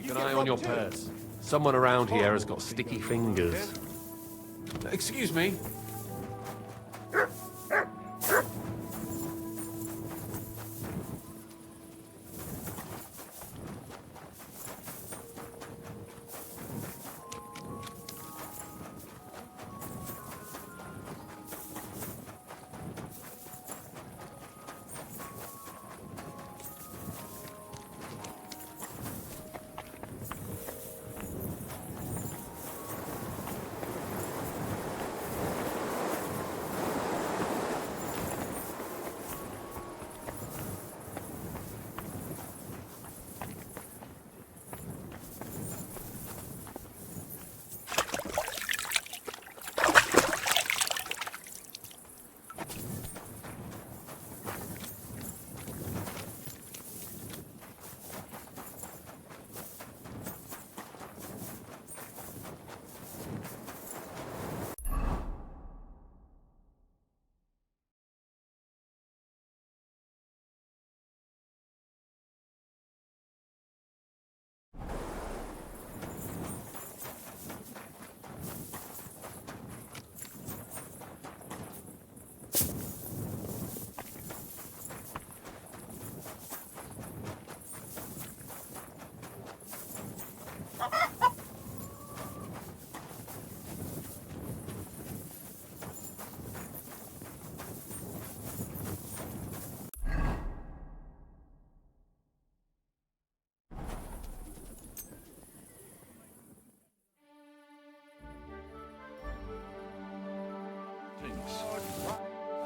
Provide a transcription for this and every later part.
Keep an eye on your purse. Someone around here has got sticky fingers. Excuse me.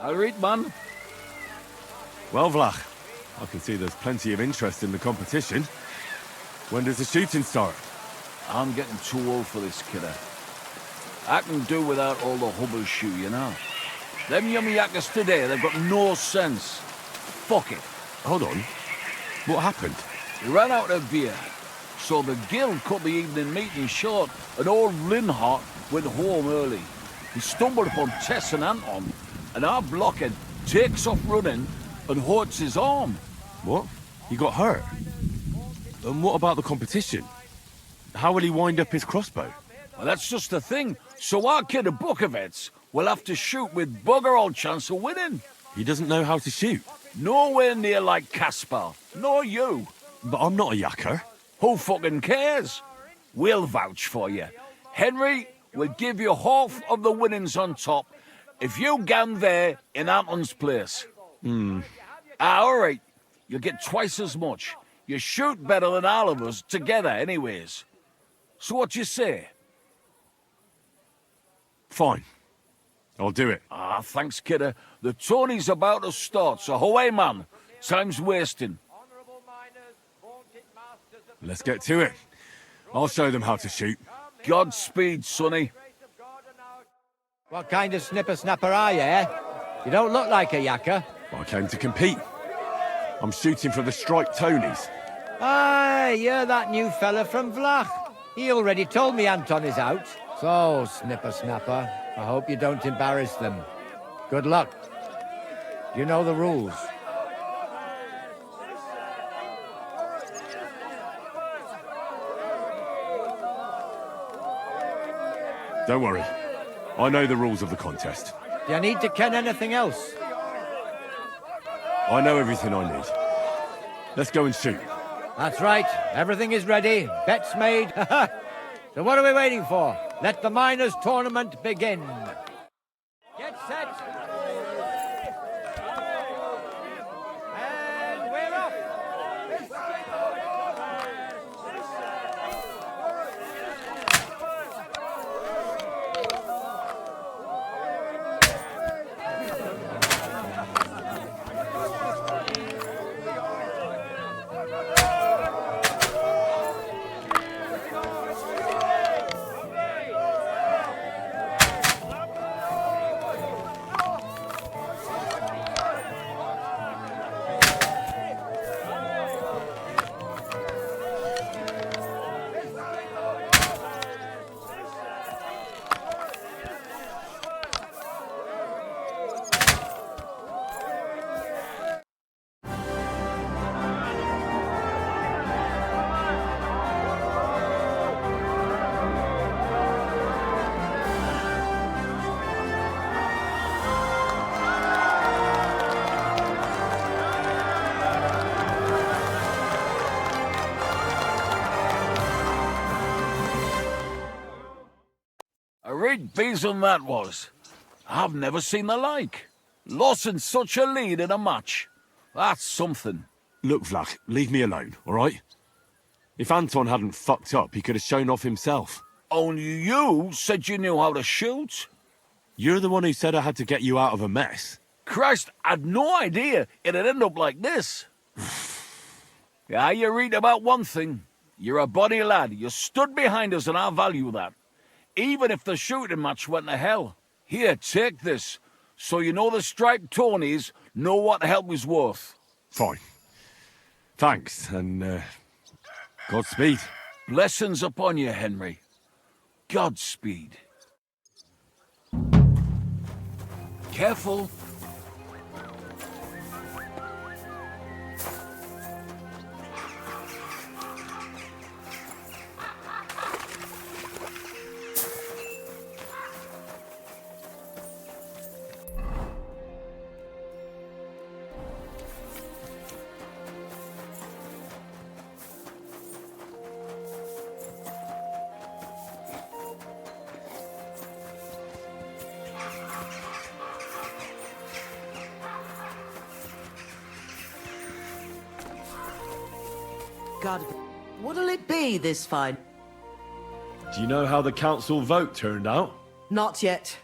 I'll read, man. Well, Vlach, I can see there's plenty of interest in the competition. When does the shooting start? I'm getting too old for this, kidder. I can do without all the hubble shoe, you know. Them yummy yakkers today, they've got no sense. Fuck it. Hold on. What happened? We ran out of beer, so the guild cut the evening meeting short, and old Linhart went home early. He stumbled upon Tess and Anton, and our blockhead takes off running and hurts his arm. What? He got hurt? And what about the competition? How will he wind up his crossbow? Well, that's just the thing. So our kid at Bukovets will have to shoot with bugger all chance of winning. He doesn't know how to shoot. Nowhere near like Caspar. Nor you. But I'm not a yakker. Who fucking cares? We'll vouch for you. Henry will give you half of the winnings on top if you gang there in Anton's place. All right. You'll get twice as much. You shoot better than all of us together anyways. So what you say? Fine. I'll do it. Ah, thanks, kidder. The tourney's about to start, so away, man. Time's wasting. Let's get to it. I'll show them how to shoot. Godspeed, sonny. What kind of snipper-snapper are you, eh? You don't look like a yakker. I came to compete. I'm shooting for the striped Tonys. Aye, you're that new fella from Vlach. He already told me Anton is out. So, snipper-snapper, I hope you don't embarrass them. Good luck. You know the rules. Don't worry. I know the rules of the contest. Do you need to ken anything else? I know everything I need. Let's go and shoot. That's right. Everything is ready. Bets made. So what are we waiting for? Let the Miners' Tournament begin. Get set. And we're off. Big besom that was. I've never seen the like. Losing such a lead in a match. That's something. Look, Vlach, leave me alone, all right? If Anton hadn't fucked up, he could have shown off himself. Only you said you knew how to shoot. You're the one who said I had to get you out of a mess. Christ, I'd no idea it'd end up like this. Yeah, you read about one thing. You're a buddy lad. You stood behind us and I value that. Even if the shooting match went to hell. Here, take this. So you know the striped Tonys know what help is worth. Fine. Thanks, and, Godspeed. Blessings upon you, Henry. Godspeed. Careful. God, what'll it be this fine? Do you know how the council vote turned out? Not yet.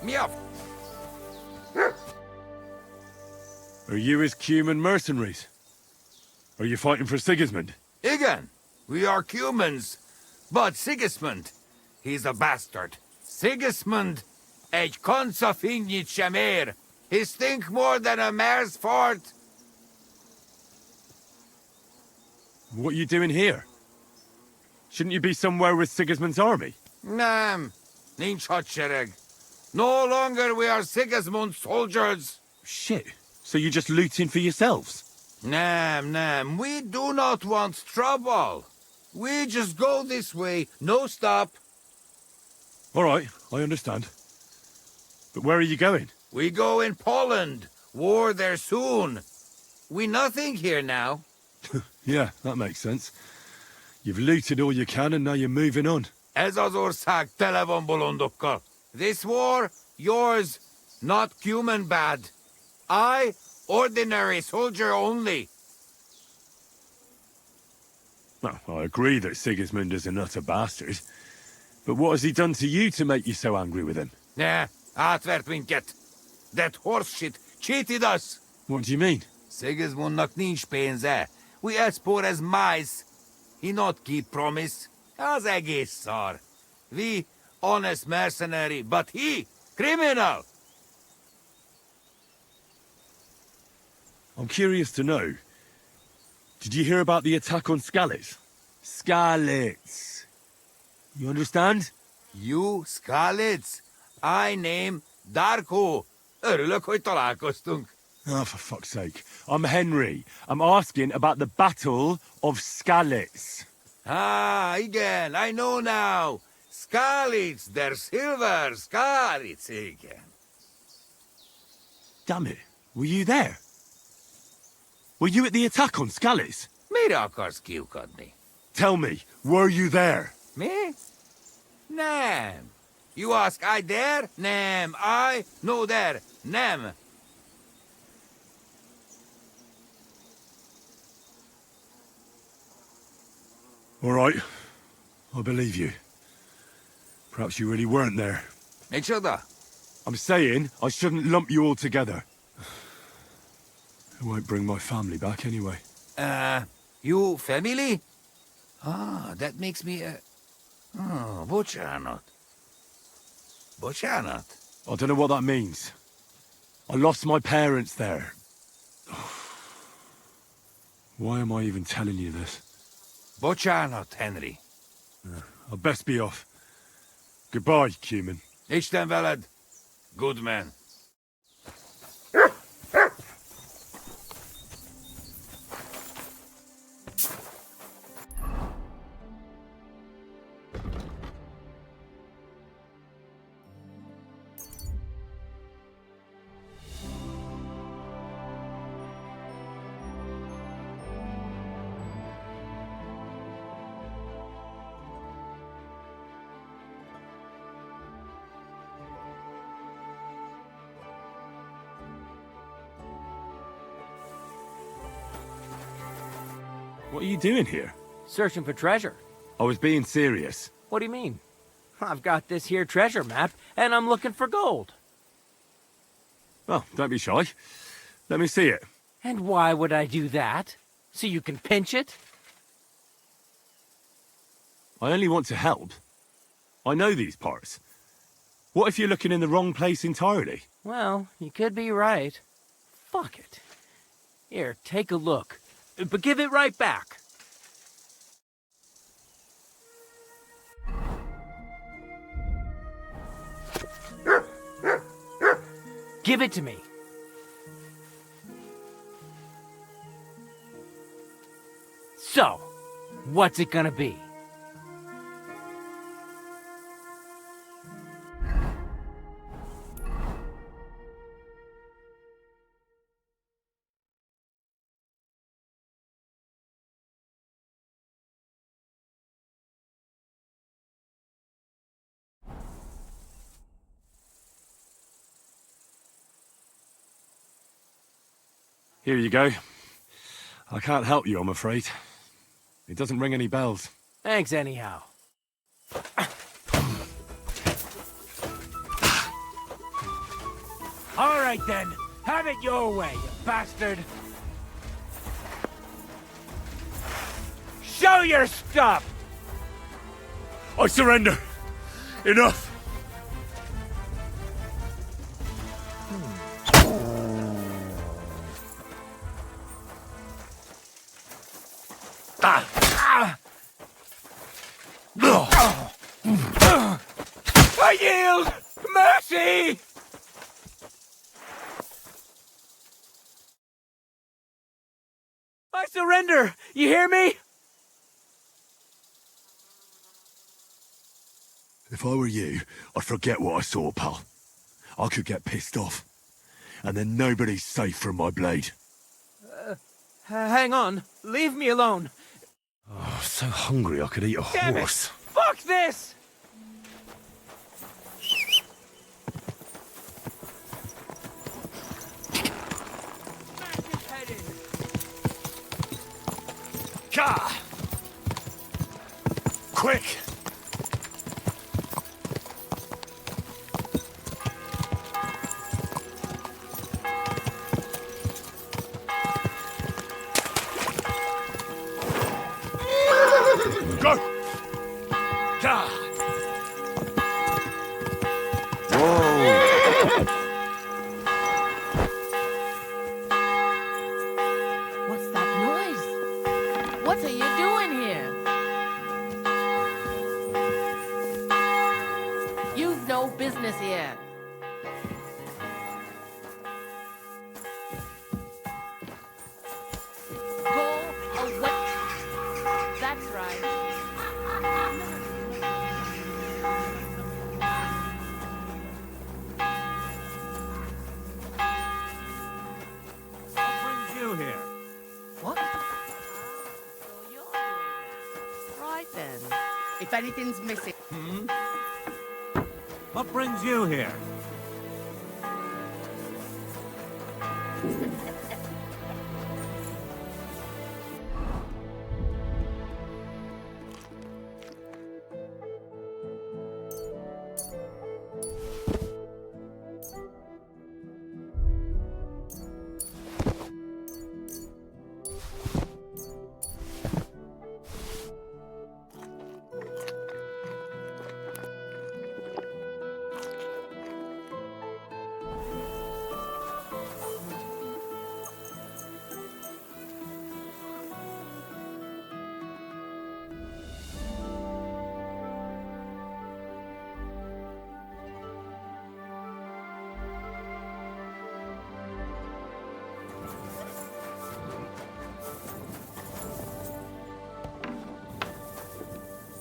Me up. Are you his Cuman mercenaries? Are you fighting for Sigismund? Igen, we are humans. But Sigismund, he's a bastard. Sigismund, egy konca finnyit sem ér. He stink more than a mare's fart. What are you doing here? Shouldn't you be somewhere with Sigismund's army? Nem, nincs hadsereg. No longer we are Sigismund's soldiers. Shit. So you're just looting for yourselves? Nem, we do not want trouble. We just go this way, no stop. All right, I understand. But where are you going? We go in Poland. War there soon. We nothing here now. Yeah, that makes sense. You've looted all you can and now you're moving on. Ez az ország tele van bolondokkal. This war, yours, not human bad. I, ordinary soldier only. Well, I agree that Sigismund is an utter bastard. But what has he done to you to make you so angry with him? Átvert minket. That horse shit cheated us. What do you mean? Sigismundnak nincs pénze. We as poor as mice. He not keep promise. Az egész szar. We, honest mercenary, but he, criminal. I'm curious to know. Did you hear about the attack on Skalitz? Skalitz. You understand? You, Skalitz. I name Darko. Örülök, hogy találkoztunk. Oh, for fuck's sake. I'm Henry. I'm asking about the Battle of Skalitz. Igen, I know now. Skalitz, der silver, Skalitz, igen. Damn it. Were you there? Were you at the attack on Skalitz? Mire akarsz kiukadni? Tell me, were you there? Mi? Nem. You ask I there? Nem. I? No there. Nem. All right. I believe you. Perhaps you really weren't there. Micsoda? I'm saying I shouldn't lump you all together. It won't bring my family back anyway. You family? That makes me bocsánat. Bocsánat? I don't know what that means. I lost my parents there. Why am I even telling you this? Bocsánat, Henry. I'd best be off. Goodbye, Cumin. Isten veled. Good man. What are you doing here? Searching for treasure. I was being serious. What do you mean? I've got this here treasure map, and I'm looking for gold. Well, don't be shy. Let me see it. And why would I do that? So you can pinch it? I only want to help. I know these parts. What if you're looking in the wrong place entirely? Well, you could be right. Fuck it. Here, take a look. But give it right back. Give it to me. So, what's it gonna be? Here you go. I can't help you, I'm afraid. It doesn't ring any bells. Thanks anyhow. All right then, have it your way, you bastard. Show your stuff! I surrender! Enough! I yield! Mercy! I surrender! You hear me? If I were you, I'd forget what I saw, pal. I could get pissed off. And then nobody's safe from my blade. Hang on. Leave me alone. Oh, so hungry I could eat a Damn horse. it! Fuck this! Ka! Quick! Go! Ka! What's that noise? What are you doing here? You've no business here. Go away. That's right. What brings you here? What? So you're doing that. Right then. If anything's missing. What brings you here?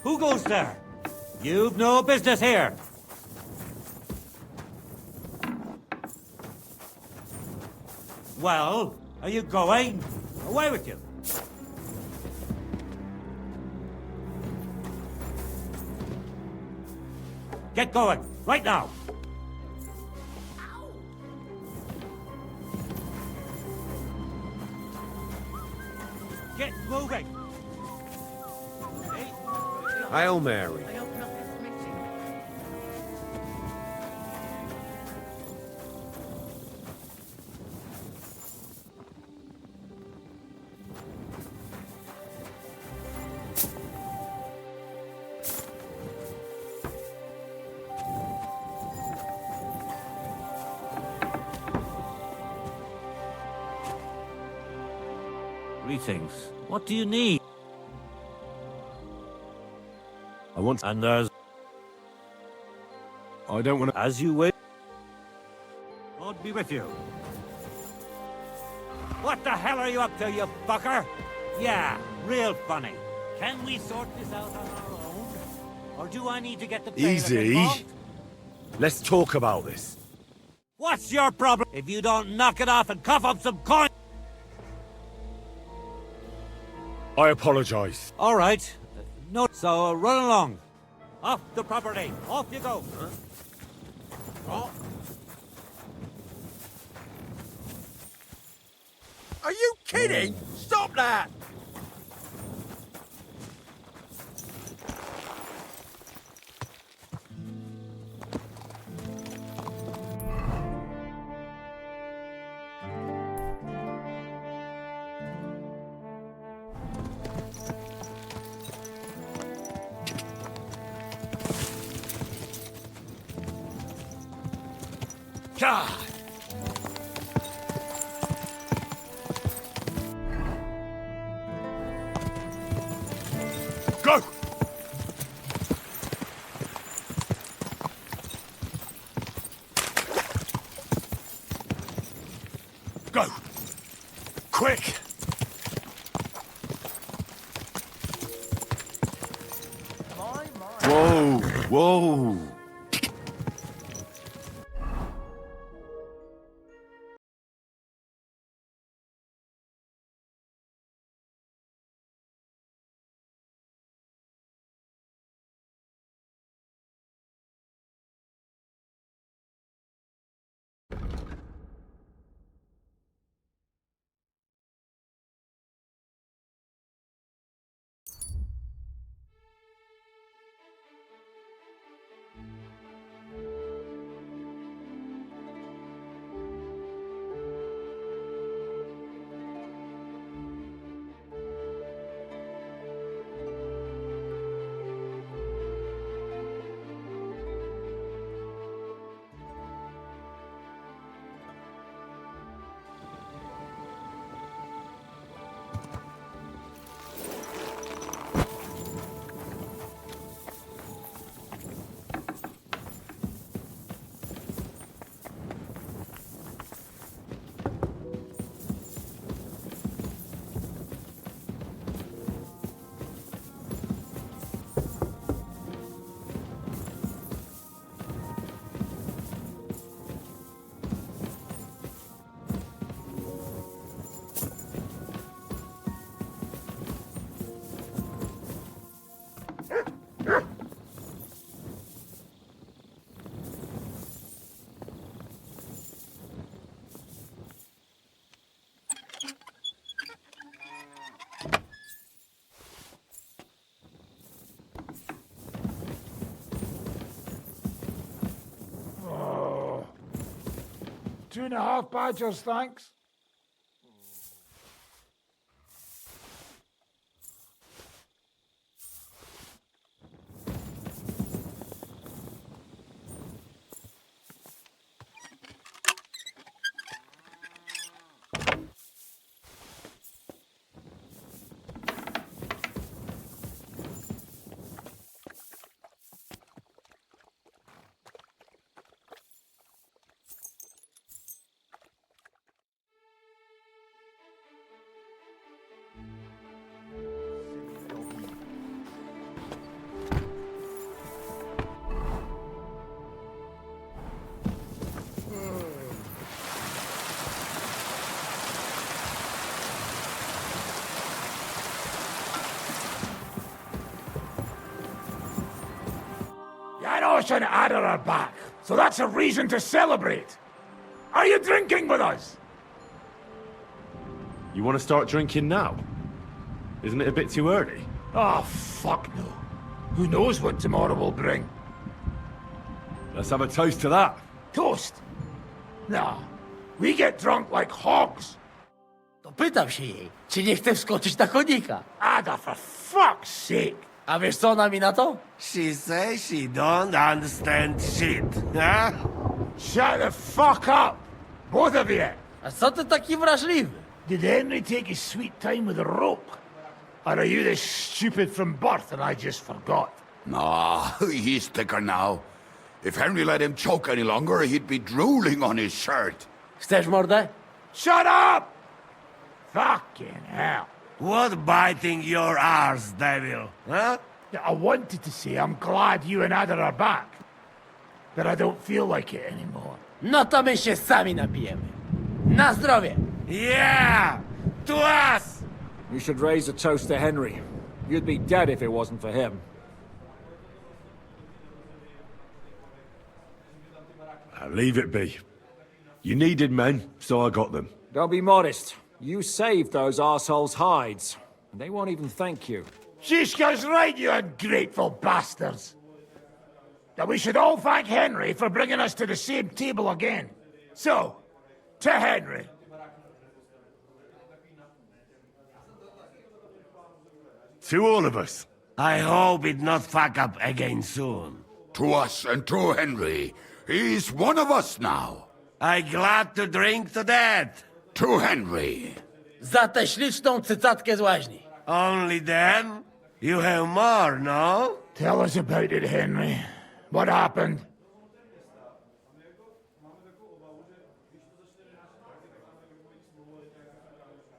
Who goes there? You've no business here. Well, are you going? Away with you. Get going, right now. Get moving. Hail Mary. I hope nothing's missing. Greetings. What do you need? I want... And there's... I don't want to... As you wish. God be with you. What the hell are you up to, you fucker? Yeah, real funny. Can we sort this out on our own? Or do I need to get the bailiff Easy. involved? Let's talk about this. What's your problem if you don't knock it off and cough up some coin? I apologize. All right. No, so run along. Off the property. Off you go. Are you kidding? Stop that! God! Go! Go! Quick! Whoa! Whoa! Two and a half badgers, thanks. Josh and Ada are back, so that's a reason to celebrate. Are you drinking with us? You want to start drinking now? Isn't it a bit too early? Oh, fuck no. Who knows what tomorrow will bring? Let's have a toast to that. Toast? No. We get drunk like hogs. To pytam się jej, czy nie chce wskoczyć na konika. Ada, for fuck's sake. A wiesz co ona mi na to? She says she don't understand shit, huh? Shut the fuck up! Both of you! A co ty taki wrażliwy? Did Henry take his sweet time with the rope? Or are you this stupid from birth and I just forgot? No, he's thicker now. If Henry let him choke any longer, he'd be drooling on his shirt. Chcesz mordę? Shut up! Fucking hell. What biting your arse, devil, huh? I wanted to say I'm glad you and Ada are back. But I don't feel like it anymore. No to my się sami napijemy. Na zdrowie! Yeah! To us! You should raise a toast to Henry. You'd be dead if it wasn't for him. Leave it be. You needed men, so I got them. Don't be modest. You saved those arseholes' hides. And they won't even thank you. Shishka's right, you ungrateful bastards. That we should all thank Henry for bringing us to the same table again. So, to Henry. To all of us. I hope it not fuck up again soon. To us and to Henry. He's one of us now. I glad to drink to that. To Henry. Za tę śliczną cycatkę z łaźni. Only then? You have more, no? Tell us about it, Henry. What happened?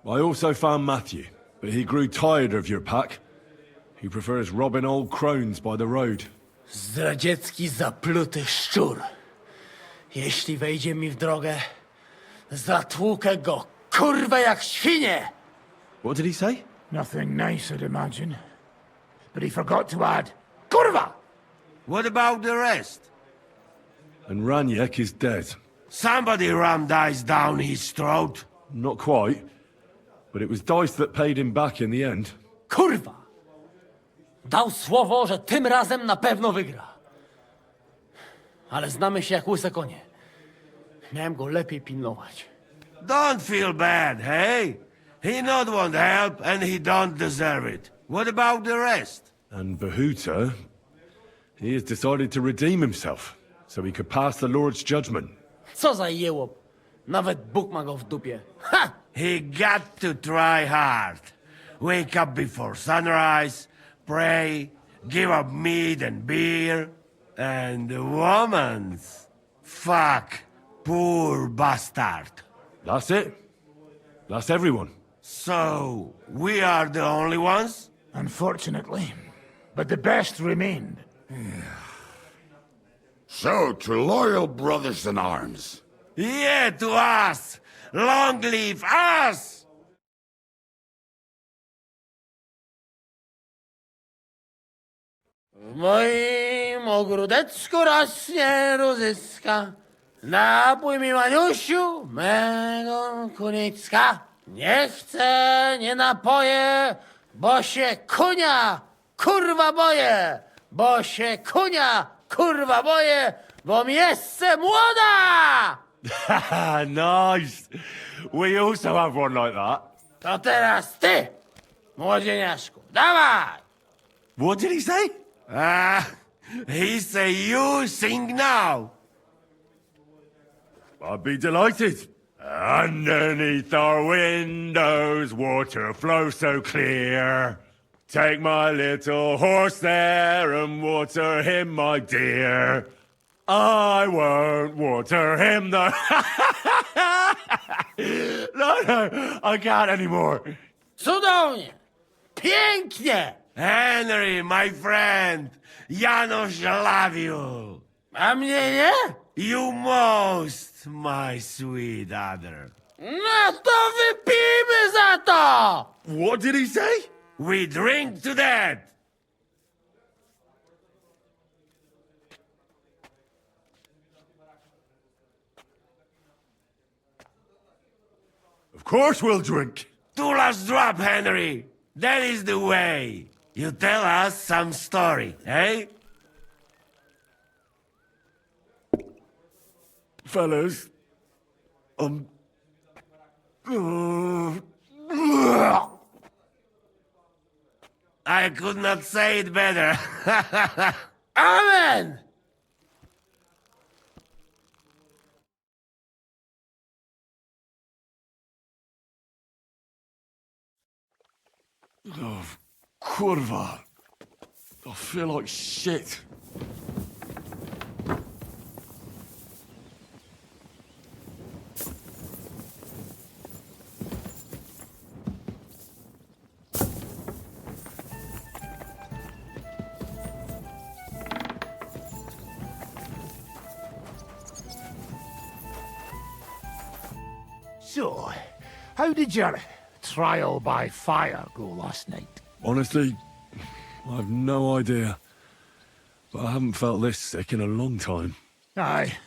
I also found Matthew, but he grew tired of your pack. He prefers robbing old crones by the road. Zdradziecki, zapluty szczur. Jeśli wejdzie mi w drogę, zatłukę go, kurwa, jak świnie! What did he say? Nothing nice, I'd imagine. But he forgot to add, Kurva! What about the rest? And Raniek is dead. Somebody rammed dice down his throat. Not quite. But it was dice that paid him back in the end. Kurwa! Dał słowo, że tym razem na pewno wygra. Ale znamy się jak łyse konie. Miałem go lepiej pilnować. Don't feel bad, hey? He not want help and he don't deserve it. What about the rest? And Bahuta, he has decided to redeem himself, so he could pass the Lord's judgment. Co za jełop. Nawet Bóg ma go w dupie. Ha! He got to try hard. Wake up before sunrise, pray, give up meat and beer, and the womans. Fuck, poor bastard. That's it. That's everyone. So, we are the only ones? Unfortunately. But the best remained. So, to loyal brothers in arms. Yeah, to us! Long live us! W moim ogródeczku rośnie różyska. Napój mi, Maniusiu, mego kunicka. Nie chcę, nie napoję, bo się kunia, kurwa boję. Bo się kunia, kurwa boję, bo mi jeszcze młoda! Nice. We also have one like that. To teraz ty, młodzieniaszku, dawaj! What did he say? He say you sing now. I'd be delighted. Underneath our windows, water flows so clear. Take my little horse there and water him, my dear. I won't water him, though. No, I can't anymore. Cudownie! Pięknie! Henry, my friend, Janusz love you. A mnie nie? You most, my sweet other. No to wypijmy za to! What did he say? We drink to that. course we'll drink. Two last drop, Henry. That is the way. You tell us some story, eh? Fellas, I could not say it better. Amen! oh, kurwa. I feel like shit. So, how did your trial by fire go last night? Honestly, I have no idea. But I haven't felt this sick in a long time. Aye.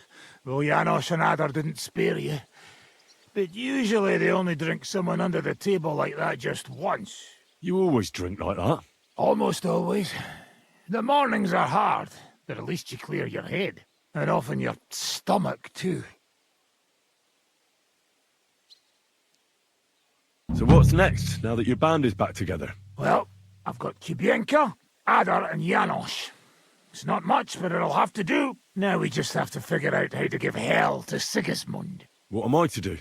Well, Janos and Adar didn't spare you. But usually they only drink someone under the table like that just once. You always drink like that? Almost always. The mornings are hard, but at least you clear your head. And often your stomach, too. So what's next, now that your band is back together? Well, I've got Kubienka, Adar and Janos. It's not much, but it'll have to do. Now we just have to figure out how to give hell to Sigismund. What am I to do?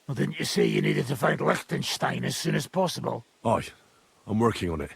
Well, didn't you say you needed to find Liechtenstein as soon as possible? Aye, I'm working on it.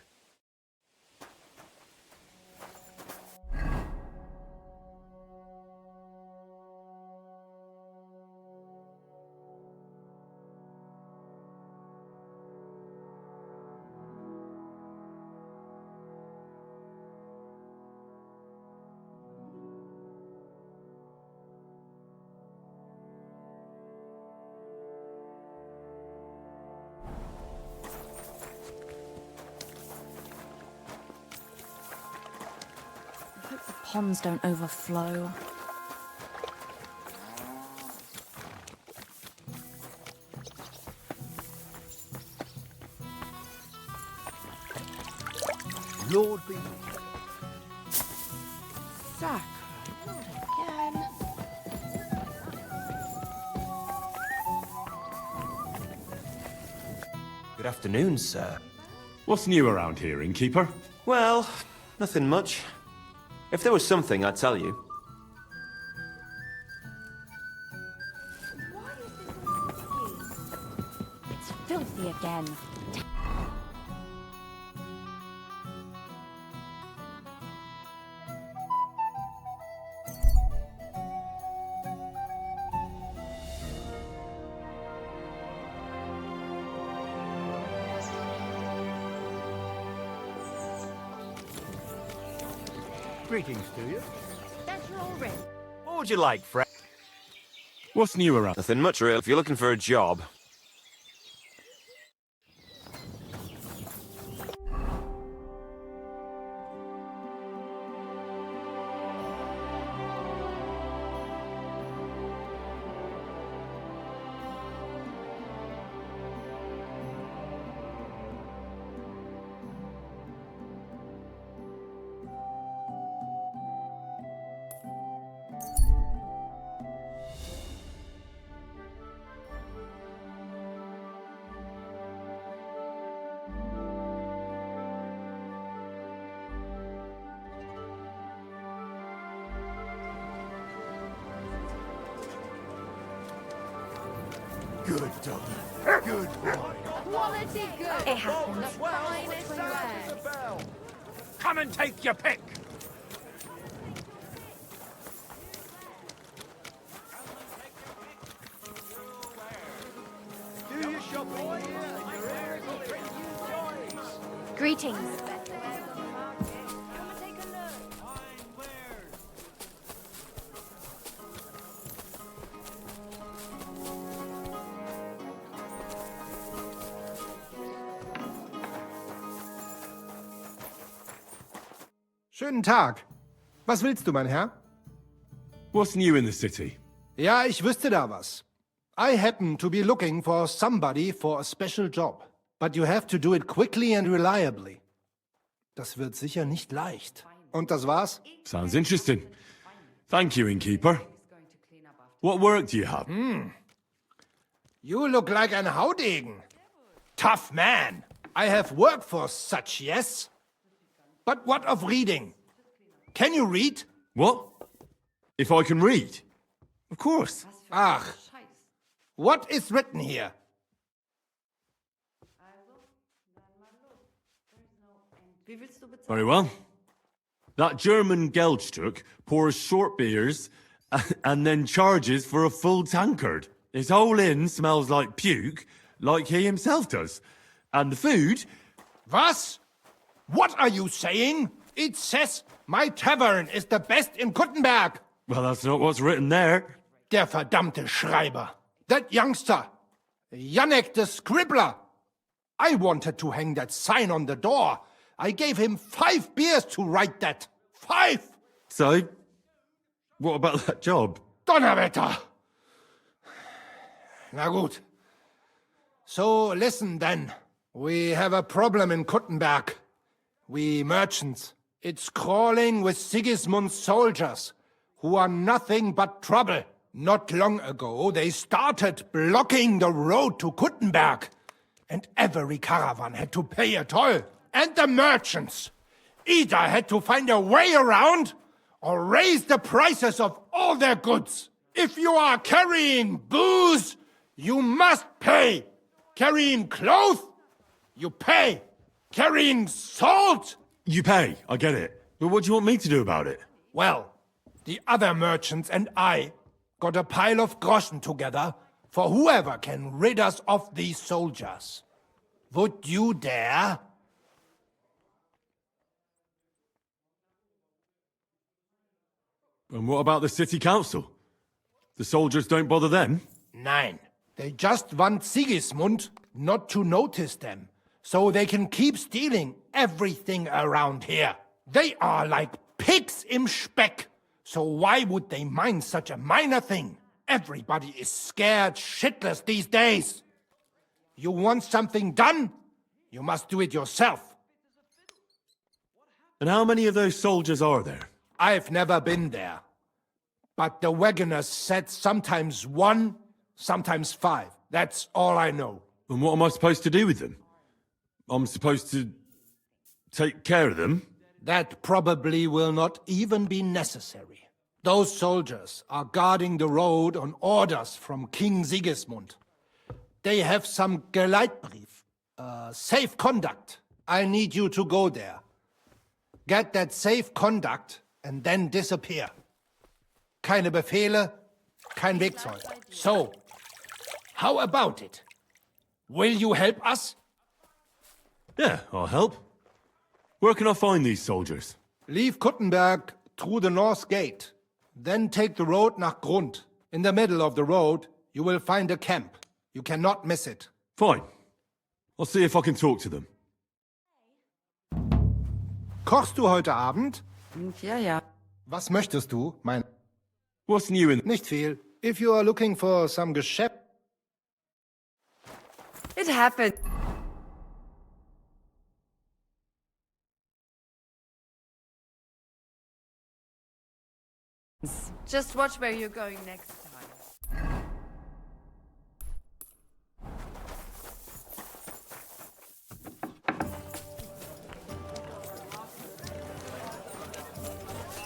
Ponds don't overflow. Lord be... Sacre, not again. Good afternoon, sir. What's new around here, innkeeper? Well, nothing much. If there was something, I'd tell you. It's filthy again. Greetings to you. Better already. What would you like, Fred? What's new around? Nothing much, real. If you're looking for a job. Good doggy. Good boy. Quality good. It happens. Come and take your pick. Do your shopping here, and your heirs will bring you joys. Greetings. Schönen Tag. Was willst du, mein Herr? What's new in the city? Ja, ich wüsste da was. I happen to be looking for somebody for a special job. But you have to do it quickly and reliably. Das wird sicher nicht leicht. Und das war's? Sounds interesting. Thank you, innkeeper. What work do you have? You look like an Haudegen. Tough man. I have work for such, yes? But what of reading? Can you read? What? If I can read? Of course. Ach. What is written here? Very well. That German Geldstück pours short beers and then charges for a full tankard. His whole inn smells like puke, like he himself does. And the food... Was? What are you saying? It says my tavern is the best in Kuttenberg. Well, that's not what's written there. Der verdammte Schreiber. That youngster. Janek the scribbler. I wanted to hang that sign on the door. I gave him 5 beers to write that. 5! So, what about that job? Donnerwetter! Na gut. So, listen then. We have a problem in Kuttenberg. We merchants. It's crawling with Sigismund's soldiers, who are nothing but trouble. Not long ago, they started blocking the road to Kuttenberg, and every caravan had to pay a toll. And the merchants either had to find a way around or raise the prices of all their goods. If you are carrying booze, you must pay. Carrying clothes, you pay. Carrying salt, you pay, I get it. But what do you want me to do about it? Well, the other merchants and I got a pile of groschen together for whoever can rid us of these soldiers. Would you dare? And what about the city council? The soldiers don't bother them? Nein. They just want Sigismund not to notice them, so they can keep stealing everything around here. They are like pigs im Speck, so why would they mind such a minor thing? Everybody is scared shitless these days. You want something done? You must do it yourself. And how many of those soldiers are there? I've never been there. But the wagoners said sometimes 1, sometimes 5. That's all I know. And what am I supposed to do with them? I'm supposed to take care of them? That probably will not even be necessary. Those soldiers are guarding the road on orders from King Sigismund. They have some Geleitbrief, safe conduct. I need you to go there. Get that safe conduct and then disappear. Keine Befehle, kein Wegzoll. So, how about it? Will you help us? Yeah, I'll help. Where can I find these soldiers? Leave Kuttenberg through the north gate. Then take the road nach Grund. In the middle of the road, you will find a camp. You cannot miss it. Fine. I'll see if I can talk to them. Kochst du heute Abend? Ja, ja. Was möchtest du, mein... What's new in... Nicht viel. If you are looking for some Geschäft... It happened. Just watch where you're going next time.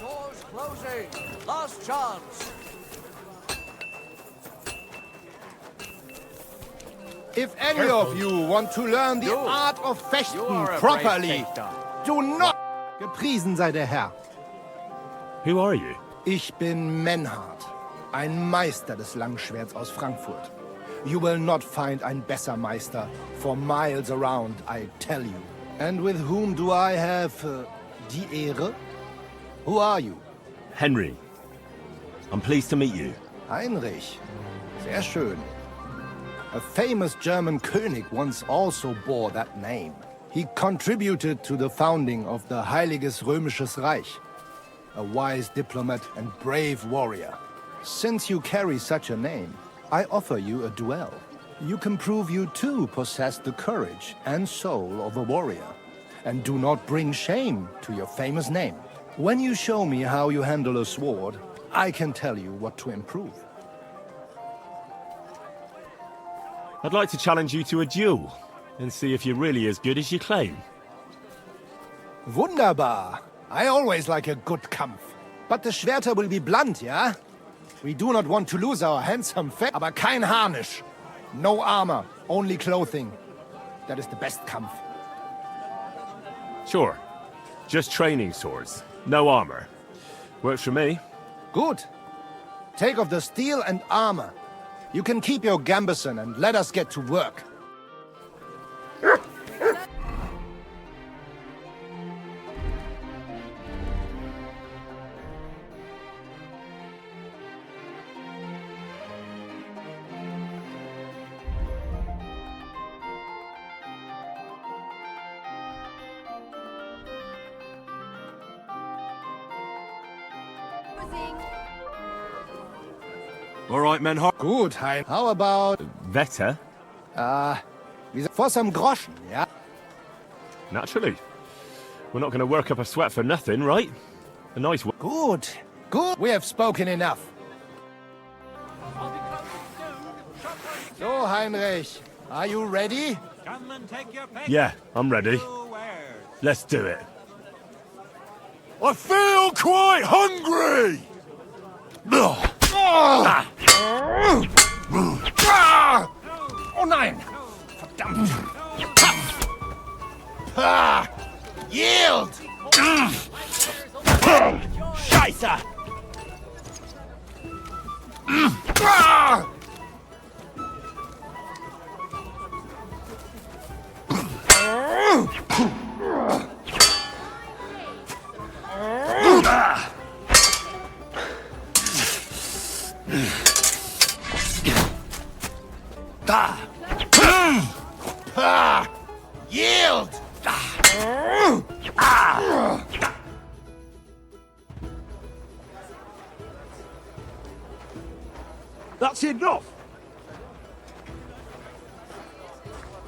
Doors closing. Last chance. If any of you want to learn the art of Fechten properly, do not... Gepriesen sei der Herr. Who are you? Ich bin Menhard, ein Meister des Langschwerts aus Frankfurt. You will not find ein besser Meister for miles around, I tell you. And with whom do I have die Ehre? Who are you? Henry. I'm pleased to meet you. Heinrich. Sehr schön. A famous German König once also bore that name. He contributed to the founding of the Heiliges Römisches Reich. A wise diplomat and brave warrior. Since you carry such a name, I offer you a duel. You can prove you too possess the courage and soul of a warrior, and do not bring shame to your famous name. When you show me how you handle a sword, I can tell you what to improve. I'd like to challenge you to a duel, and see if you're really as good as you claim. Wunderbar! I always like a good Kampf. But the Schwerter will be blunt, yeah? We do not want to lose our handsome fat, aber kein Harnisch. No armor, only clothing. That is the best Kampf. Sure. Just training swords. No armor. Works for me. Good. Take off the steel and armor. You can keep your gambeson and let us get to work. All right, Menhart. Good, Hein. How about... Vetter? For some groschen, yeah? Naturally. We're not going to work up a sweat for nothing, right? A nice one. Good. Good. We have spoken enough. So, Heinrich, are you ready? Come and take your pick. Yeah, I'm ready. Let's do it. I feel quite hungry! Oh nein! Verdammt! Yield! Scheiße! Yield! That's enough!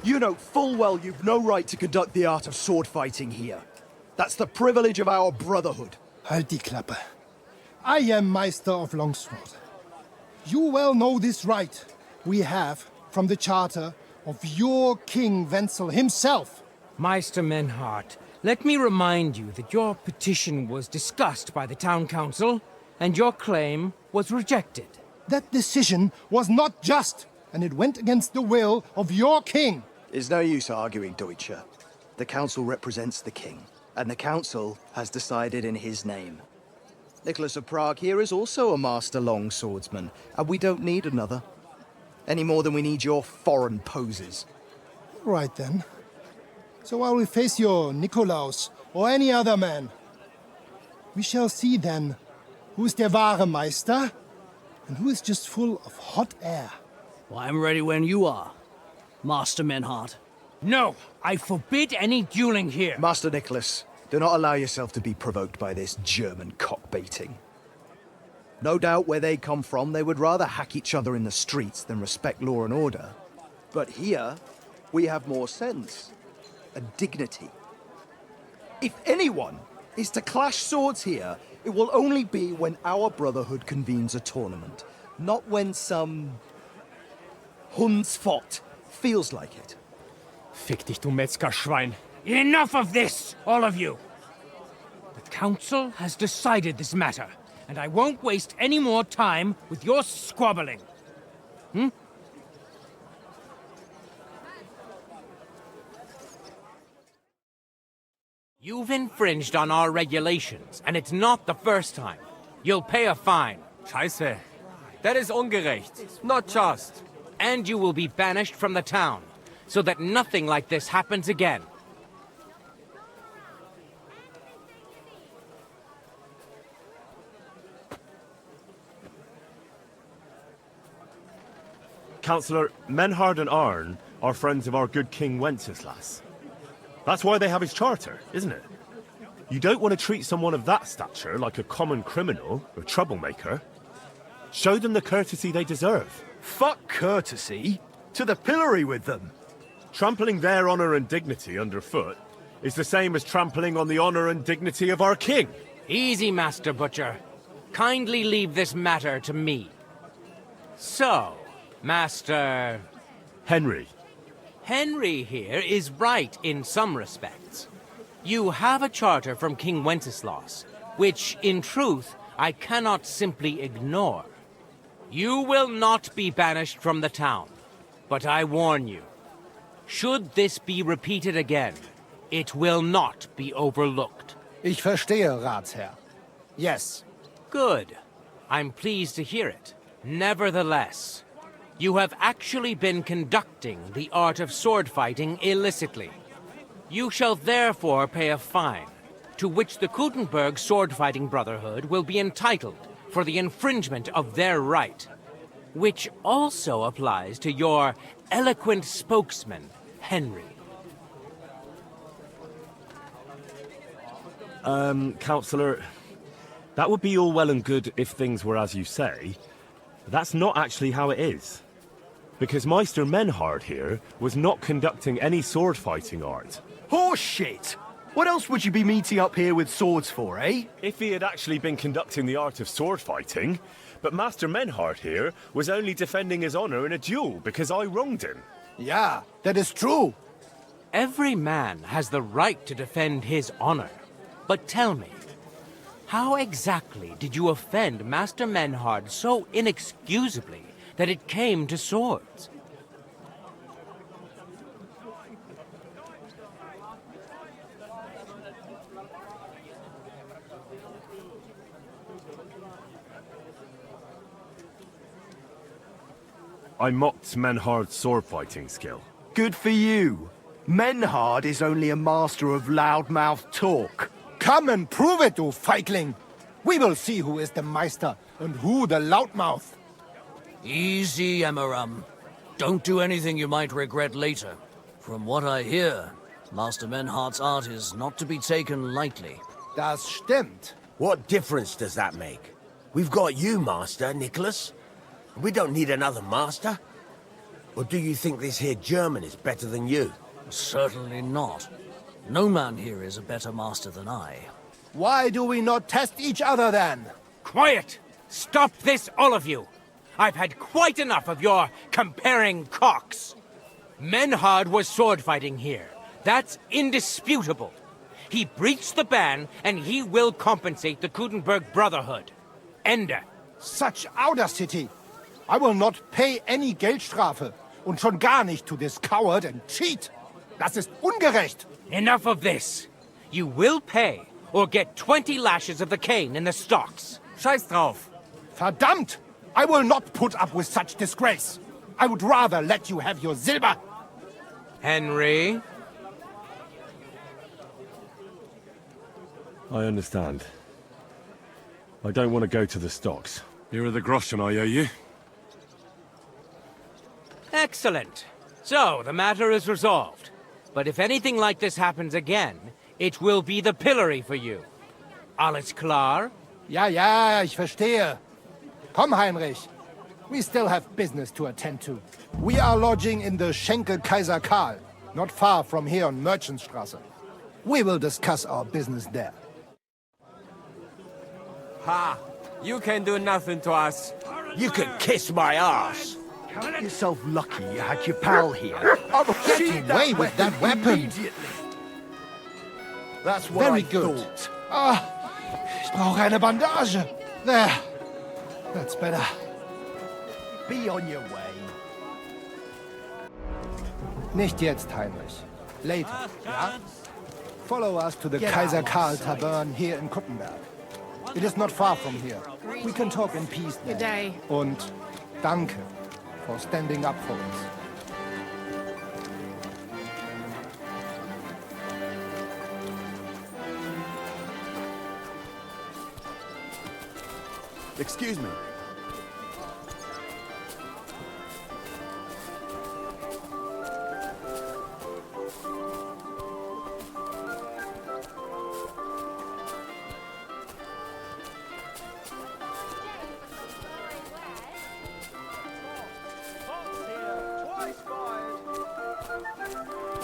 You know full well you've no right to conduct the art of sword fighting here. That's the privilege of our Brotherhood. Halt die Klappe. I am Meister of Longsword. You well know this right we have from the charter of your King Wenzel himself. Meister Menhart, let me remind you that your petition was discussed by the town council, and your claim was rejected. That decision was not just, and it went against the will of your king. It's no use arguing, Deutscher. The council represents the king, and the council has decided in his name. Nicholas of Prague here is also a master longswordsman, and we don't need another. Any more than we need your foreign poses. All right then. So I will face your Nikolaus or any other man. We shall see then who is der wahre Meister and who is just full of hot air. Well, I'm ready when you are, Master Menhart. No, I forbid any dueling here. Master Nicholas, do not allow yourself to be provoked by this German cock-baiting. No doubt where they come from, they would rather hack each other in the streets than respect law and order. But here, we have more sense and dignity. If anyone is to clash swords here, it will only be when our Brotherhood convenes a tournament, not when some Hundsfott feels like it. Fick dich, du Metzgerschwein. Enough of this, all of you! The council has decided this matter, and I won't waste any more time with your squabbling. You've infringed on our regulations, and it's not the first time. You'll pay a fine. Scheiße. That is ungerecht. Not just. And you will be banished from the town, so that nothing like this happens again. Councillor, Menhard and Arn are friends of our good King Wenceslas. That's why they have his charter, isn't it? You don't want to treat someone of that stature like a common criminal or troublemaker. Show them the courtesy they deserve. Fuck courtesy. To the pillory with them. Trampling their honor and dignity underfoot is the same as trampling on the honor and dignity of our king. Easy, Master Butcher. Kindly leave this matter to me. So, Master... Henry. Henry here is right in some respects. You have a charter from King Wenceslas, which, in truth, I cannot simply ignore. You will not be banished from the town, but I warn you, should this be repeated again, it will not be overlooked. Ich verstehe, Ratsherr. Yes. Good. I'm pleased to hear it. Nevertheless, you have actually been conducting the art of sword fighting illicitly. You shall therefore pay a fine, to which the Kuttenberg sword-fighting Brotherhood will be entitled for the infringement of their right, which also applies to your eloquent spokesman, Henry. Counselor, that would be all well and good if things were as you say. That's not actually how it is. Because Meister Menhard here was not conducting any sword-fighting art. Horse shit! What else would you be meeting up here with swords for, eh? If he had actually been conducting the art of sword fighting, but Master Menhard here was only defending his honor in a duel because I wronged him. Yeah, that is true. Every man has the right to defend his honor. But tell me, how exactly did you offend Master Menhard so inexcusably that it came to swords? I mocked Menhard's sword-fighting skill. Good for you. Menhard is only a master of loudmouth talk. Come and prove it, you feigling. We will see who is the Meister and who the loudmouth. Easy, Emmeram. Don't do anything you might regret later. From what I hear, Master Menhard's art is not to be taken lightly. Das stimmt. What difference does that make? We've got you, Master, Nicholas. We don't need another master. Or do you think this here German is better than you? Certainly not. No man here is a better master than I. Why do we not test each other then? Quiet! Stop this, all of you! I've had quite enough of your comparing cocks. Menhard was sword fighting here. That's indisputable. He breached the ban, and he will compensate the Kuttenberg Brotherhood. Ende. Such audacity! I will not pay any Geldstrafe. Und schon gar nicht to this coward and cheat. Das ist ungerecht. Enough of this. You will pay, or get 20 lashes of the cane in the stocks. Scheiß drauf. Verdammt! I will not put up with such disgrace. I would rather let you have your silver. Henry? I understand. I don't want to go to the stocks. Here are the groschen I owe you. Excellent. So, the matter is resolved. But if anything like this happens again, it will be the pillory for you. Alles klar? Ja, ich verstehe. Komm, Heinrich. We still have business to attend to. We are lodging in the Schenkel Kaiser Karl, not far from here on Merchantstrasse. We will discuss our business there. Ha! You can do nothing to us. You can kiss my ass. Count yourself lucky you had your pal here. Get away with that weapon! That's what Very I good. thought. Ich brauche eine Bandage. There. That's better. Be on your way. Nicht jetzt, Heinrich. Later, ja? Follow us to the Get Kaiser out of Karl sight. Tavern here in Kuttenberg. It is not far from here. We can talk in peace there. Good day. Und danke for standing up for us. Excuse me.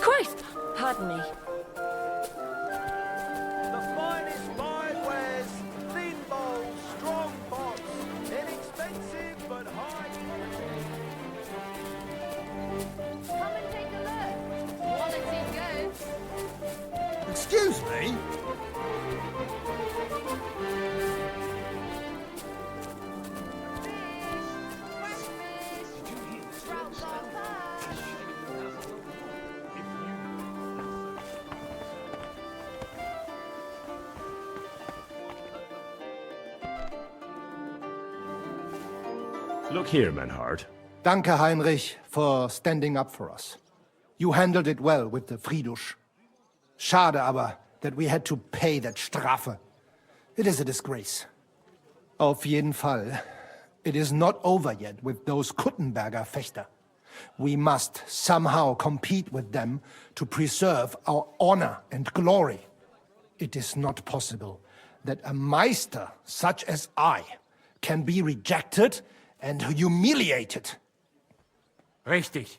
Christ! Pardon me. The finest fine wares, thin bowls, strong pots, inexpensive but high quality. Come and take a look. Quality goods. Excuse me? Look here, Menhard. Danke, Heinrich, for standing up for us. You handled it well with the Friedusch. Schade aber, that we had to pay that Strafe. It is a disgrace. Auf jeden Fall, it is not over yet with those Kuttenberger Fechter. We must somehow compete with them to preserve our honor and glory. It is not possible that a Meister such as I can be rejected and humiliated. Richtig.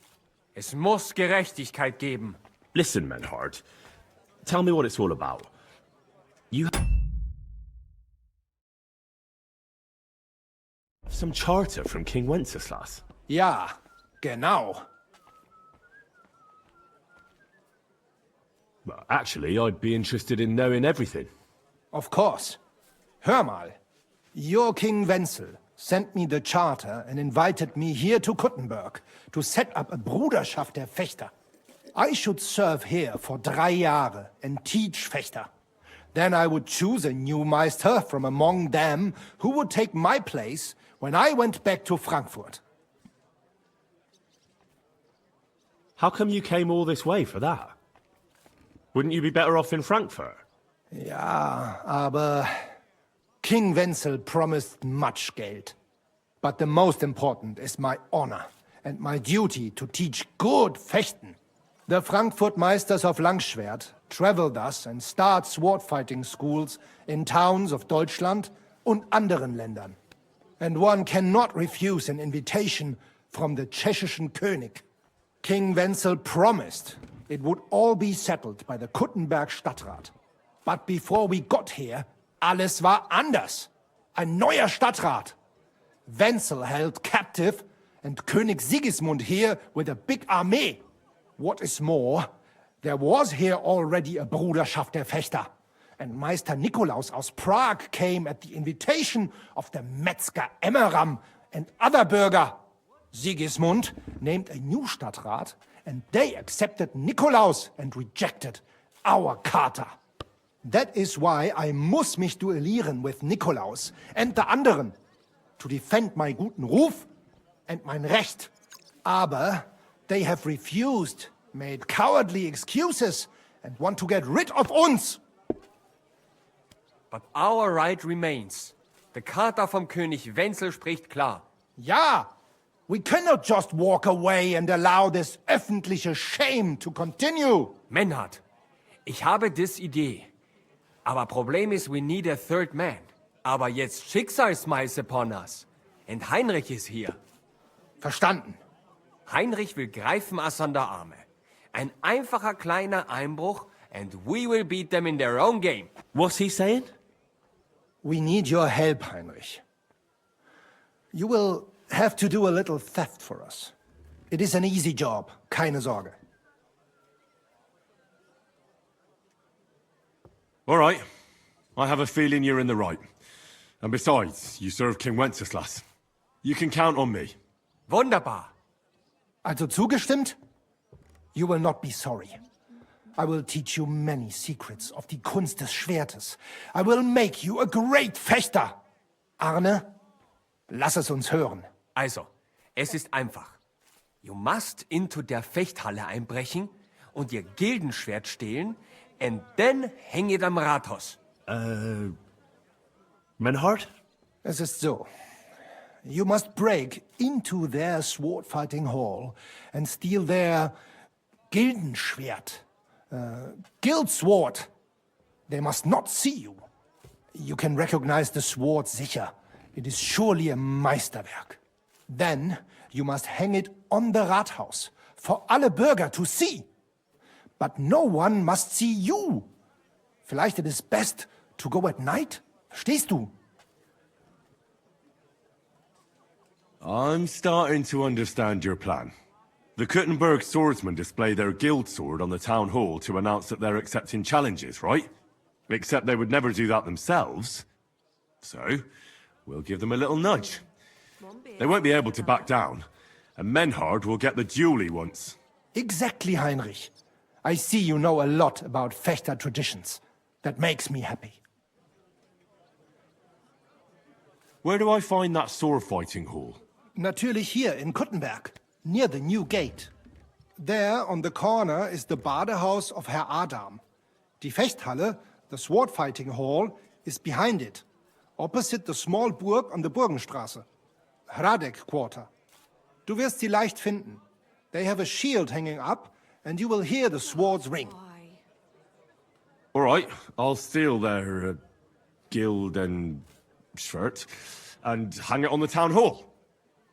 Es muss Gerechtigkeit geben. Listen, Menhard. Tell me what it's all about. You have some charter from King Wenceslas. Ja, genau. Well, actually, I'd be interested in knowing everything. Of course. Hör mal. Your King Wenzel sent me the charter and invited me here to Kuttenberg to set up a Bruderschaft der Fechter. I should serve here for 3 Jahre and teach Fechter. Then I would choose a new Meister from among them who would take my place when I went back to Frankfurt. How come you came all this way for that? Wouldn't you be better off in Frankfurt? Ja, aber King Wenzel promised much Geld. But the most important is my honor and my duty to teach good Fechten. The Frankfurt Meisters of Langschwert travel thus and start sword fighting schools in towns of Deutschland und anderen Ländern. And one cannot refuse an invitation from the Tschechischen König. King Wenzel promised it would all be settled by the Kuttenberg Stadtrat. But before we got here, alles war anders. Ein neuer Stadtrat. Wenzel held captive and König Sigismund here with a big army. What is more, there was here already a Bruderschaft der Fechter. And Meister Nikolaus aus Prague came at the invitation of the Metzger Emmeram and other Bürger. Sigismund named a new Stadtrat, and they accepted Nikolaus and rejected our Charter. That is why I muss mich duellieren with Nikolaus and the anderen, to defend my guten Ruf and mein Recht. Aber they have refused, made cowardly excuses, and want to get rid of uns. But our right remains. The Charta vom König Wenzel spricht klar. Ja, we cannot just walk away and allow this öffentliche shame to continue. Menhard, ich habe dis Idee. Aber Problem ist, we need a third man. Aber jetzt Schicksalsmeis upon us. And Heinrich ist hier. Verstanden. Heinrich will greifen us an der Arme. Ein einfacher kleiner Einbruch and we will beat them in their own game. What's he saying? We need your help, Heinrich. You will have to do a little theft for us. It is an easy job, keine Sorge. All right. I have a feeling you're in the right. And besides, you serve King Wenceslas. You can count on me. Wunderbar. Also zugestimmt? You will not be sorry. I will teach you many secrets of die Kunst des Schwertes. I will make you a great Fechter. Arne, lass es uns hören. Also, es ist einfach. You must into der Fechthalle einbrechen und ihr Gildenschwert stehlen and then hang it am Rathaus. Menhard? Es ist so. You must break into their sword-fighting hall and steal their Gildenschwert. Guild sword. They must not see you. You can recognize the sword sicher. It is surely a Meisterwerk. Then you must hang it on the Rathaus for alle Bürger to see. But no one must see you. Vielleicht it is best to go at night? Verstehst du? I'm starting to understand your plan. The Kuttenberg swordsmen display their guild sword on the town hall to announce that they're accepting challenges, right? Except they would never do that themselves. So, we'll give them a little nudge. They won't be able to back down, and Menhard will get the duel he wants. Exactly, Heinrich. I see you know a lot about Fechter traditions. That makes me happy. Where do I find that sword fighting hall? Natürlich hier in Kuttenberg, near the new gate. There, on the corner, is the Badehaus of Herr Adam. Die Fechthalle, the sword fighting hall, is behind it, opposite the small Burg on the Burgenstraße. Hradek Quarter. Du wirst sie leicht finden. They have a shield hanging up, and you will hear the swords ring. All right, I'll steal their guild and shirt and hang it on the town hall.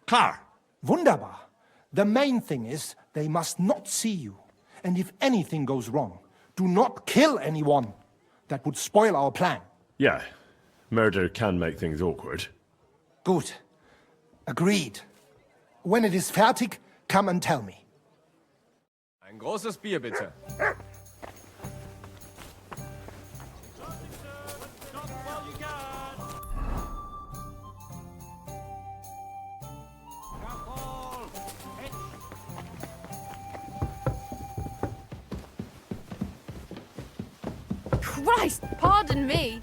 Klar. Wunderbar. The main thing is they must not see you. And if anything goes wrong, do not kill anyone. That would spoil our plan. Yeah, murder can make things awkward. Gut. Agreed. When it is fertig, come and tell me. Ein großes Bier, bitte. Christ, pardon me.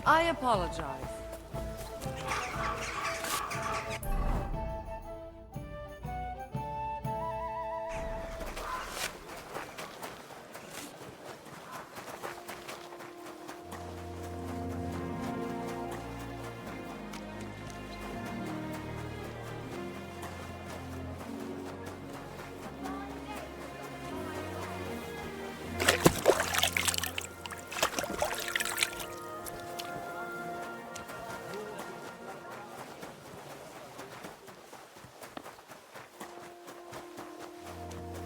I apologize.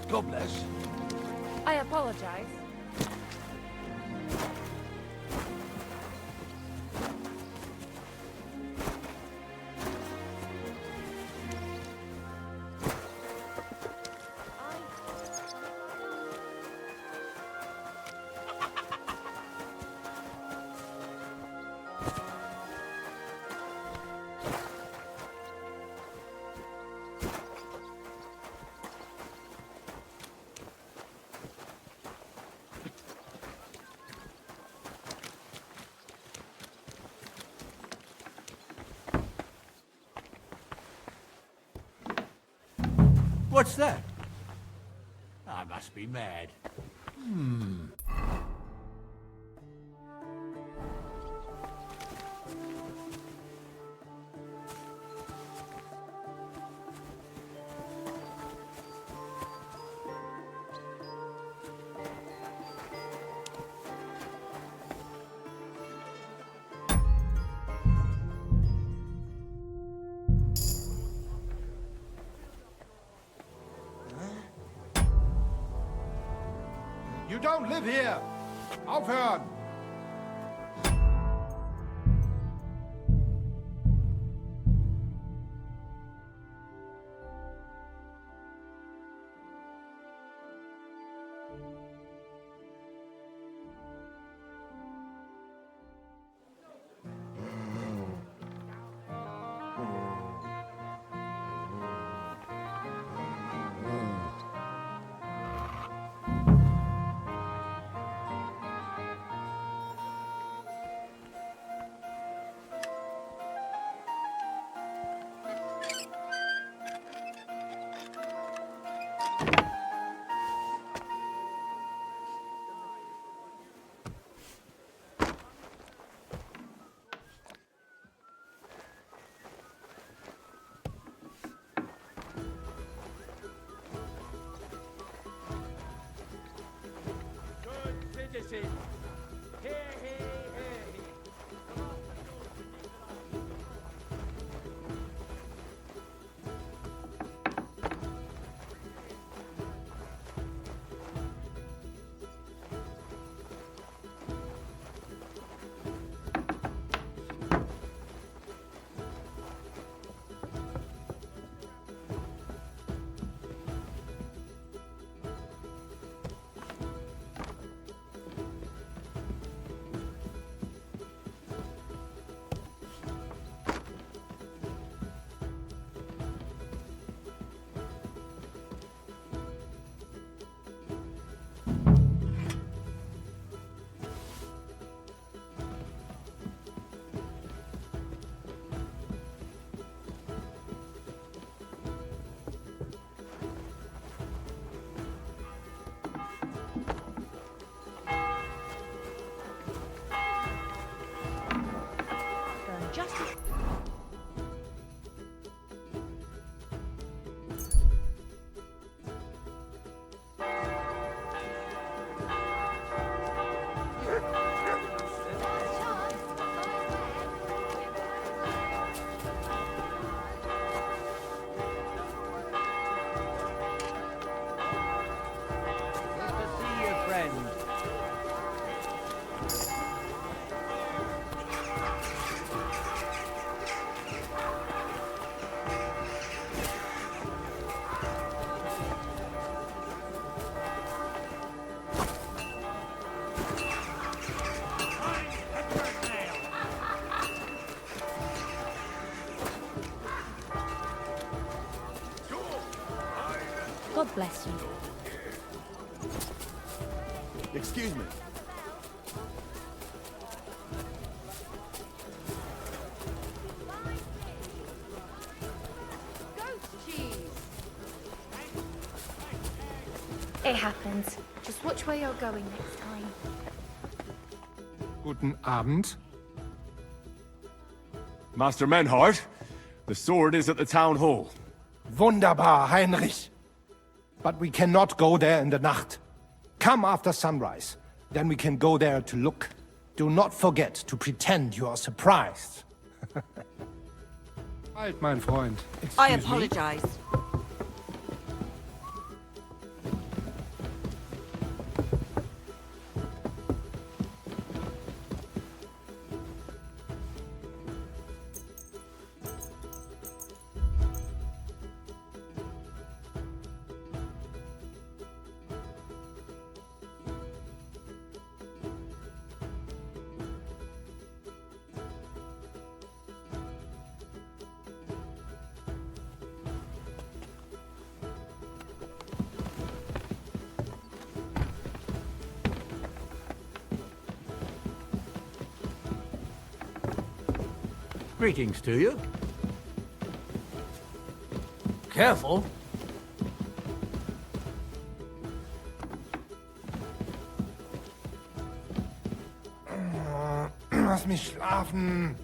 God bless. I apologize. What's that? I must be mad. You don't live here! Aufhören! Citizen. Hear, hear, hear. God bless you. Excuse me. It happens. Just watch where you're going next time. Guten Abend. Master Menhart, the sword is at the town hall. Wunderbar, Heinrich. But we cannot go there in the Nacht. Come after sunrise. Then we can go there to look. Do not forget to pretend you are surprised. Halt, mein Freund. I Excuse me? apologize. Greetings to you. Careful. Lass mich schlafen.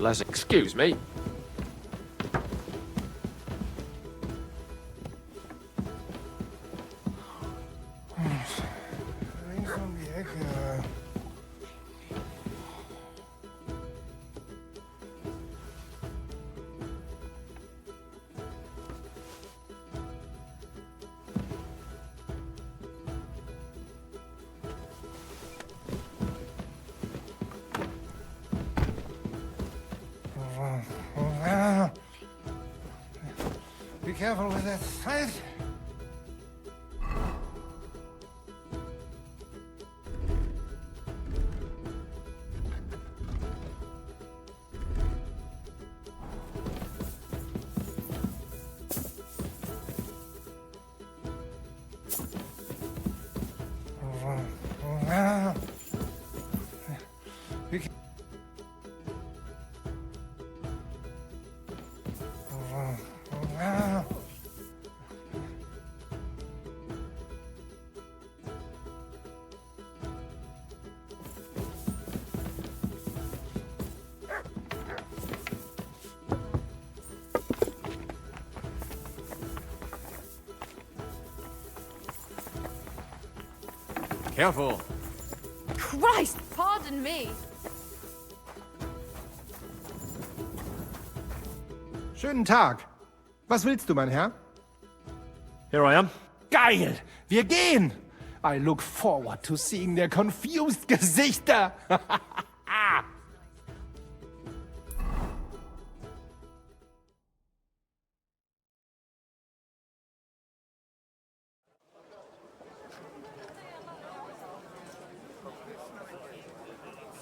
Unless, excuse me. Links um die Ecke. Be careful with that scythe. Careful. Christ, pardon me. Schönen Tag. Was willst du, mein Herr? Here I am. Geil! Wir gehen! I look forward to seeing their confused Gesichter.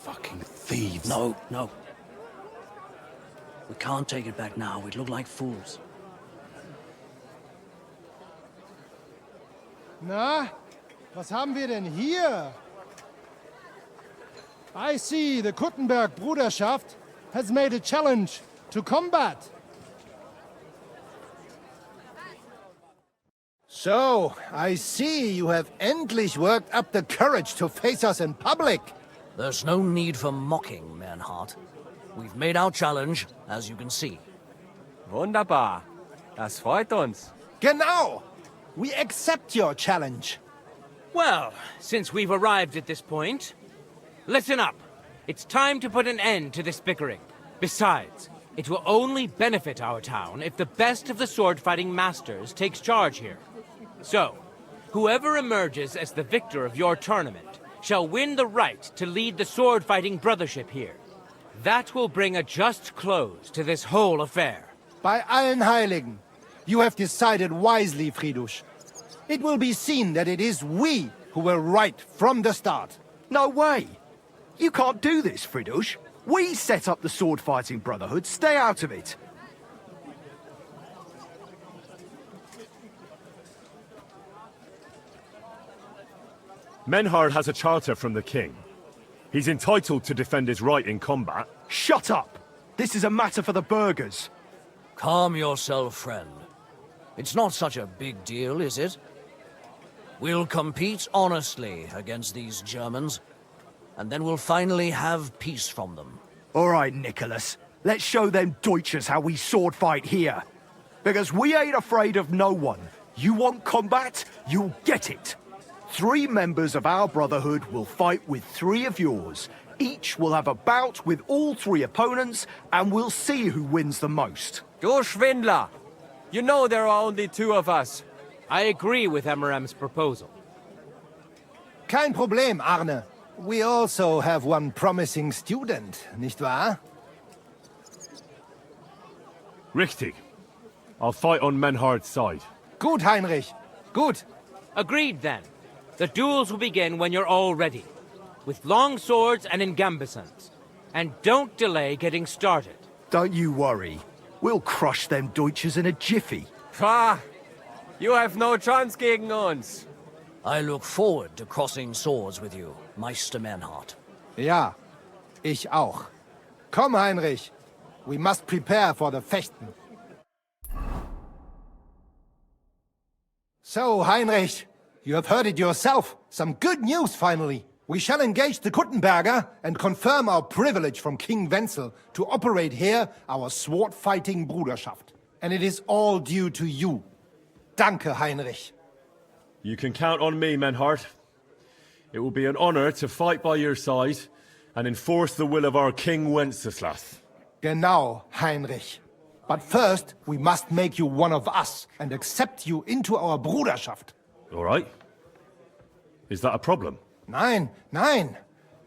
Fucking thieves. No, no. We can't take it back now. We'd look like fools. Na, was haben wir denn hier? I see the Kuttenberg Bruderschaft has made a challenge to combat. So, I see you have endlich worked up the courage to face us in public. There's no need for mocking, Mernhardt. We've made our challenge, as you can see. Wunderbar. Das freut uns. Genau! We accept your challenge. Well, since we've arrived at this point, listen up. It's time to put an end to this bickering. Besides, it will only benefit our town if the best of the sword-fighting masters takes charge here. So, whoever emerges as the victor of your tournament shall win the right to lead the sword-fighting brothership here. That will bring a just close to this whole affair. Bei allen Heiligen, you have decided wisely, Fridush. It will be seen that it is we who were right from the start. No way! You can't do this, Fridush. We set up the sword-fighting Brotherhood. Stay out of it. Menhard has a charter from the king. He's entitled to defend his right in combat. Shut up! This is a matter for the burghers. Calm yourself, friend. It's not such a big deal, is it? We'll compete honestly against these Germans, and then we'll finally have peace from them. All right, Nicholas. Let's show them Deutschers how we sword fight here. Because we ain't afraid of no one. You want combat? You'll get it. 3 members of our Brotherhood will fight with 3 of yours. Each will have a bout with all 3 opponents, and we'll see who wins the most. Du Schwindler! You know there are only 2 of us. I agree with Emerem's proposal. Kein Problem, Arne. We also have one promising student, nicht wahr? Richtig. I'll fight on Menhard's side. Gut, Heinrich. Gut. Agreed, then. The duels will begin when you're all ready, with long swords and in gambesons. And don't delay getting started. Don't you worry. We'll crush them Deutschers in a jiffy. Pah! You have no chance gegen uns. I look forward to crossing swords with you, Meister Mernhardt. Ja, ich auch. Komm, Heinrich. We must prepare for the Fechten. So, Heinrich, you have heard it yourself. Some good news, finally. We shall engage the Kuttenberger and confirm our privilege from King Wenzel to operate here our sword-fighting Bruderschaft. And it is all due to you. Danke, Heinrich. You can count on me, Menhart. It will be an honor to fight by your side and enforce the will of our King Wenceslas. Genau, Heinrich. But first, we must make you one of us and accept you into our Bruderschaft. All right. Is that a problem? Nein, nein.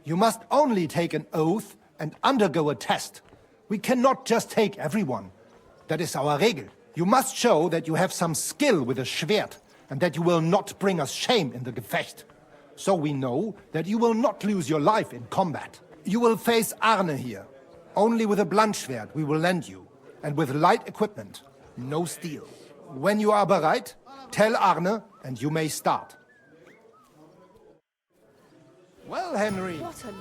You must only take an oath and undergo a test. We cannot just take everyone. That is our Regel. You must show that you have some skill with a Schwert and that you will not bring us shame in the Gefecht. So we know that you will not lose your life in combat. You will face Arne here. Only with a Bluntschwert we will lend you, and with light equipment, no steel. When you are bereit, tell Arne and you may start. Well, Henry. What a...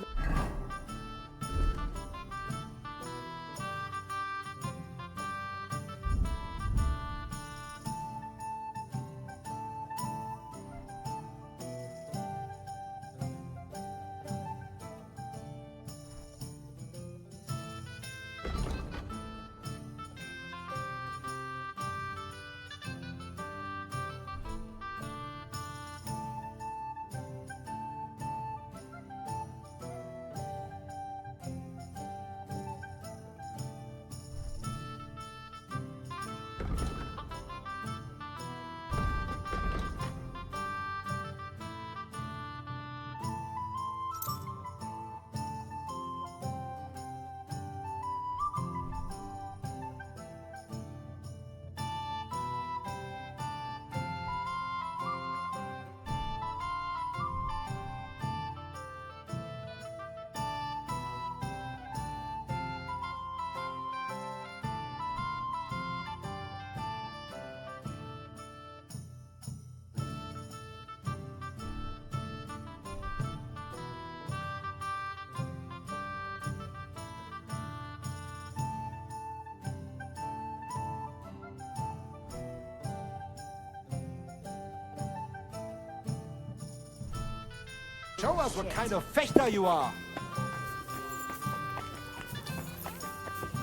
Show us what kind of fechter you are.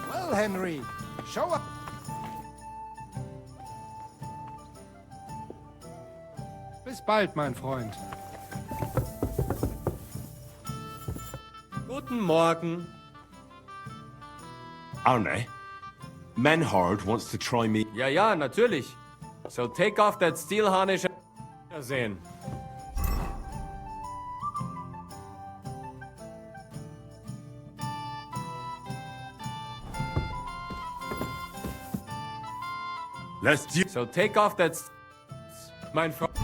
Well, Henry, show us. Bis bald, mein Freund. Guten Morgen. Arne, Menhard wants to try me. Ja, ja, natürlich. So take off that steel harnish and sehen. Let's do. So take off that mein Freund.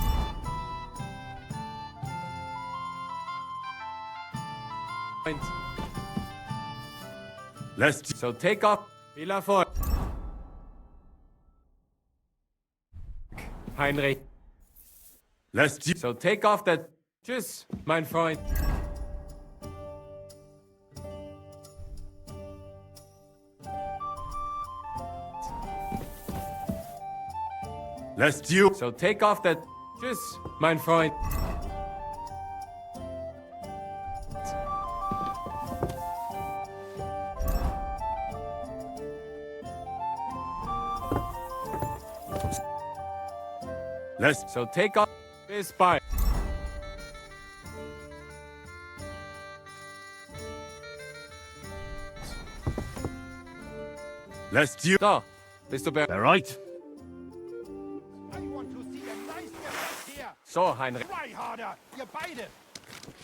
Let's do. So take off. Viel Erfolg. Heinrich. Let's do. So take off that. Tschüss, mein Freund. Let's do. So take off that. Tschüss, mein Freund. Let's. So take off. Bis bald. Let's do. So, bist du bereit? All right. So, Heinrich. Try harder, ihr beide.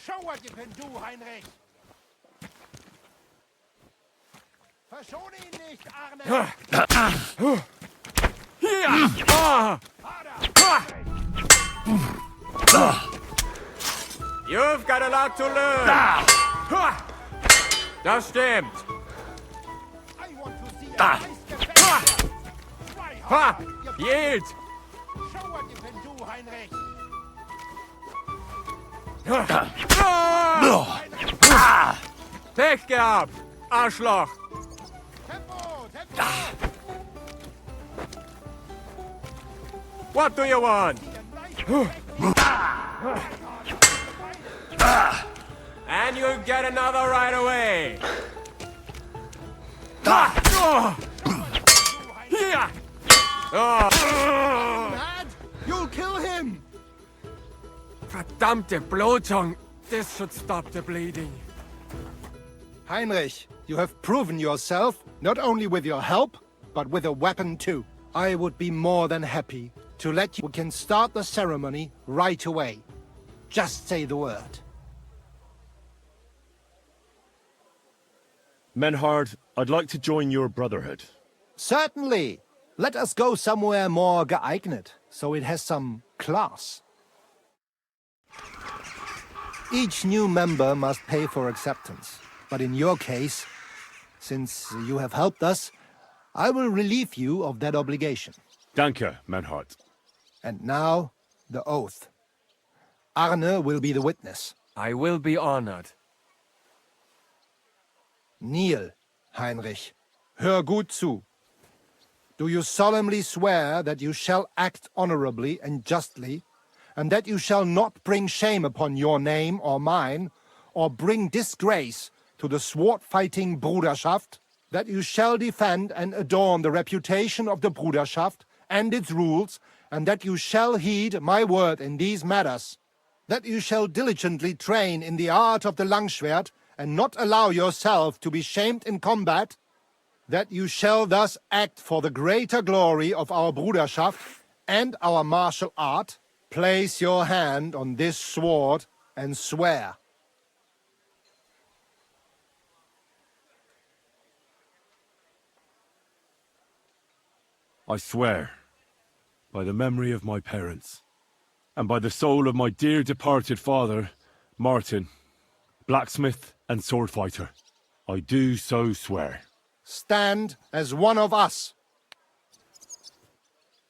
Show what you can do, Heinrich. Verschone ihn nicht, Arne. You've got a lot to learn. Das stimmt. Ha! Yield! Show what you can do, Heinrich. Pech gehabt, Arschloch! Tempo, tempo. What do you want? And you'll get another right away. Mad? You'll kill him! Verdammte Blutung. This should stop the bleeding. Heinrich, you have proven yourself, not only with your help, but with a weapon too. I would be more than happy to let you can start the ceremony right away. Just say the word. Menhard, I'd like to join your Brotherhood. Certainly. Let us go somewhere more geeignet, so it has some class. Each new member must pay for acceptance. But in your case, since you have helped us, I will relieve you of that obligation. Danke, Menhard. And now, the oath. Arne will be the witness. I will be honored. Kneel, Heinrich. Hör gut zu. Do you solemnly swear that you shall act honorably and justly, and that you shall not bring shame upon your name or mine, or bring disgrace to the sword-fighting Bruderschaft, that you shall defend and adorn the reputation of the Bruderschaft and its rules, and that you shall heed my word in these matters, that you shall diligently train in the art of the Langschwert, and not allow yourself to be shamed in combat, that you shall thus act for the greater glory of our Bruderschaft and our martial art. Place your hand on this sword and swear. I swear, by the memory of my parents, and by the soul of my dear departed father, Martin, blacksmith and sword fighter, I do so swear. Stand as one of us.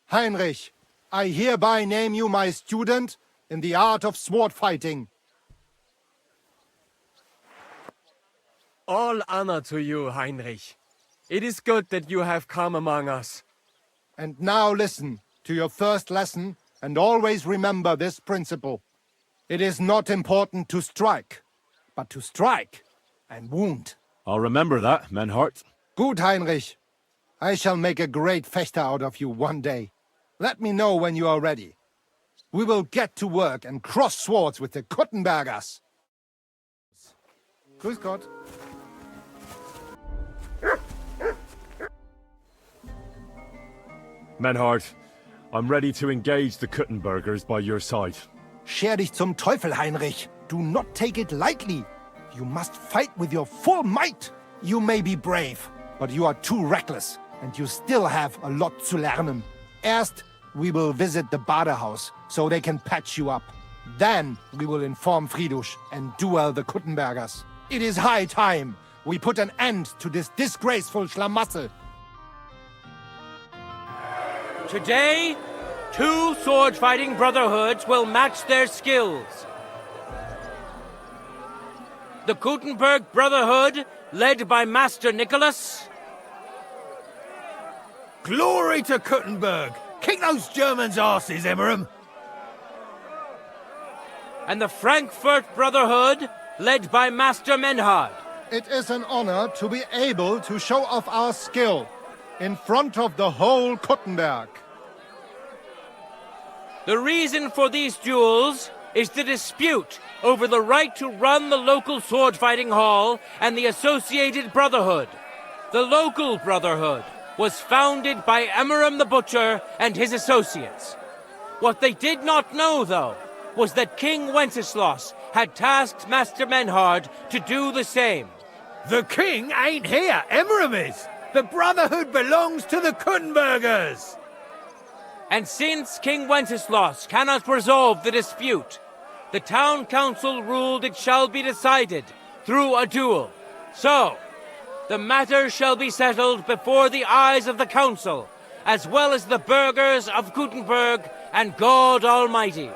Heinrich, I hereby name you my student in the art of sword fighting. All honor to you, Heinrich. It is good that you have come among us. And now listen to your first lesson, and always remember this principle. It is not important to strike, but to strike and wound. I'll remember that, Menhard. Good, Heinrich. I shall make a great fechter out of you one day. Let me know when you are ready. We will get to work and cross swords with the Kuttenbergers. Grüß Gott. Menhard, I'm ready to engage the Kuttenbergers by your side. Scher dich zum Teufel, Heinrich. Do not take it lightly. You must fight with your full might. You may be brave, but you are too reckless, and you still have a lot to learn. First, we will visit the Badehaus, so they can patch you up. Then, we will inform Friedrich and duel the Kuttenbergers. It is high time we put an end to this disgraceful schlamassel. Today, 2 sword-fighting brotherhoods will match their skills. The Kuttenberg Brotherhood, led by Master Nicholas. Glory to Kuttenberg! Kick those Germans' asses, Emmeram! And the Frankfurt Brotherhood, led by Master Menhard. It is an honor to be able to show off our skill in front of the whole Kuttenberg. The reason for these duels is the dispute over the right to run the local sword-fighting hall and the associated brotherhood. The local brotherhood was founded by Emmeram the Butcher and his associates. What they did not know, though, was that King Wenceslas had tasked Master Menhard to do the same. The king ain't here, Emmeram is! The Brotherhood belongs to the Kuttenbergers! And since King Wenceslas cannot resolve the dispute, the town council ruled it shall be decided through a duel. So, the matter shall be settled before the eyes of the council, as well as the burghers of Kuttenberg and God Almighty.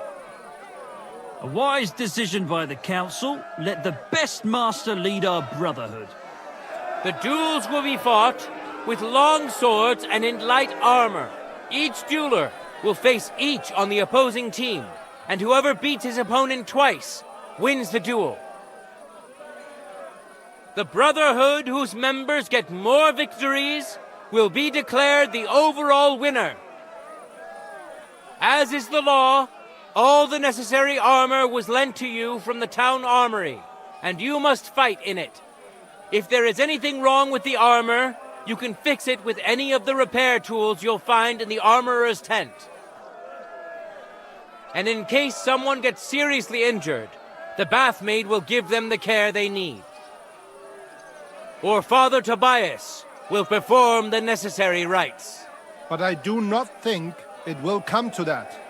A wise decision by the council. Let the best master lead our brotherhood. The duels will be fought with long swords and in light armor. Each dueler will face each on the opposing team, and whoever beats his opponent twice wins the duel. The Brotherhood, whose members get more victories, will be declared the overall winner. As is the law, all the necessary armor was lent to you from the town armory, and you must fight in it. If there is anything wrong with the armor, you can fix it with any of the repair tools you'll find in the armorer's tent. And in case someone gets seriously injured, the bathmaid will give them the care they need. Or Father Tobias will perform the necessary rites. But I do not think it will come to that.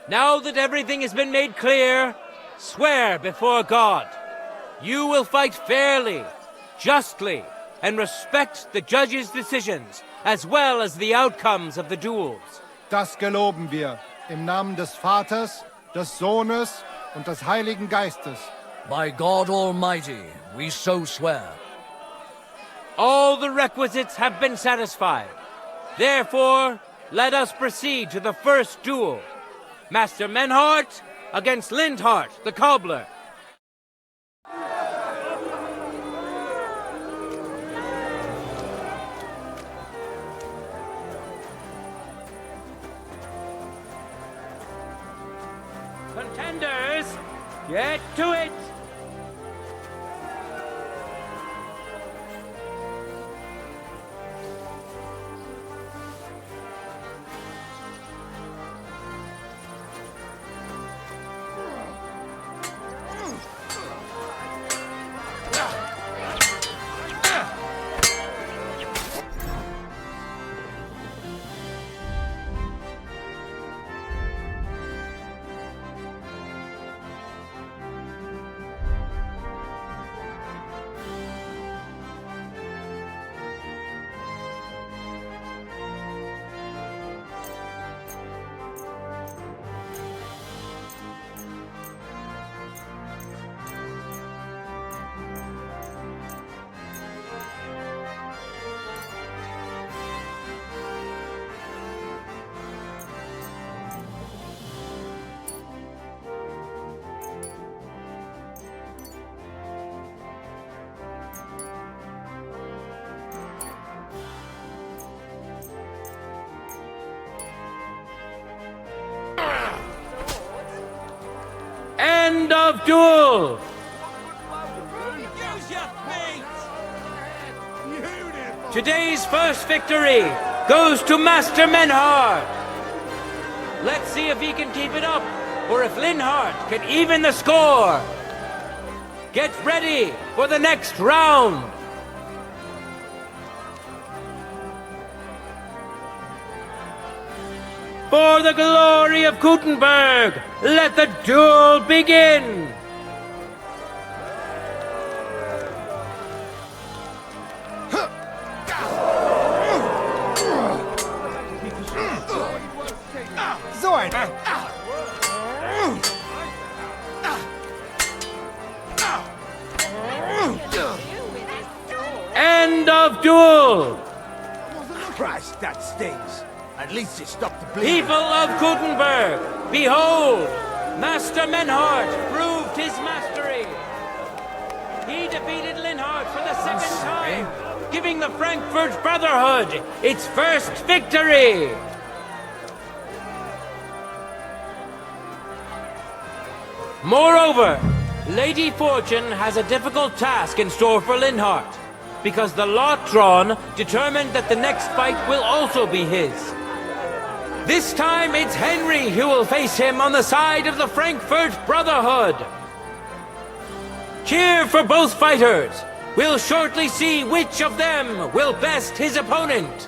Now that everything has been made clear, swear before God. You will fight fairly, justly, and respect the judge's decisions, as well as the outcomes of the duels. Das geloben wir, im Namen des Vaters, des Sohnes und des Heiligen Geistes. By God Almighty, we so swear. All the requisites have been satisfied. Therefore, let us proceed to the first duel. Master Menhart against Lindhart, the cobbler. Contenders, get to it! End of duel! Today's first victory goes to Master Menhart. Let's see if he can keep it up, or if Linhart can even the score. Get ready for the next round. For the glory of Kuttenberg, let the duel begin! So ein... End of duel! Christ, that stings. At least it stopped the bleeding. People of Kuttenberg, behold! Master Menhart proved his mastery. He defeated Linhart for the second time, giving the Frankfurt Brotherhood its first victory. Moreover, Lady Fortune has a difficult task in store for Linhart, because the lot drawn determined that the next fight will also be his. This time it's Henry who will face him on the side of the Frankfurt Brotherhood. Cheer for both fighters. We'll shortly see which of them will best his opponent.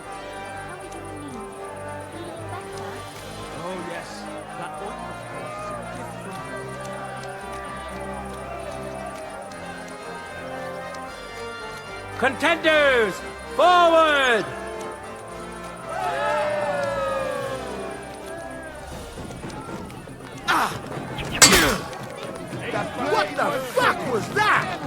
Oh, yes. That Contenders, forward! What the fuck was that?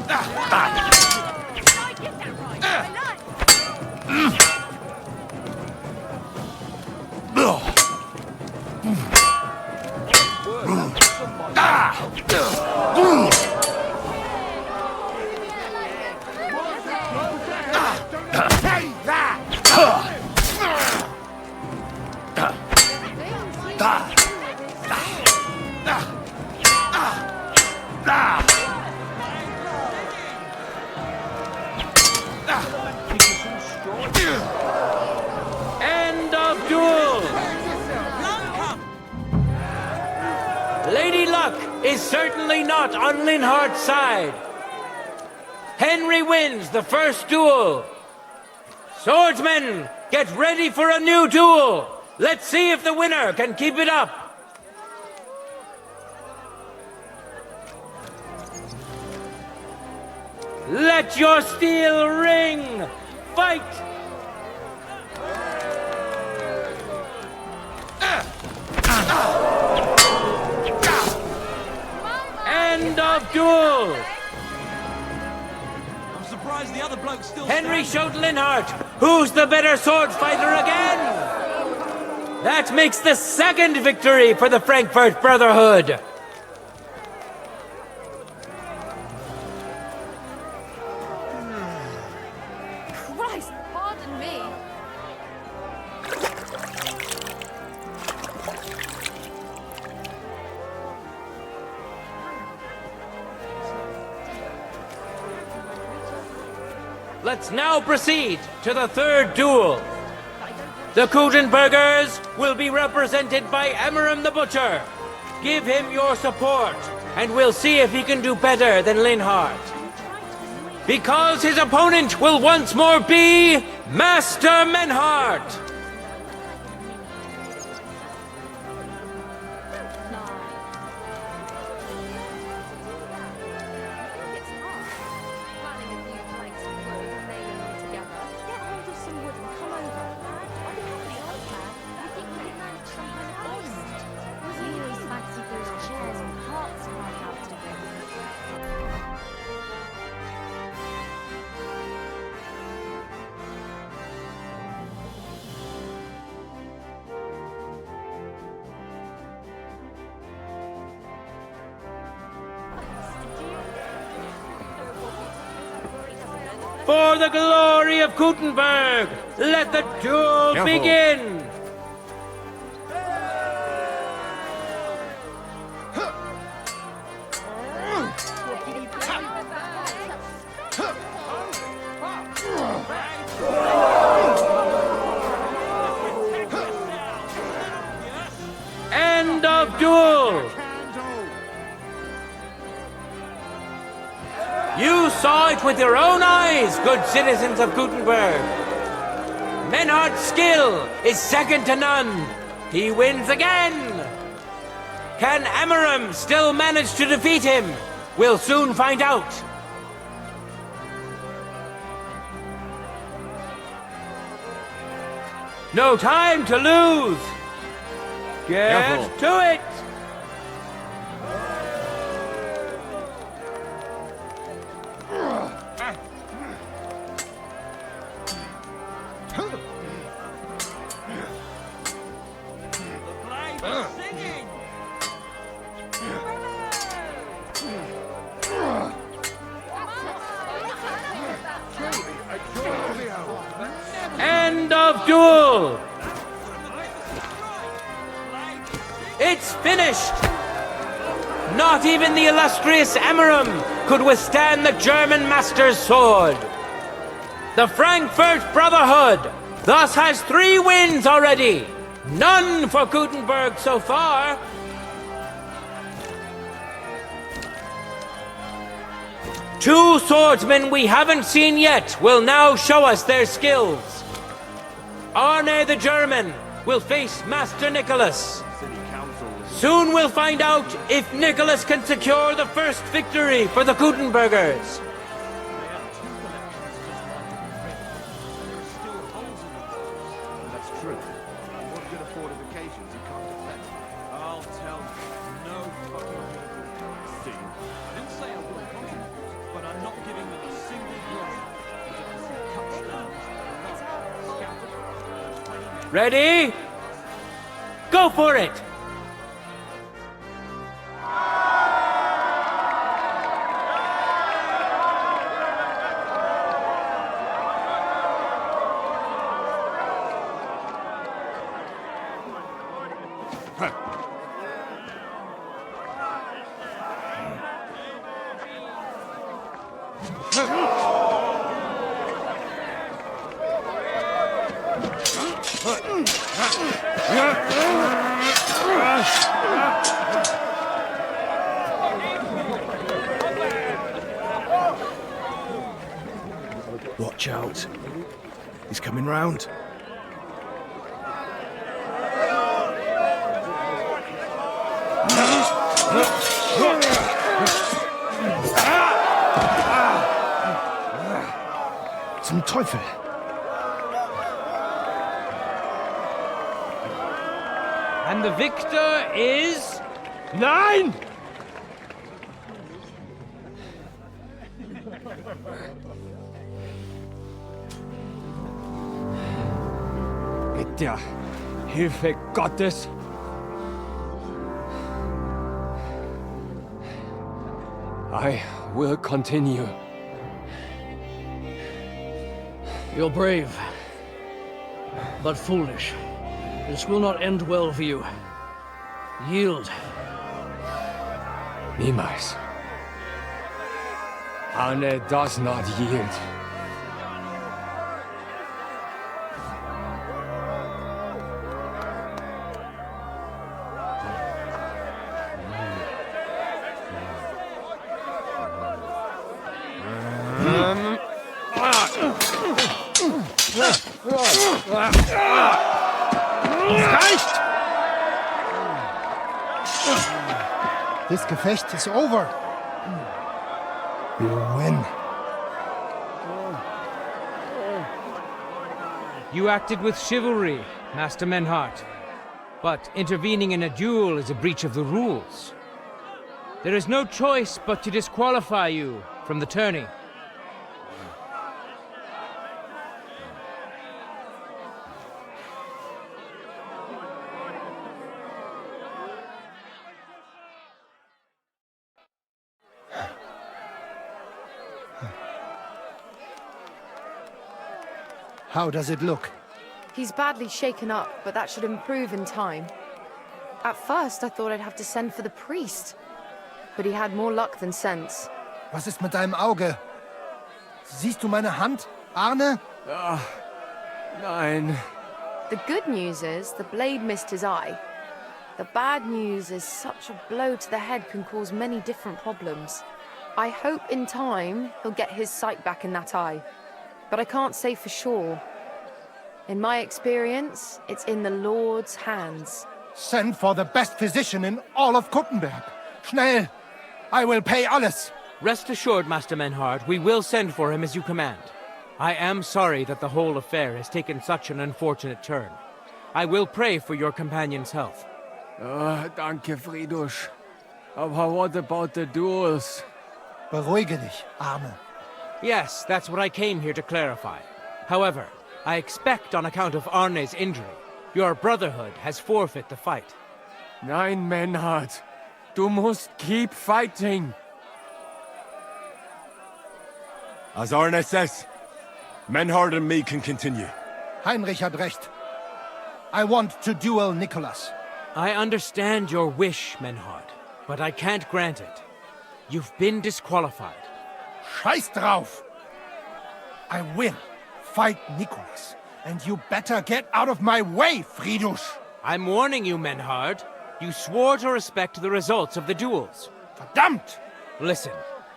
Lady Luck is certainly not on Linhart's side. Henry wins the first duel. Swordsmen, get ready for a new duel. Let's see if the winner can keep it up. Let your steel ring. Fight! End of duel! I'm surprised the other bloke's still Henry showed Linhart who's the better sword fighter again! That makes the second victory for the Frankfurt Brotherhood! Christ, pardon me. Let's now proceed to the third duel. The Kuttenbergers will be represented by Emmeram the Butcher. Give him your support, and we'll see if he can do better than Linhart. Because his opponent will once more be Master Menhart. For the glory of Kuttenberg, let the duel begin! End of duel! You saw it with your own eyes, good citizens of Kuttenberg. Menhardt's skill is second to none. He wins again. Can Emmeram still manage to defeat him? We'll soon find out. No time to lose. Get to it. End of duel! It's finished! Not even the illustrious Emmeram could withstand the German master's sword. The Frankfurt Brotherhood thus has 3 wins already. None for Kuttenberg so far. Two swordsmen we haven't seen yet will now show us their skills. Arne the German will face Master Nicholas. Soon we'll find out if Nicholas can secure the first victory for the Kuttenbergers. That's true. What good are fortifications you can't defend? I'll tell you, no fucking good. See, I didn't say I wouldn't contribute, but I'm not giving them a single groan. Ready? Go for it! Watch out. He's coming round. Zum Teufel! And the victor is... Nein! Mit der Hilfe Gottes I will continue. You're brave, but foolish. This will not end well for you. Yield. Niemals. Arne does not yield. Reicht! This Gefecht is over. You win. You acted with chivalry, Master Menhart. But intervening in a duel is a breach of the rules. There is no choice but to disqualify you from the tourney. How does it look? He's badly shaken up, but that should improve in time. At first, I thought I'd have to send for the priest. But he had more luck than sense. Was ist mit deinem Auge? Siehst du meine Hand, Arne? Nein. The good news is the blade missed his eye. The bad news is such a blow to the head can cause many different problems. I hope in time he'll get his sight back in that eye. But I can't say for sure. In my experience, it's in the Lord's hands. Send for the best physician in all of Kuttenberg. Schnell! I will pay alles. Rest assured, Master Menhart, we will send for him as you command. I am sorry that the whole affair has taken such an unfortunate turn. I will pray for your companion's health. Danke, Friedrich. Aber what about the duels? Beruhige dich, Arne. Yes, that's what I came here to clarify. However, I expect on account of Arne's injury, your Brotherhood has forfeit the fight. Nein, Menhart. Du musst keep fighting. As Arne says, Menhard and me can continue. Heinrich had recht. I want to duel Nicholas. I understand your wish, Menhard, but I can't grant it. You've been disqualified. Scheiß drauf! I will fight Nicholas, and you better get out of my way, Friedrich! I'm warning you, Menhard. You swore to respect the results of the duels. Verdammt! Listen,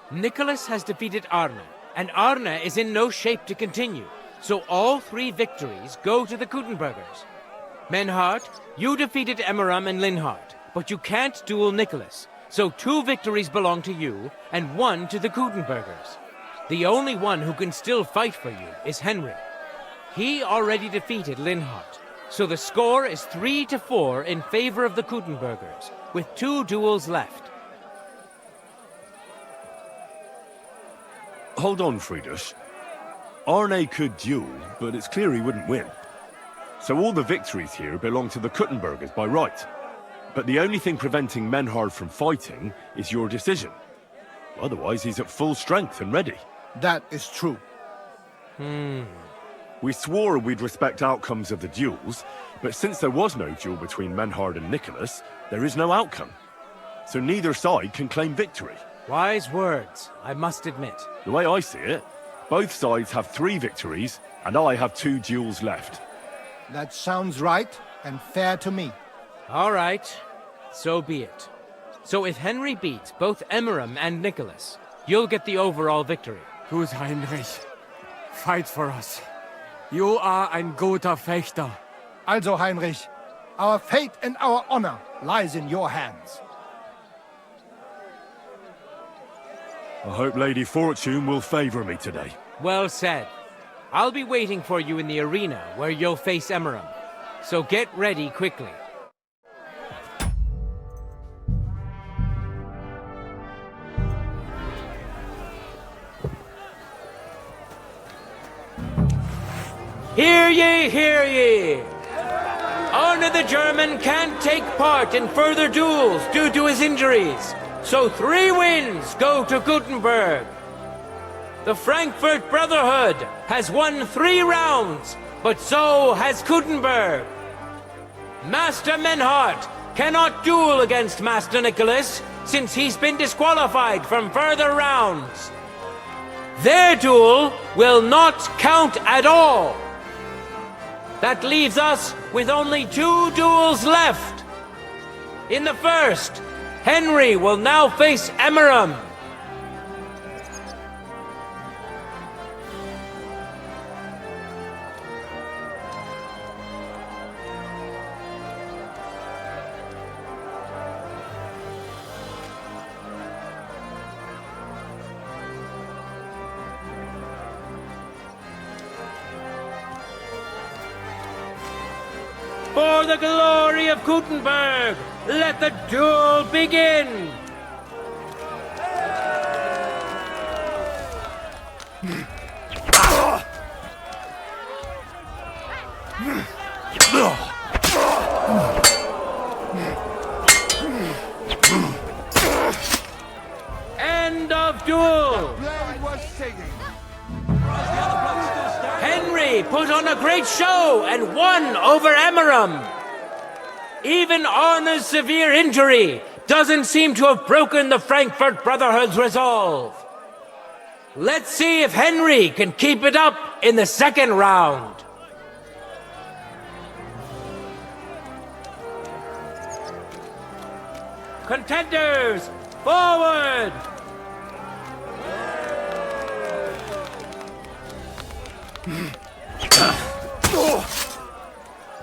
Nicholas has defeated Arne, and Arne is in no shape to continue, so all 3 victories go to the Kuttenbergers. Menhard, you defeated Emmeram and Linhart, but you can't duel Nicholas, so 2 victories belong to you, and 1 to the Kuttenbergers. The only one who can still fight for you is Henry. He already defeated Linhart, so the score is 3-4 in favor of the Kuttenbergers, with 2 duels left. Hold on, Friedrich. Arne could duel, but it's clear he wouldn't win. So all the victories here belong to the Kuttenbergers by right. But the only thing preventing Menhard from fighting is your decision. Otherwise, he's at full strength and ready. That is true. We swore we'd respect outcomes of the duels, but since there was no duel between Menhard and Nicholas, there is no outcome. So neither side can claim victory. Wise words, I must admit. The way I see it, both sides have 3 victories, and I have 2 duels left. That sounds right and fair to me. All right, so be it. So if Henry beats both Emmeram and Nicholas, you'll get the overall victory. Who's Heinrich? Fight for us. You are ein guter Fechter. Also, Heinrich, our fate and our honor lies in your hands. I hope Lady Fortune will favor me today. Well said. I'll be waiting for you in the arena where you'll face Emeram. So get ready quickly. Hear ye, hear ye! Arne the German can't take part in further duels due to his injuries, so 3 wins go to Kuttenberg. The Frankfurt Brotherhood has won 3 rounds, but so has Kuttenberg. Master Menhart cannot duel against Master Nicholas since he's been disqualified from further rounds. Their duel will not count at all. That leaves us with only 2 duels left. In the first, Henry will now face Emeram. For the glory of Kuttenberg, let the duel begin! End of duel! Henry put on a great show and won over Emeram. Even Arne's severe injury doesn't seem to have broken the Frankfurt Brotherhood's resolve. Let's see if Henry can keep it up in the second round. Contenders, forward!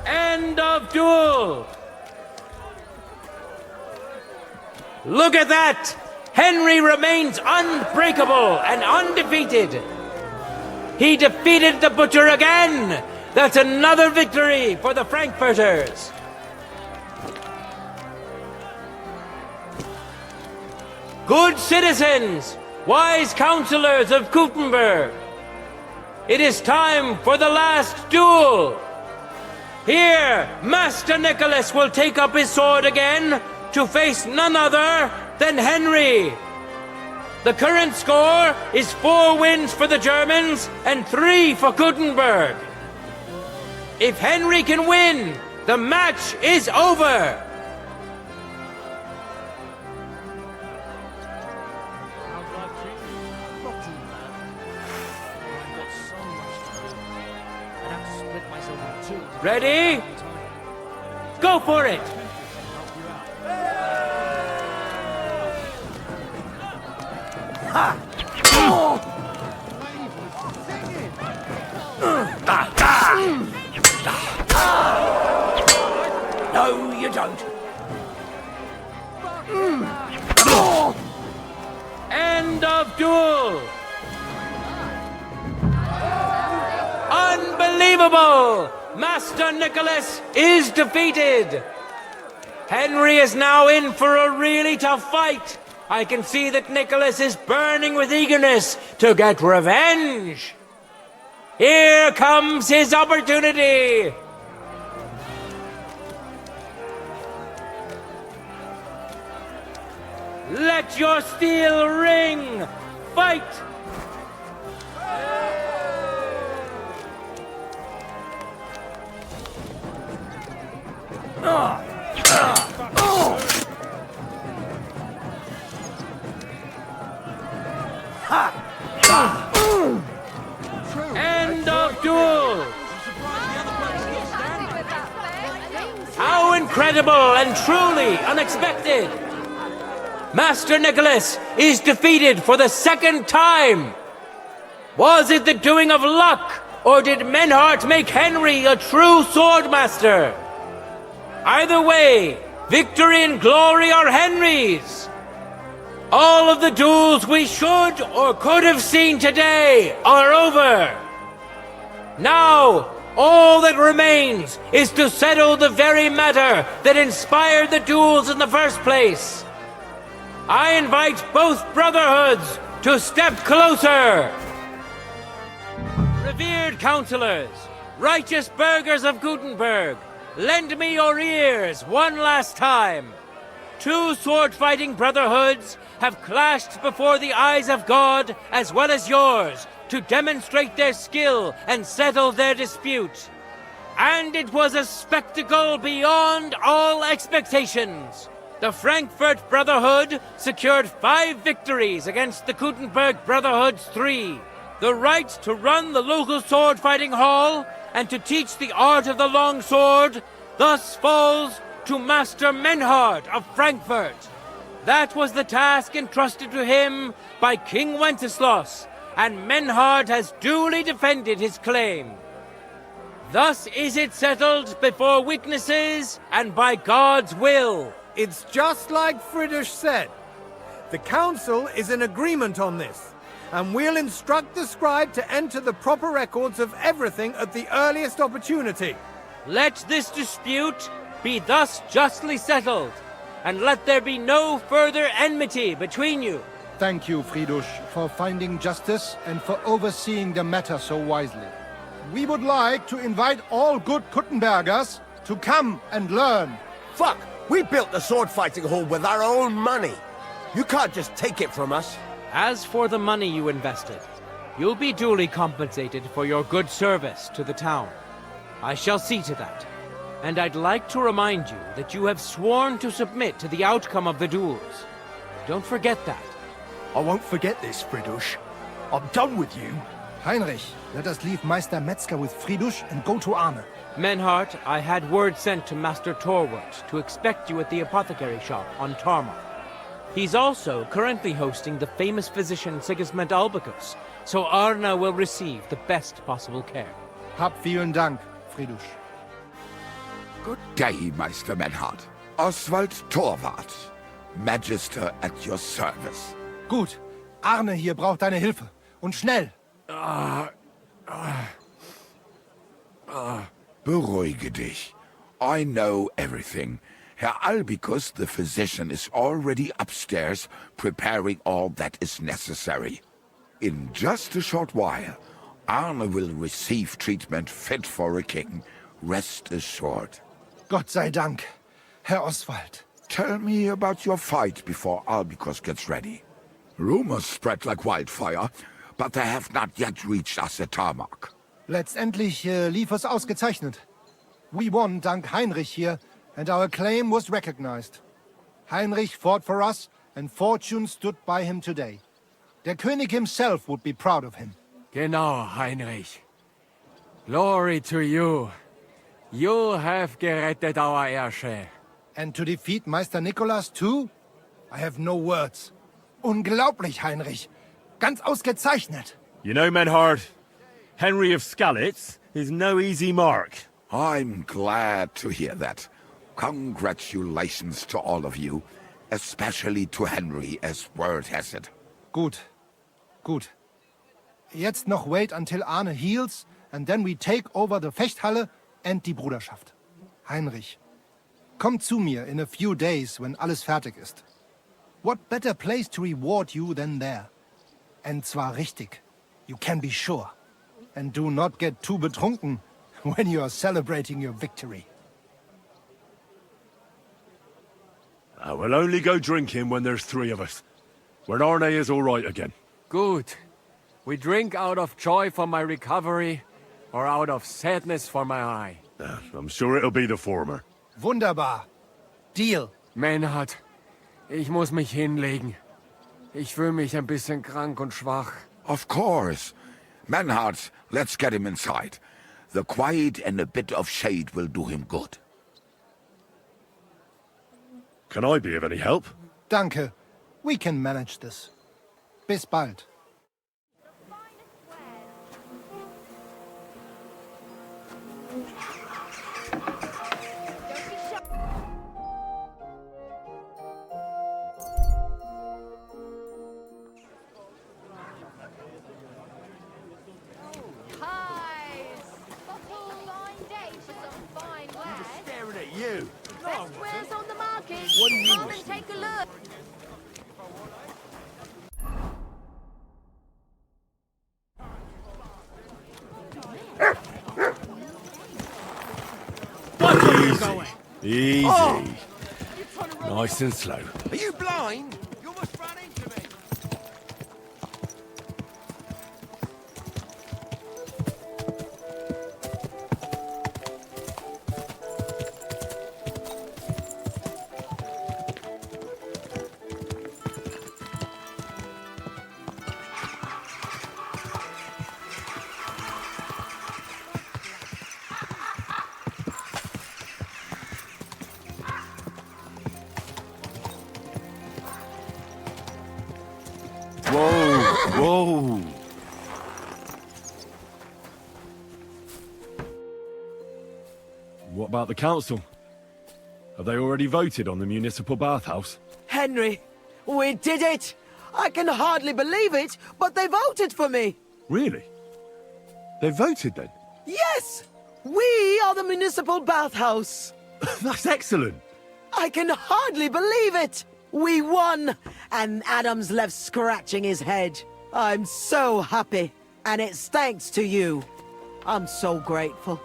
End of duel! Look at that! Henry remains unbreakable and undefeated. He defeated the Butcher again! That's another victory for the Frankfurters! Good citizens, wise counselors of Kuttenberg, it is time for the last duel! Here, Master Nicholas will take up his sword again to face none other than Henry. The current score is 4 wins for the Germans and 3 for Kuttenberg. If Henry can win, the match is over. Ready? Go for it! Ha! No, you don't. End of duel! Unbelievable! Master Nicholas is defeated! Henry is now in for a really tough fight. I can see that Nicholas is burning with eagerness to get revenge. Here comes his opportunity! Let your steel ring! Fight! End of duel! How incredible and truly unexpected! Master Nicholas is defeated for the second time! Was it the doing of luck, or did Menhart make Henry a true swordmaster? Either way, victory and glory are Henry's. All of the duels we should or could have seen today are over. Now, all that remains is to settle the very matter that inspired the duels in the first place. I invite both brotherhoods to step closer. Revered counselors, righteous burghers of Kuttenberg, lend me your ears one last time. Two sword-fighting brotherhoods have clashed before the eyes of God as well as yours to demonstrate their skill and settle their dispute. And it was a spectacle beyond all expectations. The Frankfurt Brotherhood secured 5 victories against the Kuttenberg Brotherhood's 3. The right to run the local sword-fighting hall and to teach the art of the long sword thus falls to Master Menhart of Frankfurt. That was the task entrusted to him by King Wenceslas, and Menhart has duly defended his claim. Thus is it settled before witnesses and by God's will. It's just like Friedrich said. The council is in agreement on this, and we'll instruct the scribe to enter the proper records of everything at the earliest opportunity. Let this dispute be thus justly settled, and let there be no further enmity between you. Thank you, Friedrich, for finding justice and for overseeing the matter so wisely. We would like to invite all good Kuttenbergers to come and learn. Fuck! We built the sword fighting hall with our own money. You can't just take it from us. As for the money you invested, you'll be duly compensated for your good service to the town. I shall see to that. And I'd like to remind you that you have sworn to submit to the outcome of the duels. Don't forget that. I won't forget this, Friedrich. I'm done with you. Heinrich, let us leave Meister Metzger with Friedrich and go to Arne. Menhart, I had word sent to Master Torwart to expect you at the apothecary shop on Tarmar. He's also currently hosting the famous physician Sigismund Albicus, so Arne will receive the best possible care. Hab vielen Dank, Friedrich. Good day, Meister Menhart. Oswald Torwart, Magister at your service. Gut. Arne hier braucht deine Hilfe. Und schnell. Beruhige dich. I know everything. Herr Albicus, the physician, is already upstairs preparing all that is necessary. In just a short while, Arne will receive treatment fit for a king. Rest assured. Gott sei Dank, Herr Oswald. Tell me about your fight before Albicus gets ready. Rumors spread like wildfire, but they have not yet reached us at Tarmac. Letztendlich lief es ausgezeichnet. We won dank Heinrich here, and our claim was recognized. Heinrich fought for us, and fortune stood by him today. Der König himself would be proud of him. Genau, Heinrich. Glory to you. You have gerettet our Herrscher. And to defeat Meister Nicholas too? I have no words. Unglaublich, Heinrich. Ganz ausgezeichnet. You know, Menhart, Henry of Skalitz is no easy mark. I'm glad to hear that. Congratulations to all of you, especially to Henry, as word has it. Gut. Gut. Jetzt noch wait until Arne heals, and then we take over the Fechthalle and die Bruderschaft. Heinrich, komm zu mir in a few days when alles fertig ist. What better place to reward you than there? And zwar richtig. You can be sure. And do not get too betrunken when you are celebrating your victory. I will only go drinking when there's 3 of us. When Arne is all right again. Good. We drink out of joy for my recovery, or out of sadness for my eye. I'm sure it'll be the former. Wunderbar. Deal. Menhart, ich muss mich hinlegen. Ich fühle mich ein bisschen krank und schwach. Of course. Menhart, let's get him inside. The quiet and a bit of shade will do him good. Can I be of any help? Danke. We can manage this. Bis bald. Come and take a look. Easy. Oh. Nice and slow. Are you blind? You almost ran into me. Whoa! What about the council? Have they already voted on the municipal bathhouse? Henry, we did it! I can hardly believe it, but they voted for me! Really? They voted then? Yes! We are the municipal bathhouse! That's excellent! I can hardly believe it! We won! And Adam's left scratching his head. I'm so happy. And it's thanks to you. I'm so grateful.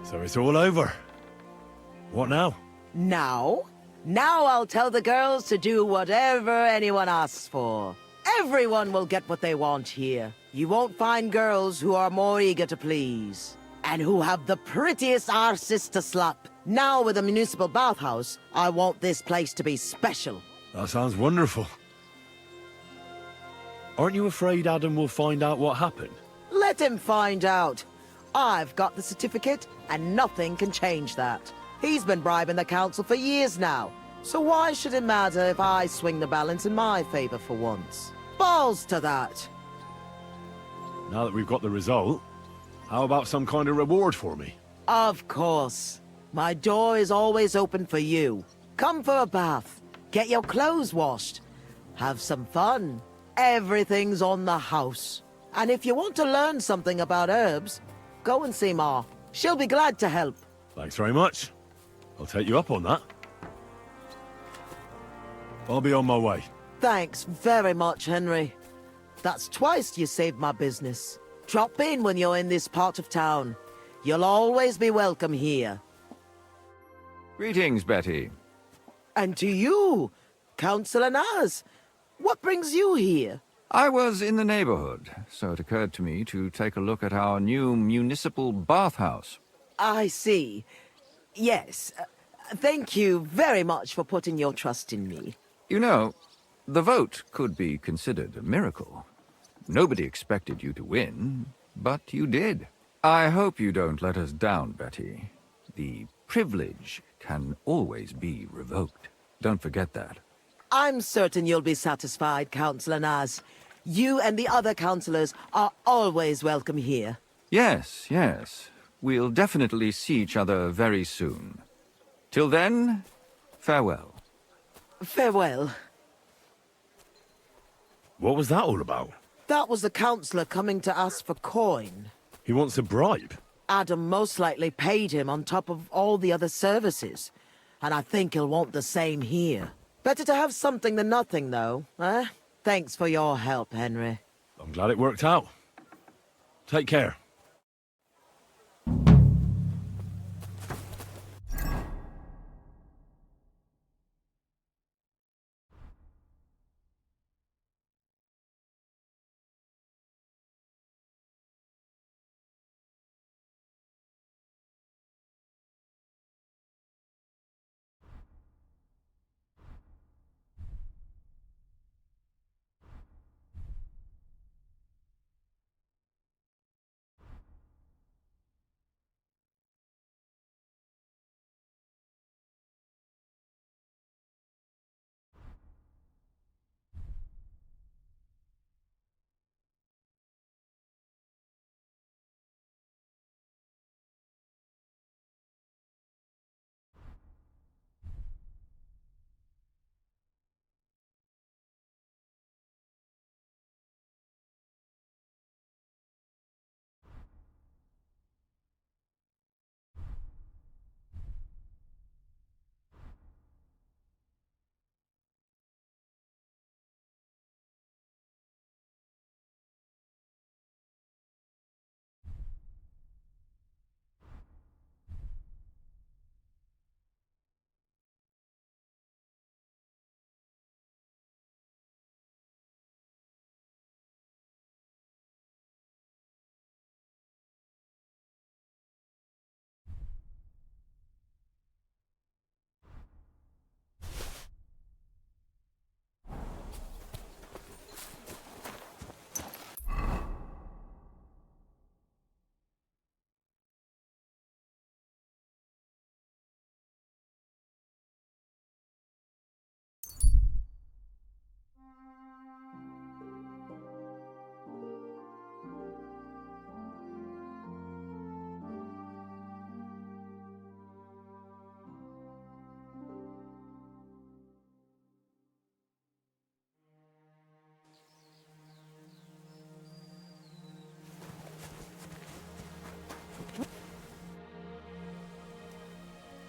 So it's all over. What now? Now? Now I'll tell the girls to do whatever anyone asks for. Everyone will get what they want here. You won't find girls who are more eager to please. And who have the prettiest arses to slap. Now with the municipal bathhouse, I want this place to be special. That sounds wonderful. Aren't you afraid Adam will find out what happened? Let him find out. I've got the certificate, and nothing can change that. He's been bribing the council for years now. So why should it matter if I swing the balance in my favor for once? Balls to that. Now that we've got the result, how about some kind of reward for me? Of course. My door is always open for you. Come for a bath. Get your clothes washed. Have some fun. Everything's on the house. And if you want to learn something about herbs, go and see Ma. She'll be glad to help. Thanks very much. I'll take you up on that. I'll be on my way. Thanks very much, Henry. That's twice you saved my business. Drop in when you're in this part of town. You'll always be welcome here. Greetings, Betty. And to you, Councillor Naz. What brings you here? I was in the neighborhood, so it occurred to me to take a look at our new municipal bathhouse. I see. Yes. Thank you very much for putting your trust in me. You know, the vote could be considered a miracle. Nobody expected you to win, but you did. I hope you don't let us down, Betty. The privilege can always be revoked. Don't forget that. I'm certain you'll be satisfied, Councillor Naz. You and the other councillors are always welcome here. Yes, yes. We'll definitely see each other very soon. Till then, farewell. Farewell. What was that all about? That was the councillor coming to ask for coin. He wants a bribe. Adam most likely paid him on top of all the other services. And I think he'll want the same here. Better to have something than nothing, though, eh? Thanks for your help, Henry. I'm glad it worked out. Take care.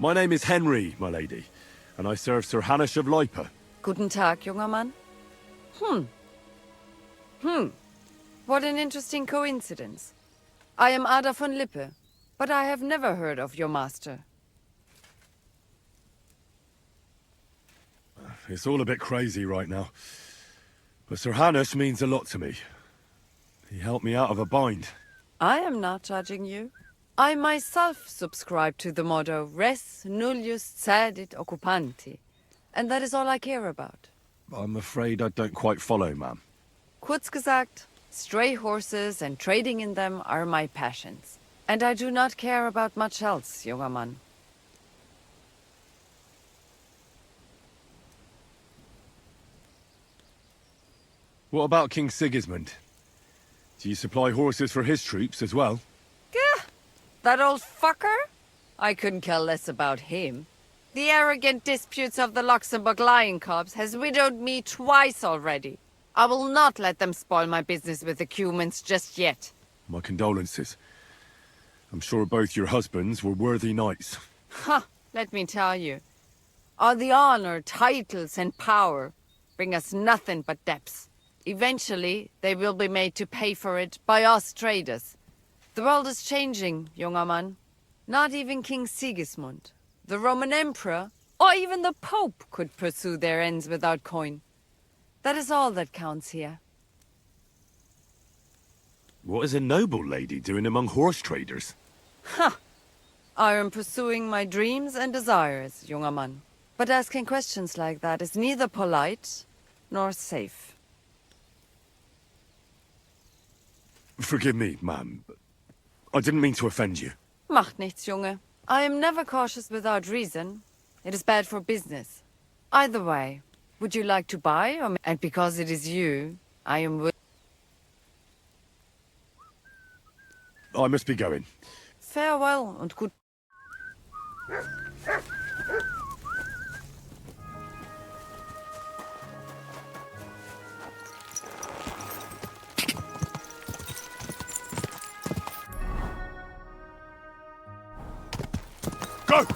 My name is Henry, my lady, and I serve Sir Hanush of Leipa. Guten Tag, junger Mann. What an interesting coincidence. I am Ada von Lippe, but I have never heard of your master. It's all a bit crazy right now. But Sir Hanush means a lot to me. He helped me out of a bind. I am not judging you. I myself subscribe to the motto res nullius cedit occupanti, and that is all I care about. I'm afraid I don't quite follow, ma'am. Kurz gesagt, stray horses and trading in them are my passions. And I do not care about much else, junger Mann. What about King Sigismund? Do you supply horses for his troops as well? Gah! That old fucker? I couldn't care less about him. The arrogant disputes of the Luxembourg Lion Cubs has widowed me twice already. I will not let them spoil my business with the Cumans just yet. My condolences. I'm sure both your husbands were worthy knights. Ha! Let me tell you. All the honor, titles, and power bring us nothing but debts. Eventually, they will be made to pay for it by us traders. The world is changing, junger Mann. Not even King Sigismund, the Roman Emperor, or even the Pope could pursue their ends without coin. That is all that counts here. What is a noble lady doing among horse traders? Ha! I am pursuing my dreams and desires, junger Mann. But asking questions like that is neither polite nor safe. Forgive me, ma'am. I didn't mean to offend you. Macht nichts, Junge. I am never cautious without reason. It is bad for business. Either way, would you like to buy, or... And because it is you, I am... I must be going. Farewell und gut... Go!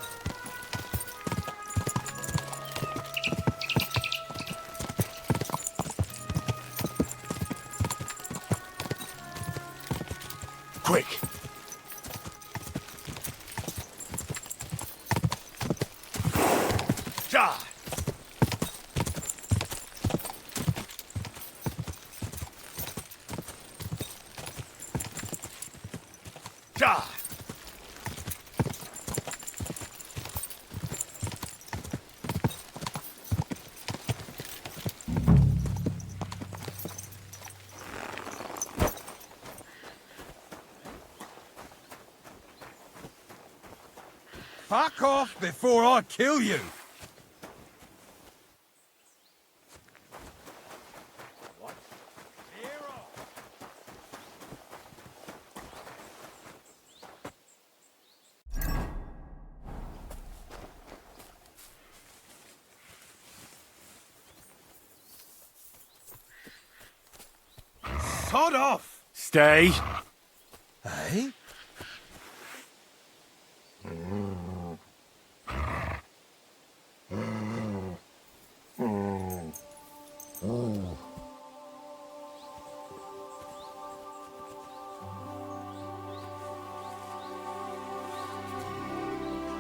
Quick! Ja! Ja! Fuck off before I kill you! Sod off! Stay! Eh?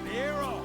Clear off!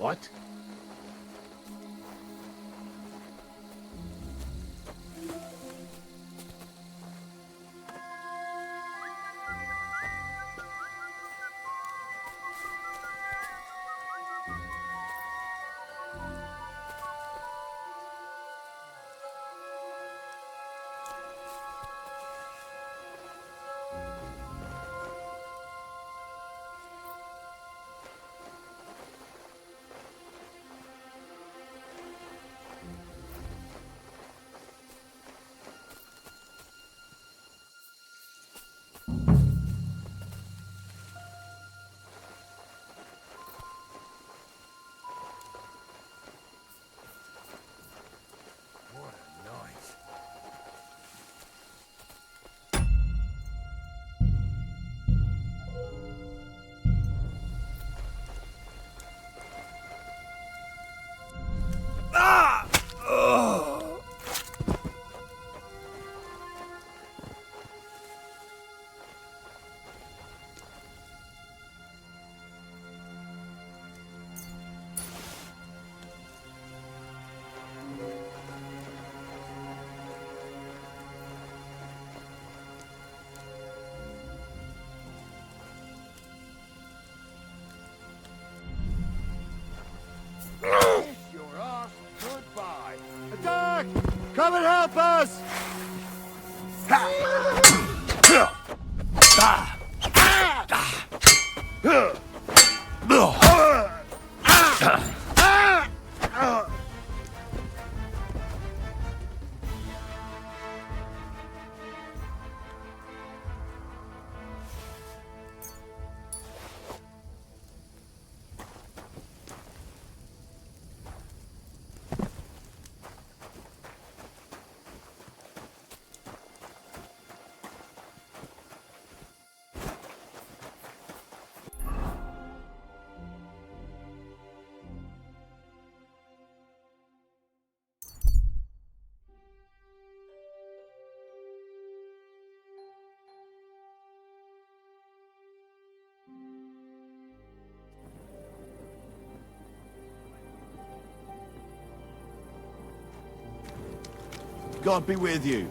What? Your ass goodbye. Attack! Come and help us! God be with you.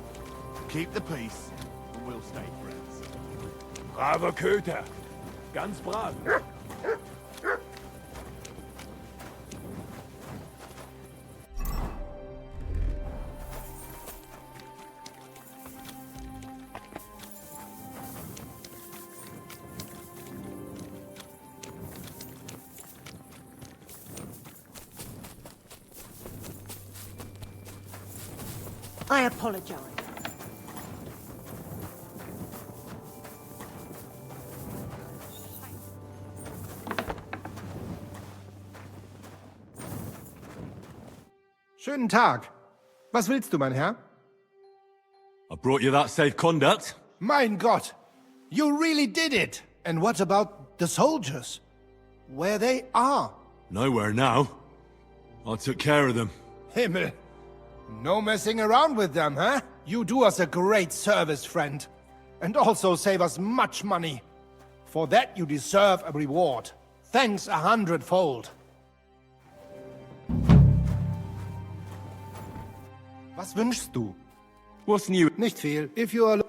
Keep the peace, and we'll stay friends. Braver Köter. Ganz brav. I apologize. Schönen Tag. Was willst du, mein Herr? I brought you that safe conduct. Mein Gott! You really did it! And what about the soldiers? Where they are? Nowhere now. I took care of them. Himmel! No messing around with them, huh? You do us a great service, friend. And also save us much money. For that you deserve a reward. Thanks 100-fold. Was wünschst du? What's new? Nicht viel. If you are...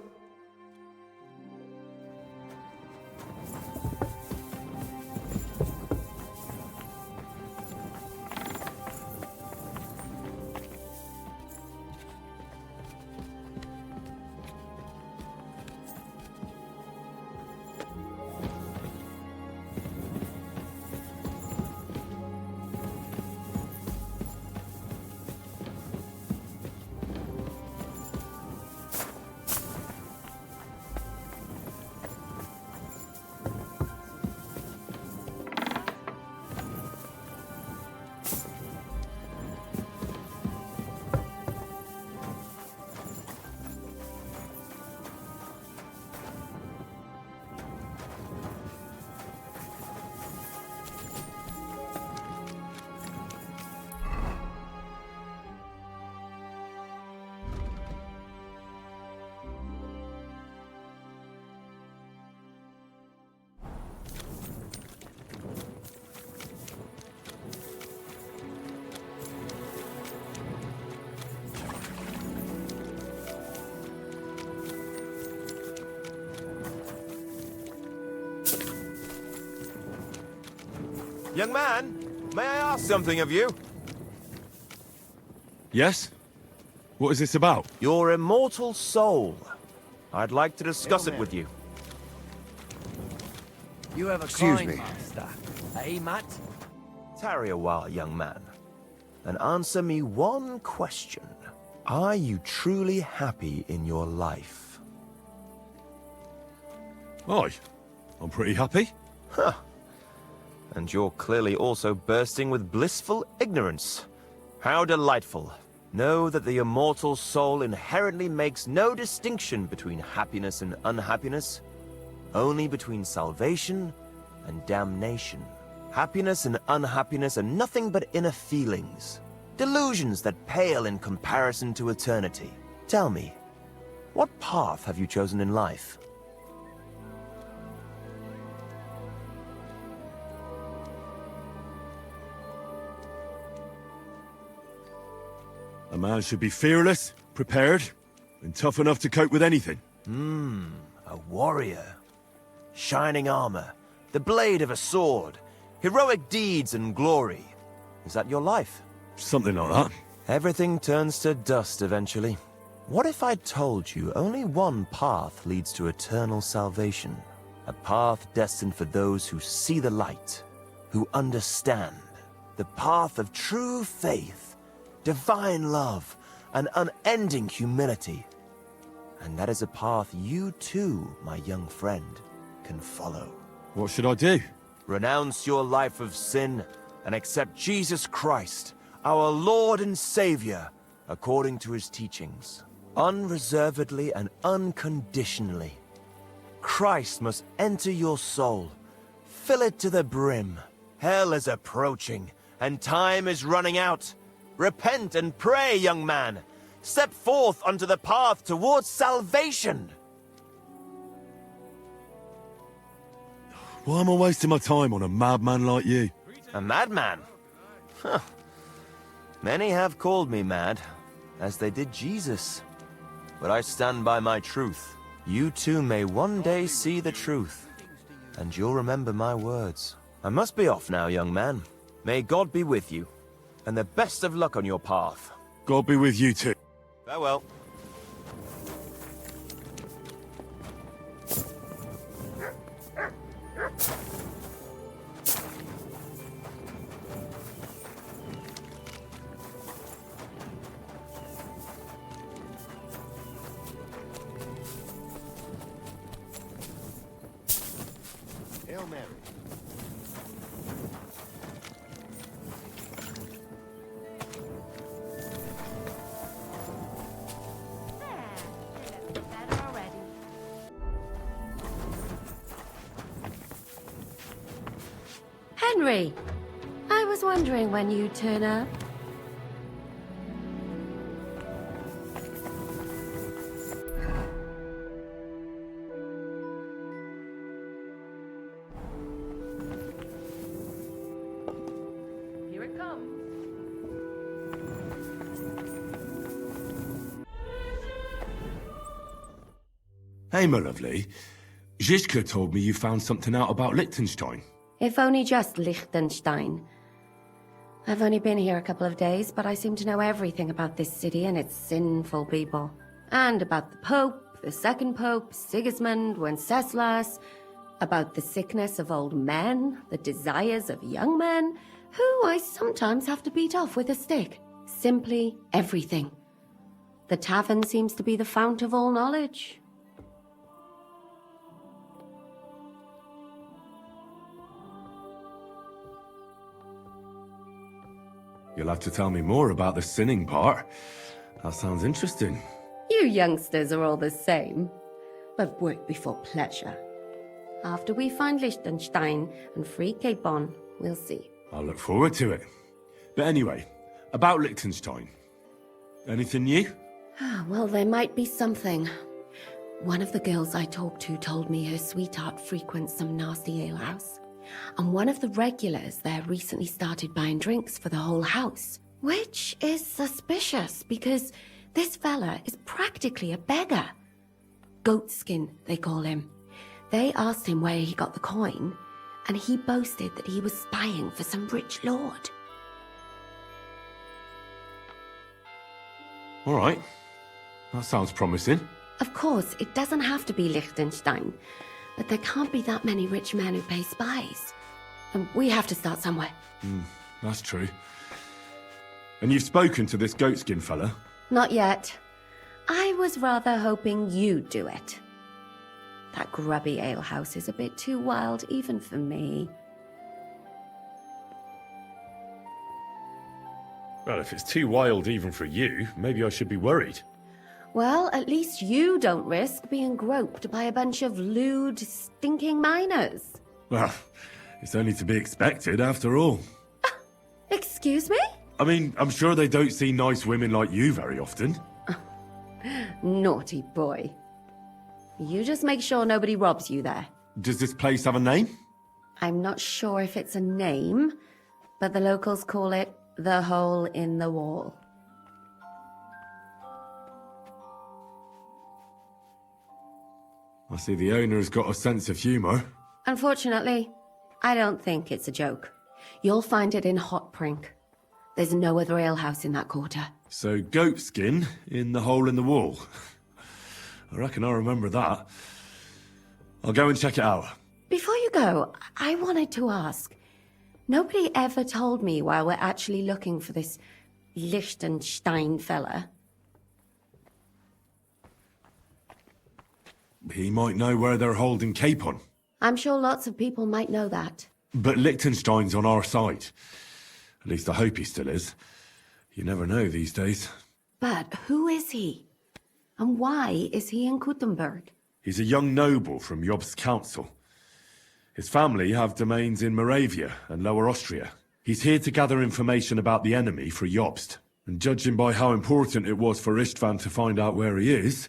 Young man, may I ask something of you? Yes? What is this about? Your immortal soul. I'd like to discuss it with you. You have a Excuse crying me. master. Eh, Matt? Tarry a while, young man, and answer me one question. Are you truly happy in your life? Aye. I'm pretty happy. Huh. And you're clearly also bursting with blissful ignorance. How delightful. Know that the immortal soul inherently makes no distinction between happiness and unhappiness, only between salvation and damnation. Happiness and unhappiness are nothing but inner feelings, delusions that pale in comparison to eternity. Tell me, what path have you chosen in life? A man should be fearless, prepared, and tough enough to cope with anything. A warrior. Shining armor, the blade of a sword, heroic deeds and glory. Is that your life? Something like that. Everything turns to dust eventually. What if I told you only one path leads to eternal salvation? A path destined for those who see the light, who understand. The path of true faith, divine love, and unending humility. And that is a path you too, my young friend, can follow. What should I do? Renounce your life of sin and accept Jesus Christ, our Lord and Savior, according to his teachings. Unreservedly and unconditionally. Christ must enter your soul. Fill it to the brim. Hell is approaching, and time is running out. Repent and pray, young man. Step forth onto the path towards salvation. Why am I wasting my time on a madman like you? A madman? Huh. Many have called me mad, as they did Jesus. But I stand by my truth. You too may one day see the truth, and you'll remember my words. I must be off now, young man. May God be with you, and the best of luck on your path. God be with you too. Farewell. Hail Mary. Better already. Henry! I was wondering when you'd turn up. Here it comes. Hey, my lovely. Zizka told me you found something out about Liechtenstein. If only just Liechtenstein. I've only been here a couple of days, but I seem to know everything about this city and its sinful people. And about the Pope, the second Pope, Sigismund, Wenceslas, about the sickness of old men, the desires of young men, who I sometimes have to beat off with a stick. Simply everything. The tavern seems to be the fount of all knowledge. You'll have to tell me more about the sinning part. That sounds interesting. You youngsters are all the same. But work before pleasure. After we find Liechtenstein and free Cape Bon, we'll see. I'll look forward to it. But anyway, about Liechtenstein. Anything new? Well, there might be something. One of the girls I talked to told me her sweetheart frequents some nasty alehouse. And one of the regulars there recently started buying drinks for the whole house. Which is suspicious, because this fella is practically a beggar. Goatskin, they call him. They asked him where he got the coin, and he boasted that he was spying for some rich lord. All right. That sounds promising. Of course, it doesn't have to be Liechtenstein, but there can't be that many rich men who pay spies. And we have to start somewhere. That's true. And you've spoken to this goatskin fella? Not yet. I was rather hoping you'd do it. That grubby alehouse is a bit too wild even for me. Well, if it's too wild even for you, maybe I should be worried. Well, at least you don't risk being groped by a bunch of lewd, stinking miners. Well, it's only to be expected after all. Excuse me? I mean, I'm sure they don't see nice women like you very often. Naughty boy. You just make sure nobody robs you there. Does this place have a name? I'm not sure if it's a name, but the locals call it the Hole in the Wall. I see the owner's got a sense of humour. Unfortunately, I don't think it's a joke. You'll find it in Hot Prink. There's no other alehouse in that quarter. So, goatskin in the hole in the wall. I reckon I remember that. I'll go and check it out. Before you go, I wanted to ask. Nobody ever told me why we're actually looking for this Liechtenstein fella. He might know where they're holding Capon. I'm sure lots of people might know that. But Liechtenstein's on our side. At least I hope he still is. You never know these days. But who is he? And why is he in Kuttenberg? He's a young noble from Jobst's council. His family have domains in Moravia and Lower Austria. He's here to gather information about the enemy for Jobst. And judging by how important it was for Istvan to find out where he is,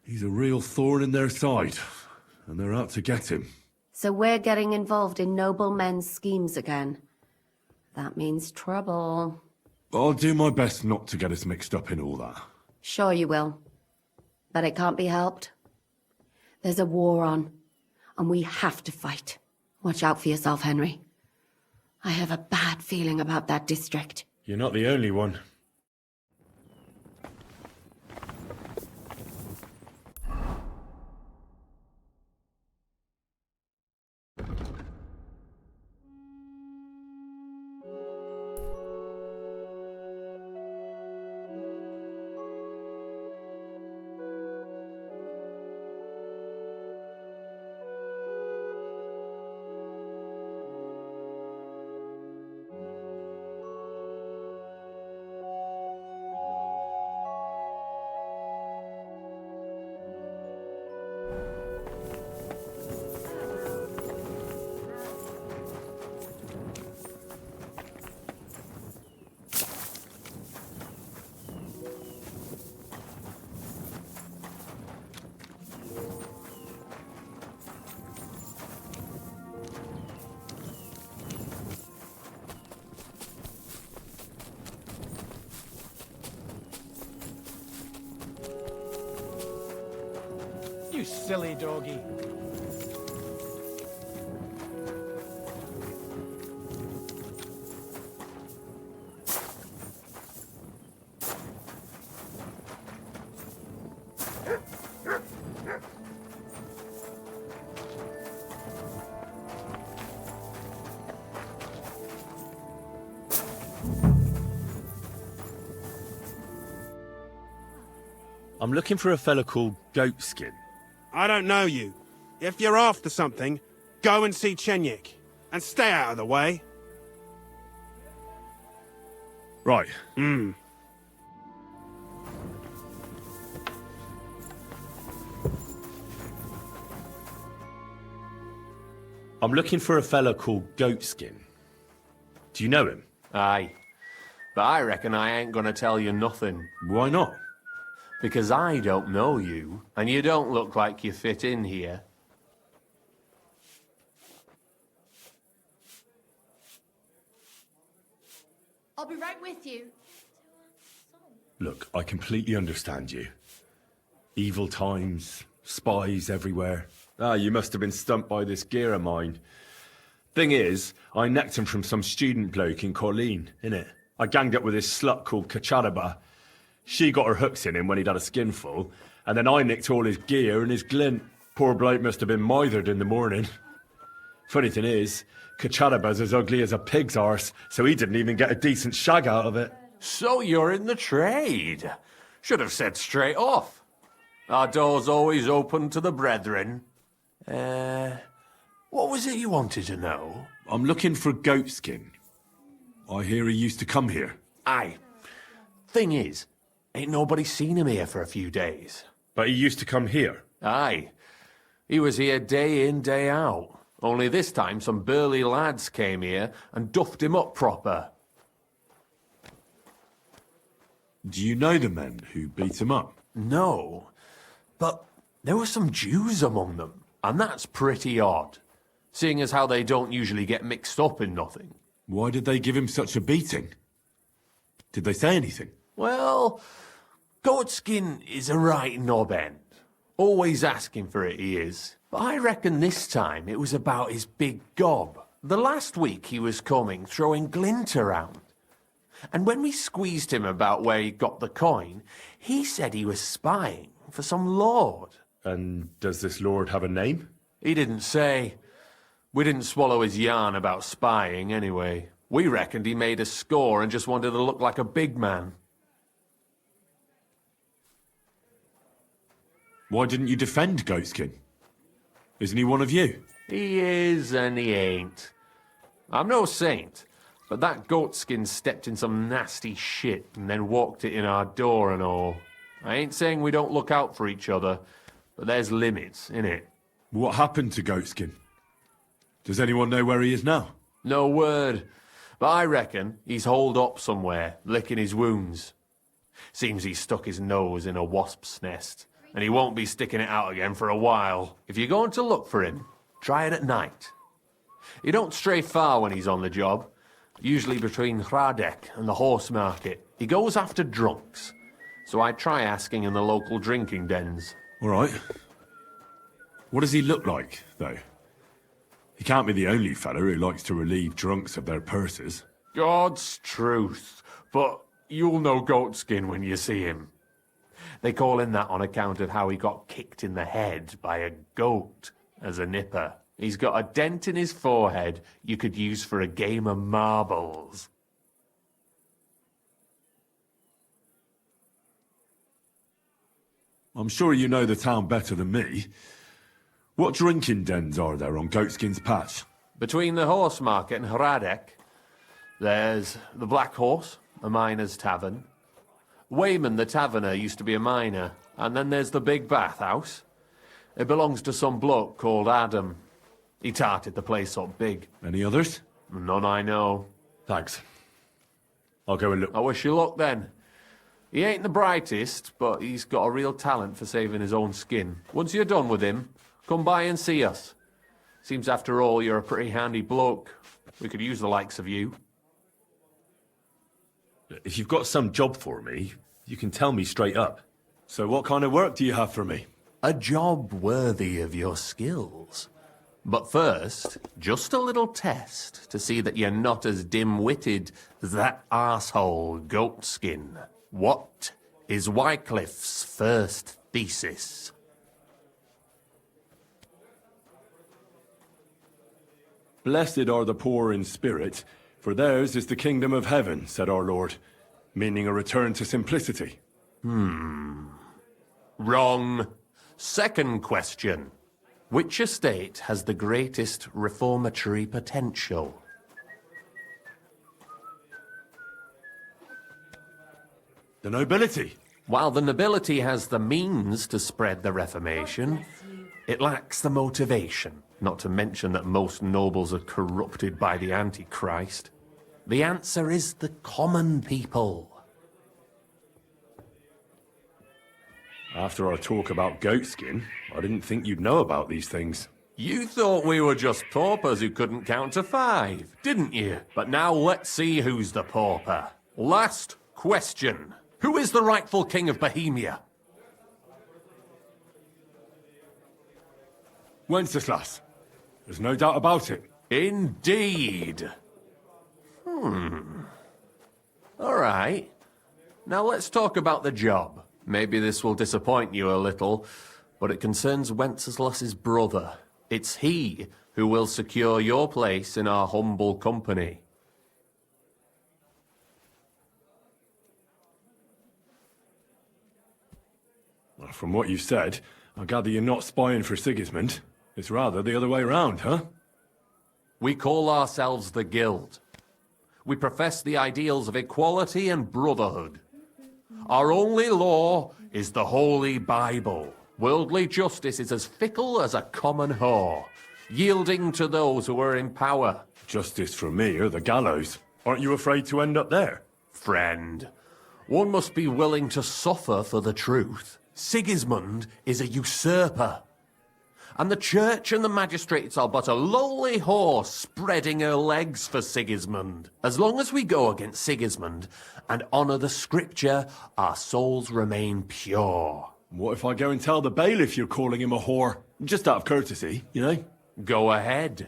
he's a real thorn in their side. And they're out to get him. So we're getting involved in noble men's schemes again. That means trouble. I'll do my best not to get us mixed up in all that. Sure you will. But it can't be helped. There's a war on, and we have to fight. Watch out for yourself, Henry. I have a bad feeling about that district. You're not the only one. You silly doggy. I'm looking for a fella called Goatskin. I don't know you. If you're after something, go and see Chenyik. And stay out of the way. Right. Hmm. I'm looking for a fella called Goatskin. Do you know him? Aye. But I reckon I ain't gonna tell you nothing. Why not? Because I don't know you, and you don't look like you fit in here. I'll be right with you. Look, I completely understand you. Evil times, spies everywhere. Ah, you must have been stumped by this gear of mine. Thing is, I necked him from some student bloke in Colleen, innit? I ganged up with this slut called Kacharaba. She got her hooks in him when he'd had a skinful, and then I nicked all his gear and his glint. Poor bloke must have been mithered in the morning. Funny thing is, Kacharaba's as ugly as a pig's arse, so he didn't even get a decent shag out of it. So you're in the trade. Should have said straight off. Our door's always open to the brethren. What was it you wanted to know? I'm looking for Goatskin. I hear he used to come here. Aye. Thing is, ain't nobody seen him here for a few days. But he used to come here? Aye. He was here day in, day out. Only this time some burly lads came here and duffed him up proper. Do you know the men who beat him up? No. But there were some Jews among them, and that's pretty odd, seeing as how they don't usually get mixed up in nothing. Why did they give him such a beating? Did they say anything? Well, Goatskin is a right knob end. Always asking for it, he is. But I reckon this time it was about his big gob. The last week he was coming, throwing glint around. And when we squeezed him about where he got the coin, he said he was spying for some lord. And does this lord have a name? He didn't say. We didn't swallow his yarn about spying, anyway. We reckoned he made a score and just wanted to look like a big man. Why didn't you defend Goatskin? Isn't he one of you? He is and he ain't. I'm no saint, but that Goatskin stepped in some nasty shit and then walked it in our door and all. I ain't saying we don't look out for each other, but there's limits, innit? What happened to Goatskin? Does anyone know where he is now? No word, but I reckon he's holed up somewhere, licking his wounds. Seems he stuck his nose in a wasp's nest, and he won't be sticking it out again for a while. If you're going to look for him, try it at night. He don't stray far when he's on the job, usually between Hradek and the horse market. He goes after drunks, so I try asking in the local drinking dens. All right. What does he look like, though? He can't be the only fella who likes to relieve drunks of their purses. God's truth, but you'll know Goatskin when you see him. They call him that on account of how he got kicked in the head by a goat as a nipper. He's got a dent in his forehead you could use for a game of marbles. I'm sure you know the town better than me. What drinking dens are there on Goatskin's Patch? Between the horse market and Hradek, there's the Black Horse, a miner's tavern. Wayman the taverner used to be a miner. And then there's the Big Bathhouse. It belongs to some bloke called Adam. He tarted the place up big. Any others? None I know. Thanks. I'll go and look. I wish you luck then. He ain't the brightest, but he's got a real talent for saving his own skin. Once you're done with him, come by and see us. Seems after all you're a pretty handy bloke. We could use the likes of you. If you've got some job for me, you can tell me straight up. So what kind of work do you have for me? A job worthy of your skills. But first, just a little test to see that you're not as dim-witted as that arsehole Goatskin. What is Wycliffe's first thesis? Blessed are the poor in spirit, for theirs is the kingdom of heaven, said our Lord, meaning a return to simplicity. Wrong. Second question. Which estate has the greatest reformatory potential? The nobility. While the nobility has the means to spread the Reformation, it lacks the motivation. Not to mention that most nobles are corrupted by the Antichrist. The answer is the common people. After our talk about Goatskin, I didn't think you'd know about these things. You thought we were just paupers who couldn't count to 5, didn't you? But now let's see who's the pauper. Last question. Who is the rightful king of Bohemia? Wenceslas. There's no doubt about it. Indeed. All right. Now let's talk about the job. Maybe this will disappoint you a little, but it concerns Wenceslas's brother. It's he who will secure your place in our humble company. Well, from what you've said, I gather you're not spying for Sigismund. It's rather the other way round, huh? We call ourselves the Guild. We profess the ideals of equality and brotherhood. Our only law is the Holy Bible. Worldly justice is as fickle as a common whore, yielding to those who are in power. Justice for me or the gallows. Aren't you afraid to end up there? Friend, one must be willing to suffer for the truth. Sigismund is a usurper. And the church and the magistrates are but a lowly whore spreading her legs for Sigismund. As long as we go against Sigismund and honour the scripture, our souls remain pure. What if I go and tell the bailiff you're calling him a whore? Just out of courtesy, you know? Go ahead.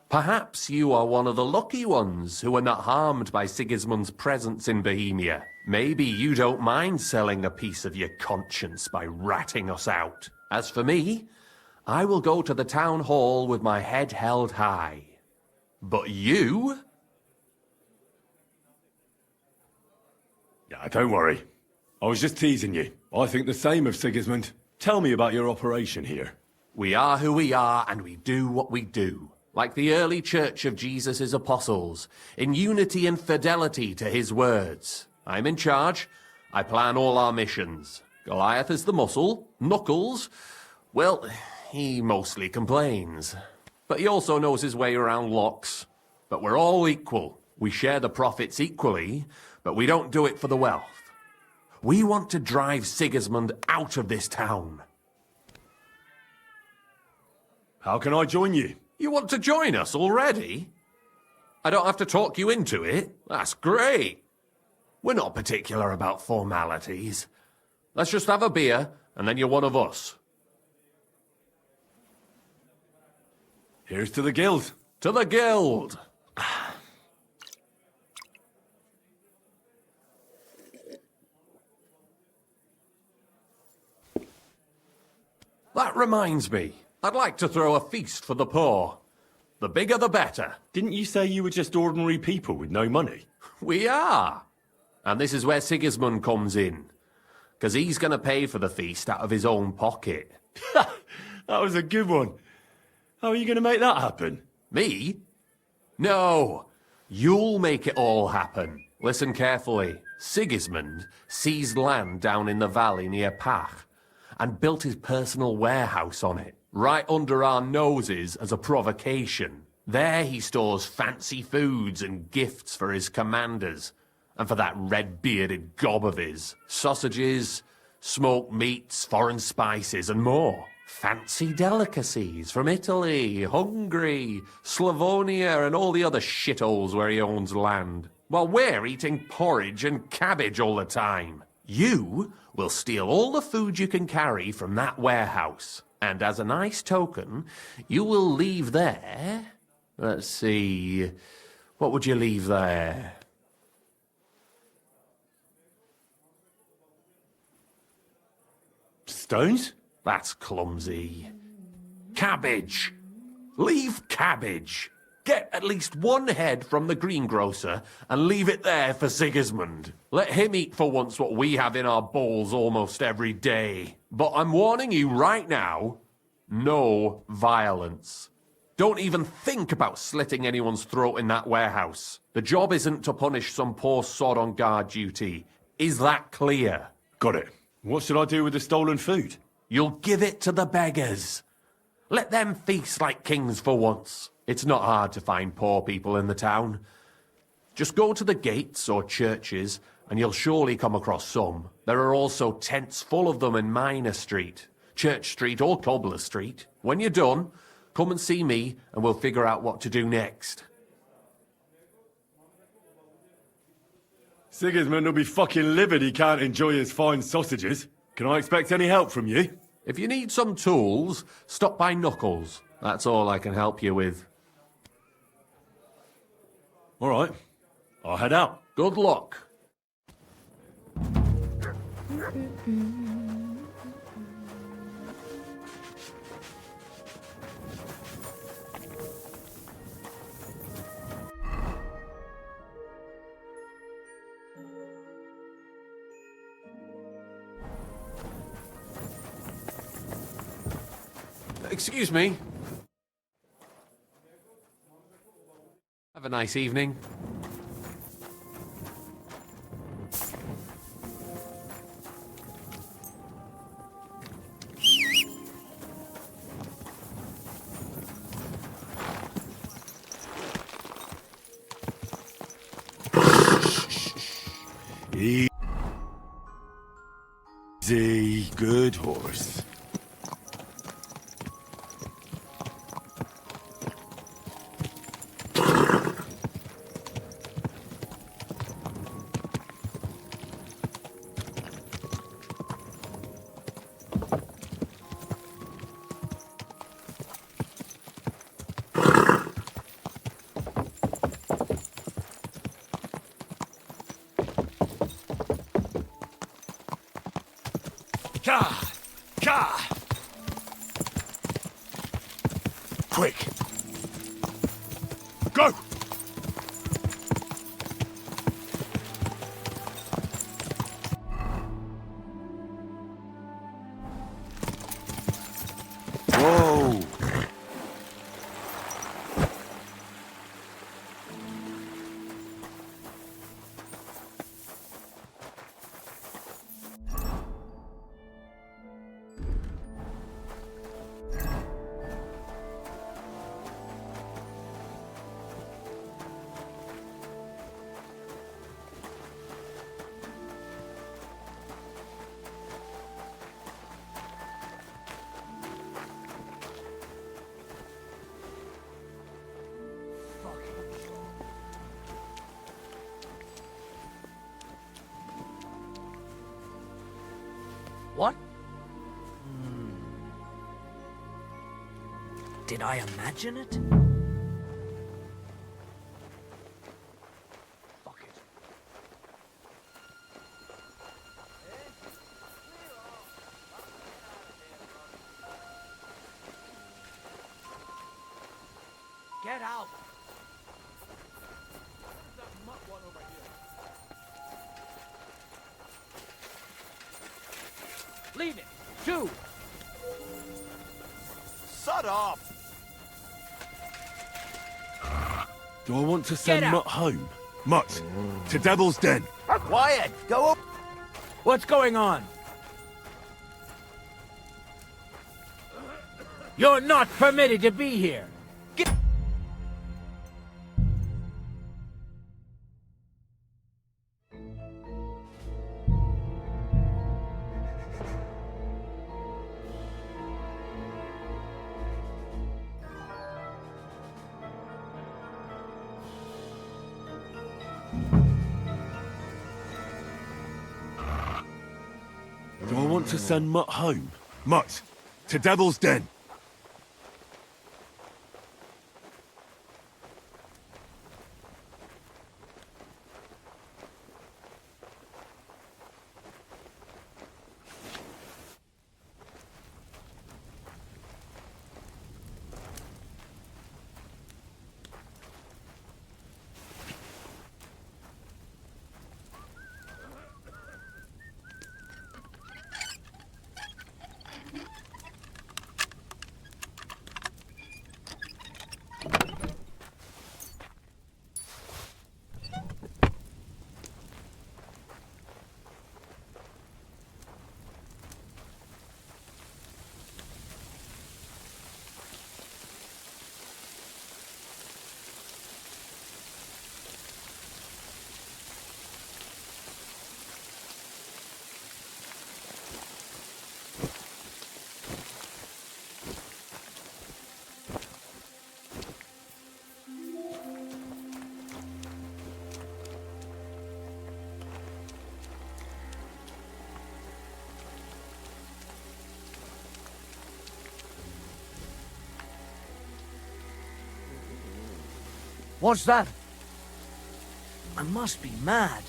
Perhaps you are one of the lucky ones who are not harmed by Sigismund's presence in Bohemia. Maybe you don't mind selling a piece of your conscience by ratting us out. As for me, I will go to the town hall with my head held high. But you? Yeah, don't worry. I was just teasing you. I think the same of Sigismund. Tell me about your operation here. We are who we are, and we do what we do. Like the early church of Jesus' apostles, in unity and fidelity to his words. I'm in charge. I plan all our missions. Goliath is the muscle. Knuckles, well, he mostly complains. But he also knows his way around locks. But we're all equal. We share the profits equally, but we don't do it for the wealth. We want to drive Sigismund out of this town. How can I join you? You want to join us already? I don't have to talk you into it. That's great. We're not particular about formalities. Let's just have a beer, and then you're one of us. Here's to the Guild. To the Guild! That reminds me. I'd like to throw a feast for the poor. The bigger the better. Didn't you say you were just ordinary people with no money? We are. And this is where Sigismund comes in. Because he's going to pay for the feast out of his own pocket. That was a good one. How are you going to make that happen? Me? No. You'll make it all happen. Listen carefully. Sigismund seized land down in the valley near Pach and built his personal warehouse on it, right under our noses as a provocation. There he stores fancy foods and gifts for his commanders, and for that red-bearded gob of his. Sausages, smoked meats, foreign spices, and more. Fancy delicacies from Italy, Hungary, Slavonia, and all the other shitholes where he owns land. While we're eating porridge and cabbage all the time. You will steal all the food you can carry from that warehouse. And as a nice token, you will leave there... Let's see... What would you leave there? Stones? That's clumsy. Cabbage! Leave cabbage! Get at least one head from the greengrocer and leave it there for Sigismund. Let him eat for once what we have in our bowls almost every day. But I'm warning you right now, no violence. Don't even think about slitting anyone's throat in that warehouse. The job isn't to punish some poor sod on guard duty. Is that clear? Got it. What should I do with the stolen food? You'll give it to the beggars. Let them feast like kings for once. It's not hard to find poor people in the town. Just go to the gates or churches, and you'll surely come across some. There are also tents full of them in Minor Street, Church Street or Cobbler Street. When you're done, come and see me, and we'll figure out what to do next. Sigismund will be fucking livid he can't enjoy his fine sausages. Can I expect any help from you? If you need some tools, stop by Knuckles. That's all I can help you with. All right. I'll head out. Good luck. Excuse me. Have a nice evening. Easy, good horse. Quick! Go! Whoa! What? Did I imagine it? Fuck it. Get out! Leave it! Two! Shut up! Do I want to send Get out. Mutt home? Mutt, to Devil's Den. Quiet! Go up! What's going on? You're not permitted to be here! Get... Do I want to send Mutt home? Mutt, to Devil's Den. What's that? I must be mad.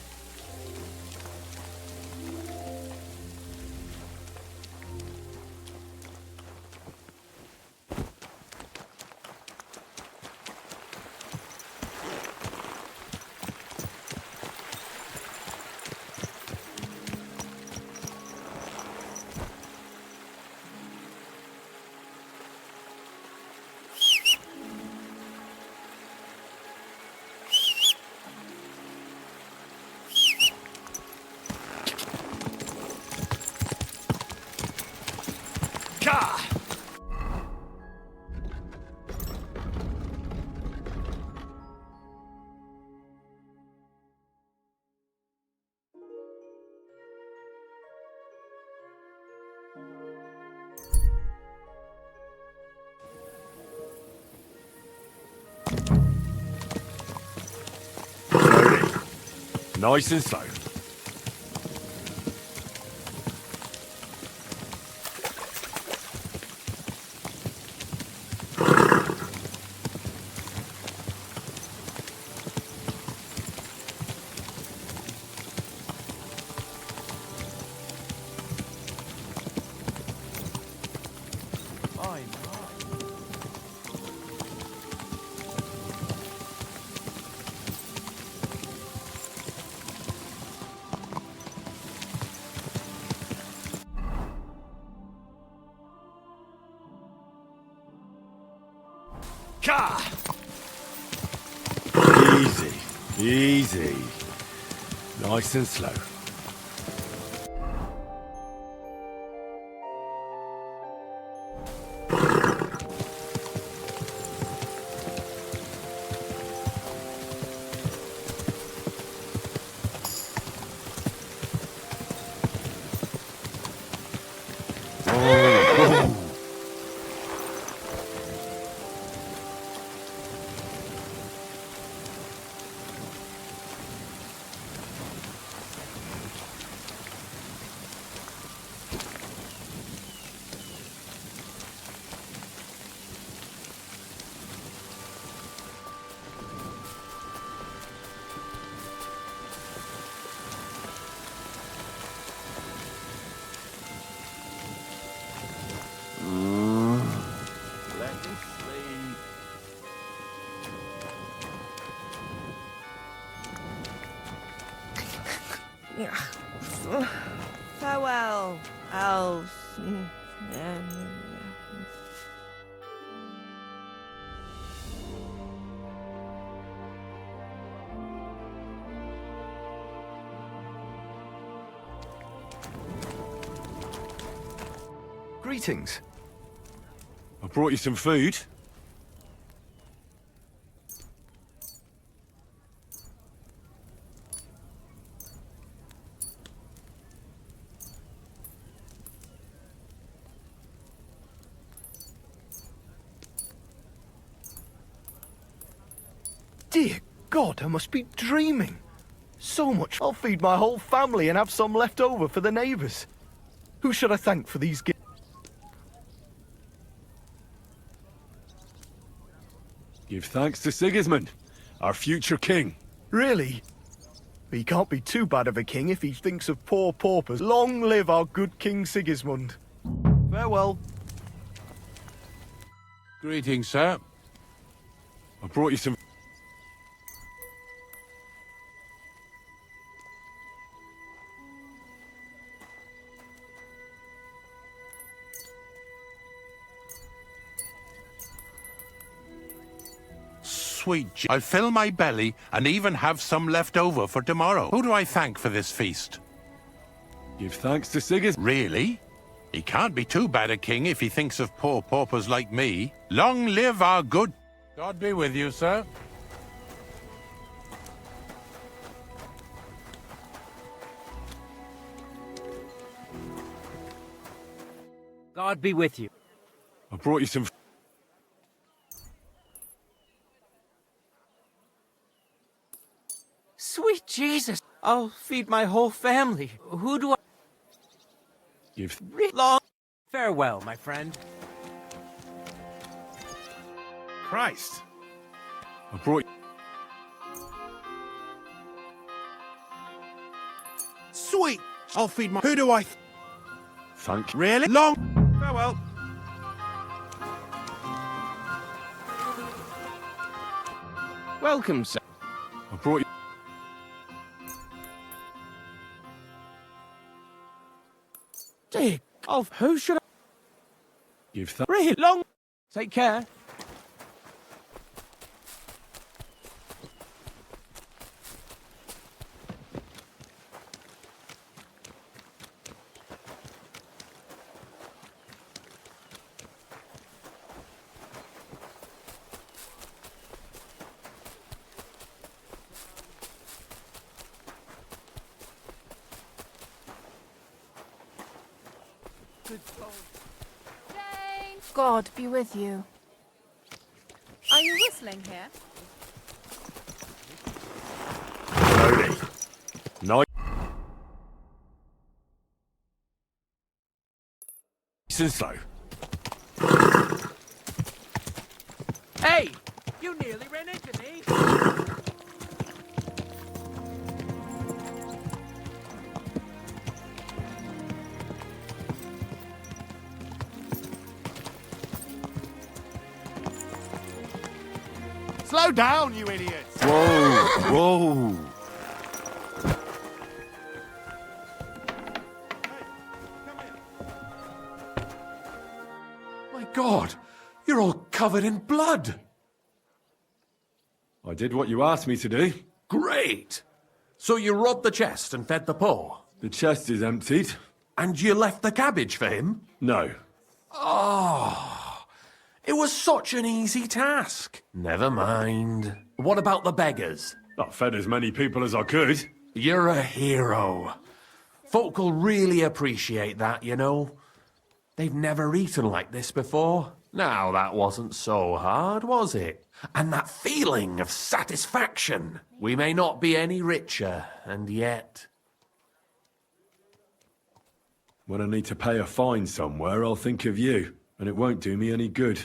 Nice and slow. Easy, easy. Nice and slow. Farewell, elves. Greetings. I brought you some food. Dear God, I must be dreaming. So much. I'll feed my whole family and have some left over for the neighbours. Who should I thank for these gifts? Give thanks to Sigismund, our future king. Really? He can't be too bad of a king if he thinks of poor paupers. Long live our good King Sigismund. Farewell. Greetings, sir. I brought you some... Sweet. I'll fill my belly and even have some left over for tomorrow. Who do I thank for this feast? Give thanks to Sigismund. Really? He can't be too bad a king if he thinks of poor paupers like me. Long live our good... God be with you, sir. God be with you. I brought you some... Sweet Jesus! I'll feed my whole family. Who do I... Give... Long... Farewell, my friend. Christ! I brought... I'll feed my... Who do I... Thank you. Really? Long... Farewell. Welcome, sir. I brought you... Dick, of who should I... Give that... Really long... Take care. God be with you. Are you whistling here? Slowly. Nice and slow. Hey! You nearly ran into me! Slow down, you idiots! Whoa, whoa. My God, you're all covered in blood. I did what you asked me to do. Great. So you robbed the chest and fed the poor? The chest is emptied. And you left the cabbage for him? No. Oh, it was such an easy task. Never mind. What about the beggars? I fed as many people as I could. You're a hero. Folk will really appreciate that, you know. They've never eaten like this before. Now, that wasn't so hard, was it? And that feeling of satisfaction. We may not be any richer, and yet... When I need to pay a fine somewhere, I'll think of you, and it won't do me any good.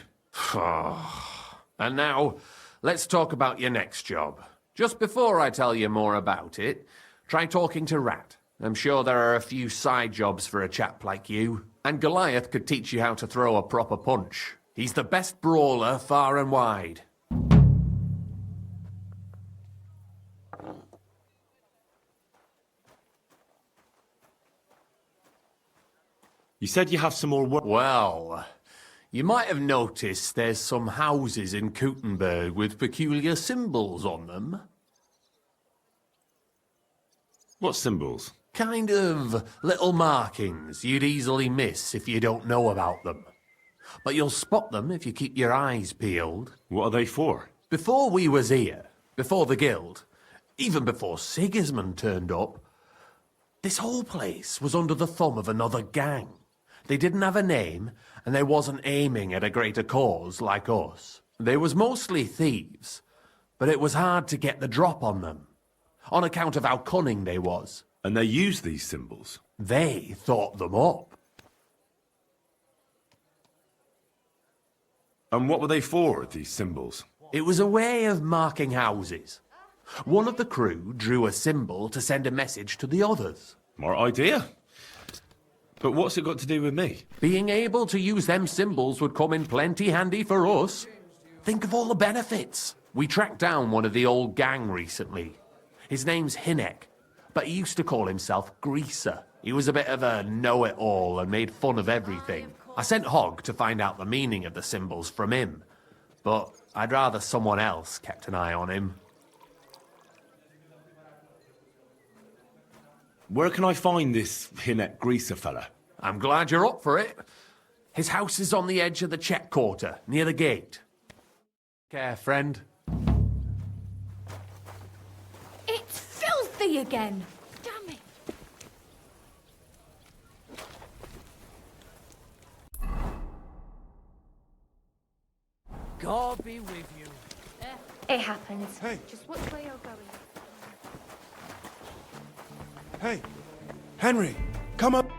And now, let's talk about your next job. Just before I tell you more about it, try talking to Rat. I'm sure there are a few side jobs for a chap like you. And Goliath could teach you how to throw a proper punch. He's the best brawler far and wide. You said you have some more work. Well, you might have noticed there's some houses in Kuttenberg with peculiar symbols on them. What symbols? Kind of little markings you'd easily miss if you don't know about them. But you'll spot them if you keep your eyes peeled. What are they for? Before we was here, before the guild, even before Sigismund turned up, this whole place was under the thumb of another gang. They didn't have a name, and they wasn't aiming at a greater cause like us. They was mostly thieves, but it was hard to get the drop on them, on account of how cunning they was. And they used these symbols? They thought them up. And what were they for, these symbols? It was a way of marking houses. One of the crew drew a symbol to send a message to the others. My idea. But what's it got to do with me? Being able to use them symbols would come in plenty handy for us. Think of all the benefits. We tracked down one of the old gang recently. His name's Hinek, but he used to call himself Greaser. He was a bit of a know-it-all and made fun of everything. I sent Hogg to find out the meaning of the symbols from him, but I'd rather someone else kept an eye on him. Where can I find this Hinek Greaser fella? I'm glad you're up for it. His house is on the edge of the check quarter, near the gate. Care, friend. It's filthy again! Damn it! God be with you. It happens. Hey. Just which way you're going. Hey, Henry, come up.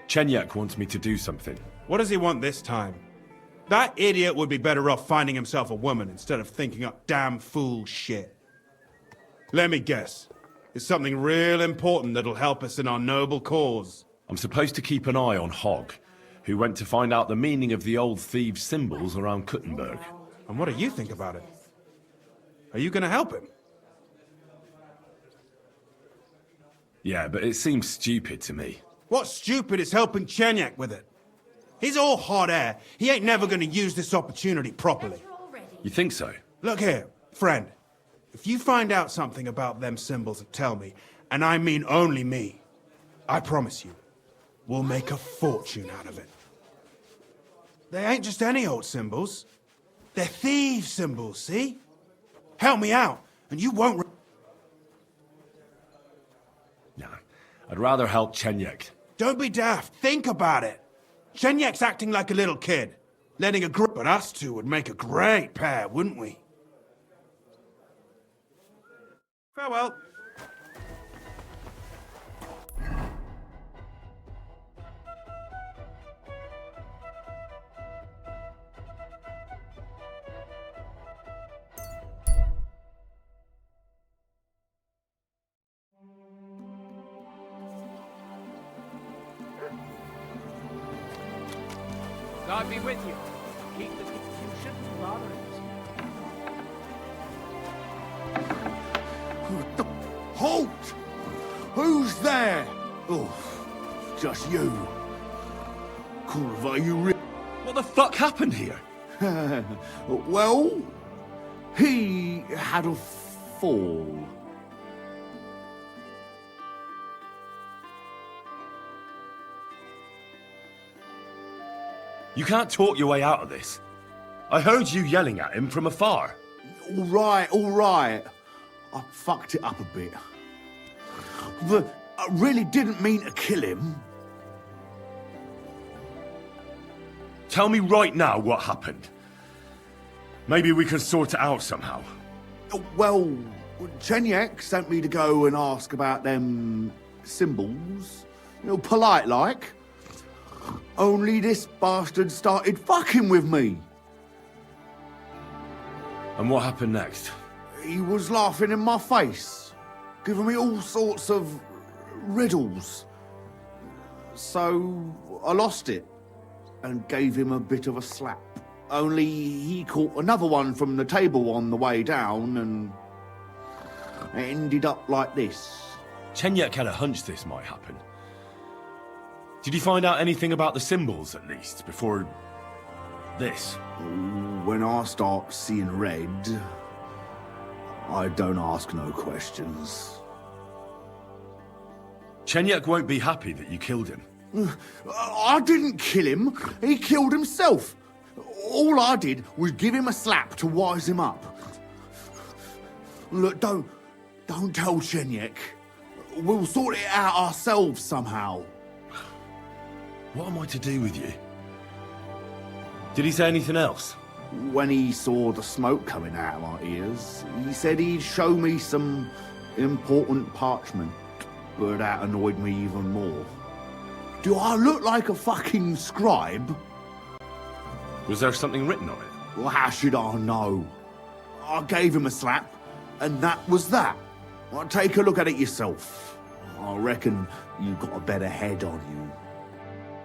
Chenyak wants me to do something. What does he want this time? That idiot would be better off finding himself a woman instead of thinking up damn fool shit. Let me guess. is something real important that'll help us in our noble cause. I'm supposed to keep an eye on Hogg, who went to find out the meaning of the old thieves' symbols around Kuttenberg. And what do you think about it? Are you gonna help him? Yeah, but it seems stupid to me. What's stupid is helping Chenyek with it. He's all hot air. He ain't never gonna use this opportunity properly. You think so? Look here, friend. If you find out something about them symbols, tell me. And I mean only me. I promise you, we'll make a fortune out of it. They ain't just any old symbols. They're thieves' symbols, see? Help me out, and you won't... Nah, I'd rather help Chenyek. Don't be daft. Think about it. Chenyek's acting like a little kid. Letting a grip at us two would make a great pair, wouldn't we? Farewell. God be with you. Keep the confusion bothering us. Halt! Who's there? Oh, just you. Kurva, you What the fuck happened here? Well, he had a fall. You can't talk your way out of this. I heard you yelling at him from afar. All right. I fucked it up a bit. But I really didn't mean to kill him. Tell me right now what happened. Maybe we can sort it out somehow. Well, Chenyek sent me to go and ask about them symbols. Polite like. Only this bastard started fucking with me. And what happened next? He was laughing in my face, giving me all sorts of riddles. So I lost it and gave him a bit of a slap. Only he caught another one from the table on the way down and it ended up like this. Chenyek had a hunch this might happen. Did you find out anything about the symbols, at least, before this? When I start seeing red, I don't ask no questions. Chenyek won't be happy that you killed him. I didn't kill him. He killed himself. All I did was give him a slap to wise him up. Look, don't tell Chenyek. We'll sort it out ourselves somehow. What am I to do with you? Did he say anything else? When he saw the smoke coming out of my ears, he said he'd show me some important parchment, but that annoyed me even more. Do I look like a fucking scribe? Was there something written on it? Well, how should I know? I gave him a slap, and that was that. Well, take a look at it yourself. I reckon you've got a better head on you.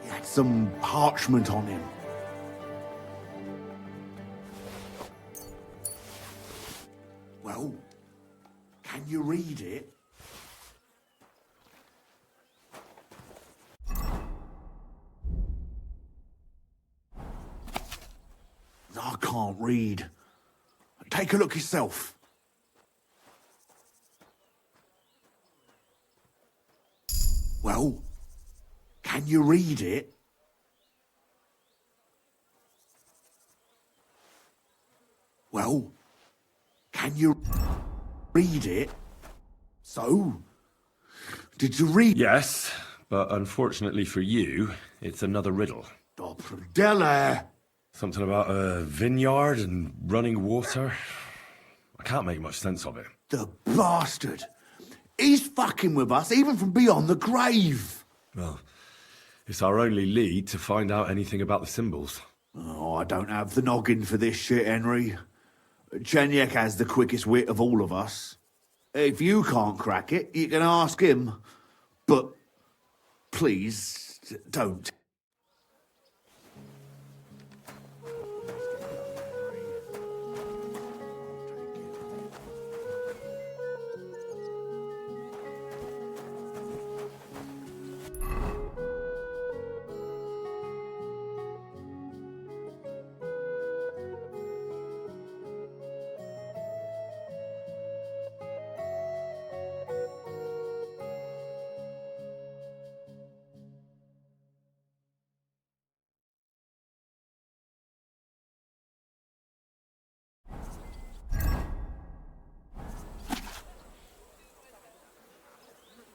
He had some parchment on him. Well, can you read it? I can't read. Take a look yourself. Well, can you read it? Well, can you read it? So, did you read? Yes, but unfortunately for you, it's another riddle. Della! Something about a vineyard and running water. I can't make much sense of it. The bastard! He's fucking with us, even from beyond the grave! Well, it's our only lead to find out anything about the symbols. Oh, I don't have the noggin for this shit, Henry. Chenyek has the quickest wit of all of us. If you can't crack it, you can ask him. But please, don't.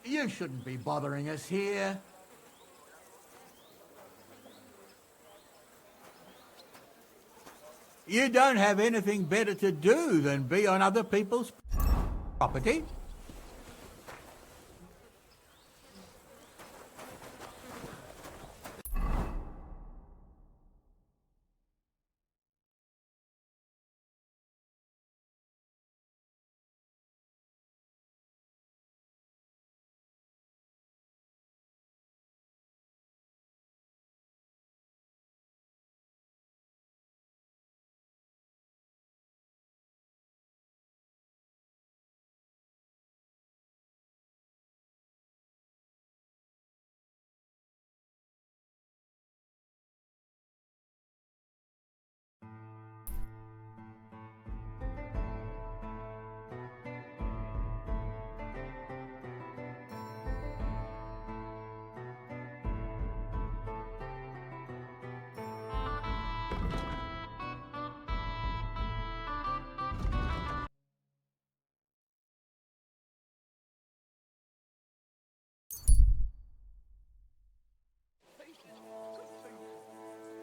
You shouldn't be bothering us here. You don't have anything better to do than be on other people's property?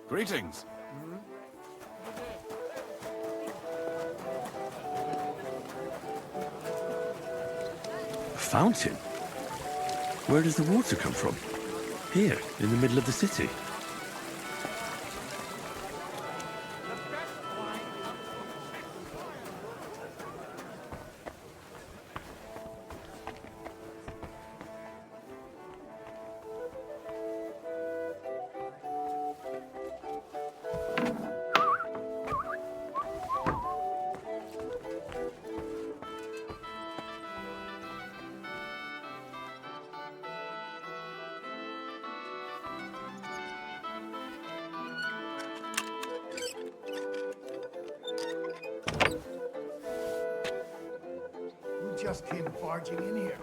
Greetings. A fountain? Where does the water come from? Here, in the middle of the city. Who just came barging in here?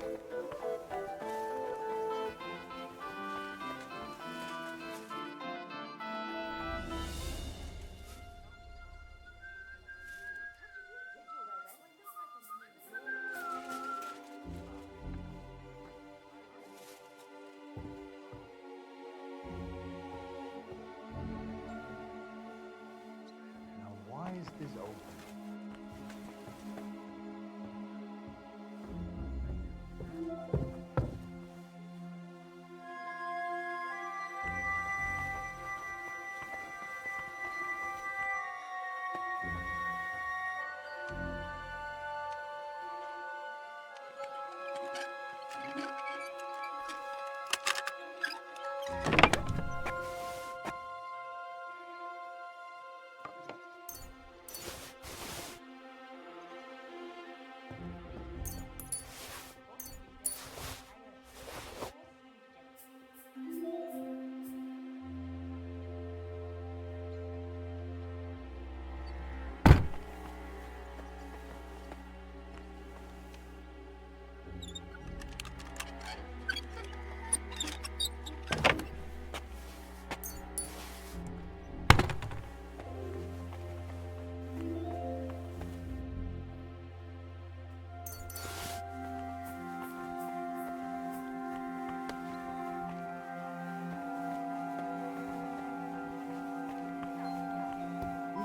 Now, why is this open?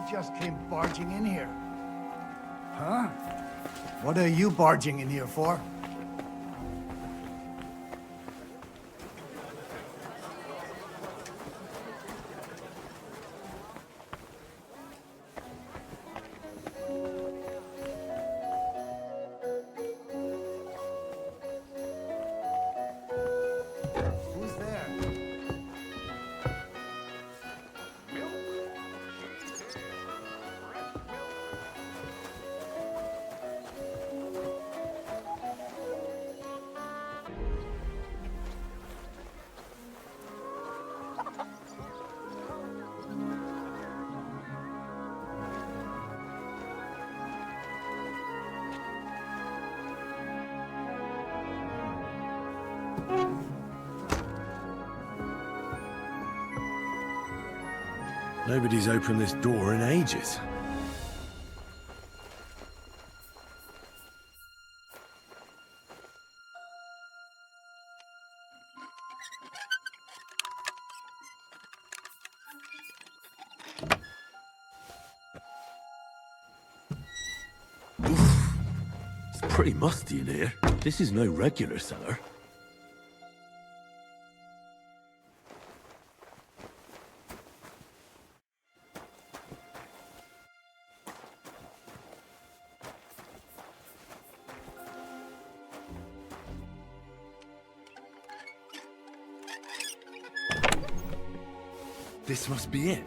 Just came barging in here. Huh? What are you barging in here for? Nobody's opened this door in ages. Oof. It's pretty musty in here. This is no regular cellar. This must be it.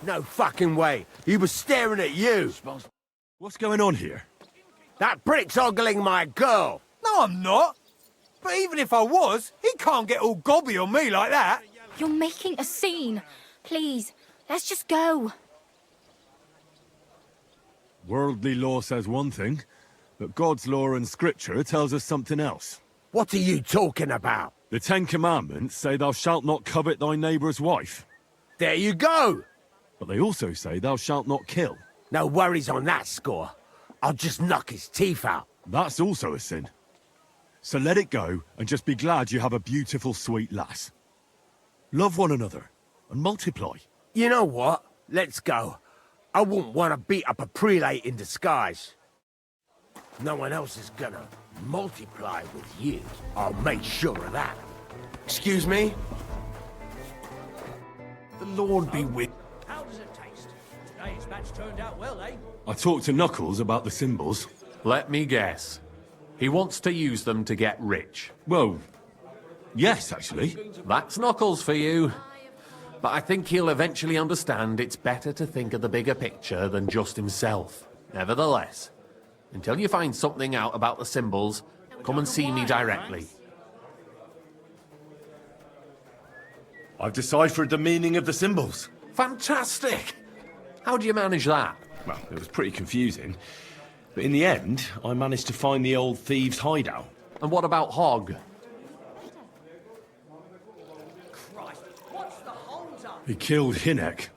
No fucking way. He was staring at you. What's going on here? That prick's ogling my girl. No, I'm not. But even if I was, he can't get all gobby on me like that. You're making a scene. Please, let's just go. Worldly law says one thing, but God's law and scripture tells us something else. What are you talking about? The Ten Commandments say thou shalt not covet thy neighbour's wife. There you go. But they also say thou shalt not kill. No worries on that score. I'll just knock his teeth out. That's also a sin. So let it go and just be glad you have a beautiful, sweet lass. Love one another and multiply. You know what? Let's go. I wouldn't want to beat up a prelate in disguise. No one else is gonna multiply with you. I'll make sure of that. Excuse me? The Lord be with... How does it taste? Today's match turned out well, eh? I talked to Knuckles about the symbols. Let me guess. He wants to use them to get rich. Well, yes, actually. That's Knuckles for you. But I think he'll eventually understand it's better to think of the bigger picture than just himself. Nevertheless, until you find something out about the symbols, come and see me directly. I've deciphered the meaning of the symbols. Fantastic! How do you manage that? Well, it was pretty confusing. But in the end, I managed to find the old thieves' hideout. And what about Hogg? He killed Hinek.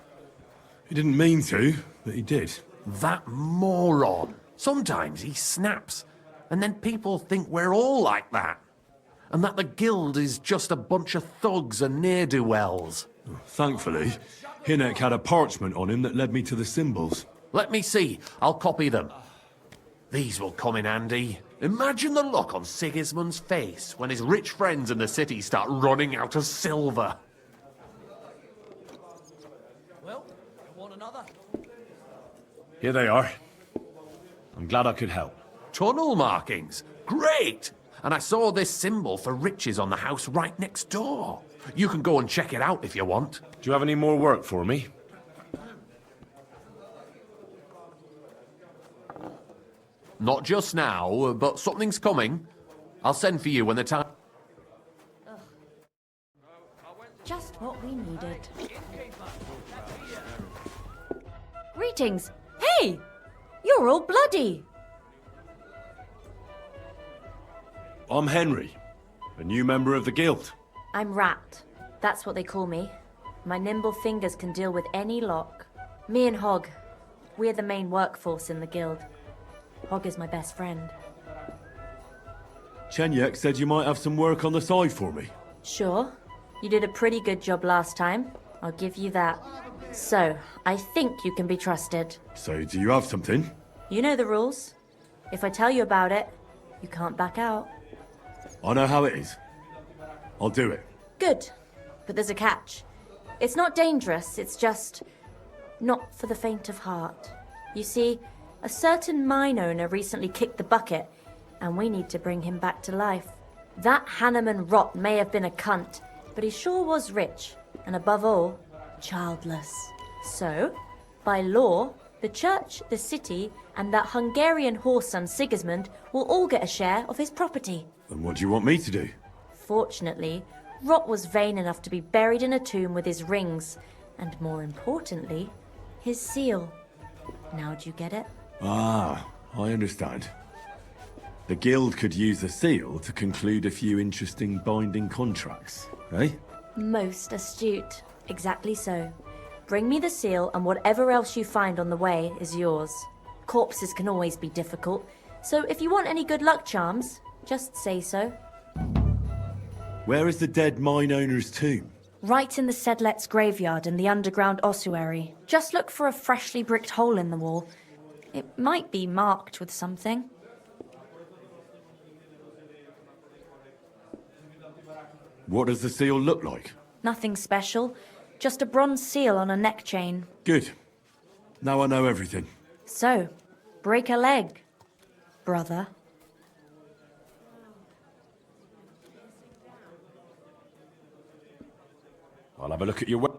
He didn't mean to, but he did. That moron. Sometimes he snaps, and then people think we're all like that. And that the guild is just a bunch of thugs and ne'er-do-wells. Thankfully, Hinek had a parchment on him that led me to the symbols. Let me see. I'll copy them. These will come in handy. Imagine the look on Sigismund's face when his rich friends in the city start running out of silver. Well, you want another? Here they are. I'm glad I could help. Tunnel markings. Great! And I saw this symbol for riches on the house right next door. You can go and check it out if you want. Do you have any more work for me? Not just now, but something's coming. I'll send for you when the time... Just what we needed. Greetings. Hey! You're all bloody. I'm Henry, a new member of the guild. I'm Rat. That's what they call me. My nimble fingers can deal with any lock. Me and Hogg, we're the main workforce in the guild. Hogg is my best friend. Chenyek said you might have some work on the side for me. Sure. You did a pretty good job last time. I'll give you that. So, I think you can be trusted. So, do you have something? You know the rules. If I tell you about it, you can't back out. I know how it is. I'll do it. Good. But there's a catch. It's not dangerous, it's just not for the faint of heart. You see, a certain mine owner recently kicked the bucket, and we need to bring him back to life. That Hanneman rot may have been a cunt, but he sure was rich, and above all, childless. So, by law, the church, the city, and that Hungarian whoreson Sigismund will all get a share of his property. And what do you want me to do? Fortunately, Rot was vain enough to be buried in a tomb with his rings, and more importantly, his seal. Now do you get it? Ah, I understand. The guild could use the seal to conclude a few interesting binding contracts, eh? Most astute. Exactly so. Bring me the seal, and whatever else you find on the way is yours. Corpses can always be difficult, so if you want any good luck charms, just say so. Where is the dead mine owner's tomb? Right in the Sedlet's graveyard in the underground ossuary. Just look for a freshly bricked hole in the wall. It might be marked with something. What does the seal look like? Nothing special. Just a bronze seal on a neck chain. Good. Now I know everything. So, break a leg, brother. I'll have a look at your web.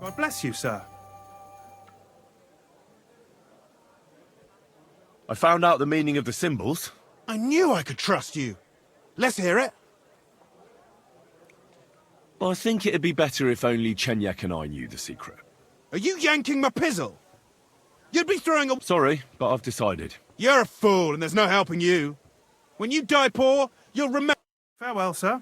God bless you, sir. I found out the meaning of the symbols. I knew I could trust you. Let's hear it. But I think it'd be better if only Chenyek and I knew the secret. Are you yanking my pizzle? You'd be throwing a... Sorry, but I've decided. You're a fool, and there's no helping you. When you die poor, you'll remember... Farewell, sir.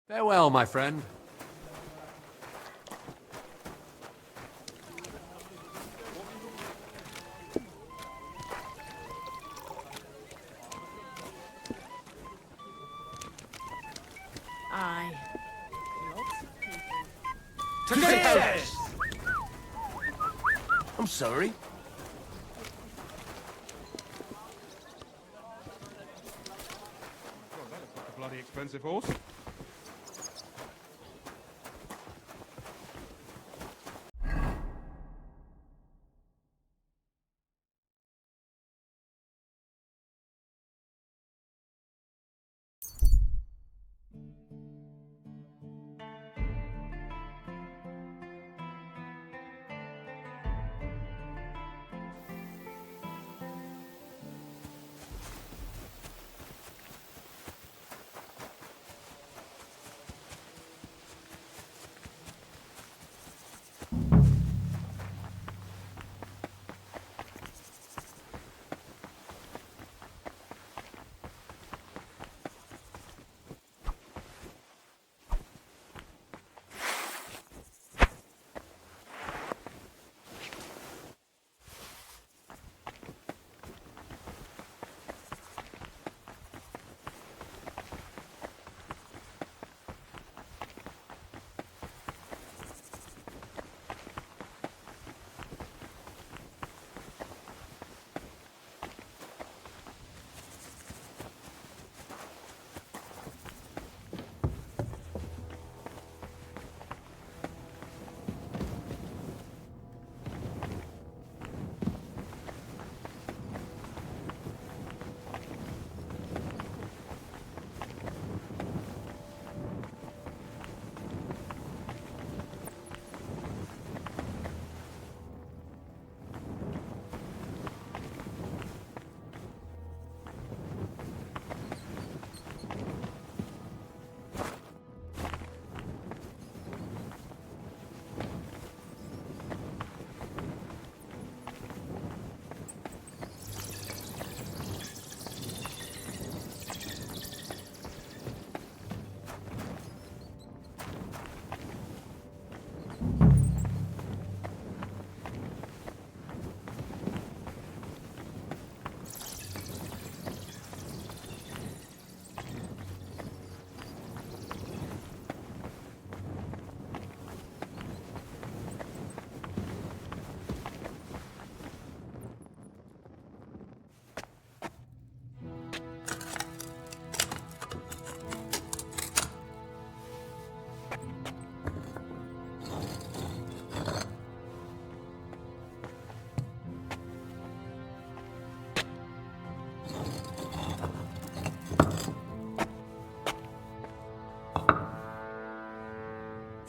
Farewell, my friend. Aye. I'm sorry. expensive horse?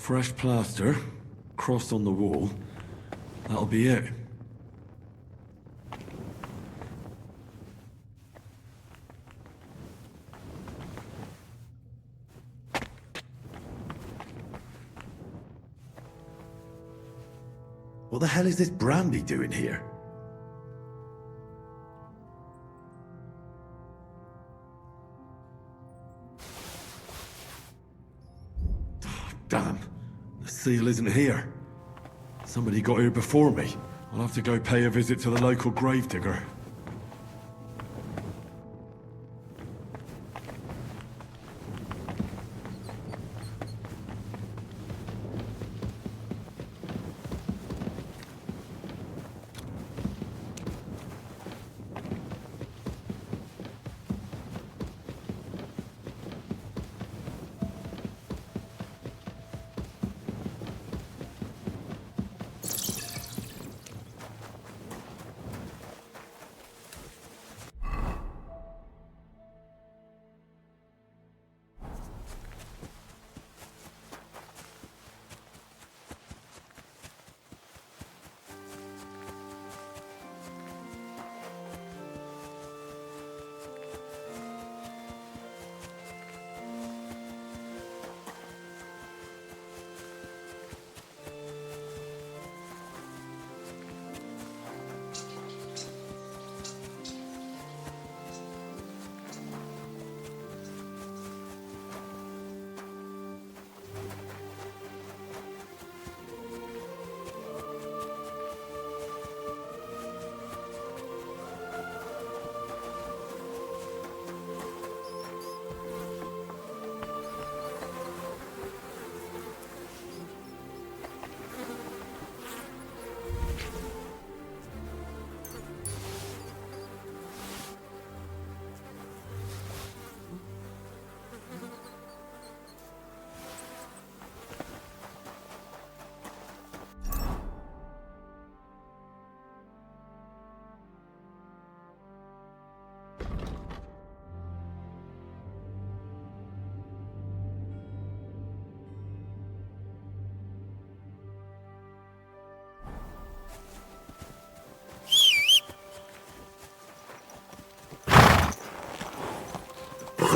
Fresh plaster, cross on the wall. That'll be it. What the hell is this brandy doing here? Oh, damn. The seal isn't here. Somebody got here before me. I'll have to go pay a visit to the local gravedigger.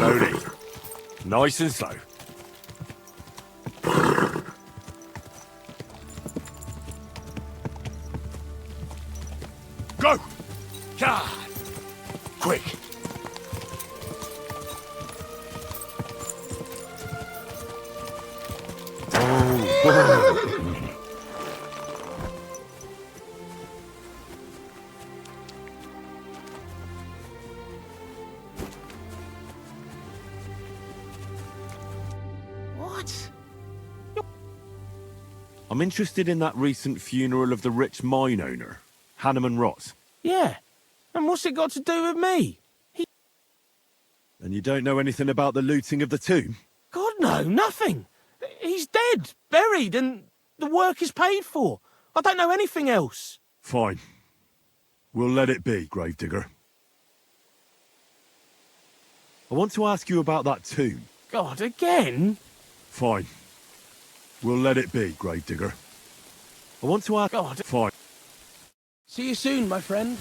Slowly. Nice and slow. Go! God! Quick! What? I'm interested in that recent funeral of the rich mine owner, Hanneman Ross. Yeah. And what's it got to do with me? And you don't know anything about the looting of the tomb? God, no, nothing. He's dead, buried, and the work is paid for. I don't know anything else. Fine. We'll let it be, Gravedigger. I want to ask you about that tomb. God, again? Fine. We'll let it be, Gravedigger. I want to ask... God. Fine. See you soon, my friend.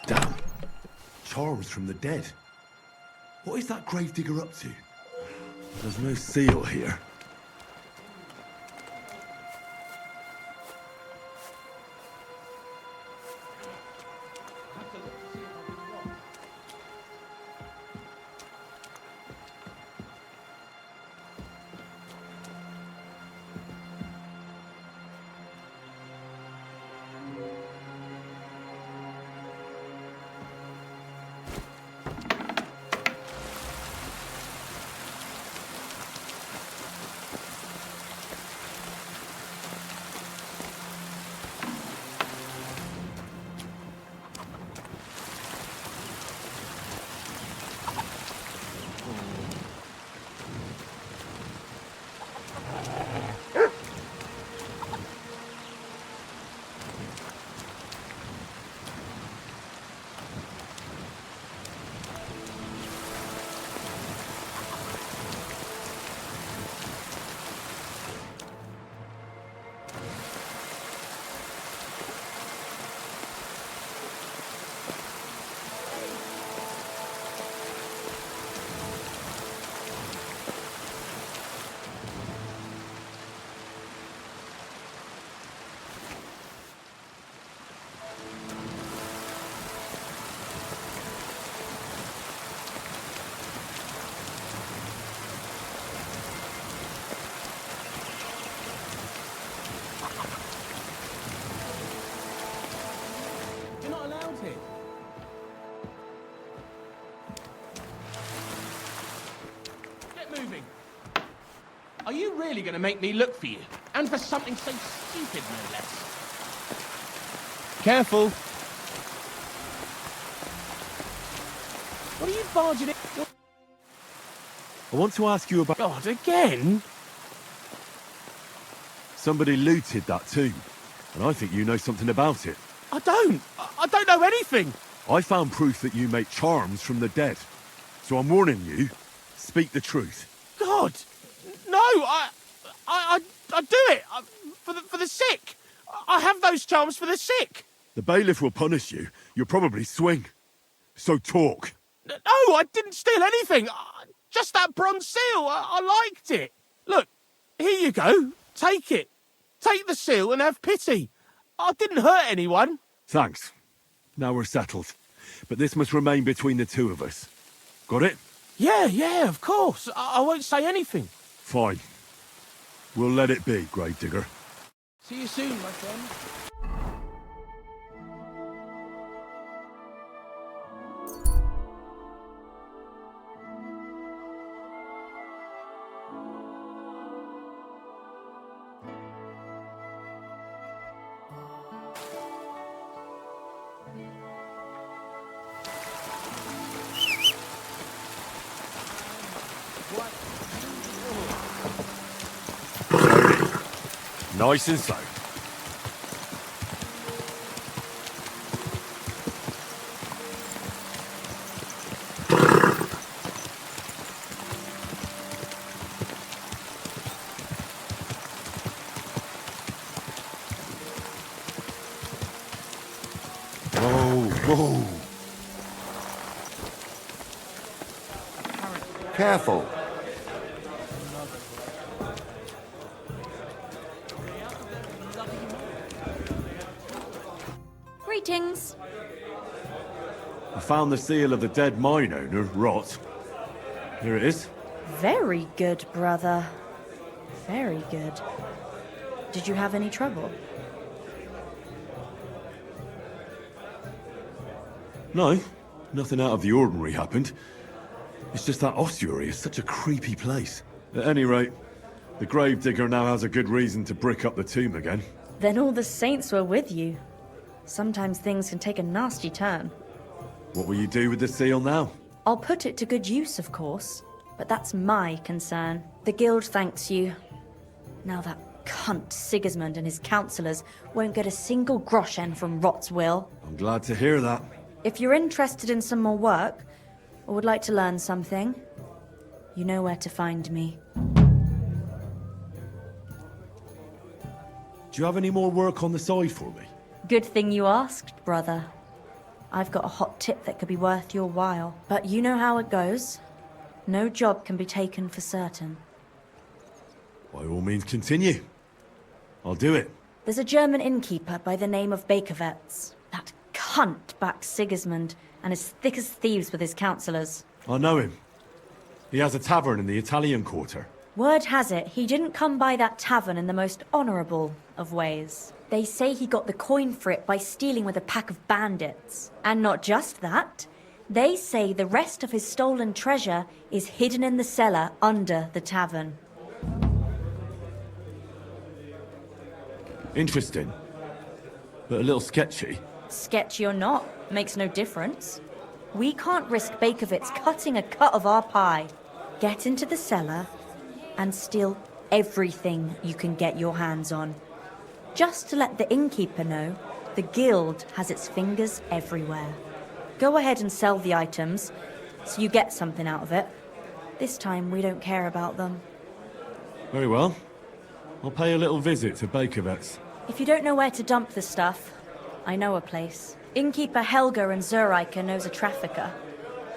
Damn. Charles from the dead. What is that gravedigger up to? There's no seal here. Are you really going to make me look for you? And for something so stupid, no less? Careful. What are you barging in? I want to ask you about... God, again? Somebody looted that tomb, and I think you know something about it. I don't know anything. I found proof that you make charms from the dead. So I'm warning you, speak the truth. God, no, I do it for the sick. I have those charms for the sick. The bailiff will punish you. You'll probably swing. So talk. No, I didn't steal anything. Just that bronze seal. I liked it. Look, here you go. Take it. Take the seal and have pity. I didn't hurt anyone. Thanks. Now we're settled. But this must remain between the two of us. Got it? Yeah, of course. I won't say anything. Fine. We'll let it be, Gravedigger. See you soon, my friend. Nice and slow. Whoa. Careful. Greetings. I found the seal of the dead mine owner, Rot. Here it is. Very good, brother. Very good. Did you have any trouble? No, nothing out of the ordinary happened. It's just that ossuary is such a creepy place. At any rate, the gravedigger now has a good reason to brick up the tomb again. Then all the saints were with you. Sometimes things can take a nasty turn. What will you do with the seal now? I'll put it to good use, of course. But that's my concern. The guild thanks you. Now that cunt Sigismund and his councillors won't get a single groschen from Rot's will. I'm glad to hear that. If you're interested in some more work, or would like to learn something, you know where to find me. Do you have any more work on the side for me? Good thing you asked, brother. I've got a hot tip that could be worth your while. But you know how it goes. No job can be taken for certain. By all means, continue. I'll do it. There's a German innkeeper by the name of Bakervetz. That cunt backs Sigismund and is thick as thieves with his councillors. I know him. He has a tavern in the Italian quarter. Word has it, he didn't come by that tavern in the most honourable of ways. They say he got the coin for it by stealing with a pack of bandits. And not just that, they say the rest of his stolen treasure is hidden in the cellar under the tavern. Interesting. But a little sketchy. Sketchy or not, makes no difference. We can't risk Bakovitz cutting a cut of our pie. Get into the cellar and steal everything you can get your hands on. Just to let the innkeeper know, the guild has its fingers everywhere. Go ahead and sell the items, so you get something out of it. This time we don't care about them. Very well. I'll pay a little visit to Bakervetz. If you don't know where to dump the stuff, I know a place. Innkeeper Helga in Zurich knows a trafficker.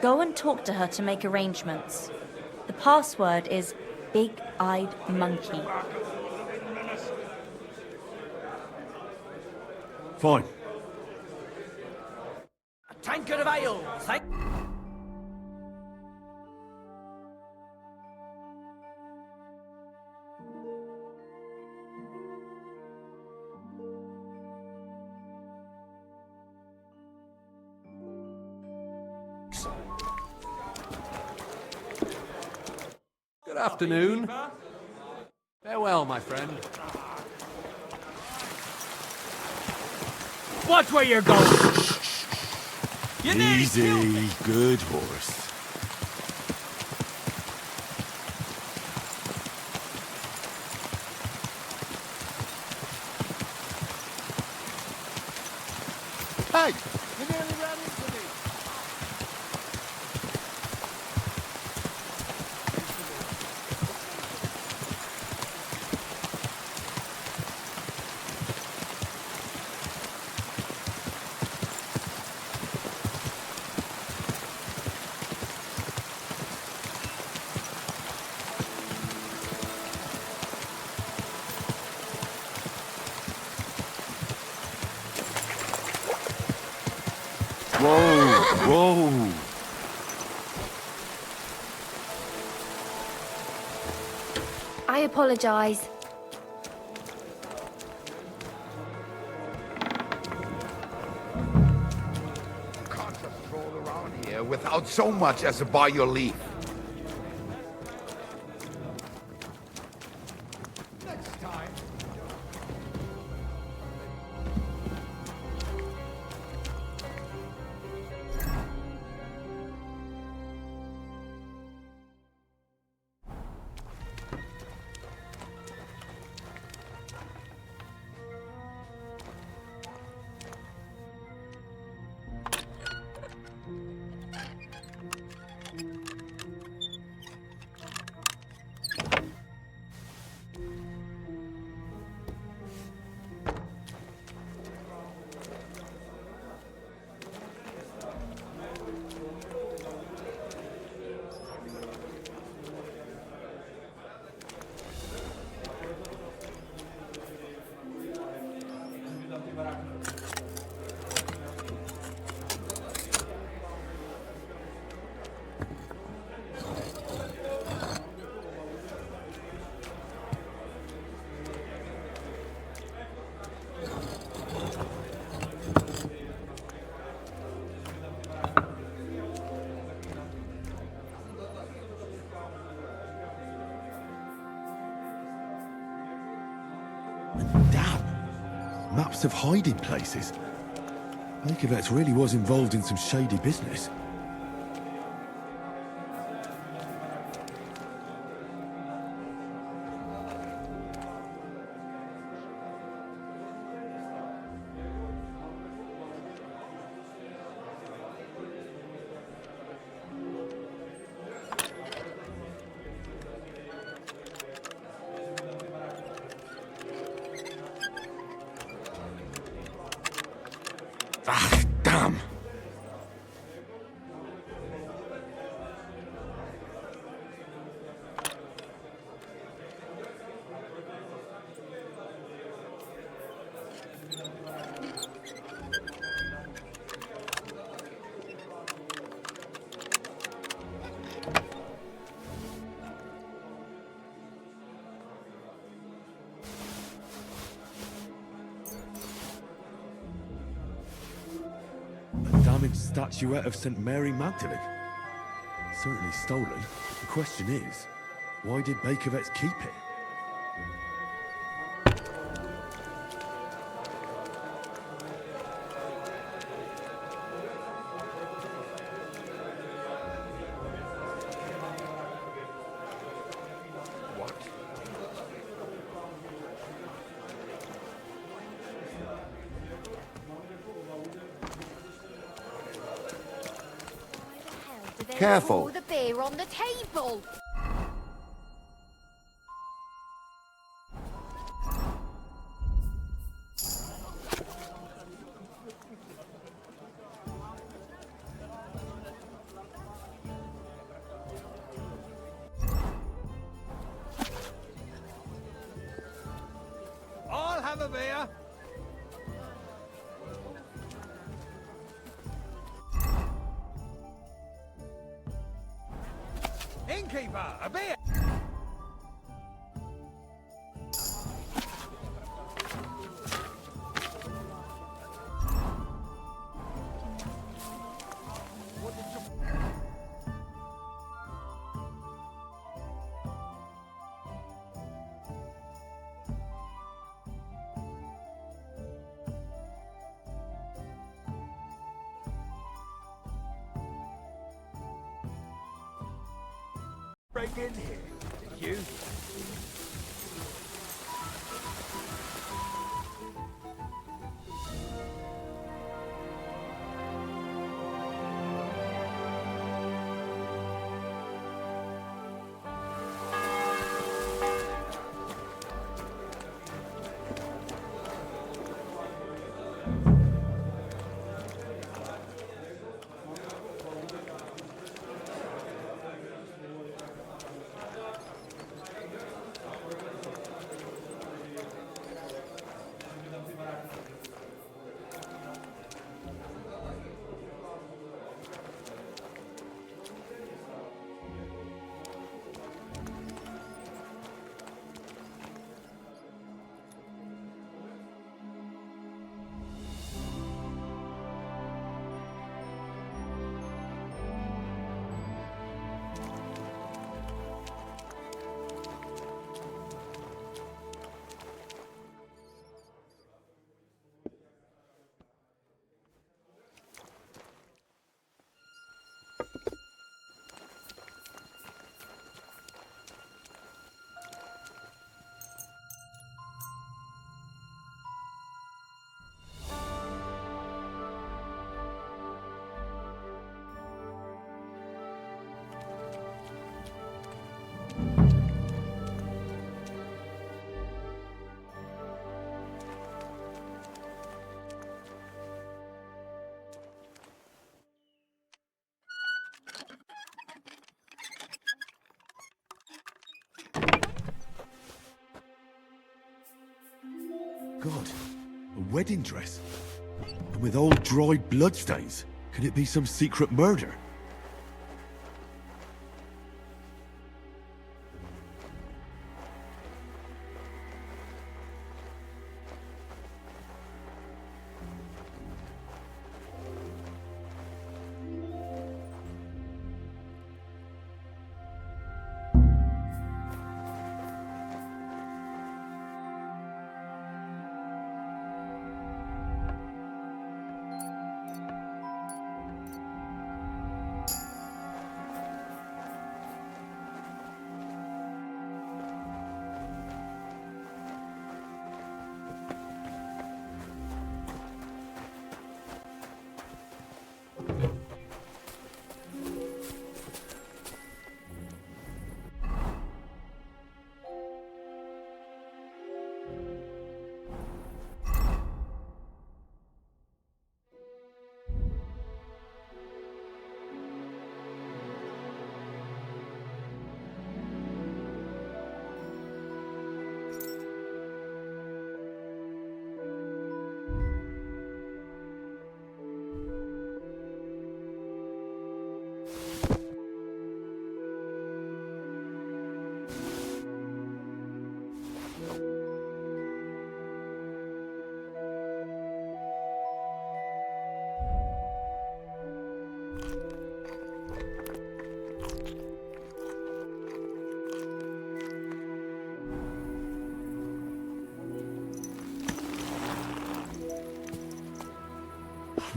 Go and talk to her to make arrangements. The password is Big-Eyed Monkey. Fine. A tankard of ale, thank... Good afternoon. Farewell, my friend. Watch where you're going! Easy, good horse. Hey, you nearly ran into me. Whoa! I apologize. Can't just stroll around here without so much as a by your leave. Next time. Maps of hiding places. Bakervet's really was involved in some shady business. Ah, damn! Statuette of St. Mary Magdalene. Certainly stolen. The question is, why did Bakervet's keep it? Careful. Pour the beer on the table. I'll have a beer. Innkeeper, a beer! break in here, did you? God, a wedding dress? And with old dried bloodstains? Could it be some secret murder?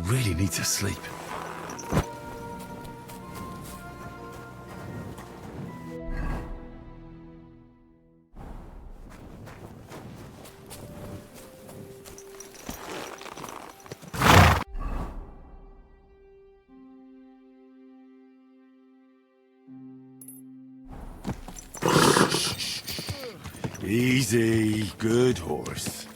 Really need to sleep. Easy, good horse.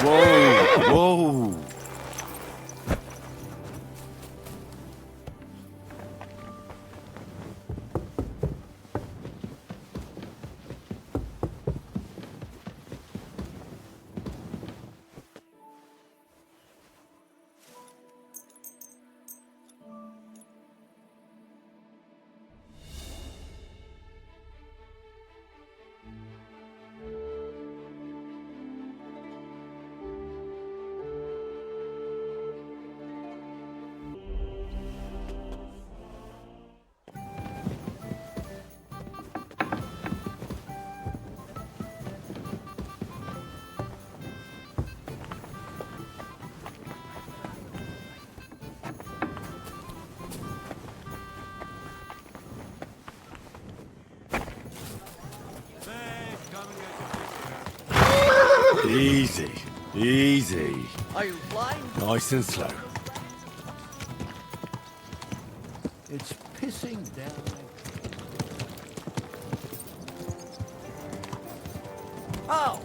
Whoa, whoa. Easy, easy. Are you blind? Nice and slow. It's pissing down. Oh!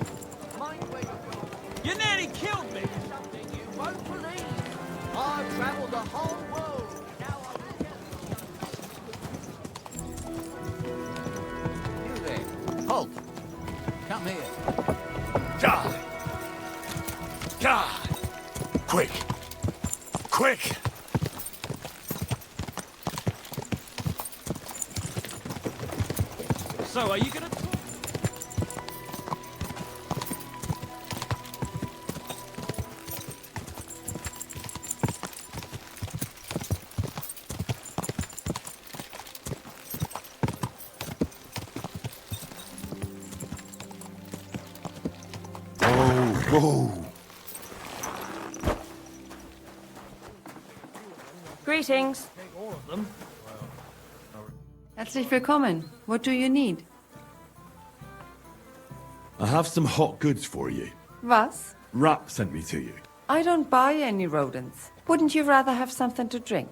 Mind where you're going. You nearly killed me. Something you won't believe. I've traveled the whole world. Now I will tell you. You there. Halt. Come here. God! God! Quick! Quick! So, are you gonna... Whoa! Greetings. All of them? Herzlich willkommen. What do you need? I have some hot goods for you. Was? Rat sent me to you. I don't buy any rodents. Wouldn't you rather have something to drink?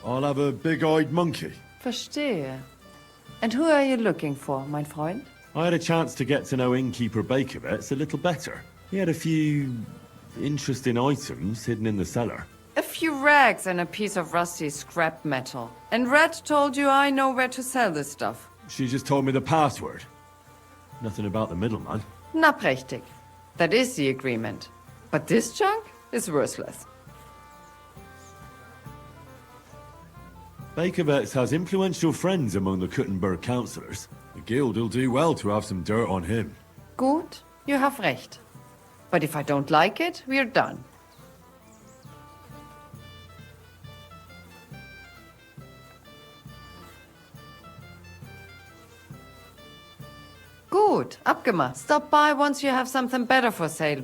I'll have a big-eyed monkey. Verstehe. And who are you looking for, mein Freund? I had a chance to get to know innkeeper Bakovets a little better. He had a few interesting items hidden in the cellar. A few rags and a piece of rusty scrap metal. And Red told you I know where to sell this stuff. She just told me the password. Nothing about the middleman. Na prächtig. That is the agreement. But this junk is worthless. Bakovets has influential friends among the Kuttenberg councillors. The guild will do well to have some dirt on him. Gut, you have recht. But if I don't like it, we're done. Gut, abgemacht. Stop by once you have something better for sale.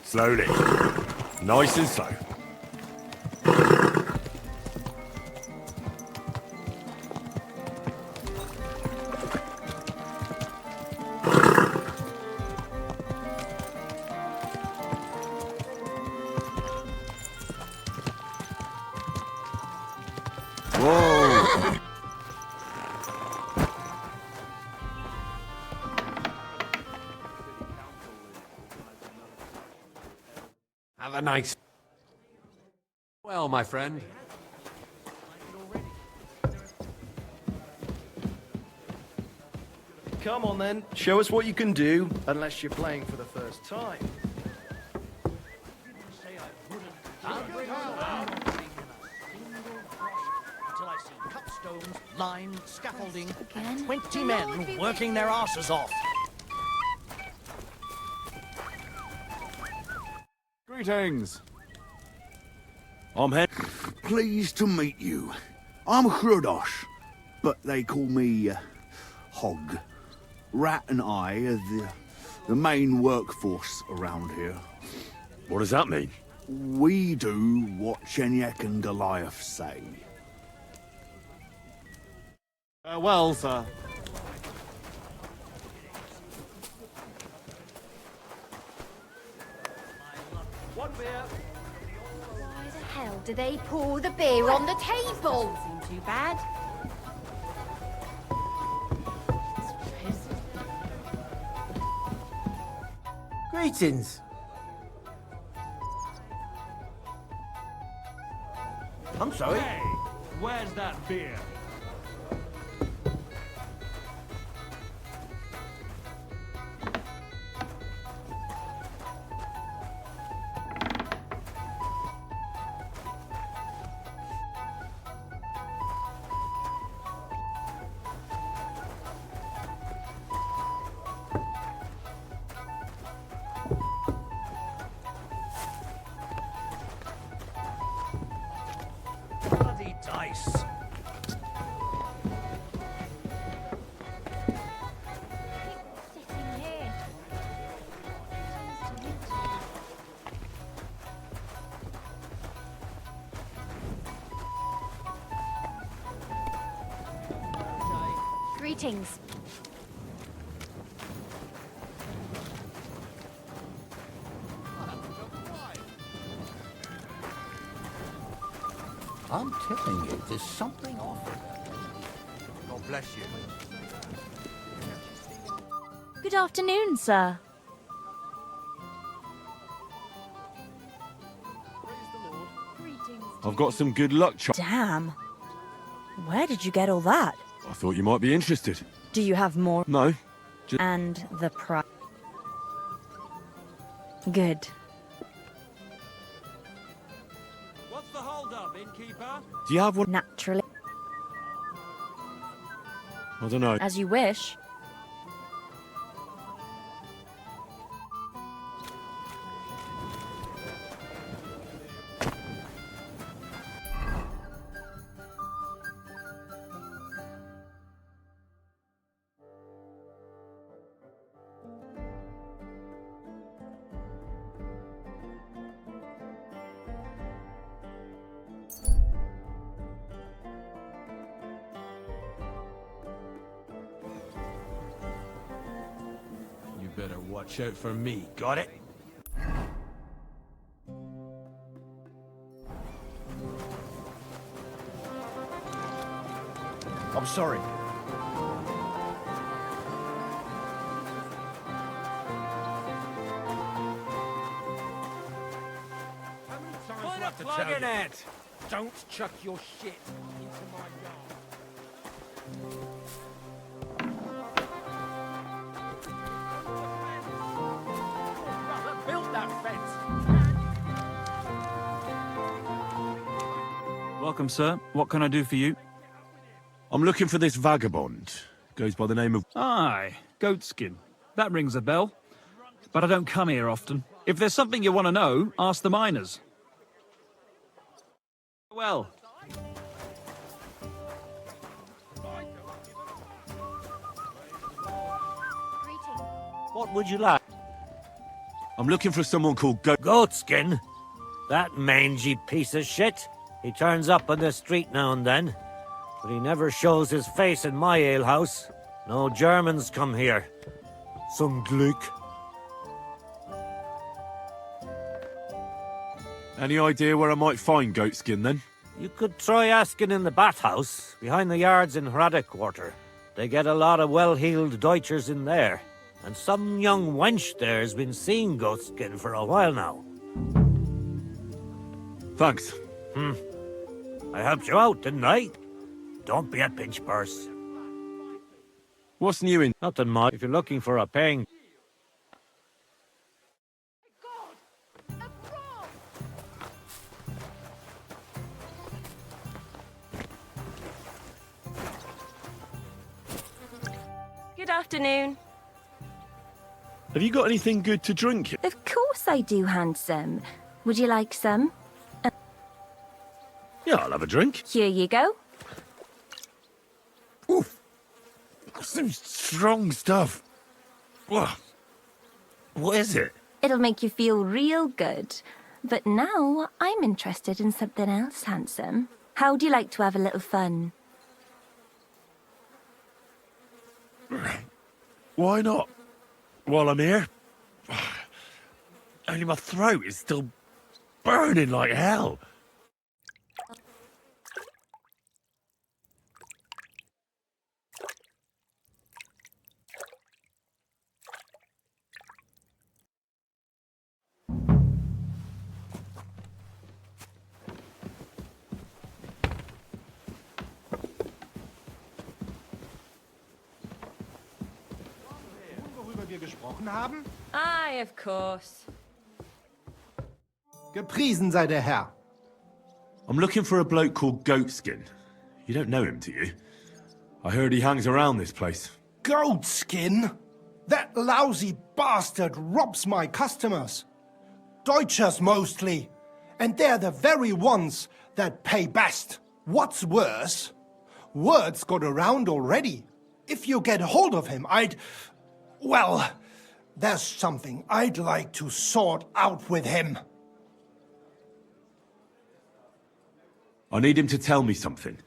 Slowly. Nice and slow. Whoa! Have a nice... Well, my friend. Come on then, show us what you can do, unless you're playing for the first time. Until I see cut stones, line, scaffolding, and 20 men working their asses off. Greetings. I'm pleased to meet you. I'm Hrudosh, but they call me Hog. Rat and I are the main workforce around here. What does that mean? We do what Chenyek and Goliath say. Well, sir. One beer. Why the hell do they pour the beer on the table? Doesn't seem too bad. Greetings. I'm sorry. Hey, where's that beer? Greetings. I'm telling you, there's something off about it. God bless you. Good afternoon, sir. I've got some good luck, Damn. Where did you get all that? I thought you might be interested. Do you have more? No. And the price. Good. What's the hold-up, innkeeper? Do you have one? Naturally. I don't know. As you wish. You better watch out for me, got it? I'm sorry. Put a plug in it! Don't chuck your shit into my yard. Brother built that fence. Welcome, sir. What can I do for you? I'm looking for this vagabond. Goes by the name of... Aye, Goatskin. That rings a bell. But I don't come here often. If there's something you want to know, ask the miners. Well. What would you like? I'm looking for someone called Goatskin? That mangy piece of shit. He turns up on the street now and then. But he never shows his face in my alehouse. No Germans come here. Some Glück. Any idea where I might find Goatskin, then? You could try asking in the bathhouse, behind the yards in Hrada Quarter. They get a lot of well-heeled Deutschers in there. And some young wench there's been seeing Goatskin for a while now. Thanks. I helped you out, didn't I? Don't be a pinch purse. What's new in... Nothing much. If you're looking for a ping... Good afternoon. Have you got anything good to drink? Of course I do, handsome. Would you like some? Yeah, I'll have a drink. Here you go. Some strong stuff. What is it? It'll make you feel real good. But now I'm interested in something else, handsome. How'd you like to have a little fun? Why not? While I'm here. Only my throat is still burning like hell. Haben? Aye, of course. Gepriesen sei der Herr. I'm looking for a bloke called Goatskin. You don't know him, do you? I heard he hangs around this place. Goatskin? That lousy bastard robs my customers. Deutschers mostly. And they're the very ones that pay best. What's worse, word's got around already. If you get hold of him, well, there's something I'd like to sort out with him. I need him to tell me something.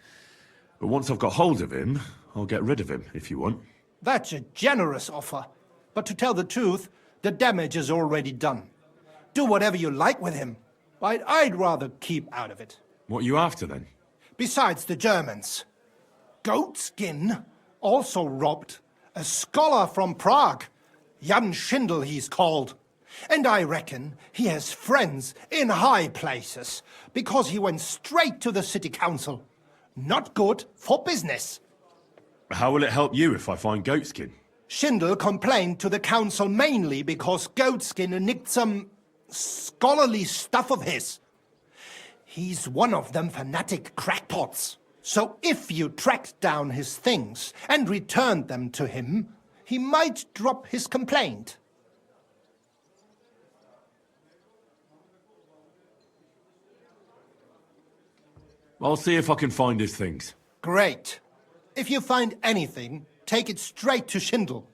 But once I've got hold of him, I'll get rid of him, if you want. That's a generous offer. But to tell the truth, the damage is already done. Do whatever you like with him. But I'd rather keep out of it. What are you after, then? Besides the Germans. Goatskin also robbed a scholar from Prague. Jan Schindel he's called. And I reckon he has friends in high places, because he went straight to the city council. Not good for business. How will it help you if I find Goatskin? Schindel complained to the council mainly because Goatskin nicked some scholarly stuff of his. He's one of them fanatic crackpots. So if you tracked down his things and returned them to him, he might drop his complaint. I'll see if I can find his things. Great. If you find anything, take it straight to Schindel.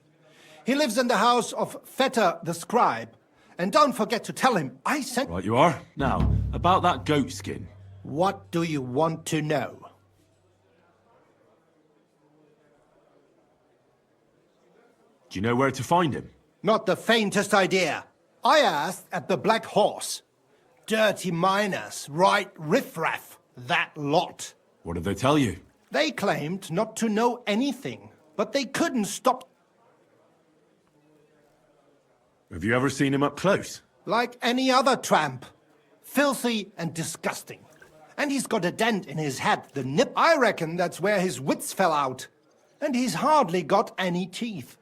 He lives in the house of Vetter the scribe. And don't forget to tell him I sent... Right you are. Now, about that goatskin. What do you want to know? Do you know where to find him? Not the faintest idea. I asked at the Black Horse. Dirty miners, right riffraff, that lot. What did they tell you? They claimed not to know anything, but they couldn't stop. Have you ever seen him up close? Like any other tramp. Filthy and disgusting. And he's got a dent in his head, the nip. I reckon that's where his wits fell out. And he's hardly got any teeth.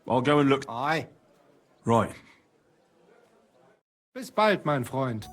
I'll go and look. Aye. Right. Bis bald, mein Freund.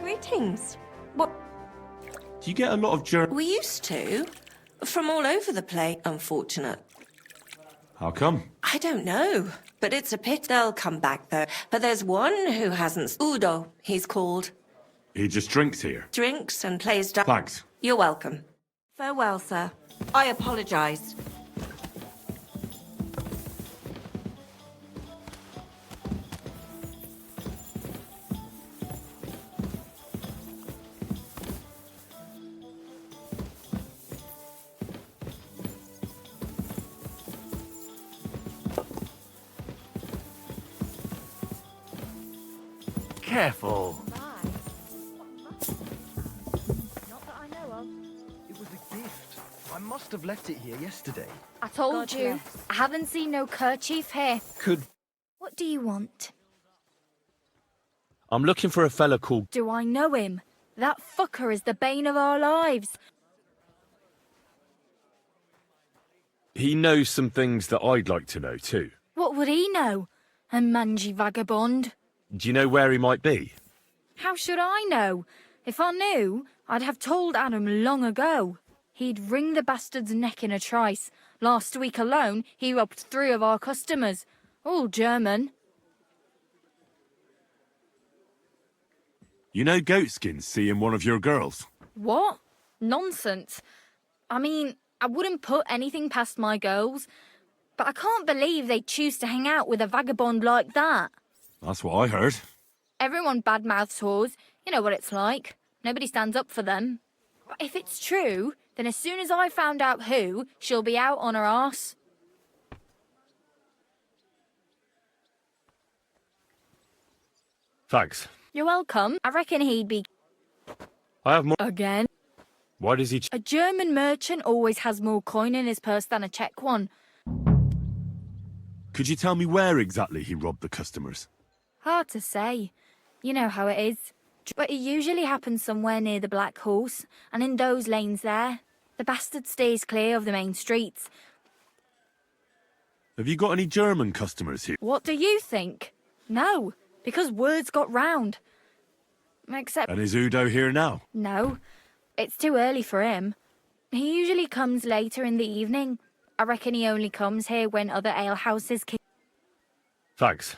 Greetings. What? Do you get a lot of German? We used to. From all over the place, unfortunate. How come? I don't know. But it's a pit. They'll come back, though. But there's one who hasn't. Udo, he's called. He just drinks here. Drinks and plays... Thanks. You're welcome. Farewell, sir. I apologize. Careful. Not that I know of. It was a gift. I must have left it here yesterday. I told God you. bless. I haven't seen no kerchief here. What do you want? I'm looking for a fella called... Do I know him? That fucker is the bane of our lives. He knows some things that I'd like to know too. What would he know? A mangy vagabond. Do you know where he might be? How should I know? If I knew, I'd have told Adam long ago. He'd wring the bastard's neck in a trice. Last week alone, he robbed 3 of our customers. All German. You know Goatskin seeing one of your girls? What? Nonsense. I mean, I wouldn't put anything past my girls, but I can't believe they'd choose to hang out with a vagabond like that. That's what I heard. Everyone badmouths whores. You know what it's like. Nobody stands up for them. But if it's true, then as soon as I found out who, she'll be out on her arse. Thanks. You're welcome. I reckon he'd be... I have more... Again? Why does he... A German merchant always has more coin in his purse than a Czech one. Could you tell me where exactly he robbed the customers? Hard to say. You know how it is. But it usually happens somewhere near the Black Horse, and in those lanes there. The bastard stays clear of the main streets. Have you got any German customers here? What do you think? No, because words got round. Except... And is Udo here now? No, it's too early for him. He usually comes later in the evening. I reckon he only comes here when other alehouses... Thanks.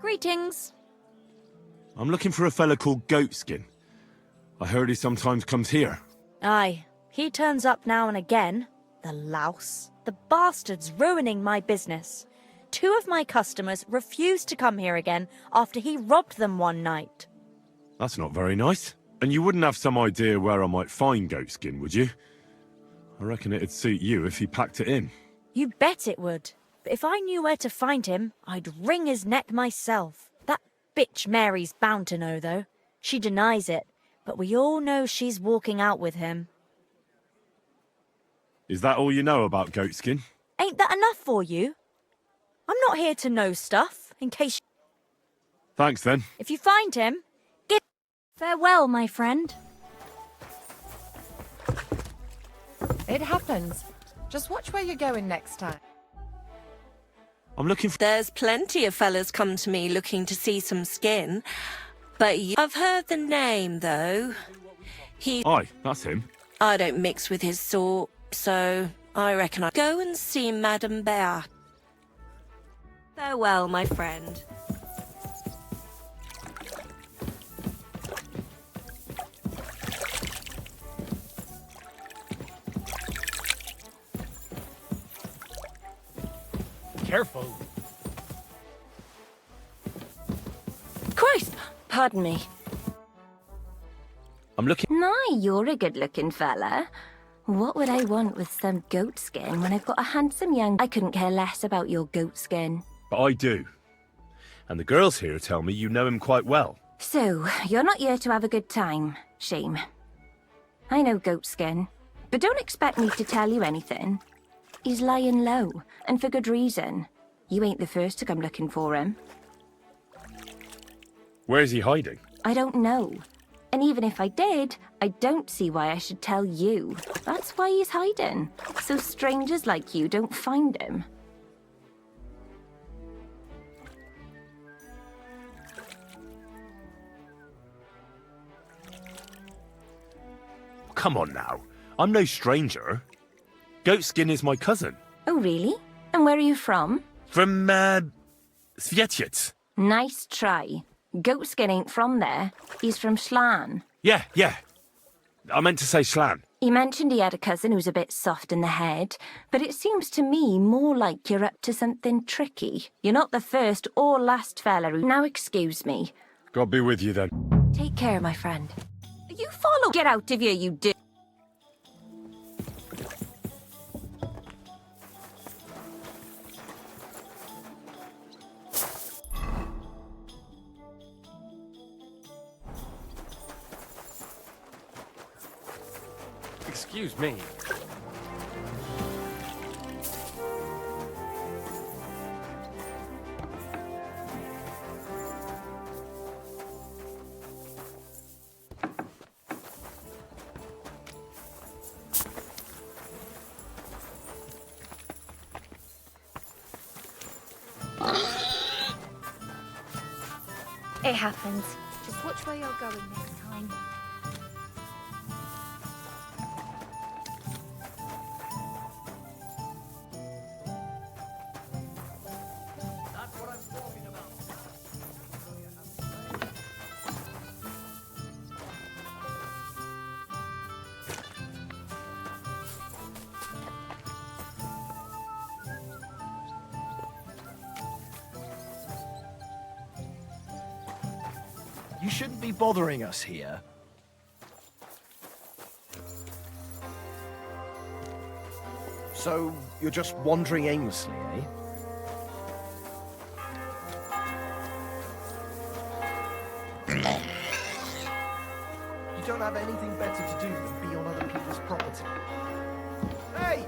Greetings. I'm looking for a fella called Goatskin. I heard he sometimes comes here. Aye, he turns up now and again. The louse. The bastard's ruining my business. 2 of my customers refused to come here again after he robbed them one night. That's not very nice. And you wouldn't have some idea where I might find Goatskin, would you? I reckon it'd suit you if he packed it in. You bet it would. But if I knew where to find him, I'd wring his neck myself. That bitch Mary's bound to know, though. She denies it, but we all know she's walking out with him. Is that all you know about Goatskin? Ain't that enough for you? I'm not here to know stuff, in case... Thanks, then. If you find him, give... Farewell, my friend. It happens. Just watch where you're going next time. I'm looking for... There's plenty of fellas come to me looking to see some skin. But I've heard the name, though. Aye, that's him. I don't mix with his sort, so I reckon I'll go and see Madame Bear. Farewell, my friend. Careful. Christ! Pardon me. I'm looking... Nah, you're a good-looking fella. What would I want with some goat skin when I've got a handsome young... I couldn't care less about your goat skin. But I do. And the girls here tell me you know him quite well. So, you're not here to have a good time. Shame. I know goat skin, but don't expect me to tell you anything. He's lying low, and for good reason. You ain't the first to come looking for him. Where's he hiding? I don't know. And even if I did, I don't see why I should tell you. That's why he's hiding. So strangers like you don't find him. Come on now. I'm no stranger. Goatskin is my cousin. Oh, really? And where are you from? From, Svietiec. Nice try. Goatskin ain't from there. He's from Schlan. Yeah. I meant to say Schlan. He mentioned he had a cousin who's a bit soft in the head, but it seems to me more like you're up to something tricky. You're not the first or last fella who... Now excuse me. God be with you then. Take care, my friend. You follow... Get out of here, you do... Excuse me. It happens. Just watch where you're going next time. That's what I'm talking about. You shouldn't be bothering us here. So, you're just wandering aimlessly, eh? You don't have anything better to do than be on other people's property. Hey!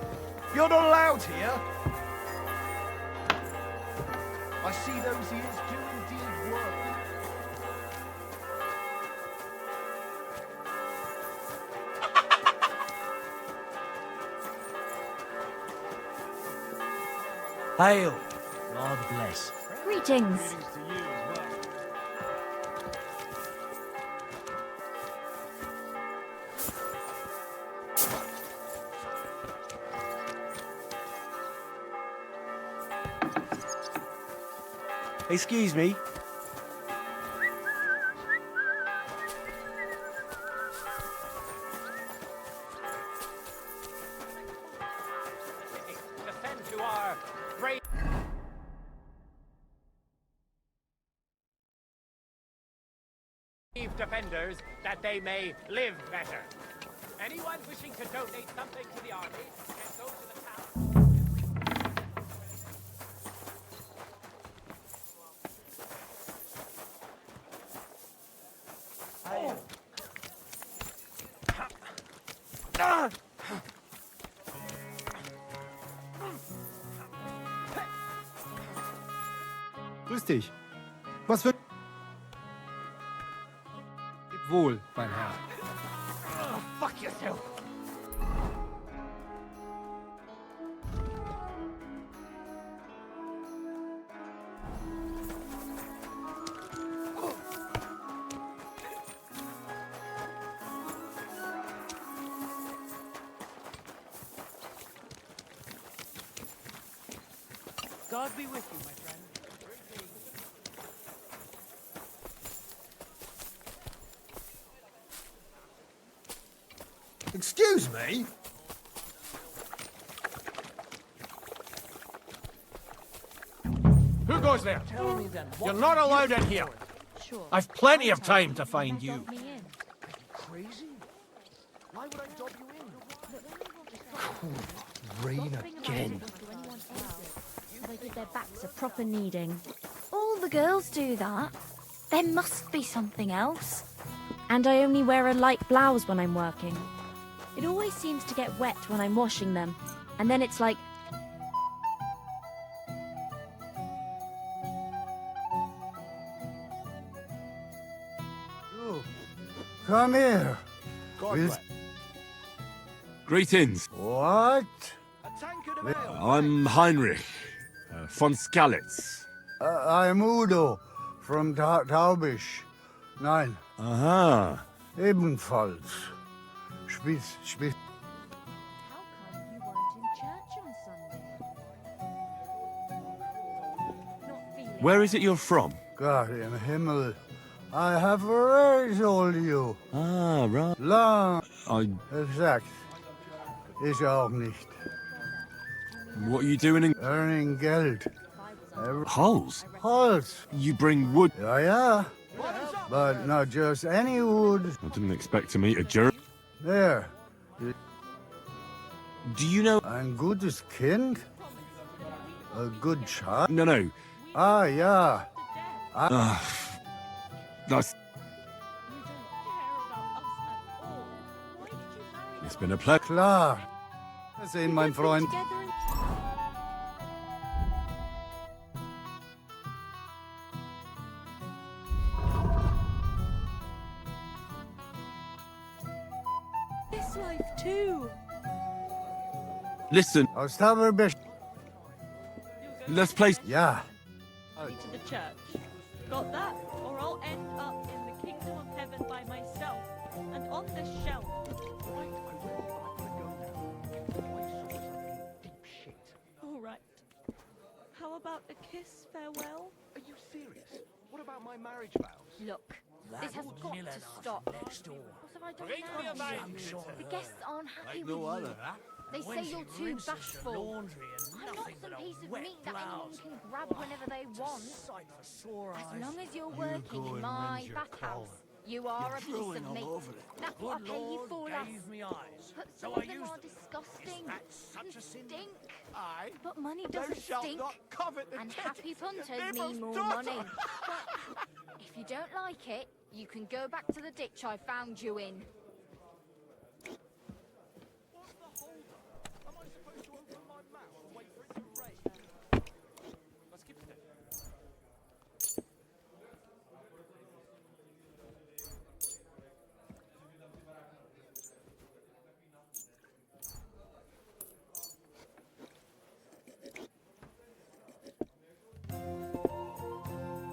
You're not allowed here! I see those ears do indeed work. Hail! God bless. Greetings. Excuse me. Defend to our brave defenders that they may live better. Anyone wishing to donate something to the army can go to the town. Grüß dich. Was für... Wohl, mein Herr. Oh, fuck yourself. God be with you, my friend. Excuse me? Who goes there? Tell me then. You're not allowed in here. Sure. I've plenty of time to find you. Crazy? Why would I dob you in? Rain again. They give their backs a proper kneading. All the girls do that. There must be something else. And I only wear a light blouse when I'm working. It always seems to get wet when I'm washing them. And then it's like... You, come here. Greetings. What? I'm Heinrich von Skalitz. I'm Udo from Taubisch. Nein. Aha. Ebenfalls. Spitz. Where is it you're from? God im Himmel. I have already told you. Ah, right. Lang. I... Ich auch nicht. What are you doing in... Earning Geld. Holes? Holz. You bring wood? Ja, ja. But not just any wood. I didn't expect to meet a German. There. Do you know... Ein gutes Kind? A good child? No. Ah, ja. That's... It's been a pleasure. Klar. Sehen, mein Freund. This life too. Listen, Aus Taberbisch. let's play. Ja. To the church. Got that? Or I'll end up in the kingdom of heaven by myself and on this shelf. All right. How about a kiss farewell? Are you serious? What about my marriage vows? Look, this has got to stop. What have I done now? The guests aren't happy with you. They say you're too bashful. I'm not some piece of meat that anyone can grab whenever they want. As long as you're working in my bathhouse, you are a piece of meat. That's what I pay you for, lass. But some of them are disgusting and stink. But money doesn't stink, and happy punters mean more money. But if you don't like it, you can go back to the ditch I found you in.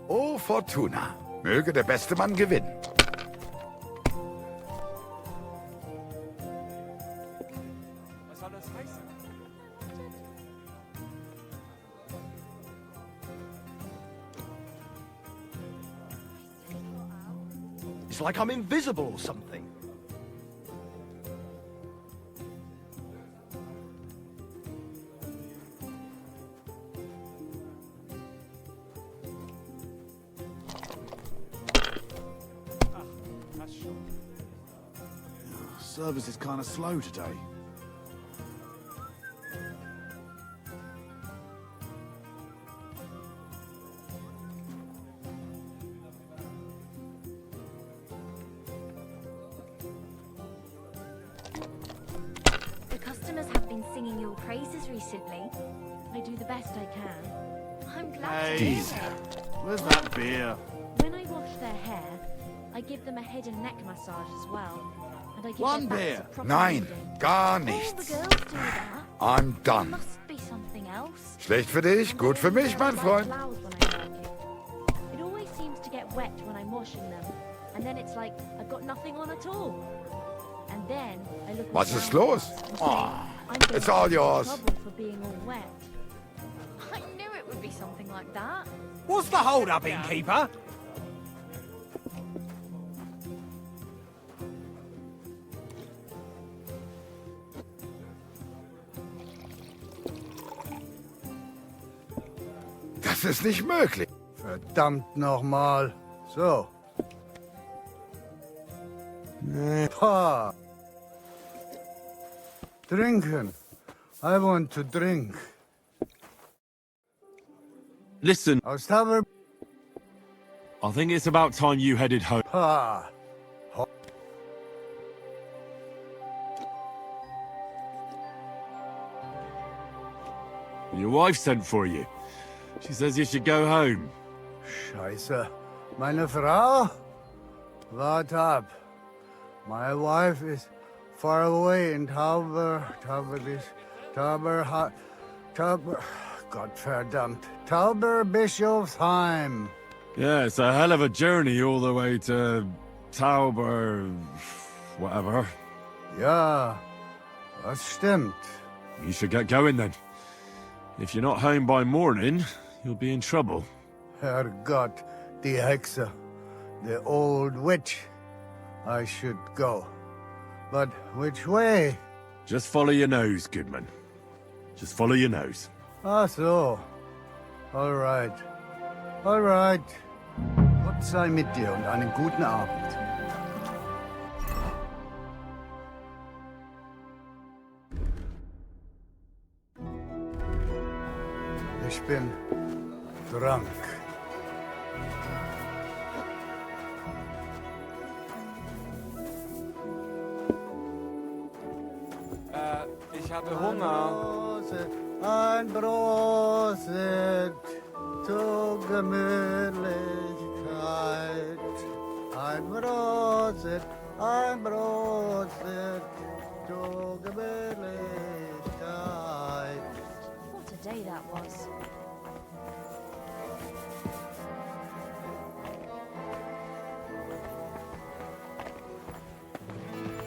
Oh, Fortuna. Möge der beste Mann gewinnen. Was soll das heißen? It's like I'm invisible or something. Service is kind of slow today. The customers have been singing your praises recently. I do the best I can. I'm glad to Hey, hear it. where's that beer? When I wash their hair, I give them a head and neck massage as well. And I give One their beer. backs a proper Nein, reading. gar All the nichts. girls do that. I'm There done. must be something else. Schlecht für dich, gut für mich, mein Freund. Loud when I work it. It always seems to get wet when I'm washing them, and then it's like I've got nothing on at all. And then I look. Was around ist los? and say, Oh, I'm gonna it's all get in yours. trouble for being all wet. I knew it would be something like that. What's the hold up, innkeeper? Das ist nicht möglich. Verdammt nochmal. So. Pa. Trinken. I want to drink. Listen, Aus Taber. I think it's about time you headed home. Pa. Your wife sent for you. She says you should go home. Scheiße. Meine Frau? Wart ab. My wife is far away in Tauber, Gottverdammt. Tauberbischofsheim. Yeah, it's a hell of a journey all the way to Tauber, whatever. Ja, das stimmt. You should get going then. If you're not home by morning, you'll be in trouble. Herrgott, die Hexe. The old witch. I should go. But which way? Just follow your nose, Goodman. Just follow your nose. Ah, so. All right. All right. Gott sei mit dir und einen guten Abend. Ich bin krank. habe Hunger. Ein Prosit zur Gemütlichkeit. Ein Prosit zur Gemütlichkeit. What a day that was.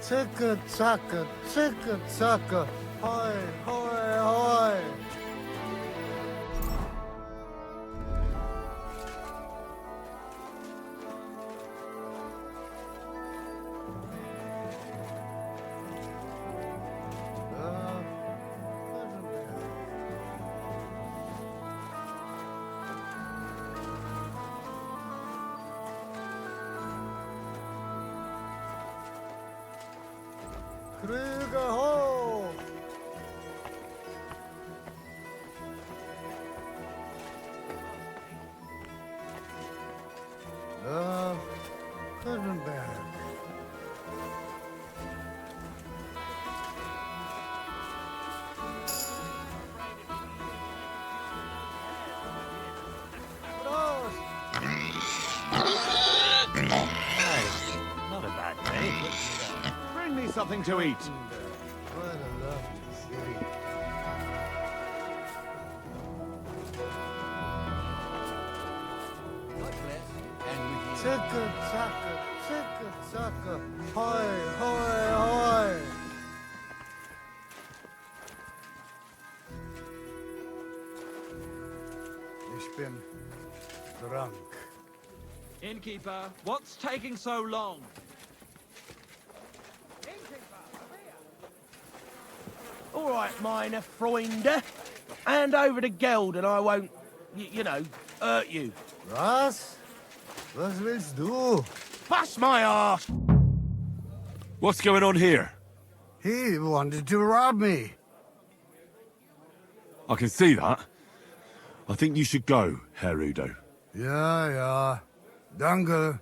Zicke, zacke, hoi, hoi, hoi. Krüge hoch! Kuttenberg. Not a bad day. Bring me something to eat. What a love to see. Zicke, zacke, hoi, hoi, hoi. Ich bin drunk. Innkeeper, what's taking so long? All right, minor Freunde. Hand over the geld and I won't, you know, hurt you. Was? Was willst du? Bust my arse! What's going on here? He wanted to rob me. I can see that. I think you should go, Herr Udo. Ja. Danke.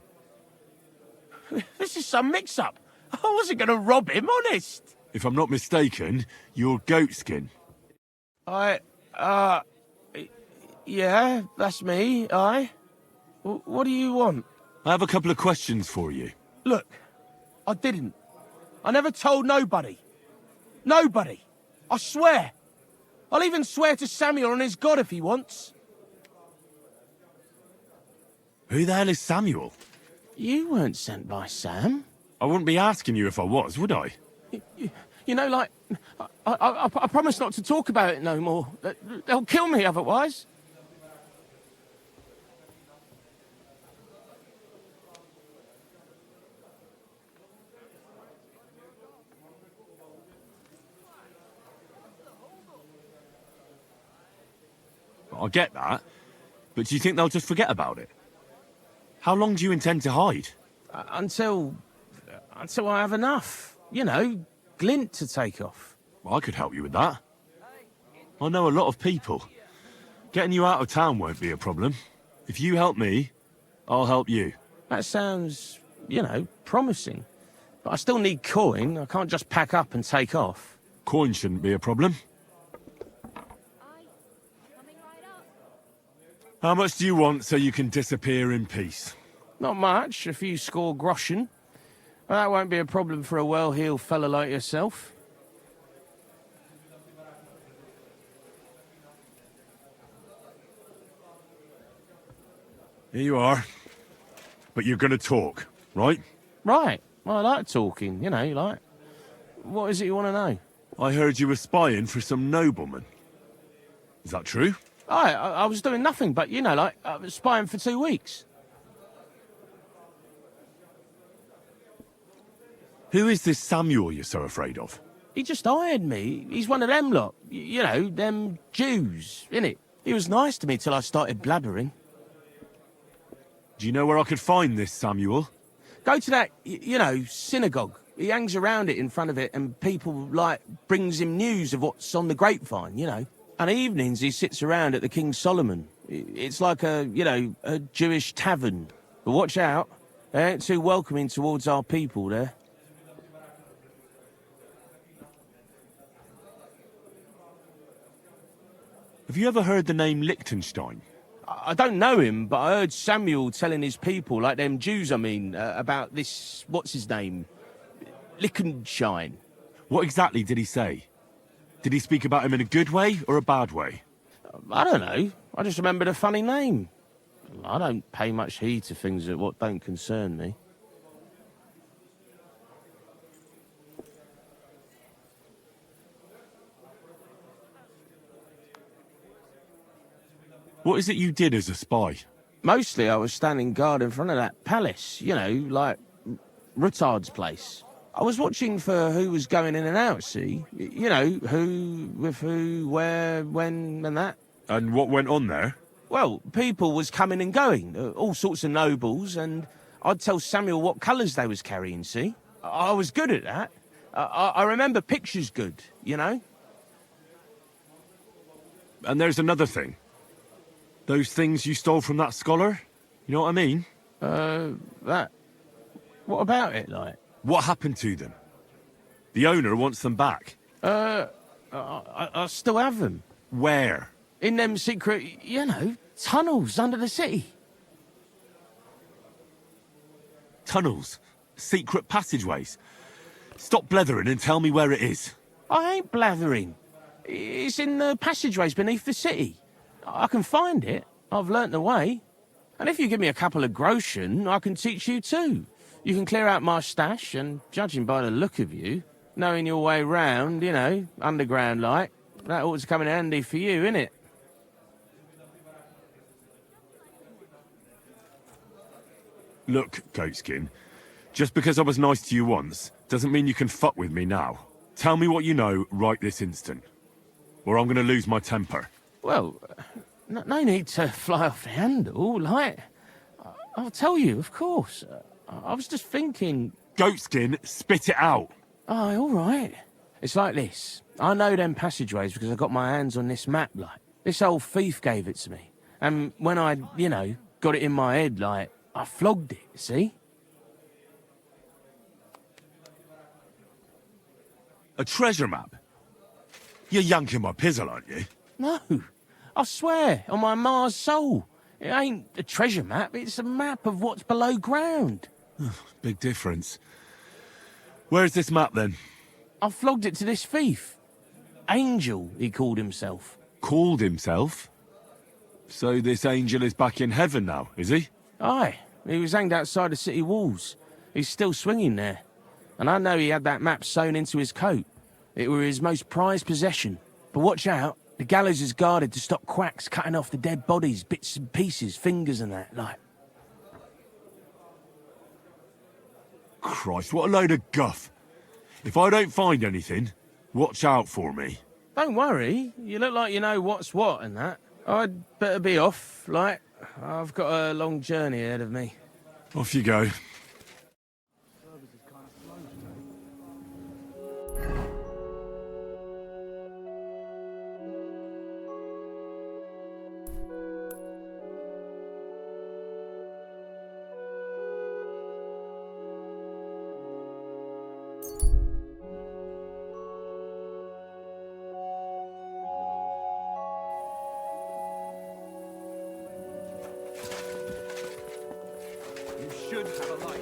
This is some mix-up. I wasn't going to rob him, honest. If I'm not mistaken, you're Goatskin. Yeah, that's me, What do you want? I have a couple of questions for you. Look, I didn't. I never told nobody. Nobody. I swear. I'll even swear to Samuel and his God if he wants. Who the hell is Samuel? You weren't sent by Sam. I wouldn't be asking you if I was, would I? You know, like, I promise not to talk about it no more. They'll kill me otherwise. I get that, but do you think they'll just forget about it? How long do you intend to hide? Until I have enough. You know, glint to take off. Well, I could help you with that. I know a lot of people. Getting you out of town won't be a problem. If you help me, I'll help you. That sounds, you know, promising. But I still need coin. I can't just pack up and take off. Coin shouldn't be a problem. How much do you want so you can disappear in peace? Not much, a few score groschen. Well, that won't be a problem for a well-heeled fella like yourself. Here you are. But you're going to talk, right? Right. Well, I like talking, you know, like... What is it you want to know? I heard you were spying for some nobleman. Is that true? I was doing nothing but, you know, like, I was spying for 2 weeks. Who is this Samuel you're so afraid of? He just hired me. He's one of them lot. You know, them Jews, innit? He was nice to me till I started blabbering. Do you know where I could find this Samuel? Go to that, you know, synagogue. He hangs around it in front of it and people, like, brings him news of what's on the grapevine, you know. And evenings he sits around at the King Solomon. It's like a, you know, a Jewish tavern. But watch out. They ain't too welcoming towards our people there. Have you ever heard the name Liechtenstein? I don't know him, but I heard Samuel telling his people, like them Jews, I mean, about this, what's his name? Liechtenstein. What exactly did he say? Did he speak about him in a good way or a bad way? I don't know. I just remembered a funny name. I don't pay much heed to things that what don't concern me. What is it you did as a spy? Mostly I was standing guard in front of that palace, you know, like Rutard's place. I was watching for who was going in and out, see? You know, who, with who, where, when, and that. And what went on there? Well, people was coming and going, all sorts of nobles, and I'd tell Samuel what colours they was carrying, see? I was good at that. I remember pictures good, you know? And there's another thing. Those things you stole from that scholar? You know what I mean? That. What about it, like? What happened to them? The owner wants them back. I still have them. Where? In them secret, you know, tunnels under the city. Tunnels? Secret passageways? Stop blethering and tell me where it is. I ain't blathering. It's in the passageways beneath the city. I can find it. I've learnt the way. And if you give me a couple of groschen, I can teach you too. You can clear out my stash, and judging by the look of you, knowing your way round, you know, underground like, that ought to come in handy for you, innit? Look, Goatskin, just because I was nice to you once, doesn't mean you can fuck with me now. Tell me what you know right this instant, or I'm gonna lose my temper. Well, no need to fly off the handle, like... I'll tell you, of course. I was just thinking... Goatskin, spit it out! Oh, all right. It's like this. I know them passageways because I got my hands on this map, like. This old thief gave it to me. And when I, you know, got it in my head, like, I flogged it, see? A treasure map? You're yanking my pizzle, aren't you? No. I swear, on my Mars soul. It ain't a treasure map, it's a map of what's below ground. Big difference. Where's this map, then? I flogged it to this thief. Angel, he called himself. Called himself? So this angel is back in heaven now, is he? Aye. He was hanged outside the city walls. He's still swinging there. And I know he had that map sewn into his coat. It were his most prized possession. But watch out. The gallows is guarded to stop quacks cutting off the dead bodies, bits and pieces, fingers and that, like. Christ, what a load of guff. If I don't find anything, watch out for me. Don't worry. You look like you know what's what and that. I'd better be off, like. I've got a long journey ahead of me. Off you go. You should have a light.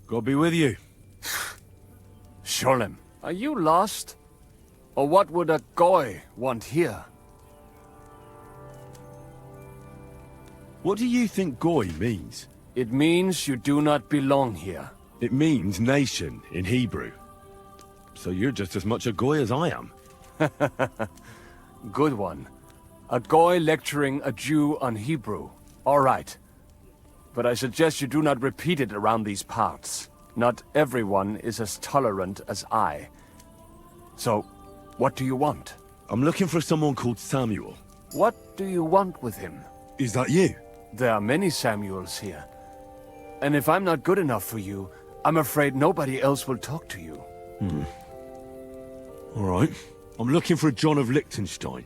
God be with you. Sholem, are you lost? Or what would a goy want here? What do you think goy means? It means you do not belong here. It means nation in Hebrew. So you're just as much a goy as I am. Good one. A goy lecturing a Jew on Hebrew. All right. But I suggest you do not repeat it around these parts. Not everyone is as tolerant as I. So, what do you want? I'm looking for someone called Samuel. What do you want with him? Is that you? There are many Samuels here. And if I'm not good enough for you, I'm afraid nobody else will talk to you. All right. I'm looking for John of Liechtenstein.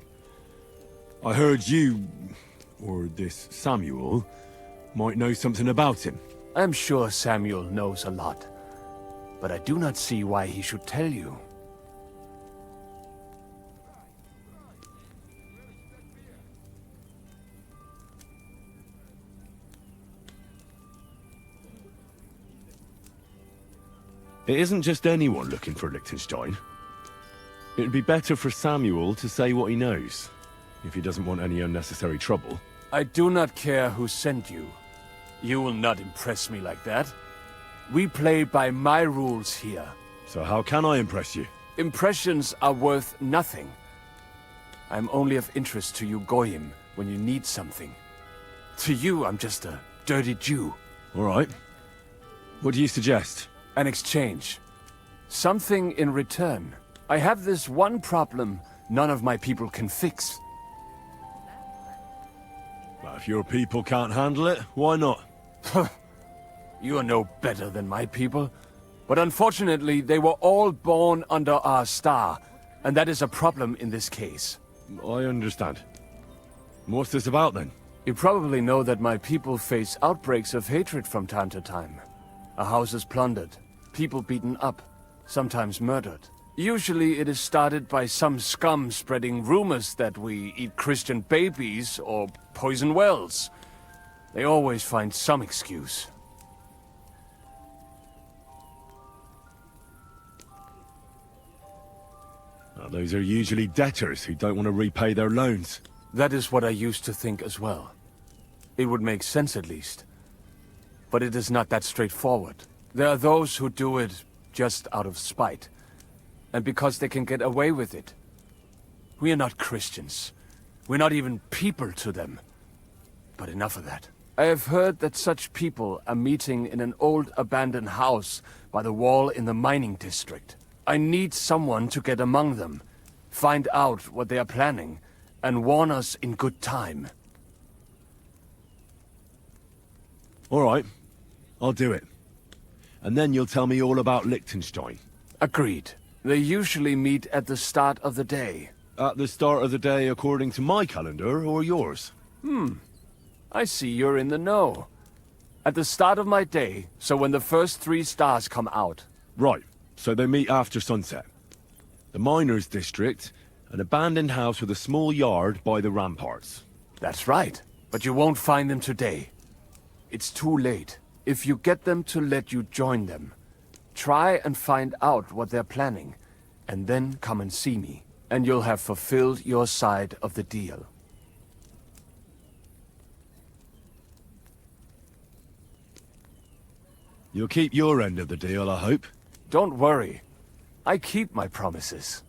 I heard you, or this Samuel, might know something about him. I'm sure Samuel knows a lot. But I do not see why he should tell you. It isn't just anyone looking for Liechtenstein. It'd be better for Samuel to say what he knows, if he doesn't want any unnecessary trouble. I do not care who sent you. You will not impress me like that. We play by my rules here. So how can I impress you? Impressions are worth nothing. I'm only of interest to you Goyim when you need something. To you, I'm just a dirty Jew. All right. What do you suggest? An exchange. Something in return. I have this one problem none of my people can fix. Well, if your people can't handle it, why not? You are no better than my people. But unfortunately, they were all born under our star, and that is a problem in this case. I understand. What's this about, then? You probably know that my people face outbreaks of hatred from time to time. A house is plundered, people beaten up, sometimes murdered. Usually it is started by some scum spreading rumors that we eat Christian babies or poison wells. They always find some excuse. Now, those are usually debtors who don't want to repay their loans. That is what I used to think as well. It would make sense at least. But it is not that straightforward. There are those who do it just out of spite. And because they can get away with it. We are not Christians. We're not even people to them. But enough of that. I have heard that such people are meeting in an old abandoned house by the wall in the mining district. I need someone to get among them, find out what they are planning, and warn us in good time. All right. I'll do it. And then you'll tell me all about Liechtenstein. Agreed. They usually meet at the start of the day. At the start of the day according to my calendar, or yours? I see you're in the know. At the start of my day, so when the first 3 stars come out. Right. So they meet after sunset. The miners' district, an abandoned house with a small yard by the ramparts. That's right. But you won't find them today. It's too late. If you get them to let you join them, try and find out what they're planning, and then come and see me, and you'll have fulfilled your side of the deal. You'll keep your end of the deal, I hope. Don't worry. I keep my promises.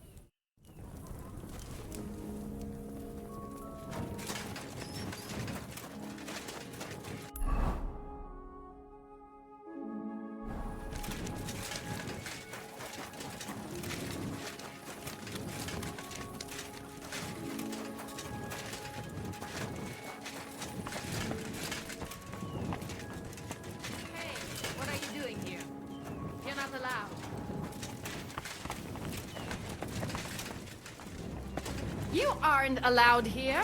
What are you doing here? You're not allowed. You aren't allowed here.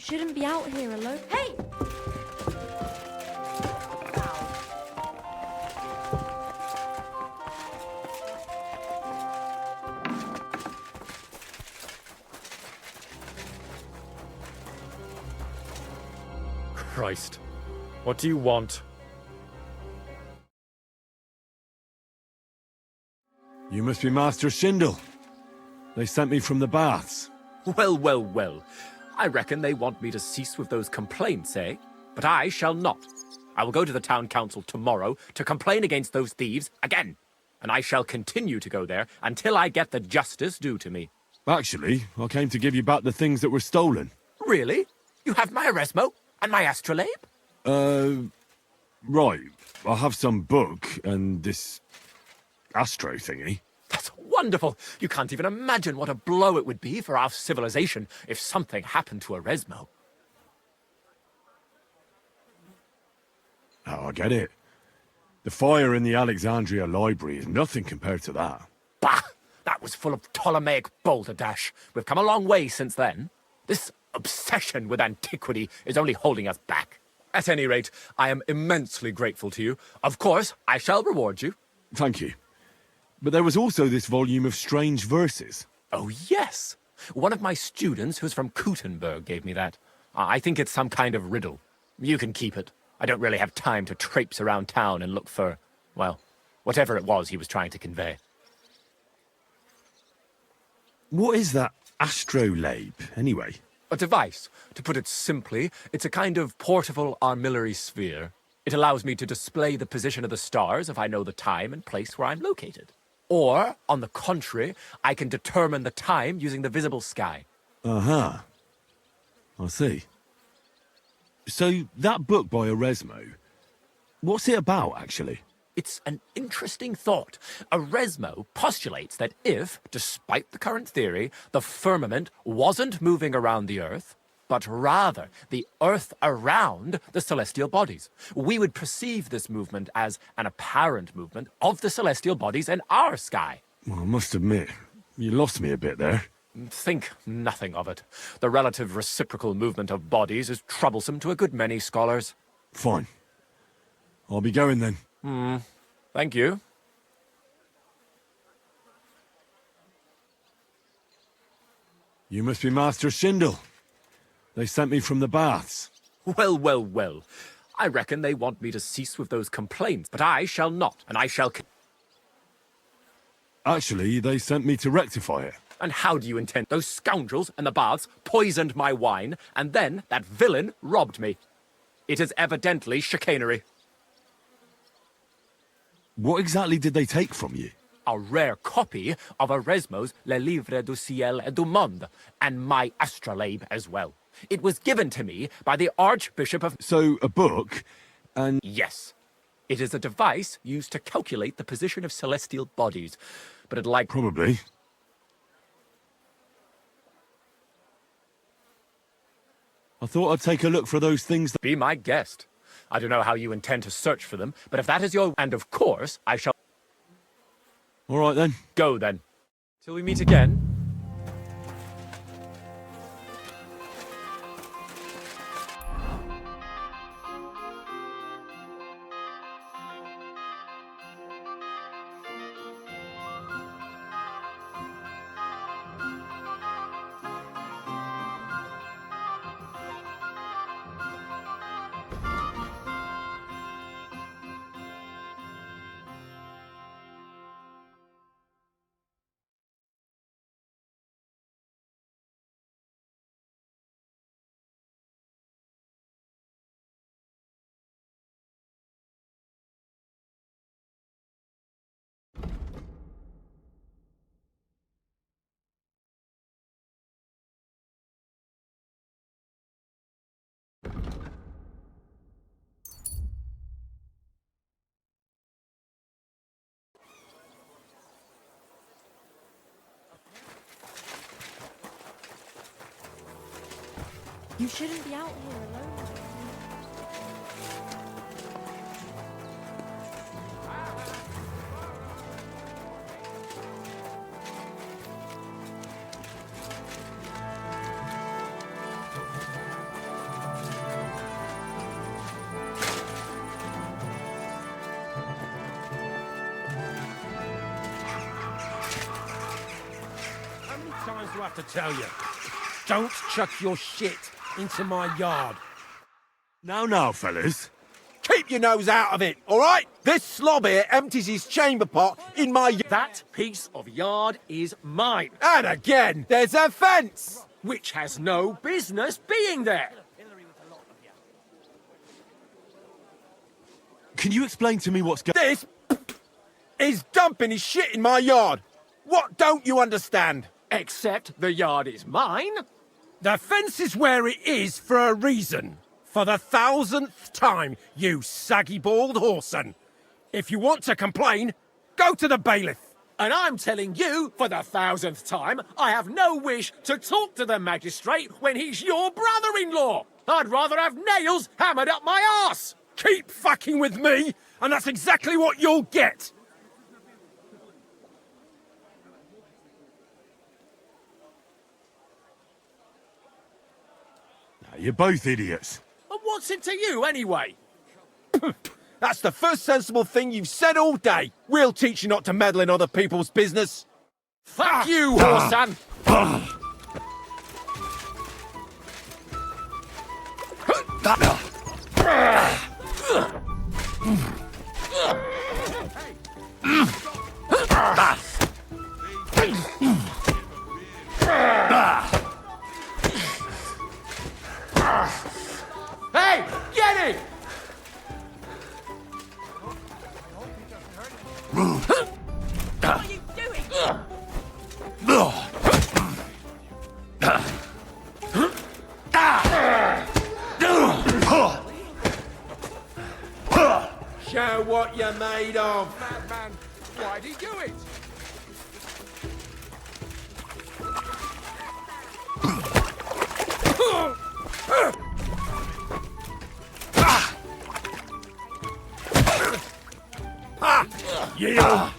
shouldn't be out here alone. Hey! Christ. What do you want? You must be Master Schindel. They sent me from the baths. Well, well, well. I reckon they want me to cease with those complaints, eh? But I shall not. I will go to the town council tomorrow to complain against those thieves again. And I shall continue to go there until I get the justice due to me. Actually, I came to give you back the things that were stolen. Really? You have my Eresmo and my astrolabe? Right. I have some book and this astro thingy. That's wonderful. You can't even imagine what a blow it would be for our civilization if something happened to Eresmo. Oh, I get it. The fire in the Alexandria library is nothing compared to that. Bah! That was full of Ptolemaic balderdash. We've come a long way since then. This obsession with antiquity is only holding us back. At any rate, I am immensely grateful to you. Of course, I shall reward you. Thank you. But there was also this volume of strange verses. Oh, yes. One of my students who's from Kuttenberg gave me that. I think it's some kind of riddle. You can keep it. I don't really have time to traipse around town and look for, well, whatever it was he was trying to convey. What is that astrolabe, anyway? A device. To put it simply, it's a kind of portable armillary sphere. It allows me to display the position of the stars if I know the time and place where I'm located. Or, on the contrary, I can determine the time using the visible sky. Uh-huh. I see. So, that book by Eresmo, what's it about, actually? It's an interesting thought. Eresmo postulates that if, despite the current theory, the firmament wasn't moving around the Earth, but rather the Earth around the celestial bodies, we would perceive this movement as an apparent movement of the celestial bodies in our sky. Well, I must admit, you lost me a bit there. Think nothing of it. The relative reciprocal movement of bodies is troublesome to a good many scholars. Fine. I'll be going then. Thank you. You must be Master Schindel. They sent me from the baths. Well, well, well. I reckon they want me to cease with those complaints, but I shall not, and I shall... Actually, they sent me to rectify it. And how do you intend? Those scoundrels and the baths poisoned my wine, and then that villain robbed me. It is evidently chicanery. What exactly did they take from you? A rare copy of Eresmo's Le Livre du Ciel et du Monde, and my astrolabe as well. It was given to me by the Archbishop of... So, a book, and... Yes. It is a device used to calculate the position of celestial bodies, but it like... Probably. I thought I'd take a look for those things that... Be my guest. I don't know how you intend to search for them, but if that is your... And of course, I shall... All right, then. Go, then. Till we meet again. You shouldn't be out here alone. else do I have to tell you? Don't chuck your shit into my yard. Now, fellas. Keep your nose out of it, all right? This slob here empties his chamber pot in my... That piece of yard is mine. And again, there's a fence! Which has no business being there. Can you explain to me what's going... This is dumping his shit in my yard. What don't you understand? Except the yard is mine. The fence is where it is for a reason. For the 1000th time, you saggy-bald whoreson. If you want to complain, go to the bailiff. And I'm telling you, for the 1000th time, I have no wish to talk to the magistrate when he's your brother-in-law. I'd rather have nails hammered up my arse. Keep fucking with me, and that's exactly what you'll get. You're both idiots. And what's it to you, anyway? That's the first sensible thing you've said all day. We'll teach you not to meddle in other people's business. Fuck you, whoreson! Hey, get it! What are you doing? Show what you're made of. Madman, why'd he do it? Yeah.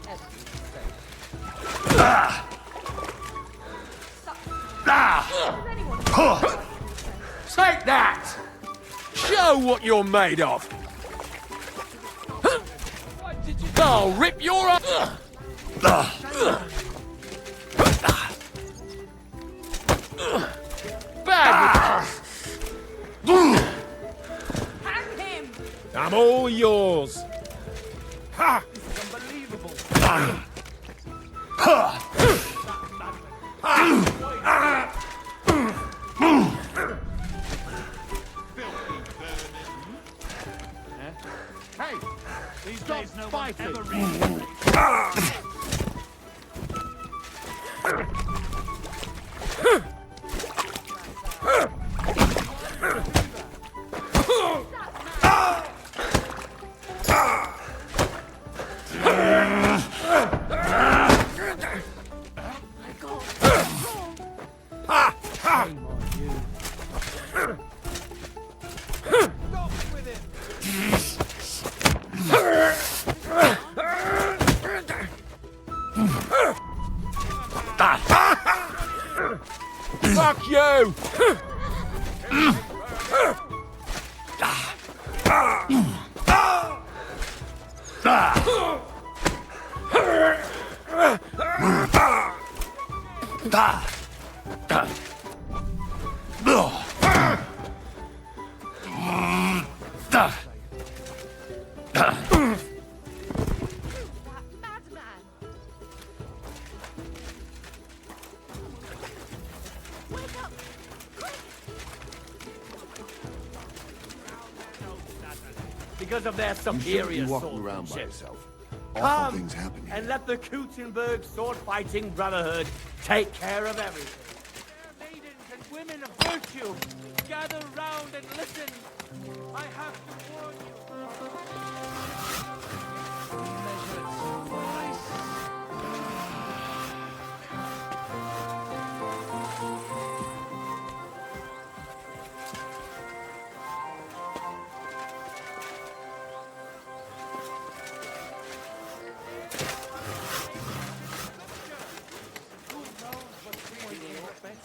Take that! Show what you're made of! I'll rip your... Bad! Hang him! I'm all yours. Ha! Unbelievable. Hey, these days no one ever really... Fuck you! Because of their superior walking around by swordsmanship. yourself. Come things happen here. and let the Kuttenberg sword-fighting Brotherhood take care of everything. Maidens and women of virtue, gather round and listen. I have to warn you.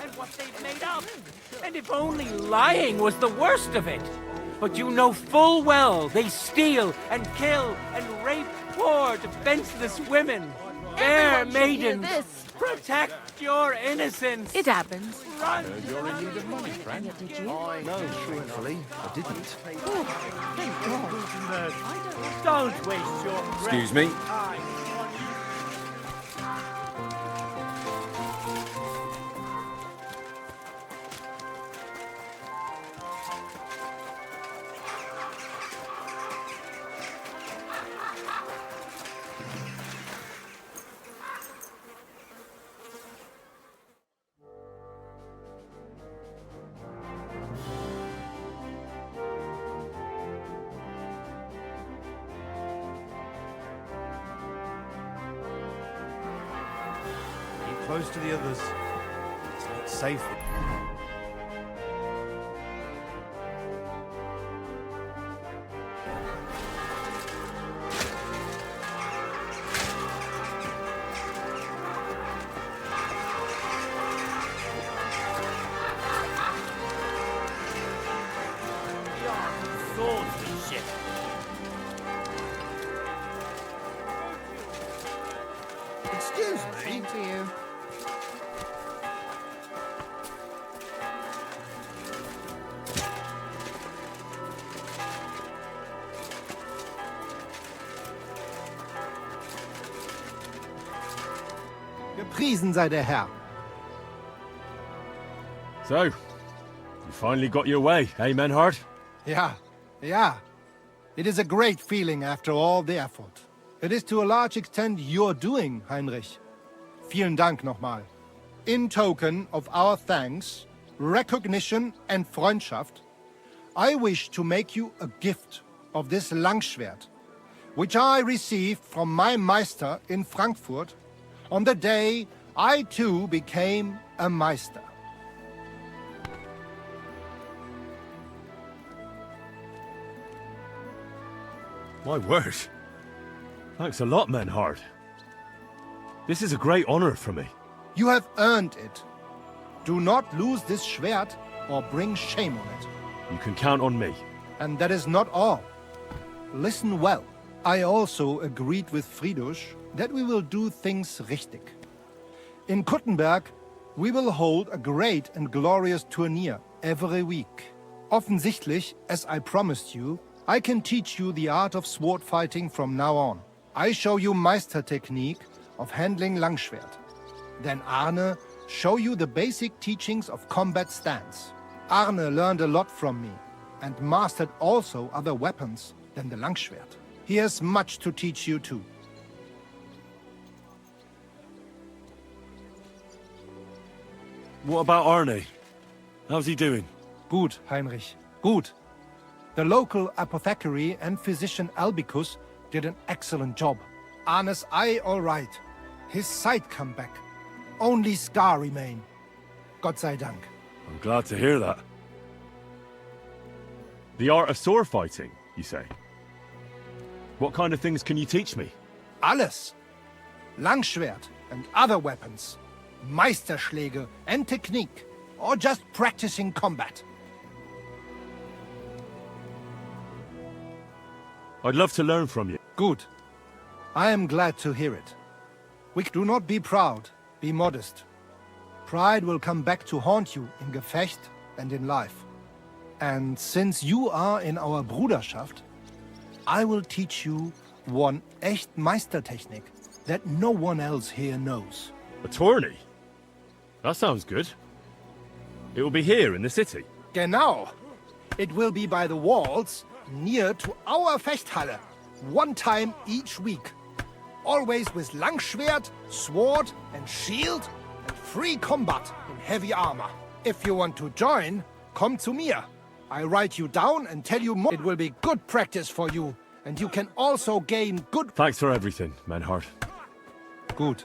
And what they've made up. And if only lying was the worst of it. But you know full well they steal and kill and rape poor, defenseless women. Fair Everyone should hear maidens, this. protect your innocence. It happens. Run. You're in need of money, friend. Did you? No, truthfully, I didn't. Thank God. Don't waste your breath. Excuse me. Keep close to the others. It's not safe. Swordsmanship. Excuse me? To you. Gepriesen sei der Herr. So, you finally got your way, eh, Menhard? Ja, ja. It is a great feeling after all the effort. It is to a large extent your doing, Heinrich. Vielen Dank nochmal. In token of our thanks, recognition and Freundschaft, I wish to make you a gift of this Langschwert, which I received from my Meister in Frankfurt on the day I too became a Meister. My word. Thanks a lot, Menhard. This is a great honor for me. You have earned it. Do not lose this Schwert or bring shame on it. You can count on me. And that is not all. Listen well. I also agreed with Friedrich that we will do things richtig. In Kuttenberg, we will hold a great and glorious tourney every week. Offensichtlich, as I promised you, I can teach you the art of sword fighting from now on. I show you Meister technique of handling Langschwert. Then Arne show you the basic teachings of combat stance. Arne learned a lot from me and mastered also other weapons than the Langschwert. He has much to teach you too. What about Arne? How's he doing? Gut, Heinrich. Gut. The local apothecary and physician Albicus did an excellent job. Arne's eye all right. His sight come back. Only scar remain. Gott sei Dank. I'm glad to hear that. The art of sword fighting, you say? What kind of things can you teach me? Alles. Langschwert and other weapons. Meisterschläge and technique. Or just practicing combat. I'd love to learn from you. Good. I am glad to hear it. We do not be proud, be modest. Pride will come back to haunt you in Gefecht and in life. And since you are in our Bruderschaft, I will teach you one echt Meistertechnik that no one else here knows. A tourney? That sounds good. It will be here in the city. Genau. It will be by the walls, near to our Fechthalle, one time each week. Always with Langschwert, sword and shield, and free combat in heavy armor. If you want to join, come to me. I write you down and tell you more. It will be good practice for you, and you can also gain good... Thanks for everything, Menhard. Good.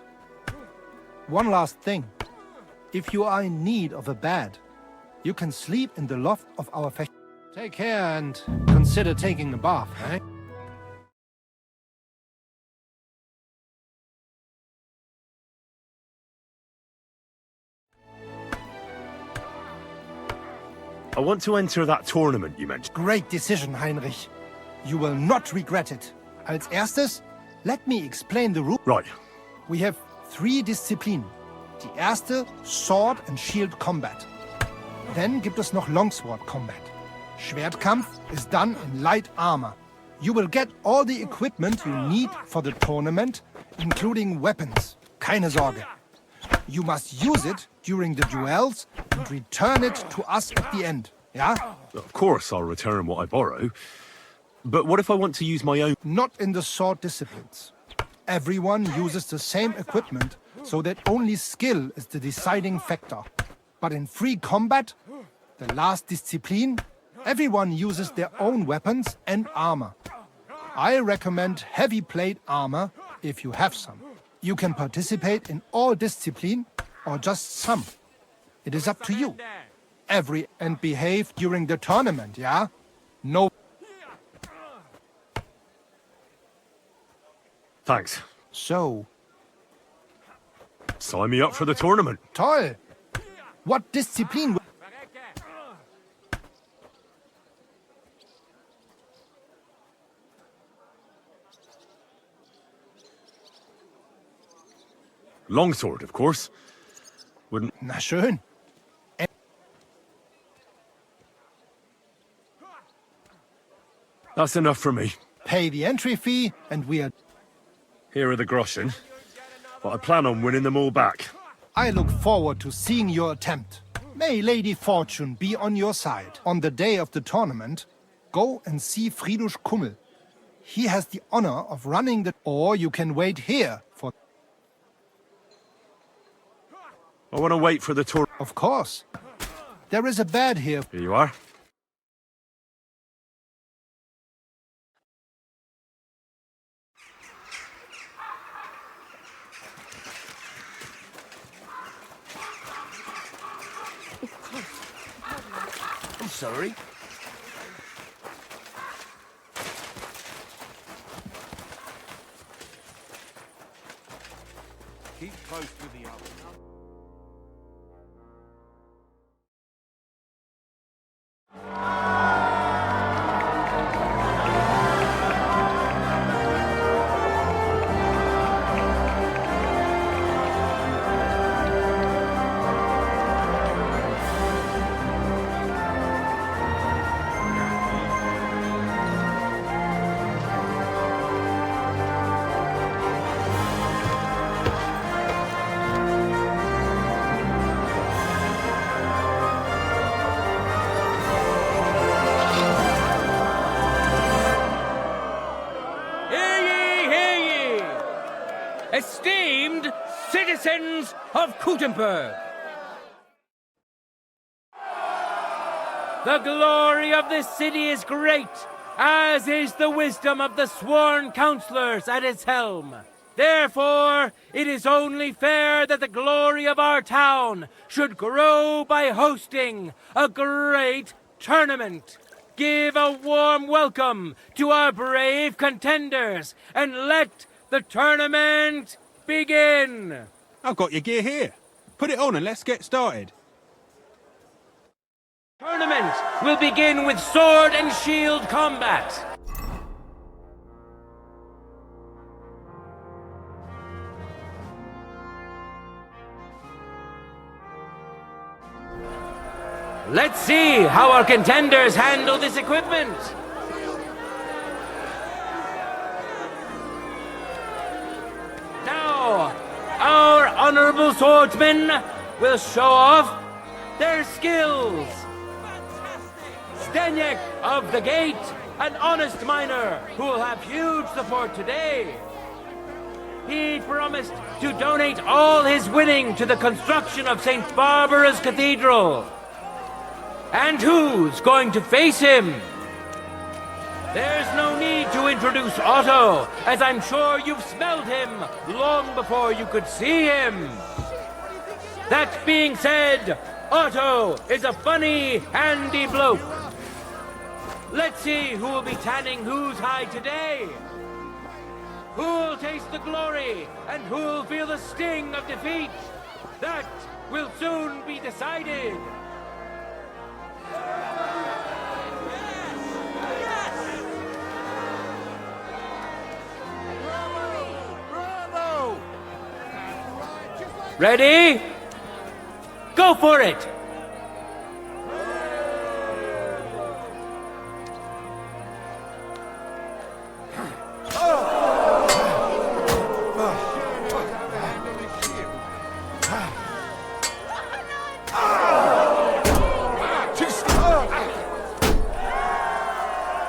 One last thing. If you are in need of a bed, you can sleep in the loft of our Fecht. Take care and consider taking a bath, eh? I want to enter that tournament you mentioned. Great decision, Heinrich. You will not regret it. Als erstes, let me explain the rule. Right. We have 3 Disziplinen. Die erste, Sword and Shield Combat. Then gibt es noch Longsword Combat. Schwertkampf is done in light armor. You will get all the equipment you need for the tournament, including weapons. Keine Sorge. You must use it during the duels and return it to us at the end. Yeah? Of course I'll return what I borrow. But what if I want to use my own? Not in the sword disciplines. Everyone uses the same equipment, so that only skill is the deciding factor. But in free combat, the last discipline, everyone uses their own weapons and armor. I recommend heavy plate armor if you have some. You can participate in all discipline or just some. It is up to you. And behave during the tournament, yeah? No. Thanks. So. Sign me up for the tournament. Toll. What discipline? Longsword, of course. Wouldn't... Na schön. That's enough for me. Pay the entry fee and we are... Here are the groschen. But I plan on winning them all back. I look forward to seeing your attempt. May Lady Fortune be on your side. On the day of the tournament, go and see Friedrich Kummel. He has the honor of running the... Or you can wait here for... I want to wait for the tour. Of course. There is a bed here. Here you are. I'm sorry. Keep close to the others. Esteemed citizens of Kuttenberg, the glory of this city is great, as is the wisdom of the sworn councillors at its helm. Therefore, it is only fair that the glory of our town should grow by hosting a great tournament. Give a warm welcome to our brave contenders, and let the tournament begin! I've got your gear here. Put it on and let's get started. Tournament will begin with sword and shield combat. Let's see how our contenders handle this equipment. Now, our honorable swordsmen will show off their skills. Steniek of the Gate, an honest miner who will have huge support today. He promised to donate all his winning to the construction of St. Barbara's Cathedral. And who's going to face him? There's no need to introduce Otto, as I'm sure you've smelled him long before you could see him. That being said, Otto is a funny, handy bloke. Let's see who will be tanning whose hide today. Who'll taste the glory, and who'll feel the sting of defeat? That will soon be decided. Ready? Go for it!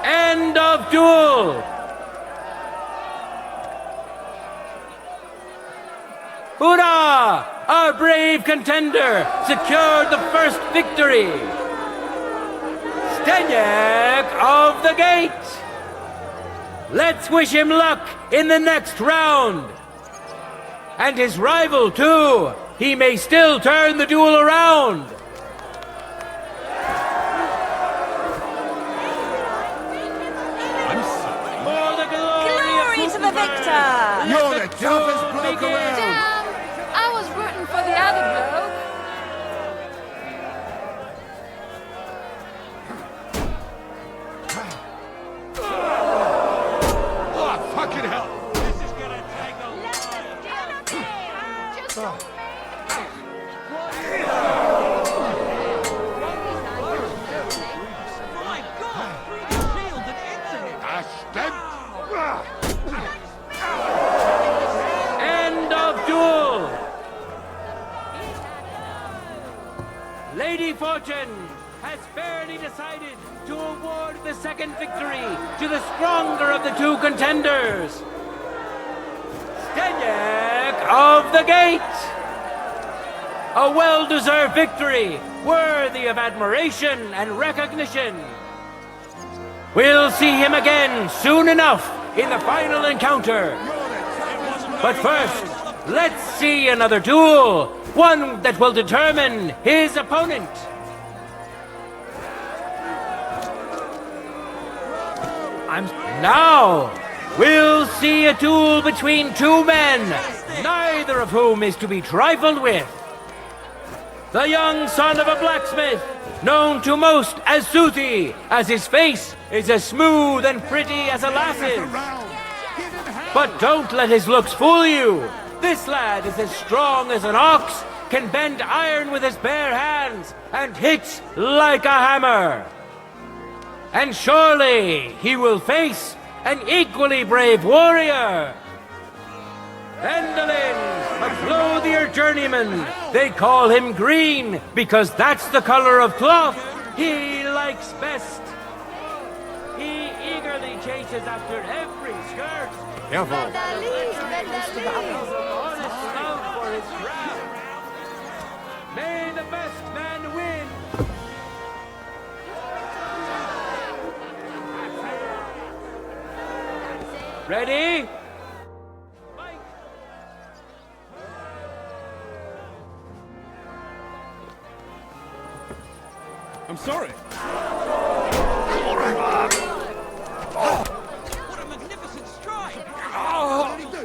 End of duel! Hurrah! Our brave contender secured the first victory! Steniek of the Gate! Let's wish him luck in the next round! And his rival, too! He may still turn the duel around! For the glory to the victor! You're the toughest bloke around! Damn! I was rooting for the other bloke. Oh, fucking hell! This is gonna take a My God! Through the shield and into him! End of duel! Lady Fortune has fairly decided to award the second victory to the stronger of the two contenders. Steniek of the Gate! A well-deserved victory, worthy of admiration and recognition. We'll see him again soon enough in the final encounter. But first, let's see another duel, one that will determine his opponent. Now, we'll see a duel between two men, neither of whom is to be trifled with. The young son of a blacksmith, known to most as Suthi, as his face is as smooth and pretty as a lass's. But don't let his looks fool you. This lad is as strong as an ox, can bend iron with his bare hands, and hits like a hammer. And surely he will face an equally brave warrior. Endolin, a clothier journeyman. They call him Green because that's the color of cloth he likes best. He eagerly chases after every skirt. Careful. For his craft. May the best man win. Ready? I'm sorry. What a magnificent strike! What did he do?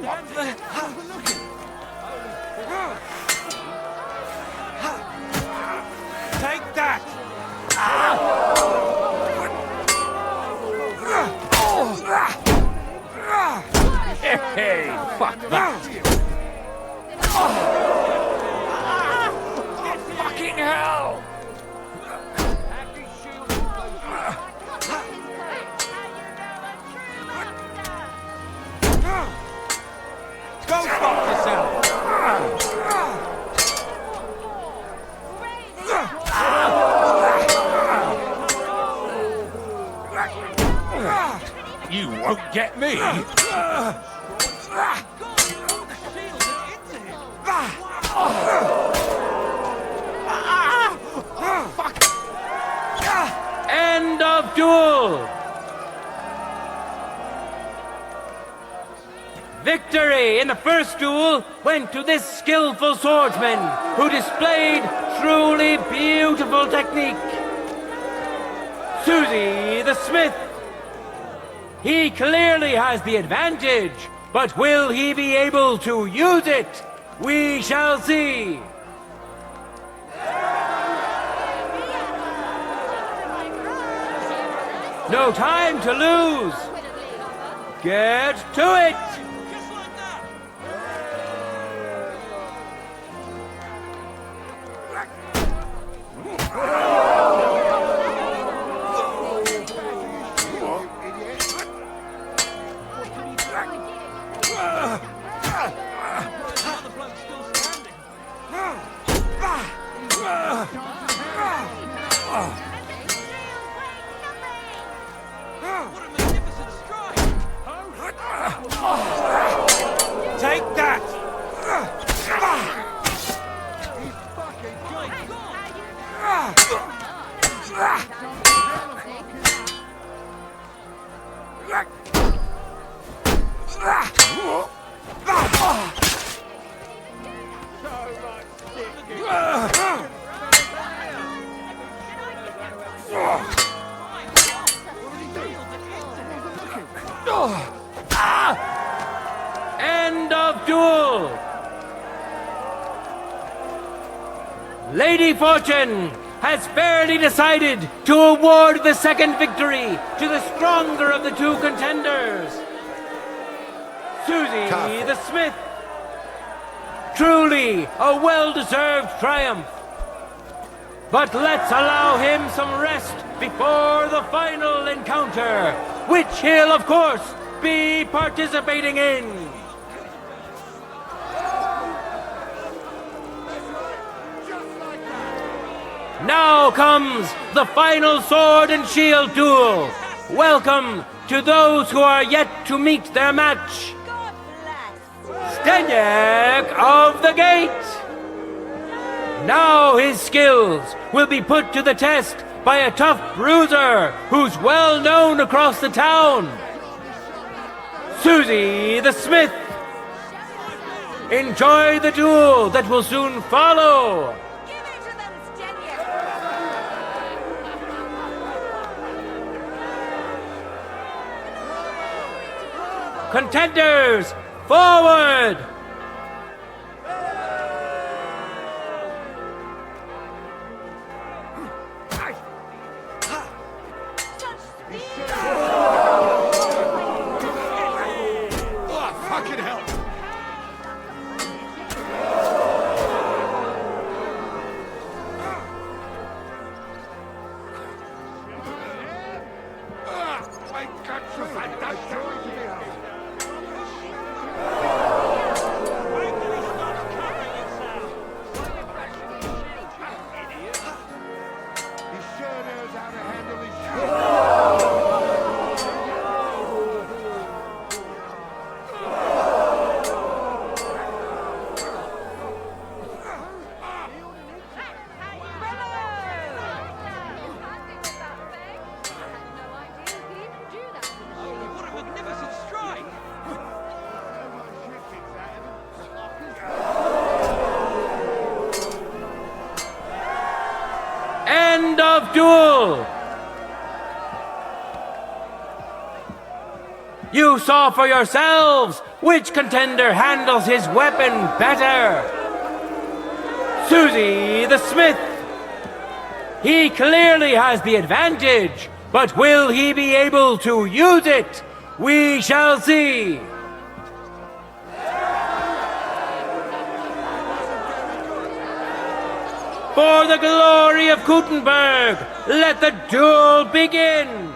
Take that! Hey, fuck that! Fucking hell! Go fuck yourself! You won't get me! End of duel! Victory in the first duel went to this skillful swordsman who displayed truly beautiful technique. Susie the Smith. He clearly has the advantage, but will he be able to use it? We shall see. No time to lose. Get to it. Take that! End of duel! Lady Fortune has fairly decided to award the second victory to the stronger of the two contenders. Susie the Smith. Truly a well-deserved triumph. But let's allow him some rest before the final encounter, which he'll, of course, be participating in. Now comes the final sword and shield duel. Welcome to those who are yet to meet their match. Steniek of the Gate. Now his skills will be put to the test by a tough bruiser who's well known across the town. Susie the Smith. Enjoy the duel that will soon follow. Contenders, forward! End of duel! You saw for yourselves which contender handles his weapon better. Susie the Smith. He clearly has the advantage, but will he be able to use it? We shall see. For the glory of Kuttenberg, let the duel begin!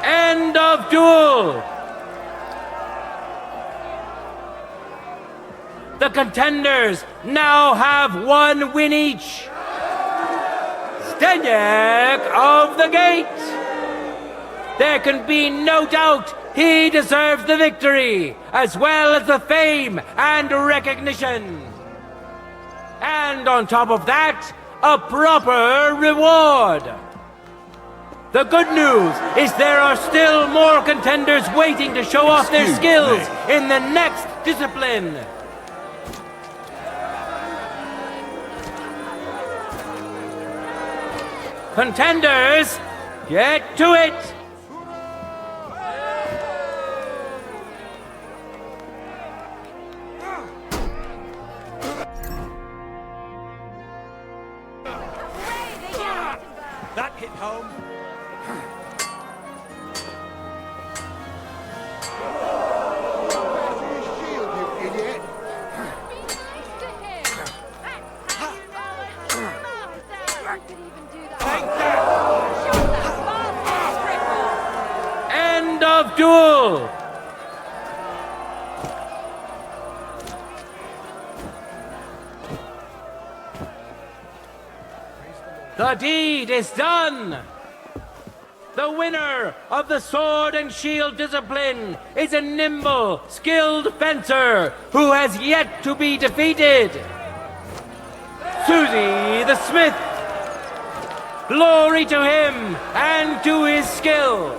End of duel! The contenders now have one win each. Steniek of the Gate! There can be no doubt he deserves the victory, as well as the fame and recognition. And on top of that, a proper reward. The good news is there are still more contenders waiting to show off their skills in the next discipline. Contenders, get to it! That hit home. Shield, you idiot! End of duel! The deed is done! The winner of the sword and shield discipline is a nimble, skilled fencer who has yet to be defeated. Susie the Smith. Glory to him and to his skill.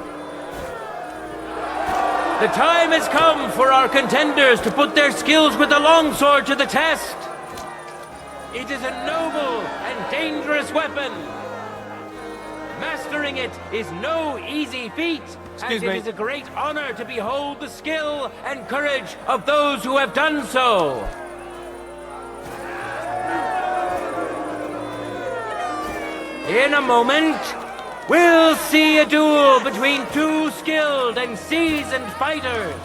The time has come for our contenders to put their skills with the longsword to the test. It is a noble and dangerous weapon. Mastering it is no easy feat, and it is a great honor to behold the skill and courage of those who have done so. In a moment, we'll see a duel between two skilled and seasoned fighters.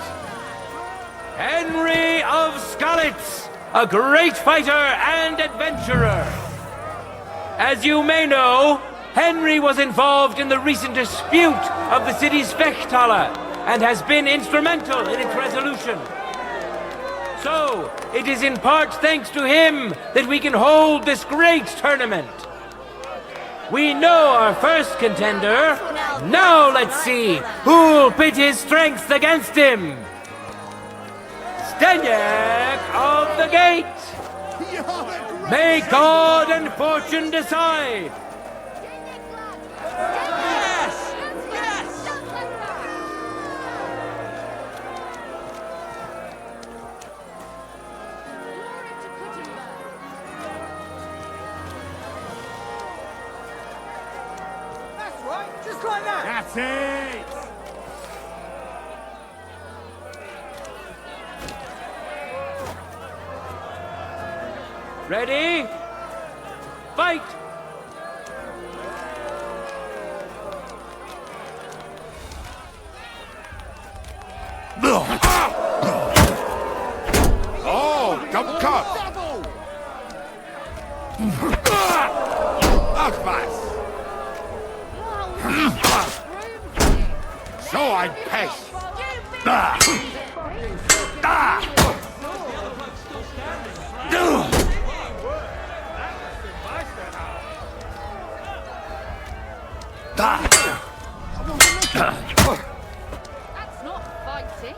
Henry of Skalitz, a great fighter and adventurer. As you may know, Henry was involved in the recent dispute of the city's Fechthalle and has been instrumental in its resolution. So, it is in part thanks to him that we can hold this great tournament. We know our first contender. Now let's see who'll pit his strength against him. Steniak of the Gate. May God and fortune decide. Yes! Yes! That's right, just like that. That's it! Ready? Fight! Oh, double cut! Akbas! So I pass. That's not fighting.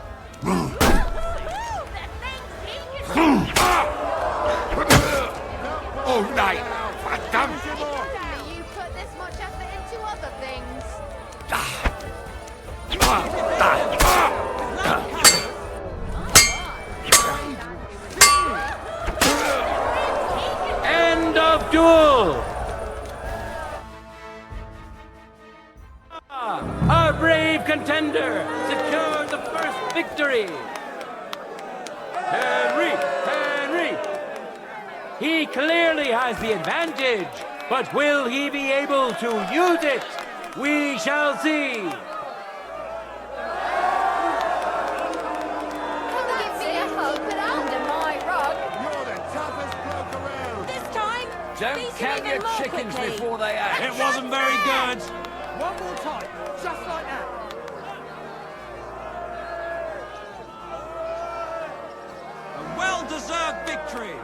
Oh, night! Verdammt! You put this much effort into other things. End of duel! Our brave contender secured the first victory! Henry! He clearly has the advantage, but will he be able to use it? We shall see! Come and give me a hug, but under my rug. You're the toughest bloke around! This time, Don't count your chickens before they hatch. It wasn't very good. One more time, just like that. A well-deserved victory.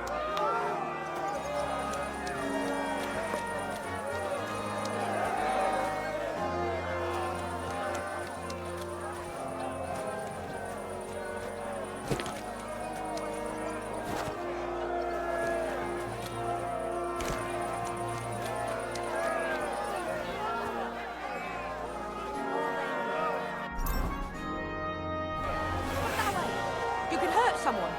You could hurt someone.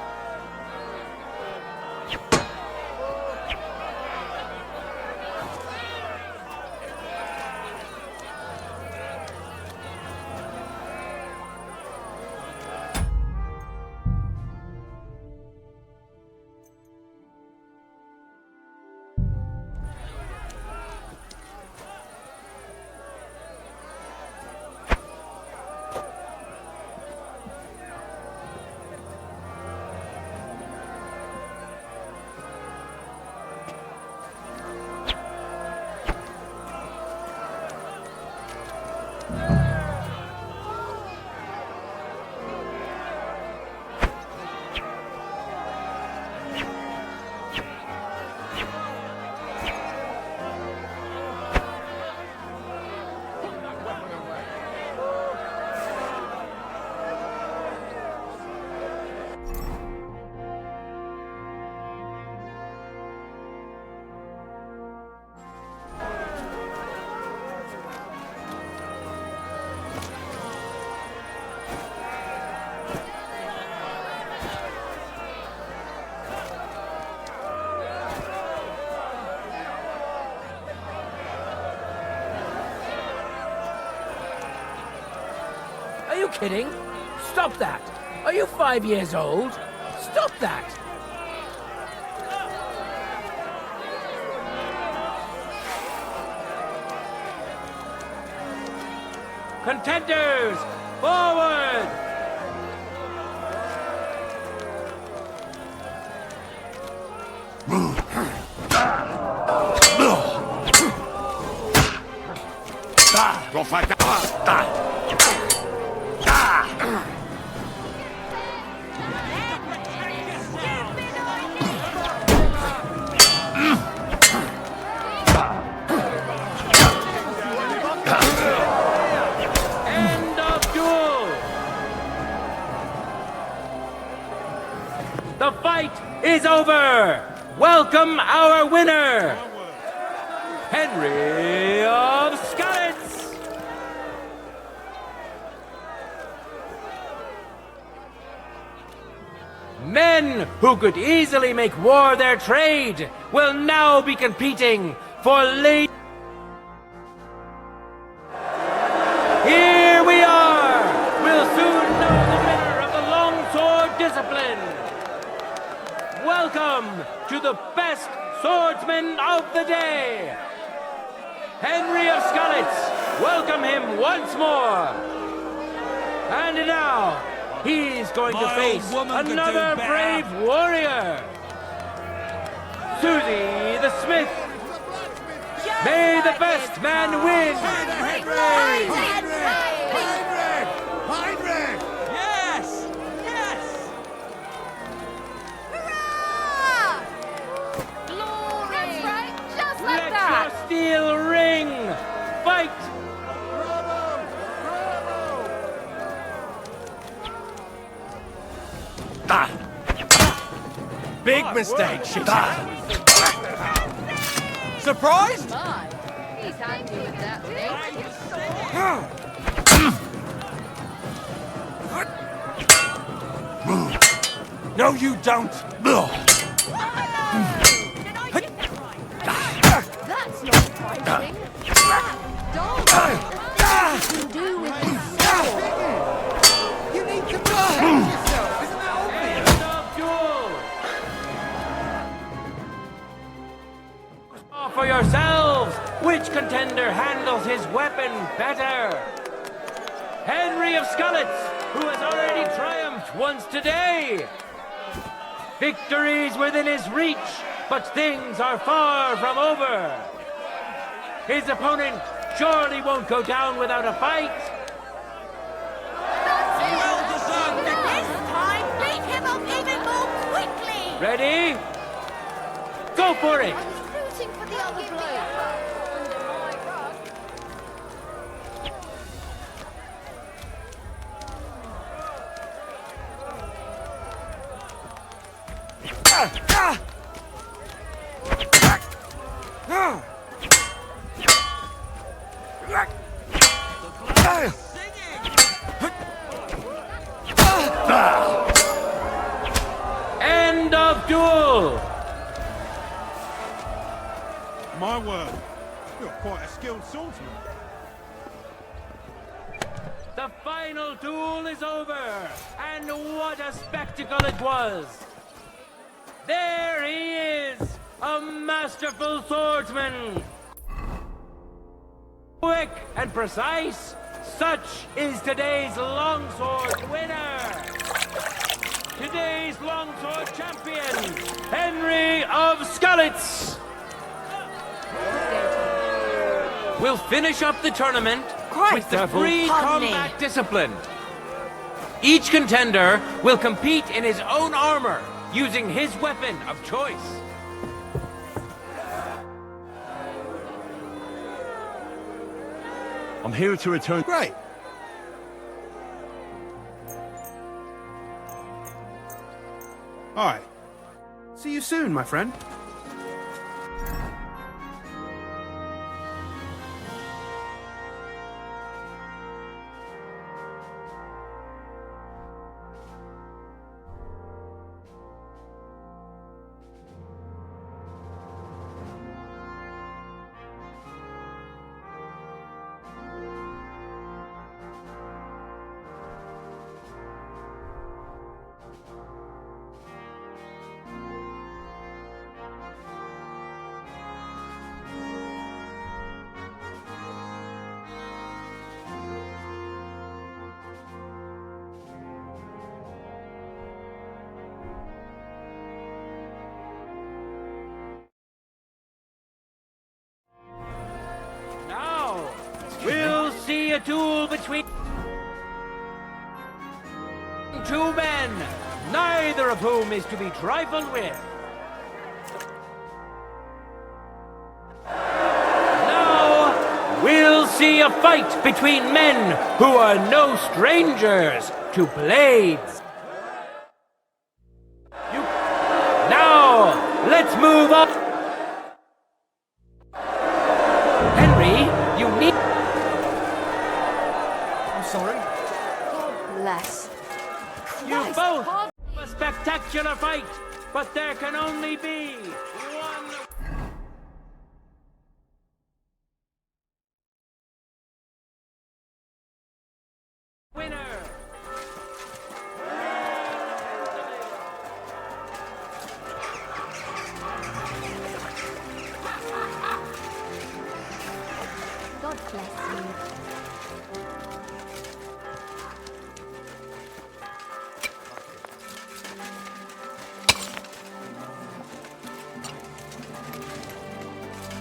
Are you kidding? Stop that! Are you 5 years old? Stop that! Contenders, forward! Go fight. End of duel! The fight is over! Welcome our winner! Henry of Skalitz! Men who could easily make war their trade will now be competing for late. Here we are! We'll soon know the winner of the longsword discipline. Welcome to the best swordsman of the day, Henry of Skalitz. Welcome him once more. And now, he's going to face another brave warrior, Susie the Smith. May the best man win. Yes! Yes! That's right, just like Let that. your steel ring. Fight. Big mistake, she Surprised? He's handy with that thing. No, you don't. That's not fighting. Don't do with his sword. You need to protect yourself, isn't that obvious? End of duel. For yourselves, which contender handles his weapon better? Henry of Skalitz, who has already triumphed once today. Victory's within his reach, but things are far from over. His opponent surely won't go down without a fight. This time, beat him up even more quickly. Ready? Go for it! Rooting for the other bloke. End of duel! My word, you're quite a skilled swordsman. The final duel is over, and what a spectacle it was! There he is, a masterful swordsman! Quick and precise, such is today's longsword winner! Today's longsword champion, Henry of Skalitz! We'll finish up the tournament Christ, with the free pardon me. combat discipline. Each contender will compete in his own armor, using his weapon of choice. I'm here to return. Great. All right. See you soon, my friend. Now, we'll see a duel between two men, neither of whom is to be trifled with. Now, we'll see a fight between men who are no strangers to blades. Now, let's move on. You need... I'm sorry. Bless. You both have a spectacular fight, but there can only be one winner. God bless you.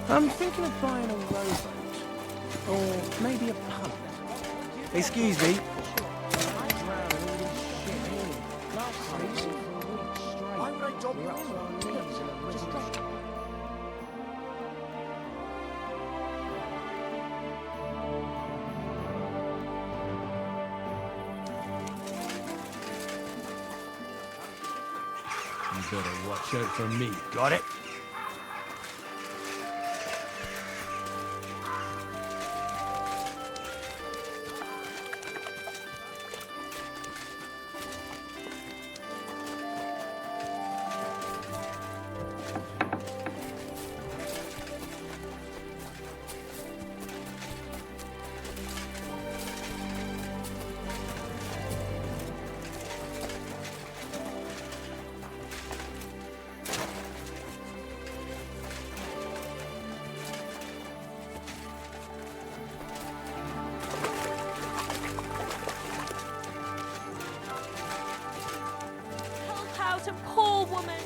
I'm thinking of buying a rowboat. Or maybe a punt. Excuse me. Why would I dog You better watch out for me. Got it? Help out a poor woman.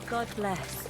God bless.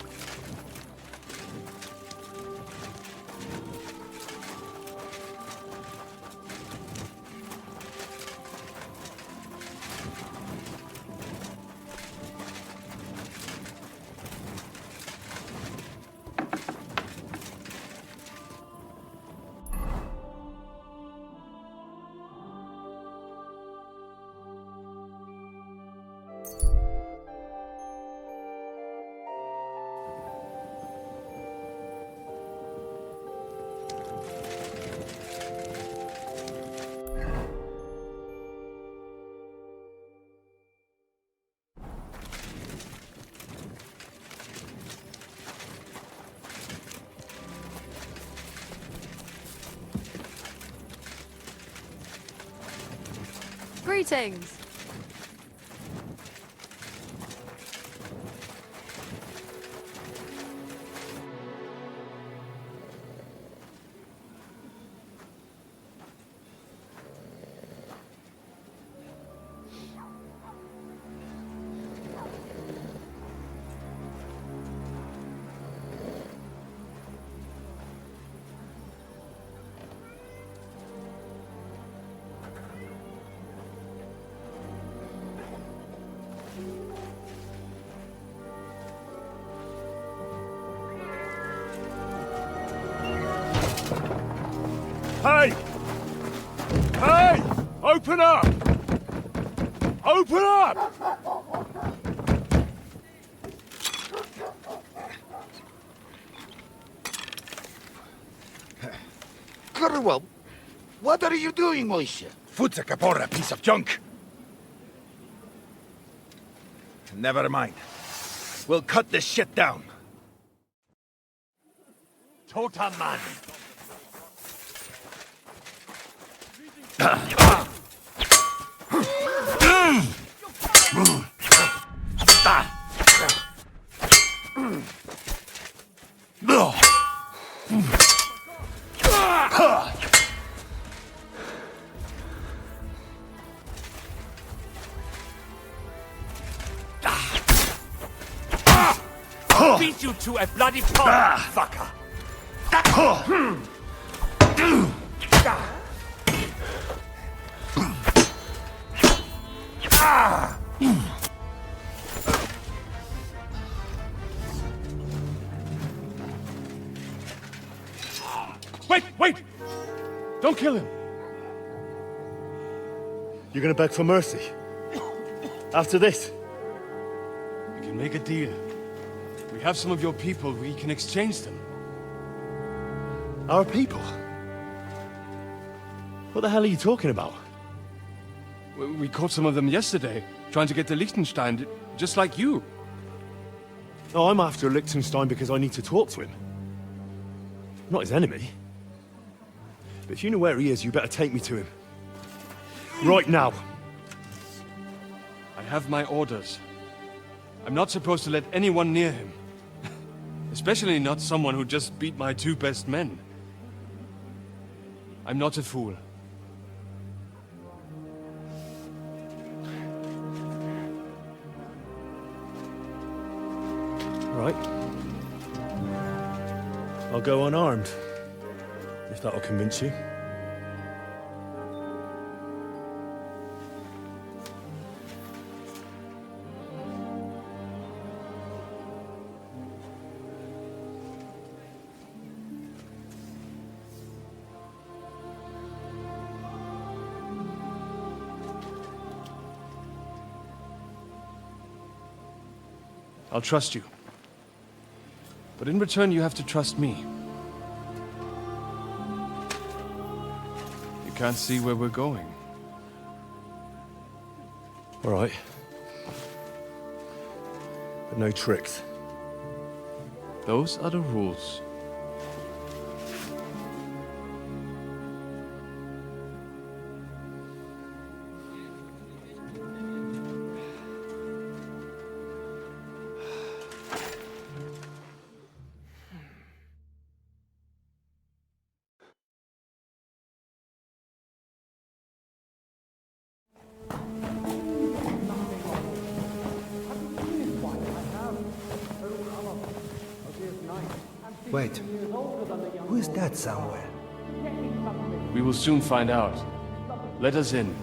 Greetings. Hey! Hey! Open up! Open up! Underworld, what are you doing, Moishe? Futza Capora, piece of junk. Never mind. We'll cut this shit down. Totaman. Beat you to a bloody pulp, fucker! Wait, wait! Don't kill him! You're gonna beg for mercy? After this? We can make a deal. We have some of your people, we can exchange them. Our people? What the hell are you talking about? We caught some of them yesterday, trying to get to Liechtenstein, just like you. No, I'm after Liechtenstein because I need to talk to him. I'm not his enemy. But if you know where he is, you better take me to him. Right now. I have my orders. I'm not supposed to let anyone near him. Especially not someone who just beat my two best men. I'm not a fool. Right. I'll go unarmed. If that'll convince you. I'll trust you. But in return, you have to trust me. You can't see where we're going. All right. But no tricks. Those are the rules. Wait, who is that somewhere? We will soon find out. Let us in.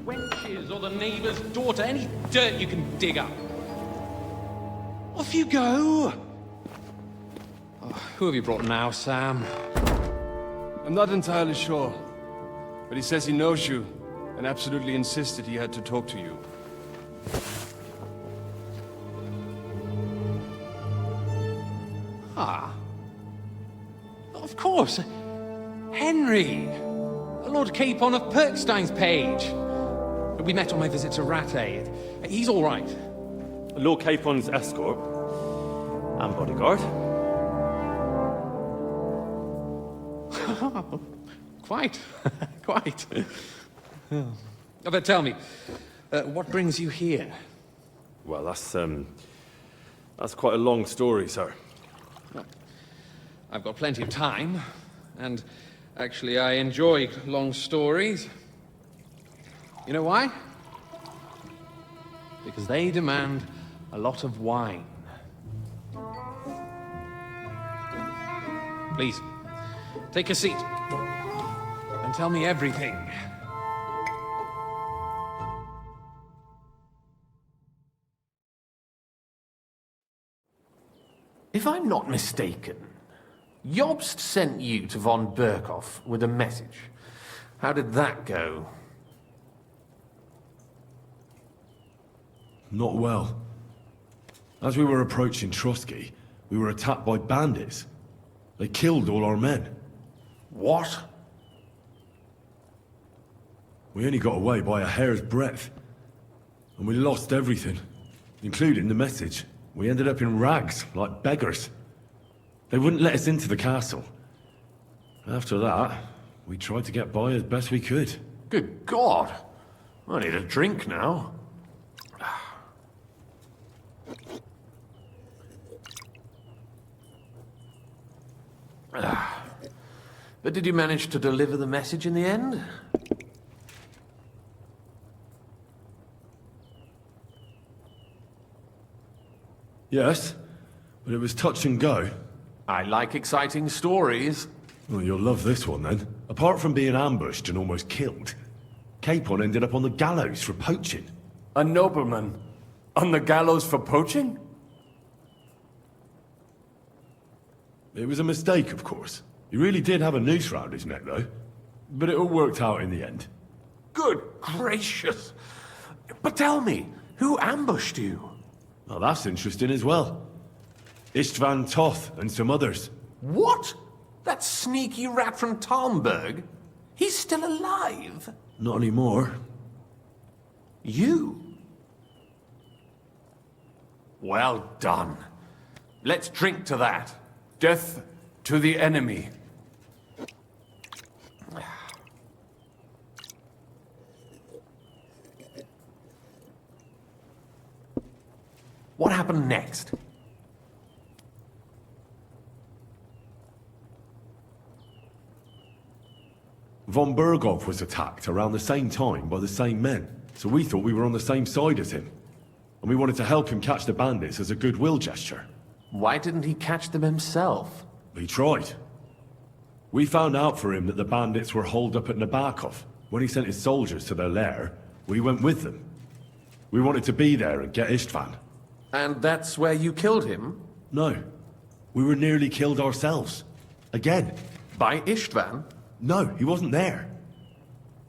Wenches or the neighbor's daughter, any dirt you can dig up. Off you go! Oh, who have you brought now, Sam? I'm not entirely sure. But he says he knows you, and absolutely insisted he had to talk to you. Ah. Of course. Henry. Lord Capon of Perkstein's page. We met on my visit to Rattay. He's all right. Lord Capon's escort. And bodyguard. Quite. Quite. But tell me, what brings you here? Well, that's quite a long story, sir. I've got plenty of time, and actually I enjoy long stories. You know why? Because they demand a lot of wine. Please, take a seat and tell me everything. If I'm not mistaken, Jobst sent you to von Berkhoff with a message. How did that go? Not well. As we were approaching Trotsky, we were attacked by bandits. They killed all our men. What? We only got away by a hair's breadth. And we lost everything, including the message. We ended up in rags, like beggars. They wouldn't let us into the castle. After that, we tried to get by as best we could. Good God! I need a drink now. But did you manage to deliver the message in the end? Yes, but it was touch and go. I like exciting stories. Well, you'll love this one then. Apart from being ambushed and almost killed, Capon ended up on the gallows for poaching. A nobleman? On the gallows for poaching? It was a mistake, of course. He really did have a noose round his neck, though. But it all worked out in the end. Good gracious! But tell me, who ambushed you? Well, that's interesting as well. Istvan Toth and some others. What? That sneaky rat from Talmberg? He's still alive? Not anymore. You? Well done. Let's drink to that. Death to the enemy. What happened next? Von Berghoff was attacked around the same time by the same men, so we thought we were on the same side as him. And we wanted to help him catch the bandits as a goodwill gesture. Why didn't he catch them himself? He tried. We found out for him that the bandits were holed up at Nabokov. When he sent his soldiers to their lair, we went with them. We wanted to be there and get Istvan. And that's where you killed him? No. We were nearly killed ourselves. Again. By Istvan? No, he wasn't there.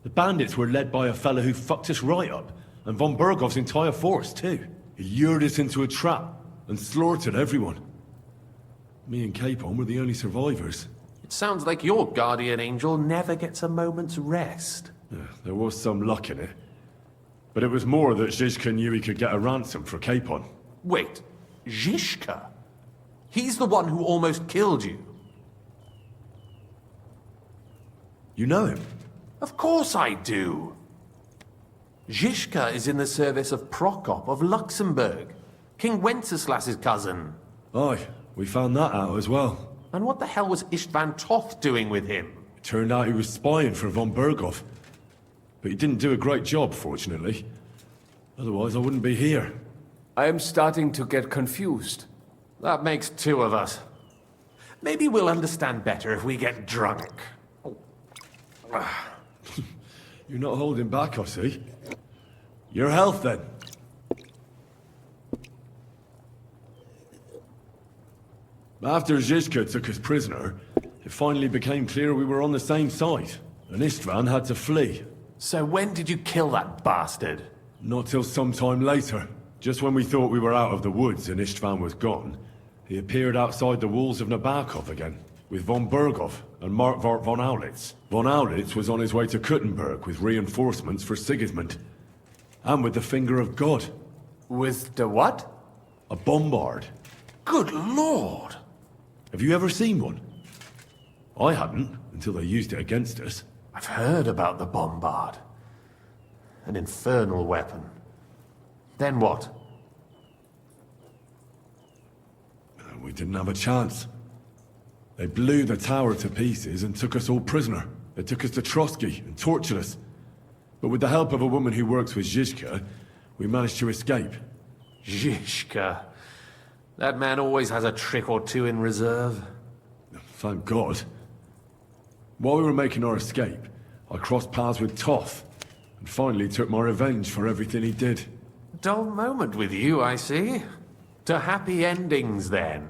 The bandits were led by a fella who fucked us right up, and von Berghoff's entire force, too. He lured us into a trap and slaughtered everyone. Me and Capon were the only survivors. It sounds like your guardian angel never gets a moment's rest. Yeah, there was some luck in it. But it was more that Zizka knew he could get a ransom for Capon. Wait, Zizka? He's the one who almost killed you. You know him? Of course I do. Zizka is in the service of Prokop of Luxembourg, King Wenceslas's cousin. Aye, we found that out as well. And what the hell was Istvan Toth doing with him? It turned out he was spying for von Berghoff. But he didn't do a great job, fortunately. Otherwise, I wouldn't be here. I am starting to get confused. That makes two of us. Maybe we'll understand better if we get drunk. You're not holding back, I see. Your health, then. After Zizka took us prisoner, it finally became clear we were on the same side, and Istvan had to flee. So when did you kill that bastard? Not till some time later. Just when we thought we were out of the woods and Istvan was gone, he appeared outside the walls of Nabokov again, with von Berghoff and Markvart von Aulitz. Von Aulitz was on his way to Kuttenberg with reinforcements for Sigismund. And with the finger of God. With the what? A bombard. Good lord! Have you ever seen one? I hadn't, until they used it against us. I've heard about the bombard. An infernal weapon. Then what? We didn't have a chance. They blew the tower to pieces and took us all prisoner. They took us to Trotsky and tortured us. But with the help of a woman who works with Zizka, we managed to escape. Zizka. That man always has a trick or two in reserve. Thank God. While we were making our escape, I crossed paths with Toth, and finally took my revenge for everything he did. Dull moment with you, I see. To happy endings, then.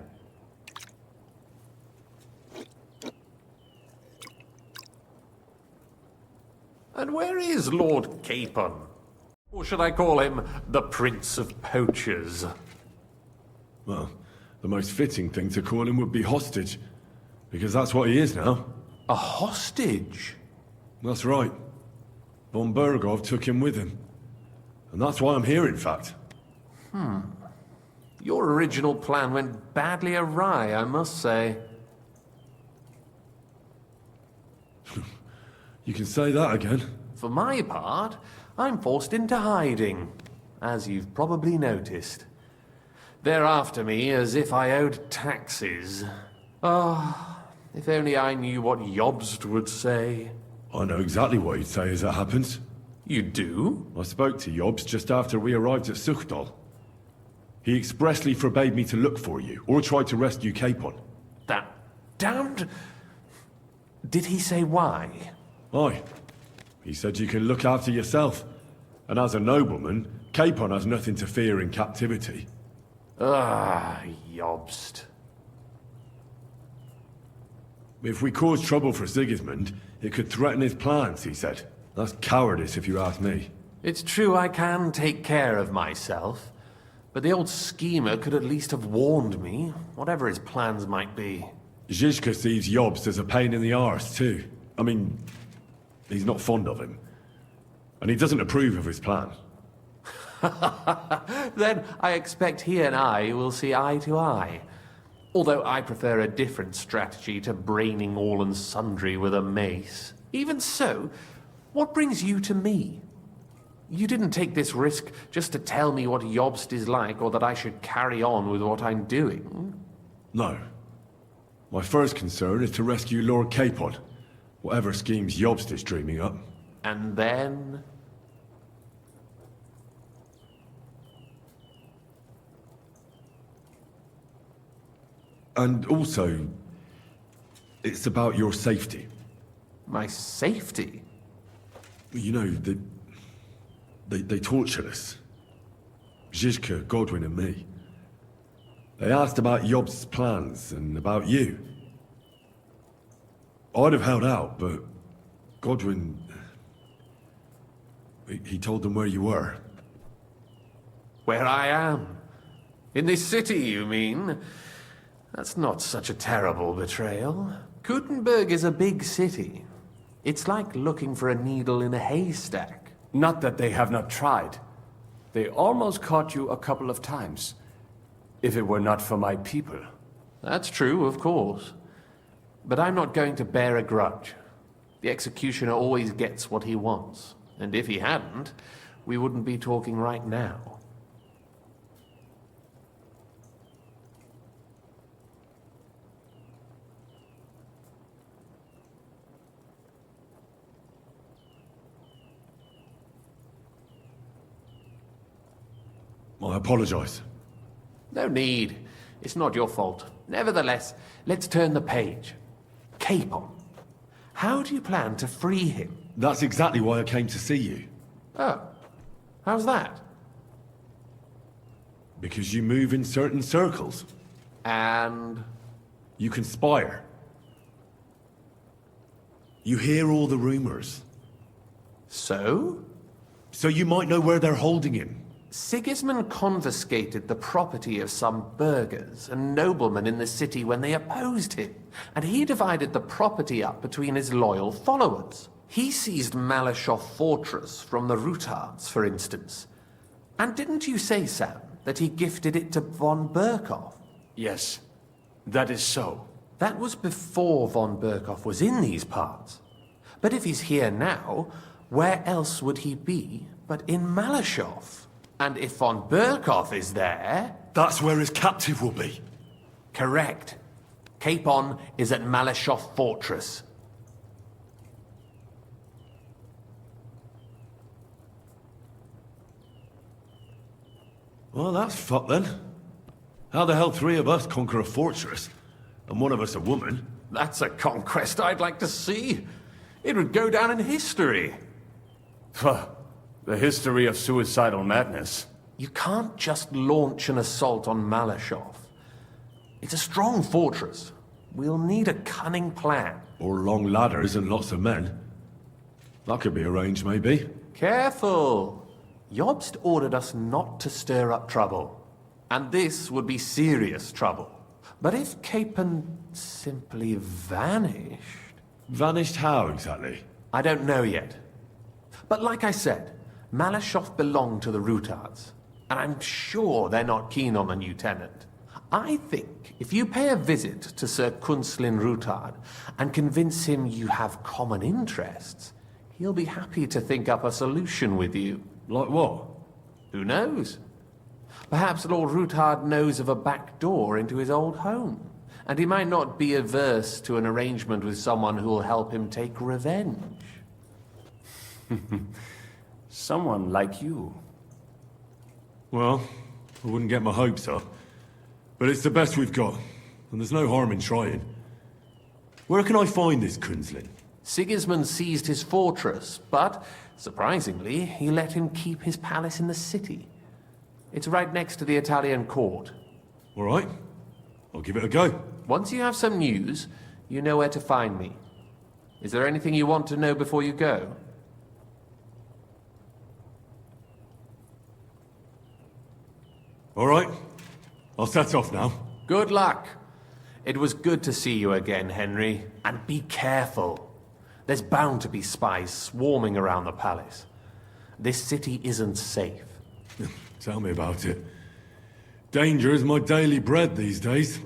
And where is Lord Capon? Or should I call him the Prince of Poachers? Well, the most fitting thing to call him would be hostage, because that's what he is now. A hostage? That's right. Von Berghoff took him with him. And that's why I'm here, in fact. Your original plan went badly awry, I must say. You can say that again. For my part, I'm forced into hiding, as you've probably noticed. They're after me as if I owed taxes. Ah, if only I knew what Jobst would say. I know exactly what he'd say as it happens. You do? I spoke to Jobst just after we arrived at Suchdal. He expressly forbade me to look for you, or try to rescue Capon. That damned... Did he say why? Aye. He said you can look after yourself. And as a nobleman, Capon has nothing to fear in captivity. Ah, Jobst. If we cause trouble for Sigismund, it could threaten his plans, he said. That's cowardice if you ask me. It's true I can take care of myself, but the old schemer could at least have warned me, whatever his plans might be. Zizka sees Jobst as a pain in the arse, too. I mean, he's not fond of him. And he doesn't approve of his plan. Then I expect he and I will see eye to eye. Although I prefer a different strategy to braining all and sundry with a mace. Even so, what brings you to me? You didn't take this risk just to tell me what Jobst is like, or that I should carry on with what I'm doing. No. My first concern is to rescue Lord Capon, whatever schemes Jobst is dreaming up. And then... And also, it's about your safety. My safety? You know, they tortured us. Zizka, Godwin and me. They asked about Jobst's plans and about you. I'd have held out, but Godwin... He told them where you were. Where I am? In this city, you mean? That's not such a terrible betrayal. Kuttenberg is a big city. It's like looking for a needle in a haystack. Not that they have not tried. They almost caught you a couple of times. If it were not for my people. That's true, of course. But I'm not going to bear a grudge. The executioner always gets what he wants. And if he hadn't, we wouldn't be talking right now. I apologize. No need. It's not your fault. Nevertheless, let's turn the page. Capon. How do you plan to free him? That's exactly why I came to see you. Oh. How's that? Because you move in certain circles. And? You conspire. You hear all the rumors. So? So you might know where they're holding him. Sigismund confiscated the property of some burghers and noblemen in the city when they opposed him, and he divided the property up between his loyal followers. He seized Malyshoff Fortress from the Rutards, for instance. And didn't you say, Sam, that he gifted it to von Berkhoff? Yes, that is so. That was before von Berkhoff was in these parts. But if he's here now, Where else would he be but in Malashov? And if von Burkov is there... That's where his captive will be. Correct. Capon is at Malashov Fortress. Well, that's fucked then. How the hell three of us conquer a fortress, and one of us a woman? That's a conquest I'd like to see. It would go down in history. The history of suicidal madness. You can't just launch an assault on Malashov. It's a strong fortress. We'll need a cunning plan. Or long ladders and lots of men. That could be arranged, maybe. Careful! Jobst ordered us not to stir up trouble. And this would be serious trouble. But if Capon simply vanished... Vanished how, exactly? I don't know yet. But like I said, Malashov belonged to the Rutards. And I'm sure they're not keen on the new tenant. I think if you pay a visit to Sir Kunslin Rutard and convince him you have common interests, he'll be happy to think up a solution with you. Like what? Who knows? Perhaps Lord Rutard knows of a back door into his old home, and he might not be averse to an arrangement with someone who'll help him take revenge. Someone like you. Well, I wouldn't get my hopes up. But it's the best we've got, and there's no harm in trying. Where can I find this Kunslin? Sigismund seized his fortress, but, surprisingly, he let him keep his palace in the city. It's right next to the Italian court. All right. I'll give it a go. Once you have some news, you know where to find me. Is there anything you want to know before you go? All right. I'll set off now. Good luck. It was good to see you again, Henry. And be careful. There's bound to be spies swarming around the palace. This city isn't safe. Tell me about it. Danger is my daily bread these days.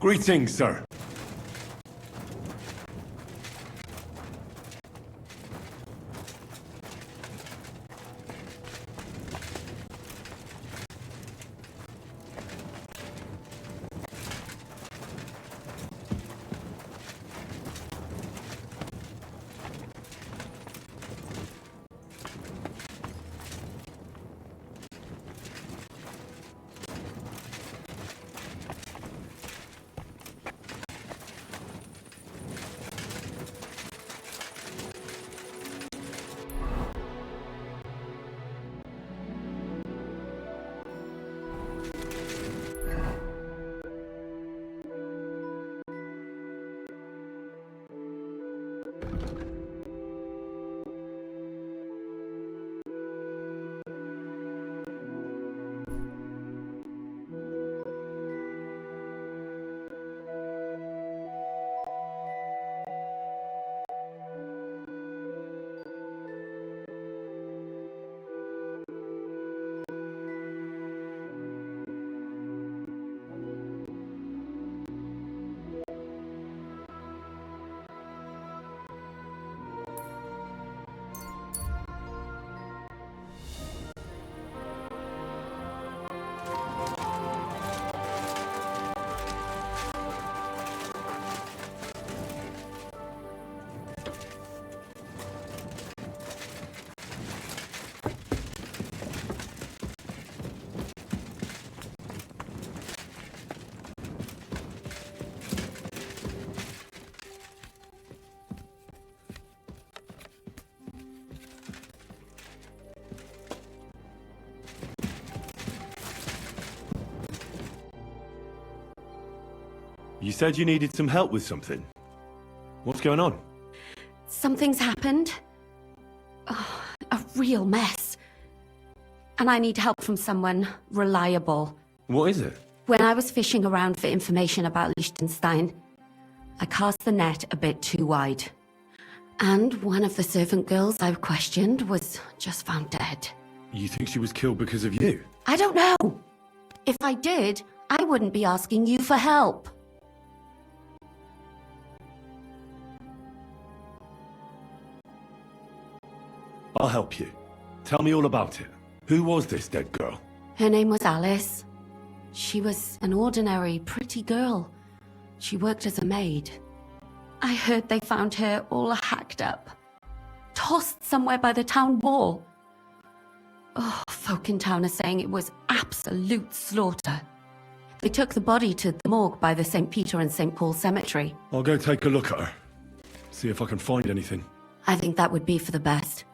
Greetings, sir. You said you needed some help with something. What's going on? Something's happened. Oh, a real mess. and I need help from someone reliable. What is it? When I was fishing around for information about Liechtenstein, I cast the net a bit too wide. And one of the servant girls I questioned was just found dead. You think she was killed because of you? I don't know. If I did, I wouldn't be asking you for help. I'll help you. Tell me all about it. Who was this dead girl? Her name was Alice. She was an ordinary, pretty girl. She worked as a maid. I heard they found her all hacked up, tossed somewhere by the town wall. Oh, folk in town are saying it was absolute slaughter. They took the body to the morgue by the St. Peter and St. Paul cemetery. I'll go take a look at her. See if I can find anything. I think that would be for the best.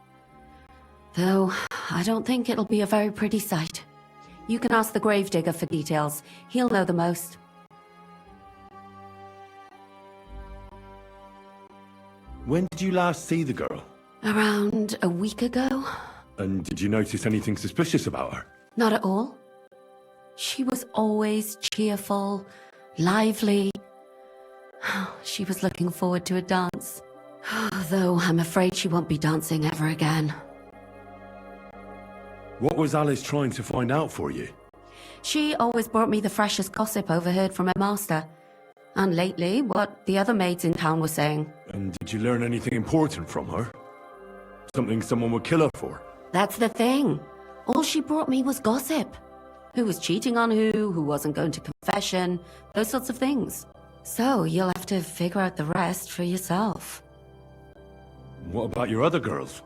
Though, I don't think it'll be a very pretty sight. You can ask the gravedigger for details. He'll know the most. When did you last see the girl? Around a week ago? And did you notice anything suspicious about her? Not at all. She was always cheerful, lively. She was looking forward to a dance. Though I'm afraid she won't be dancing ever again. What was Alice trying to find out for you? She always brought me the freshest gossip overheard from her master. And lately, what the other maids in town were saying. And did you learn anything important from her? Something someone would kill her for? That's the thing. All she brought me was gossip. Who was cheating on who wasn't going to confession, those sorts of things. So you'll have to figure out the rest for yourself. What about your other girls?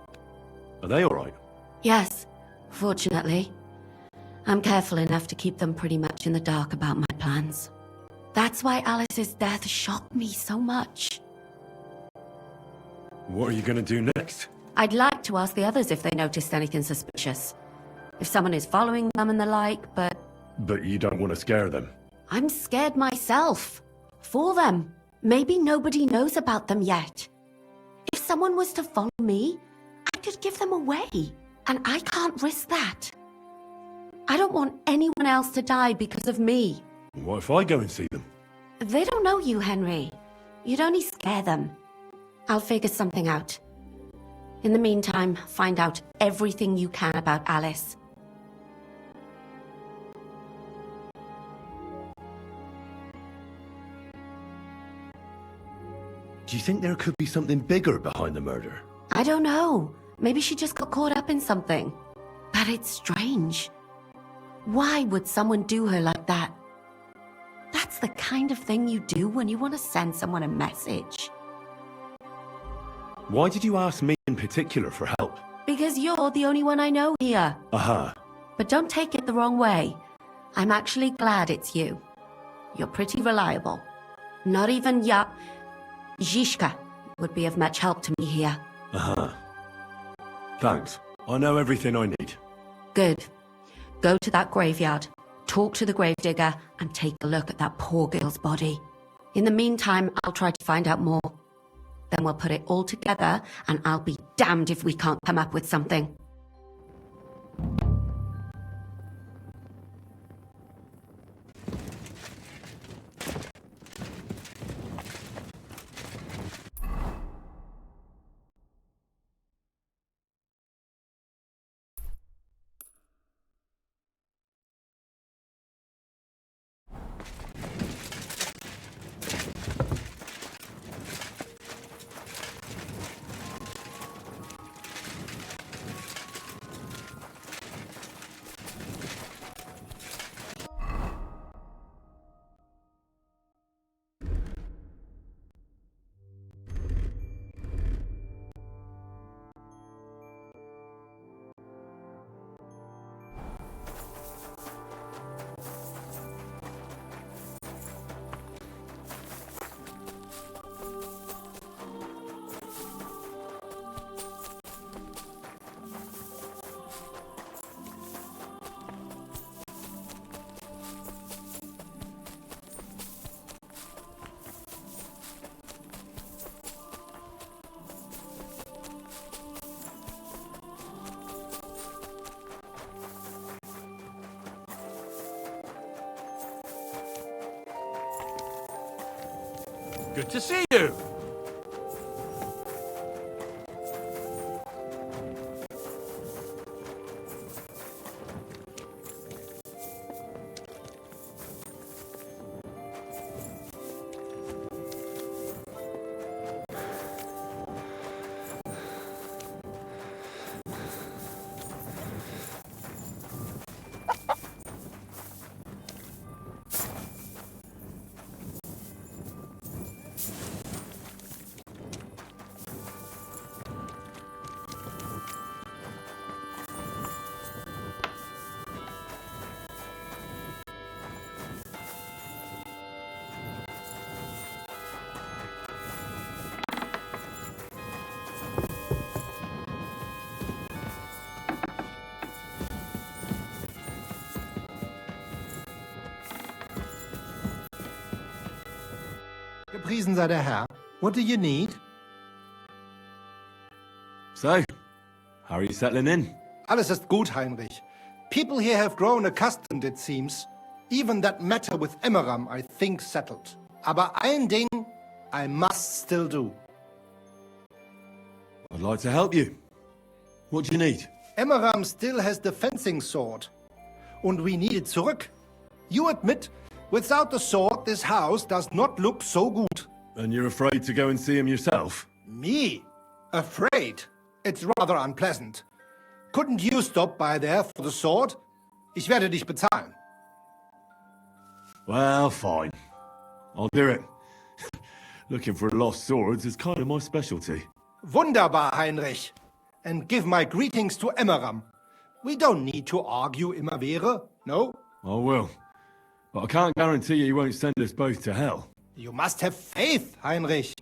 Are they alright? Yes, fortunately. I'm careful enough to keep them pretty much in the dark about my plans. That's why Alice's death shocked me so much. What are you gonna do next? I'd like to ask the others if they noticed anything suspicious. If someone is following them and the like, but... But you don't want to scare them. I'm scared myself. For them. Maybe nobody knows about them yet. If someone was to follow me, I could give them away. And I can't risk that. I don't want anyone else to die because of me. What if I go and see them? They don't know you, Henry. You'd only scare them. I'll figure something out. In the meantime, find out everything you can about Alice. Do you think there could be something bigger behind the murder? I don't know. Maybe she just got caught up in something. But it's strange. Why would someone do her like that? That's the kind of thing you do when you want to send someone a message. Why did you ask me in particular for help? Because you're the only one I know here. Aha. But don't take it the wrong way. I'm actually glad it's you. You're pretty reliable. Not even Zhishka would be of much help to me here. Aha. Thanks. I know everything I need. Good. Go to that graveyard, talk to the gravedigger, and take a look at that poor girl's body. In the meantime, I'll try to find out more. Then we'll put it all together, and I'll be damned if we can't come up with something. Good to see you. Gepriesen sei der Herr. What do you need? So, how are you settling in? Alles ist gut, Heinrich. People here have grown accustomed, it seems. Even that matter with Emmeram, I think, settled. Aber ein Ding I must still do. I'd like to help you. What do you need? Emmeram still has the fencing sword. Und we need it zurück. You admit, without the sword, this house does not look so good. And you're afraid to go and see him yourself? Me? Afraid? It's rather unpleasant. Couldn't you stop by there for the sword? Ich werde dich bezahlen. Well, fine. I'll do it. Looking for lost swords is kind of my specialty. Wunderbar, Heinrich. And give my greetings to Emmeram. We don't need to argue immer wäre, no? I will. But I can't guarantee you he won't send us both to hell. You must have faith, Heinrich.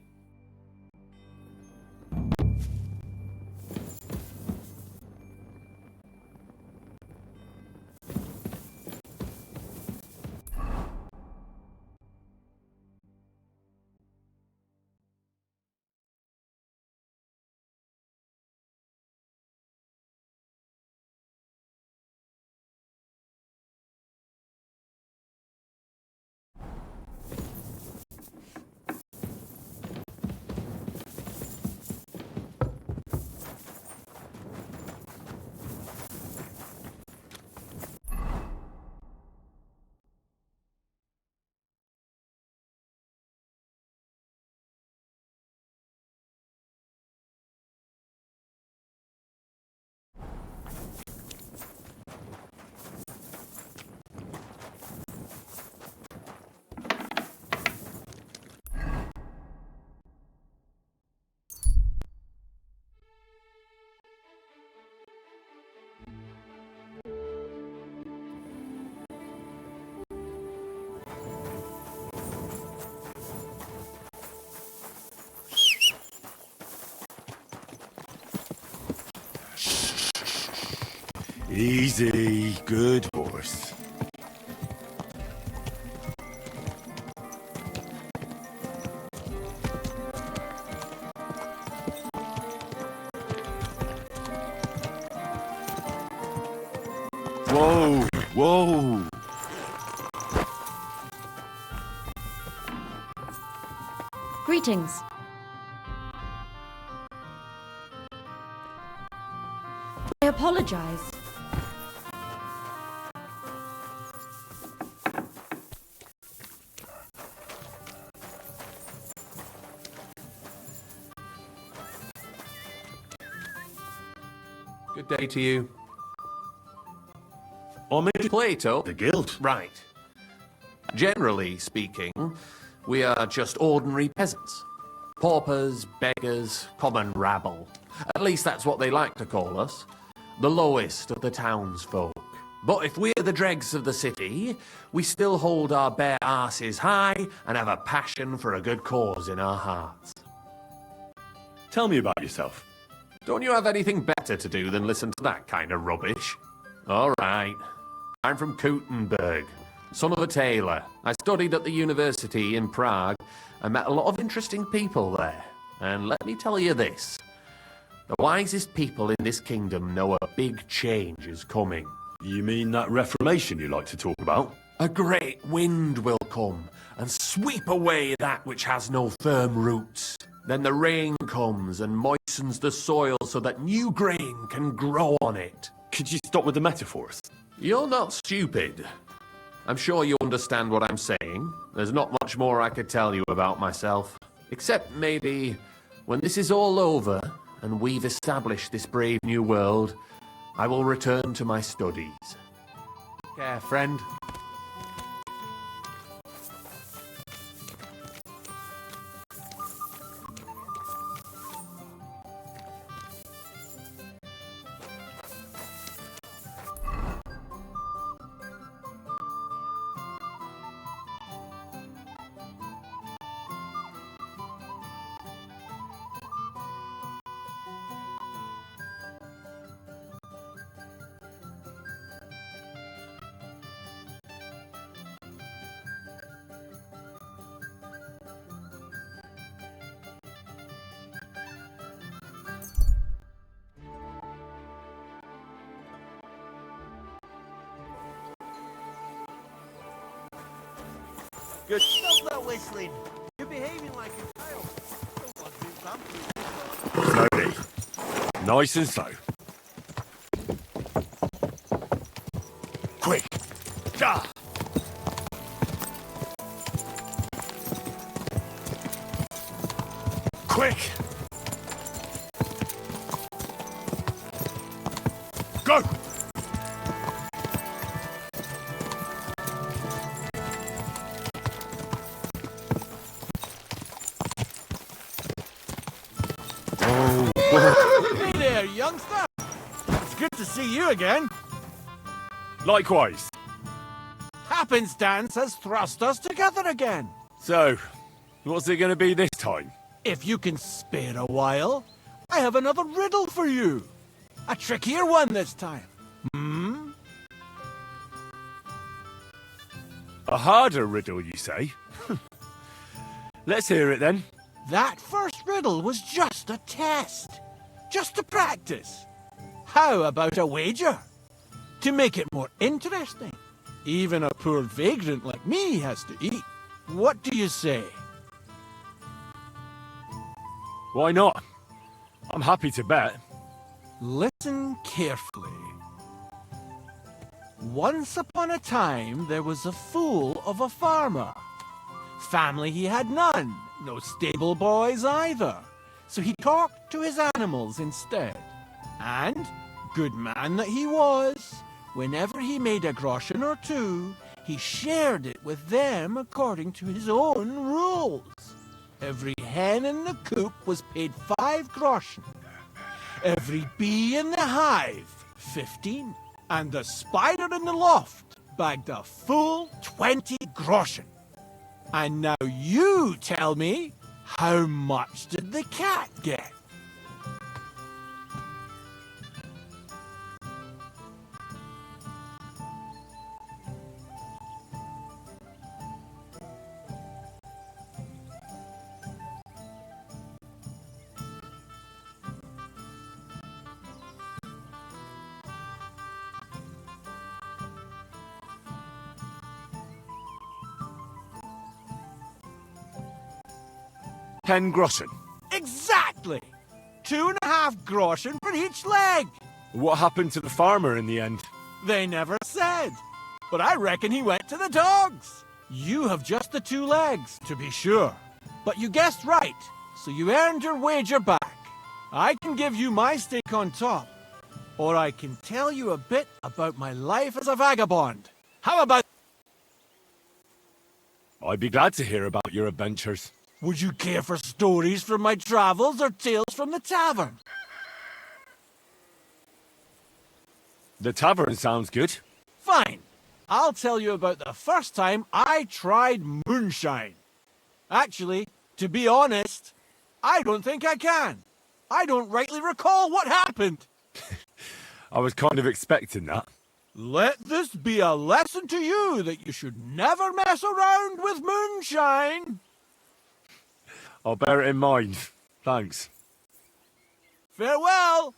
Easy, good horse. Whoa, whoa. Greetings. I apologize. Good day to you. I'm in Plato. The guild. Right. Generally speaking, we are just ordinary peasants. Paupers, beggars, common rabble. At least that's what they like to call us. The lowest of the townsfolk. But if we're the dregs of the city, we still hold our bare arses high and have a passion for a good cause in our hearts. Tell me about yourself. Don't you have anything better to do than listen to that kind of rubbish? All right. I'm from Kuttenberg, son of a tailor. I studied at the university in Prague and met a lot of interesting people there. And let me tell you this. The wisest people in this kingdom know a big change is coming. You mean that reformation you like to talk about? A great wind will come, and sweep away that which has no firm roots. Then the rain comes and moistens the soil so that new grain can grow on it. Could you stop with the metaphors? You're not stupid. I'm sure you understand what I'm saying. There's not much more I could tell you about myself. Except maybe, when this is all over, and we've established this brave new world, I will return to my studies. Take care, friend. Good. Stop that whistling. You're behaving like a child. Slowly. Nice and slow. Quick. Ja. Quick. Go. Hey there, youngster! It's good to see you again. Likewise. Happenstance has thrust us together again. So, what's it going to be this time? If you can spare a while, I have another riddle for you. A trickier one this time. Hmm? A harder riddle, you say? Let's hear it then. That first riddle was just a test. Just to practice. How about a wager? To make it more interesting. Even a poor vagrant like me has to eat. What do you say? Why not? I'm happy to bet. Listen carefully. Once upon a time, there was a fool of a farmer. Family he had none, no stable boys either. So he talked to his animals instead. And, good man that he was, whenever he made a groschen or two, he shared it with them according to his own rules. Every hen in the coop was paid 5 groschen. Every bee in the hive, 15. And the spider in the loft bagged a full 20 groschen. And now you tell me, how much did the cat get? $10 Exactly! 2.5 groschen for each leg. What happened to the farmer in the end? They never said. But I reckon he went to the dogs. You have just the 2 legs, to be sure. But you guessed right, so you earned your wager back. I can give you my stake on top, or I can tell you a bit about my life as a vagabond. How about... I'd be glad to hear about your adventures. Would you care for stories from my travels or tales from the tavern? The tavern sounds good. Fine. I'll tell you about the first time I tried moonshine. Actually, to be honest, I don't think I can. I don't rightly recall what happened. I was kind of expecting that. Let this be a lesson to you that you should never mess around with moonshine. I'll bear it in mind. Thanks. Farewell!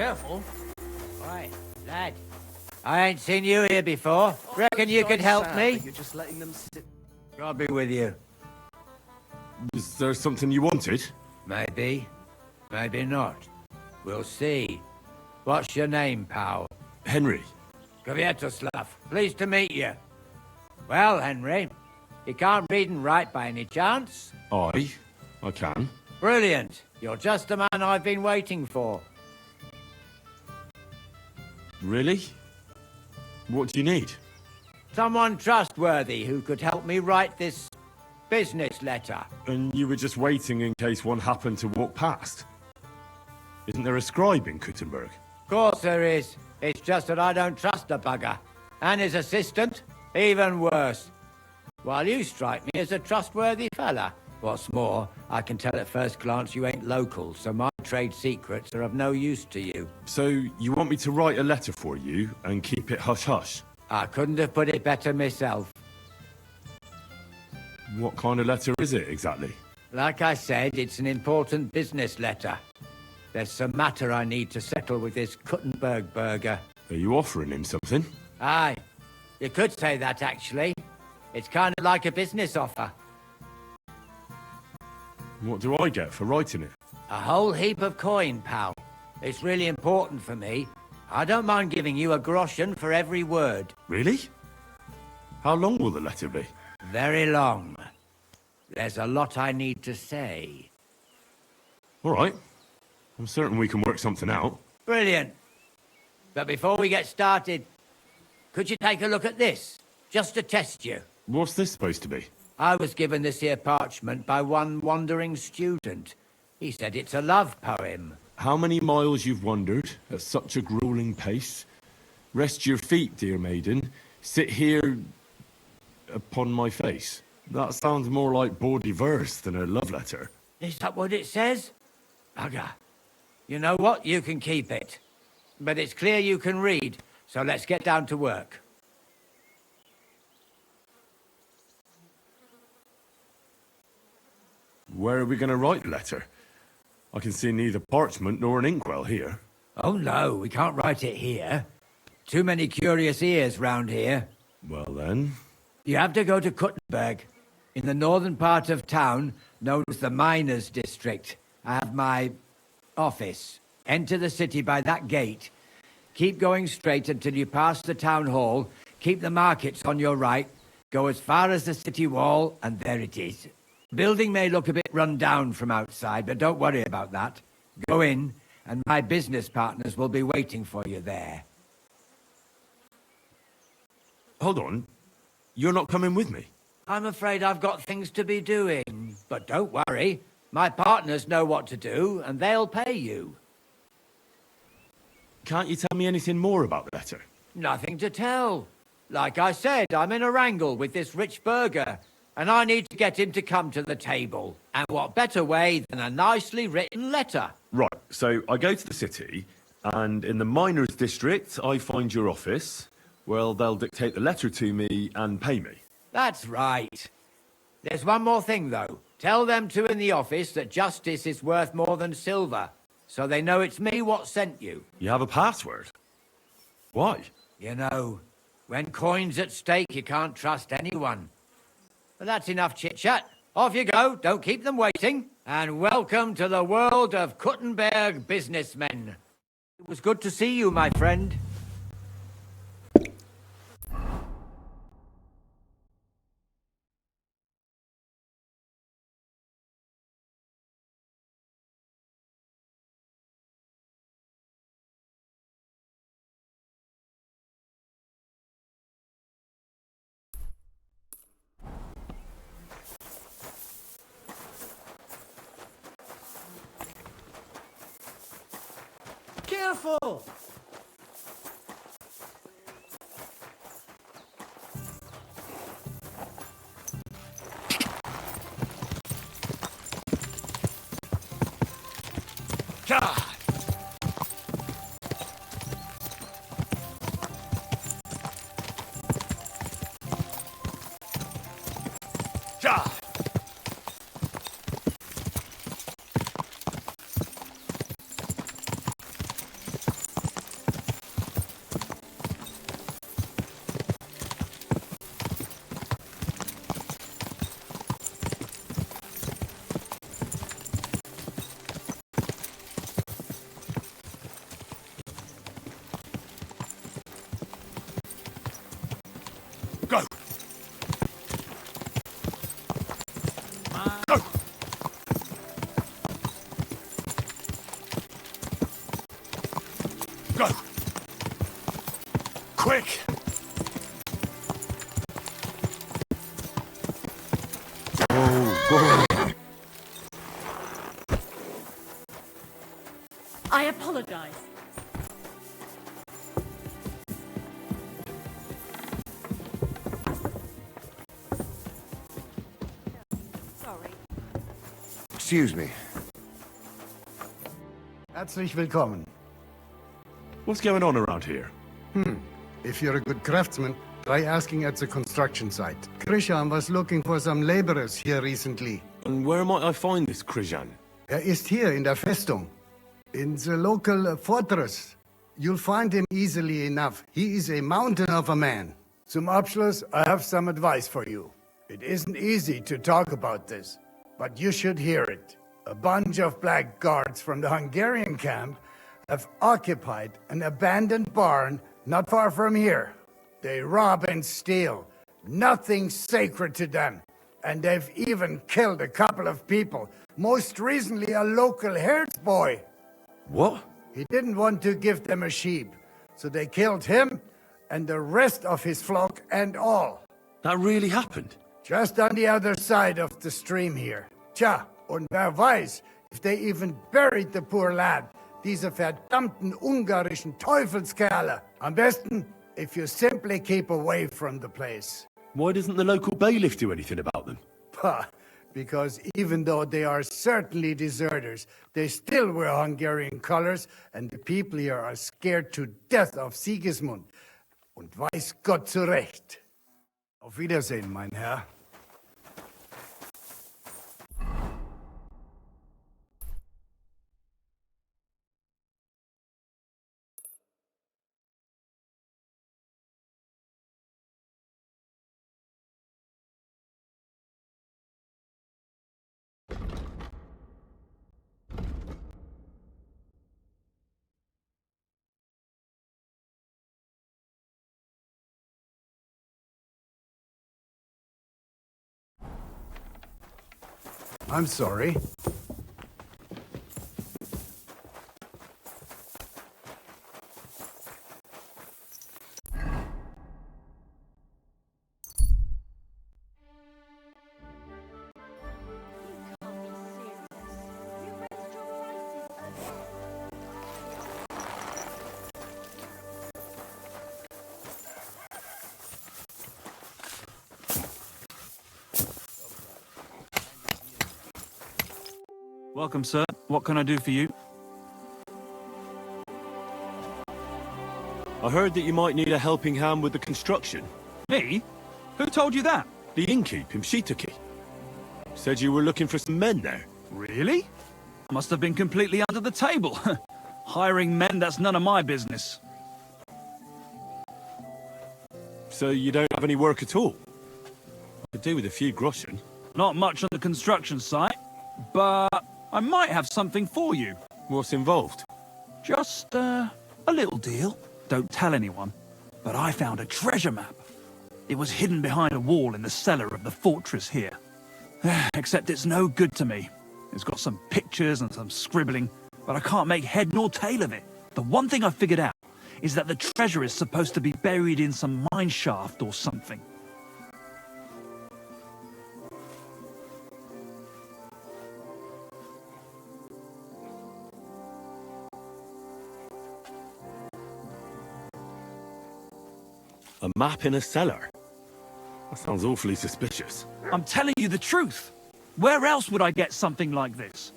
Careful. Right, lad. I ain't seen you here before. Reckon you could help me? You're just letting them sit. God be with you. Is there something you wanted? Maybe. Maybe not. We'll see. What's your name, pal? Henry. Kvietoslav. Pleased to meet you. Well, Henry, you can't read and write by any chance? I can. Brilliant. You're just the man I've been waiting for. Really? What do you need? Someone trustworthy who could help me write this business letter. And you were just waiting in case one happened to walk past? Isn't there a scribe in Kuttenberg? Of course there is. It's just that I don't trust the bugger. And his assistant, even worse. While you strike me as a trustworthy fella. What's more, I can tell at first glance you ain't local, so my trade secrets are of no use to you. So, you want me to write a letter for you and keep it hush-hush? I couldn't have put it better myself. What kind of letter is it, exactly? Like I said, it's an important business letter. There's some matter I need to settle with this Kuttenberg burger. Are you offering him something? Aye. You could say that, actually. It's kind of like a business offer. What do I get for writing it? A whole heap of coin, pal. It's really important for me. I don't mind giving you a groschen for every word. Really? How long will the letter be? Very long. There's a lot I need to say. All right. I'm certain we can work something out. Brilliant. But before we get started, could you take a look at this? Just to test you. What's this supposed to be? I was given this here parchment by one wandering student. He said it's a love poem. How many miles you've wandered at such a grueling pace? Rest your feet, dear maiden. Sit here upon my face. That sounds more like bawdy verse than a love letter. Is that what it says? Bugger. You know what? You can keep it. But it's clear you can read, so let's get down to work. Where are we going to write the letter? I can see neither parchment nor an inkwell here. Oh no, we can't write it here. Too many curious ears round here. Well then... You have to go to Kuttenberg, in the northern part of town, known as the Miners' District. I have my office. Enter the city by that gate. Keep going straight until you pass the town hall. Keep the markets on your right. Go as far as the city wall, and there it is. Building may look a bit run down from outside, but don't worry about that. Go in, and my business partners will be waiting for you there. Hold on. You're not coming with me? I'm afraid I've got things to be doing. But don't worry. My partners know what to do, and they'll pay you. Can't you tell me anything more about the letter? Nothing to tell. Like I said, I'm in a wrangle with this rich burger, and I need to get him to come to the table. And what better way than a nicely written letter? Right, so I go to the city, and in the Miners' District, I find your office. Well, they'll dictate the letter to me and pay me. That's right. There's one more thing, though. Tell them two in the office that justice is worth more than silver, so they know it's me what sent you. You have a password? Why? You know, when coin's at stake, you can't trust anyone. But that's enough chit-chat. Off you go, don't keep them waiting. And welcome to the world of Kuttenberg businessmen. It was good to see you, my friend. Careful! God! God! Go! Go! Go! Quick! I apologize. Sorry. Excuse me. Herzlich willkommen. What's going on around here? If you're a good craftsman, try asking at the construction site. Krishan was looking for some laborers here recently. And where might I find this Krishan? Ist hier in der Festung. In the local fortress. You'll find him easily enough. He is a mountain of a man. Zum Abschluss, I have some advice for you. It isn't easy to talk about this, but you should hear it. A bunch of black guards from the Hungarian camp have occupied an abandoned barn not far from here. They rob and steal. Nothing sacred to them. And they've even killed a couple of people. Most recently, a local herdsboy. What? He didn't want to give them a sheep, so they killed him and the rest of his flock and all. That really happened? Just on the other side of the stream here. Tja, und wer weiß, if they even buried the poor lad. Diese verdammten ungarischen Teufelskerle. Am besten, if you simply keep away from the place. Why doesn't the local bailiff do anything about them? Pah, because even though they are certainly deserters, they still wear Hungarian colors, and the people here are scared to death of Sigismund. Und weiß Gott zu Recht. Auf Wiedersehen, mein Herr. I'm sorry. Welcome, sir. What can I do for you? I heard that you might need a helping hand with the construction. Me? Who told you that? The innkeep in Shitaki. Said you were looking for some men there. Really? I must have been completely under the table. Hiring men, that's none of my business. So you don't have any work at all? I could do with a few groschen. Not much on the construction site, but I might have something for you. What's involved? Just, a little deal. Don't tell anyone. But I found a treasure map. It was hidden behind a wall in the cellar of the fortress here. Except it's no good to me. It's got some pictures and some scribbling, but I can't make head nor tail of it. The one thing I figured out is that the treasure is supposed to be buried in some mine shaft or something. A map in a cellar? That sounds awfully suspicious. I'm telling you the truth. Where else would I get something like this?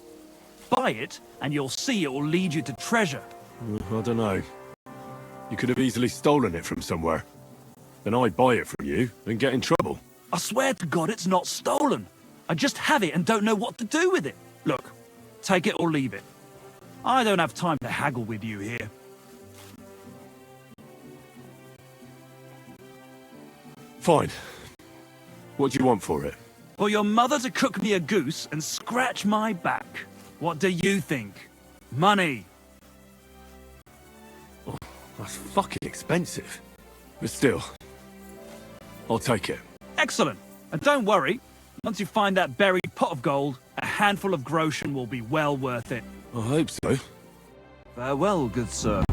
Buy it, and you'll see it will lead you to treasure. I don't know. You could have easily stolen it from somewhere. Then I'd buy it from you and get in trouble. I swear to God it's not stolen. I just have it and don't know what to do with it. Look, take it or leave it. I don't have time to haggle with you here. Fine. What do you want for it? For your mother to cook me a goose and scratch my back. What do you think? Money. Oh, that's fucking expensive. But still, I'll take it. Excellent. And don't worry, once you find that buried pot of gold, a handful of groschen will be well worth it. I hope so. Farewell, good sir.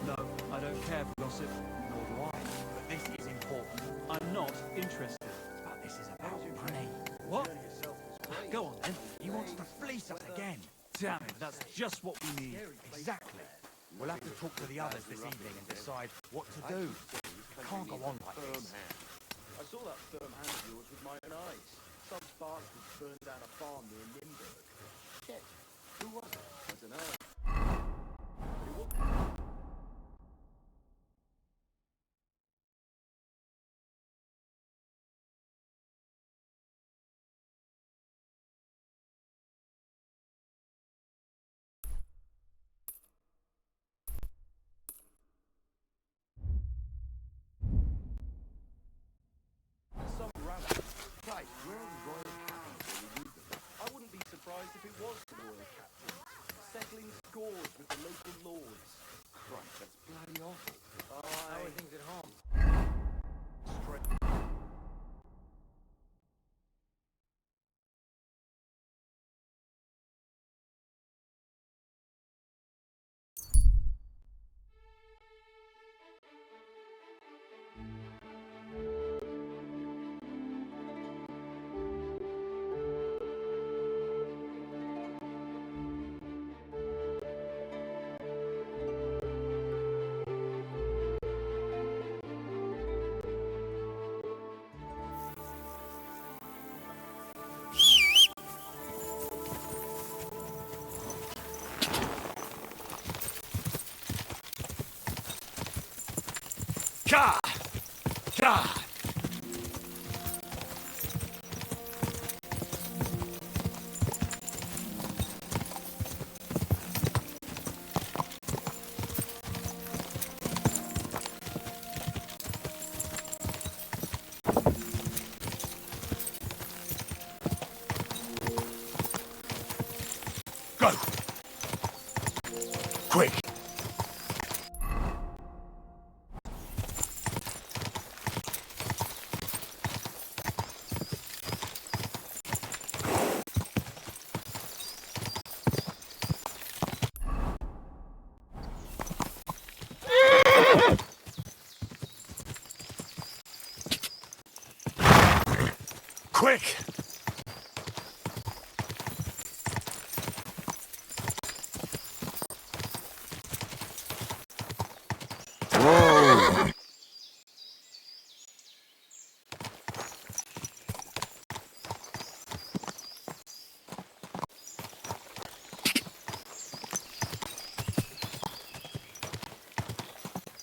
No, I don't care for gossip. Nor do I. But this is important. I'm not interested. But this is about money. What? Go on then. He wants to fleece us again. Damn it, that's just what we need. Exactly. We'll have to talk to the others this evening and decide what to do. Can't go on like this. I saw that firm hand of yours with my own eyes. Some bastards burned down a farm near Limburg. Shit. Who was it? I don't know. Some rabbit. Right, where are the royal captains when we need them? I wouldn't be surprised if it was the royal captain. Settling scores with the local lords. Christ, that's bloody awful. How are things at home? Straight. Ka! Ka! Go! Quick! Quick! Whoa!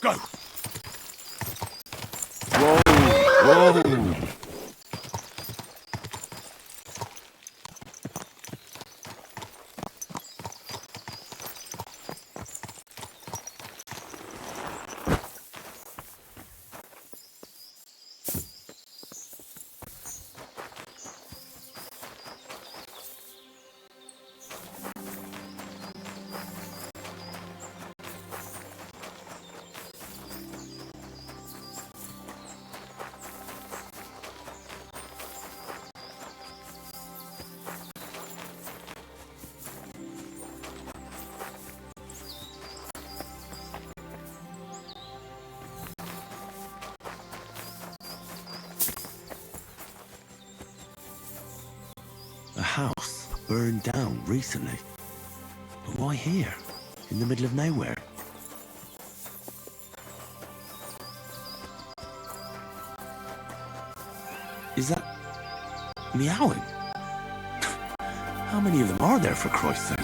Go! Whoa! Whoa! A house burned down recently. But why here? In the middle of nowhere? Is that... meowing? How many of them are there, for Christ's sake?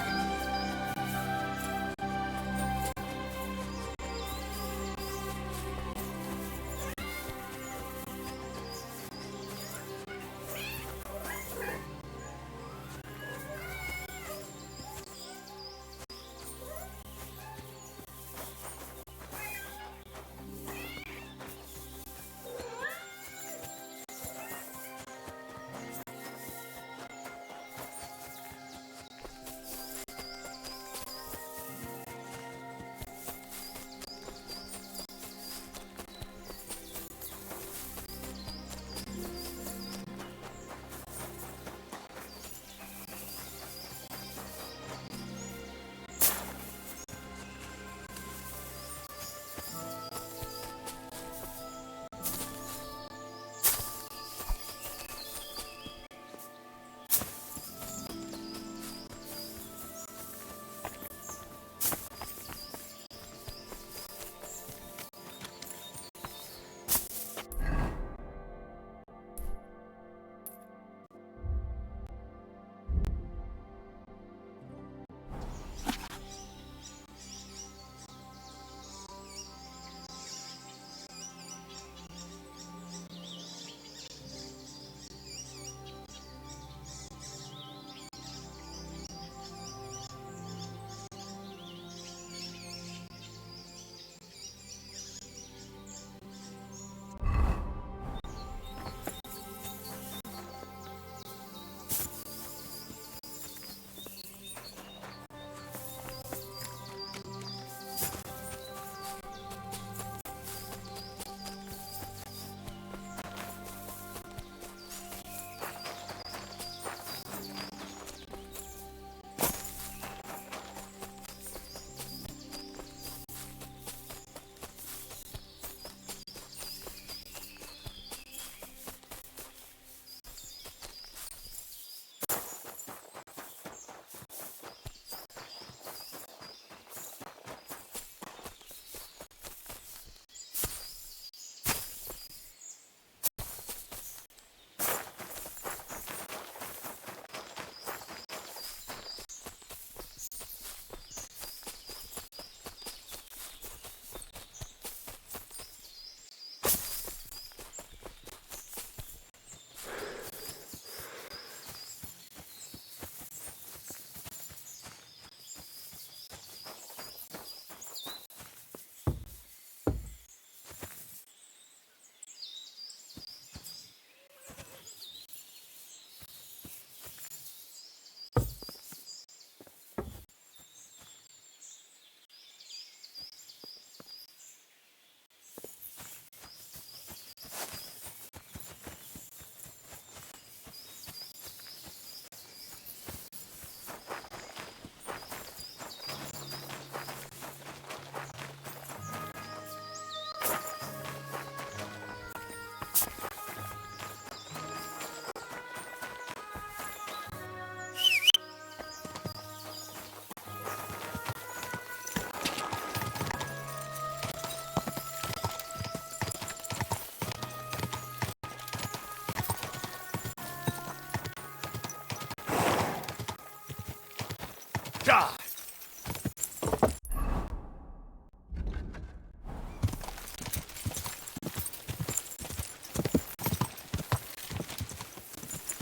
Die!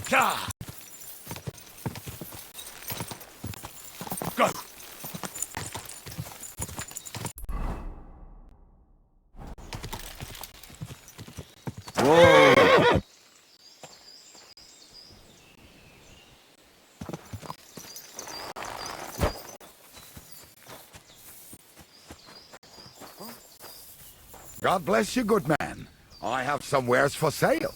Die! Go! Whoa! God bless you, good man. I have some wares for sale.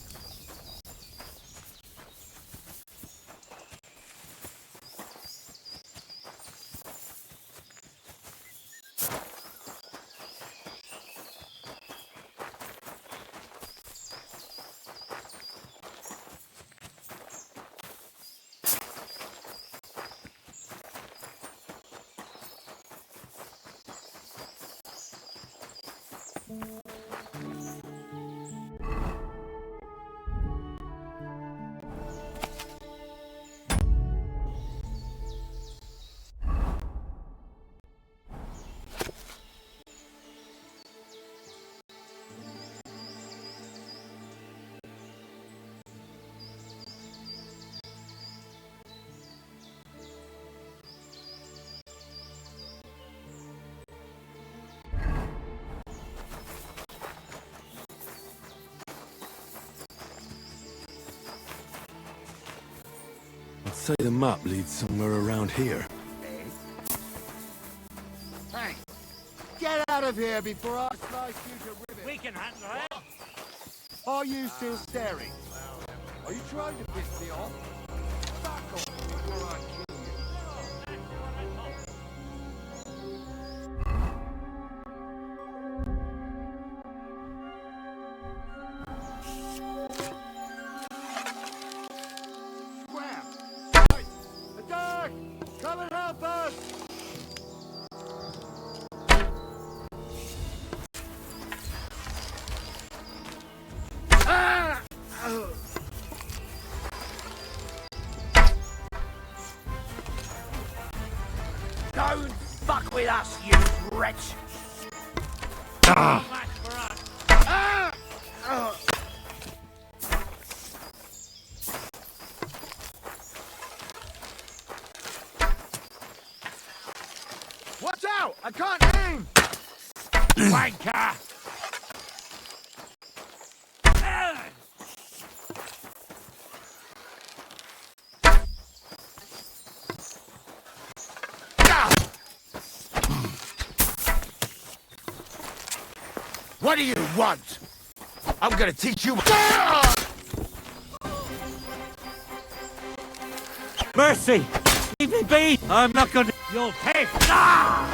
I'd say the map leads somewhere around here. Hey, get out of here before I slice you to ribbons. We can handle it! Are you still staring? Are you trying to piss me off? Back off before I kill you. Where? Hey, attack! Come and help us! Ah! Don't fuck with us, you wretch! Ah! Match for us. Ah! Watch out! I can't aim! Wanker! What do you want? I'm gonna teach you. Mercy! Leave me be! I'm not gonna... You'll pay for that!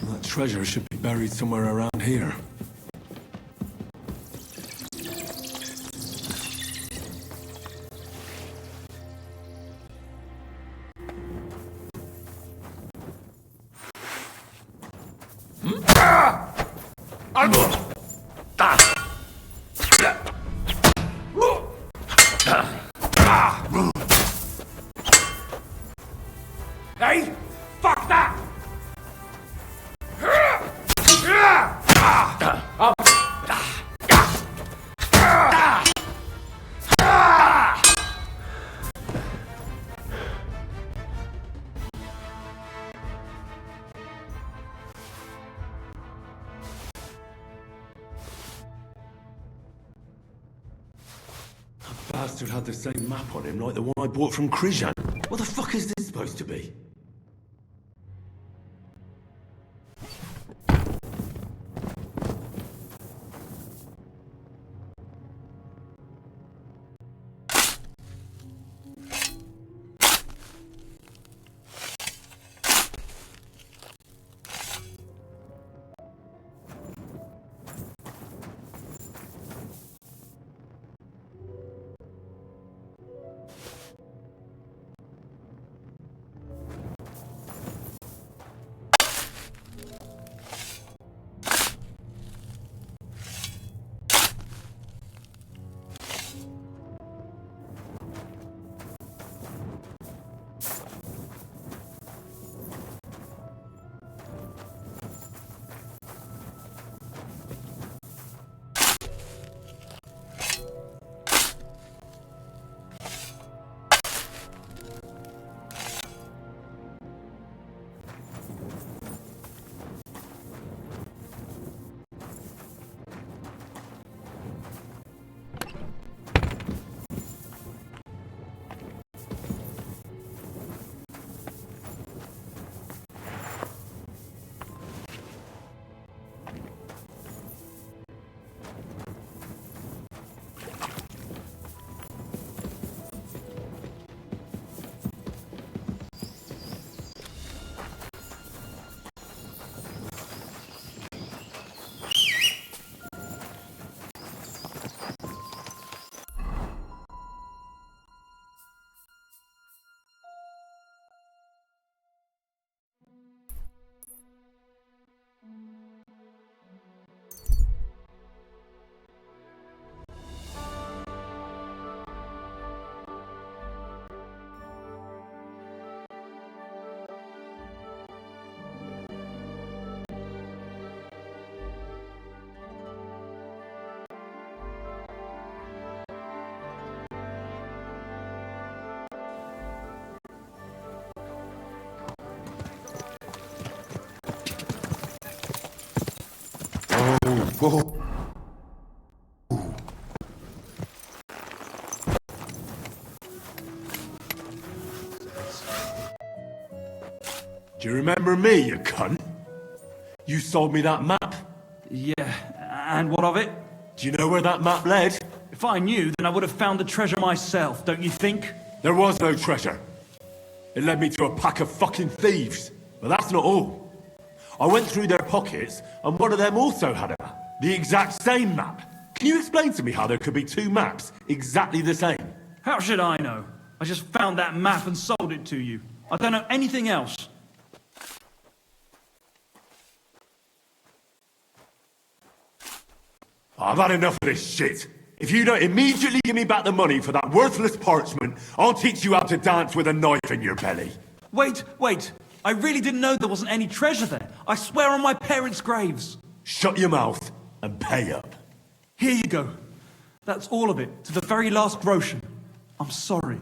That treasure should be buried somewhere around here. Hey! Fuck that! bastard had the same map on him like the one I bought from Krijan. What the fuck is this supposed to be? Whoa. Do you remember me, you cunt? You sold me that map. Yeah, and what of it? Do you know where that map led? If I knew, then I would have found the treasure myself, don't you think? There was no treasure. It led me to a pack of fucking thieves. But that's not all. I went through their pockets, and one of them also had a map. The exact same map. Can you explain to me how there could be two maps exactly the same? How should I know? I just found that map and sold it to you. I don't know anything else. I've had enough of this shit. If you don't immediately give me back the money for that worthless parchment, I'll teach you how to dance with a knife in your belly. Wait. I really didn't know there wasn't any treasure there. I swear on my parents' graves. Shut your mouth and pay up. Here you go. That's all of it, to the very last groschen. I'm sorry.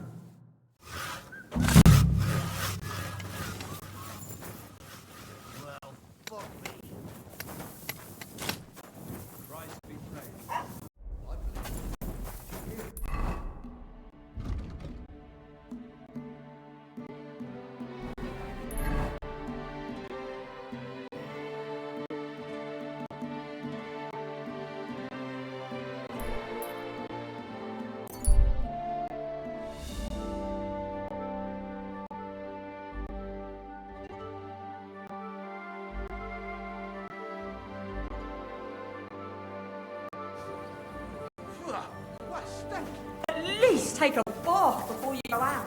At least take a bath before you go out.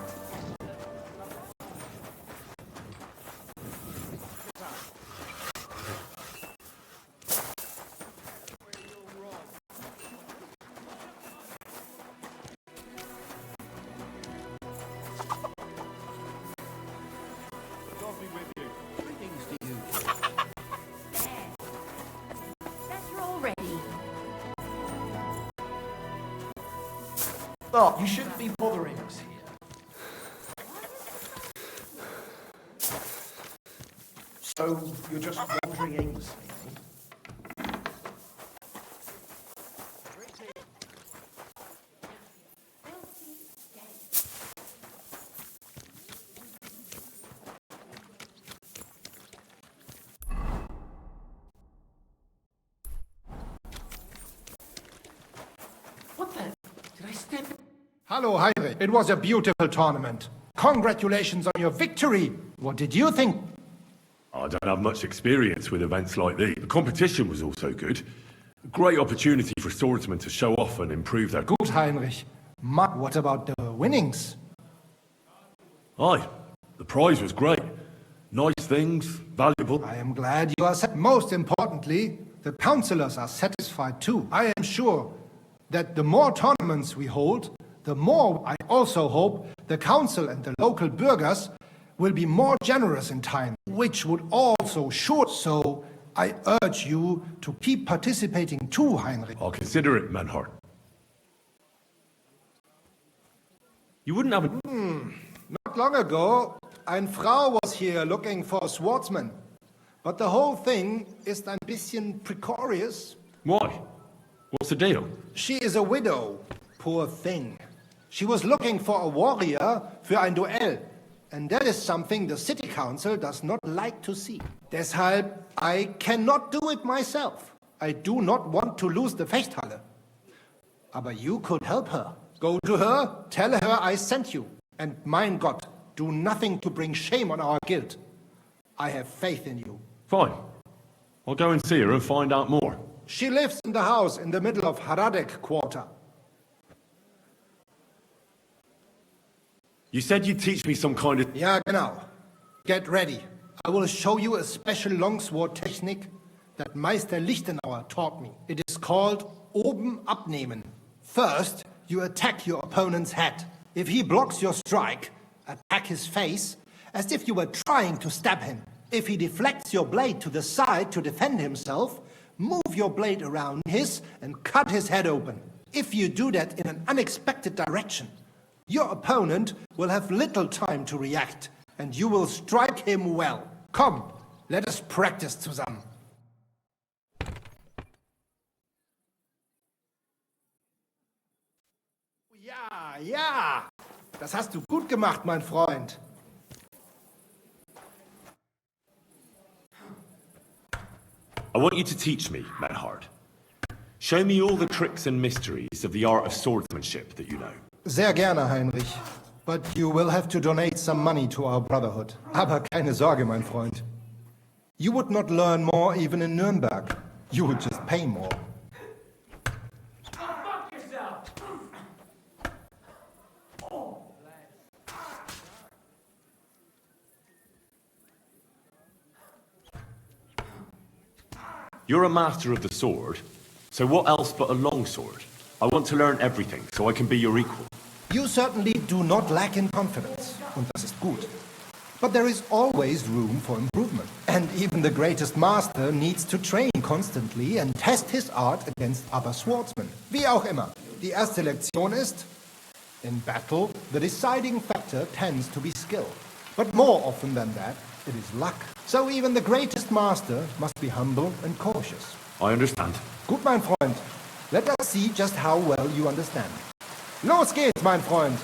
Oh, you shouldn't be bothering us here. So, you're just wandering aimlessly, eh? Hello, Heinrich. It was a beautiful tournament. Congratulations on your victory. What did you think? I don't have much experience with events like these. The competition was also good. A great opportunity for swordsmen to show off and improve their... Good, Heinrich. What about the winnings? Aye, the prize was great. Nice things, valuable. I am glad you are most importantly, the councillors are satisfied too. I am sure that the more tournaments we hold, the more I also hope the council and the local burghers will be more generous in time, which would also sure. So I urge you to keep participating too, Heinrich. I'll consider it, Manhart. You wouldn't have a... Not long ago, eine Frau was here looking for a swordsman. But the whole thing is ein bisschen precarious. Why? What's the deal? She is a widow. Poor thing. She was looking for a warrior für ein Duell. And that is something the city council does not like to see. Deshalb, I cannot do it myself. I do not want to lose the Fechthalle. Aber you could help her. Go to her, tell her I sent you. And mein Gott, do nothing to bring shame on our guild. I have faith in you. Fine. I'll go and see her and find out more. She lives in the house in the middle of Haradek quarter. You said you'd teach me some kind of... Ja, genau. Get ready. I will show you a special longsword technique that Meister Lichtenauer taught me. It is called oben abnehmen. First, you attack your opponent's head. If he blocks your strike, attack his face as if you were trying to stab him. If he deflects your blade to the side to defend himself, move your blade around his and cut his head open. If you do that in an unexpected direction, your opponent will have little time to react, and you will strike him well. Come, let us practice zusammen. Ja, ja, das hast du gut gemacht, mein Freund. I want you to teach me, Manhart. Show me all the tricks and mysteries of the art of swordsmanship that you know. Sehr gerne, Heinrich. But you will have to donate some money to our Brotherhood. Aber keine Sorge, mein Freund. You would not learn more even in Nuremberg. You would just pay more. You're a master of the sword, so what else but a longsword? I want to learn everything, so I can be your equal. You certainly do not lack in confidence, und das ist gut. But there is always room for improvement. And even the greatest master needs to train constantly and test his art against other swordsmen. Wie auch immer, die erste Lektion ist, in battle, the deciding factor tends to be skill. But more often than that, it is luck. So even the greatest master must be humble and cautious. I understand. Gut, mein Freund. Let us see just how well you understand. Los geht's, mein Freund.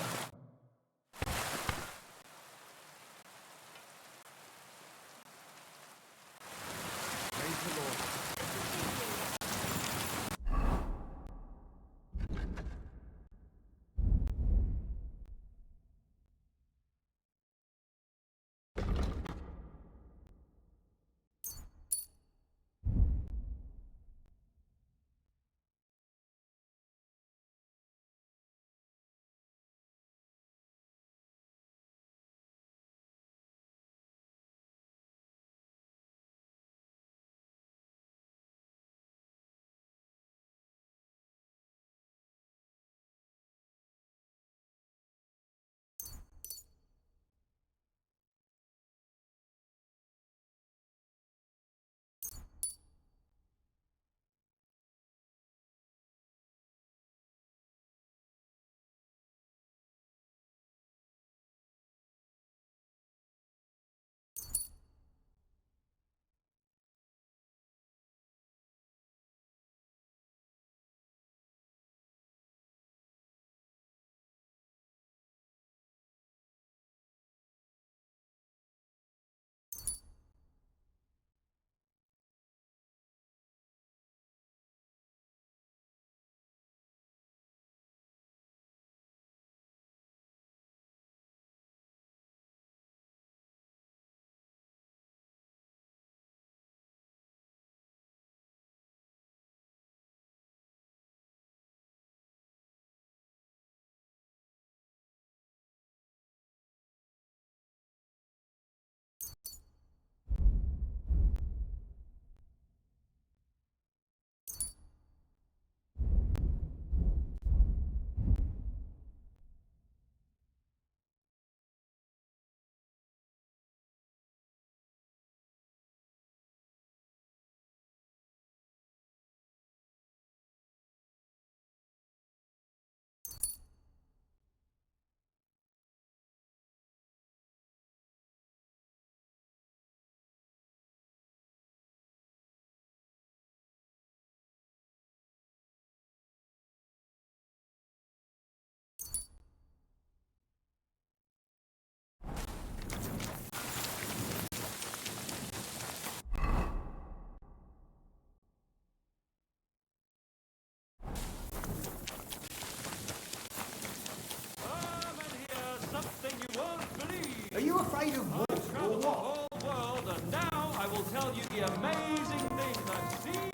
afraid of what? The whole world, and now I will tell you the amazing things I've seen.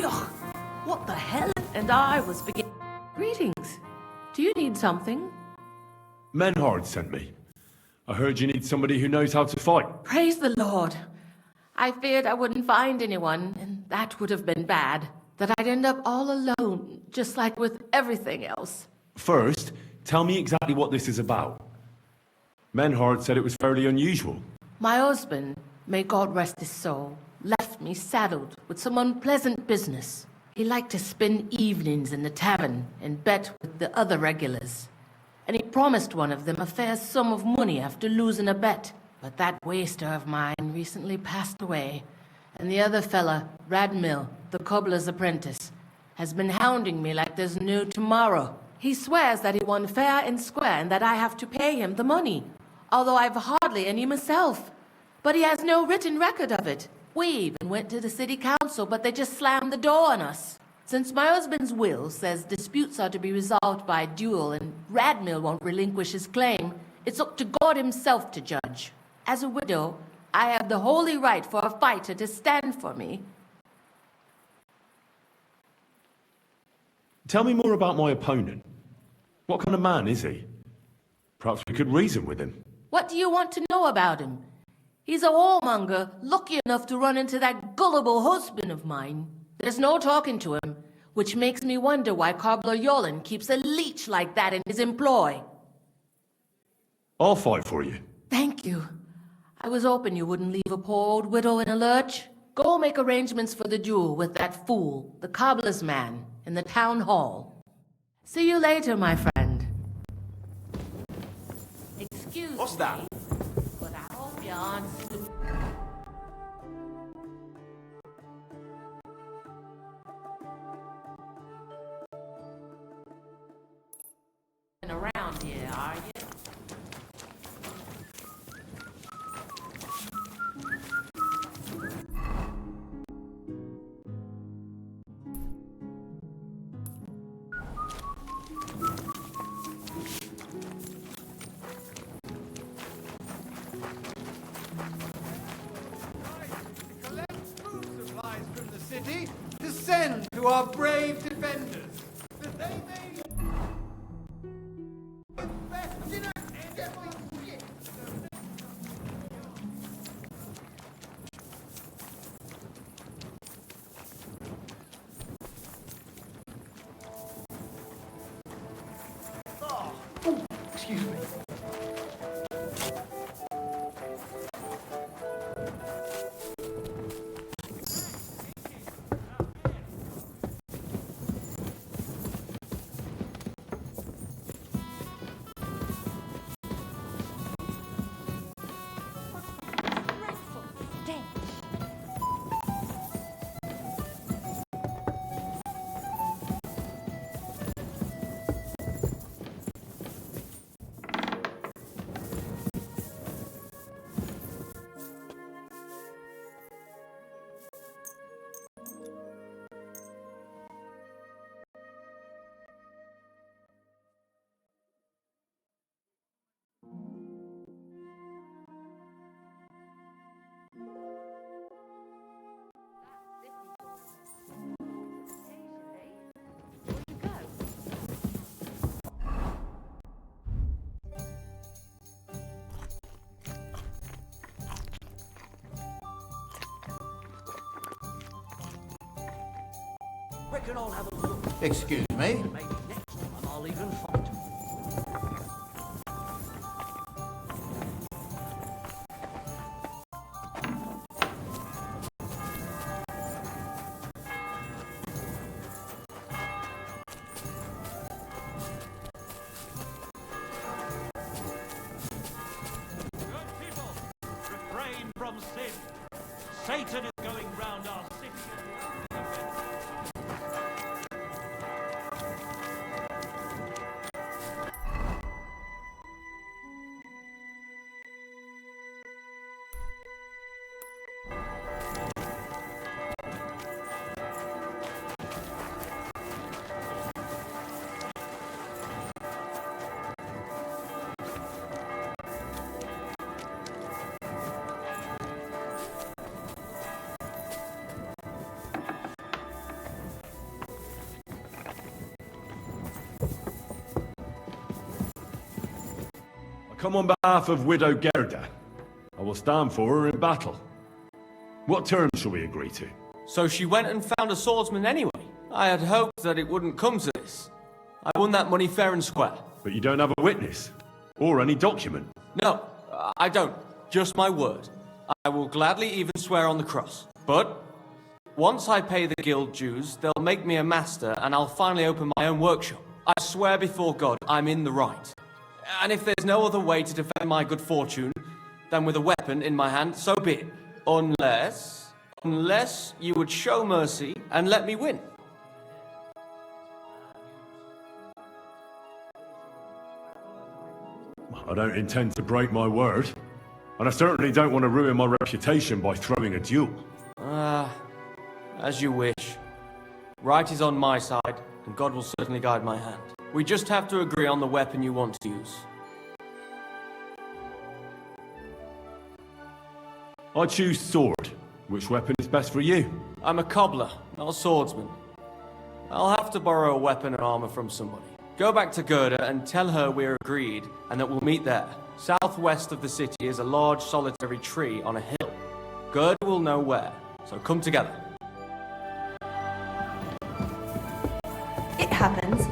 Yuck! What the hell? And I was beginning. Greetings. Do you need something? Menhard sent me. I heard you need somebody who knows how to fight. Praise the Lord. I feared I wouldn't find anyone, and that would have been bad. That I'd end up all alone, just like with everything else. First, tell me exactly what this is about. Menhard said it was fairly unusual. My husband, may God rest his soul, left me saddled with some unpleasant business. He liked to spend evenings in the tavern and bet with the other regulars. And he promised one of them a fair sum of money after losing a bet. But that waster of mine recently passed away, and the other fella, Radmill, the cobbler's apprentice, has been hounding me like there's no tomorrow. He swears that he won fair and square and that I have to pay him the money, although I've hardly any myself. But he has no written record of it. We even went to the city council, but they just slammed the door on us. Since my husband's will says disputes are to be resolved by duel and Radmill won't relinquish his claim, it's up to God himself to judge. As a widow, I have the holy right for a fighter to stand for me. Tell me more about my opponent. What kind of man is he? Perhaps we could reason with him. What do you want to know about him? He's a whoremonger, lucky enough to run into that gullible husband of mine. There's no talking to him, which makes me wonder why Cobbler Yolin keeps a leech like that in his employ. I'll fight for you. Thank you. I was hoping you wouldn't leave a poor old widow in a lurch. Go make arrangements for the duel with that fool, the cobbler's man, in the town hall. See you later, my friend. Excuse What's that? me, but I hope you aren't stupid. Around here, are you? Collect food supplies from the city to send to our brave defenders, that they may invest in a devil's ship. Oh, excuse me. Reckon I'll have a look. Excuse me? Maybe next time I'll even fight. Refrain from sin. Satan is going round our city. come on behalf of Widow Gerda. I will stand for her in battle. What terms shall we agree to? So she went and found a swordsman anyway? I had hoped that it wouldn't come to this. I won that money fair and square. But you don't have a witness? Or any document? No, I don't. Just my word. I will gladly even swear on the cross. But once I pay the guild dues, they'll make me a master and I'll finally open my own workshop. I swear before God I'm in the right. And if there's no other way to defend my good fortune than with a weapon in my hand, so be it. Unless you would show mercy and let me win. I don't intend to break my word. And I certainly don't want to ruin my reputation by throwing a duel. As you wish. Right is on my side, and God will certainly guide my hand. We just have to agree on the weapon you want to use. I choose sword. Which weapon is best for you? I'm a cobbler, not a swordsman. I'll have to borrow a weapon and armor from somebody. Go back to Gerda and tell her we're agreed and that we'll meet there. Southwest of the city is a large solitary tree on a hill. Gerda will know where, so come together. It happens.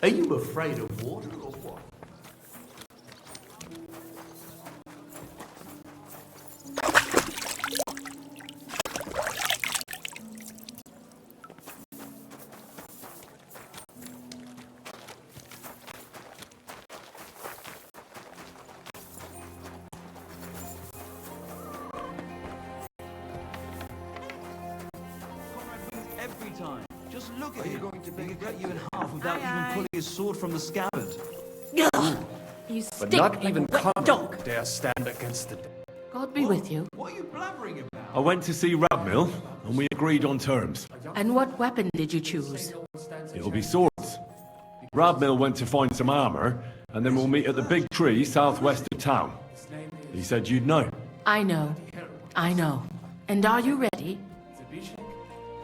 Are you afraid of water or what? Every time. Just look at him. He could cut you in half without even pulling his sword from the scabbard. You But stink not like even a wet Conrad dog. dare stand against the... God be with you. What are you blabbering about? I went to see Radmill, and we agreed on terms. And what weapon did you choose? It'll be swords. Radmill went to find some armor, and then we'll meet at the big tree southwest of town. He said you'd know. I know. I know. And are you ready?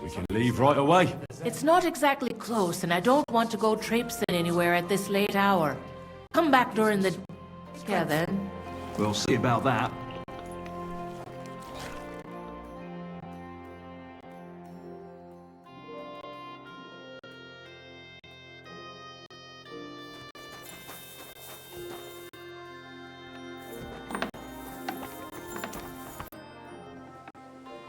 We can leave right away. It's not exactly close, and I don't want to go traipsing anywhere at this late hour. Come back during the... Yeah, then. We'll see about that.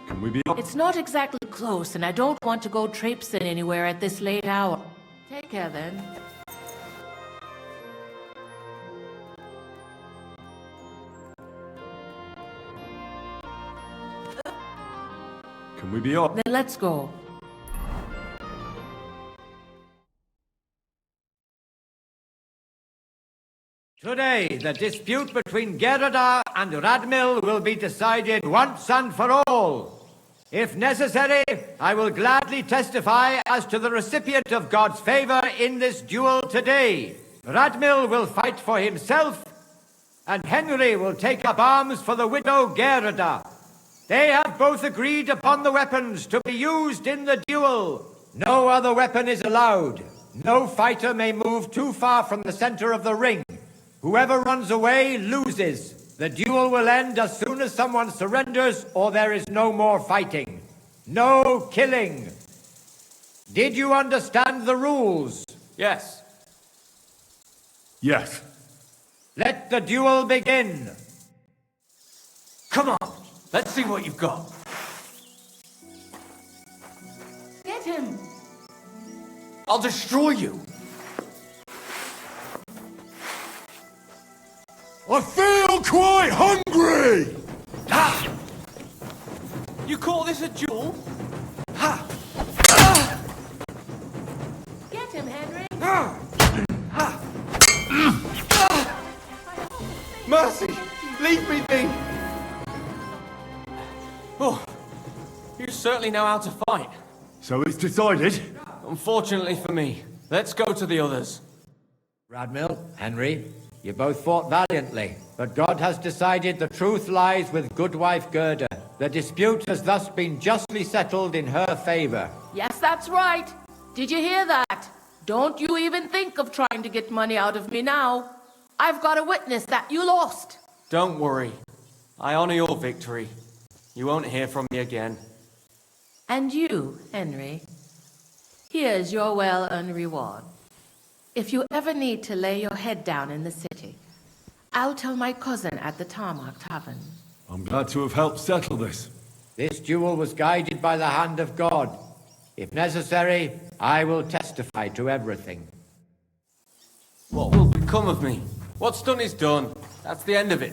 Can we be... It's not exactly close, and I don't want to go traipsing anywhere at this late hour. Take care, then. Can we be off? Then let's go. Today, the dispute between Gerda and Radmill will be decided once and for all. If necessary, I will gladly testify as to the recipient of God's favor in this duel today. Radmill will fight for himself, and Henry will take up arms for the widow Gerda. They have both agreed upon the weapons to be used in the duel. No other weapon is allowed. No fighter may move too far from the center of the ring. Whoever runs away loses. The duel will end as soon as someone surrenders or there is no more fighting. No killing. Did you understand the rules? Yes. Yes. Let the duel begin. Come on, let's see what you've got. Get him! I'll destroy you. I feel quite hungry! You call this a duel? Get him, Henry! Mercy! Leave me be! Oh, you certainly know how to fight. So it's decided? Unfortunately for me. Let's go to the others. Radmil, Henry, you both fought valiantly, but God has decided the truth lies with Goodwife Gerda. The dispute has thus been justly settled in her favor. Yes, that's right. Did you hear that? Don't you even think of trying to get money out of me now. I've got a witness that you lost. Don't worry. I honor your victory. You won't hear from me again. And you, Henry, here's your well-earned reward. If you ever need to lay your head down in the city, I'll tell my cousin at the Tarmac Tavern. I'm glad to have helped settle this. This duel was guided by the hand of God. If necessary, I will testify to everything. What will become of me? What's done is done. That's the end of it.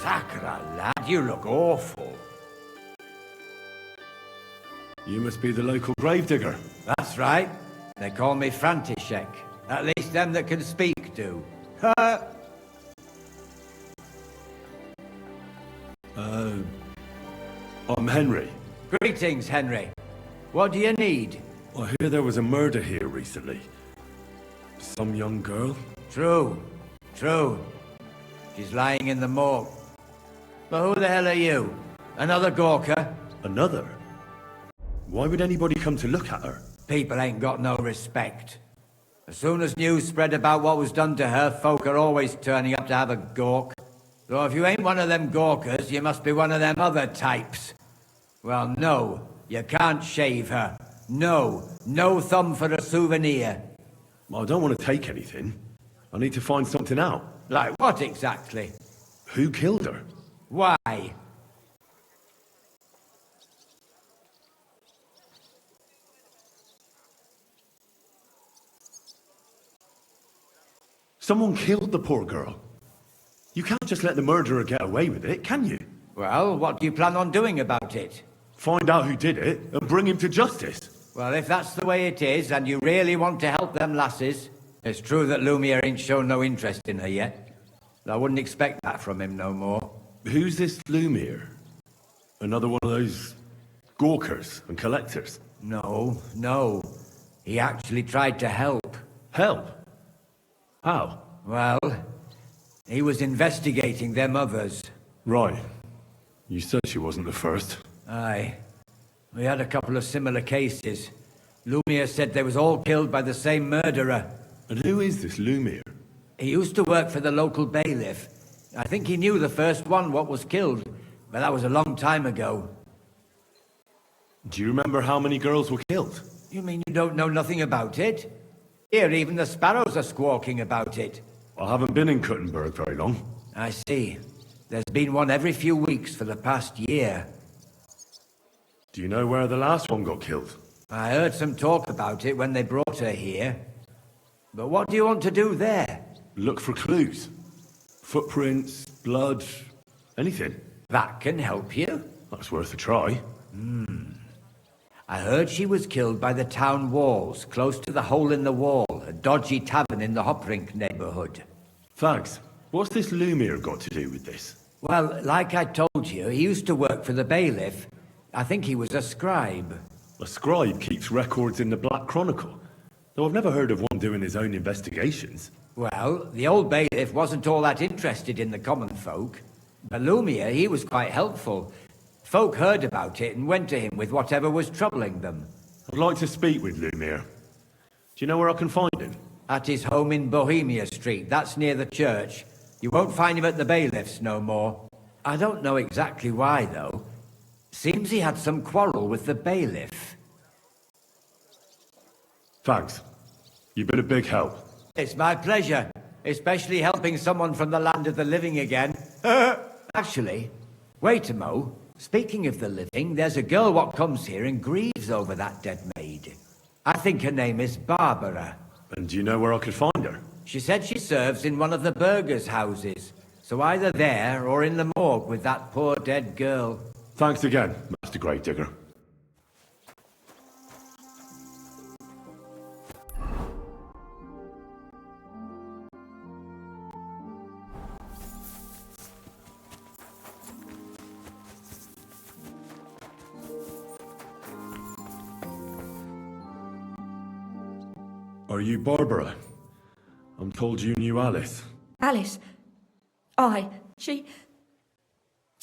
Sacra, lad, you look awful. You must be the local gravedigger. That's right. They call me František. At least them that can speak do. I'm Henry. Greetings, Henry. What do you need? I hear there was a murder here recently. Some young girl? True. She's lying in the morgue. But who the hell are you? Another Gawker? Another? Why would anybody come to look at her? People ain't got no respect. As soon as news spread about what was done to her, folk are always turning up to have a gawk. So if you ain't one of them Gawkers, you must be one of them other types. Well, no, you can't shave her. No thumb for a souvenir. I don't want to take anything. I need to find something out. Like what exactly? Who killed her? Why? Someone killed the poor girl. You can't just let the murderer get away with it, can you? Well, what do you plan on doing about it? Find out who did it and bring him to justice. Well, if that's the way it is, and you really want to help them lasses, it's true that Lumiere ain't shown no interest in her yet. I wouldn't expect that from him no more. Who's this Lumiere? Another one of those gawkers and collectors? No. He actually tried to help. Help? How? Well, he was investigating them others. Right. You said she wasn't the first. Aye. We had a couple of similar cases. Lumiere said they was all killed by the same murderer. And who is this Lumiere? He used to work for the local bailiff. I think he knew the first one what was killed, but that was a long time ago. Do you remember how many girls were killed? You mean you don't know nothing about it? Here, even the sparrows are squawking about it. I haven't been in Kuttenberg very long. I see. There's been one every few weeks for the past year. Do you know where the last one got killed? I heard some talk about it when they brought her here. But what do you want to do there? Look for clues. Footprints, blood, anything. That can help you. That's worth a try. I heard she was killed by the town walls, close to the Hole in the Wall, a dodgy tavern in the Hoprink neighborhood. Fags, what's this Lumiere got to do with this? Well, like I told you, he used to work for the bailiff. I think he was a scribe. A scribe keeps records in the Black Chronicle, though I've never heard of one doing his own investigations. Well, the old bailiff wasn't all that interested in the common folk. But Lumiere, he was quite helpful. Folk heard about it and went to him with whatever was troubling them. I'd like to speak with Lumiere. Do you know where I can find him? At his home in Bohemia Street, that's near the church. You won't find him at the bailiff's no more. I don't know exactly why, though. Seems he had some quarrel with the bailiff. Thanks. You've been a big help. It's my pleasure, especially helping someone from the land of the living again. Actually, wait a mo. Speaking of the living, there's a girl what comes here and grieves over that dead maid. I think her name is Barbara. And do you know where I could find her? She said she serves in one of the burgers' houses. So either there or in the morgue with that poor dead girl. Thanks again, Master Gravedigger. Are you Barbara? I'm told you knew Alice. Alice? Aye. She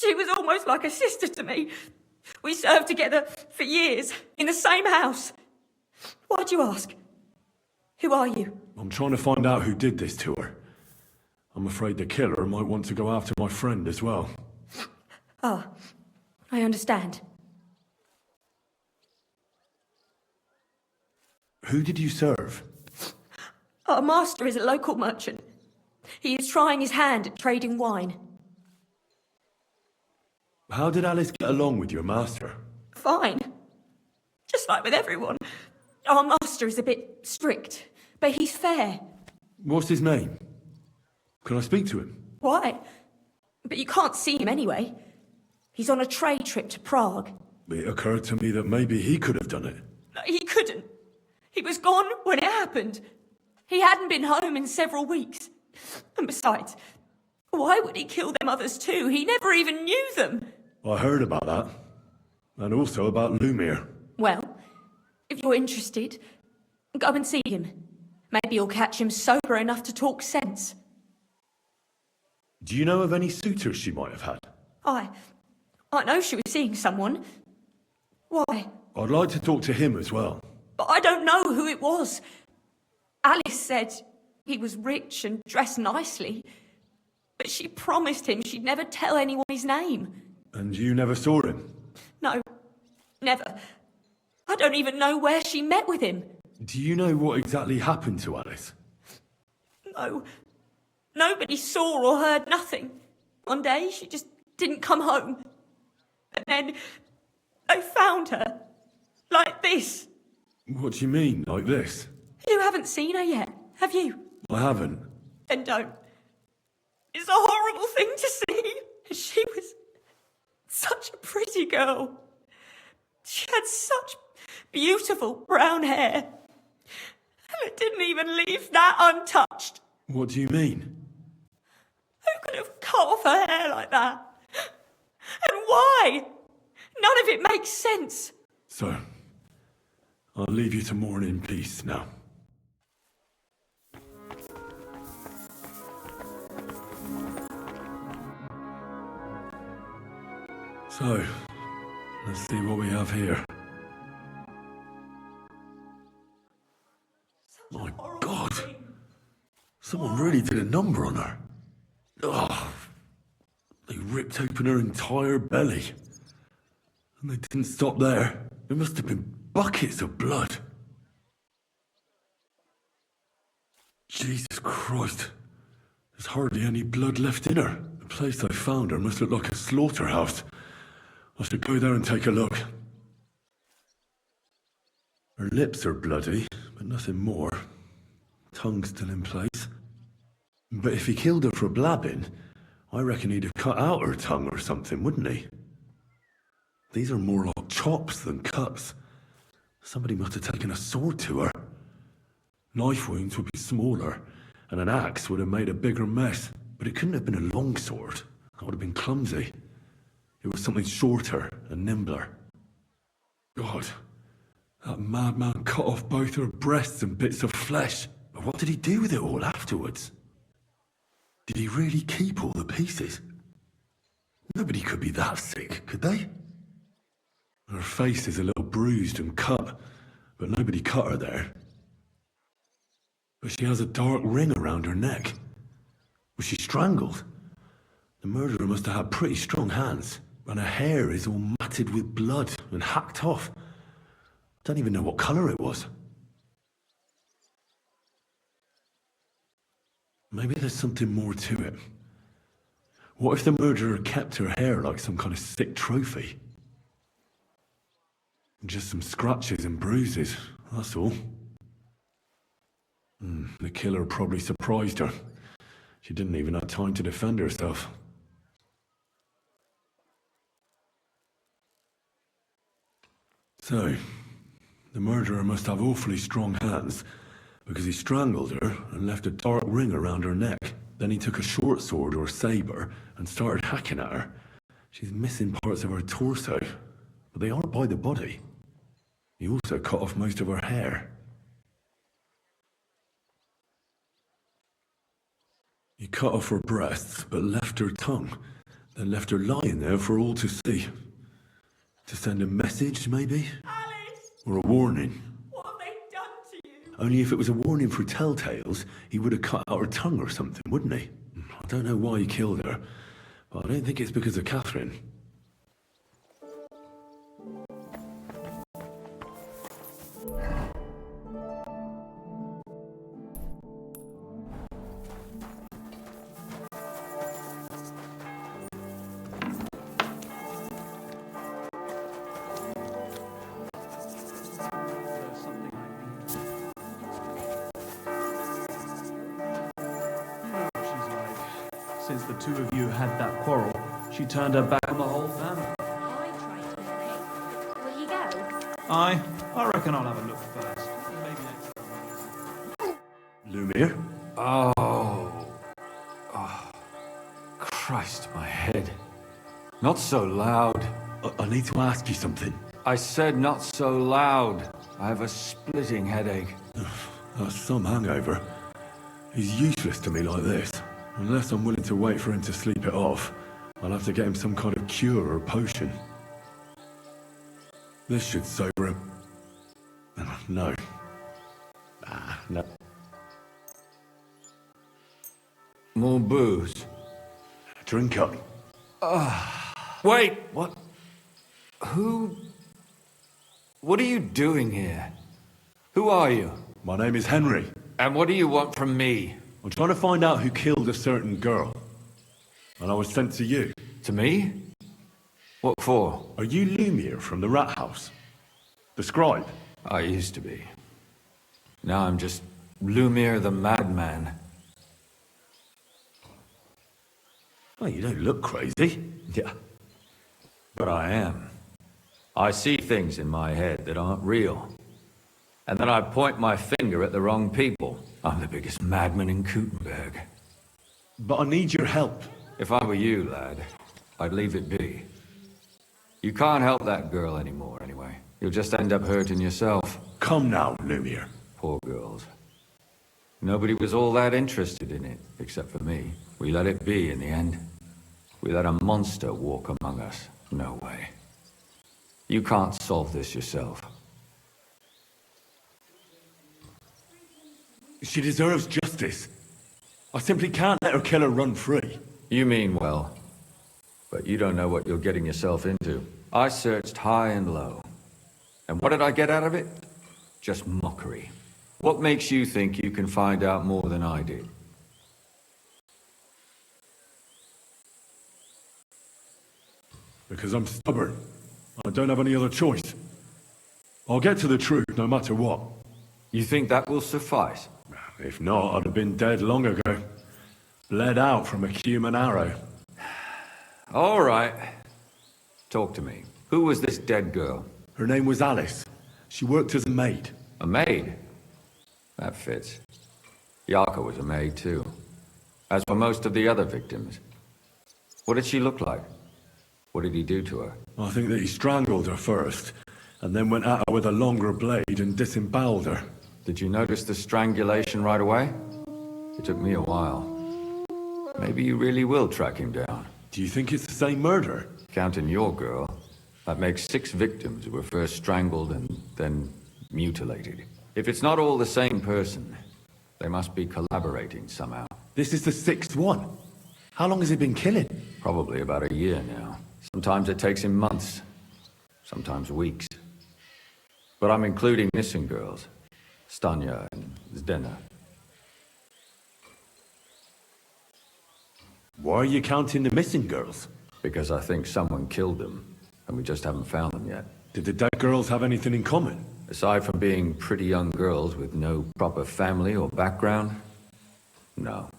was almost like a sister to me. We served together for years, in the same house. Why'd you ask? Who are you? I'm trying to find out who did this to her. I'm afraid the killer might want to go after my friend as well. Ah, I understand. Who did you serve? Our master is a local merchant. He is trying his hand at trading wine. How did Alice get along with your master? Fine. Just like with everyone. Our master is a bit strict, but he's fair. What's his name? Can I speak to him? Why? But you can't see him anyway. He's on a trade trip to Prague. It occurred to me that maybe he could have done it. He couldn't. He was gone when it happened. He hadn't been home in several weeks. And besides, why would he kill them others too? He never even knew them. I heard about that. And also about Lumiere. Well, if you're interested, go and see him. Maybe you'll catch him sober enough to talk sense. Do you know of any suitors she might have had? I know she was seeing someone. Why? I'd like to talk to him as well. But I don't know who it was. Alice said he was rich and dressed nicely, but she promised him she'd never tell anyone his name. And you never saw him? No, never. I don't even know where she met with him. Do you know what exactly happened to Alice? No. Nobody saw or heard nothing. One day she just didn't come home. And then they found her. Like this. What do you mean, like this? You haven't seen her yet, have you? I haven't. Then don't. It's a horrible thing to see. She was such a pretty girl. She had such beautiful brown hair. And it didn't even leave that untouched. What do you mean? Who could have cut off her hair like that? And why? None of it makes sense. So, I'll leave you to mourn in peace now. So, let's see what we have here. My God! Someone really did a number on her. Oh, they ripped open her entire belly. And they didn't stop there. There must have been buckets of blood. Jesus Christ. There's hardly any blood left in her. The place I found her must look like a slaughterhouse. I should go there and take a look. Her lips are bloody, but nothing more. Tongue still in place. But if he killed her for blabbing, I reckon he'd have cut out her tongue or something, wouldn't he? These are more like chops than cuts. Somebody must have taken a sword to her. Knife wounds would be smaller, and an axe would have made a bigger mess. But it couldn't have been a long sword. That would have been clumsy. It was something shorter and nimbler. God, that madman cut off both her breasts and bits of flesh. But what did he do with it all afterwards? Did he really keep all the pieces? Nobody could be that sick, could they? Her face is a little bruised and cut, but nobody cut her there. But she has a dark ring around her neck. Was she strangled? The murderer must have had pretty strong hands, and her hair is all matted with blood and hacked off. Don't even know what colour it was. Maybe there's something more to it. What if the murderer kept her hair like some kind of sick trophy? Just some scratches and bruises, that's all. The killer probably surprised her. She didn't even have time to defend herself. So, the murderer must have awfully strong hands, because he strangled her and left a dark ring around her neck. Then he took a short sword or saber and started hacking at her. She's missing parts of her torso, but they aren't by the body. He also cut off most of her hair. He cut off her breasts, but left her tongue, then left her lying there for all to see. To send a message, maybe? Alice! Or a warning. What have they done to you? Only if it was a warning for telltales, he would have cut out her tongue or something, wouldn't he? I don't know why he killed her, but I don't think it's because of Catherine. Since the two of you had that quarrel, she turned her back on the whole family. I tried to help. Will you go? I reckon I'll have a look first. Maybe next. Lumiere? Oh, Christ, my head. Not so loud. I need to ask you something. I said not so loud. I have a splitting headache. That's some hangover. He's useless to me like this. Unless I'm willing to wait for him to sleep it off, I'll have to get him some kind of cure or potion. This should sober him. No. No. More booze. Drink up. Wait! What? What are you doing here? Who are you? My name is Henry. And what do you want from me? I'm trying to find out who killed a certain girl. And I was sent to you. To me? What for? Are you Lumiere from the Rat House? The scribe? I used to be. Now I'm just Lumiere the Madman. Well, you don't look crazy. Yeah. But I am. I see things in my head that aren't real. And then I point my finger at the wrong people. I'm the biggest madman in Kuttenberg. But I need your help. If I were you, lad, I'd leave it be. You can't help that girl anymore, anyway. You'll just end up hurting yourself. Come now, Lumiere. Poor girls. Nobody was all that interested in it, except for me. We let it be in the end. We let a monster walk among us. No way. You can't solve this yourself. She deserves justice. I simply can't let her killer run free. You mean well. But you don't know what you're getting yourself into. I searched high and low. And what did I get out of it? Just mockery. What makes you think you can find out more than I did? Because I'm stubborn. I don't have any other choice. I'll get to the truth, no matter what. You think that will suffice? If not, I'd have been dead long ago. Bled out from a human arrow. All right. Talk to me. Who was this dead girl? Her name was Alice. She worked as a maid. A maid? That fits. Yarka was a maid too. As for most of the other victims. What did she look like? What did he do to her? I think that he strangled her first, and then went at her with a longer blade and disemboweled her. Did you notice the strangulation right away? It took me a while. Maybe you really will track him down. Do you think it's the same murder? Counting your girl, that makes 6 victims who were first strangled and then mutilated. If it's not all the same person, they must be collaborating somehow. This is the 6th one. How long has he been killing? Probably about a year now. Sometimes it takes him months, sometimes weeks. But I'm including missing girls, Stanya and Zdena. Why are you counting the missing girls? Because I think someone killed them, and we just haven't found them yet. Did the dead girls have anything in common? Aside from being pretty young girls with no proper family or background, no.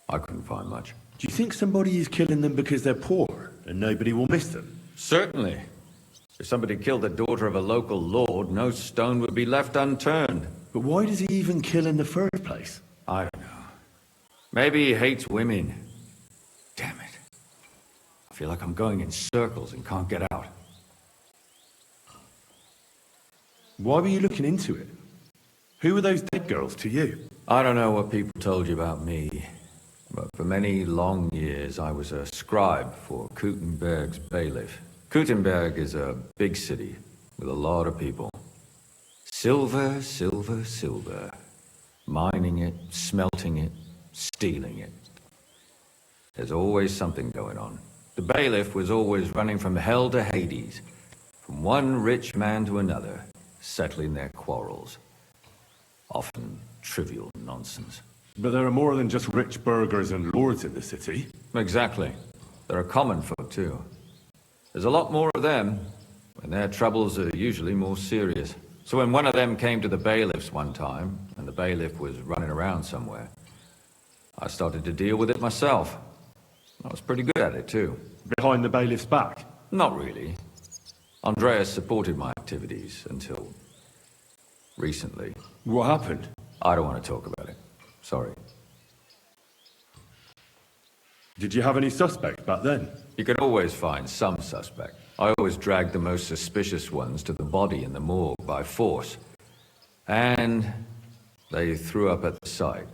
I couldn't find much. Do you think somebody is killing them because they're poor, and nobody will miss them? Certainly. If somebody killed the daughter of a local lord, no stone would be left unturned. But why does he even kill in the first place? I don't know. Maybe he hates women. Damn it. I feel like I'm going in circles and can't get out. Why were you looking into it? Who were those dead girls to you? I don't know what people told you about me, but for many long years I was a scribe for Kuttenberg's bailiff. Kuttenberg is a big city with a lot of people. Silver, silver, silver. Mining it, smelting it, stealing it. There's always something going on. The bailiff was always running from hell to Hades, from one rich man to another, settling their quarrels. Often trivial nonsense. But there are more than just rich burghers and lords in the city. Exactly. There are common folk too. There's a lot more of them, and their troubles are usually more serious. So when one of them came to the bailiff's one time, and the bailiff was running around somewhere, I started to deal with it myself. I was pretty good at it too. Behind the bailiff's back? Not really. Andreas supported my activities until recently. What happened? I don't want to talk about it. Sorry. Did you have any suspects back then? You can always find some suspect. I always dragged the most suspicious ones to the body in the morgue by force. And they threw up at the sight.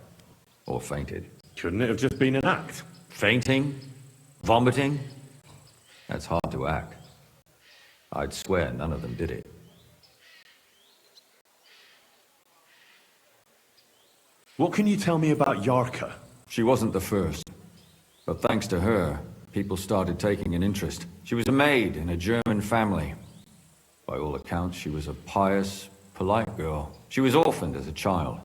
Or fainted. Couldn't it have just been an act? Fainting? Vomiting? That's hard to act. I'd swear none of them did it. What can you tell me about Yarka? She wasn't the first. But thanks to her, people started taking an interest. She was a maid in a German family. By all accounts, she was a pious, polite girl. She was orphaned as a child.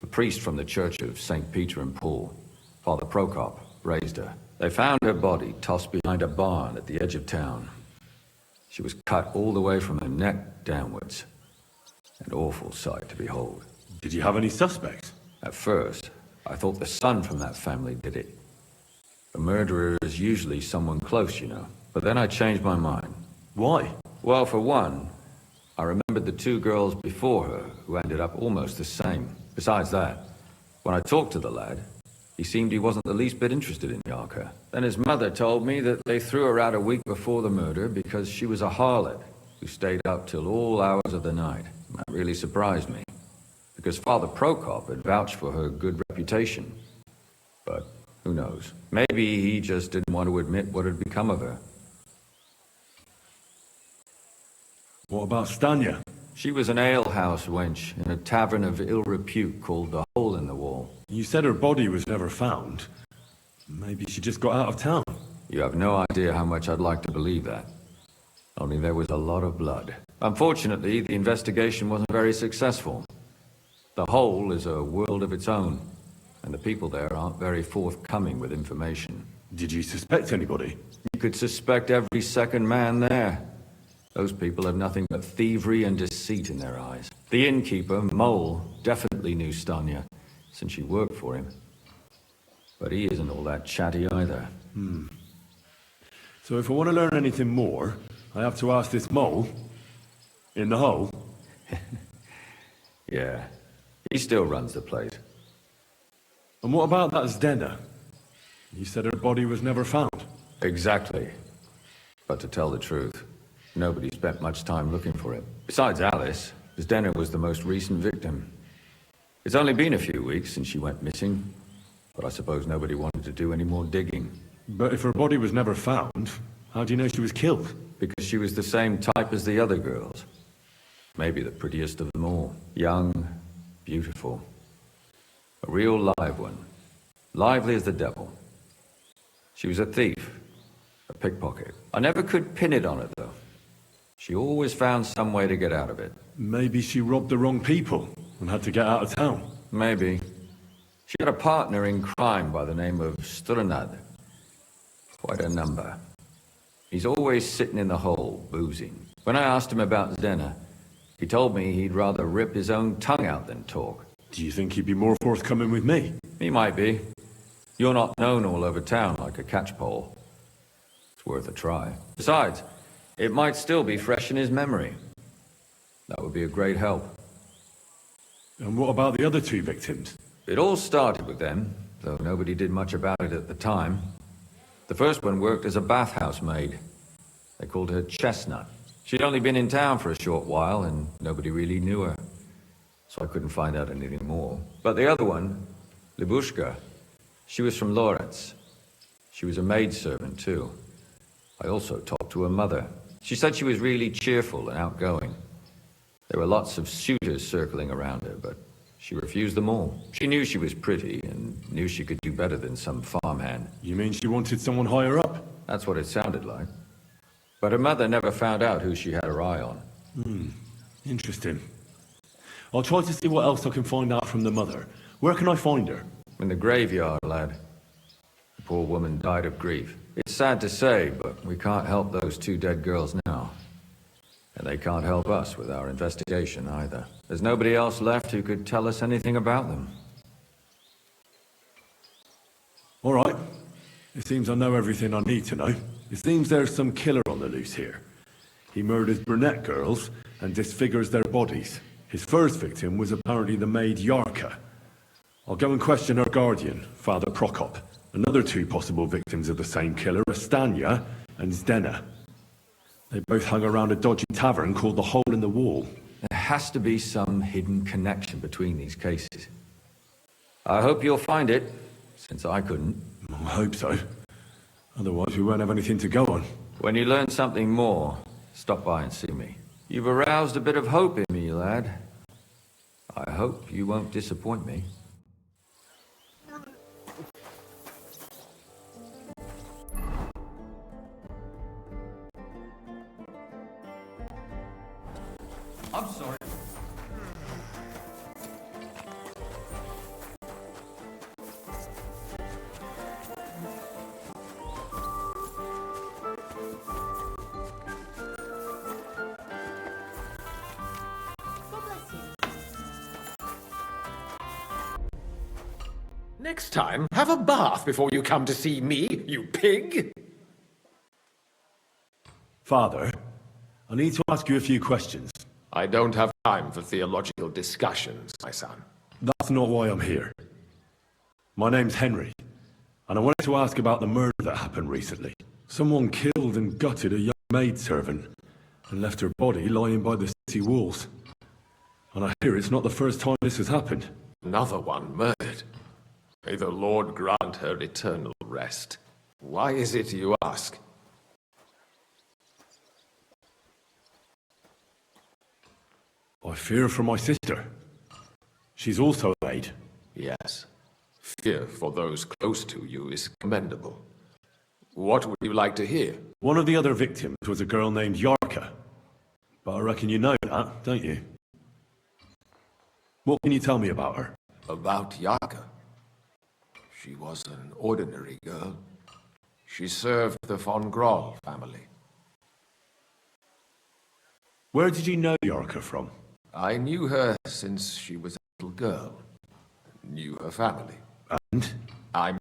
A priest from the Church of St. Peter and Paul, Father Prokop, raised her. They found her body tossed behind a barn at the edge of town. She was cut all the way from her neck downwards. An awful sight to behold. Did you have any suspects? At first, I thought the son from that family did it. A murderer is usually someone close, you know. But then I changed my mind. Why? Well, for one, I remembered the 2 girls before her who ended up almost the same. Besides that, when I talked to the lad, he seemed he wasn't the least bit interested in Yarka. Then his mother told me that they threw her out a week before the murder because she was a harlot who stayed up till all hours of the night. That really surprised me, because Father Prokop had vouched for her good reputation. But who knows? Maybe he just didn't want to admit what had become of her. What about Stanya? She was an alehouse wench in a tavern of ill repute called the Hole in the Wall. You said her body was never found. Maybe she just got out of town. You have no idea how much I'd like to believe that. Only there was a lot of blood. Unfortunately, the investigation wasn't very successful. The Hole is a world of its own, and the people there aren't very forthcoming with information. Did you suspect anybody? You could suspect every second man there. Those people have nothing but thievery and deceit in their eyes. The innkeeper, Mole, definitely knew Stanya, since she worked for him. But he isn't all that chatty either. So if I want to learn anything more, I have to ask this Mole? In the hole? Yeah. He still runs the place. And what about that Zdena? You said her body was never found. Exactly. But to tell the truth, nobody spent much time looking for it. Besides Alice, Zdena was the most recent victim. It's only been a few weeks since she went missing, but I suppose nobody wanted to do any more digging. But if her body was never found, how do you know she was killed? Because she was the same type as the other girls. Maybe the prettiest of them all. Young, beautiful. A real live one. Lively as the devil. She was a thief. A pickpocket. I never could pin it on her, though. She always found some way to get out of it. Maybe she robbed the wrong people and had to get out of town. Maybe. She had a partner in crime by the name of Strunad. Quite a number. He's always sitting in the hole, boozing. When I asked him about Zdena, he told me he'd rather rip his own tongue out than talk. Do you think he'd be more forthcoming with me? He might be. You're not known all over town like a catchpole. It's worth a try. Besides, it might still be fresh in his memory. That would be a great help. And what about the other two victims? It all started with them, though nobody did much about it at the time. The first one worked as a bathhouse maid. They called her Chestnut. She'd only been in town for a short while, and nobody really knew her. So I couldn't find out anything more. But the other one, Libushka, she was from Lawrence. She was a maidservant, too. I also talked to her mother. She said she was really cheerful and outgoing. There were lots of suitors circling around her, but she refused them all. She knew she was pretty, and knew she could do better than some farmhand. You mean she wanted someone higher up? That's what it sounded like. But her mother never found out who she had her eye on. Interesting. I'll try to see what else I can find out from the mother. Where can I find her? In the graveyard, lad. The poor woman died of grief. It's sad to say, but we can't help those two dead girls now. And they can't help us with our investigation either. There's nobody else left who could tell us anything about them. All right. It seems I know everything I need to know. It seems there's some killer on the loose here. He murders brunette girls and disfigures their bodies. His first victim was apparently the maid Yarka. I'll go and question her guardian, Father Prokop. Another two possible victims of the same killer are Stanya and Zdena. They both hung around a dodgy tavern called the Hole in the Wall. There has to be some hidden connection between these cases. I hope you'll find it, since I couldn't. I hope so. Otherwise we won't have anything to go on. When you learn something more, stop by and see me. You've aroused a bit of hope in me, lad. I hope you won't disappoint me. I'm sorry. Next time, have a bath before you come to see me, you pig! Father, I need to ask you a few questions. I don't have time for theological discussions, my son. That's not why I'm here. My name's Henry, and I wanted to ask about the murder that happened recently. Someone killed and gutted a young maidservant and left her body lying by the city walls. And I hear it's not the first time this has happened. Another one murdered. May the Lord grant her eternal rest. Why is it you ask? I fear for my sister. She's also a maid. Yes. Fear for those close to you is commendable. What would you like to hear? One of the other victims was a girl named Yarka. But I reckon you know that, don't you? What can you tell me about her? About Yarka? She was an ordinary girl. She served the von Groll family. Where did you know Yorka from? I knew her since she was a little girl. Knew her family. And? I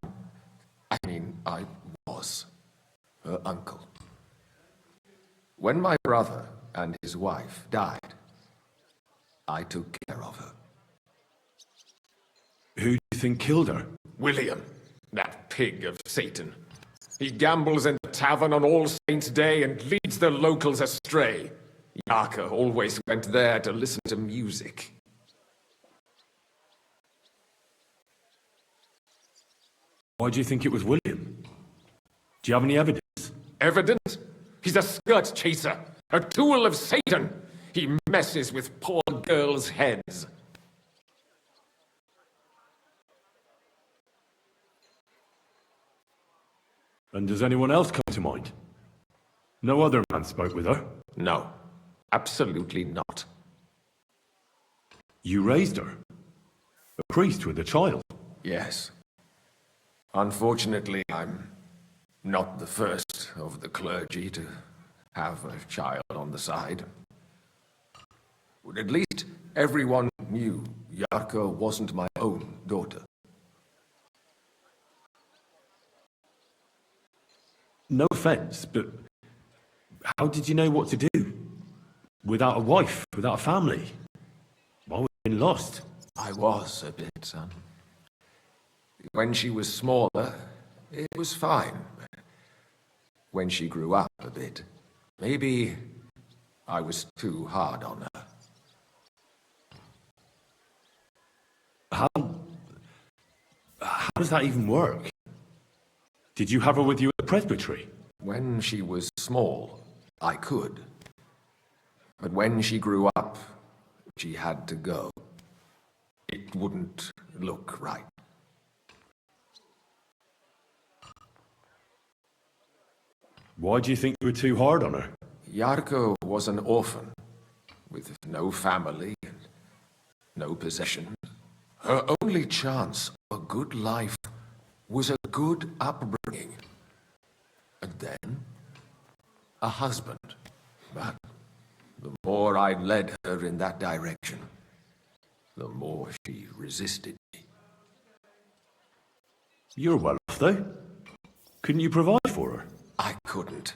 was her uncle. When my brother and his wife died, I took care of her. Who do you think killed her? William, that pig of Satan. He gambles in the tavern on All Saints' Day and leads the locals astray. Yarka always went there to listen to music. Why do you think it was William? Do you have any evidence? Evidence? He's a skirt chaser, a tool of Satan. He messes with poor girls' heads. And does anyone else come to mind? No other man spoke with her? No, absolutely not. You raised her? A priest with a child? Yes. Unfortunately, I'm not the first of the clergy to have a child on the side. But at least everyone knew Yarka wasn't my own daughter. No offense, but how did you know what to do? Without a wife, without a family? Why would you have been lost? I was a bit, son. When she was smaller, it was fine. When she grew up a bit, maybe I was too hard on her. How does that even work? Did you have her with you at the presbytery? When she was small, I could. But when she grew up, she had to go. It wouldn't look right. Why do you think you were too hard on her? Yarko was an orphan, with no family and no possessions. Her only chance of a good life was a good upbringing. And then, a husband. But the more I led her in that direction, the more she resisted me. You're well off, though. Couldn't you provide for her? I couldn't.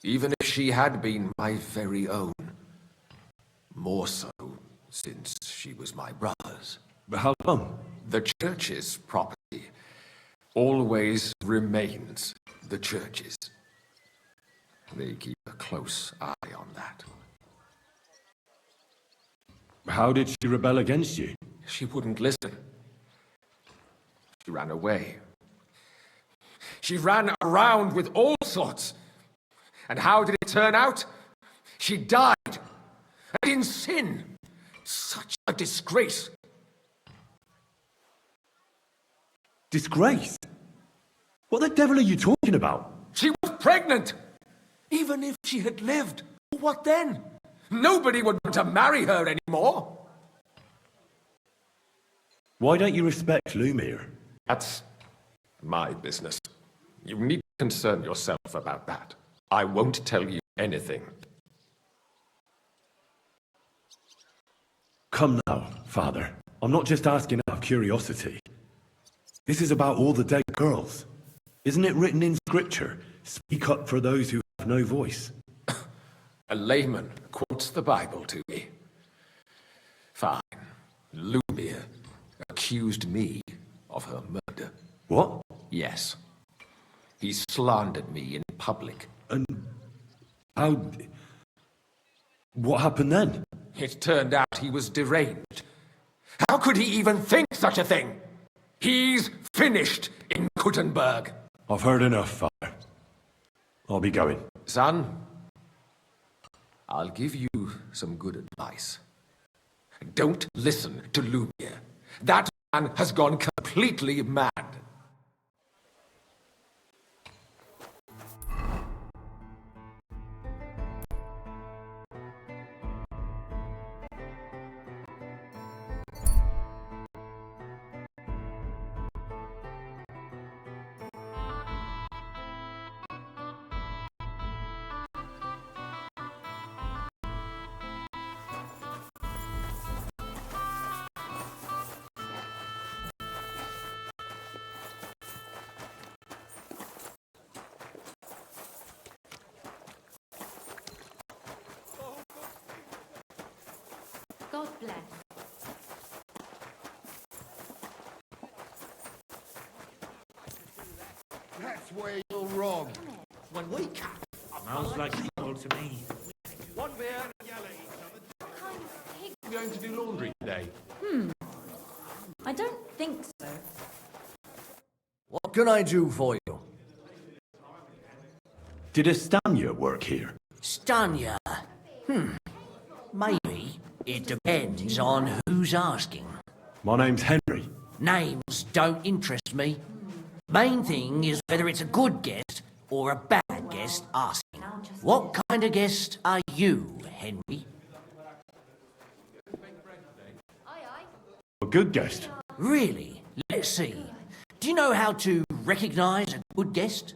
Even if she had been my very own. More so, since she was my brother's. But how come? The church's property always remains the church's. They keep a close eye on that. How did she rebel against you? She wouldn't listen. She ran away. She ran around with all sorts. And how did it turn out? She died. And in sin. Such a disgrace. Disgrace? What the devil are you talking about? She was pregnant. Even if she had lived, what then? Nobody would want to marry her anymore. Why don't you respect Lumir? That's my business. You need to concern yourself about that. I won't tell you anything. Come now, Father. I'm not just asking out of curiosity. This is about all the dead girls. Isn't it written in Scripture? Speak up for those who have no voice. A layman quotes the Bible to me. Fine. Lumir accused me of her murder. What? Yes. He slandered me in public. And how... What happened then? It turned out he was deranged. How could he even think such a thing? He's finished in Kuttenberg. I've heard enough, Father. I'll be going. Son, I'll give you some good advice. Don't listen to Lumir. That man has gone completely mad. God bless. That's where you're wrong. When we cut, Smells like Schindel to me. One beer. I'm going to do laundry today. I don't think so. what can I do for you? Did a Stanya work here? Stanya? Maybe. It depends on who's asking. My name's Henry. Names don't interest me. Main thing is whether it's a good guest or a bad guest asking. What kind of guest are you, Henry? A good guest. Really? Let's see. Do you know how to recognise a good guest?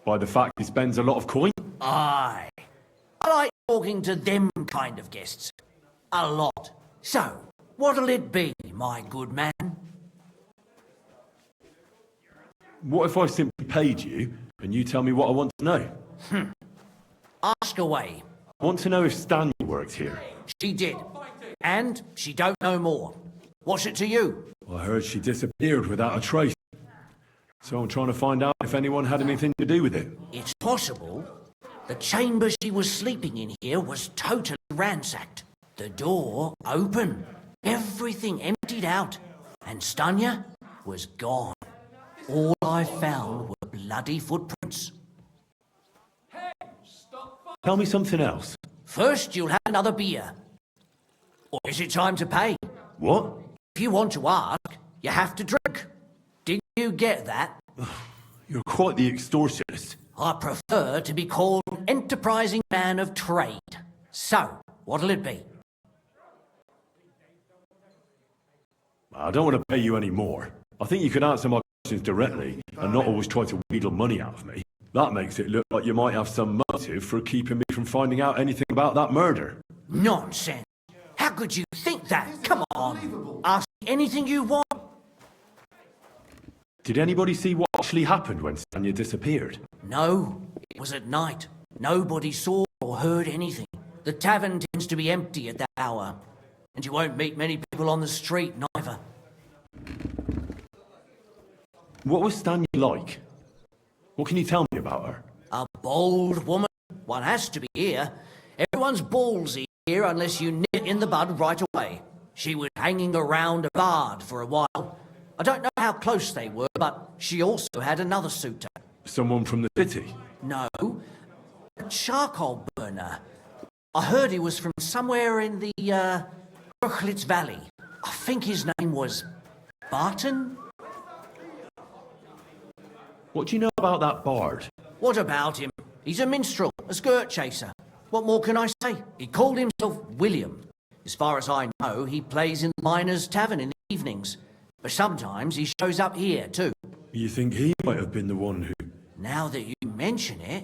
By the fact he spends a lot of coin? Aye. I like talking to them kind of guests. A lot. So, what'll it be, my good man? What if I simply paid you and you tell me what I want to know? Ask away. I want to know if Stanya worked here. She did. And she don't know more. What's it to you? I heard she disappeared without a trace. So I'm trying to find out if anyone had anything to do with it. It's possible. The chamber she was sleeping in here was totally ransacked. The door open. Everything emptied out. And Stanya was gone. All I found were bloody footprints. Tell me something else. First, you'll have another beer. Or is it time to pay? What? If you want to ask, you have to drink. Did you get that? You're quite the extortionist. I prefer to be called enterprising man of trade. So, what'll it be? I don't want to pay you any more. I think you could answer my questions directly and not always try to wheedle money out of me. That makes it look like you might have some motive for keeping me from finding out anything about that murder. Nonsense. How could you think that? Come on. Ask anything you want. Did anybody see what actually happened when Stanya disappeared? No, it was at night. Nobody saw or heard anything. The tavern tends to be empty at that hour. And you won't meet many people on the street, neither. What was Stanya like? What can you tell me about her? A bold woman. One has to be here. Everyone's ballsy here unless you nip it in the bud right away. She was hanging around a bard for a while. I don't know how close they were, but she also had another suitor. Someone from the city? No, a charcoal burner. I heard he was from somewhere in the, Brooklitz Valley. I think his name was Barton? What do you know about that bard? What about him? He's a minstrel, a skirt chaser. What more can I say? He called himself William. As far as I know, he plays in the Miners' Tavern in the evenings. But sometimes he shows up here, too. You think he might have been the one who... Now that you mention it,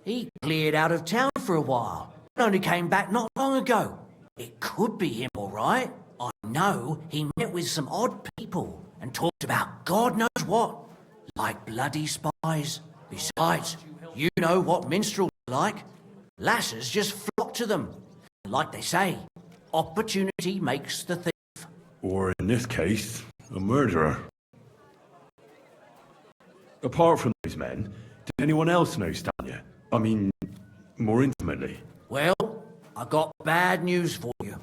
he cleared out of town for a while. And only came back not long ago. It could be him, all right. I know he met with some odd people and talked about God knows what. Like bloody spies. Besides, you know what minstrels are like. Lasses just flock to them. Like they say, opportunity makes the thief. Or in this case, a murderer. Apart from these men, did anyone else know Stanya? I mean, more intimately. Well, I got bad news for you.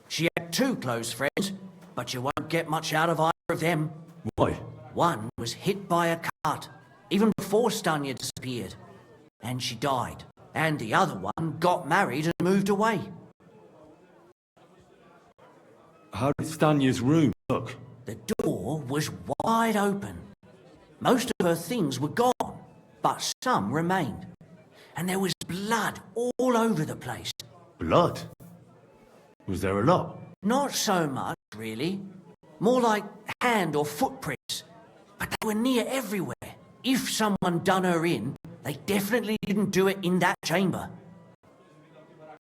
She had two close friends, but you won't get much out of either of them. Why? One was hit by a cart, even before Stanya disappeared. And she died. And the other one got married and moved away. How did Stanya's room look? The door was wide open. Most of her things were gone, but some remained. And there was blood all over the place. Blood? Was there a lot? Not so much, really. More like hand or footprints. But they were near everywhere. If someone done her in, they definitely didn't do it in that chamber.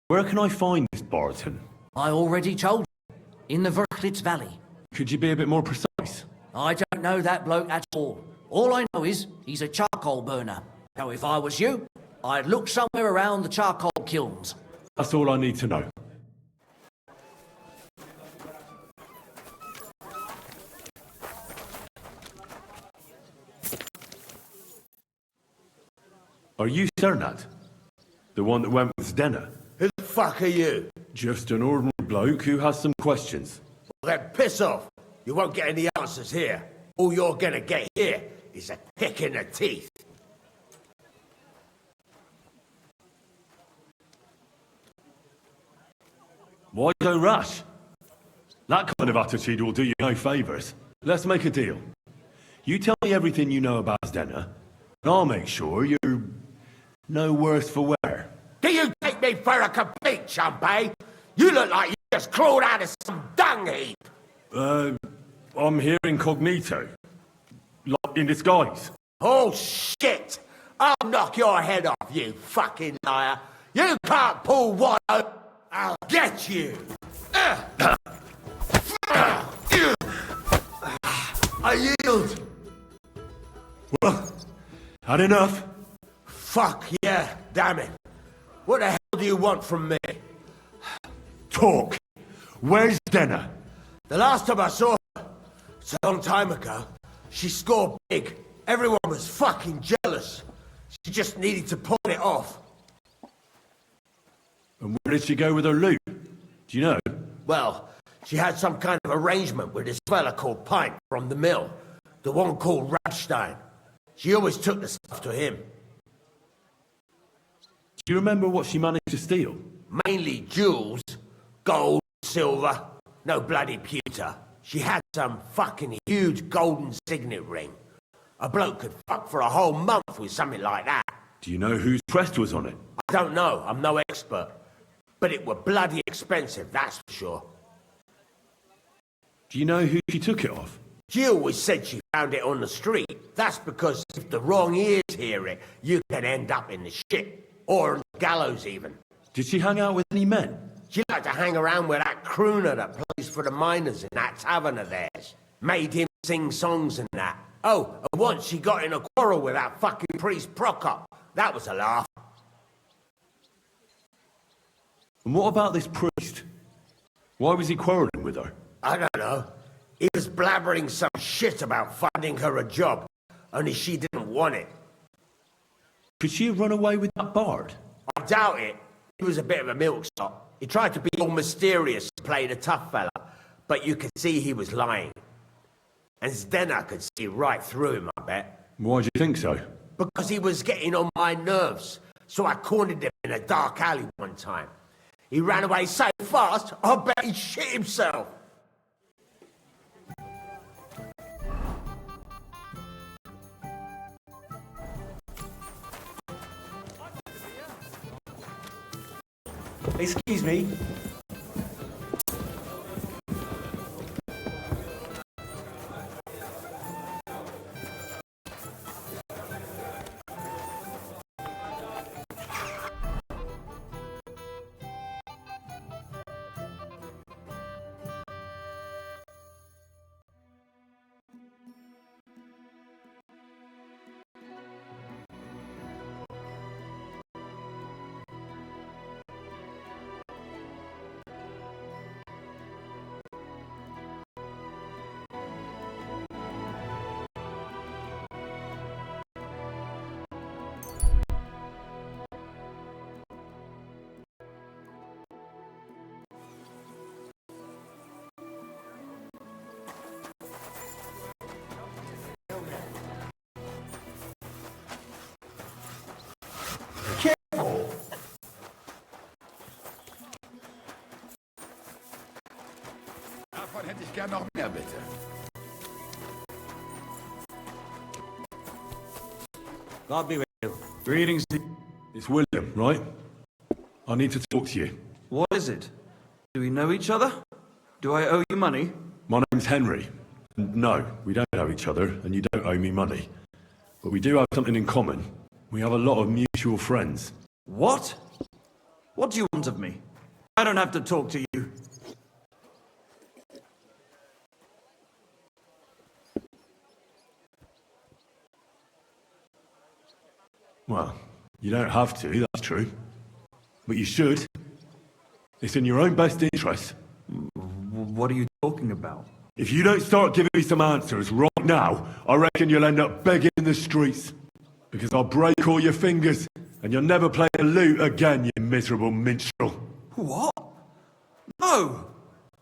Where can I find this Barton? I already told you. In the Verklitz Valley. Could you be a bit more precise? I don't know that bloke at all. All I know is he's a charcoal burner. Now, if I was you, I'd look somewhere around the charcoal kilns. That's all I need to know. Are you Cernat? The one that went with Zdenna? Who the fuck are you? Just an ordinary bloke who has some questions. Well, then piss off. You won't get any answers here. All you're gonna get here is a kick in the teeth. Why so rash? That kind of attitude will do you no favours. Let's make a deal. You tell me everything you know about Zdenna, and I'll make sure you're no worse for wear. Do you take me for a complete chump, eh? You look like you just crawled out of some dung heap. I'm here incognito. Like in disguise. Oh, shit! I'll knock your head off, you fucking liar. You can't pull one over. I'll get you. I yield. Well, had enough? Fuck yeah, damn it. What the hell do you want from me? Talk. Where's Zdenna? The last time I saw her, it's a long time ago, she scored big. Everyone was fucking jealous. She just needed to pawn it off. And where did she go with her loot? Do you know? Well, she had some kind of arrangement with this fella called Pint from the mill. The one called Radstein. She always took the stuff to him. Do you remember what she managed to steal? Mainly jewels, gold, silver, no bloody pewter. She had some fucking huge golden signet ring. A bloke could fuck for a whole month with something like that. Do you know whose crest was on it? I don't know, I'm no expert. But it were bloody expensive, that's for sure. Do you know who she took it off? She always said she found it on the street. That's because if the wrong ears hear it, you can end up in the shit. Or on the gallows, even. Did she hang out with any men? She liked to hang around with that crooner that plays for the miners in that tavern of theirs. Made him sing songs and that. Oh, and once she got in a quarrel with that fucking priest Prokop. That was a laugh. And what about this priest? Why was he quarrelling with her? I don't know. He was blabbering some shit about finding her a job. Only she didn't want it. Could she have run away with that bard? I doubt it. He was a bit of a milksop. He tried to be all mysterious and played a tough fella, but you could see he was lying. And Zdenna could see right through him, I bet. Why do you think so? Because he was getting on my nerves, so I cornered him in a dark alley one time. He ran away so fast, I bet he shit himself. Excuse me. Davon hätte ich gern noch mehr, bitte. God be with you. Greetings. It's William, right? I need to talk to you. What is it? Do we know each other? Do I owe you money? My name's Henry. No, we don't know each other, and you don't owe me money. But we do have something in common. We have a lot of mutual friends. What? What do you want of me? I don't have to talk to you. Well, You don't have to, that's true. But you should. It's in your own best interest. What are you talking about? If you don't start giving me some answers right now, I reckon you'll end up begging in the streets. Because I'll break all your fingers, and you'll never play a lute again, you miserable minstrel. What? No!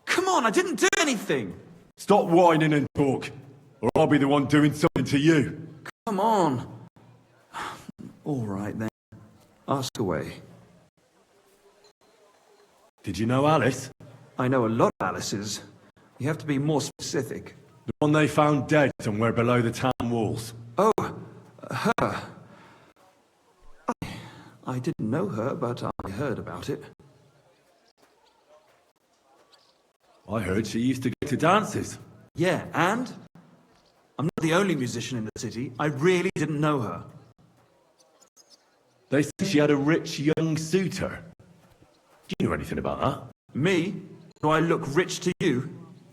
Come on, I didn't do anything! Stop whining and talk, or I'll be the one doing something to you. Come on. All right, then. Ask away. Did you know Alice? I know a lot of Alices. You have to be more specific. The one they found dead somewhere below the town walls. Oh, her. I didn't know her, but I heard about it. I heard she used to go to dances. Yeah, and? I'm not the only musician in the city. I really didn't know her. They say she had a rich young suitor. Do you know anything about that? Me? Do I look rich to you?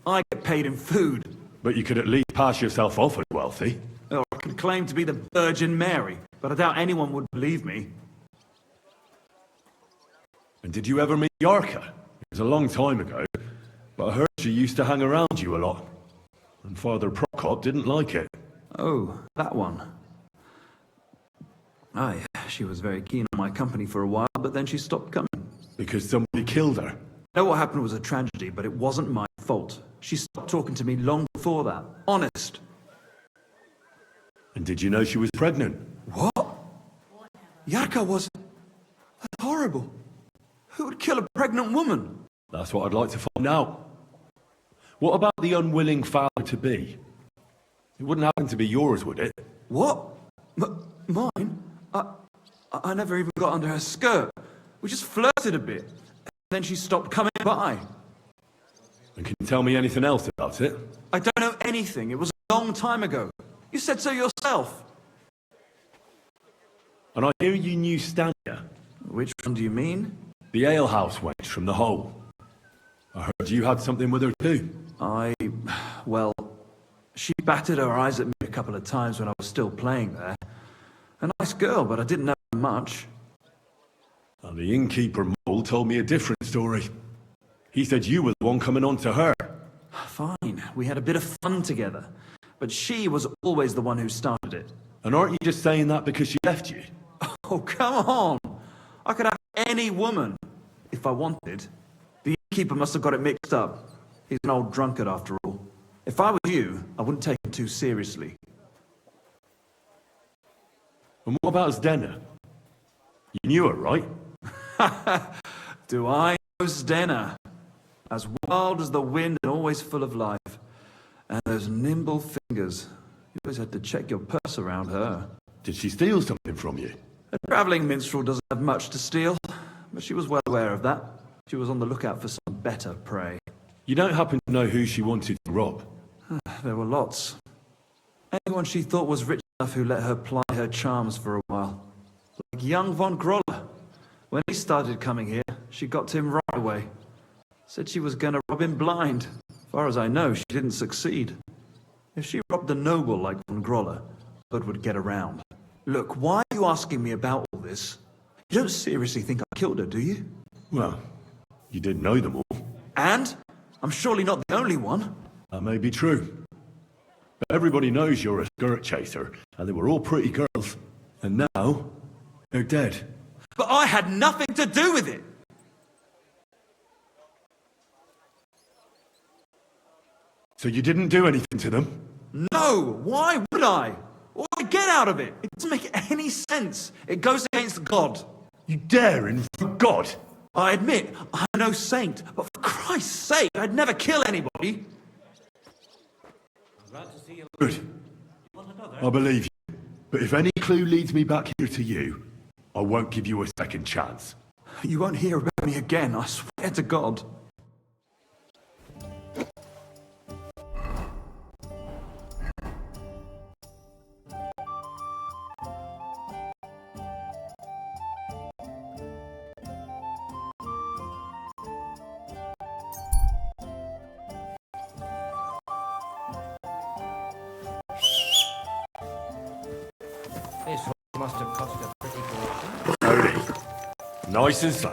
I get paid in food. But you could at least pass yourself off as wealthy. Oh, I could claim to be the Virgin Mary, but I doubt anyone would believe me. And did you ever meet Yarka? It was a long time ago, but I heard she used to hang around you a lot. And Father Prokop didn't like it. Oh, that one. Aye, she was very keen on my company for a while, but then she stopped coming. Because somebody killed her? I know what happened was a tragedy, but it wasn't my fault. She stopped talking to me long before that. Honest. And did you know she was pregnant? What? Yarka was... That's horrible. Who would kill a pregnant woman? That's what I'd like to find out. What about the unwilling father-to-be? It wouldn't happen to be yours, would it? What? Mine? I never even got under her skirt. We just flirted a bit. And then she stopped coming by. And can you tell me anything else about it? I don't know anything. It was a long time ago. You said so yourself. And I hear you knew Stania. Which one do you mean? The alehouse wench from the hole. I heard you had something with her too. Well, she batted her eyes at me a couple of times when I was still playing there. A nice girl, but I didn't know much. And the innkeeper Mole told me a different story. He said you were the one coming on to her. Fine, we had a bit of fun together. But she was always the one who started it. And aren't you just saying that because she left you? Oh, come on! I could have any woman, if I wanted. The innkeeper must have got it mixed up. He's an old drunkard after all. If I was you, I wouldn't take him too seriously. And what about Zdena? You knew her, right? Do I know Zdena? As wild as the wind and always full of life. And those nimble fingers. You always had to check your purse around her. Did she steal something from you? A travelling minstrel doesn't have much to steal, but she was well aware of that. She was on the lookout for some better prey. You don't happen to know who she wanted to rob? There were lots. Anyone she thought was rich enough who let her ply her charms for a while. Like young von Groller. When he started coming here, she got to him right away. Said she was going to rob him blind. As far as I know, she didn't succeed. If she robbed a noble like von Groller, Bud would get around. Look, why are you asking me about all this? You don't seriously think I killed her, do you? Well, you did know them all. And? I'm surely not the only one. That may be true. But everybody knows you're a skirt chaser, and they were all pretty girls. And now, they're dead. But I had nothing to do with it! So you didn't do anything to them? No! Why would I? What would I get out of it? It doesn't make any sense. It goes against God. You dare invoke God? I admit, I'm no saint, but for Christ's sake, I'd never kill anybody. Good. I believe you. But if any clue leads me back here to you, I won't give you a second chance. You won't hear about me again, I swear to God. This must have cost a pretty fortune. Nice and slow.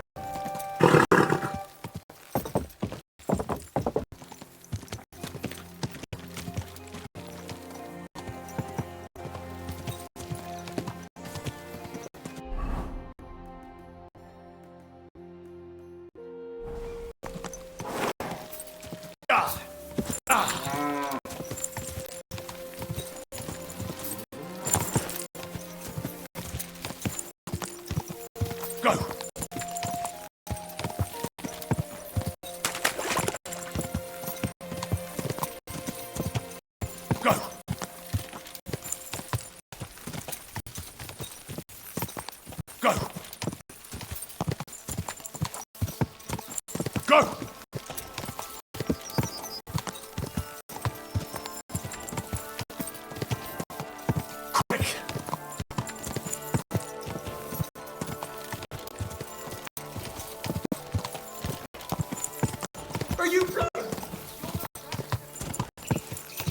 Are you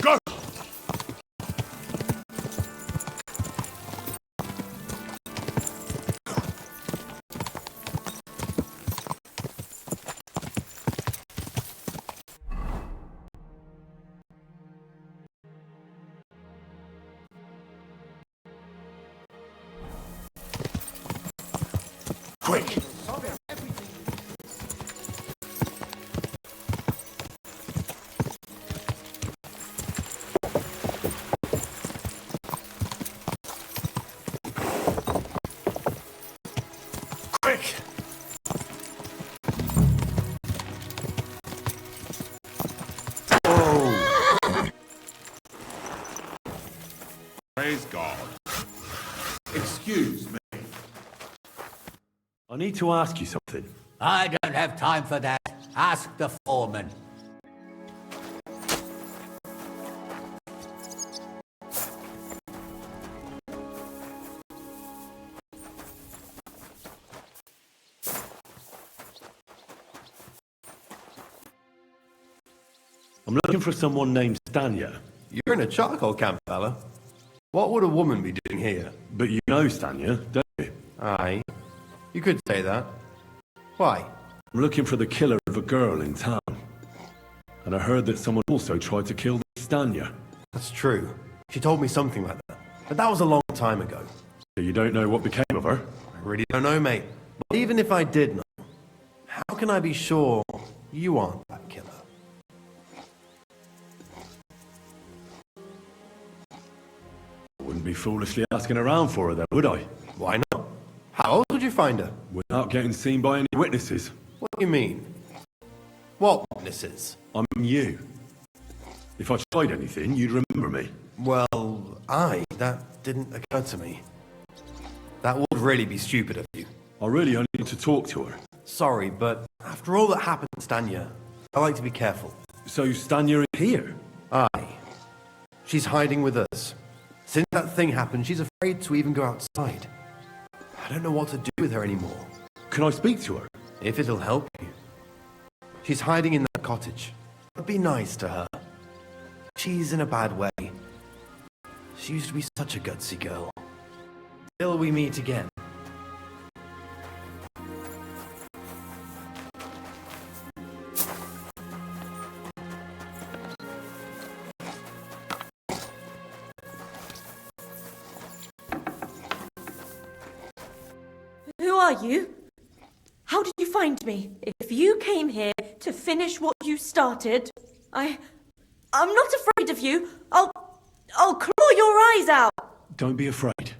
Go! Quick! Quick! Oh! Praise God. Excuse me. I need to ask you something. I don't have time for that. Ask the foreman. I'm looking for someone named Stanya. You're in a charcoal camp, fella. What would a woman be doing here? But you know Stanya, don't you? Aye. You could say that. Why? I'm looking for the killer of a girl in town. And I heard that someone also tried to kill Stanya. That's true. She told me something like that. But that was a long time ago. So you don't know what became of her? I really don't know, mate. But even if I did know, how can I be sure you aren't that killer? I wouldn't be foolishly asking around for her then, would I? Why not? How else would you find her? Without getting seen by any witnesses. What do you mean? What witnesses? I mean you. If I tried anything, you'd remember me. Well, that didn't occur to me. That would really be stupid of you. I really only need to talk to her. Sorry, but after all that happened to Stanya, I like to be careful. So Stanya is here? Aye. She's hiding with us. Since that thing happened, she's afraid to even go outside. I don't know what to do with her anymore. Can I speak to her? If it'll help you. She's hiding in that cottage. But be nice to her. She's in a bad way. She used to be such a gutsy girl. Till we meet again. Who are you? How did you find me? If you came here to finish what you started, I'm not afraid of you. I'll claw your eyes out. Don't be afraid.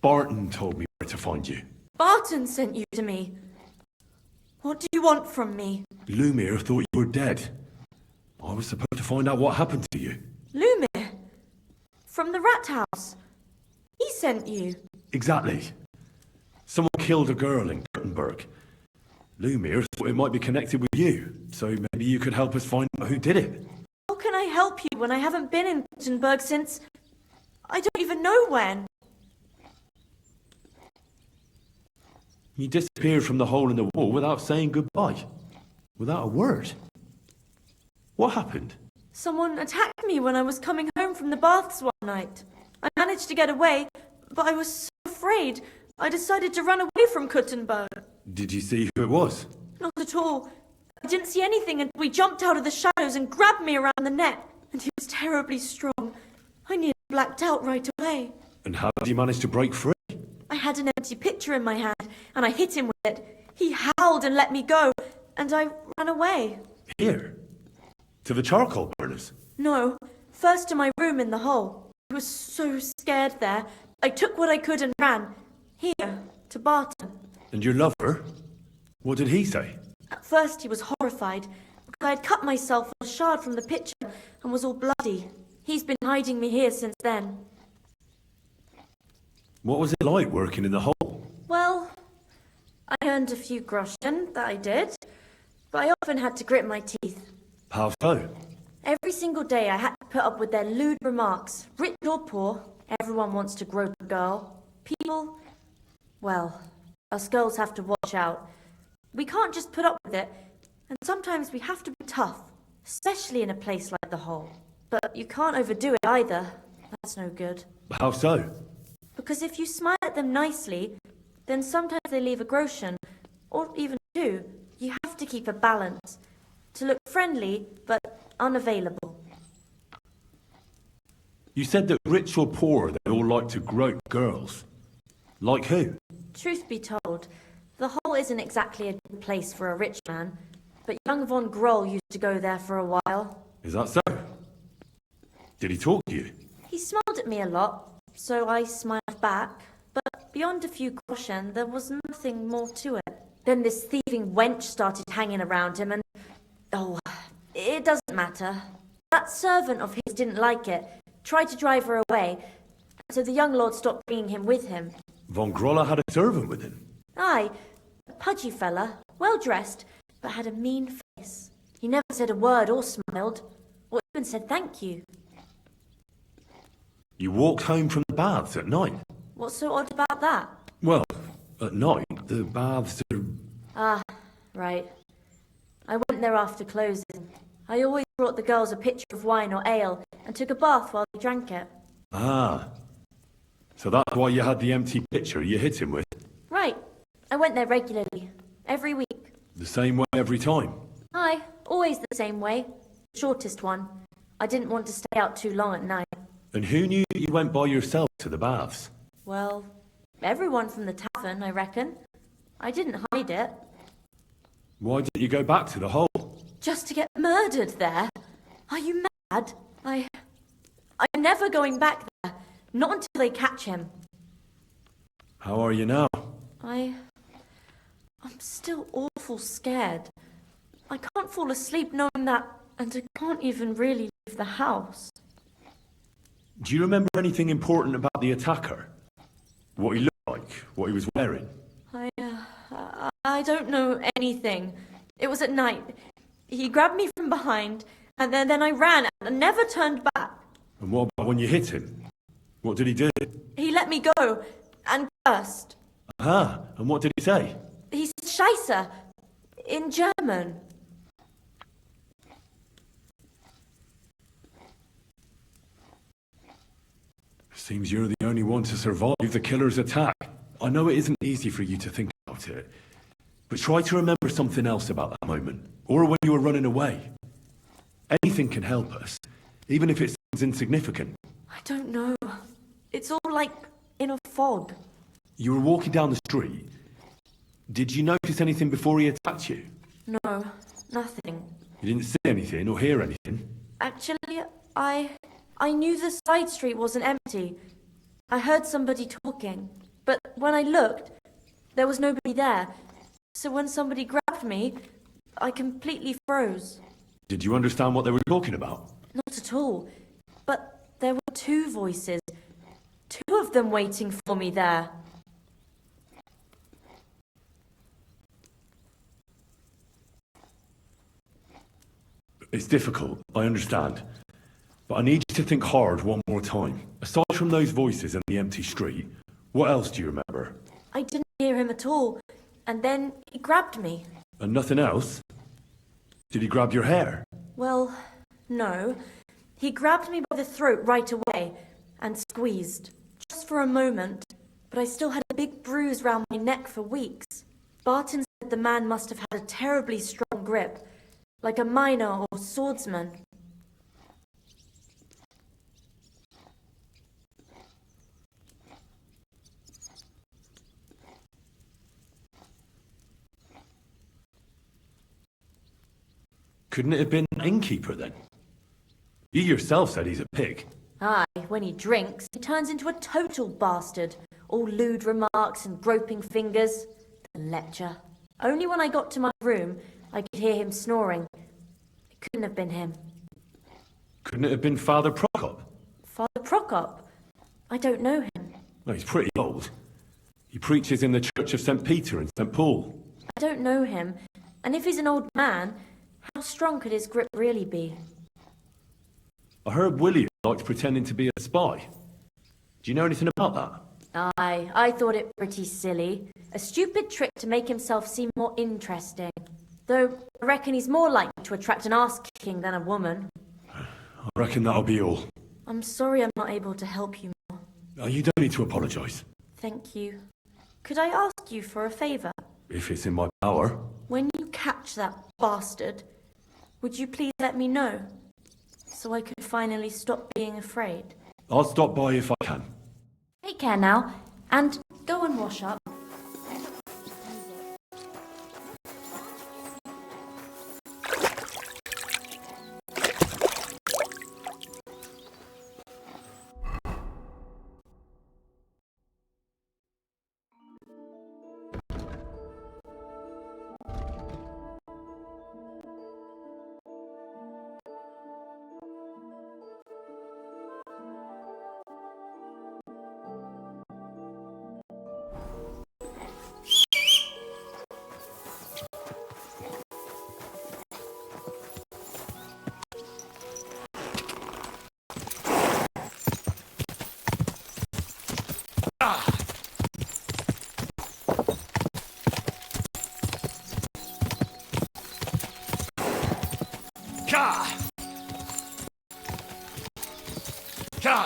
Barton told me where to find you. Barton sent you to me. What do you want from me? Lumir thought you were dead. I was supposed to find out what happened to you. Lumir? From the rat house? He sent you. Exactly. Someone killed a girl in Kuttenberg. Lumir thought it might be connected with you, so maybe you could help us find out who did it. How can I help you when I haven't been in Kuttenberg since... I don't even know when. You disappeared from the hole in the wall without saying goodbye. Without a word. What happened? Someone attacked me when I was coming home from the baths one night. I managed to get away, but I was so afraid. I decided to run away from Kuttenberg. Did you see who it was? Not at all. I didn't see anything until he jumped out of the shadows and grabbed me around the neck. And he was terribly strong. I nearly blacked out right away. And how did you manage to break free? I had an empty pitcher in my hand, and I hit him with it. He howled and let me go, and I ran away. Here? To the charcoal burners? No, first to my room in the hole. I was so scared there. I took what I could and ran. Here, to Barton. And your lover? What did he say? At first he was horrified, because I had cut myself with a shard from the pitcher and was all bloody. He's been hiding me here since then. What was it like working in the hole? Well, I earned a few groschen, that I did, but I often had to grit my teeth. How so? Every single day I had to put up with their lewd remarks. Rich or poor, everyone wants to grope a girl. People, well, us girls have to watch out. We can't just put up with it, and sometimes we have to be tough, especially in a place like the hole. But you can't overdo it either. That's no good. How so? Because if you smile at them nicely, then sometimes they leave a groschen, or even two. You have to keep a balance. To look friendly, but unavailable. You said that rich or poor, they all like to grope girls. Like who? Truth be told, the hole isn't exactly a good place for a rich man, but young von Groll used to go there for a while. Is that so? Did he talk to you? He smiled at me a lot, so I smiled back, but beyond a few groschen, there was nothing more to it. Then this thieving wench started hanging around him and... oh, it doesn't matter. That servant of his didn't like it, tried to drive her away, so the young lord stopped bringing him with him. Von Groller had a servant with him? Aye, a pudgy fella, well-dressed, but had a mean face. He never said a word or smiled, or even said thank you. You walked home from the baths at night? What's so odd about that? Well, at night, the baths are... Ah, right. I went there after closing. I always brought the girls a pitcher of wine or ale, and took a bath while they drank it. Ah. So that's why you had the empty pitcher you hit him with? Right. I went there regularly. Every week. The same way every time? Aye, always the same way. The shortest one. I didn't want to stay out too long at night. And who knew you went by yourself to the baths? Well, everyone from the tavern, I reckon. I didn't hide it. Why didn't you go back to the hole? Just to get murdered there? Are you mad? I'm never going back there. Not until they catch him. How are you now? I'm still awful scared. I can't fall asleep knowing that, and I can't even really leave the house. Do you remember anything important about the attacker? What he looked like? What he was wearing? I don't know anything. It was at night. He grabbed me from behind, and then I ran and never turned back. And what about when you hit him? What did he do? He let me go, and cursed. Ah, and what did he say? He said Scheisse, in German. Seems you're the only one to survive the killer's attack. I know it isn't easy for you to think about it, but try to remember something else about that moment, or when you were running away. Anything can help us, even if it seems insignificant. I don't know. It's all like in a fog. You were walking down the street. Did you notice anything before he attacked you? No, nothing. You didn't see anything or hear anything? Actually, I knew the side street wasn't empty. I heard somebody talking, but when I looked, there was nobody there. So when somebody grabbed me, I completely froze. Did you understand what they were talking about? Not at all. But there were two voices. Two of them waiting for me there. It's difficult, I understand. But I need you to think hard one more time. Aside from those voices and the empty street, what else do you remember? I didn't hear him at all. And then he grabbed me. And nothing else? Did he grab your hair? Well, no. He grabbed me by the throat right away and squeezed. Just for a moment. But I still had a big bruise round my neck for weeks. Barton said the man must have had a terribly strong grip, like a miner or swordsman. Couldn't it have been an innkeeper then? You yourself said he's a pig. Aye, when he drinks, he turns into a total bastard. All lewd remarks and groping fingers. The lecture. Only when I got to my room, I could hear him snoring. It couldn't have been him. Couldn't it have been Father Prokop? Father Prokop? I don't know him. Well, he's pretty old. He preaches in the Church of St. Peter and St. Paul. I don't know him. And if he's an old man, how strong could his grip really be? I heard William liked pretending to be a spy. Do you know anything about that? Aye, I thought it pretty silly. A stupid trick to make himself seem more interesting. Though, I reckon he's more likely to attract an arse-kicking than a woman. I reckon that'll be all. I'm sorry I'm not able to help you more. You don't need to apologise. Thank you. Could I ask you for a favour? If it's in my power. When you catch that bastard, would you please let me know? So I could finally stop being afraid. I'll stop by if I can. Take care now, and go and wash up. Go!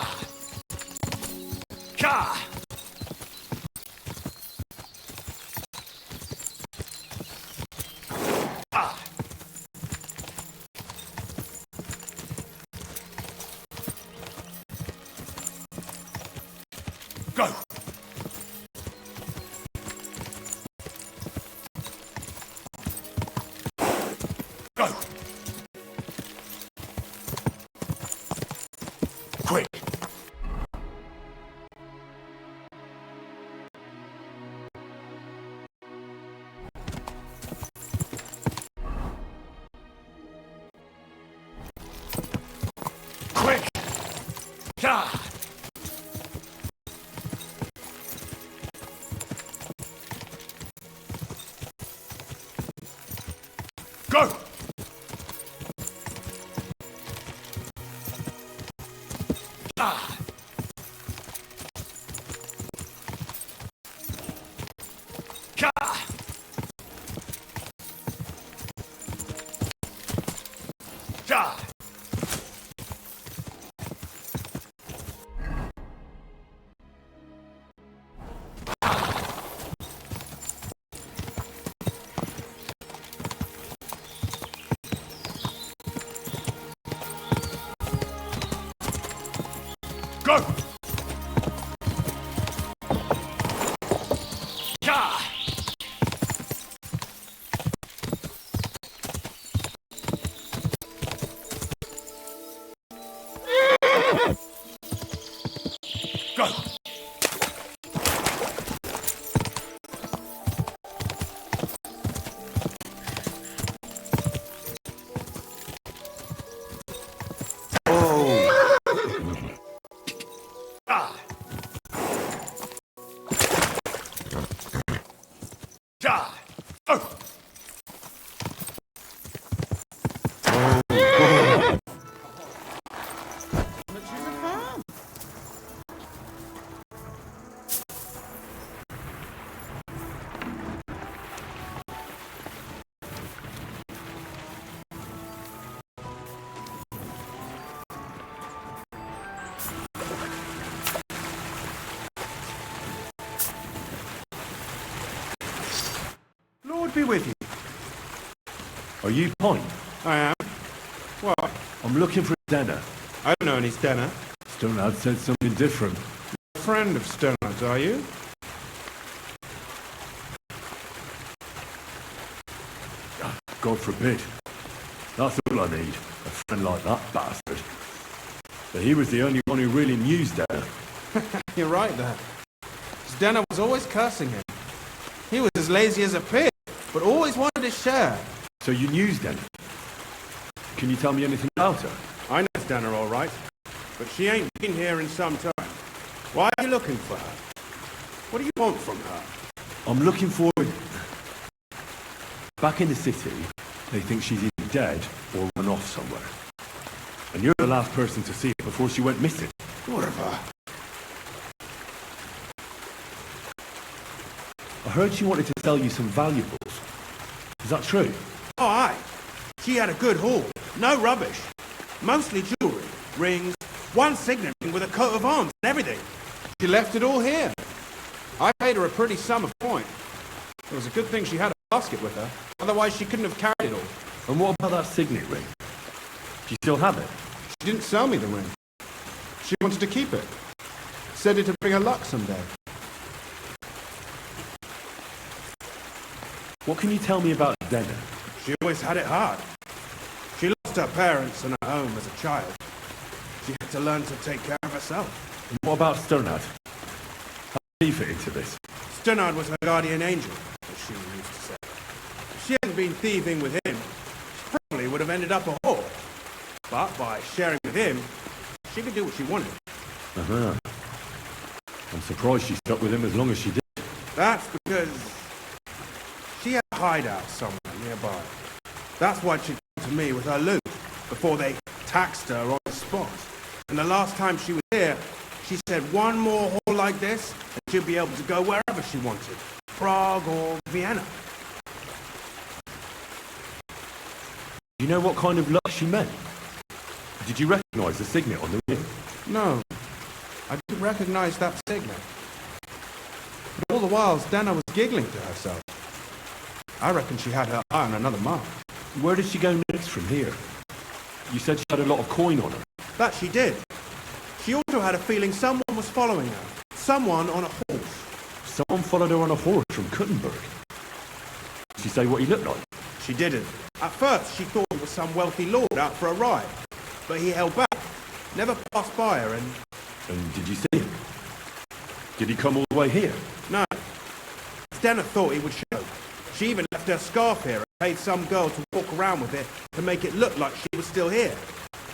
Go! Quick! Quick! Ah! Go! Ah! Ka! Ja! Go! Ja! Go! Lord be with you. Are you Pine? I am. What? I'm looking for Denner. I don't know any Stenner. Stonehad said something different. A friend of Stonehad's, are you? God forbid. That's all I need. A friend like that bastard. But he was the only one who really knew Denner. You're right there. Stenner was always cursing him. He was as lazy as a pig, but always wanted his share. So you knew Denner? Can you tell me anything about her? I know Stenner all right, but she ain't been here in some time. Why are you looking for her? What do you want from her? I'm looking for... Back in the city, they think she's either dead or run off somewhere. And you're the last person to see her before she went missing. What of her? I heard she wanted to sell you some valuables. Is that true? Oh, aye. She had a good haul. No rubbish. Mostly jewellery, rings, one signet ring with a coat of arms and everything. She left it all here. I paid her a pretty sum of coin. It was a good thing she had a basket with her. Otherwise she couldn't have carried it all. And what about that signet ring? Do you still have it? She didn't sell me the ring. She wanted to keep it. Said it'd bring her luck someday. What can you tell me about Denner? She always had it hard. She lost her parents and her home as a child. She had to learn to take care of herself. And what about Sternad? How did he fit into this? Sternad was her guardian angel, as she used to say. If she hadn't been thieving with him, she probably would have ended up a whore. But by sharing with him, she could do what she wanted. Uh-huh. I'm surprised she stuck with him as long as she did. That's because she had a hideout somewhere nearby. That's why she came to me with her loot, before they taxed her on the spot. And the last time she was here, she said one more haul like this, and she'd be able to go wherever she wanted. Prague or Vienna. Do you know what kind of luck she meant? Did you recognize the signet on the ring? No, I didn't recognize that signet. But all the while, Stenner was giggling to herself. I reckon she had her eye on another mark. Where did she go next from here? You said she had a lot of coin on her. That she did. She also had a feeling someone was following her. Someone on a horse. Someone followed her on a horse from Kuttenberg. Did she say what he looked like? She didn't. At first, she thought it was some wealthy lord out for a ride. But he held back. Never passed by her and... And did you see him? Did he come all the way here? No. Stenner thought he would show. She even left her scarf here and paid some girl to walk around with it to make it look like she was still here.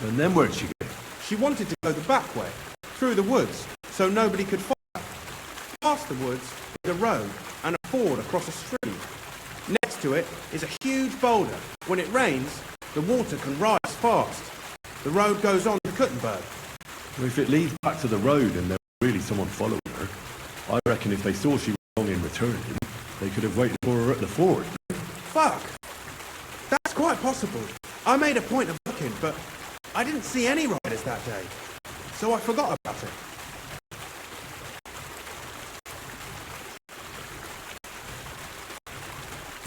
And then where'd she go? She wanted to go the back way, through the woods, so nobody could follow her. Past the woods is a road and a ford across a stream. Next to it is a huge boulder. When it rains, the water can rise fast. The road goes on to Kuttenberg. Well, if it leads back to the road and there was really someone following her, I reckon if they saw she was wrong in returning, they could have waited for her at the ford. Fuck! That's quite possible. I made a point of looking, but I didn't see any riders that day. So I forgot about it.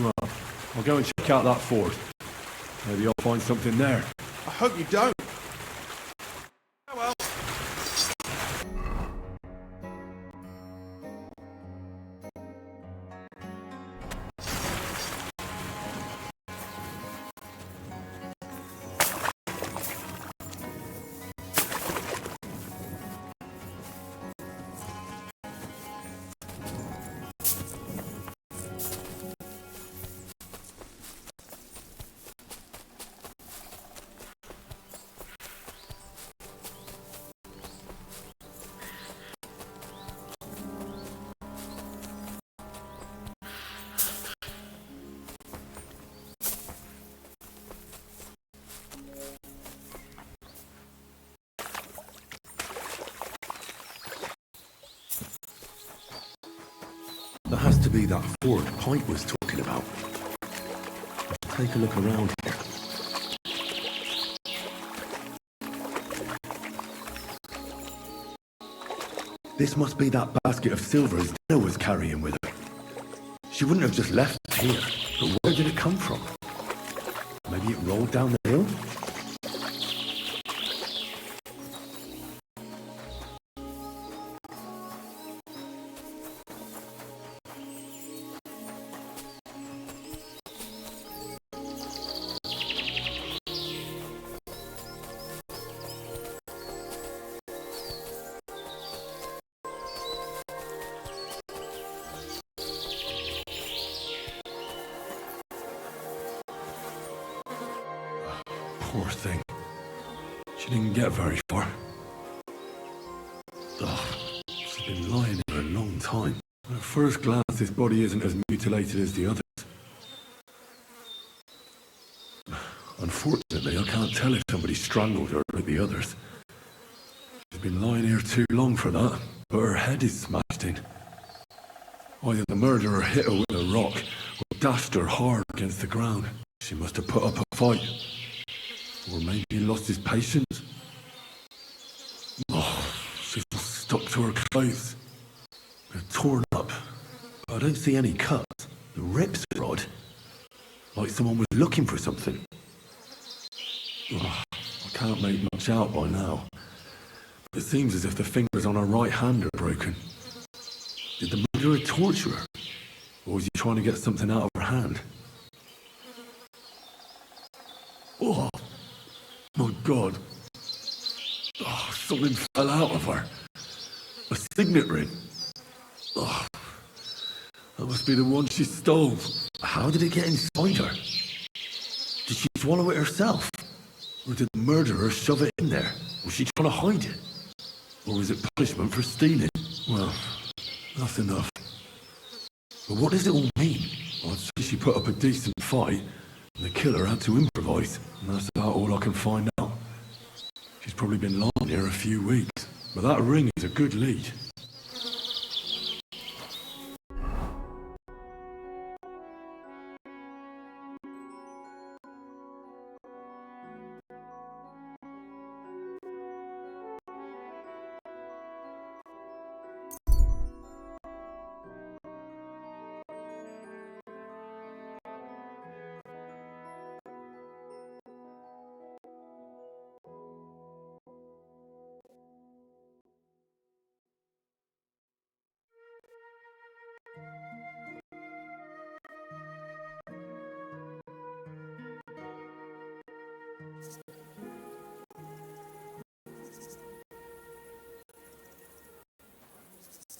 Well, I'll go and check out that ford. Maybe I'll find something there. I hope you don't. Oh well. There has to be that ford Pint was talking about. Let's take a look around here. This must be that basket of silver Denner was carrying with her. She wouldn't have just left it here. But where did it come from? Maybe it rolled down the hill? Poor thing. She didn't get very far. Ugh, she's been lying here a long time. At first glance, this body isn't as mutilated as the others. Unfortunately, I can't tell if somebody strangled her like the others. She's been lying here too long for that, but her head is smashed in. Either the murderer hit her with a rock, or dashed her hard against the ground. She must have put up a fight. Or maybe he lost his patience. Oh, she's all stuck to her clothes. They're torn up. But I don't see any cuts. The rips are odd. Like someone was looking for something. Oh, I can't make much out by now. But it seems as if the fingers on her right hand are broken. Did the murderer torture her? Or was he trying to get something out of her hand? Oh! My God. Oh, something fell out of her. A signet ring. Oh, that must be the one she stole. How did it get inside her? Did she swallow it herself? Or did the murderer shove it in there? Was she trying to hide it? Or was it punishment for stealing? Well, that's enough. But what does it all mean? I'd say she put up a decent fight. The killer had to improvise, and that's about all I can find out. She's probably been lying here a few weeks, but that ring is a good lead.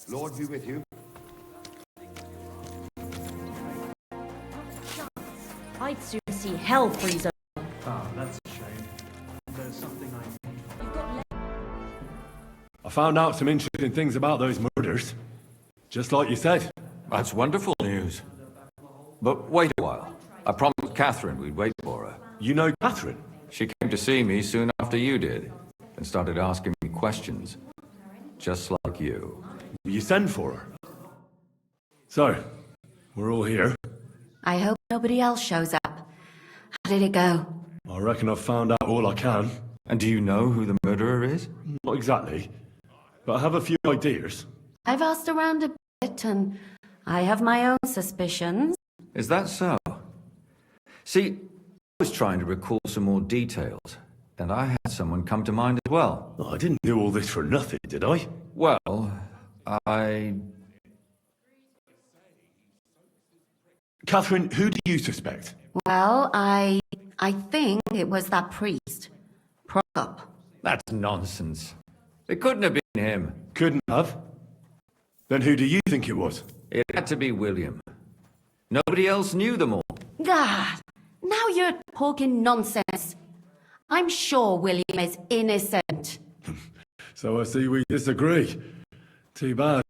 Lord be with you. I'd soon see hell freeze over. Ah, that's a shame. There's something I need. I found out some interesting things about those murders. Just like you said. That's wonderful news. But wait a while. I promised Catherine we'd wait for her. You know Catherine? She came to see me soon after you did, and started asking me questions. Just like you. You send for her? So, we're all here. I hope nobody else shows up. How did it go? I reckon I've found out all I can. And do you know who the murderer is? Not exactly, but I have a few ideas. I've asked around a bit, and I have my own suspicions. Is that so? See, I was trying to recall some more details, and I had someone come to mind as well. Oh, I didn't do all this for nothing, did I? Well, Catherine, who do you suspect? Well, I think it was that priest, Prokop. That's nonsense. It couldn't have been him. Couldn't have? Then who do you think it was? It had to be William. Nobody else knew them all. God, now you're talking nonsense. I'm sure William is innocent. So I see we disagree. Too bad.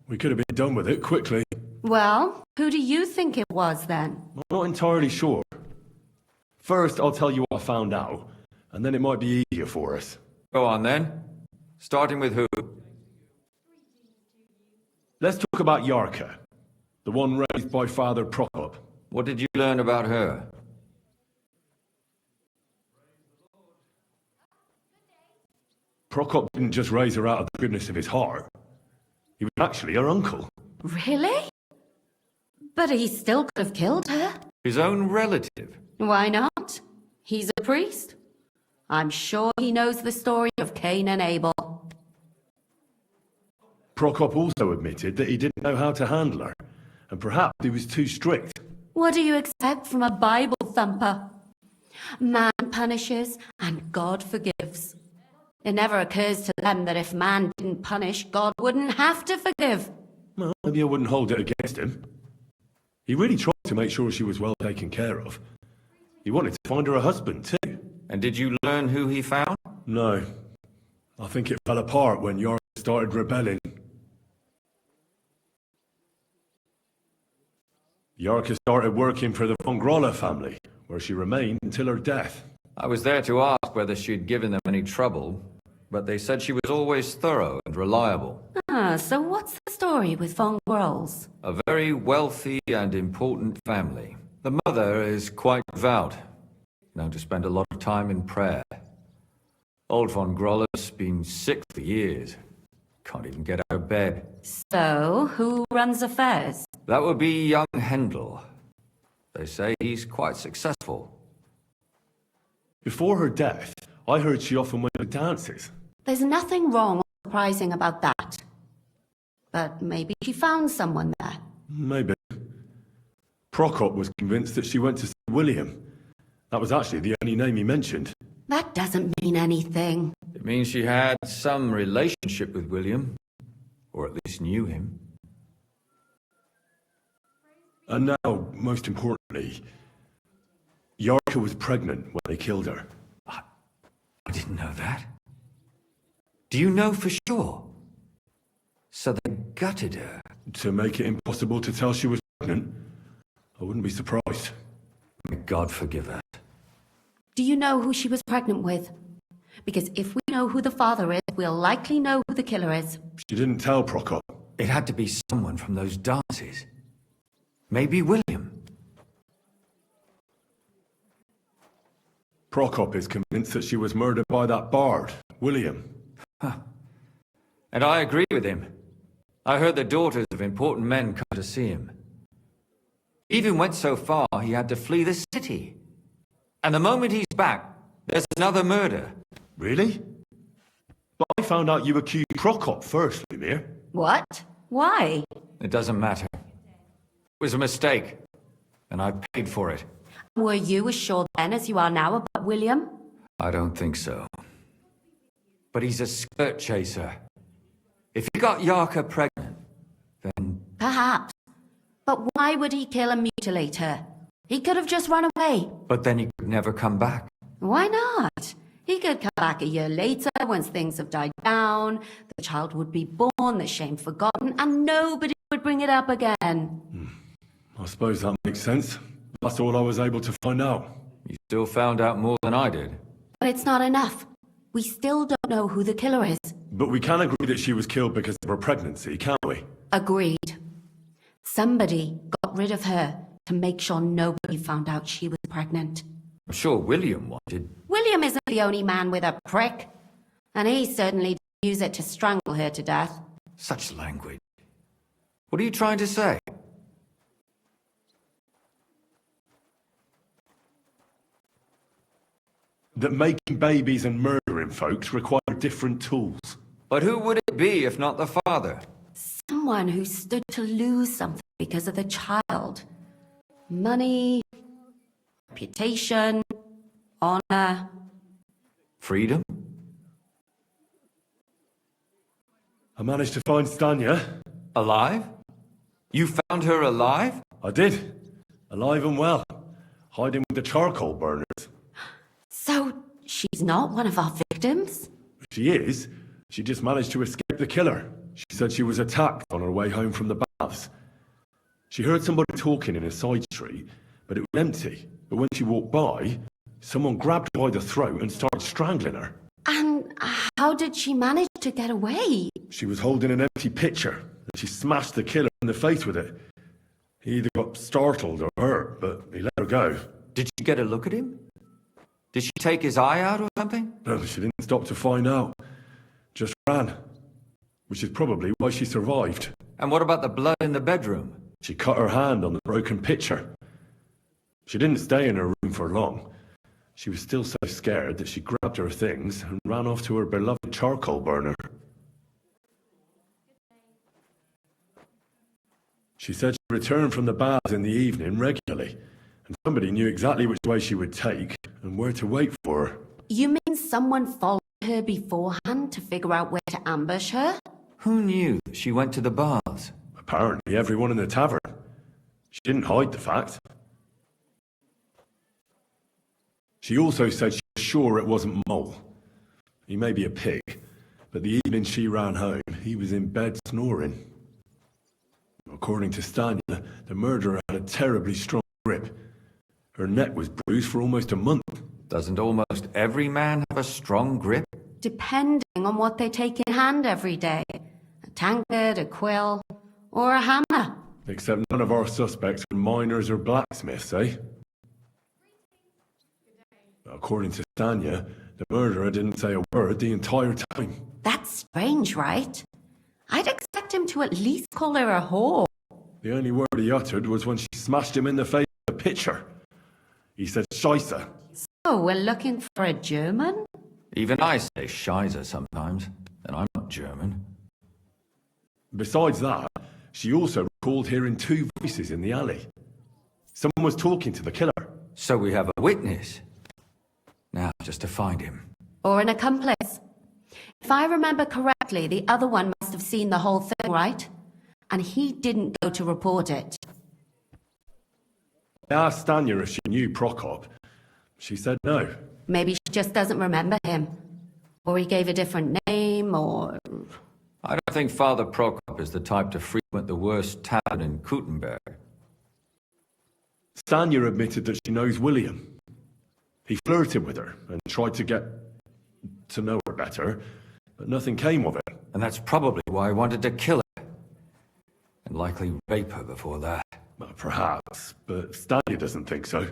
We could have been done with it quickly. Well, who do you think it was then? I'm not entirely sure. First, I'll tell you what I found out, and then it might be easier for us. Go on then. Starting with who? Let's talk about Yarka, the one raised by Father Prokop. What did you learn about her? Prokop didn't just raise her out of the goodness of his heart. He was actually her uncle. Really? But he still could have killed her. His own relative? Why not? He's a priest. I'm sure he knows the story of Cain and Abel. Prokop also admitted that he didn't know how to handle her, and perhaps he was too strict. What do you expect from a Bible thumper? Man punishes and God forgives. It never occurs to them that if man didn't punish, God wouldn't have to forgive. Well, maybe I wouldn't hold it against him. He really tried to make sure she was well taken care of. He wanted to find her a husband, too. And did you learn who he found? No. I think it fell apart when Yarka started rebelling. Yarka started working for the von Grolle family, where she remained until her death. I was there to ask whether she'd given them any trouble, but they said she was always thorough and reliable. So what's the story with von Grolls? A very wealthy and important family. The mother is quite devout, known to spend a lot of time in prayer. Old von Groller's been sick for years. Can't even get out of bed. So, who runs affairs? That would be young Schindel. They say he's quite successful. Before her death, I heard she often went to dances. There's nothing wrong or surprising about that. But maybe she found someone there. Maybe. Prokop was convinced that she went to see William. That was actually the only name he mentioned. That doesn't mean anything. It means she had some relationship with William, or at least knew him. And now, most importantly, Yarka was pregnant when they killed her. I didn't know that. Do you know for sure? So they gutted her? To make it impossible to tell she was pregnant? I wouldn't be surprised. May God forgive her. Do you know who she was pregnant with? Because if we know who the father is, we'll likely know who the killer is. She didn't tell Prokop. It had to be someone from those dances. Maybe William. Prokop is convinced that she was murdered by that bard, William. Huh. And I agree with him. I heard the daughters of important men come to see him. Even went so far he had to flee the city. And the moment he's back, there's another murder. Really? But I found out you accused Prokop first, Lumir. What? Why? It doesn't matter. It was a mistake, and I paid for it. Were you as sure then as you are now about William? I don't think so. But he's a skirt chaser. If he got Yarka pregnant, then... Perhaps. But why would he kill and mutilate her? He could have just run away. But then he could never come back. Why not? He could come back a year later, once things have died down, the child would be born, the shame forgotten, and nobody would bring it up again. I suppose that makes sense. That's all I was able to find out. You still found out more than I did. But it's not enough. We still don't know who the killer is. But we can agree that she was killed because of her pregnancy, can't we? Agreed. Somebody got rid of her to make sure nobody found out she was pregnant. I'm sure William wanted... William isn't the only man with a prick. And he certainly didn't use it to strangle her to death. Such language. What are you trying to say? That making babies and murdering folks require different tools. But who would it be if not the father? Someone who stood to lose something because of the child. Money, reputation, honor. Freedom? I managed to find Stanya. Alive? You found her alive? I did. Alive and well. Hiding with the charcoal burners. So, she's not one of our victims? She is. She just managed to escape the killer. She said she was attacked on her way home from the baths. She heard somebody talking in a side street, but it was empty. But when she walked by, someone grabbed her by the throat and started strangling her. And how did she manage to get away? She was holding an empty pitcher, and she smashed the killer in the face with it. He either got startled or hurt, but he let her go. Did you get a look at him? Did she take his eye out or something? No, she didn't stop to find out. Just ran. Which is probably why she survived. And what about the blood in the bedroom? She cut her hand on the broken pitcher. She didn't stay in her room for long. She was still so scared that she grabbed her things and ran off to her beloved charcoal burner. She said she returned from the baths in the evening regularly, and somebody knew exactly which way she would take and where to wait for her. You mean someone followed her beforehand to figure out where to ambush her? Who knew that she went to the baths? Apparently everyone in the tavern. She didn't hide the fact. She also said she was sure it wasn't Mole. He may be a pig, but the evening she ran home, he was in bed snoring. According to Stanya, the murderer had a terribly strong grip. Her neck was bruised for almost a month. Doesn't almost every man have a strong grip? Depending on what they take in hand every day. A tankard, a quill, or a hammer. Except none of our suspects were miners or blacksmiths, eh? According to Stanya, the murderer didn't say a word the entire time. That's strange, right? I'd expect him to at least call her a whore. The only word he uttered was when she smashed him in the face with a pitcher. He said Scheisse. So we're looking for a German? Even I say Scheiße sometimes, and I'm not German. Besides that, she also recalled hearing two voices in the alley. Someone was talking to the killer. So we have a witness. Now, just to find him. Or an accomplice. If I remember correctly, the other one must have seen the whole thing, right? And he didn't go to report it. I asked Stanya if she knew Prokop. She said no. Maybe she just doesn't remember him. Or he gave a different name, or... I don't think Father Prokop is the type to frequent the worst tavern in Kuttenberg. Stanya admitted that she knows William. He flirted with her and tried to get to know her better, but nothing came of it. And that's probably why he wanted to kill her. And likely rape her before that. Well, perhaps, but Stanya doesn't think so.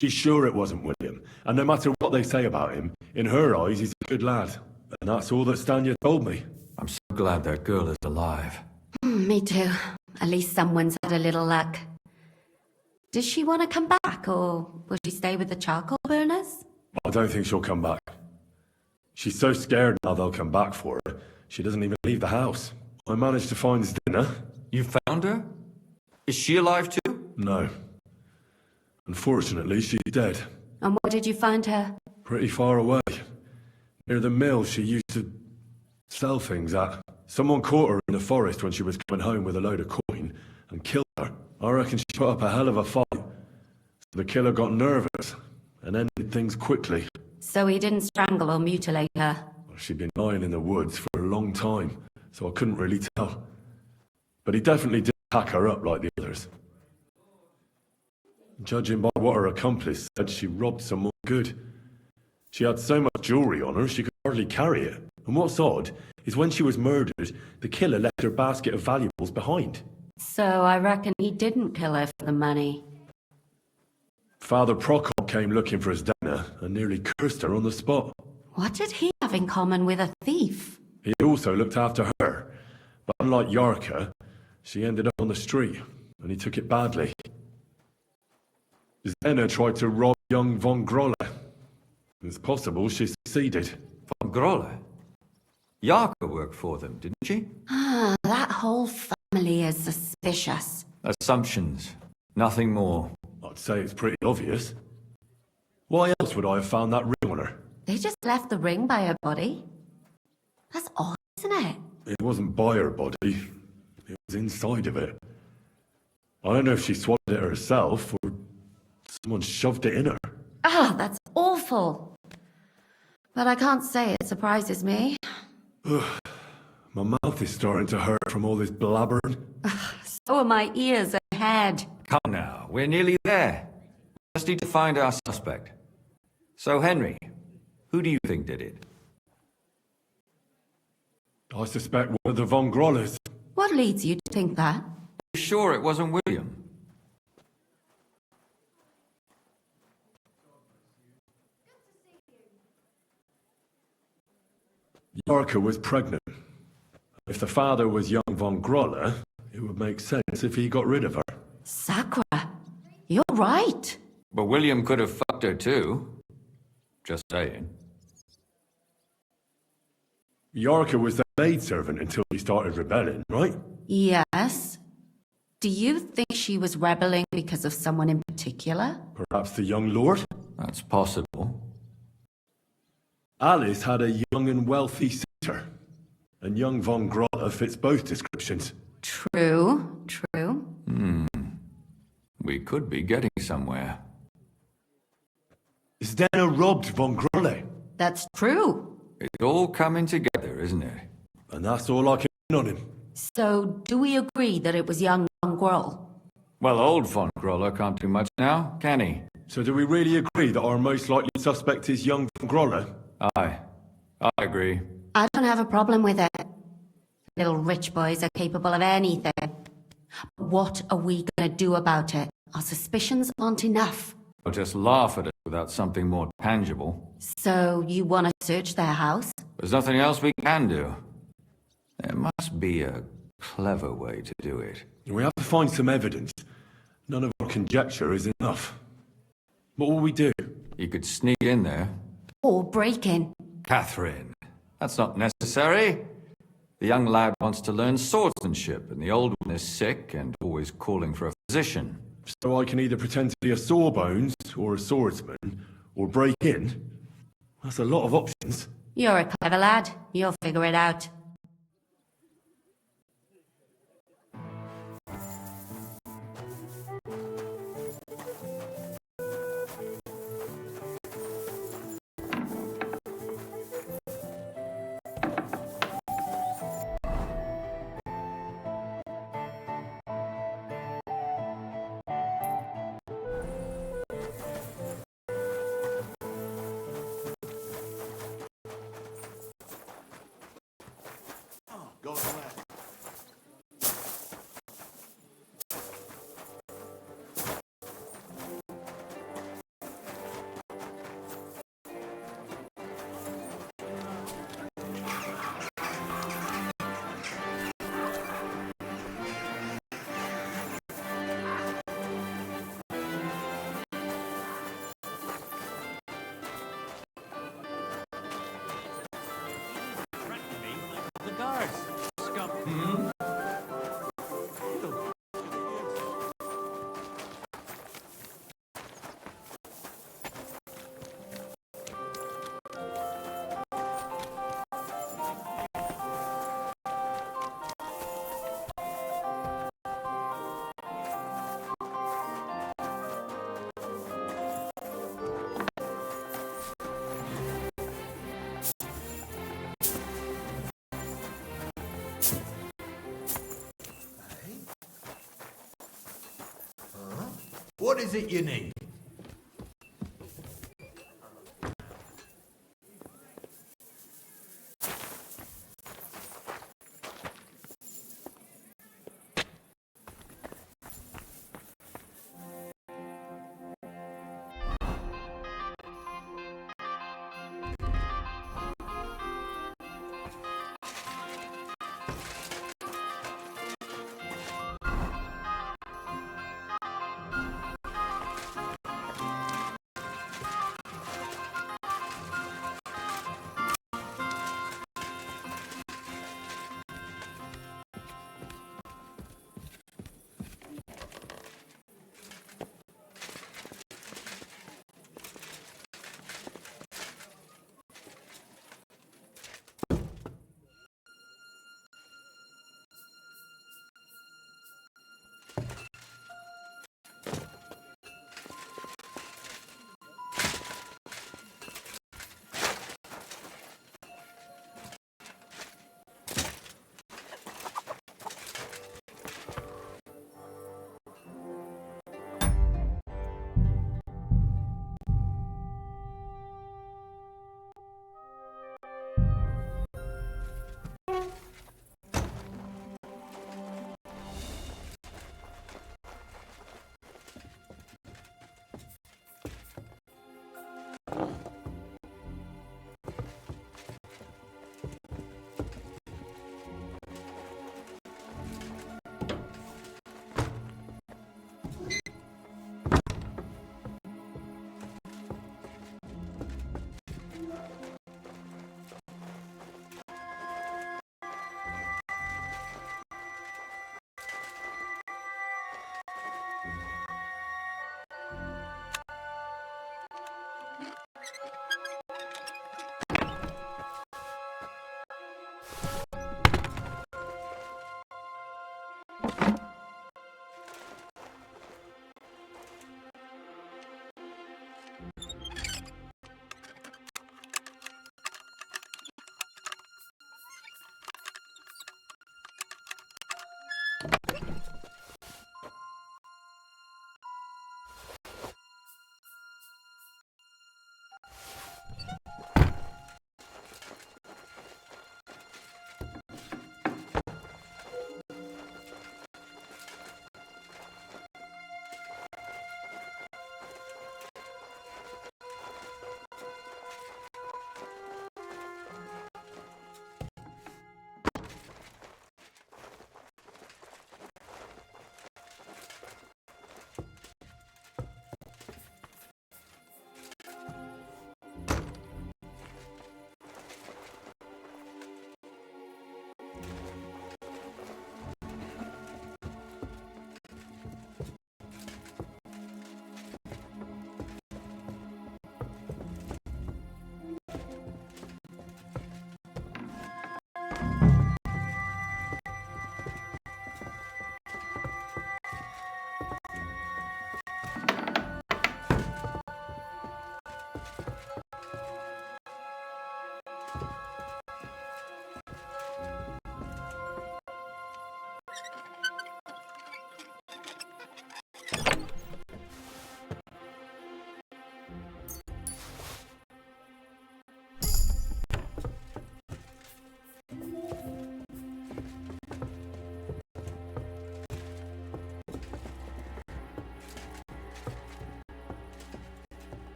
She's sure it wasn't William, and no matter what they say about him, in her eyes he's a good lad. And that's all that Stanya told me. I'm so glad that girl is alive. Me too. At least someone's had a little luck. Does she want to come back, or will she stay with the charcoal burners? I don't think she'll come back. She's so scared now they'll come back for her, she doesn't even leave the house. I managed to find his dinner. You found her? Is she alive too? No. Unfortunately, she's dead. And where did you find her? Pretty far away. Near the mill she used to sell things at. Someone caught her in the forest when she was coming home with a load of coin and killed her. I reckon she put up a hell of a fight. So the killer got nervous and ended things quickly. So he didn't strangle or mutilate her? She'd been lying in the woods for a long time, so I couldn't really tell. But he definitely didn't hack her up like the others. Judging by what her accomplice said, she robbed someone good. She had so much jewellery on her, she could hardly carry it. And what's odd is when she was murdered, the killer left her basket of valuables behind. So I reckon he didn't kill her for the money. Father Prokop came looking for his dinner and nearly cursed her on the spot. What did he have in common with a thief? He also looked after her, but unlike Yarka, she ended up on the street, and he took it badly. Zena tried to rob young von Grolle. It's possible she succeeded. Von Grolle? Yarka worked for them, didn't she? Ah, that whole family is suspicious. Assumptions. Nothing more. I'd say it's pretty obvious. Why else would I have found that ring on her? They just left the ring by her body? That's odd, isn't it? It wasn't by her body. It was inside of it. I don't know if she swallowed it herself or someone shoved it in her. Ah, that's awful. But I can't say it surprises me. My mouth is starting to hurt from all this blabbering. So are my ears and head. Come now, we're nearly there. We just need to find our suspect. So, Henry, who do you think did it? I suspect one of the von Grolles. What leads you to think that? Are you sure it wasn't William? Yarka was pregnant. If the father was young von Grolle, It would make sense if he got rid of her. Sakura, you're right. But William could have fucked her too. Just saying. Yarka was the maidservant until he started rebelling, right? Yes. Do you think she was rebelling because of someone in particular? Perhaps the young lord? That's possible. Alice had a young and wealthy sister, and young von Grolla fits both descriptions. True. We could be getting somewhere. Zdenna robbed von Grolle. That's true. It's all coming together, isn't it? And that's all I can pin on him. So, do we agree that it was young Von Groll? Well, old von Groller can't do much now, can he? So do we really agree that our most likely suspect is young von Groller? Aye. I agree. I don't have a problem with it. Little rich boys are capable of anything. But what are we gonna do about it? Our suspicions aren't enough. They'll just laugh at us without something more tangible. So, you wanna search their house? There's nothing else we can do. There must be a clever way to do it. We have to find some evidence. None of our conjecture is enough. What will we do? You could sneak in there. Or break in? Catherine, that's not necessary. The young lad wants to learn swordsmanship, and the old one is sick and always calling for a physician. So I can either pretend to be a sawbones, or a swordsman, or break in? That's a lot of options. You're a clever lad. You'll figure it out. The guards. Scum. What is it you need?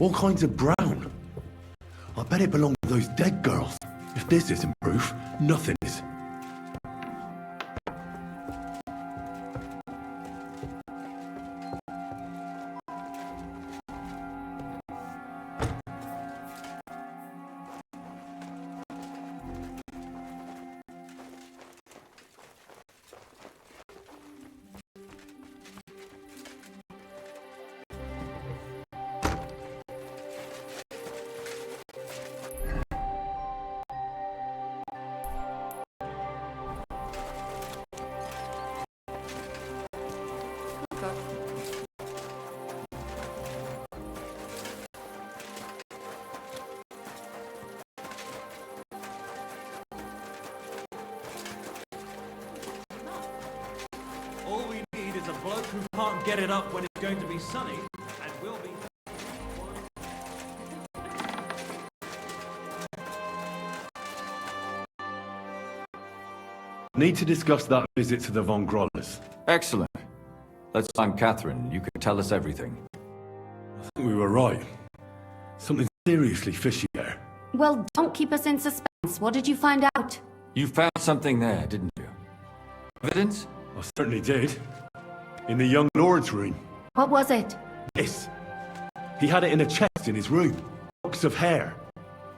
All kinds of brown. I bet it belonged to those dead girls. If this isn't proof, nothing is. All we need is a bloke who can't get it up when it's going to be sunny, and we'll be... Need to discuss that visit to the Von Grollers. Excellent. Let's find Catherine. You can tell us everything. I think we were right. Something seriously fishy there. Well, don't keep us in suspense. What did you find out? You found something there, didn't you? Evidence? I certainly did. In the young lord's room. What was it? This. He had it in a chest in his room. Locks of hair.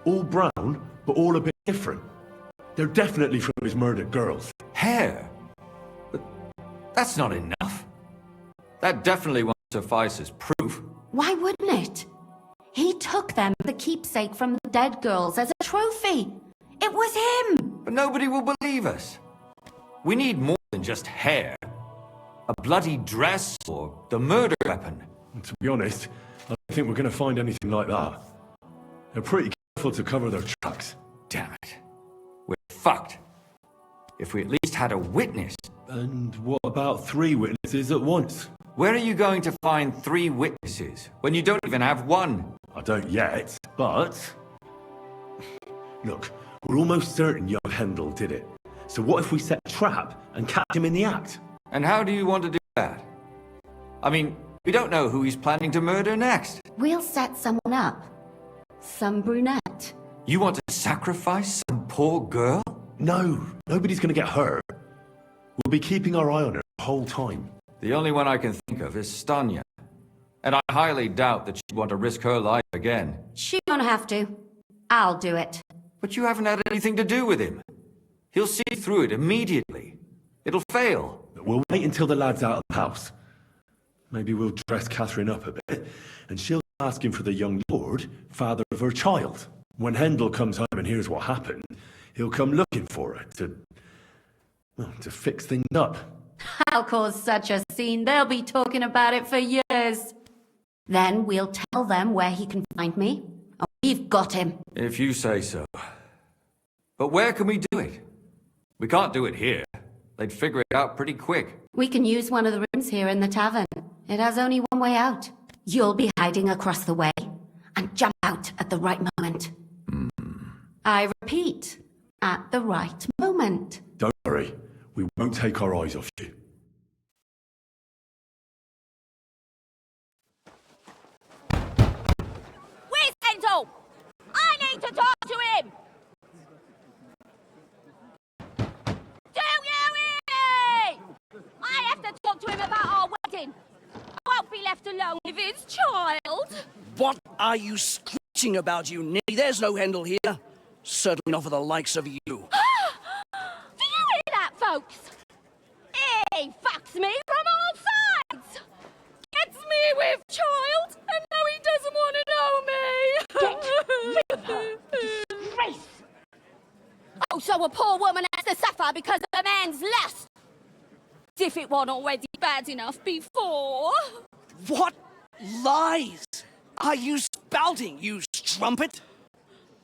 All brown, but all a bit different. They're definitely from his murdered girls. Hair? But that's not enough. That definitely won't suffice as proof. Why wouldn't it? He took them as a keepsake from the dead girls as a trophy. It was him! But nobody will believe us. We need more than just hair. A bloody dress or the murder weapon. And to be honest, I don't think we're going to find anything like that. They're pretty careful to cover their tracks. Damn it. We're fucked. If we at least had a witness. And what about 3 witnesses at once? Where are you going to find 3 witnesses when you don't even have one? I don't yet, but... Look, we're almost certain young Schindel did it. So what if we set a trap and catch him in the act? And how do you want to do that? I mean, we don't know who he's planning to murder next. We'll set someone up. Some brunette. You want to sacrifice some poor girl? No, nobody's going to get hurt. We'll be keeping our eye on her the whole time. The only one I can think of is Stanya. And I highly doubt that she'd want to risk her life again. She don't have to. I'll do it. But you haven't had anything to do with him. He'll see through it immediately. It'll fail. We'll wait until the lad's out of the house. Maybe we'll dress Catherine up a bit, and she'll ask him for the young lord, father of her child. When Schindel comes home and hears what happened, he'll come looking for her to fix things up. I'll cause such a scene, they'll be talking about it for years. Then we'll tell them where he can find me, and we've got him. If you say so. But where can we do it? We can't do it here. They'd figure it out pretty quick. We can use one of the rooms here in the tavern. It has only one way out. You'll be hiding across the way, and jump out at the right moment. I repeat, at the right moment. Don't worry, we won't take our eyes off you. Where's Schindel? I need to talk to him! Do you hear me? I have to talk to him about our wedding. I won't be left alone with his child. What are you screeching about, you ninny? There's no Schindel here. Certainly not for the likes of you. Do you hear that, folks? He fucks me from all sides. Gets me with child, and now he doesn't want to know me. Get rid of her. Disgrace. Oh, so a poor woman has to suffer because of a man's lust. As if it wasn't already bad enough before. What lies are you spouting, you strumpet?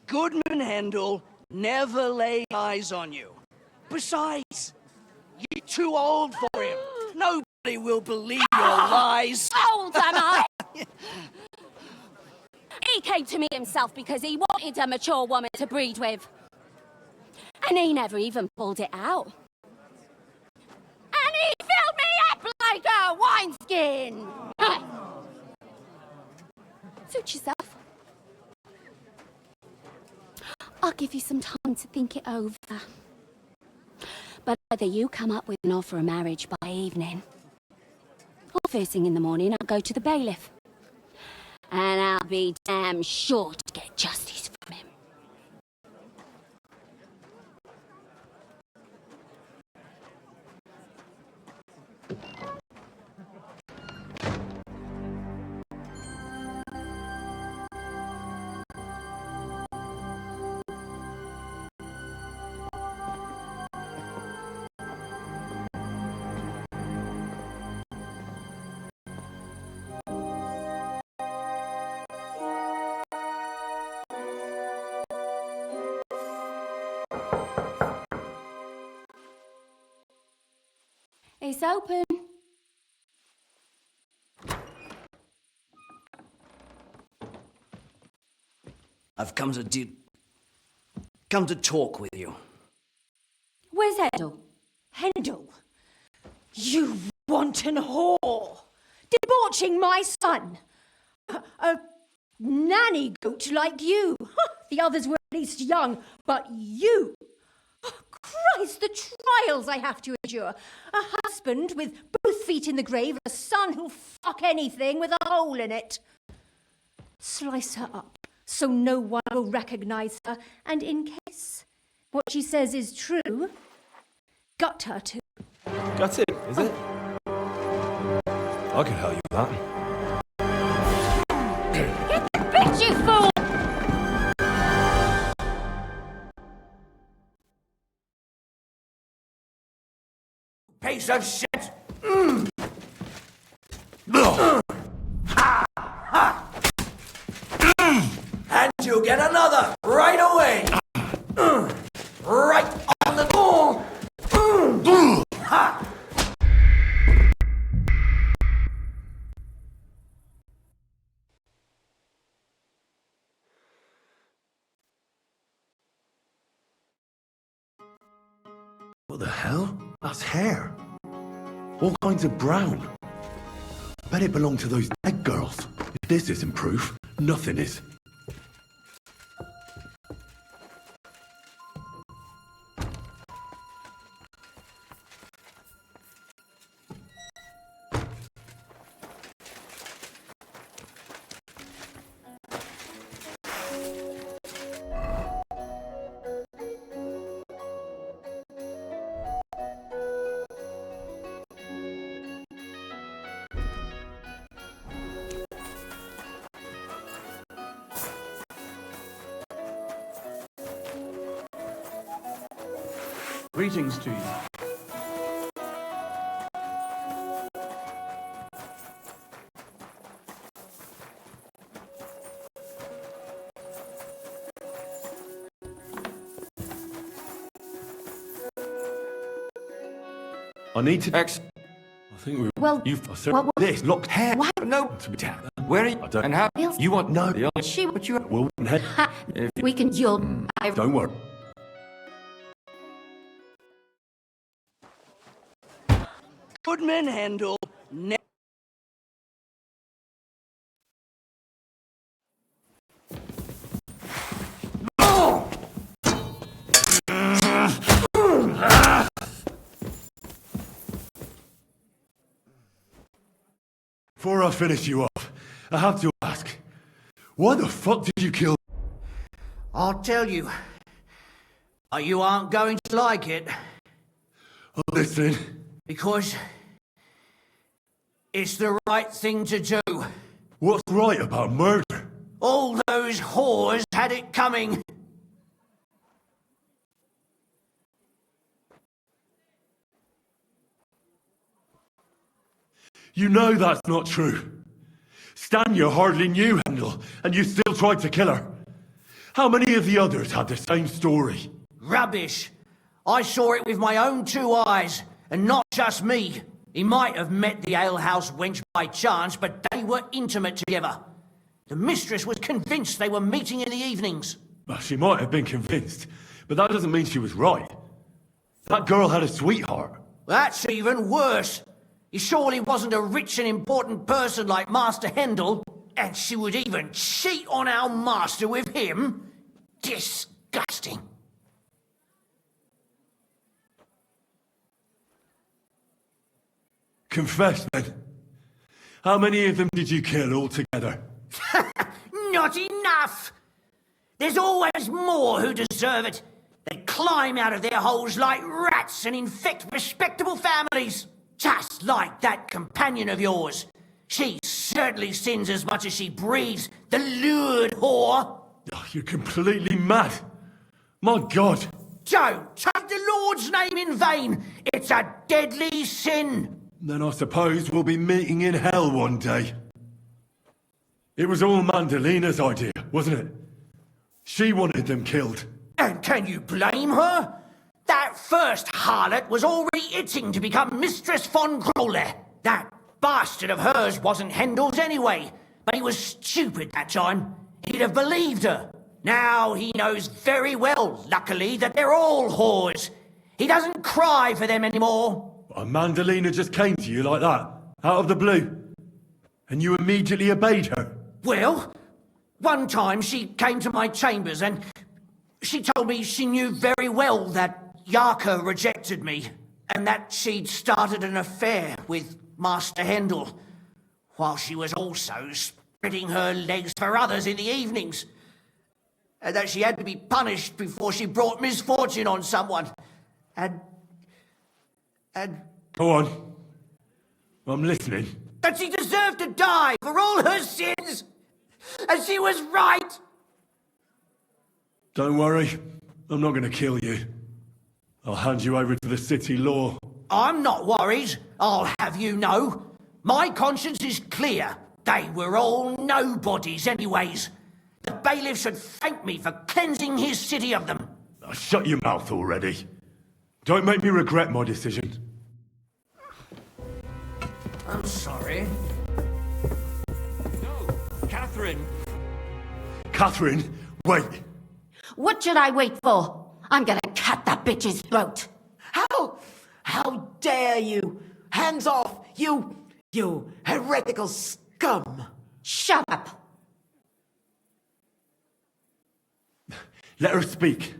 Goodman Schindel never laid eyes on you. Besides, you're too old for him. Nobody will believe your lies. Old am I? He came to me himself because he wanted a mature woman to breed with. And he never even pulled it out. And he filled me up like a wineskin. Suit yourself. I'll give you some time to think it over. But either you come up with an offer of marriage by evening, or first thing in the morning I'll go to the bailiff. And I'll be damn sure to get justice from him. It's open. I've come to talk with you. Where's Hendel? Hendel? You wanton whore! Debauching my son! A nanny goat like you! The others were at least young, but you! Christ, the trials I have to endure. A husband with both feet in the grave, and a son who'll fuck anything with a hole in it. Slice her up, so no one will recognize her, and in case what she says is true, gut her too. Gut it, is it? I can help you with that. Get the bitch, you fool! Piece of shit! And you'll get another right away! Right on the door! What the hell? That's hair. All kinds of brown. Bet it belonged to those dead girls. If this isn't proof, nothing is. Greetings to you. I need to... I think we... Well, You've... well, this, locked hair. What? No. To be down. Where are you? I don't... And how... You want... No. She... But you... Well, head... We can... You'll... Don't worry. Goodman Handel Before I finish you off, I have to ask, why the fuck did you kill... I'll tell you. You aren't going to like it. I'm listening. Because... it's the right thing to do. What's right about murder? All those whores had it coming. You know that's not true. Stanya hardly knew Handel, and you still tried to kill her. How many of the others had the same story? Rubbish. I saw it with my own two eyes, and not just me. He might have met the alehouse wench by chance, but they were intimate together. The mistress was convinced they were meeting in the evenings. Well, she might have been convinced, but that doesn't mean she was right. That girl had a sweetheart. That's even worse. He surely wasn't a rich and important person like Master Handel, and she would even cheat on our master with him? disgusting. Confess, then. How many of them did you kill altogether? Not enough! There's always more who deserve it. They climb out of their holes like rats and infect respectable families. Just like that companion of yours. She certainly sins as much as she breathes, the lured whore. Oh, you're completely mad. My God. Don't take the Lord's name in vain. It's a deadly sin. Then I suppose we'll be meeting in hell one day. It was all Mandalina's idea, wasn't it? She wanted them killed. And can you blame her? That first harlot was already itching to become Mistress von Grolle. That bastard of hers wasn't Hendel's anyway, but he was stupid that time. He'd have believed her. Now he knows very well, luckily, that they're all whores. He doesn't cry for them anymore. And Mandalina just came to you like that, out of the blue. And you immediately obeyed her. Well, one time she came to my chambers and she told me she knew very well that Yarka rejected me and that she'd started an affair with Master Hendel, while she was also spreading her legs for others in the evenings. And that she had to be punished before she brought misfortune on someone. And... Go on. I'm listening. That she deserved to die for all her sins! And she was right! Don't worry. I'm not going to kill you. I'll hand you over to the city law. I'm not worried, I'll have you know. My conscience is clear. They were all nobodies anyways. The bailiff should thank me for cleansing his city of them. Oh, shut your mouth already. Don't make me regret my decision. I'm sorry. No, Catherine. Catherine, wait. What should I wait for? I'm gonna cut that bitch's throat. How dare you? Hands off, you heretical scum. Shut up. Let her speak.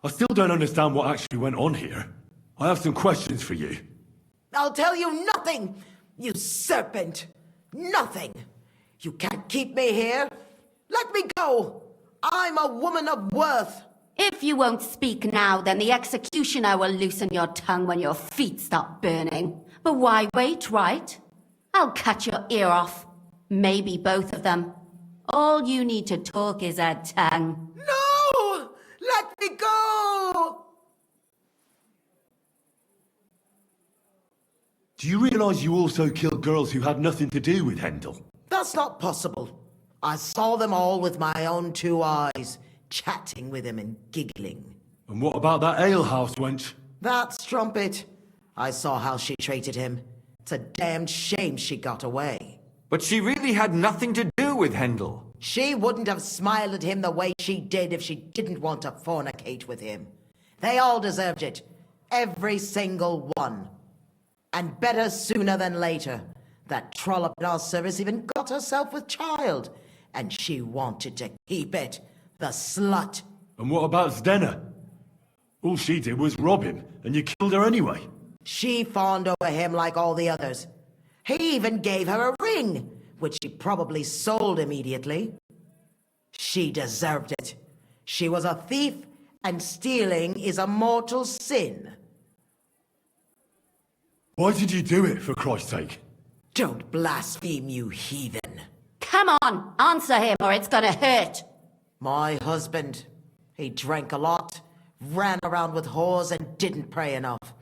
I still don't understand what actually went on here. I have some questions for you. I'll tell you nothing, you serpent. Nothing. You can't keep me here. Let me go. I'm a woman of worth. If you won't speak now, then the executioner will loosen your tongue when your feet stop burning. But why wait, right? I'll cut your ear off. Maybe both of them. All you need to talk is a tongue. No! Let me go! Do you realize you also killed girls who had nothing to do with Hendel? That's not possible. I saw them all with my own two eyes, chatting with him and giggling. And what about that alehouse wench? That strumpet. I saw how she treated him. It's a damned shame she got away. But she really had nothing to do with Hendel. She wouldn't have smiled at him the way she did if she didn't want to fornicate with him. They all deserved it. Every single one. And better sooner than later. That trollop in our service even got herself with child. And she wanted to keep it. The slut. And what about Zdenna? All she did was rob him, and you killed her anyway. She fawned over him like all the others. He even gave her a ring, which she probably sold immediately. She deserved it. She was a thief, and stealing is a mortal sin. Why did you do it, for Christ's sake? Don't blaspheme, you heathen. Come on, answer him or it's gonna hurt. My husband, he drank a lot, ran around with whores and didn't pray enough.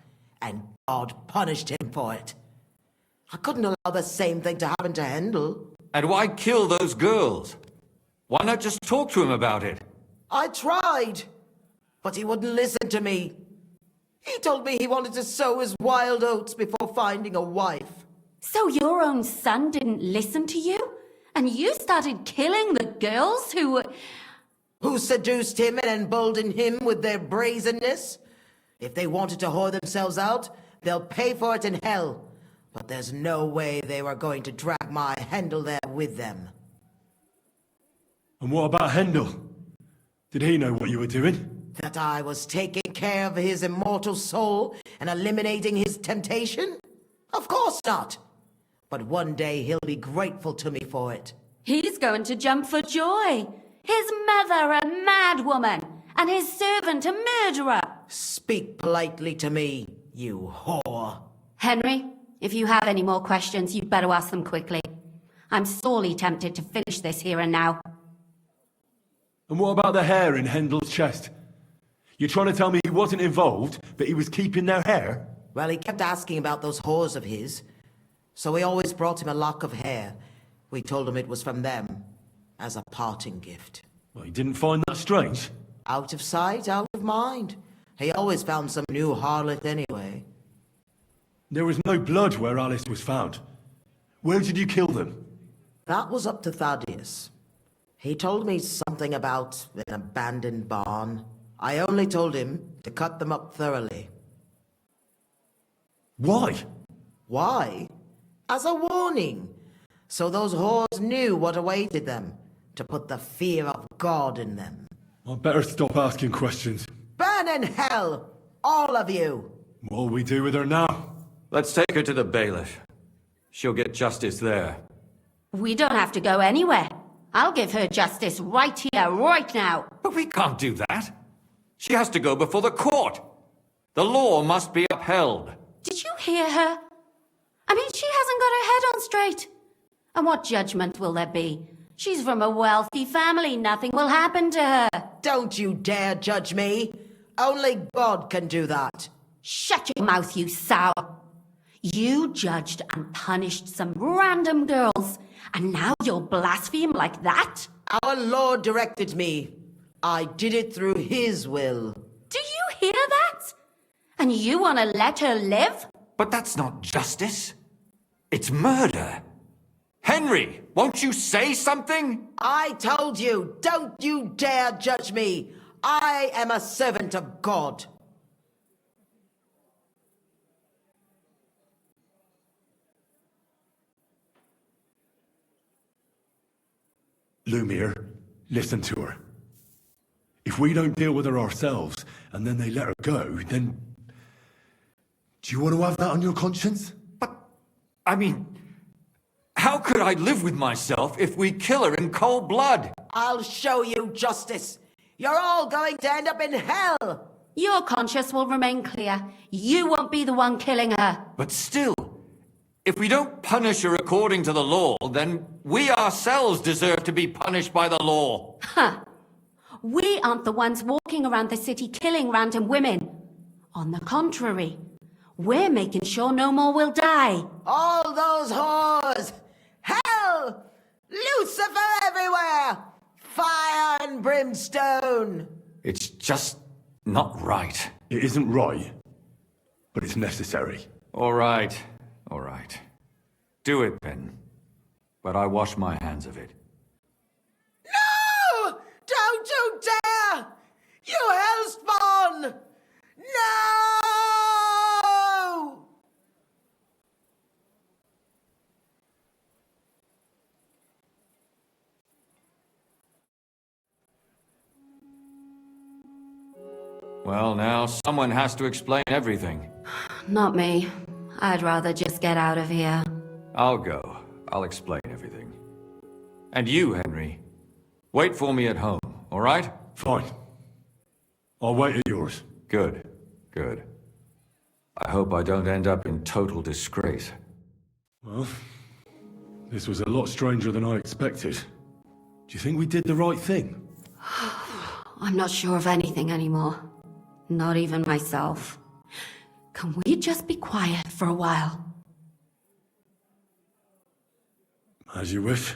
And God punished him for it. I couldn't allow the same thing to happen to Hendel. And why kill those girls? Why not just talk to him about it? I tried, but he wouldn't listen to me. He told me he wanted to sow his wild oats before finding a wife. So your own son didn't listen to you? And you started killing the girls who seduced him and emboldened him with their brazenness? If they wanted to whore themselves out, they'll pay for it in hell. But there's no way they were going to drag my Hendel there with them. And what about Hendel? Did he know what you were doing? That I was taking care of his immortal soul and eliminating his temptation? Of course not. But one day he'll be grateful to me for it. He's going to jump for joy. His mother a mad woman, and his servant a murderer. Speak politely to me, you whore. Henry, if you have any more questions, you'd better ask them quickly. I'm sorely tempted to finish this here and now. And what about the hair in Hendel's chest? You're trying to tell me he wasn't involved, but he was keeping their hair? Well, he kept asking about those whores of his. So we always brought him a lock of hair. We told him it was from them, as a parting gift. Well, he didn't find that strange? Out of sight, out of mind. He always found some new harlot anyway. There was no blood where Alice was found. Where did you kill them? That was up to Thaddeus. He told me something about an abandoned barn. I only told him to cut them up thoroughly. Why? Why? As a warning. So those whores knew what awaited them. To put the fear of God in them. I'd better stop asking questions. Burn in hell! All of you! What'll we do with her now? Let's take her to the bailiff. She'll get justice there. We don't have to go anywhere. I'll give her justice right here, right now. But we can't do that. She has to go before the court. The law must be upheld. Did you hear her? I mean, she hasn't got her head on straight. And what judgment will there be? She's from a wealthy family. Nothing will happen to her. Don't you dare judge me. Only God can do that. Shut your mouth, you sow. You judged and punished some random girls, and now you'll blaspheme like that? Our Lord directed me. I did it through His will. Do you hear that? And you want to let her live? But that's not justice. It's murder. Henry, won't you say something? I told you, don't you dare judge me. I am a servant of God. Lumiere, listen to her. If we don't deal with her ourselves, and then they let her go, then... Do you want to have that on your conscience? But, I mean... How could I live with myself if we kill her in cold blood? I'll show you justice. You're all going to end up in hell. Your conscience will remain clear. You won't be the one killing her. But still, if we don't punish her according to the law, then we ourselves deserve to be punished by the law. Huh. We aren't the ones walking around the city killing random women. On the contrary, we're making sure no more will die. All those whores! Hell! Lucifer everywhere! Fire and brimstone! It's just not right. It isn't right, but it's necessary. All right, all right. Do it, Ben. But I wash my hands of it. No! Don't you dare! You hellspawn! No! Well, now someone has to explain everything. Not me. I'd rather just get out of here. I'll go. I'll explain everything. And you, Henry, wait for me at home, all right? Fine. I'll wait at yours. Good, good. I hope I don't end up in total disgrace. Well, this was a lot stranger than I expected. Do you think we did the right thing? I'm not sure of anything anymore. Not even myself. Can we just be quiet for a while? As you wish.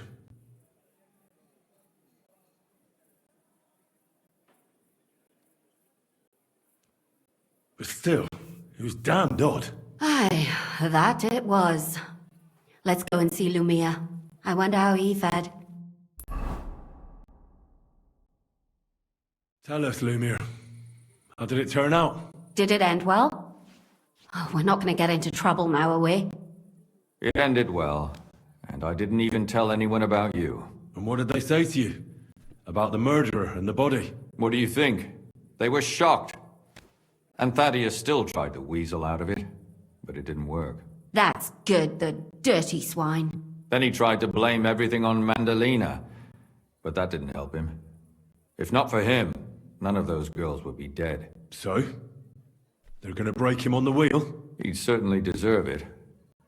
But still, it was damned odd. Aye, that it was. Let's go and see Lumia. I wonder how he fared. Tell us, Lumiere. How did it turn out? Did it end well? Oh, we're not going to get into trouble now, are we? It ended well, and I didn't even tell anyone about you. And what did they say to you? About the murderer and the body? What do you think? They were shocked. And Thaddeus still tried to weasel out of it, but it didn't work. That's good, the dirty swine. Then he tried to blame everything on Mandalina, but that didn't help him. If not for him, none of those girls would be dead. So? They're gonna break him on the wheel? He'd certainly deserve it.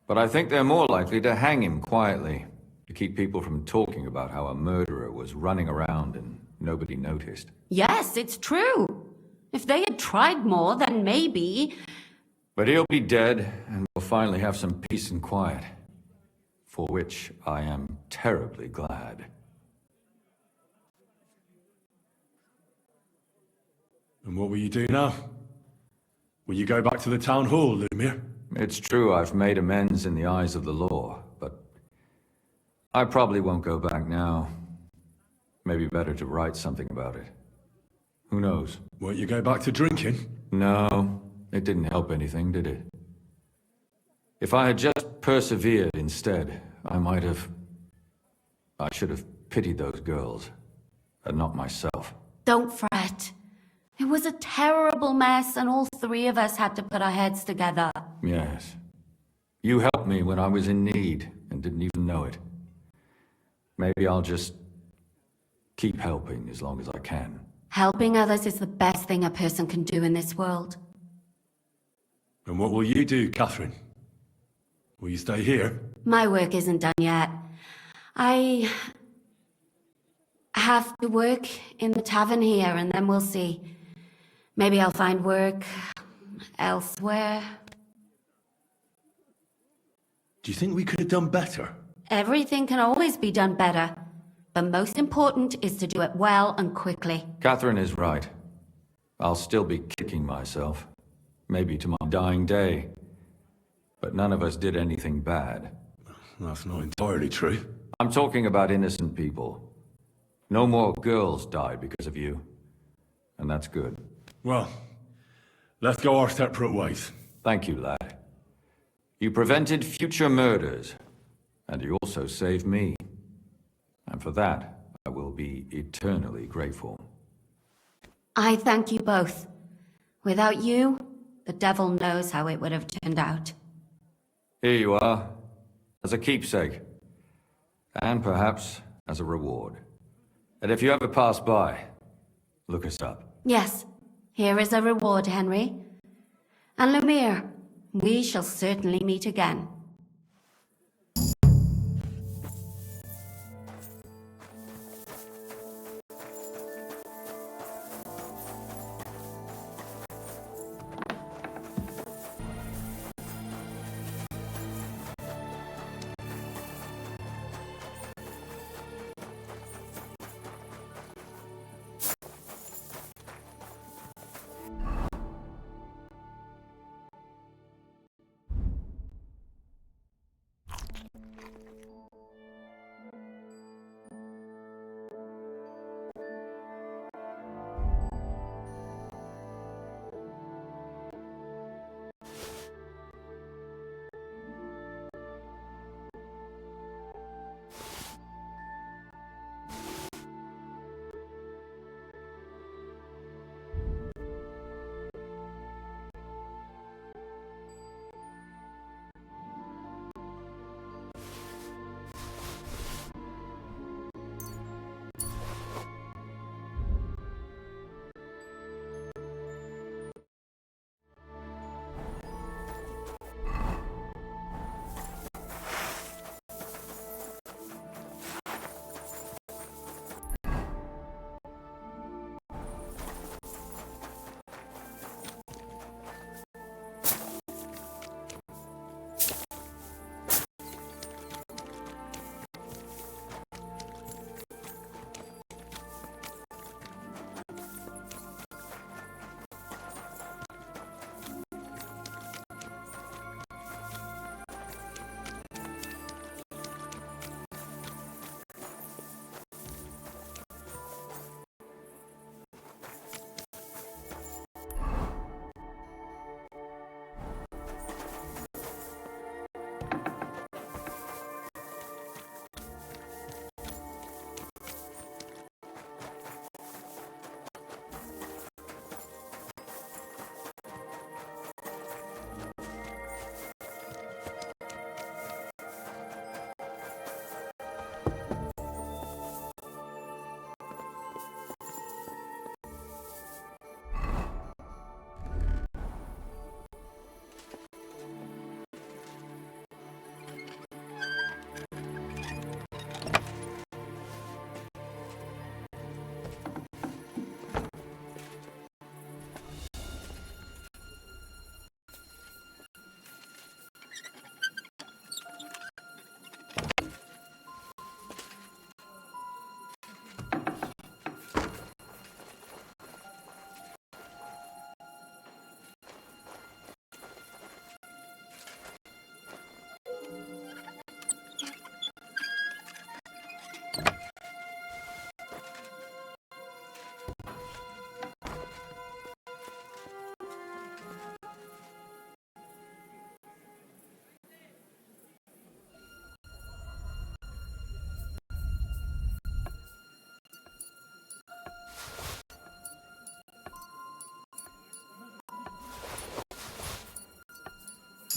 But I think they're more likely to hang him quietly, to keep people from talking about how a murderer was running around and nobody noticed. Yes, it's true. If they had tried more, then maybe... But he'll be dead, and we'll finally have some peace and quiet. For which I am terribly glad. And what will you do now? Will you go back to the town hall, Lumir? It's true I've made amends in the eyes of the law, but I probably won't go back now. Maybe better to write something about it. Who knows? Won't you go back to drinking? No, it didn't help anything, did it? If I had just persevered instead, I should have pitied those girls, and not myself. Don't fret. It was a terrible mess, and all three of us had to put our heads together. Yes. You helped me when I was in need, and didn't even know it. Maybe I'll just keep helping as long as I can. Helping others is the best thing a person can do in this world. And what will you do, Catherine? Will you stay here? My work isn't done yet. I have to work in the tavern here, and then we'll see. Maybe I'll find work elsewhere. Do you think we could have done better? Everything can always be done better. But most important is to do it well and quickly. Catherine is right. I'll still be kicking myself. Maybe to my dying day. But none of us did anything bad. That's not entirely true. I'm talking about innocent people. No more girls died because of you. And that's good. Well, let's go our separate ways. Thank you, lad. You prevented future murders. And you also saved me. And for that, I will be eternally grateful. I thank you both. Without you, the devil knows how it would have turned out. Here you are, as a keepsake. And perhaps as a reward. And if you ever pass by, look us up. Yes, here is a reward, Henry. And Lumir, we shall certainly meet again.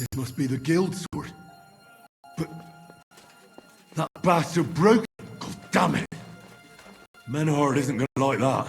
This must be the guild sword. But that bastard broke it. God damn it. Menhard isn't gonna like that.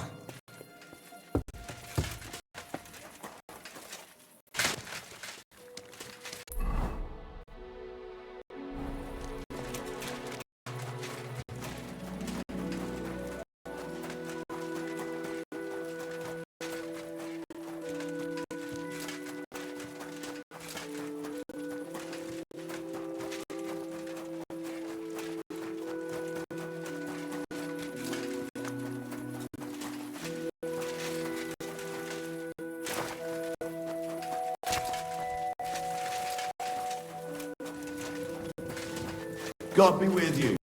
God be with you.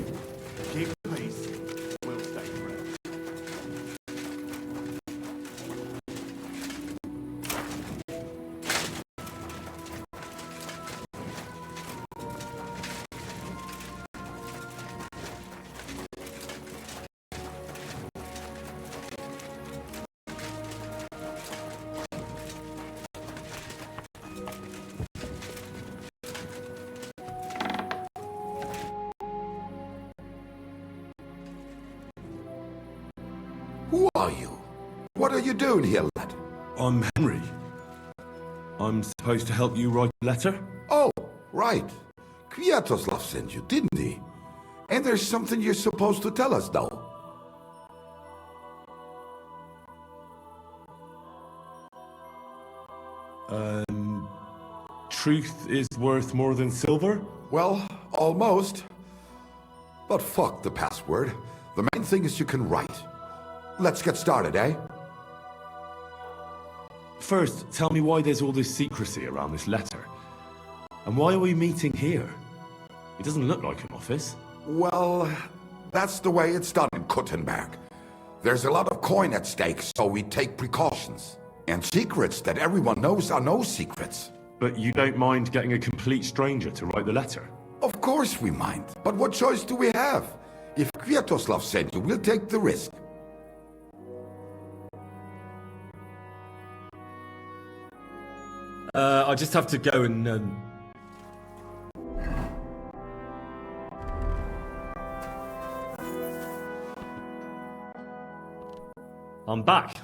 Keep the peace. We'll stay friends. Who are you? What are you doing here, lad? I'm Henry. I'm supposed to help you write a letter? Oh, right. Kwiatoslav sent you, didn't he? And there's something you're supposed to tell us, though. Truth is worth more than silver? Well, almost. But fuck the password. The main thing is you can write. Let's get started, eh? First, tell me why there's all this secrecy around this letter. And why are we meeting here? It doesn't look like an office. Well, that's the way it's done in Kuttenberg. There's a lot of coin at stake, so we take precautions. And secrets that everyone knows are no secrets. But you don't mind getting a complete stranger to write the letter? Of course we mind. But what choice do we have? If Kwiatoslav sent you, we'll take the risk. I just have to go and... I'm back.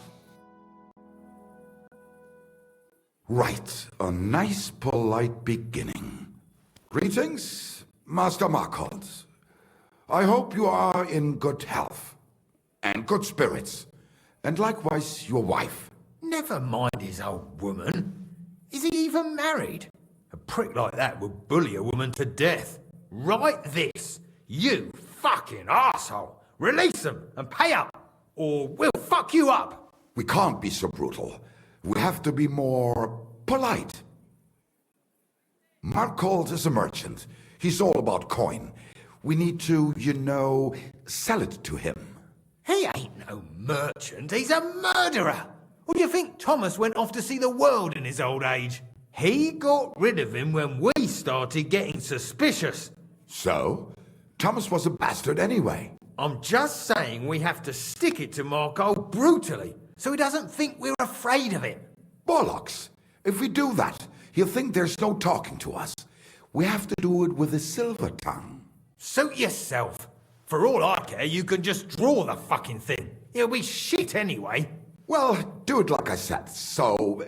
Right, a nice polite beginning. Greetings, Master Markhold. I hope you are in good health and good spirits, and likewise your wife. Never mind his old woman. Is he even married? A prick like that would bully a woman to death. Write this. You fucking arsehole. Release them and pay up, or we'll fuck you up. We can't be so brutal. We have to be more polite. Markhold is a merchant. He's all about coin. We need to, sell it to him. He ain't no merchant. He's a murderer. Or do you think Thomas went off to see the world in his old age? He got rid of him when we started getting suspicious. So? Thomas was a bastard anyway. I'm just saying we have to stick it to Markhold brutally, so he doesn't think we're afraid of him. Bollocks! If we do that, he'll think there's no talking to us. We have to do it with a silver tongue. Suit yourself. For all I care, you can just draw the fucking thing. It'll be shit anyway. Well, do it like I said. So,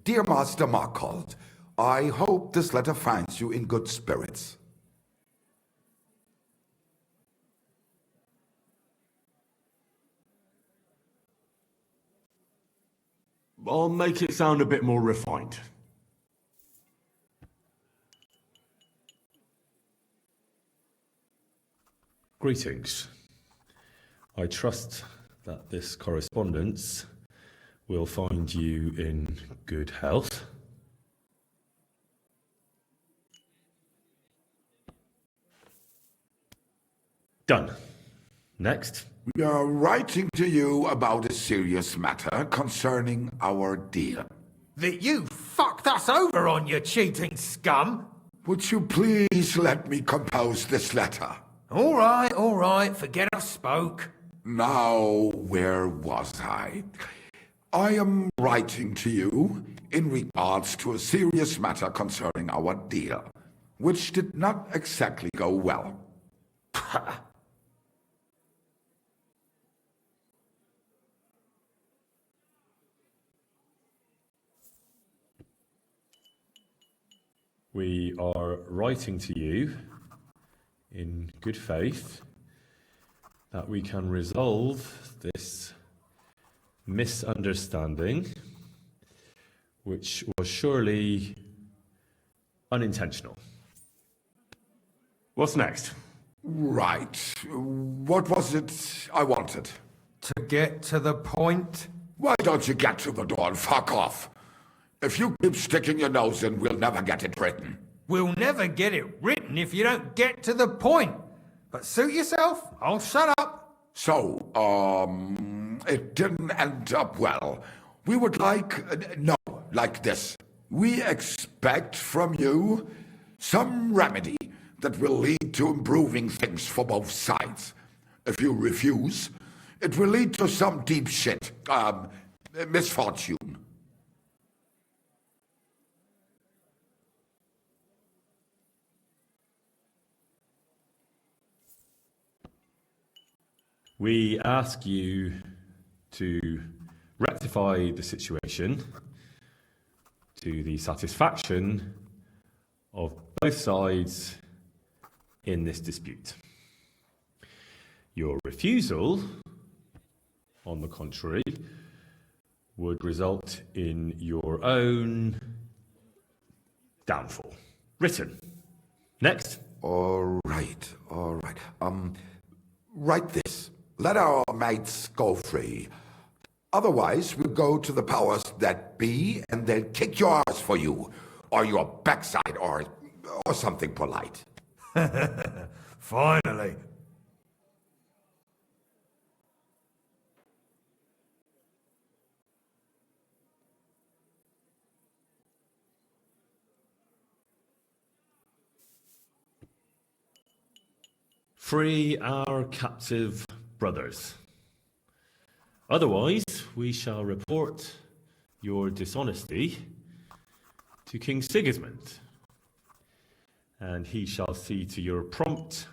dear Master Markhold, I hope this letter finds you in good spirits. I'll make it sound a bit more refined. Greetings. I trust that this correspondence will find you in good health. Done. Next. We are writing to you about a serious matter concerning our deal. That you fucked us over on, you cheating scum! Would you please let me compose this letter? All right, forget I spoke. Now, where was I? I am writing to you in regards to a serious matter concerning our deal, which did not exactly go well. We are writing to you in good faith that we can resolve this misunderstanding, which was surely unintentional. What's next? Right. What was it I wanted? To get to the point? Why don't you get to the door and fuck off? If you keep sticking your nose in, we'll never get it written. We'll never get it written if you don't get to the point. But suit yourself, I'll shut up. So, it didn't end up well. We would like this. We expect from you some remedy that will lead to improving things for both sides. If you refuse, it will lead to some deep shit, misfortune. We ask you to rectify the situation to the satisfaction of both sides in this dispute. Your refusal, on the contrary, would result in your own downfall. Written. Next. All right. Write this. Let our mates go free. Otherwise, we'll go to the powers that be and they'll kick your ass for you, or your backside, or something polite. Finally. Free our captive brothers. Otherwise, we shall report your dishonesty to King Sigismund, and he shall see to your prompt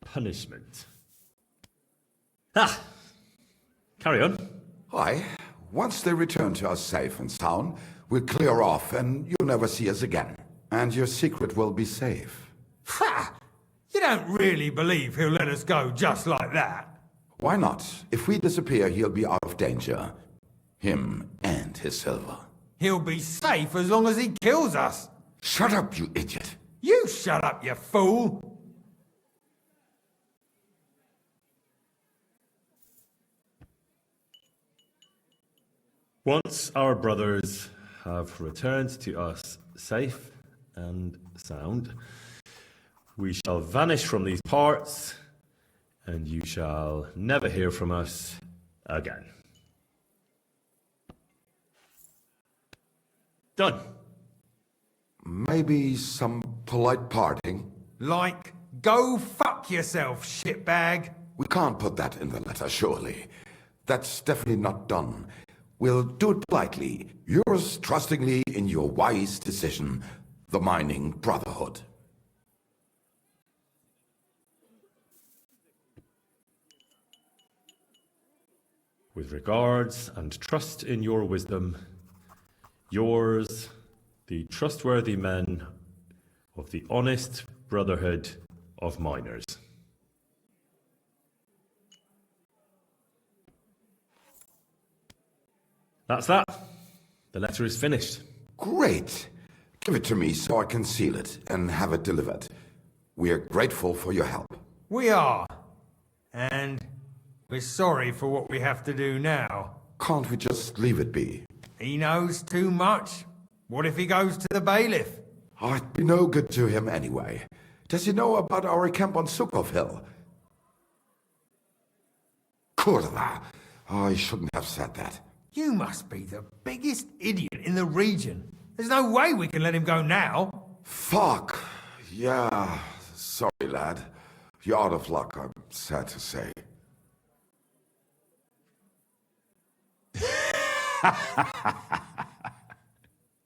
punishment. Carry on. Aye. Once they return to us safe and sound, we'll clear off and you'll never see us again. And your secret will be safe. Ha! You don't really believe he'll let us go just like that? Why not? If we disappear, he'll be out of danger. Him and his silver. He'll be safe as long as he kills us. Shut up, you idiot. You shut up, you fool. Once our brothers have returned to us safe and sound, we shall vanish from these parts, and you shall never hear from us again. Done. Maybe some polite parting? Like, go fuck yourself, shitbag. We can't put that in the letter, surely. That's definitely not done. We'll do it politely. Yours trustingly in your wise decision, the Mining Brotherhood. With regards and trust in your wisdom, yours, the trustworthy men of the honest Brotherhood of Miners. That's that. The letter is finished. Great. Give it to me so I can seal it and have it delivered. We are grateful for your help. We are. And we're sorry for what we have to do now. Can't we just leave it be? He knows too much. What if he goes to the bailiff? I'd be no good to him anyway. Does he know about our camp on Sukov Hill? Kurva. I shouldn't have said that. You must be the biggest idiot in the region. There's no way we can let him go now. Fuck. Yeah. Sorry, lad. You're out of luck, I'm sad to say.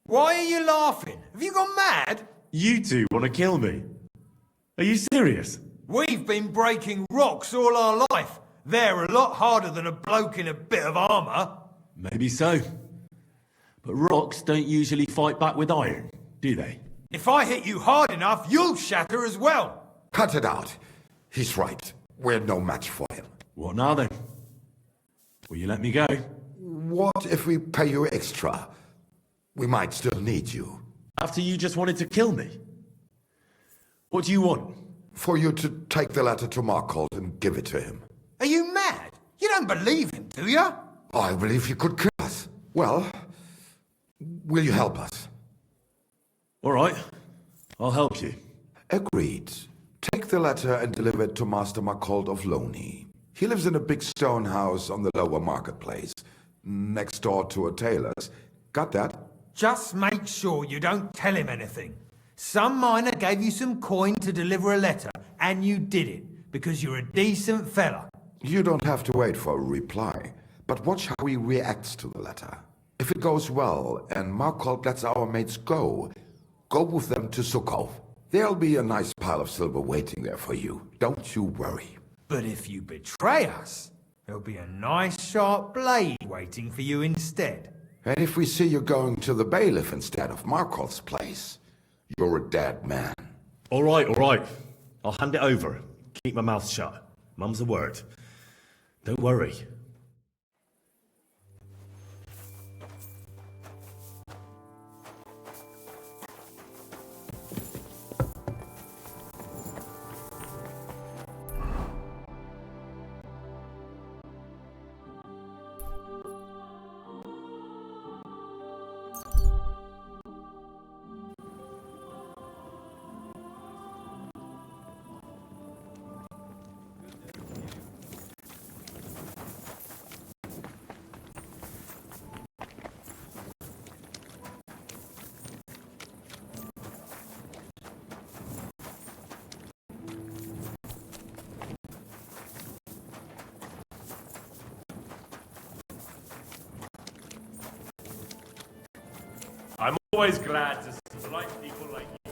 Why are you laughing? Have you gone mad? You two want to kill me? Are you serious? We've been breaking rocks all our life. They're a lot harder than a bloke in a bit of armour. Maybe so. But rocks don't usually fight back with iron, do they? If I hit you hard enough, you'll shatter as well. Cut it out. He's right. We're no match for him. What now then? Will you let me go? What if we pay you extra? We might still need you. After you just wanted to kill me? What do you want? For you to take the letter to Markhold and give it to him. Are you mad? You don't believe him, do you? I believe he could kill us. Well, will you help us? All right. I'll help you. Agreed. Take the letter and deliver it to Master Markhold of Loney. He lives in a big stone house on the lower marketplace, next door to a tailor's. Got that? Just make sure you don't tell him anything. Some miner gave you some coin to deliver a letter, and you did it, because you're a decent fella. You don't have to wait for a reply, but watch how he reacts to the letter. If it goes well, and Markhold lets our mates go with them to Sukhov. There'll be a nice pile of silver waiting there for you. Don't you worry. But if you betray us, there'll be a nice sharp blade waiting for you instead. And if we see you going to the bailiff instead of Markhold's place, you're a dead man. All right, all right. I'll hand it over. Keep my mouth shut. Mum's a word. Don't worry. I'm always glad to see bright people like you.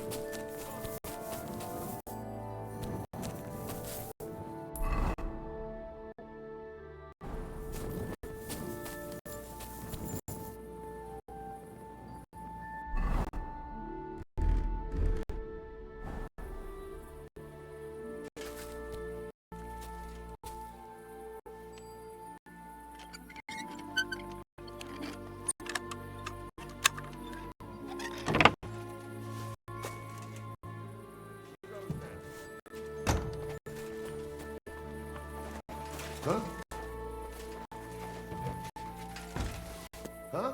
Huh? Huh?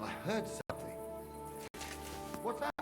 I heard something. What's that?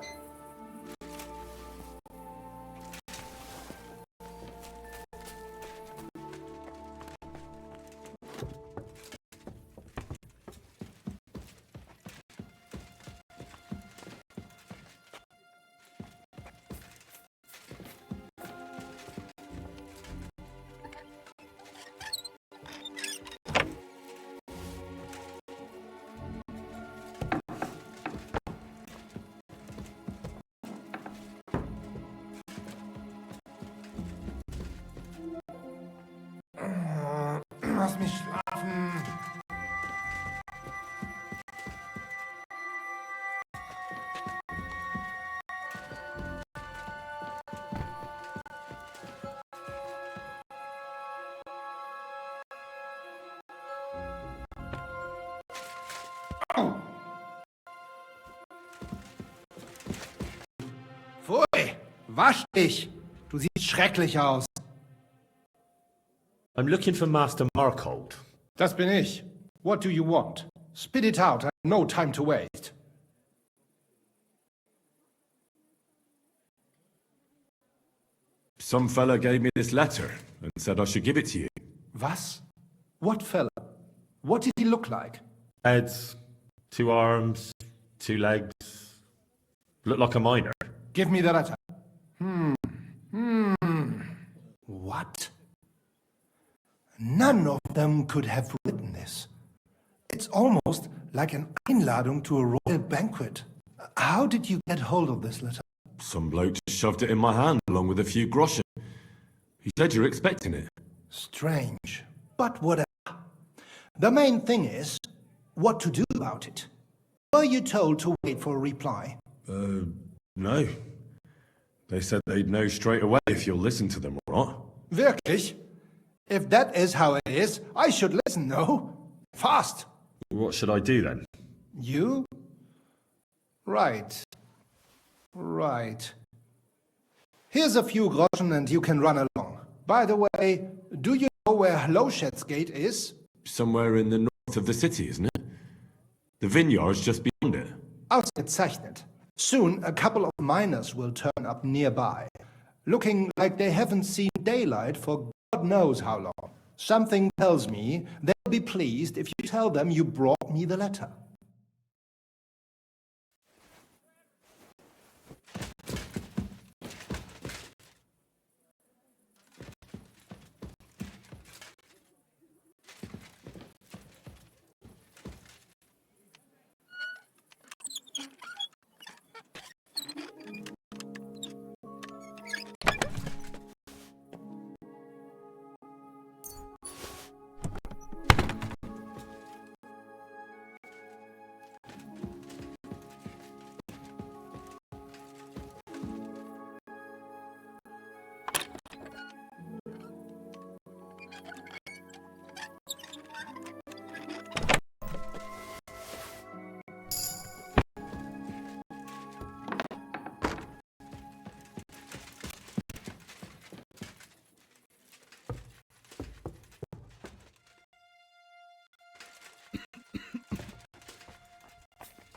Lass mich schlafen. Pfui, wasch dich. Du siehst schrecklich aus. I'm looking for Master Markhold. Das bin ich. What do you want? Spit it out. I have no time to waste. Some fella gave me this letter and said I should give it to you. Was? What fella? What did he look like? Heads, 2 arms, 2 legs. Looked like a miner. Give me the letter. What? None of them could have written this. It's almost like an Einladung to a royal banquet. How did you get hold of this letter? Some bloke just shoved it in my hand along with a few groschen. He said you're expecting it. Strange, but whatever. The main thing is, what to do about it. Were you told to wait for a reply? No. They said they'd know straight away if you'll listen to them or not. Wirklich? If that is how it is, I should listen, no? Fast! What should I do then? You? Right. Right. Here's a few groschen and you can run along. By the way, do you know where Lowshed's Gate is? Somewhere in the north of the city, isn't it? The vineyard's just beyond it. Ausgezeichnet. Soon a couple of miners will turn up nearby, looking like they haven't seen daylight for God knows how long. Something tells me they'll be pleased if you tell them you brought me the letter.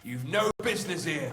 You've no business here.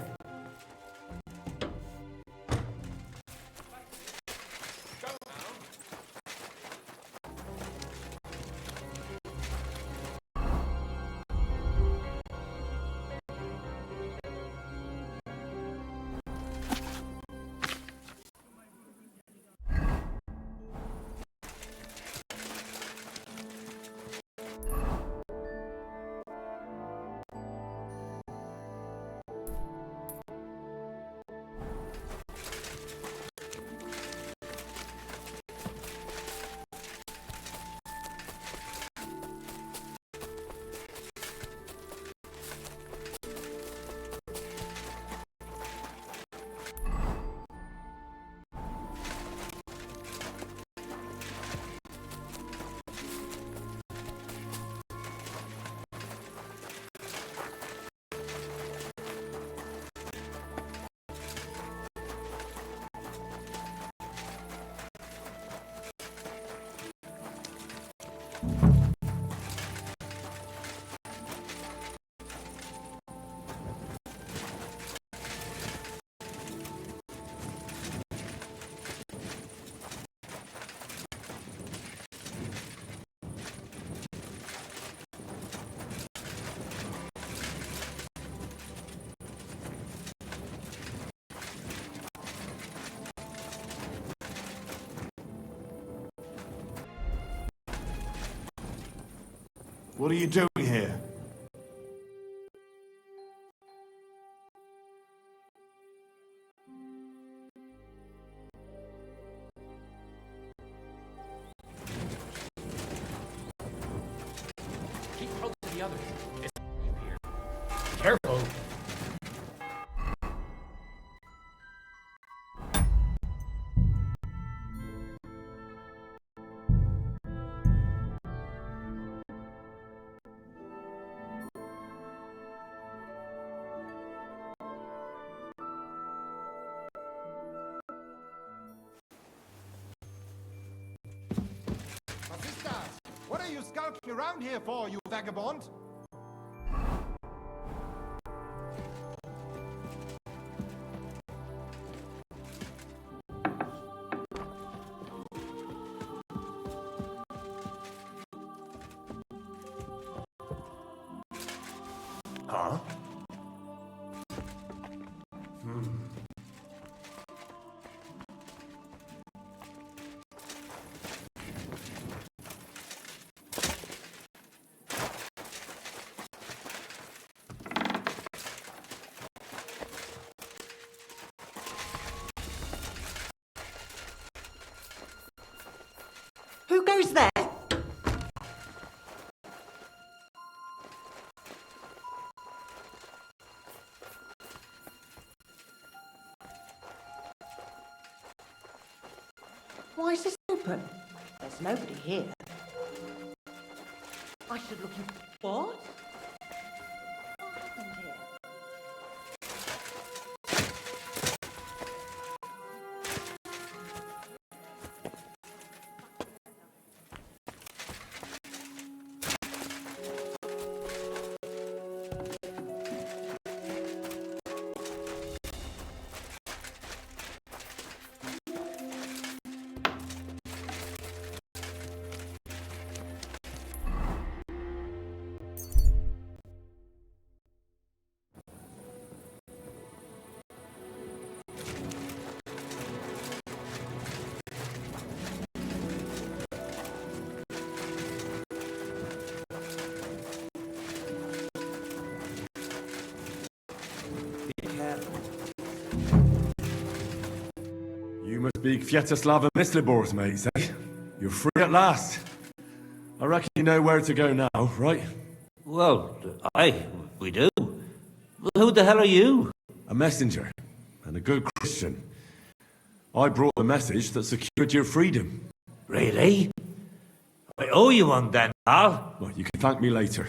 What are you doing here? Keep close to the others. It's here. Careful. What are you skulking around here for, you vagabond? Huh? open. There's nobody here. I should look in... What? What happened here? You must be Kwiatoslav and Myslibors, mates, eh? You're free at last. I reckon you know where to go now, right? Well, we do. Well, who the hell are you? A messenger, and a good Christian. I brought the message that secured your freedom. Really? I owe you one then, pal. Well, you can thank me later.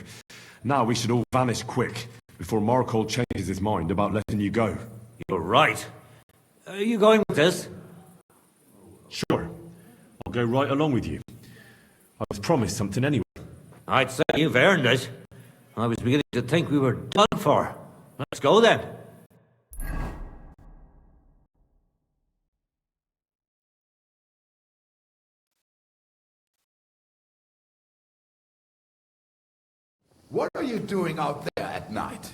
Now we should all vanish quick, before Markhold changes his mind about letting you go. You're right. Are you going with us? Sure. I'll go right along with you. I was promised something anyway. I'd say you've earned it. I was beginning to think we were done for. Let's go then. What are you doing out there at night?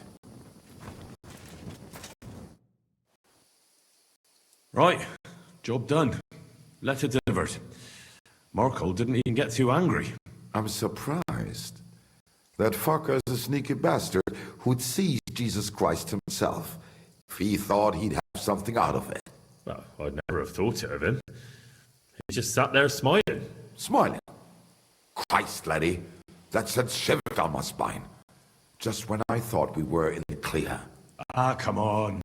Right. Job done. Letter delivered. Markhold didn't even get too angry. I'm surprised. That fucker's a sneaky bastard who'd seize Jesus Christ himself if he thought he'd have something out of it. Well, I'd never have thought it of him. He just sat there smiling. Smiling? Christ, laddie. That sent shivers down my spine. Just when I thought we were in the clear. Ah, come on.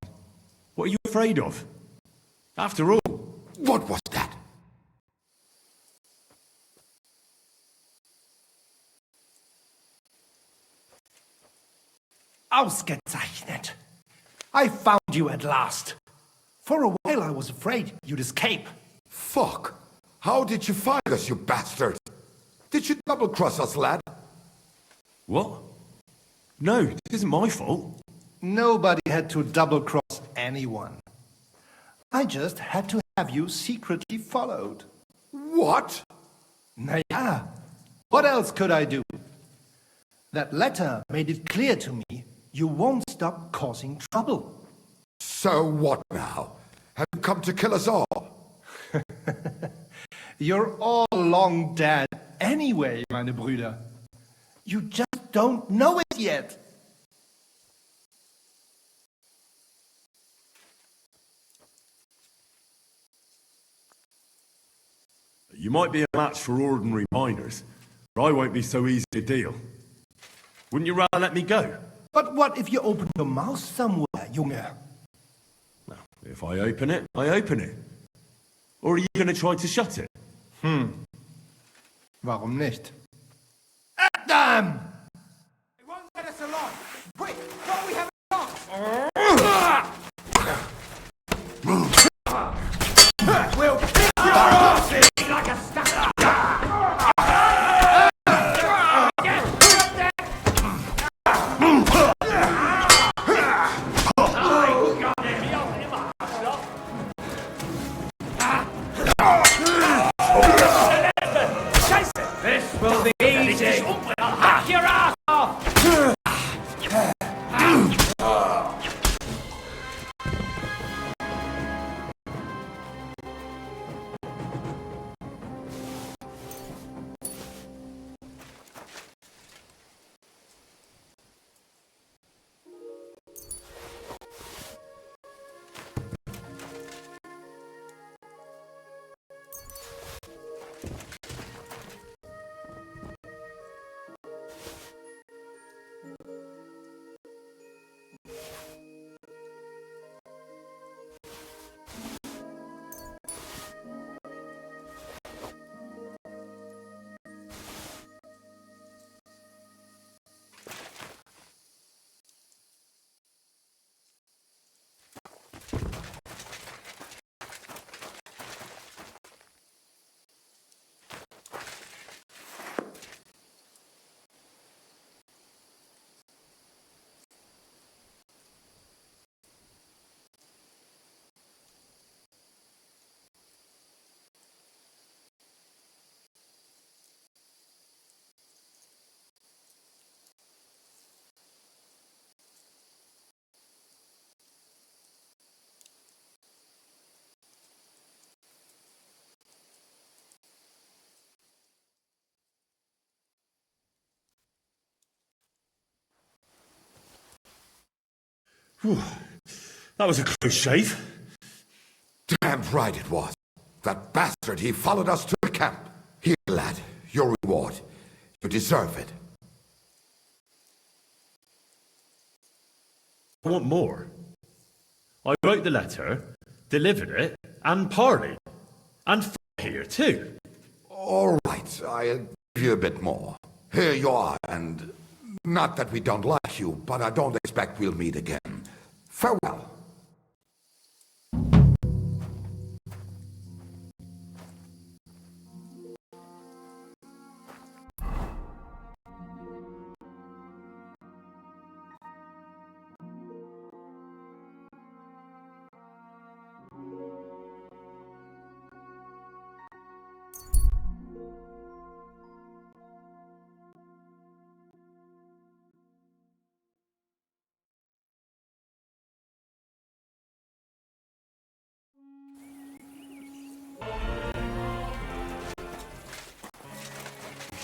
What are you afraid of? After all... What was that? Ausgezeichnet. I found you at last. For a while I was afraid you'd escape. Fuck! How did you find us, you bastard? Did you double-cross us, lad? What? No, this isn't my fault. Nobody had to double-cross anyone. I just had to have you secretly followed. What? Naja, what else could I do? That letter made it clear to me you won't stop causing trouble. So what now? Have you come to kill us all? You're all long dead anyway, meine Brüder. You just don't know it yet. You might be a match for ordinary miners, but I won't be so easy to deal. Wouldn't you rather let me go? But what if you open your mouth somewhere, Junge? Well, if I open it, I open it. Or are you going to try to shut it? Warum nicht? Adam! It won't let us along. Quick, don't we have a chance? We'll kick your asses like a stack. This will be easy. Hack your ass off! That was a close shave. Damn right it was. That bastard, he followed us to the camp. Here, lad, your reward. You deserve it. I want more. I wrote the letter, delivered it, and parleyed. And here too. All right, I'll give you a bit more. Here you are, and not that we don't like you, but I don't expect we'll meet again. Farewell.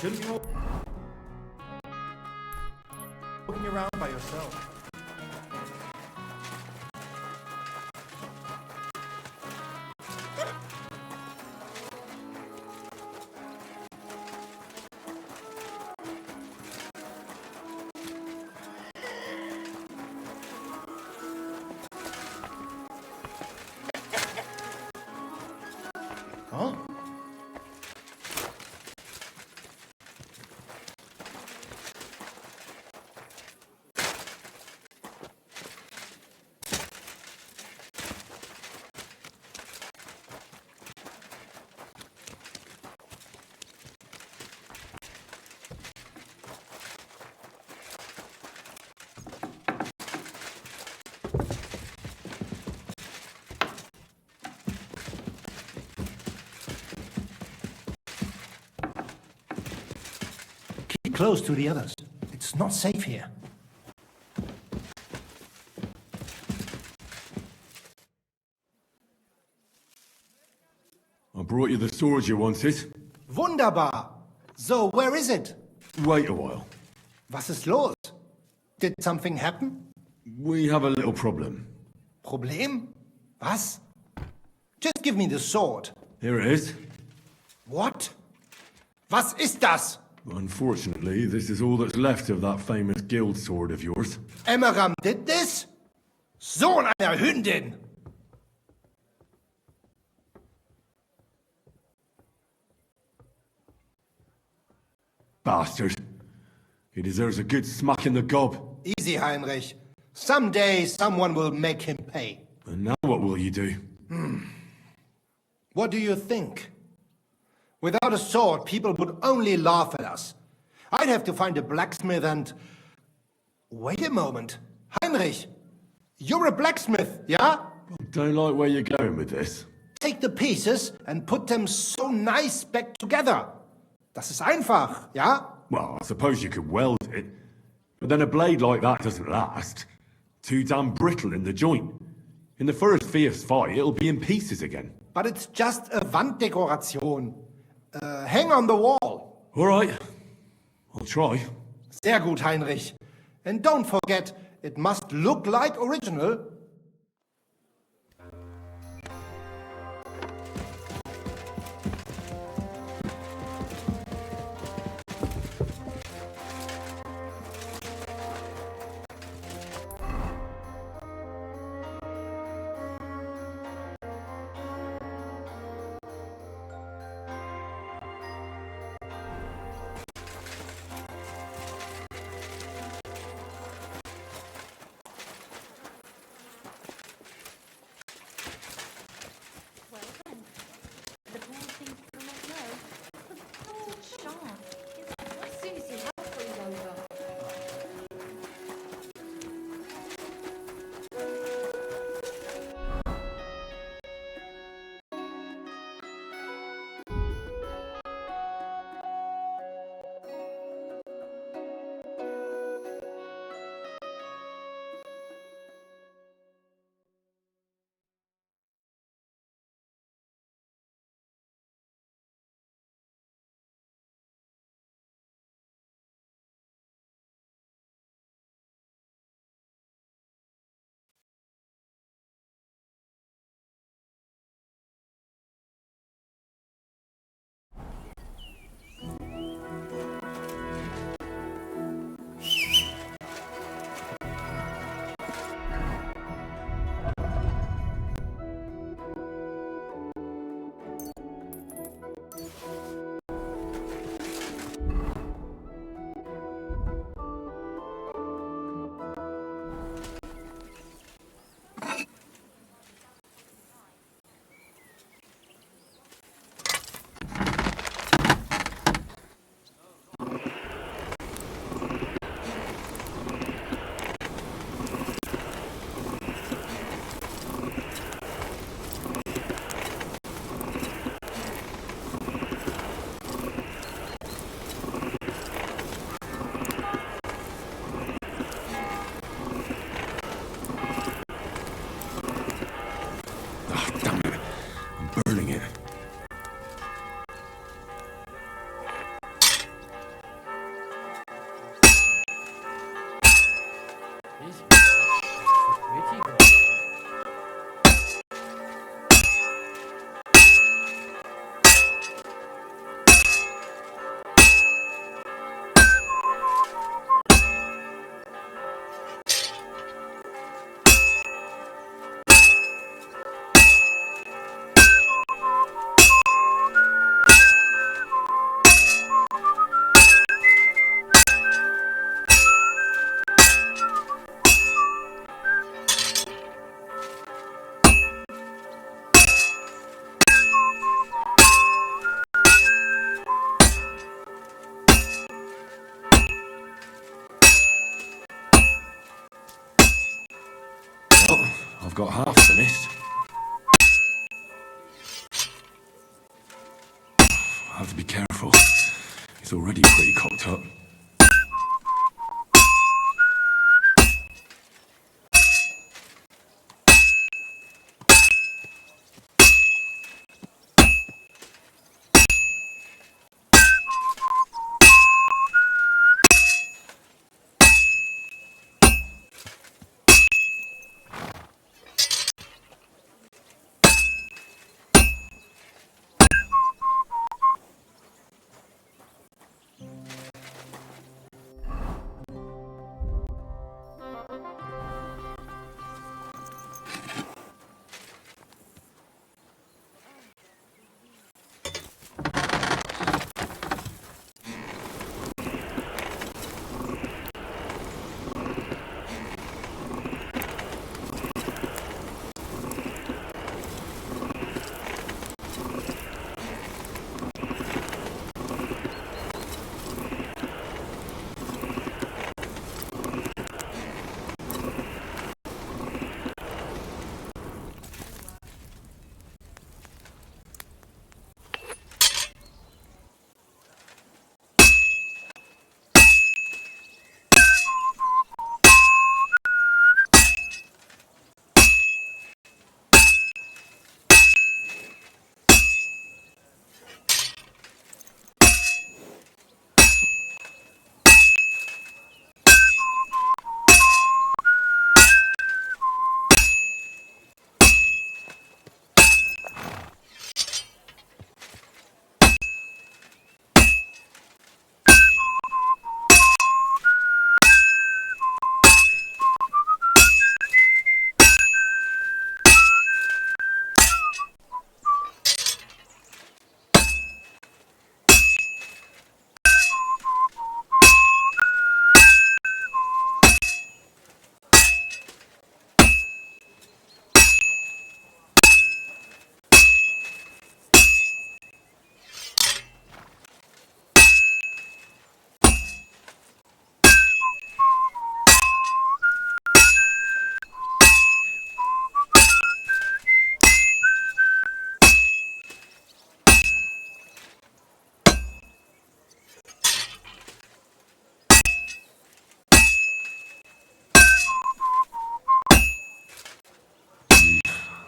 Shouldn't you Walking around by yourself. Huh? Close to the others. It's not safe here. I brought you the sword you wanted. Wunderbar. So, where is it? Wait a while. Was ist los? Did something happen? We have a little problem. Problem? Was? Just give me the sword. Here it is. What? Was ist das? Unfortunately, this is all that's left of that famous guild sword of yours. Emmeram did this? Sohn einer Hündin! Bastard. He deserves a good smack in the gob. Easy, Heinrich. Someday someone will make him pay. And now what will you do? What do you think? Without a sword, people would only laugh at us. I'd have to find a blacksmith and... Wait a moment. Heinrich, you're a blacksmith, yeah? Don't like where you're going with this. Take the pieces and put them so nice back together. Das ist einfach, ja? Well, I suppose you could weld it. But then a blade like that doesn't last. Too damn brittle in the joint. In the first fierce fight, it'll be in pieces again. But it's just a Wanddekoration. Hang on the wall. All right. I'll try. Sehr gut, Heinrich. And don't forget, it must look like original. I've got half finished. I have to be careful. It's already pretty cocked up.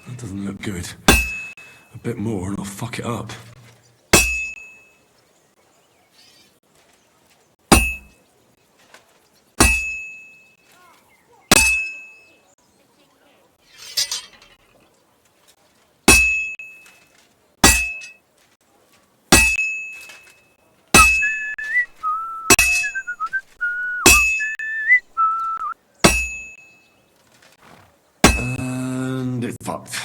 That doesn't look good. A bit more and I'll fuck it up. And it's fucked.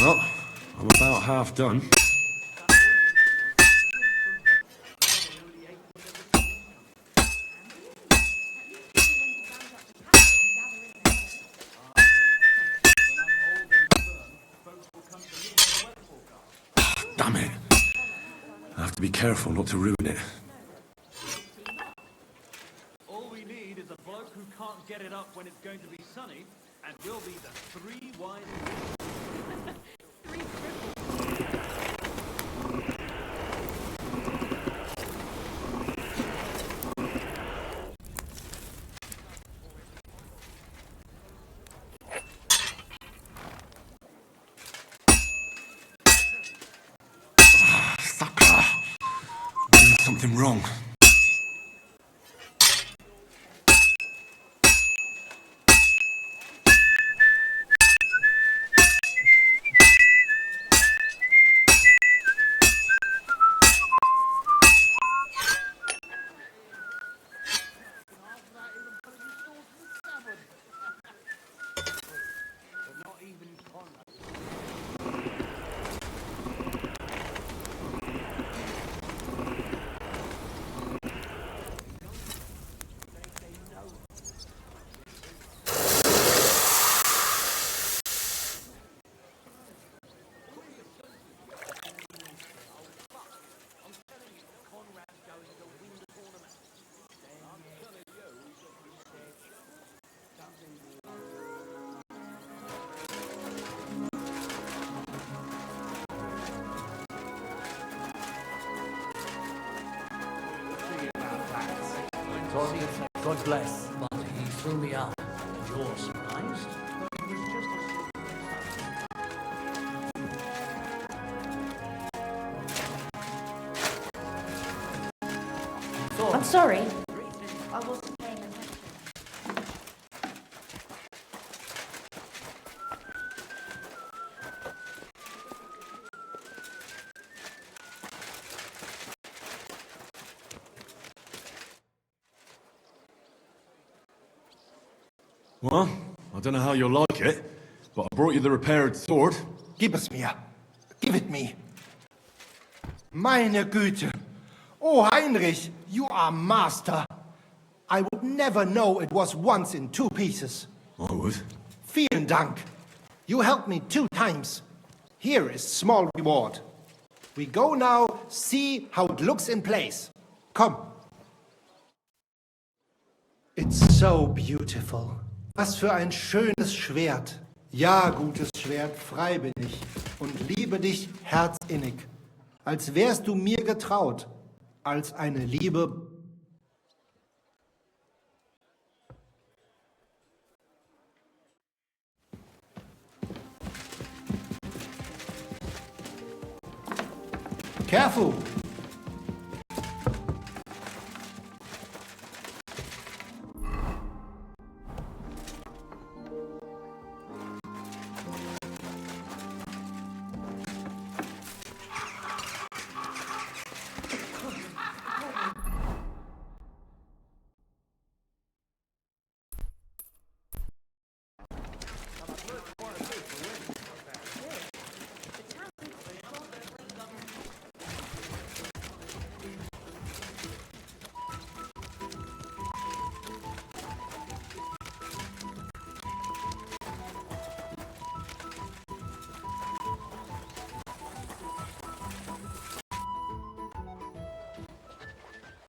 Well, I'm about half done. Damn it. I have to be careful not to ruin it. All we need is a bloke who can't get it up when it's going to be sunny, and we'll be the three wise Doing something wrong. God bless. But he threw me out. And you're surprised? I'm sorry. I wasn't paying attention. Well, I don't know how you'll like it, but I brought you the repaired sword. Gib es mir. Give it me. Meine Güte. Oh, Heinrich, you are master. I would never know it was once in 2 pieces. I would. Vielen Dank. You helped me 2 times. Here is small reward. We go now see how it looks in place. Come. It's so beautiful. Was für ein schönes Schwert. Ja, gutes Schwert, frei bin ich und liebe dich herzinnig. Als wärst du mir getraut, als eine Liebe. Careful!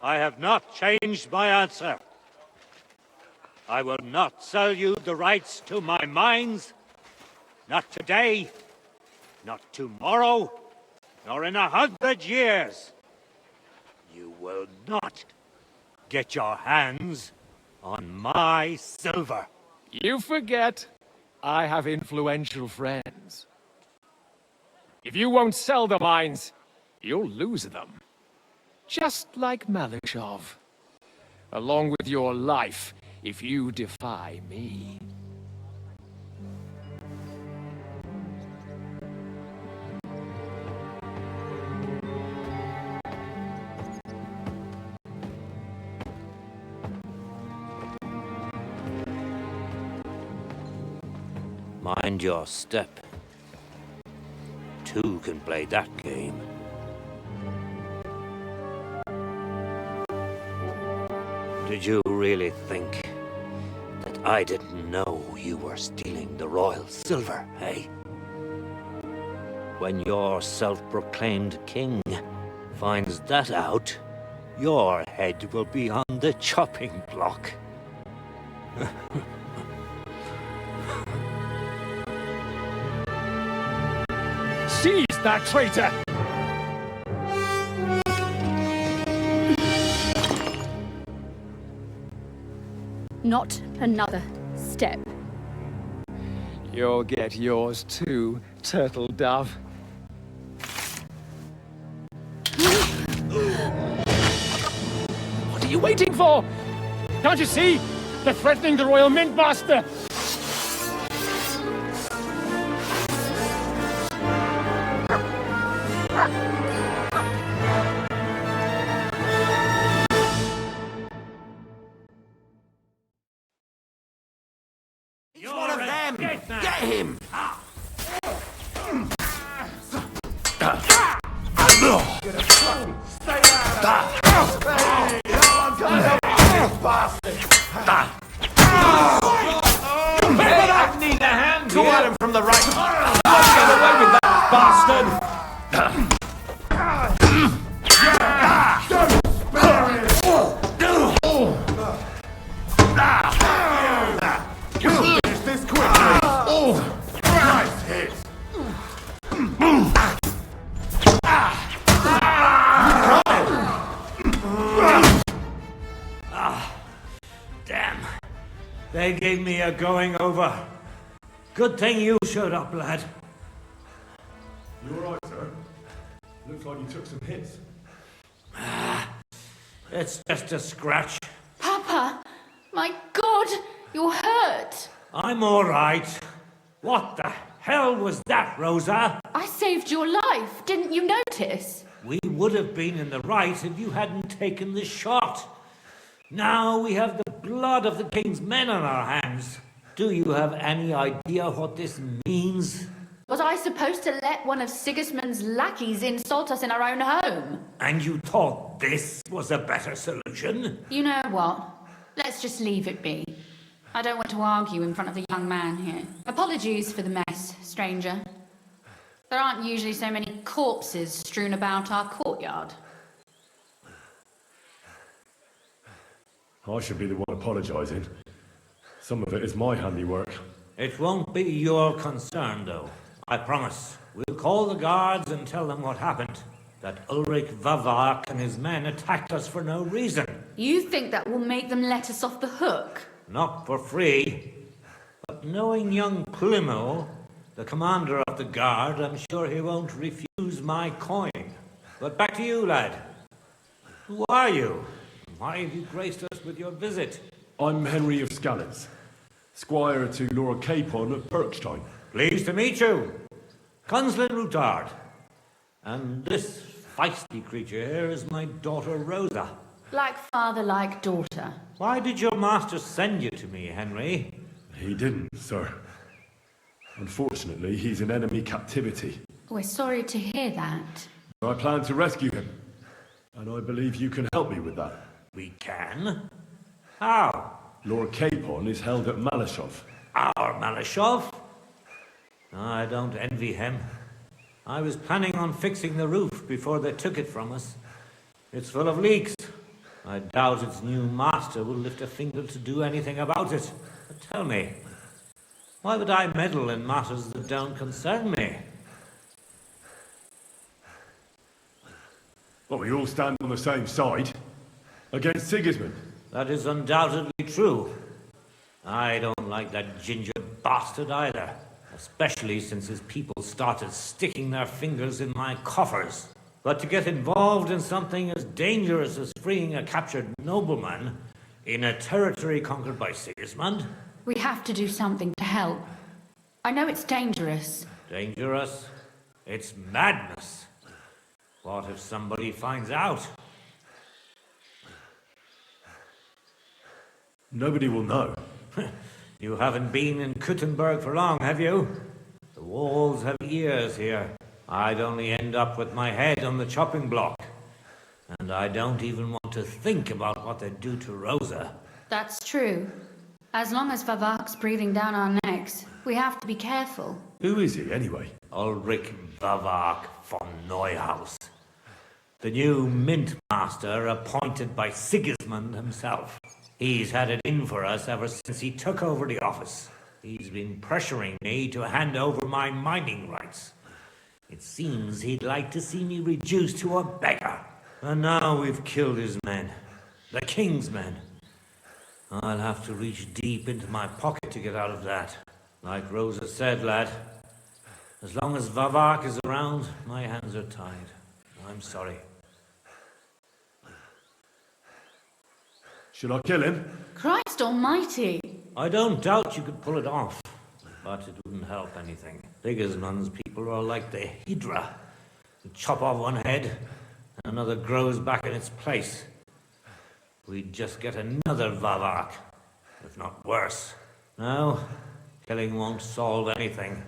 I have not changed my answer. I will not sell you the rights to my mines. Not today, not tomorrow, nor in 100 years. You will not get your hands on my silver. You forget, I have influential friends. If you won't sell the mines, you'll lose them. Just like Malishov. Along with your life, if you defy me. Mind your step. too can play that game. Did you really think that I didn't know you were stealing the royal silver, eh? When your self-proclaimed king finds that out, your head will be on the chopping block. Seize that traitor! Not another step. You'll get yours too, turtle dove. What are you waiting for? Can't you see? They're threatening the Royal Mint Master! He's one of them! Get him! I need a hand. Come at him from the right. Get away with that bastard! Finish this quickly! Nice hit! Damn. They gave me a going over. Good thing you showed up, lad. You alright, sir? Looks like you took some hits. It's just a scratch. Papa! My God! You're hurt! I'm alright. What the hell was that, Rosa? I saved your life. Didn't you notice? We would have been in the right if you hadn't taken the shot. Now we have the blood of the king's men on our hands. Do you have any idea what this means? Was I supposed to let one of Sigismund's lackeys insult us in our own home? And you thought this was a better solution? You know what? Let's just leave it be. I don't want to argue in front of the young man here. Apologies for the mess, stranger. There aren't usually so many corpses strewn about our courtyard. I should be the one apologising. Some of it is my handiwork. It won't be your concern, though. I promise. We'll call the guards and tell them what happened. That Ulrich Vavak and his men attacked us for no reason. You think that will make them let us off the hook? Not for free. But knowing young Plimo, the commander of the guard, I'm sure he won't refuse my coin. But back to you, lad. Who are you? Why have you graced us with your visit? I'm Henry of Skalitz, squire to Lord Capon of Perkstein. Pleased to meet you. Consulin Routard. And this feisty creature here is my daughter Rosa. Like father, like daughter. Why did your master send you to me, Henry? He didn't, sir. Unfortunately, he's in enemy captivity. We're sorry to hear that. I plan to rescue him, and I believe you can help me with that. We can? How? Lord Capon is held at Malashov. Our Malashov? I don't envy him. I was planning on fixing the roof before they took it from us. It's full of leaks. I doubt its new master will lift a finger to do anything about it. But tell me, why would I meddle in matters that don't concern me? Well, we all stand on the same side. Against Sigismund. That is undoubtedly true. I don't like that ginger bastard either. Especially since his people started sticking their fingers in my coffers. But to get involved in something as dangerous as freeing a captured nobleman in a territory conquered by Sigismund? We have to do something to help. I know it's dangerous. Dangerous? It's madness. What if somebody finds out? Nobody will know. You haven't been in Kuttenberg for long, have you? The walls have ears here. I'd only end up with my head on the chopping block. And I don't even want to think about what they'd do to Rosa. That's true. As long as Vavak's breathing down our necks, we have to be careful. Who is he, anyway? Ulrich Vavak von Neuhaus. The new mint master appointed by Sigismund himself. He's had it in for us ever since he took over the office. He's been pressuring me to hand over my mining rights. It seems he'd like to see me reduced to a beggar. And now we've killed his men. The king's men. I'll have to reach deep into my pocket to get out of that. Like Rosa said, lad, as long as Vavak is around, my hands are tied. I'm sorry. Should I kill him? Christ almighty! I don't doubt you could pull it off, but it wouldn't help anything. Sigismund's people are like the Hydra. You chop off one head, and another grows back in its place. We'd just get another Vavak, if not worse. No, killing won't solve anything.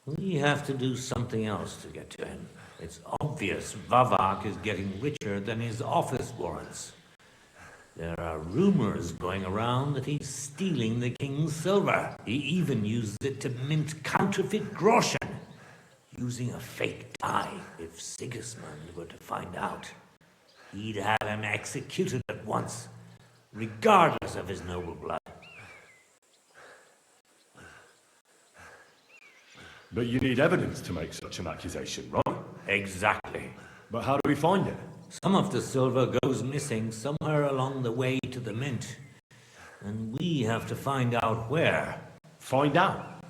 We have to do something else to get to him. It's obvious Vavak is getting richer than his office warrants. There are rumors going around that he's stealing the king's silver. He even uses it to mint counterfeit groschen, using a fake dye. If Sigismund were to find out, he'd have him executed at once, regardless of his noble blood. But you need evidence to make such an accusation, right? Exactly. But how do we find it? Some of the silver goes missing somewhere along the way to the mint, and we have to find out where. Find out?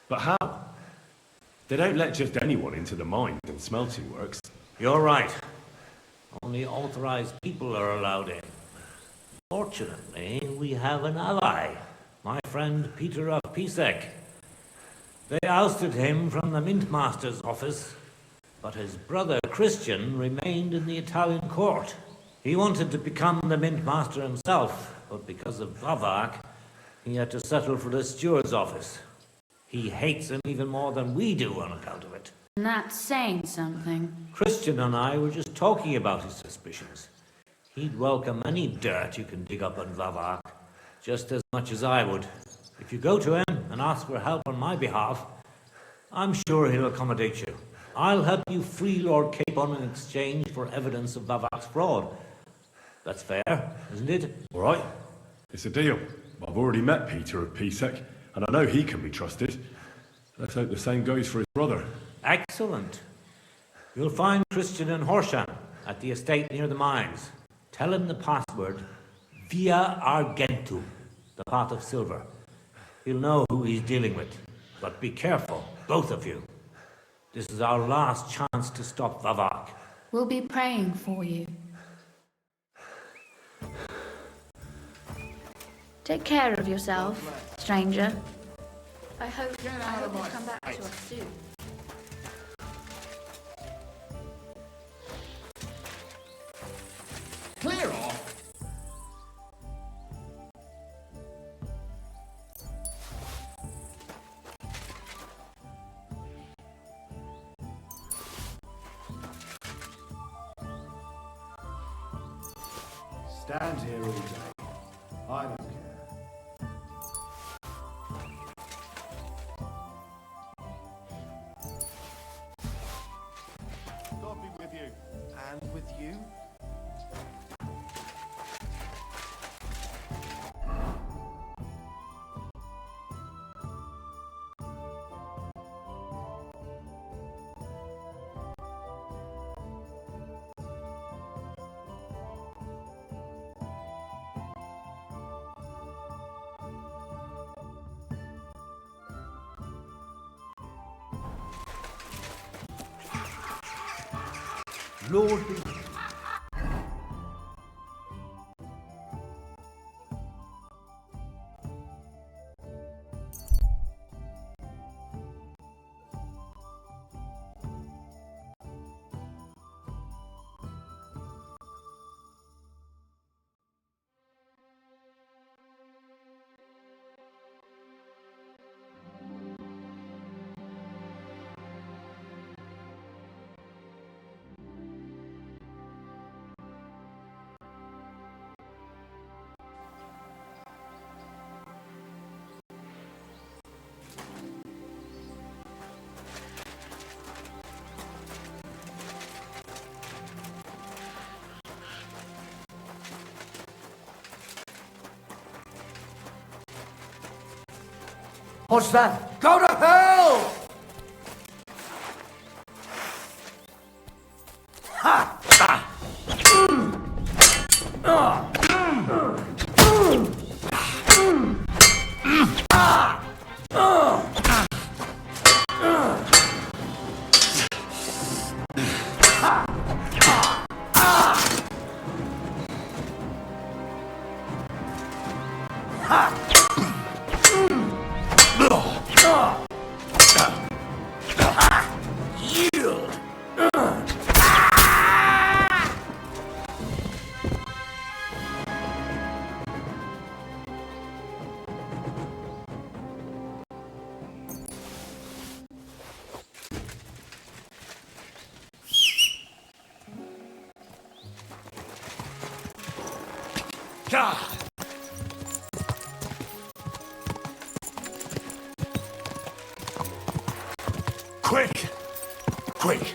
But how? They don't let just anyone into the mines and smelting works. You're right. Only authorized people are allowed in. Fortunately, we have an ally, my friend Peter of Pisek. They ousted him from the Mint Master's office, but his brother Christian remained in the Italian court. He wanted to become the Mint Master himself, but because of Vavak, he had to settle for the steward's office. He hates him even more than we do on account of it. And that's saying something. Christian and I were just talking about his suspicions. He'd welcome any dirt you can dig up on Vavak, just as much as I would. If you go to him and ask for help on my behalf, I'm sure he'll accommodate you. I'll help you free Lord Capon in exchange for evidence of Vavak's fraud. That's fair, isn't it? All right. It's a deal. I've already met Peter of Pisek, and I know he can be trusted. Let's hope the same goes for his brother. Excellent. You'll find Christian and Horsham at the estate near the mines. Tell him the password, Via Argentum, the pot of silver. He'll know who he's dealing with. But be careful, both of you. This is our last chance to stop Vavak. We'll be praying for you. Take care of yourself, stranger. I hope you'll come back to us soon. Clear off! Stand here all day. I don't care. God be with you. And with you? Lord be What's that? Go to hell! Ha! Quick! Quick!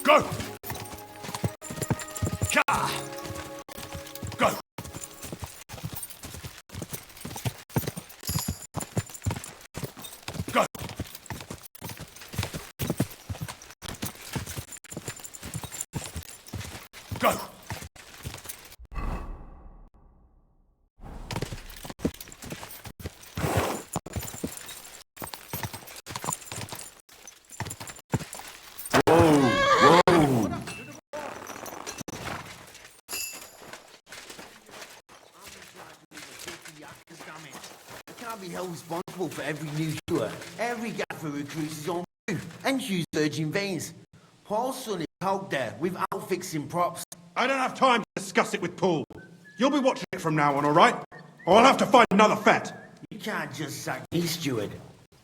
Go! Go! Go! Go! Be held responsible for every new tour. Every gaffer recruits his own crew and use virgin veins. Paul's son is out there without fixing props. I don't have time to discuss it with Paul. You'll be watching it from now on, all right? Or I'll have to find another fet. You can't just sack me, steward.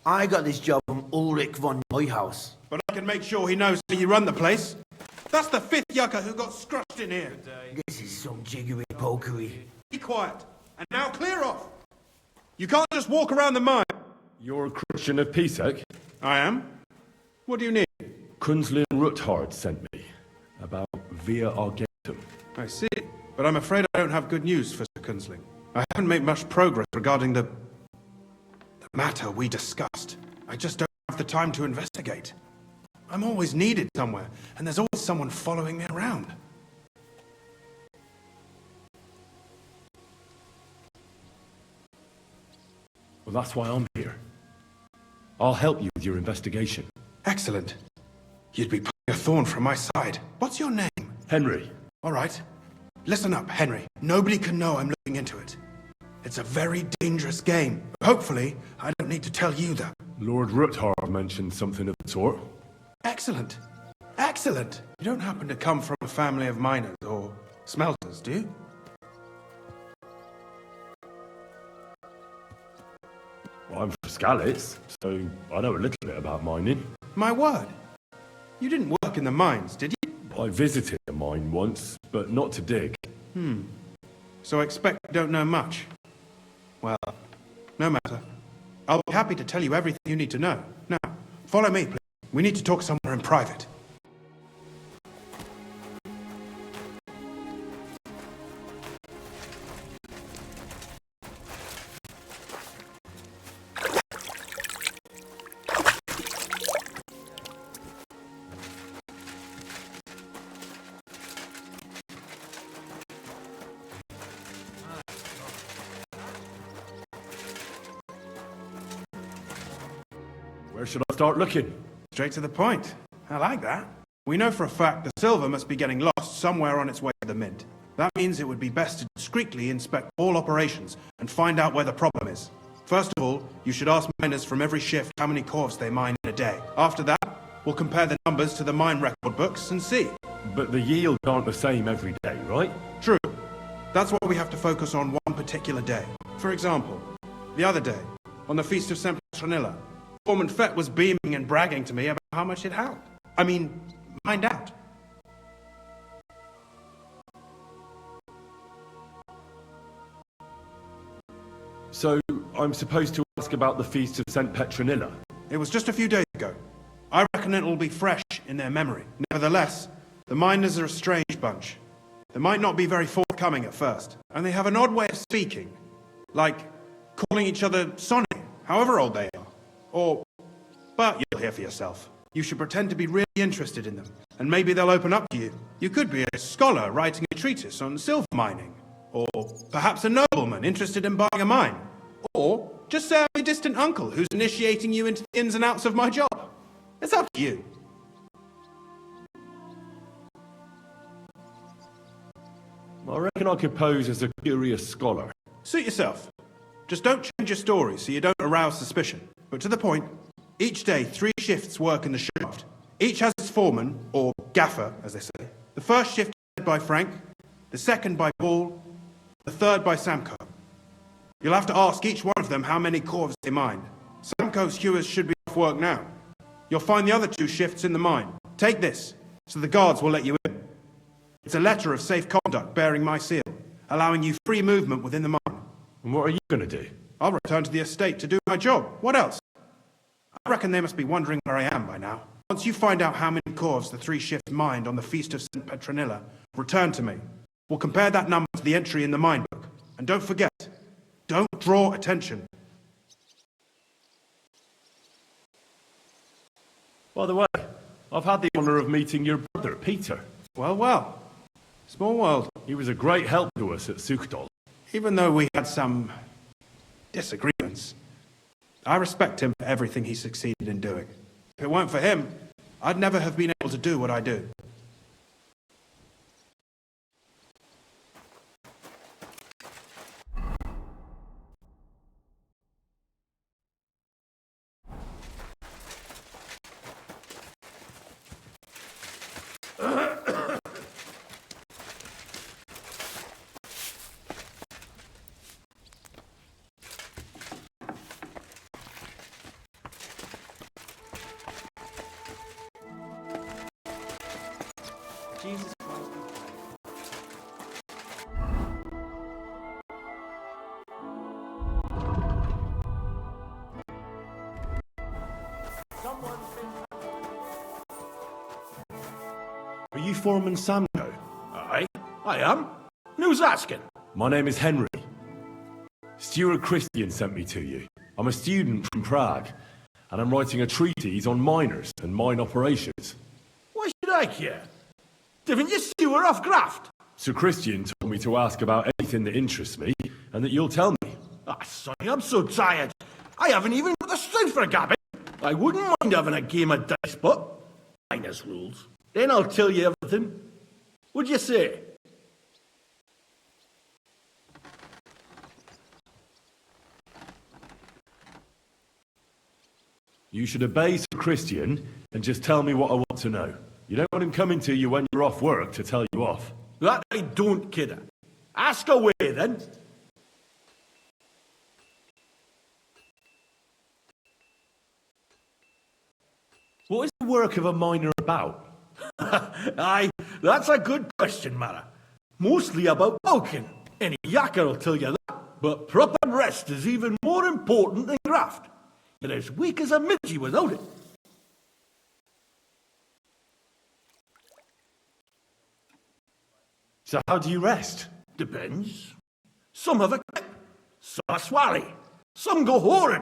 I got this job from Ulrich von Neuhaus. But I can make sure he knows how you run the place. That's the fifth yucca who got scrushed in here. This is some jiggery pokery. Be quiet. And now clear off. You can't just walk around the mine. You're a Christian of Pisek? I am. What do you need? Kunzlin Ruthard sent me about Via Argentum. I see. But I'm afraid I don't have good news for Sir Kunzling. I haven't made much progress regarding the matter we discussed. I just don't have the time to investigate. I'm always needed somewhere, and there's always someone following me around. Well, that's why I'm here. I'll help you with your investigation. Excellent. You'd be pulling a thorn from my side. What's your name? Henry. All right. Listen up, Henry. Nobody can know I'm looking into it. It's a very dangerous game. Hopefully, I don't need to tell you that. Lord Ruthard mentioned something of the sort. Excellent. Excellent. You don't happen to come from a family of miners or smelters, do you? Well, I'm from Skalitz, so I know a little bit about mining. My word. You didn't work in the mines, did you? I visited a mine once, but not to dig. So I expect you don't know much. Well, no matter. I'll be happy to tell you everything you need to know. Now, follow me, please. We need to talk somewhere in private. Where should I start looking? Straight to the point. I like that. We know for a fact the silver must be getting lost somewhere on its way to the mint. That means it would be best to discreetly inspect all operations and find out where the problem is. First of all, you should ask miners from every shift how many corves they mine in a day. After that, we'll compare the numbers to the mine record books and see. But the yields aren't the same every day, right? True. That's why we have to focus on one particular day. For example, the other day, on the Feast of St. Petronilla, Foreman Fett was beaming and bragging to me about how much it helped. Mined out. So, I'm supposed to ask about the Feast of St. Petronilla? It was just a few days ago. I reckon it'll be fresh in their memory. Nevertheless, The miners are a strange bunch. They might not be very forthcoming at first, and they have an odd way of speaking. Like calling each other Sonny, however old they are. But you'll hear for yourself. You should pretend to be really interested in them, and maybe they'll open up to you. You could be a scholar writing a treatise on silver mining, or perhaps a nobleman interested in buying a mine, or just say I'm a distant uncle who's initiating you into the ins and outs of my job. It's up to you. I reckon I could pose as a curious scholar. Suit yourself. Just don't change your story so you don't arouse suspicion. But to the point, each day 3 shifts work in the shaft. Each has its foreman, or gaffer, as they say. The first shift is led by Frank, the second by Paul, the third by Samko. You'll have to ask each one of them how many corves they mine. Samko's hewers should be off work now. You'll find the other 2 shifts in the mine. Take this, so the guards will let you in. It's a letter of safe conduct bearing my seal, allowing you free movement within the mine. And what are you going to do? I'll return to the estate to do my job. What else? I reckon they must be wondering where I am by now. Once you find out how many corves the 3 shifts mined on the Feast of St. Petronilla, return to me. We'll compare that number to the entry in the mine book. And don't forget, don't draw attention. By the way, I've had the honour of meeting your brother, Peter. Well. Small world. He was a great help to us at Sukdal. Even though we had some disagreements, I respect him for everything he succeeded in doing. If it weren't for him, I'd never have been able to do what I do. Jesus Christ. Are you Foreman Samko? Aye, I am. Who's asking? My name is Henry. Stuart Christian sent me to you. I'm a student from Prague, and I'm writing a treatise on miners and mine operations. Why should I care? Didn't you see we're off graft? Sir Christian told me to ask about anything that interests me, and that you'll tell me. Ah, Sonny, I'm so tired. I haven't even got the strength for gabbing. I wouldn't mind having a game of dice, but minus rules. Then I'll tell you everything. What'd you say? You should obey Sir Christian and just tell me what I want to know. You don't want him coming to you when you're off work to tell you off. That I don't, kidder. Ask away, then. What is the work of a miner about? Aye, that's a good question, Mara. Mostly about poking. Any yakker will tell you that. But proper rest is even more important than graft. You're as weak as a midgie without it. So how do you rest? Depends. Some have a kip, some a swally, some go whoring.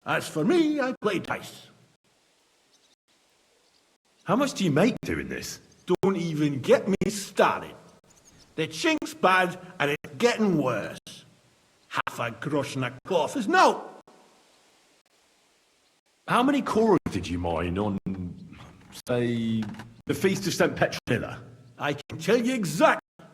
As for me, I play dice. How much do you make doing this? Don't even get me started. The chink's bad and it's getting worse. Half a grosh and a cough is no. How many corals did you mine on, say, the Feast of St. Petronilla? I can tell you exactly.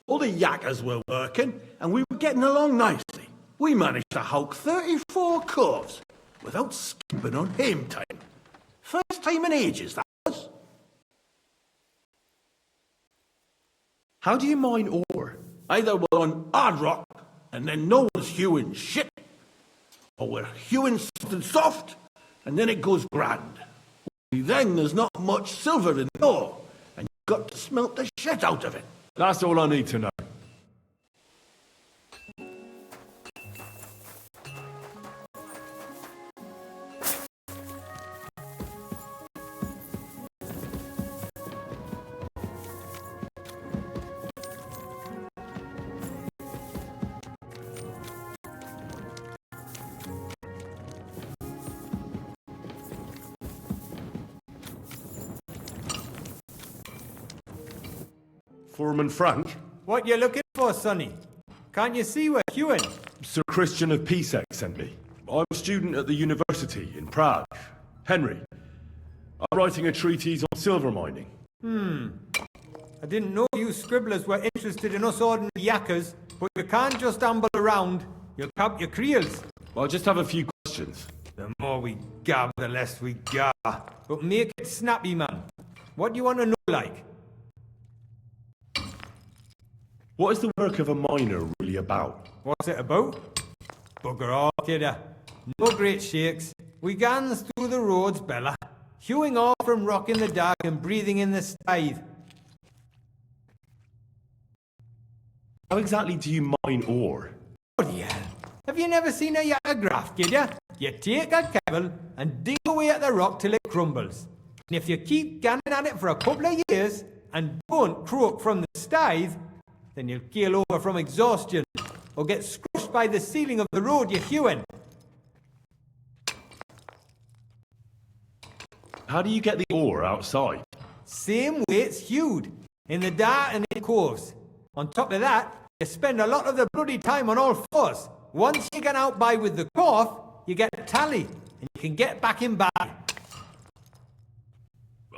All the yakkers were working, and we were getting along nicely. We managed to hulk 34 corves without skimping on hame time. First time in ages, that was. How do you mine ore? Either we're on hard rock, and then no one's hewing shit, or we're hewing something soft, and then it goes grand. Then there's not much silver in the ore, and you've got to smelt the shit out of it. That's all I need to know. Foreman Frank? What you looking for, Sonny? Can't you see we're queuing? Sir Christian of Pisek sent me. I'm a student at the university in Prague. Henry. I'm writing a treatise on silver mining. I didn't know you scribblers were interested in us ordinary yakkers, but you can't just amble around. You'll cap your creels. I just have a few questions. The more we gab, the less we gar. But make it snappy, man. What do you want to know, like? What is the work of a miner really about? What's it about? Bugger all, kidder. No great shakes. We gans through the roads, Bella. Hewing off from rock in the dark and breathing in the scythe. How exactly do you mine ore? Bloody hell. Have you never seen a yakker graft, kidder? You take a kebble and dig away at the rock till it crumbles. And if you keep ganning at it for a couple of years and don't croak from the scythe, then you'll keel over from exhaustion or get scrushed by the ceiling of the road you're hewing. How do you get the ore outside? Same way it's hewed, in the dark and in coves. On top of that, you spend a lot of the bloody time on all fours. Once you get out by with the cough, you get a tally, and you can get back in by.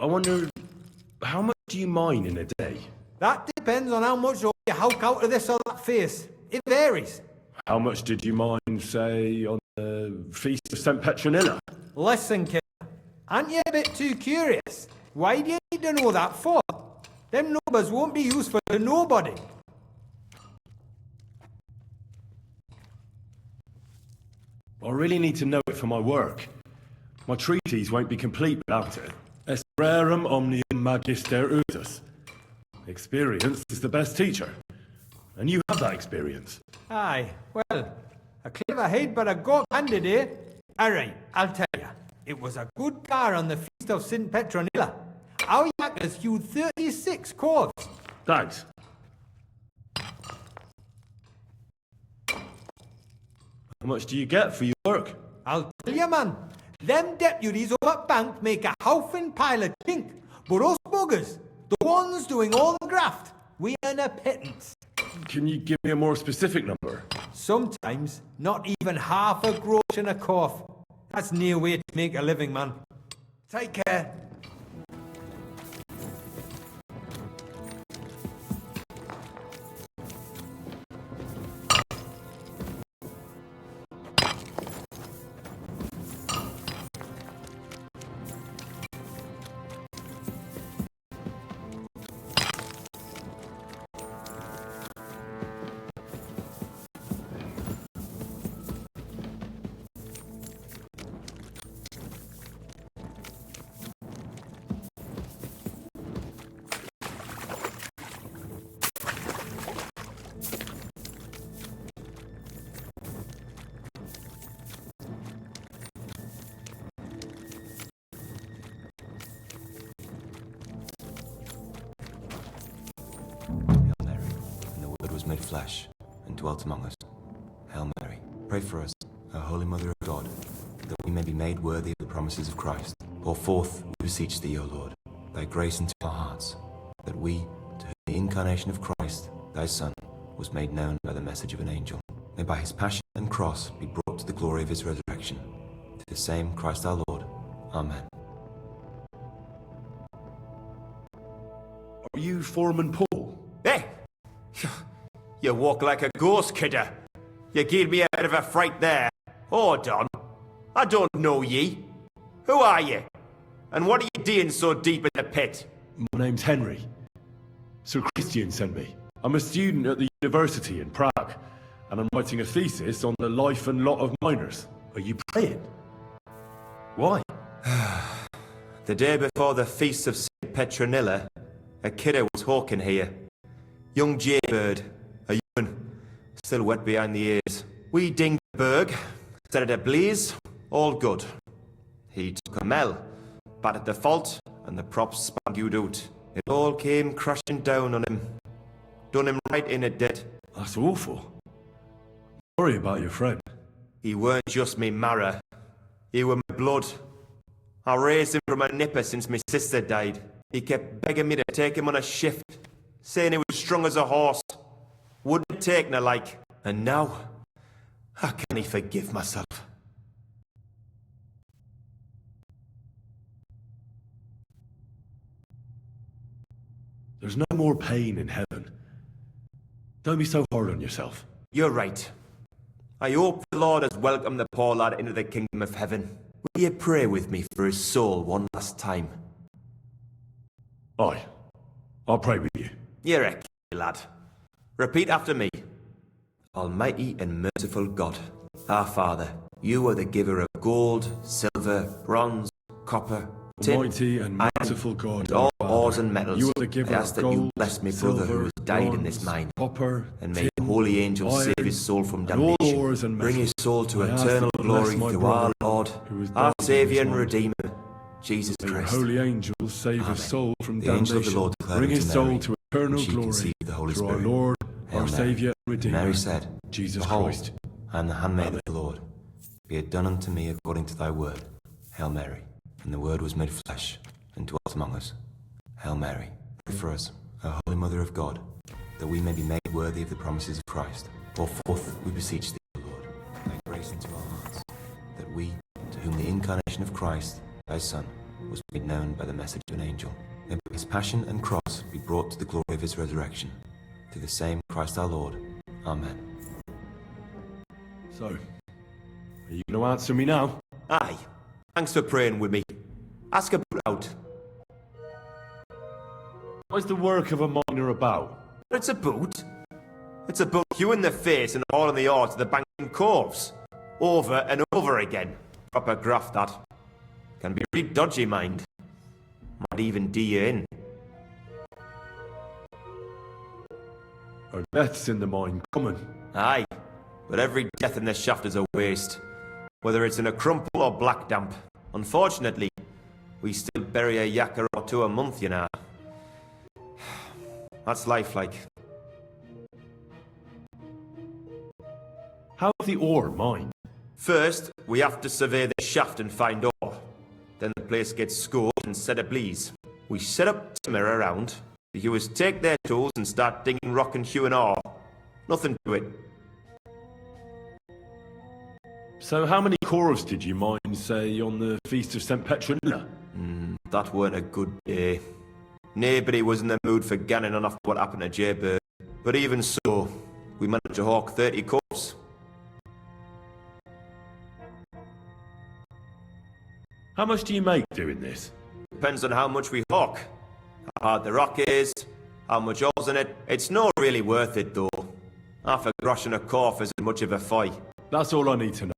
I wonder, how much do you mine in a day? That depends on how much ore you howk out of this or that face. It varies. How much did you mine, say, on the Feast of St. Petronilla? Listen, kid. Aren't you a bit too curious? Why do you need to know that for? Them numbers won't be useful to nobody. I really need to know it for my work. My treatise won't be complete without it. Est rerum omnium magister usus. Experience is the best teacher. And you have that experience. Aye, well, a clever head but a gog-handed, eh? Alright, I'll tell you. It was a good car on the Feast of St. Petronilla. Our yakkers hewed 36 coves. Thanks. How much do you get for your work? I'll tell you, man. Them deputies over at Bank make a howfing pile of chink. But us buggers, the ones doing all the graft, we earn a pittance. Can you give me a more specific number? Sometimes, not even half a grosch and a cough. That's near way to make a living, man. Take care. Made flesh and dwelt among us. Hail Mary, pray for us, our Holy Mother of God, that we may be made worthy of the promises of Christ. Pour forth, we beseech thee, O Lord, thy grace into our hearts, that we, to whom the incarnation of Christ, thy Son, was made known by the message of an angel, may by his passion and cross be brought to the glory of his resurrection. To the same Christ our Lord. Amen. Are you Foreman Paul? Hey! You walk like a ghost, kidder. You gave me a bit of a fright there. Hold on. I don't know ye. Who are you? And what are you doing so deep in the pit? My name's Henry. Sir Christian sent me. I'm a student at the university in Prague, and I'm writing a thesis on the life and lot of miners. Are you praying? Why? The day before the Feast of St. Petronilla, a kidder was hawking here. Young Jaybird, a human, still wet behind the ears. We dinged the berg, set it ablaze, all good. He took a mell, battered the fault, and the props spangued out. It all came crashing down on him. Done him right in it dead. That's awful. Sorry about your friend. He weren't just me marrow. He were my blood. I raised him from a nipper since my sister died. He kept begging me to take him on a shift. saying he was strong as a horse. Wouldn't take no like. And now, how can he forgive myself? There's no more pain in heaven. Don't be so hard on yourself. You're right. I hope the Lord has welcomed the poor lad into the kingdom of heaven. Will you pray with me for his soul one last time? Aye. I'll pray with you. You're a key, lad. Repeat after me. Almighty and merciful God, our Father, you are the giver of gold, silver, bronze, copper, tin, Almighty and merciful God, and all ores and metals. you are the giver I ask of that you gold, bless my brother who has died in this bronze, mine. copper, And may tin, the holy angels iron, save his soul from and all damnation. ores and Bring his metals. soul to I ask eternal that you bless glory my through brother, our Lord, who has our died in Saviour this and mine. Redeemer, Jesus May your Christ. holy angels save Amen. his soul from The angel of the damnation. Lord declared Bring his unto soul Mary, to eternal and she glory conceived the Holy through Spirit. our Lord, Hail our Mary. Saviour and And Redeemer, Mary said, Jesus Behold, Christ. I am the handmaid of the Lord. Be it done unto me according to thy word. Hail Mary. And the word was made flesh, and dwelt among us. Hail Mary. Pray for us, O Holy Mother of God, that we may be made worthy of the promises of Christ. Pour forth, we beseech thee, O Lord, thy grace into our hearts, that we, to whom the incarnation of Christ, thy Son, was made known by the message of an angel, may by his passion and cross be brought to the glory of his resurrection. Through the same Christ our Lord. Amen. So, are you going to answer me now? Aye. Thanks for praying with me. Ask about out. What's the work of a miner about? It's a boot. It's about you in the face and all in the heart of the banking corpse. Over and over again. Proper graft, that. Can be really dodgy, mind. Might even do you in. Our death's in the mine coming. Aye. But every death in the shaft is a waste. Whether it's in a crumple or black damp. Unfortunately, we still bury a yakka or two a month, you know. That's life like. How's the ore mined? First, we have to survey the shaft and find ore. Then the place gets scoped and set ablaze. We set up timber around. The hewers take their tools and start digging rock and hewing ore. Nothing to it. So how many cores did you mine, say, on the Feast of St. Petronilla? That weren't a good day. Nobody was in the mood for ganning on after what happened to J-Bird. But even so, we managed to hawk 30 cores. How much do you make doing this? Depends on how much we hawk. How hard the rock is, how much ore's in it. It's not really worth it, though. Half a grosh and a corf isn't much of a fight. That's all I need to know.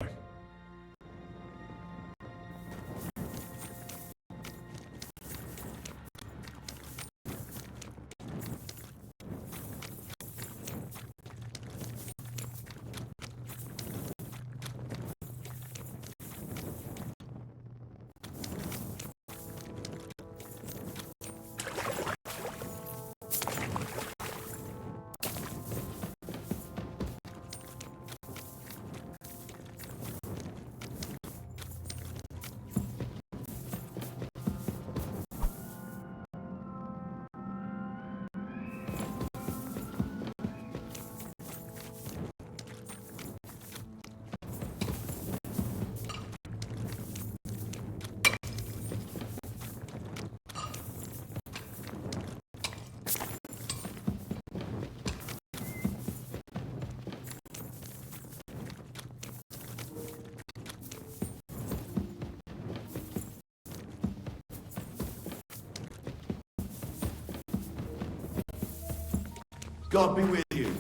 God be with you.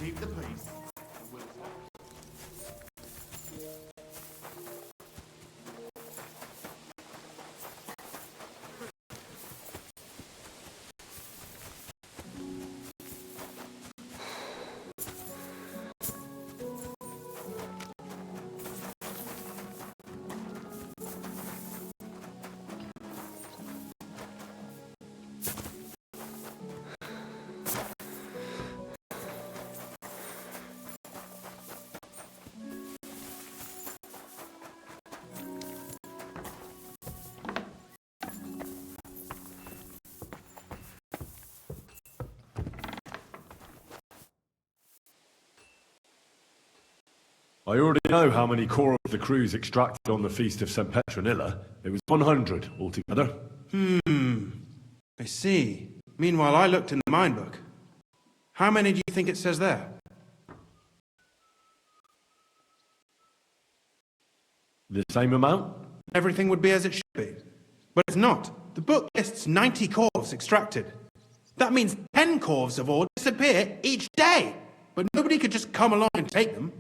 Keep the peace. I already know how many corps the crews extracted on the Feast of St. Petronilla. It was 100 altogether. I see. Meanwhile, I looked in the mine book. How many do you think it says there? The same amount? Everything would be as it should be. But it's not. The book lists 90 corps extracted. That means 10 corps of ore disappear each day. But nobody could just come along and take them.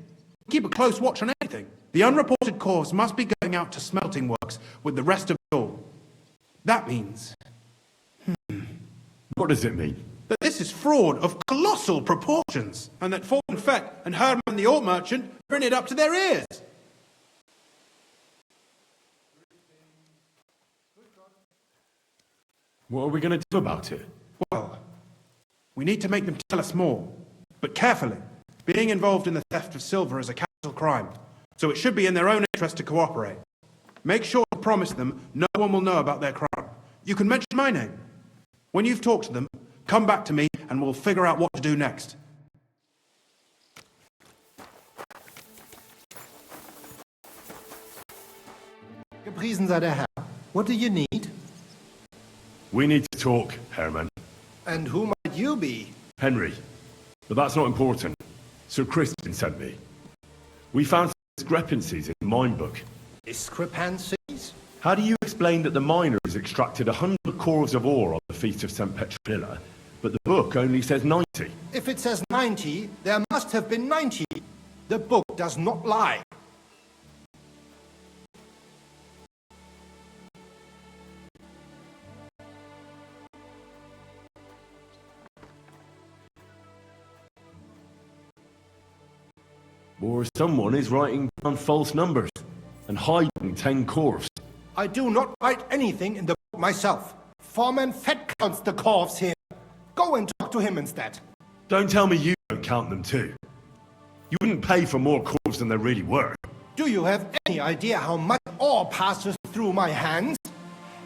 Keep a close watch on anything. The unreported corps must be going out to smelting works with the rest of the ore. That means... What does it mean? That this is fraud of colossal proportions, and that Fortin Fett and Herman the ore merchant are in it up to their ears. What are we going to do about it? Well, we need to make them tell us more, but carefully. Being involved in the theft of silver is a capital crime, so it should be in their own interest to cooperate. Make sure to promise them no one will know about their crime. You can mention my name. When you've talked to them, come back to me and we'll figure out what to do next. Gepriesen sei der Herr. What do you need? We need to talk, Herman. And who might you be? Henry. But that's not important. Sir Christian sent me. We found some discrepancies in the mine book. Discrepancies? How do you explain that the miners extracted 100 corps of ore on the Feast of St. Petronilla, but the book only says 90? If it says 90, there must have been 90. The book does not lie. Or someone is writing down false numbers and hiding 10 corps. I do not write anything in the book myself. Foreman Fett counts the corps here. Go and talk to him instead. Don't tell me you don't count them too. You wouldn't pay for more corps than there really were. Do you have any idea how much ore passes through my hands?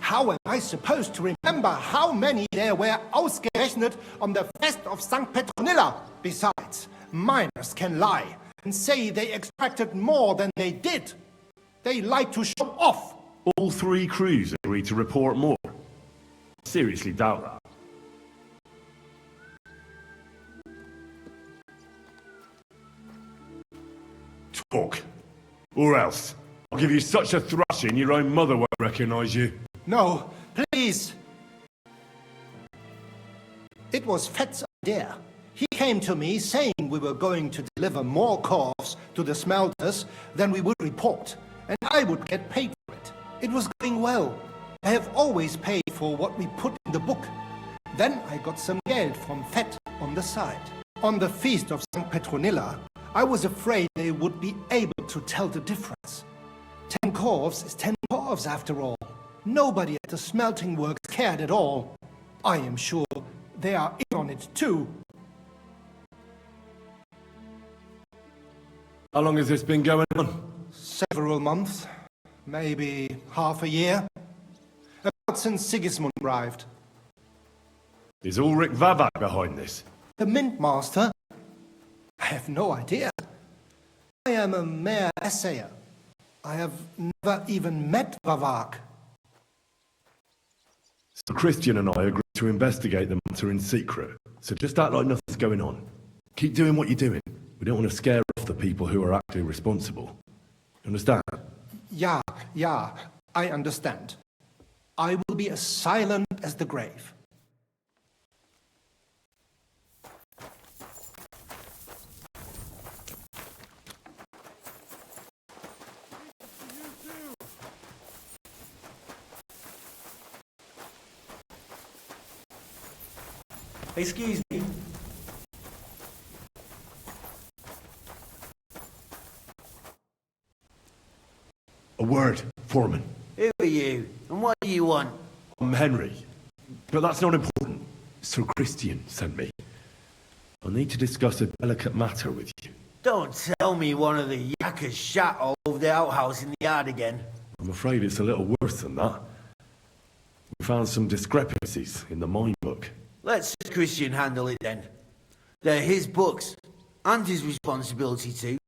How am I supposed to remember how many there were ausgerechnet on the Fest of St. Petronilla? Besides, miners can lie and say they extracted more than they did. They like to show off. All 3 crews agreed to report more. I seriously doubt that. Talk. Or else. I'll give you such a thrashing your own mother won't recognize you. No, please. It was Fett's idea. He came to me saying we were going to deliver more corps to the smelters than we would report, and I would get paid for it. It was going well. I have always paid for what we put in the book. Then I got some geld from Fett on the side. On the Feast of St. Petronilla, I was afraid they would be able to tell the difference. 10 corps is 10 corps after all. Nobody at the smelting works cared at all. I am sure they are in on it too. How long has this been going on? Several months. Maybe half a year. About since Sigismund arrived. Is Ulrich Vavak behind this? The Mint Master? I have no idea. I am a mere assayer. I have never even met Vavak. So Christian and I agreed to investigate the matter in secret. So just act like nothing's going on. Keep doing what you're doing. We don't want to scare off the people who are actually responsible. Understand? Yeah, I understand. I will be as silent as the grave. Excuse me. A word, Foreman. Who are you? And what do you want? I'm Henry. But that's not important. Sir Christian sent me. I need to discuss a delicate matter with you. Don't tell me one of the yakkers shot all over the outhouse in the yard again. I'm afraid it's a little worse than that. We found some discrepancies in the mine book. Let Sir Christian handle it then. They're his books, and his responsibility too.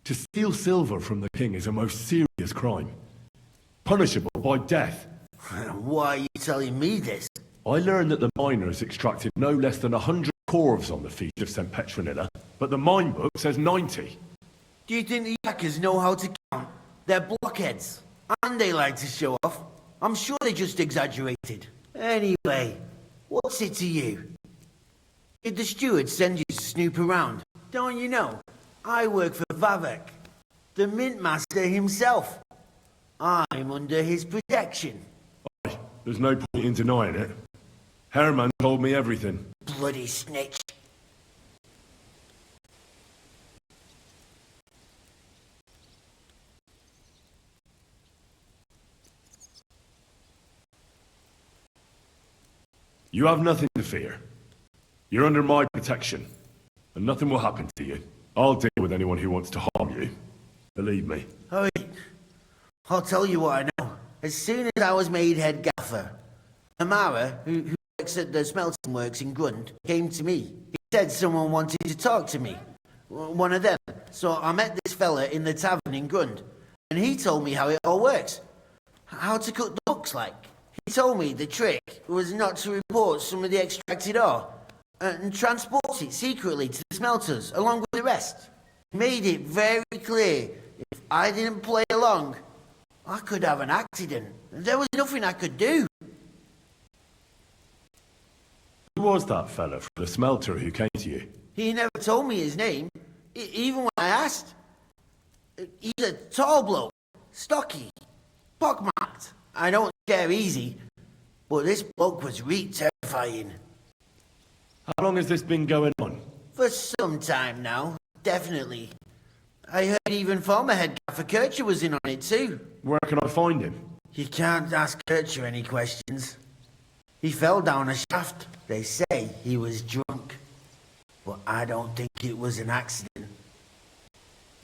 To steal silver from the king is a most serious crime, punishable by death. Why are you telling me this? I learned that the miners extracted no less than 100 corves on the feast of St. Petronilla, but the mine book says 90. Do you think the yakkers know how to count? They're blockheads, and they like to show off. I'm sure they just exaggerated. Anyway, what's it to you? Did the steward send you to snoop around? Don't you know? I work for Vavek, the mint master himself. I'm under his protection. Aye, there's no point in denying it. Herman told me everything. Bloody snitch. You have nothing to fear. You're under my protection, and nothing will happen to you. I'll deal with anyone who wants to harm you. Believe me. Hurry. I'll tell you what I know. As soon as I was made head gaffer, Amara, who works at the smelting works in Grund, came to me. He said someone wanted to talk to me. One of them. So I met this fella in the tavern in Grund, and he told me how it all works. How to cut the books like. He told me the trick was not to report some of the extracted ore and transport it secretly to the smelters along with the rest. He made it very clear if I didn't play along, I could have an accident. There was nothing I could do. Who was that fella from the smelter who came to you? He never told me his name, even when I asked. He's a tall bloke, stocky, pockmarked. I don't scare easy, but this bloke was terrifying. How long has this been going on? For some time now, definitely. I heard even former head gaffer Kircher was in on it too. Where can I find him? You can't ask Kircher any questions. He fell down a shaft. They say he was drunk. But I don't think it was an accident.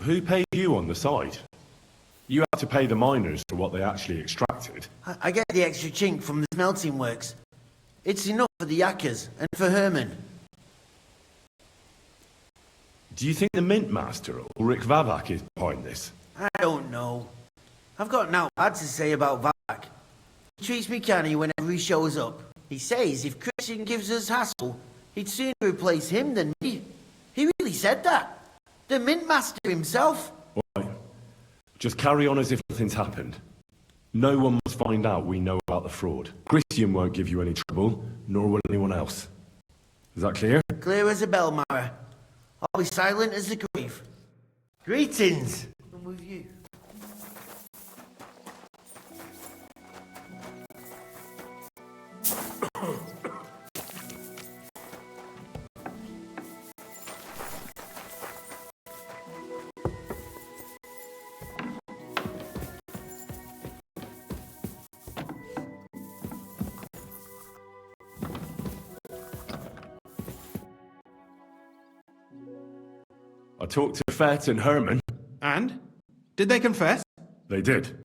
Who paid you on the side? You had to pay the miners for what they actually extracted. I get the extra chink from the smelting works. It's enough for the yakkers and for Herman. Do you think the mint master, Ulrich Vavak, is behind this? I don't know. I've got now bad to say about Vavak. He treats me canny whenever he shows up. He says if Christian gives us hassle, he'd sooner replace him than me. He really said that. The mint master himself. Right. Just carry on as if nothing's happened. No one must find out we know about the fraud. Christian won't give you any trouble, nor will anyone else. Is that clear? Clear as a bell, Mara. I'll be silent as the grave. Greetings. I'm with you. I talked to Fett and Herman. And? Did they confess? They did.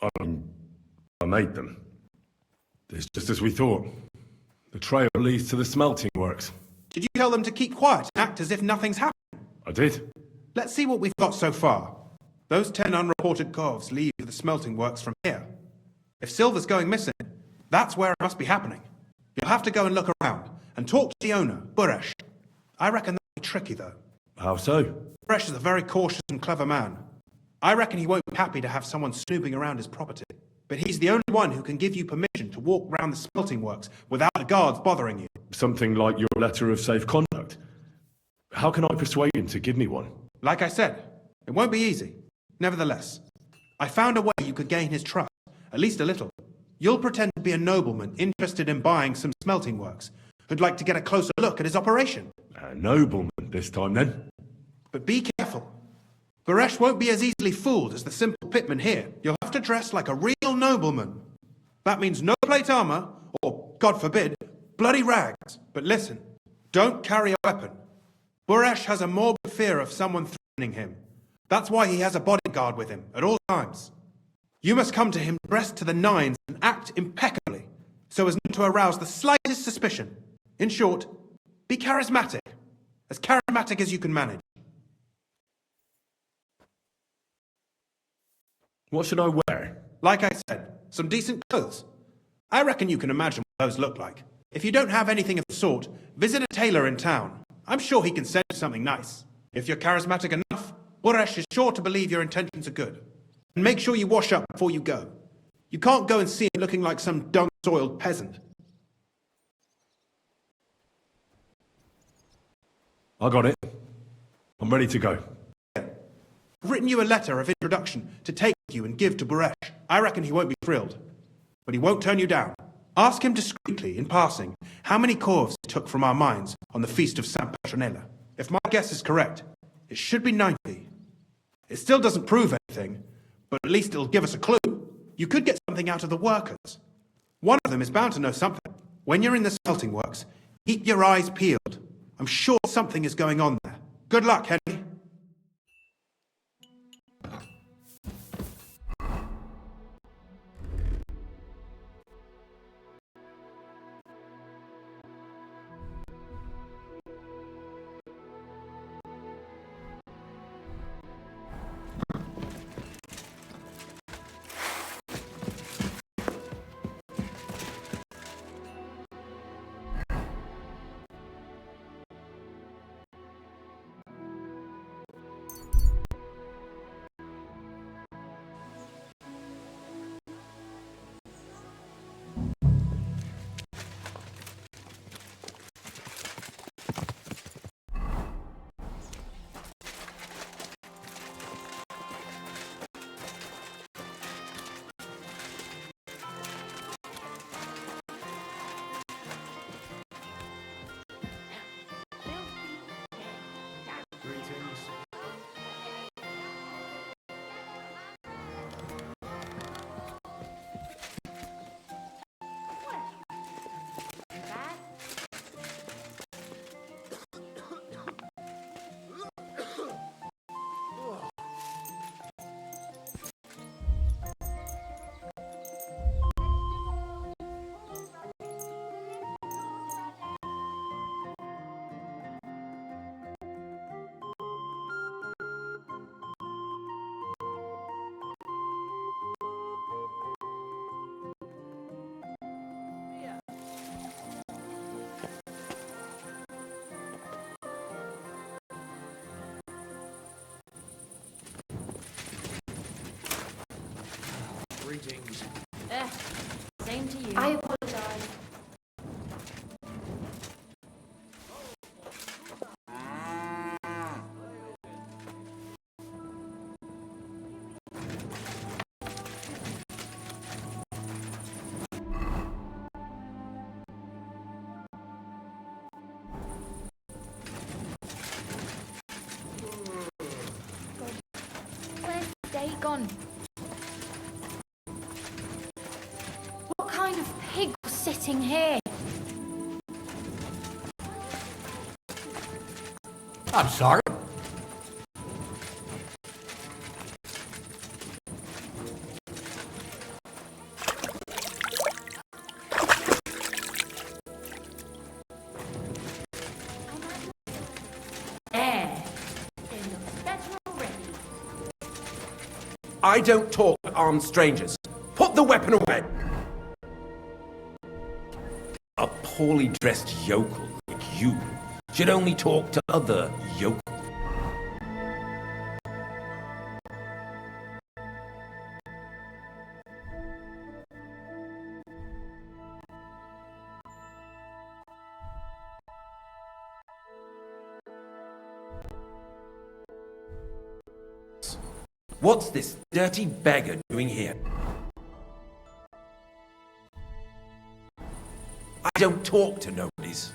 I made them. It's just as we thought. The trail leads to the smelting works. Did you tell them to keep quiet and act as if nothing's happened? I did. Let's see what we've got so far. Those 10 unreported corves leave the smelting works from here. If silver's going missing, that's where it must be happening. You'll have to go and look around and talk to the owner, Buresh. I reckon that'll be tricky, though. How so? Buresh is a very cautious and clever man. I reckon he won't be happy to have someone snooping around his property. But he's the only one who can give you permission to walk round the smelting works without the guards bothering you. Something like your letter of safe conduct. How can I persuade him to give me one? Like I said, it won't be easy. Nevertheless, I found a way you could gain his trust, at least a little. You'll pretend to be a nobleman interested in buying some smelting works, who'd like to get a closer look at his operation. A nobleman this time, then? But be careful. Buresh won't be as easily fooled as the simple pitman here. You'll have to dress like a real nobleman. That means no plate armor, or, God forbid, bloody rags. But listen, don't carry a weapon. Buresh has a morbid fear of someone threatening him. That's why he has a bodyguard with him at all times. You must come to him dressed to the nines and act impeccably, so as not to arouse the slightest suspicion. In short, be charismatic as you can manage. What should I wear? Like I said, some decent clothes. I reckon you can imagine what those look like. If you don't have anything of the sort, visit a tailor in town. I'm sure he can send you something nice. If you're charismatic enough, Boresh is sure to believe your intentions are good. And make sure you wash up before you go. You can't go and see him looking like some dung-soiled peasant. I got it. I'm ready to go. I've written you a letter of introduction to take with you and give to Boresh. I reckon he won't be thrilled. But he won't turn you down. Ask him discreetly, in passing, how many corves he took from our mines on the feast of Saint Petronella. If my guess is correct, it should be 90. It still doesn't prove anything, but at least it'll give us a clue. You could get something out of the workers. One of them is bound to know something. When you're in the smelting works, keep your eyes peeled. I'm sure something is going on there. Good luck, Henry. Greetings. Same to you. I apologize. Where's the day gone? What kind of pig was sitting here? I'm sorry. There. It looks better already. I don't talk to armed strangers. Put the weapon away! A poorly dressed yokel like you should only talk to other yokels. What's this dirty beggar doing here? I don't talk to nobodies.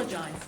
apologize.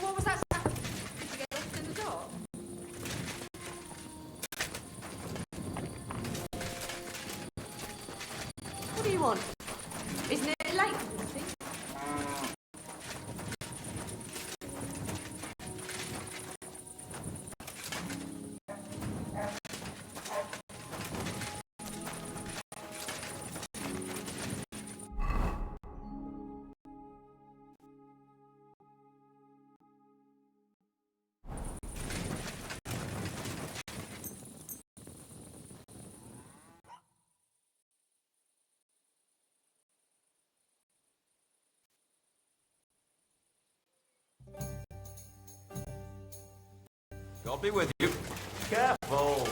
What was that sound? Did you get lost in the dark? What do you want? Isn't it late for nothing? God be with you. Careful.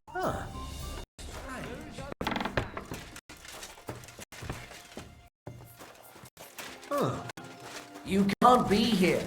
Huh. Huh. You can't be here.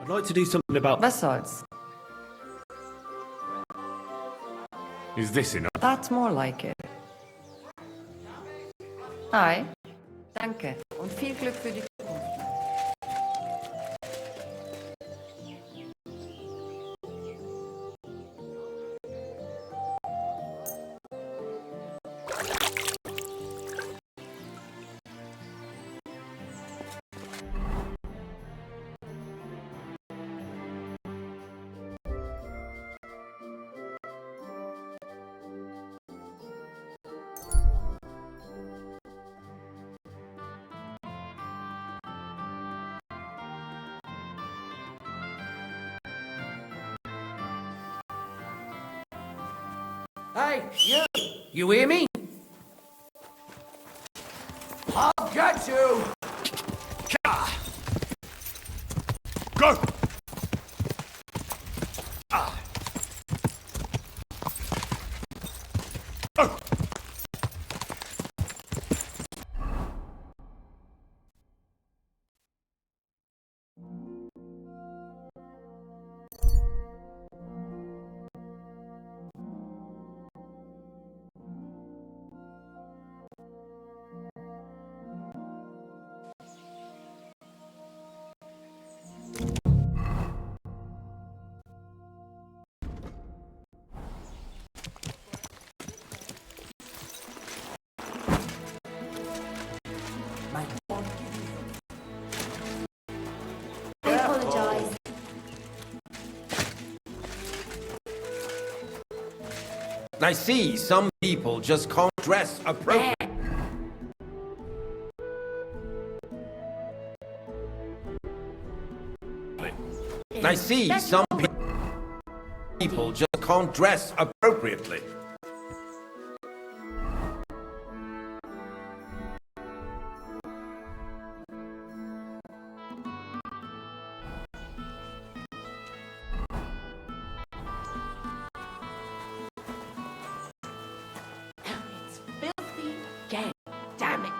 I'd like to do something about... Was soll's? Is this enough? That's more like it. Hi. Danke. Und viel Glück für die Zukunft. Hey, you! You hear me? I'll get you! Go! I apologize. I see some people just can't dress appropriately. I see some people just can't dress appropriately. It's filthy gay. Damn it.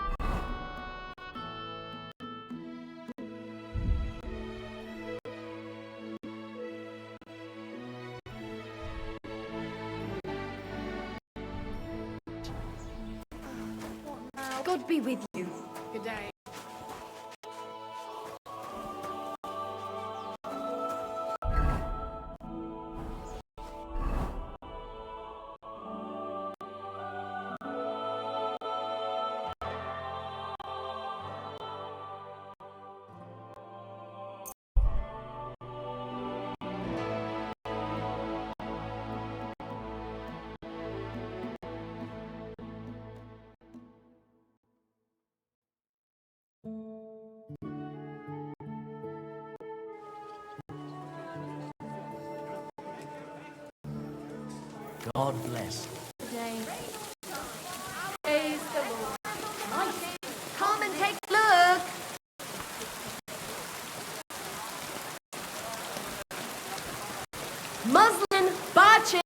God be with you. Good day. God bless. Today. Praise the Lord. Nice. Come and take a look. Muslin, botch it.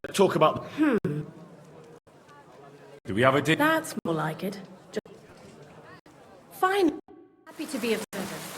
Let's talk about... Do we have a deal? That's more like it. Fine. Happy to be of service.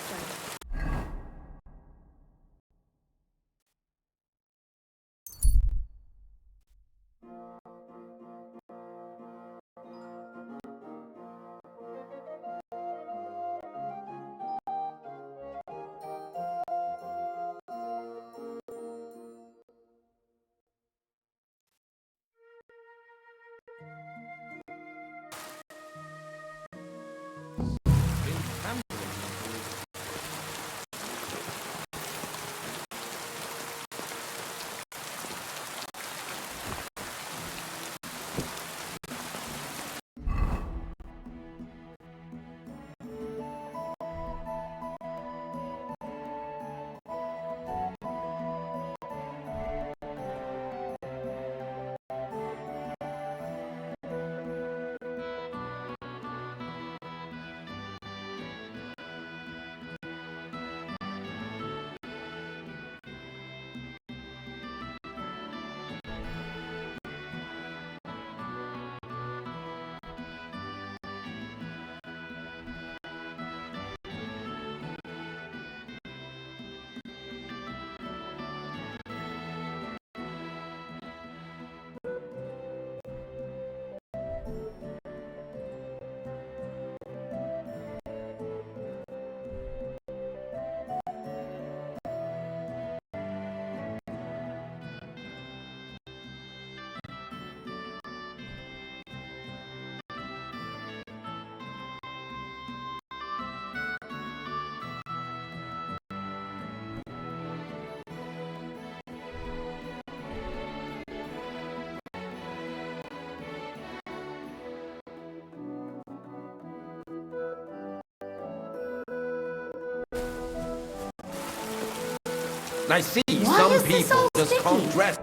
I see Why some is this people all just sticky? can't dress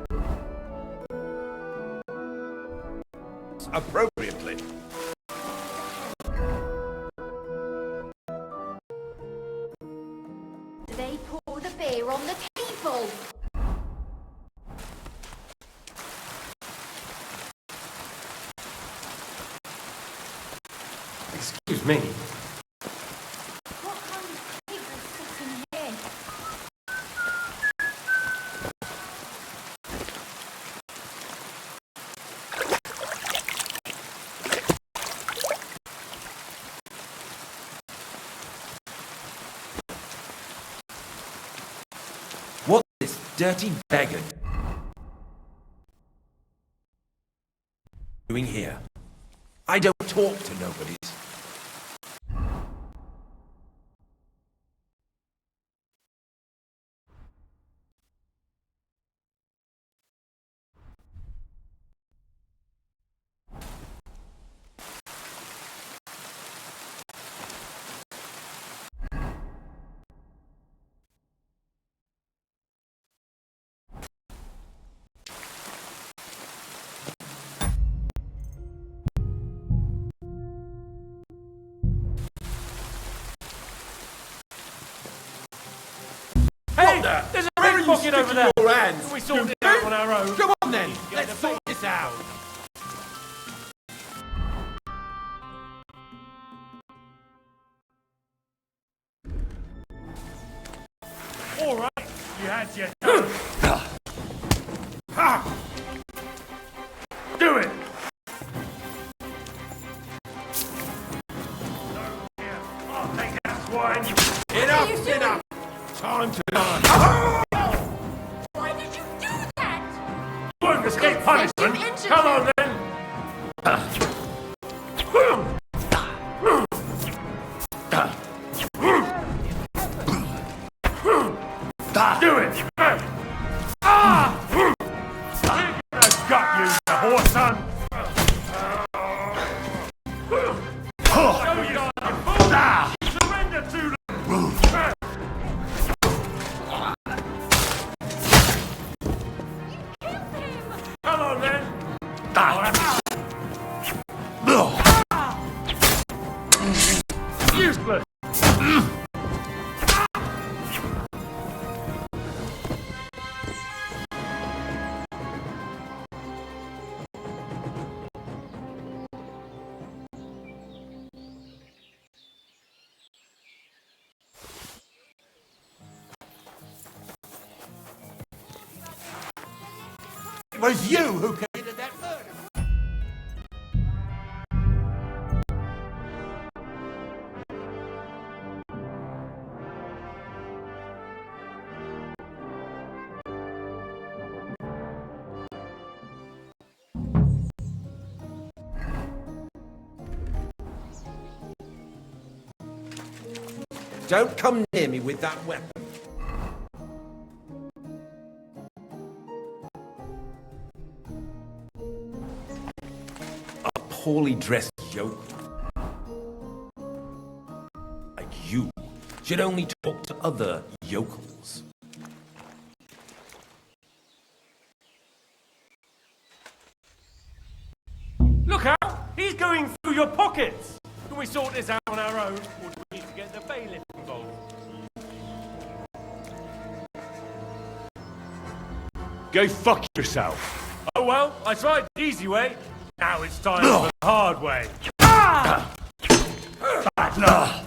appropriately. They pour the beer on the table. Excuse me. What kind of pig was sitting here? What's this dirty beggar doing here? I don't talk to nobodies. Hey, there's a red bucket over there. Your hands. Can we sort it out on our own? Come on then, let's sort this out. All right, you had your turn. Ha! Do it. I'll take that swine. Enough. Time to die. Why did you do that? Won't escape punishment. Come on then. Do it. I've got you, the horse son. Show you surrender to them. Come on then. Useless. It was you who committed that murder. Don't come near me with that weapon. A poorly dressed yokel like you should only talk to other yokels. Look out! He's going through your pockets! Can we sort this out on our own, or do we need to get the bailiff involved? Go fuck yourself. Oh well, I tried the easy way. Now it's time for the hard way. Bad luck!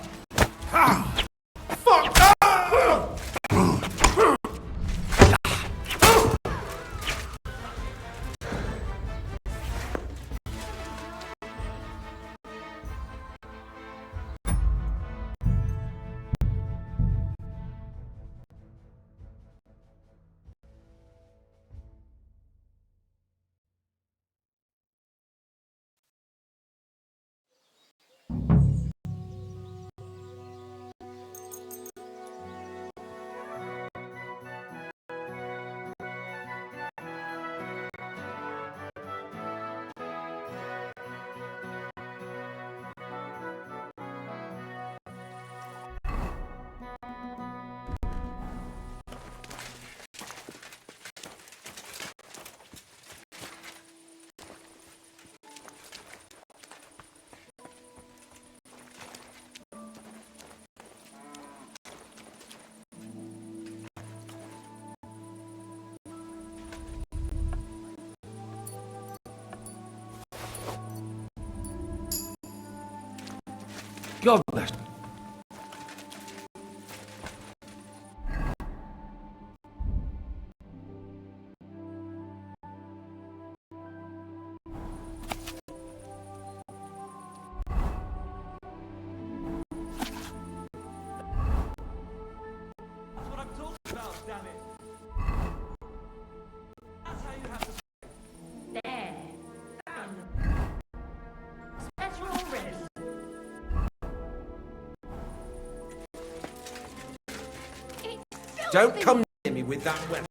Don't come near me with that weapon.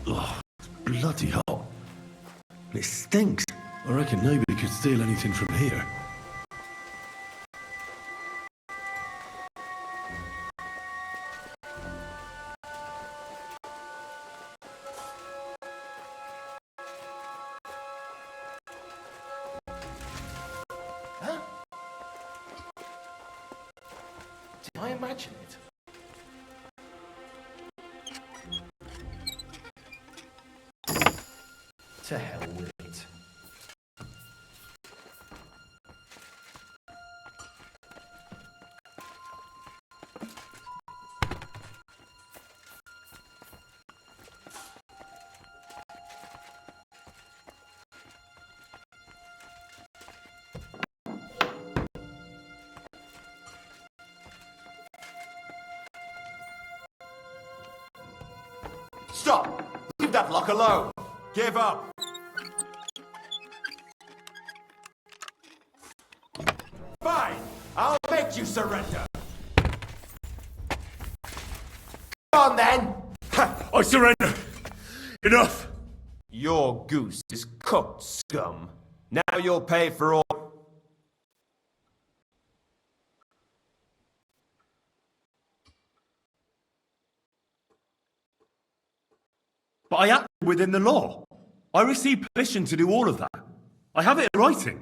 Oh, it's bloody hot. It stinks. I reckon nobody could steal anything from here. Huh? Did I imagine it? To hell with it. Stop! Leave that lock alone! Give up! Fine! I'll make you surrender! Come on then! I surrender! Enough! Your goose is cooked, scum. Now you'll pay for all... But I acted within the law. I received permission to do all of that. I have it in writing.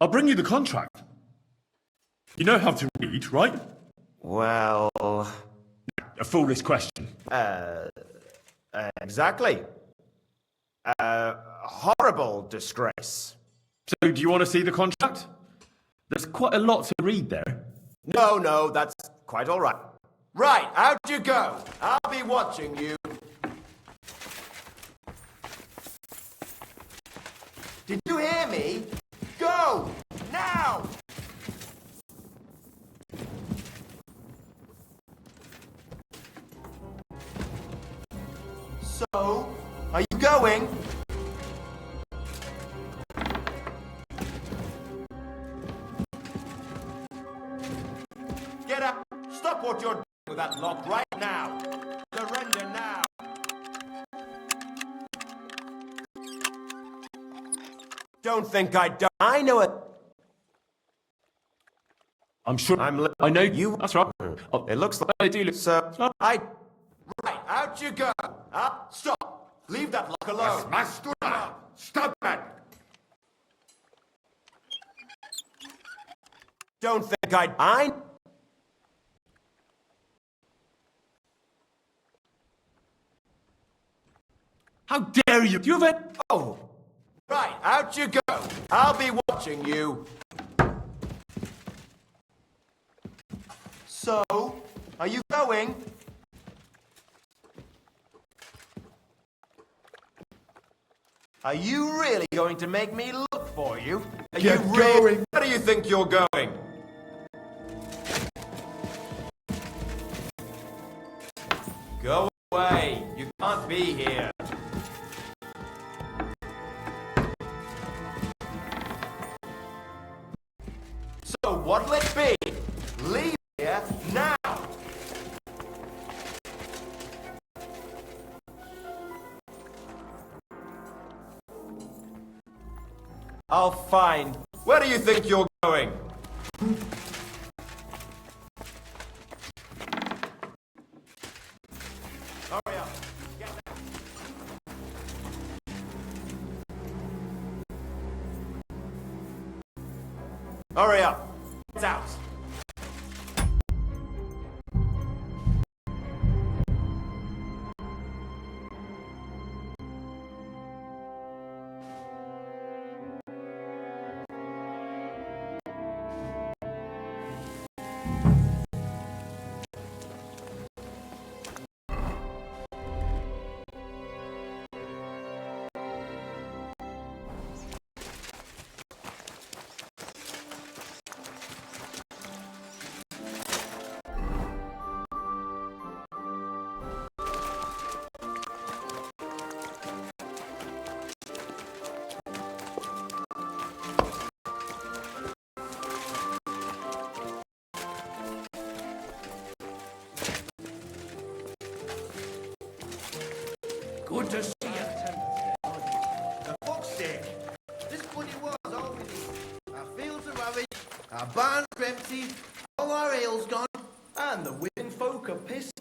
I'll bring you the contract. You know how to read, right? Well... A foolish question. Exactly. Horrible disgrace. So, do you want to see the contract? There's quite a lot to read there. No, that's quite all right. Right, out you go. I'll be watching you. Did you hear me? Go! Now! So, are you going? Get up! Stop what you're doing with that lock right now! Surrender now! Don't think I don't. I know it. I'm sure. I know you. That's right. Oh, it looks like I do look. So, Right, out you go. Up, stop. Leave that lock alone. Stop it. Don't think I... How dare you? Do you have it? Oh. Right, out you go. I'll be watching you. So, are you going? Are you really going to make me look for you? Are you really... Where do you think you're going? Go away. You can't be here. So what'll it be? Leave here now! Oh, fine. Where do you think you're going? Hurry up. Get there. Hurry up. Get out. Good to see you. For fuck's sake. This bloody war's over with. Our fields are ravaged, our barns are empty, all our ale's gone, and the women folk are pissed.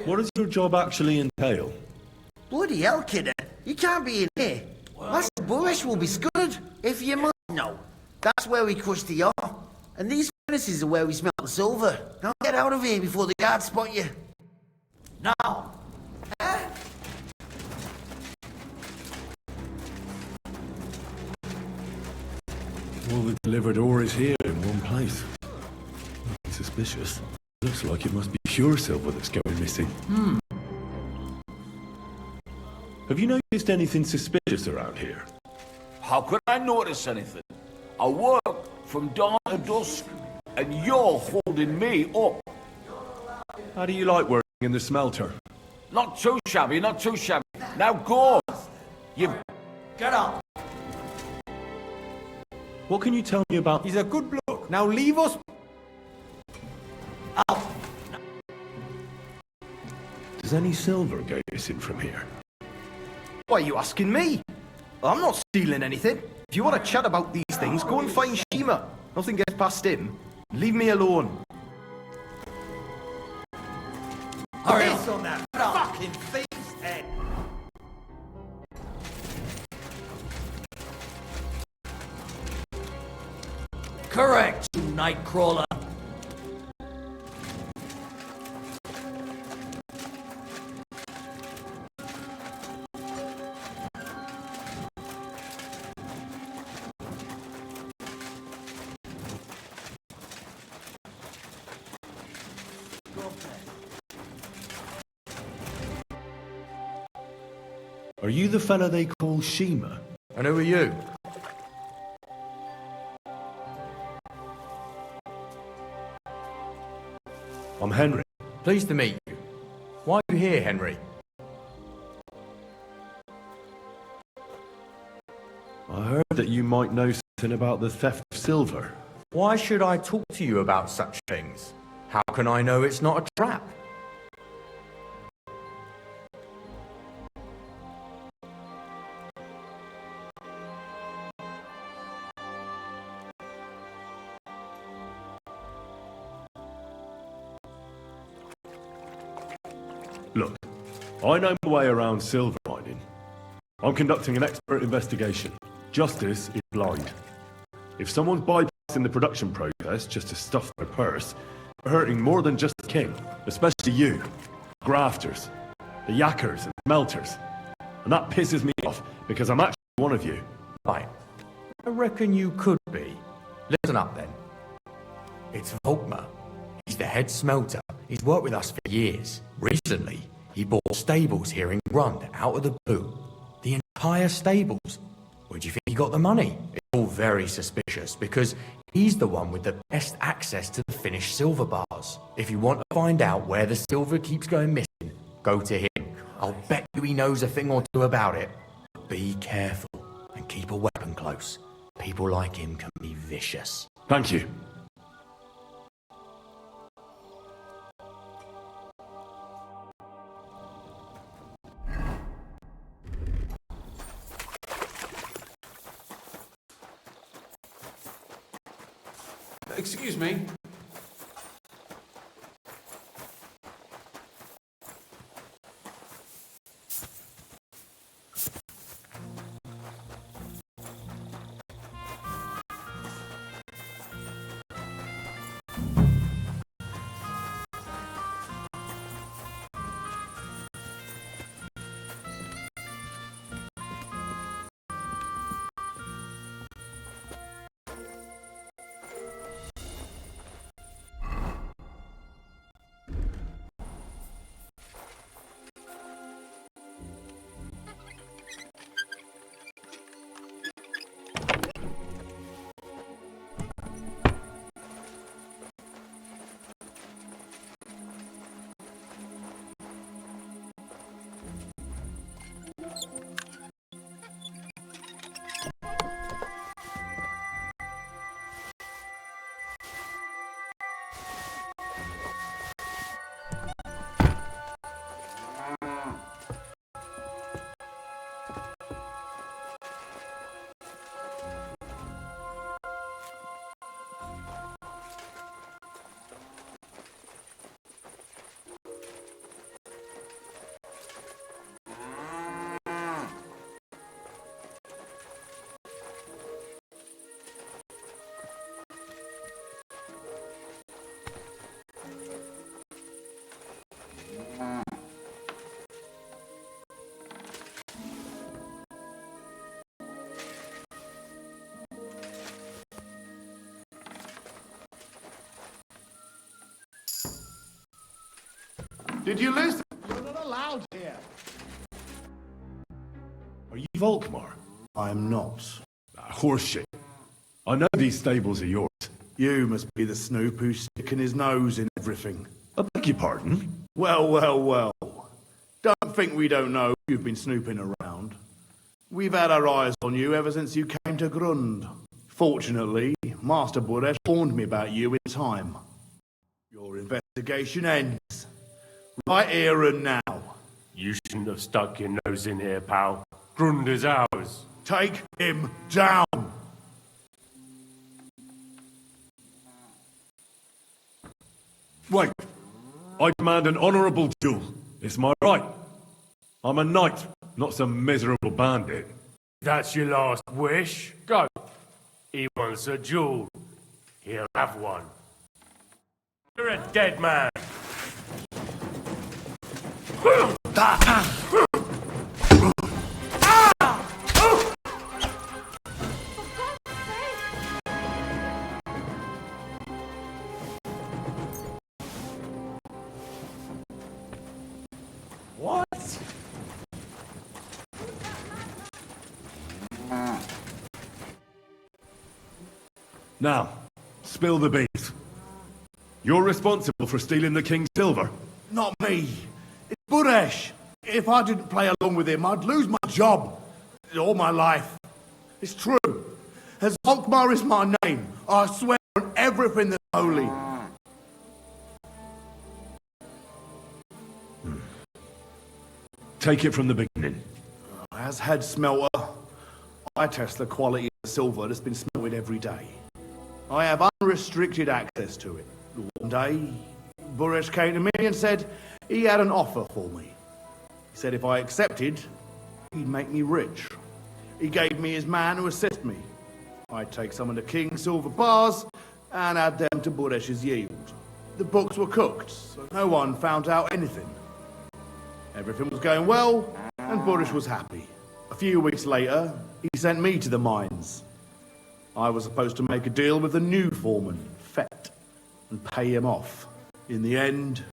What does your job actually entail? Bloody hell, kidder. You can't be in here. Master Bullish will be scuddered, if you must know. That's where we crush the ore. And these furnaces are where we smelt the silver. Now get out of here before the guards spot you. Now. All the delivered ore is here in one place. Suspicious. Looks like it must be pure silver that's going missing. Have you noticed anything suspicious around here? How could I notice anything? I work from dawn to dusk, and you're holding me up. How do you like working in the smelter? Not too shabby, not too shabby. Now go! You... Get up! What can you tell me about... He's a good bloke. Now leave us. Does any silver go missing from here? Why are you asking me? I'm not stealing anything. If you want to chat about these things, go and find Shima. Nothing gets past him. Leave me alone. Hurry up on that fucking thief's head. Correct, you Nightcrawler. Are you the fella they call Shima? And who are you? I'm Henry. Pleased to meet you. Why are you here, Henry? I heard that you might know something about the theft of silver. Why should I talk to you about such things? How can I know it's not a trap? Look, I know my way around silver mining. I'm conducting an expert investigation. Justice is blind. If someone's bypassing in the production process just to stuff their purse are hurting more than just the king, especially you, grafters, the yackers and smelters. And that pisses me off because I'm actually one of you. Right. I reckon you could be. Listen up then. It's Volkmar. He's the head smelter. He's worked with us for years. Recently, he bought stables here in Grund out of the blue. The entire stables. Where do you think he got the money? It's all very suspicious because he's the one with the best access to the finished silver bars. If you want to find out where the silver keeps going missing, go to him. I'll bet you he knows a thing or two about it. Be careful and keep a weapon close. People like him can be vicious. Thank you. Excuse me. Did you listen? You're not allowed here. Are you Volkmar? I am not. Horseshit. I know these stables are yours. You must be the snoop who's sticking his nose in everything. I beg your pardon? Well, well, well. Don't think we don't know you've been snooping around. We've had our eyes on you ever since you came to Grund. Fortunately, Master Buresh warned me about you in time. Your investigation ends. Right here and now. You shouldn't have stuck your nose in here, pal. Grund is ours. Take him down! Wait. I demand an honourable duel. It's my right. I'm a knight, not some miserable bandit. That's your last wish? Go. He wants a duel. He'll have one. You're a dead man. What? Now, spill the beans. You're responsible for stealing the king's silver. Not me. It's Buresh. If I didn't play along with him, I'd lose my job. All my life. It's true. As Volkmar is my name, I swear on everything that's holy. Take it from the beginning. As head smelter, I test the quality of the silver that's been smelted every day. I have unrestricted access to it. One day, Buresh came to me and said he had an offer for me. He said if I accepted, he'd make me rich. He gave me his man to assist me. I'd take some of the king's silver bars and add them to Buresh's yield. The books were cooked, so no one found out anything. Everything was going well, and Buresh was happy. A few weeks later, he sent me to the mines. I was supposed to make a deal with the new foreman, Fett, and pay him off. In the end,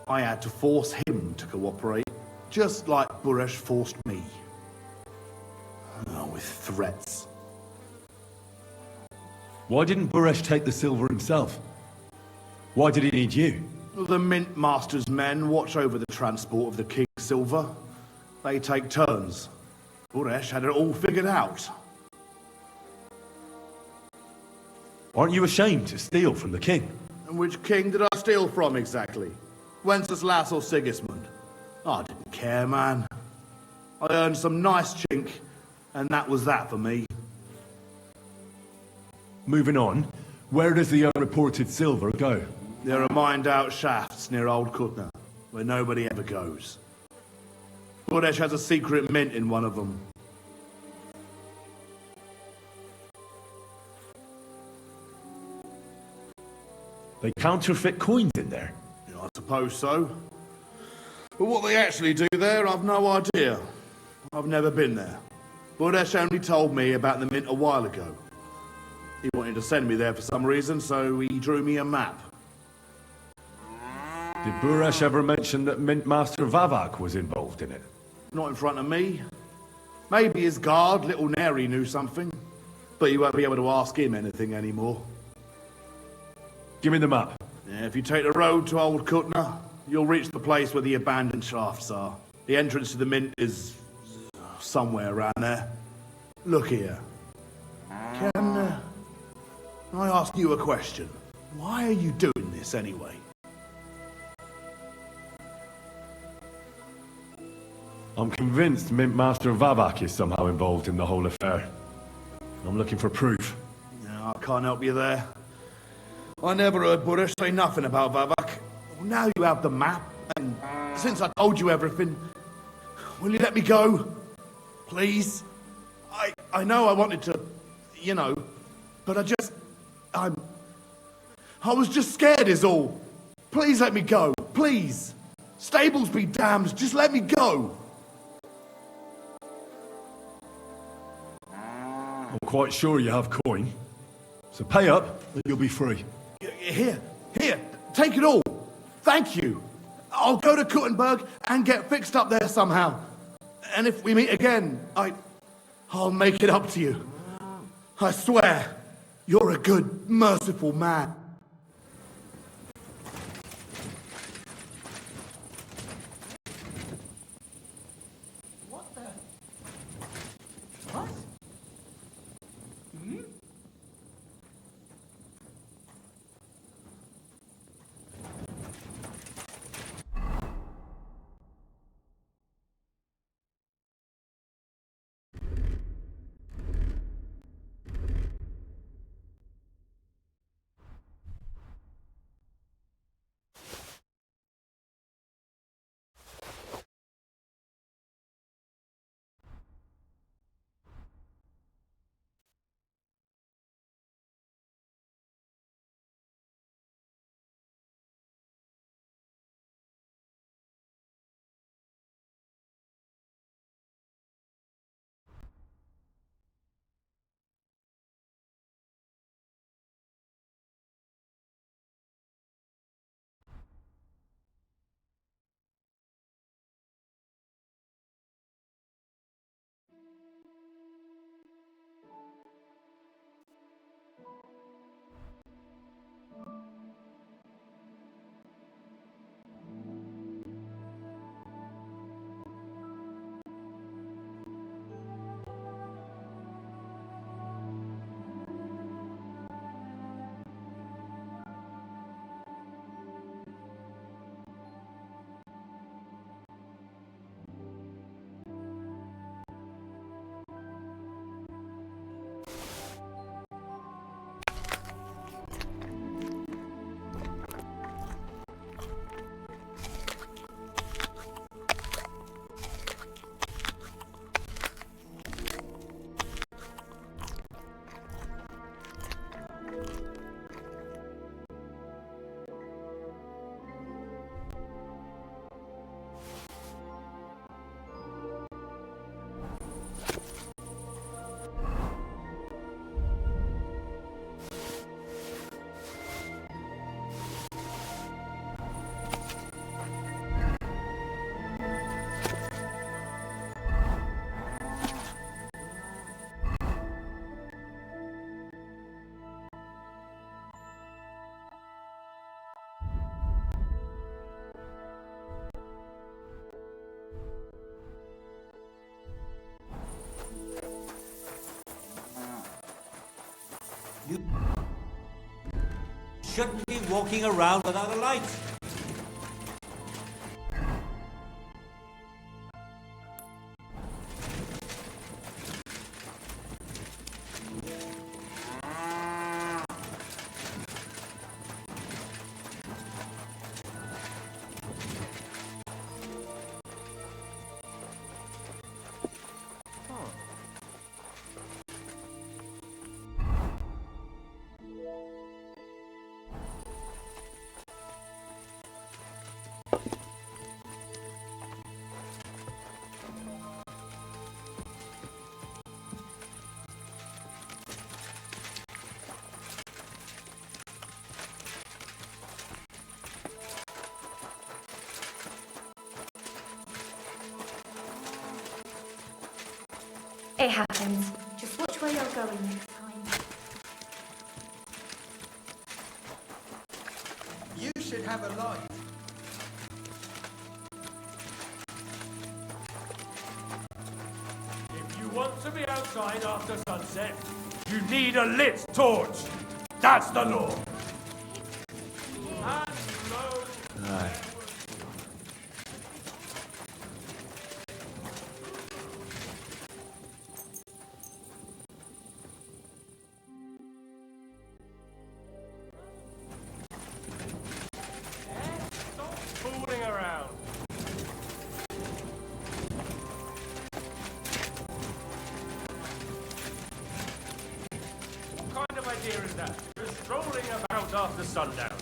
I had to force him to cooperate, just like Buresh forced me. Oh, with threats. Why didn't Buresh take the silver himself? Why did he need you? The Mint Master's men watch over the transport of the king's silver. They take turns. Buresh had it all figured out. Aren't you ashamed to steal from the king? And which king did I steal from exactly? Wenceslas or Sigismund? I didn't care, man. I earned some nice chink, and that was that for me. Moving on, where does the unreported silver go? There are mined-out shafts near Old Kutna, where nobody ever goes. Buresh has a secret mint in one of them. They counterfeit coins in there? Yeah, I suppose so. But what they actually do there, I've no idea. I've never been there. Buresh only told me about the mint a while ago. He wanted to send me there for some reason, so he drew me a map. Did Buresh ever mention that Mint Master Vavak was involved in it? Not in front of me. Maybe his guard, Little Neri, knew something. But you won't be able to ask him anything anymore. Give me the map. Yeah, if you take the road to Old Kutna, you'll reach the place where the abandoned shafts are. The entrance to the mint is somewhere around there. Look here. Can I ask you a question? Why are you doing this anyway? I'm convinced Mint Master Vavak is somehow involved in the whole affair. I'm looking for proof. No, I can't help you there. I never heard Buresh say nothing about Vavak. Well, now you have the map, and since I told you everything, will you let me go? Please? I know I wanted to, you know, but I was just scared is all. Please let me go, please. Stables be damned, just let me go. I'm quite sure you have coin. So pay up, and you'll be free. Here, take it all. Thank you. I'll go to Kuttenberg and get fixed up there somehow. And if we meet again, I'll make it up to you. I swear, you're a good, merciful man. What the? What? Hmm? You shouldn't be walking around without a light. It happens. Just watch where you're going next time. You should have a light. If you want to be outside after sunset, you need a lit torch. That's the law. Aye. Fooling around. What kind of idea is that? Just strolling about after sundown.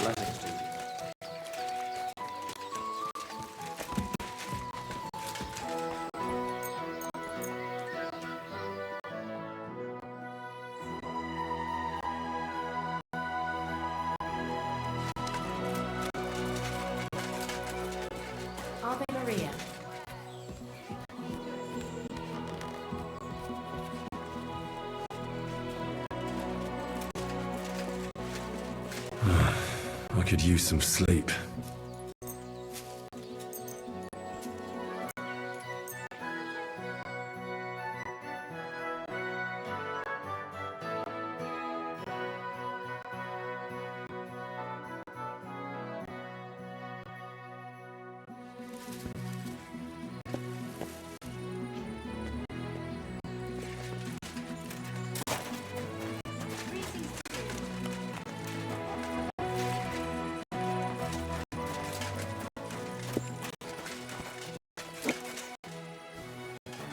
Blessings to you. Ave Maria. I could use some sleep.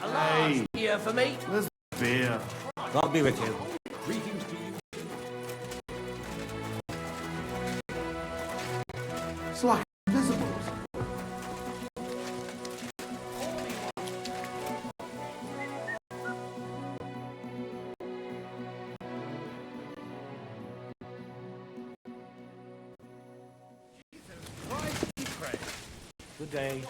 Alas, here for me. There's beer. God be with you. Greetings to you. It's like invisibles. Good day.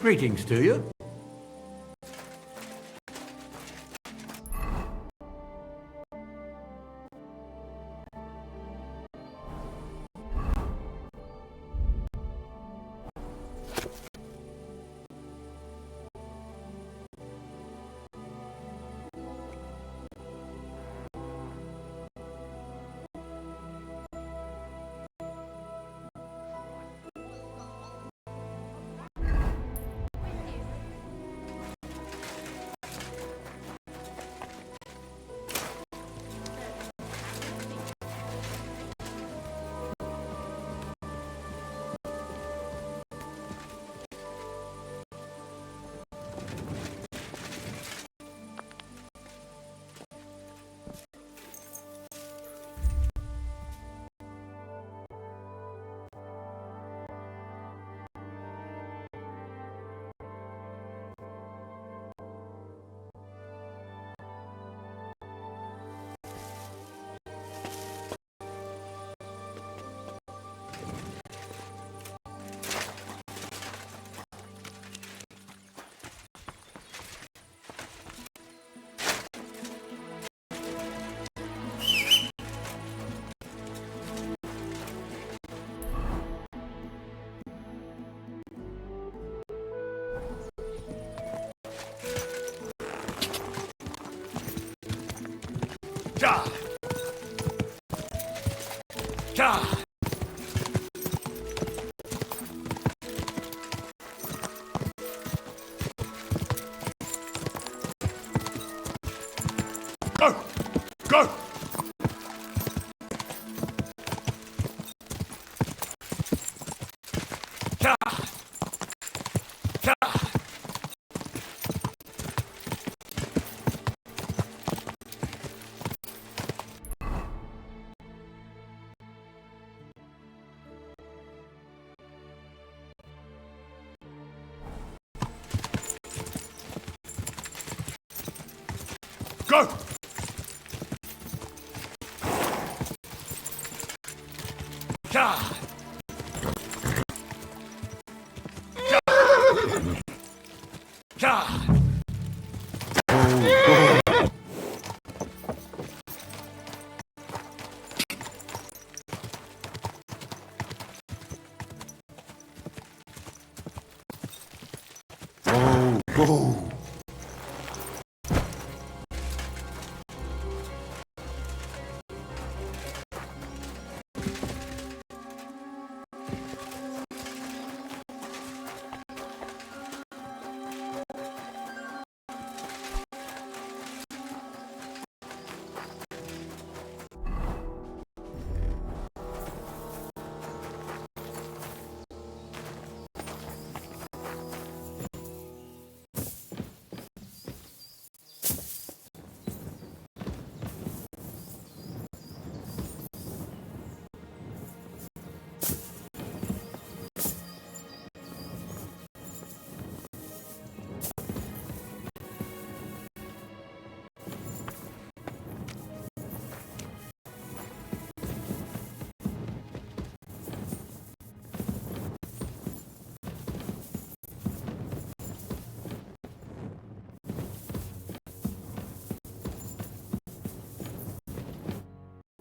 Greetings to you. God! God! Go! Go! God! God! Go! God! God! God! Go!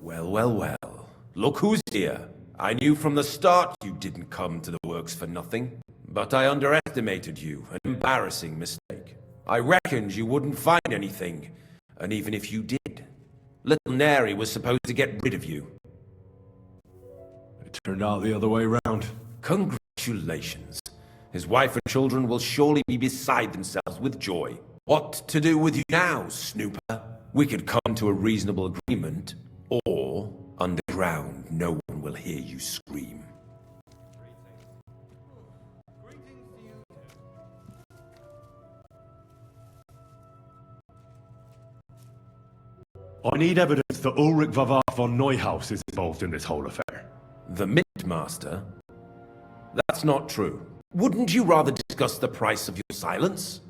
Well, well, well. Look who's here. I knew from the start you didn't come to the works for nothing. But I underestimated you. An embarrassing mistake. I reckoned you wouldn't find anything. And even if you did, little Neri was supposed to get rid of you. It turned out the other way round. Congratulations. His wife and children will surely be beside themselves with joy. What to do with you now, snooper? We could come to a reasonable agreement, or underground no one will hear you scream. I need evidence that Ulrich Vavart von Neuhaus is involved in this whole affair. The Mint-Master? That's not true. Wouldn't you rather discuss the price of your silence?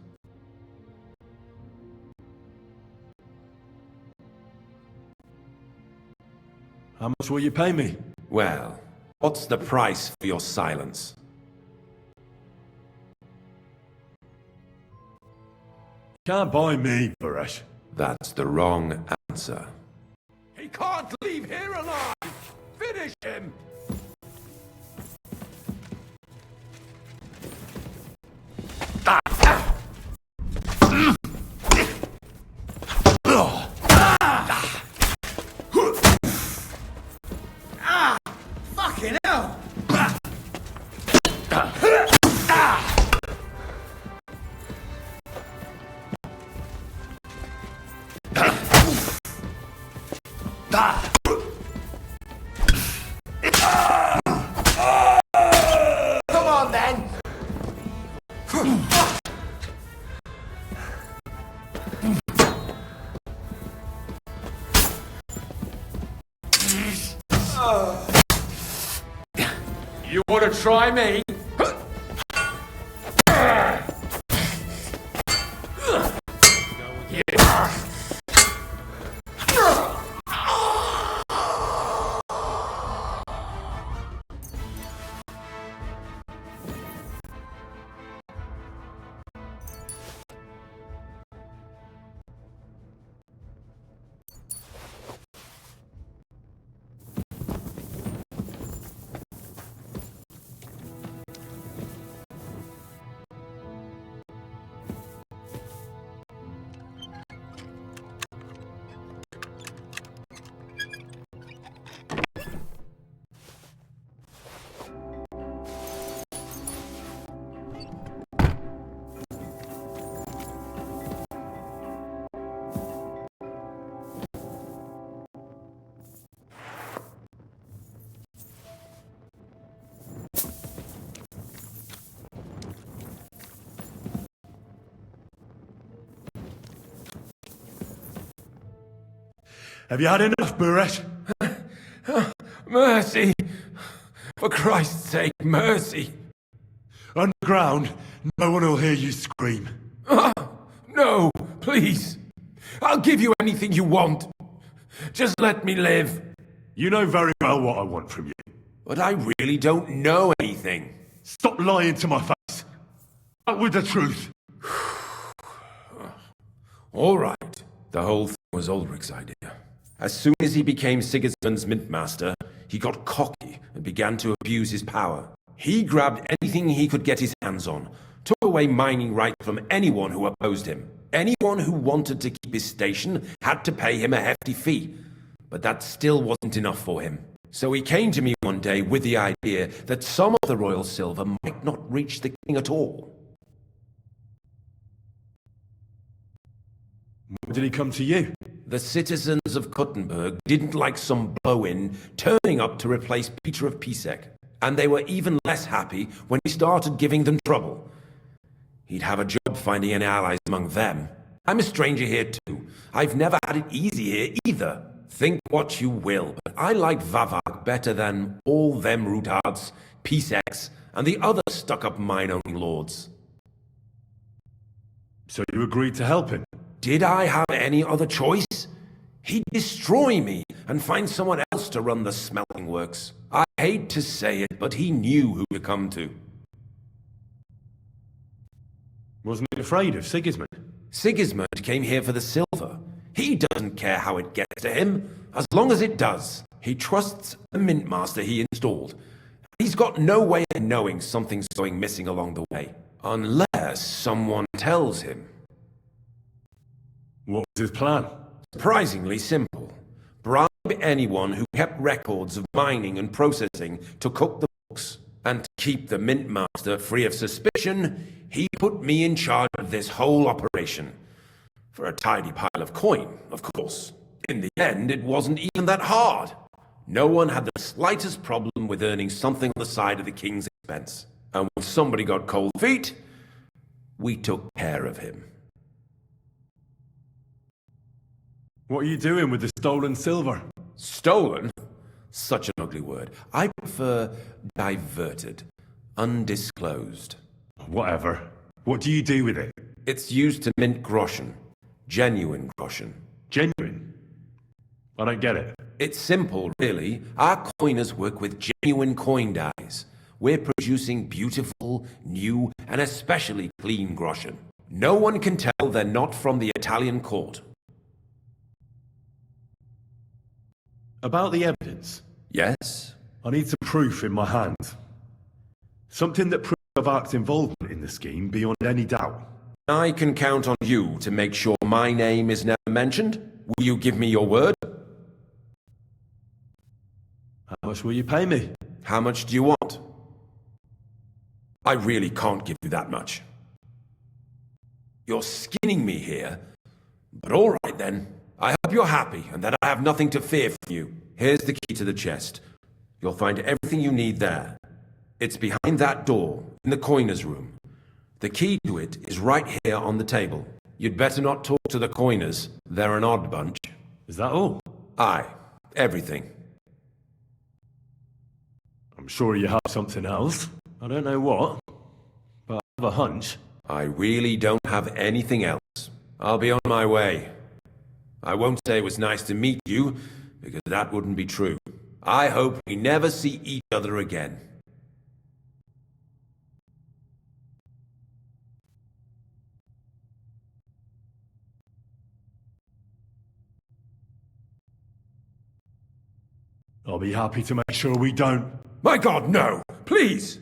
How much will you pay me? Well, what's the price for your silence? Can't buy me, Barash. That's the wrong answer. He can't leave here alive! Finish him! Fucking hell! Come on then! You want to try me? Have you had enough, Barash? Mercy! For Christ's sake, mercy! Underground, no one will hear you scream. No, please. I'll give you anything you want. Just let me live. You know very well what I want from you. But I really don't know anything. Stop lying to my face. Out with the truth. All right. The whole thing was Ulrich's idea. As soon as he became Sigismund's mintmaster, he got cocky and began to abuse his power. He grabbed anything he could get his hands on, took away mining rights from anyone who opposed him. Anyone who wanted to keep his station had to pay him a hefty fee. But that still wasn't enough for him. So he came to me one day with the idea that some of the royal silver might not reach the king at all. Why did he come to you? The citizens of Kuttenberg didn't like some blow-in turning up to replace Peter of Pisek, and they were even less happy when he started giving them trouble. He'd have a job finding any allies among them. I'm a stranger here too. I've never had it easy here either. Think what you will, but I like Vavak better than all them Rutards, Piseks, and the other stuck-up mine-owning lords. So you agreed to help him? Did I have any other choice? He'd destroy me and find someone else to run the smelting works. I hate to say it, but he knew who to come to. Wasn't he afraid of Sigismund? Sigismund came here for the silver. He doesn't care how it gets to him, as long as it does. He trusts the mintmaster he installed. He's got no way of knowing something's going missing along the way, unless someone tells him. What was his plan? Surprisingly simple. Bribe anyone who kept records of mining and processing to cook the books. And to keep the mintmaster free of suspicion, he put me in charge of this whole operation. For a tidy pile of coin, of course. In the end, it wasn't even that hard. No one had the slightest problem with earning something on the side of the king's expense. And when somebody got cold feet, we took care of him. What are you doing with the stolen silver? Stolen? Such an ugly word. I prefer diverted, undisclosed. Whatever. What do you do with it? It's used to mint groschen. Genuine groschen. Genuine? I don't get it. It's simple, really. Our coiners work with genuine coin dies. We're producing beautiful, new, and especially clean groschen. No one can tell they're not from the Italian court. About the evidence? Yes? I need some proof in my hand. Something that proves of Ark's involvement in the scheme beyond any doubt. I can count on you to make sure my name is never mentioned. Will you give me your word? How much will you pay me? How much do you want? I really can't give you that much. You're skinning me here. But all right then. I hope you're happy and that I have nothing to fear from you. Here's the key to the chest. You'll find everything you need there. It's behind that door, in the coiner's room. The key to it is right here on the table. You'd better not talk to the coiners. They're an odd bunch. Is that all? Aye. Everything. I'm sure you have something else. I don't know what, but I have a hunch. I really don't have anything else. I'll be on my way. I won't say it was nice to meet you, because that wouldn't be true. I hope we never see each other again. I'll be happy to make sure we don't. My God, no! Please!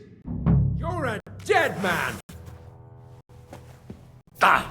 You're a dead man! Ah!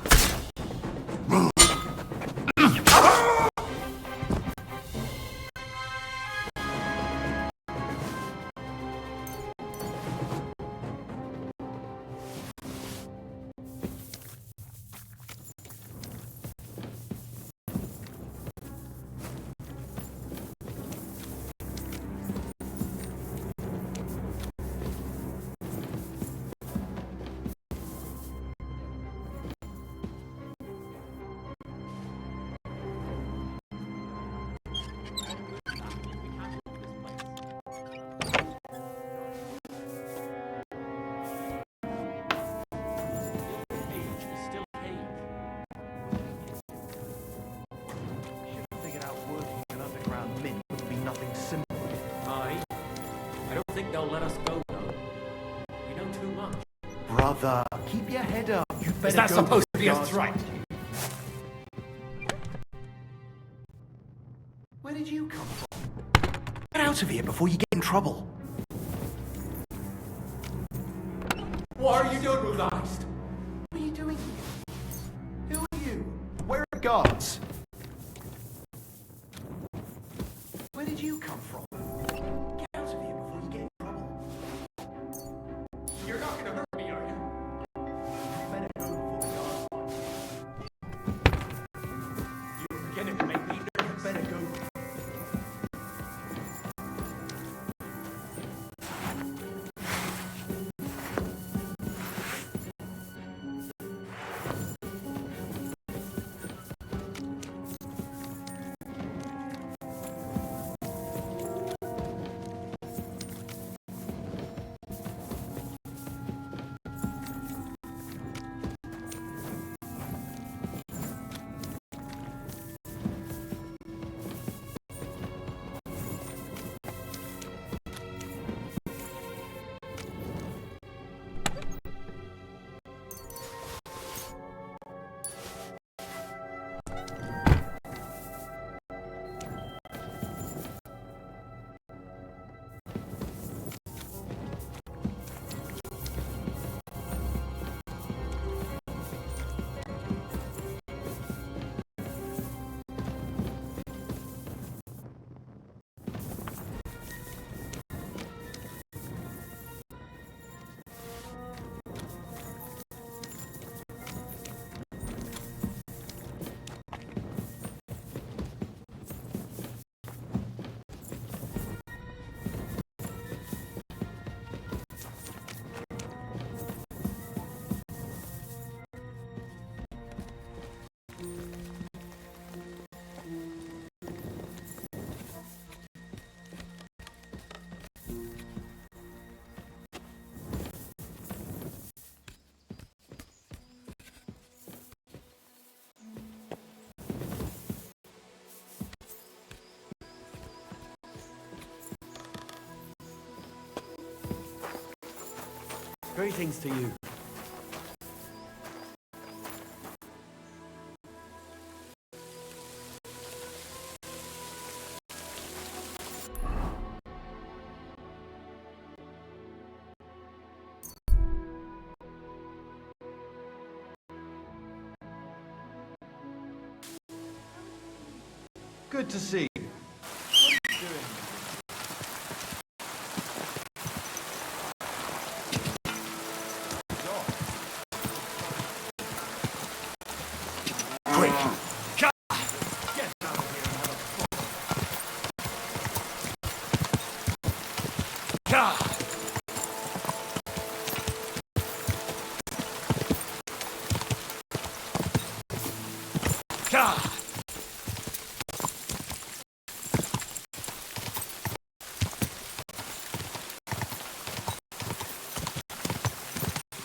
They'll let us go, though. We know too much. Brother, keep your head up. You better Is that go supposed to be a God. threat? Where did you come from? Get out of here before you get in trouble. What are you doing with us? What are you doing here? Who are you? Where are the guards? Where did you come from? Get out of here before you get in trouble. You're not gonna hurt me, are you? You better go before the guards. You're beginning to make me nervous. You better go. Greetings to you. Good to see you. What are you doing? Quick!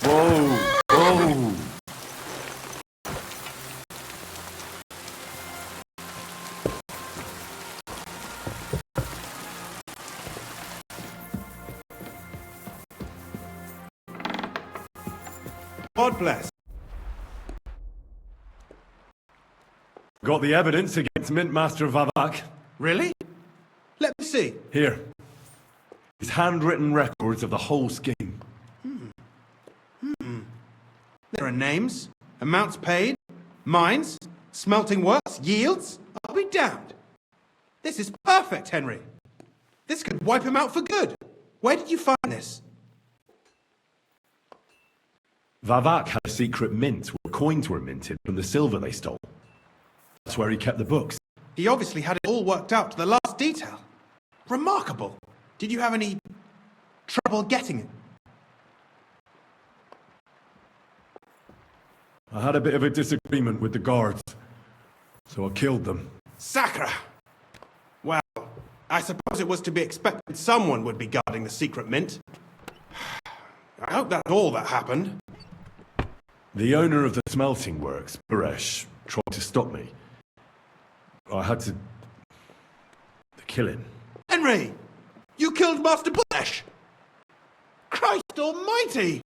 Whoa! Whoa! God bless. Got the evidence against Mintmaster Vavak. Really? Let me see. Here. His handwritten records of the whole scheme. There are names, amounts paid, mines, smelting works, yields. I'll be damned. This is perfect, Henry. This could wipe him out for good. Where did you find this? Vavak had a secret mint where coins were minted from the silver they stole. That's where he kept the books. He obviously had it all worked out to the last detail. Remarkable. Did you have any trouble getting it? I had a bit of a disagreement with the guards, so I killed them. Sacre! Well, I suppose it was to be expected someone would be guarding the secret mint. I hope that's all that happened. The owner of the smelting works, Buresh, tried to stop me. I had to kill him. Henry! You killed Master Buresh! Christ almighty!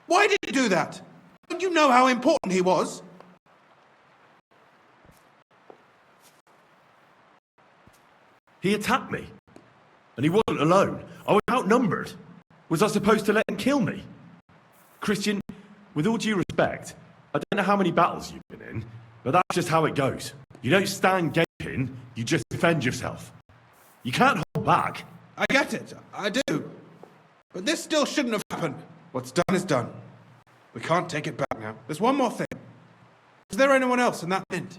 Why did you do that? Don't you know how important he was? He attacked me. And he wasn't alone. I was outnumbered. Was I supposed to let him kill me? Christian, with all due respect, I don't know how many battles you've been in, but that's just how it goes. You don't stand gaping, you just defend yourself. You can't hold back. I get it, I do. But this still shouldn't have happened. What's done is done. We can't take it back now. There's one more thing. Was there anyone else in that mint?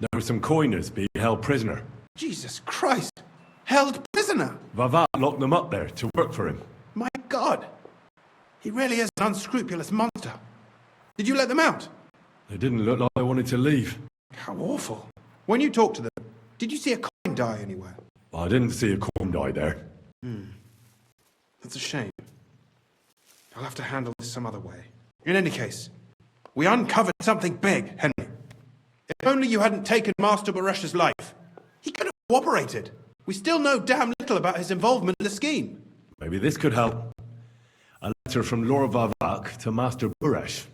There were some coiners being held prisoner. Jesus Christ! Held prisoner! Vavak locked them up there to work for him. My God! He really is an unscrupulous monster. Did you let them out? They didn't look like they wanted to leave. How awful. When you talked to them, did you see a coin die anywhere? I didn't see a coin die there. That's a shame. I'll have to handle this some other way. In any case, we uncovered something big, Henry. If only you hadn't taken Master Baresh's life. He could have cooperated. We still know damn little about his involvement in the scheme. Maybe this could help. A letter from Lord Vavak to Master Buresh.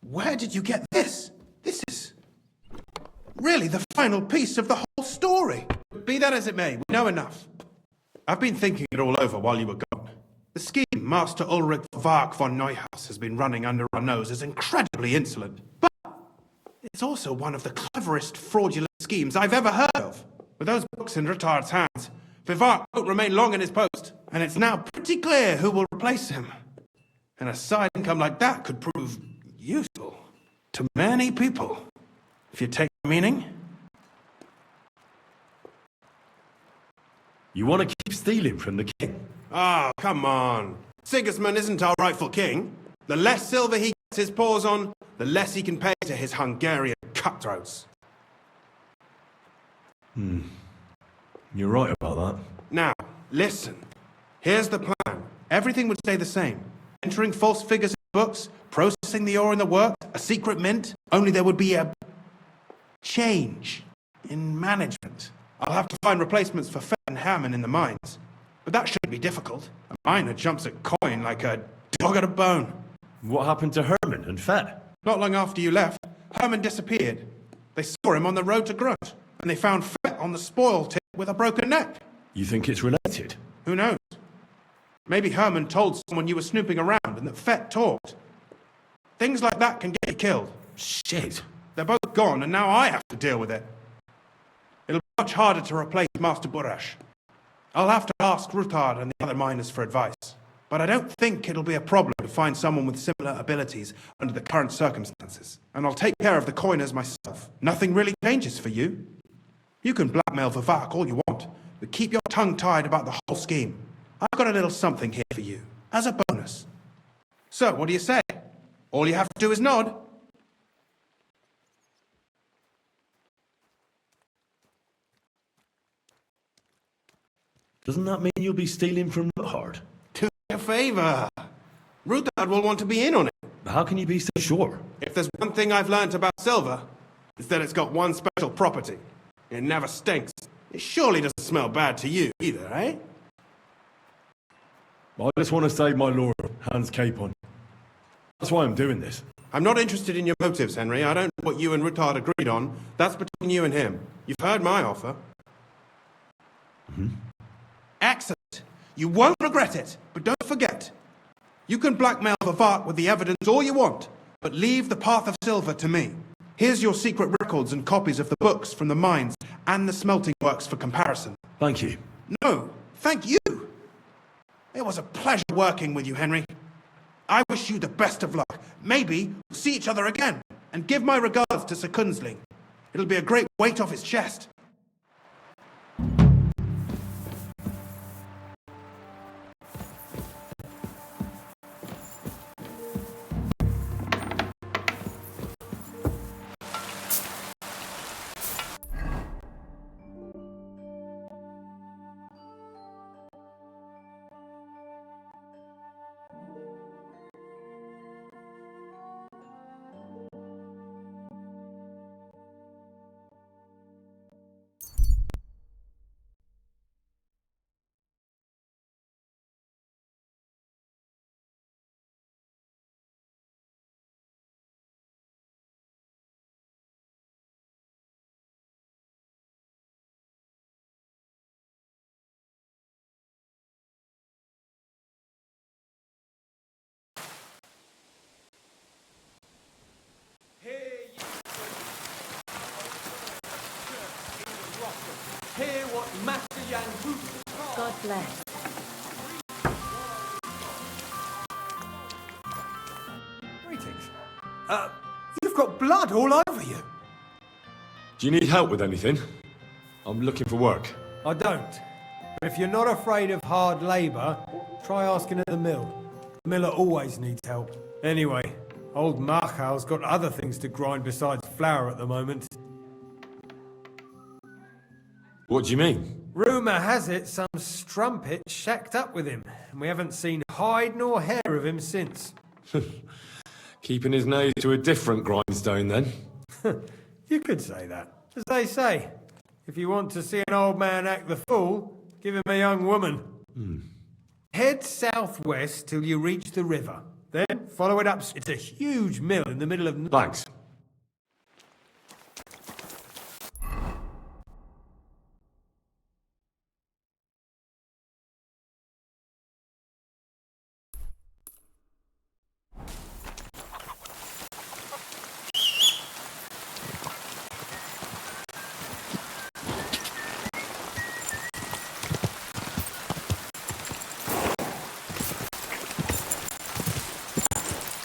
Where did you get this? This is really the final piece of the whole story. Be that as it may, we know enough. I've been thinking it all over while you were gone. The scheme Master Ulrich Vavak von Neuhaus has been running under our nose is incredibly insolent. But it's also one of the cleverest fraudulent schemes I've ever heard of. With those books in Rittard's hands, Vivart won't remain long in his post, and it's now pretty clear who will replace him. And a side income like that could prove useful to many people, if you take the meaning. You want to keep stealing from the king? Oh, come on. Sigismund isn't our rightful king. The less silver he gets his paws on, the less he can pay to his Hungarian cutthroats. You're right about that. Now, listen. Here's the plan. Everything would stay the same. Entering false figures in books, processing the ore in the works, a secret mint, only there would be a change in management. I'll have to find replacements for Fett and Hammond in the mines. But that shouldn't be difficult. A miner jumps at coin like a dog at a bone. What happened to Herman and Fett? Not long after you left, Herman disappeared. They saw him on the road to Grunt, and they found Fett on the spoil tip with a broken neck. You think it's related? Who knows? Maybe Herman told someone you were snooping around and that Fett talked. Things like that can get you killed. Shit. They're both gone, and now I have to deal with it. It'll be much harder to replace Master Burash. I'll have to ask Rutard and the other miners for advice. But I don't think it'll be a problem to find someone with similar abilities under the current circumstances. And I'll take care of the coiners myself. Nothing really changes for you. You can blackmail Vivak all you want, but keep your tongue tied about the whole scheme. I've got a little something here for you, as a bonus. So, what do you say? All you have to do is nod. Doesn't that mean you'll be stealing from Rutard? Do me a favour. Rutard will want to be in on it. How can you be so sure? If there's one thing I've learnt about silver, it's that it's got one special property. It never stinks. It surely doesn't smell bad to you either, eh? I just want to save my lord, Hans Capon. That's why I'm doing this. I'm not interested in your motives, Henry. I don't know what you and Rutard agreed on. That's between you and him. You've heard my offer. Mm-hmm. Excellent. You won't regret it, but don't forget. You can blackmail Vivak with the evidence all you want, but leave the path of silver to me. Here's your secret records and copies of the books from the mines and the smelting works for comparison. Thank you. No, thank you. It was a pleasure working with you, Henry. I wish you the best of luck. Maybe we'll see each other again. And give my regards to Sir Kunsling. It'll be a great weight off his chest. Hear what Master Yang God bless. Greetings. You've got blood all over you. Do you need help with anything? I'm looking for work. I don't. But if you're not afraid of hard labour, try asking at the mill. The miller always needs help. Anyway, old Marchau's got other things to grind besides flour at the moment. What do you mean? Rumour has it some strumpet shacked up with him, and we haven't seen hide nor hair of him since. Keeping his nose to a different grindstone, then? You could say that. As they say, if you want to see an old man act the fool, give him a young woman. Head southwest till you reach the river. Then follow it up. It's a huge mill in the middle of... Thanks.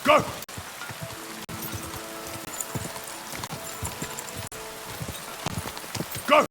Go! Go!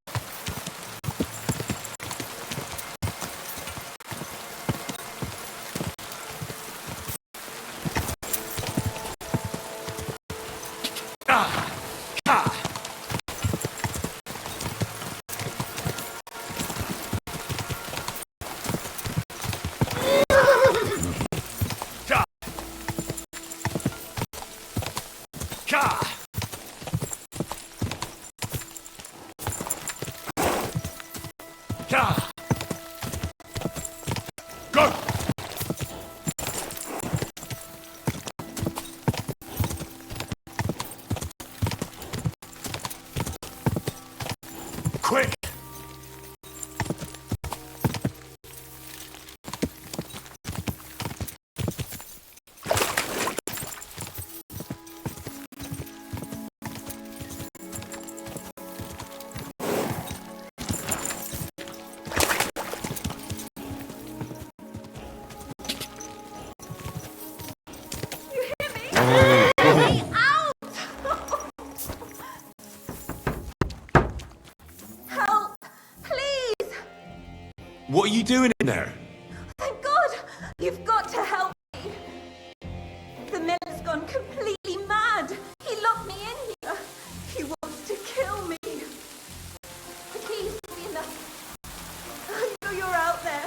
Go! Quick! you doing in there? Thank God! You've got to help me! The miller's gone completely mad! He locked me in here! He wants to kill me! The keys will be in the... I know you're out there!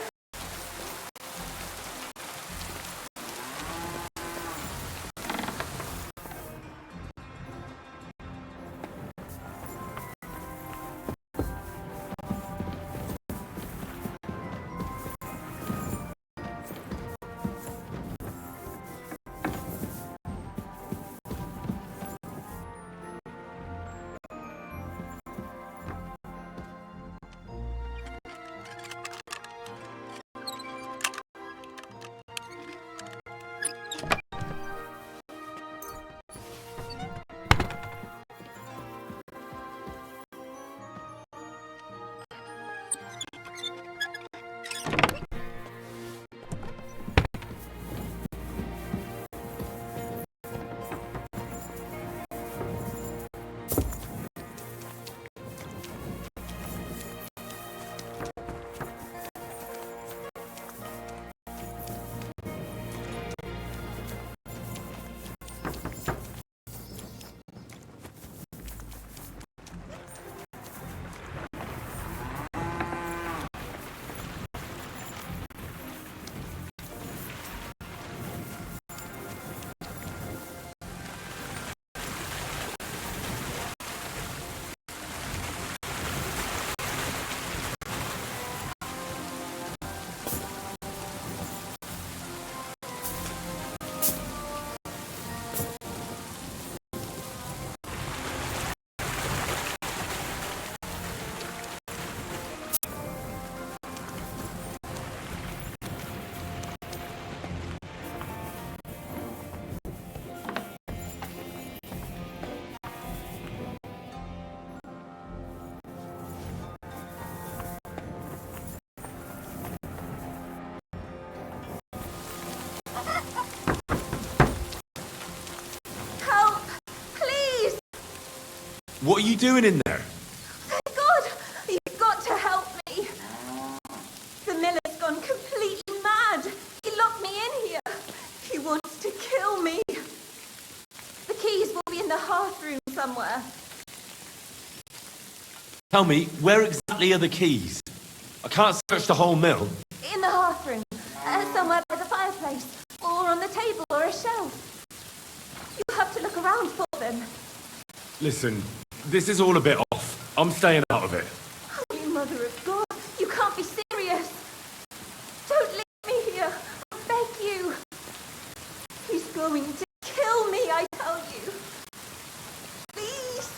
What are you doing in there? Thank God! You've got to help me! The miller's gone completely mad! He locked me in here! He wants to kill me! The keys will be in the hearth room somewhere. Tell me, where exactly are the keys? I can't search the whole mill. In the hearth room. Somewhere by the fireplace. Or on the table or a shelf. You have to look around for them. Listen, this is all a bit off. I'm staying out of it. Holy Mother of God, you can't be serious. Don't leave me here. I beg you. He's going to kill me, I tell you. Please.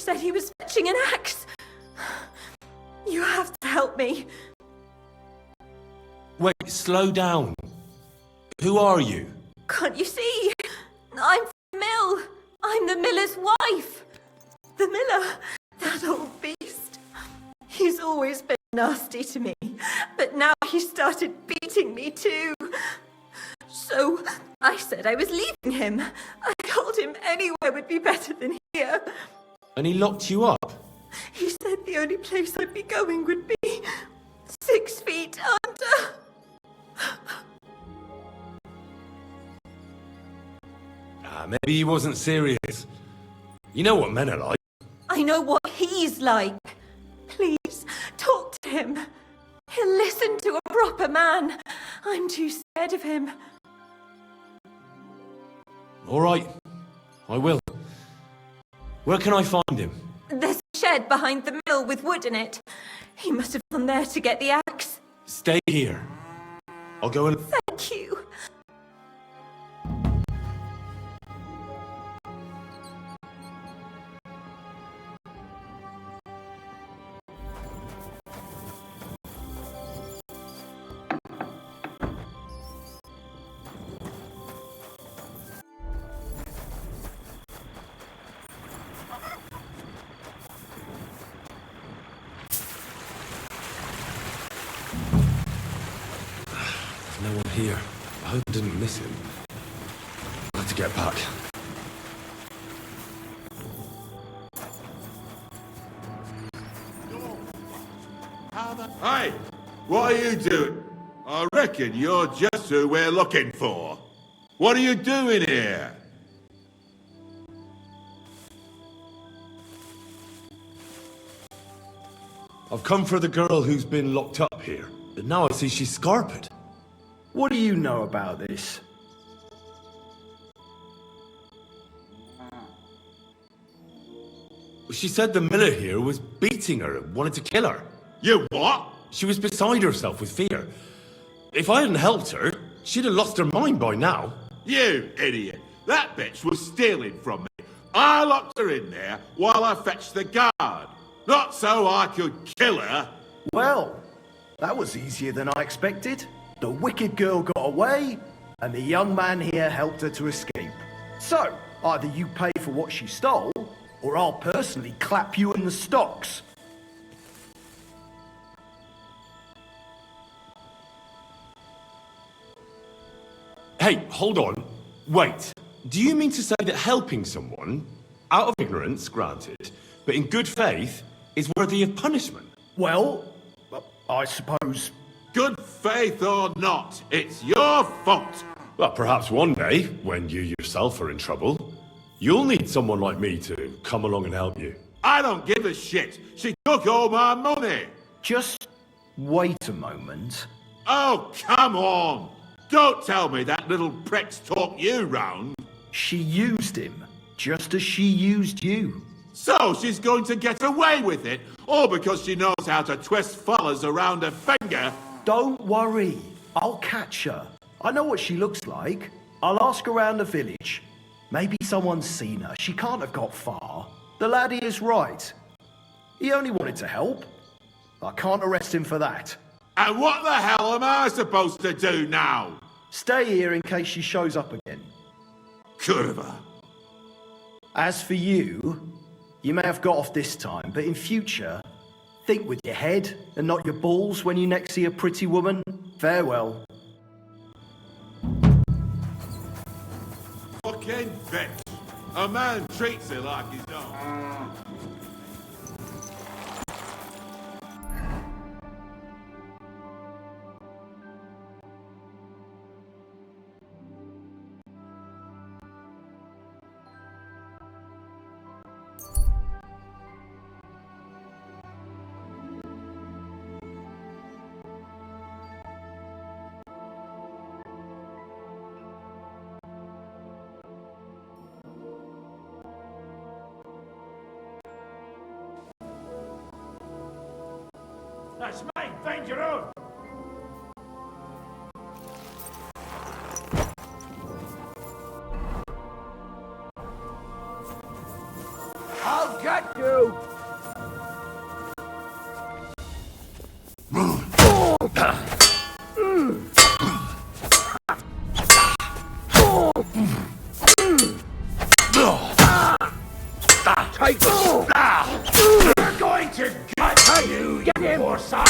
said he was fetching an axe. You have to help me. Wait, slow down. Who are you? Can't you see? I'm from the mill. I'm the miller's wife. The miller, that old beast. He's always been nasty to me, but now he started beating me too. So I said I was leaving him. I told him anywhere would be better than here. And he locked you up? He said the only place I'd be going would be 6 feet under. Maybe he wasn't serious. You know what men are like. I know what he's like. Please, talk to him. He'll listen to a proper man. I'm too scared of him. All right, I will. Where can I find him? There's a shed behind the mill with wood in it. He must have gone there to get the axe. Stay here. I'll go and... Thank you. No one here. I hope I didn't miss him. I'll have to get back. Hey, what are you doing? I reckon you're just who we're looking for. What are you doing here? I've come for the girl who's been locked up here. But now I see she's scarpered. What do you know about this? She said the miller here was beating her and wanted to kill her. You what? She was beside herself with fear. If I hadn't helped her, she'd have lost her mind by now. You idiot. That bitch was stealing from me. I locked her in there while I fetched the guard. Not so I could kill her. Well, that was easier than I expected. The wicked girl got away, and the young man here helped her to escape. So, either you pay for what she stole, or I'll personally clap you in the stocks. Hey, hold on. Wait. Do you mean to say that helping someone, out of ignorance, granted, but in good faith, is worthy of punishment? Well, I suppose... Good faith or not, it's your fault. Well, perhaps one day, when you yourself are in trouble, you'll need someone like me to come along and help you. I don't give a shit. She took all my money. Just wait a moment. Oh, come on. Don't tell me that little prick's talked you round. She used him, just as she used you. So she's going to get away with it, all because she knows how to twist fellas around her finger. Don't worry, I'll catch her. I know what she looks like. I'll ask around the village. Maybe someone's seen her. She can't have got far. The laddie is right. He only wanted to help. I can't arrest him for that. And what the hell am I supposed to do now? Stay here in case she shows up again. Good of her. As for you, you may have got off this time, but in future, think with your head and not your balls when you next see a pretty woman. Farewell. Fucking bitch. A man treats her like his own. That's mine, find your own. I'll get you! Take this! We're going to gut you, you poor son!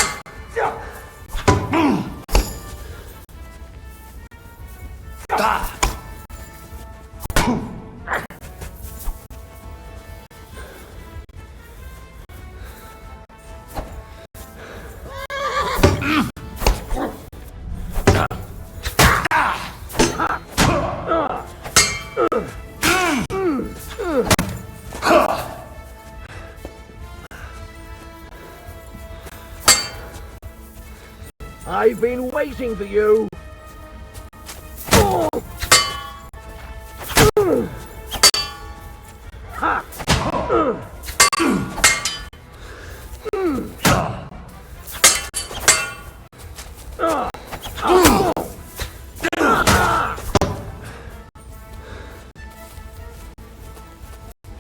I've been waiting for you.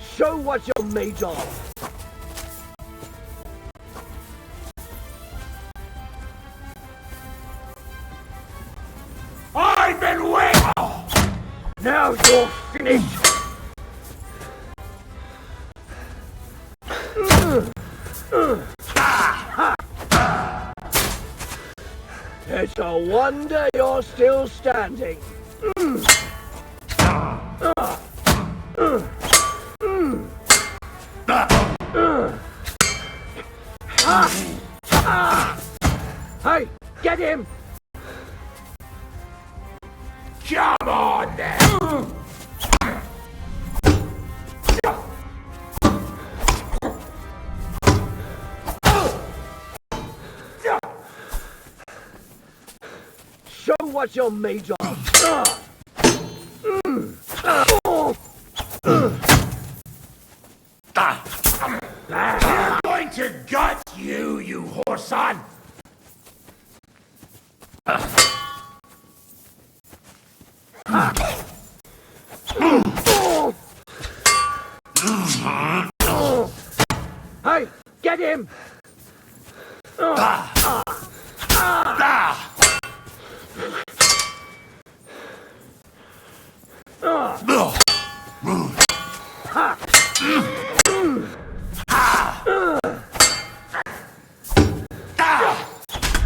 Show what you're made of. I've been waiting! Now you're finished! It's a wonder you're still standing. Hey, get him! Come on then! Show what you're made of! I'm going to gut you, you horse son! Hey, get him!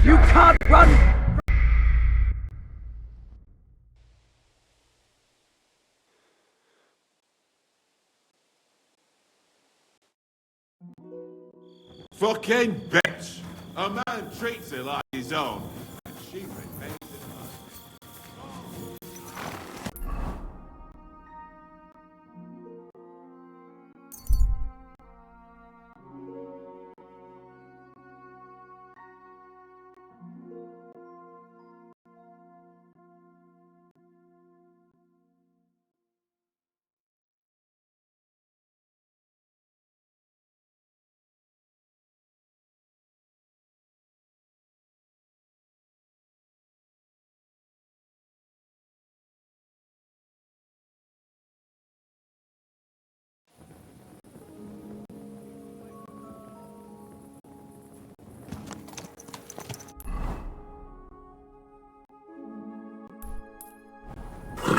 You can't run! Fucking bitch! A man treats her like his own, and she remains in love.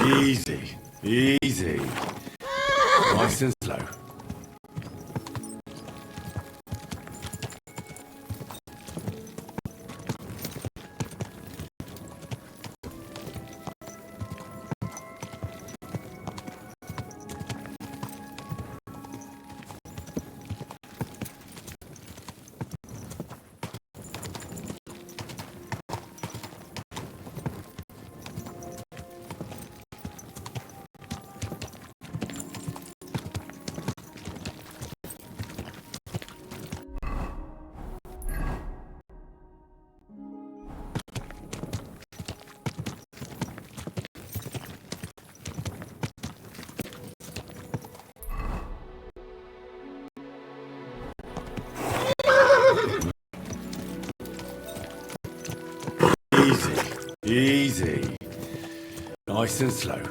Easy, easy. Nice and slow. Easy. Nice and slow.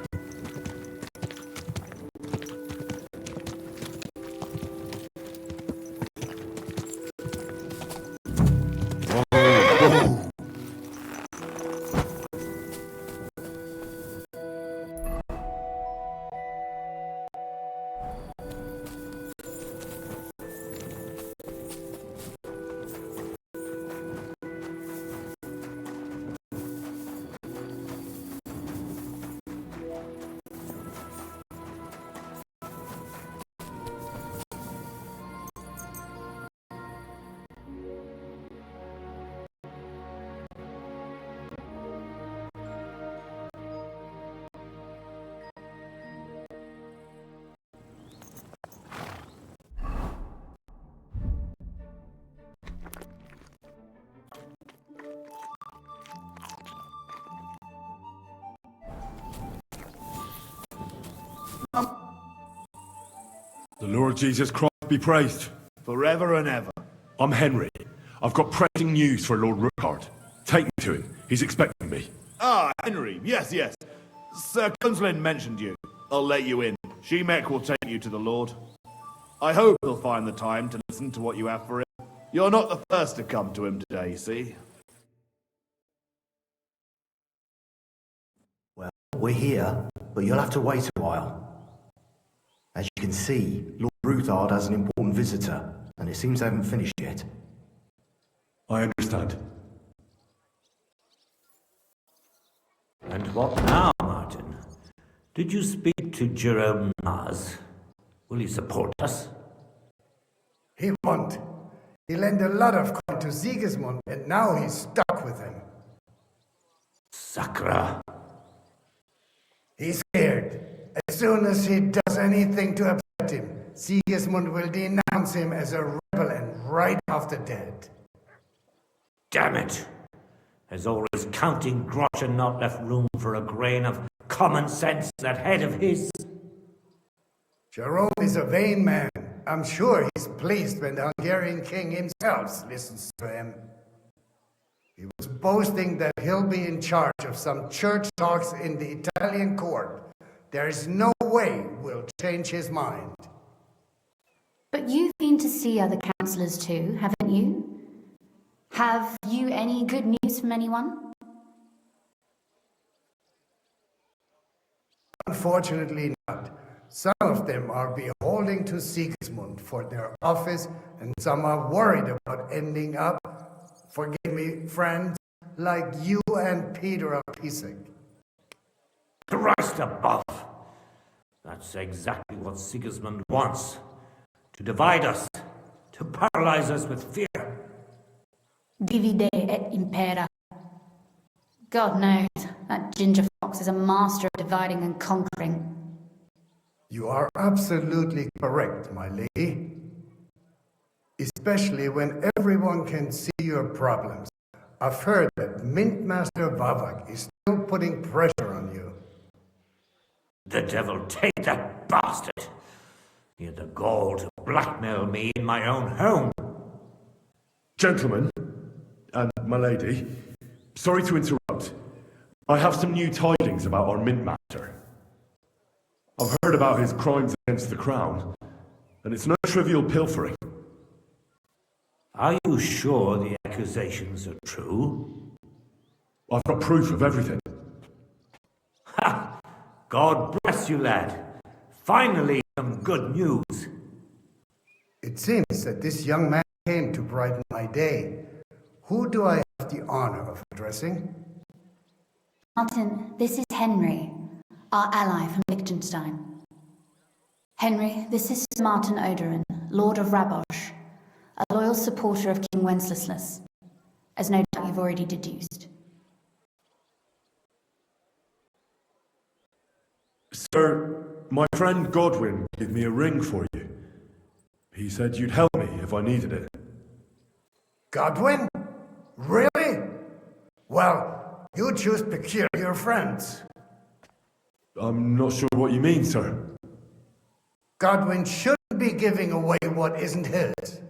Lord Jesus Christ be praised. Forever and ever. I'm Henry. I've got pressing news for Lord Rookard. Take me to him. He's expecting me. Ah, Henry. Yes, yes. Sir Kunslin mentioned you. I'll let you in. Shemek will take you to the Lord. I hope he'll find the time to listen to what you have for him. You're not the first to come to him today, see? Well, we're here, but you'll have to wait a while. As you can see, Lord Ruthard has an important visitor, and it seems they haven't finished yet. I understand. And what now, Martin? Did you speak to Jerome Mars? Will he support us? He won't. He lent a lot of coin to Sigismund, and now he's stuck with him. Sakra. He's scared. As soon as he does anything to upset him, Sigismund will denounce him as a rebel and right off the dead. Damn it! Has all his counting groschen not left room for a grain of common sense in that head of his? Jerome is a vain man. I'm sure he's pleased when the Hungarian king himself listens to him. He was boasting that he'll be in charge of some church talks in the Italian court. There's no way we'll change his mind. But you've been to see other councillors too, haven't you? Have you any good news from anyone? Unfortunately not. Some of them are beholding to Sigismund for their office, and some are worried about ending up, forgive me, friends, like you and Peter of Pisek. Christ above! That's exactly what Sigismund wants. To divide us, to paralyze us with fear. Divide et impera. God knows, that ginger fox is a master of dividing and conquering. You are absolutely correct, my lady. Especially when everyone can see your problems. I've heard that Mintmaster Vavak is still putting pressure on you. The devil take that bastard! He had the gall to blackmail me in my own home. Gentlemen, and my lady, sorry to interrupt. I have some new tidings about our Mint Master. I've heard about his crimes against the crown, and it's no trivial pilfering. Are you sure the accusations are true? I've got proof of everything. Ha! God bless you, lad. Finally, some good news. It seems that this young man came to brighten my day. Who do I have the honor of addressing? Martin, this is Henry, our ally from Liechtenstein. Henry, this is Sir Martin Oderin, Lord of Rabosh, a loyal supporter of King Wenceslas, as no doubt you've already deduced. Sir, my friend Godwin gave me a ring for you. He said you'd help me if I needed it. Godwin? Really? Well, you choose peculiar friends. I'm not sure what you mean, sir. Godwin shouldn't be giving away what isn't his.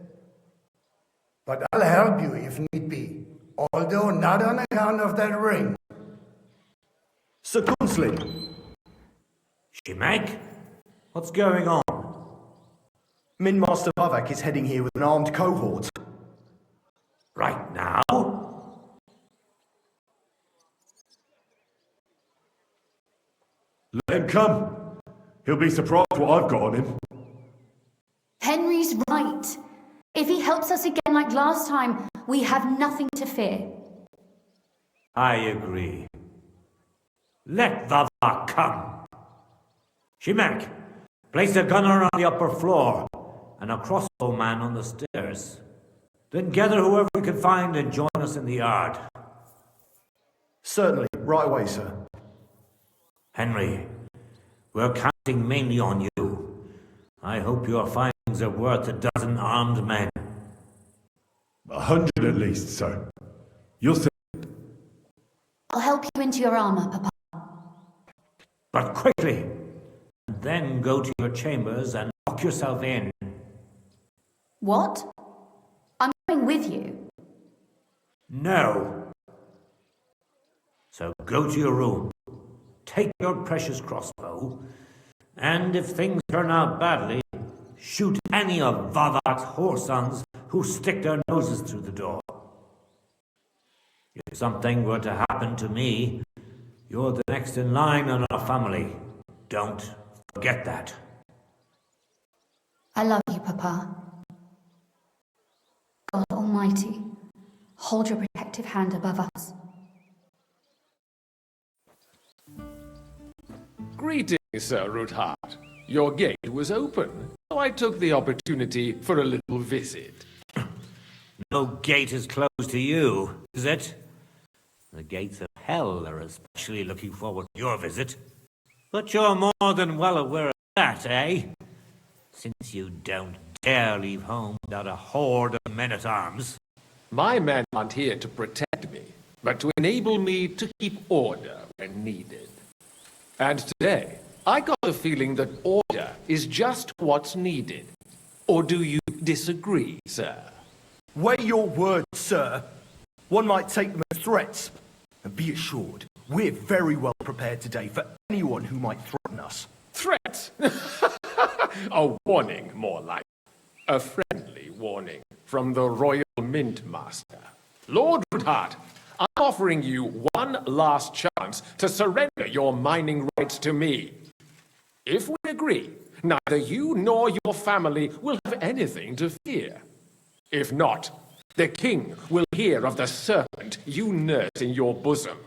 But I'll help you if need be, although not on account of that ring. Sir Kunslin! Shemek? What's going on? Minmaster Vavak is heading here with an armed cohort. Right now? Let him come. He'll be surprised what I've got on him. Henry's right. If he helps us again like last time, we have nothing to fear. I agree. Let Vavak come. Shemek, place a gunner on the upper floor and a crossbow man on the stairs. Then gather whoever we can find and join us in the yard. Certainly, right away, sir. Henry, we're counting mainly on you. I hope your findings are worth 12 armed men. 100 at least, sir. You'll see. I'll help you into your armor, Papa. But quickly! And then go to your chambers and lock lock yourself in. What? I'm going with you. No. So go to your room, take your precious crossbow, and if things turn out badly, shoot any of Vavak's whoresons who stick their noses through the door. If something were to happen to me, you're the next in line in our family. Don't forget that. I love you, Papa. God Almighty, hold your protective hand above us. Greetings, Sir Ruthard. Your gate was open, so I took the opportunity for a little visit. No gate is closed to you, is it? The gates of hell are especially looking forward to your visit. But you're more than well aware of that, eh? Since you don't dare leave home without a horde of men-at-arms. My men aren't here to protect me, but to enable me to keep order when needed. And today, I got the feeling that order is just what's needed. Or do you disagree, sir? Weigh your words, sir. One might take them as threats. And be assured, we're very well prepared today for anyone who might threaten us. Threat? A warning, more like. A friendly warning from the Royal Mint Master. Lord Ruthard, I'm offering you one last chance to surrender your mining rights to me. If we agree, neither you nor your family will have anything to fear. If not, the king will hear of the serpent you nurse in your bosom.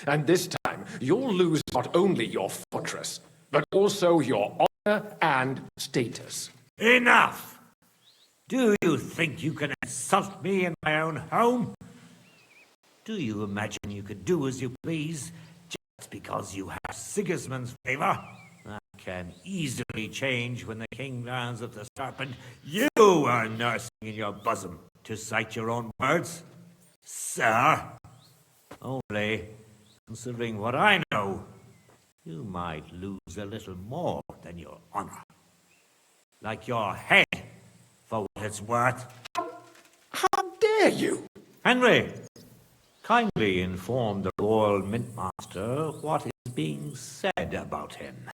And this time, you'll lose not only your fortress, but also your honor and status. Enough! Do you think you can insult me in my own home? Do you imagine you could do as you please, just because you have Sigismund's favor? That can easily change when the king learns of the serpent you are nursing in your bosom, to cite your own words. Sir, only, considering what I know, you might lose a little more than your honor. Like your head, for what it's worth. How dare you? Henry, kindly inform the Royal Mint Master what is being said about him.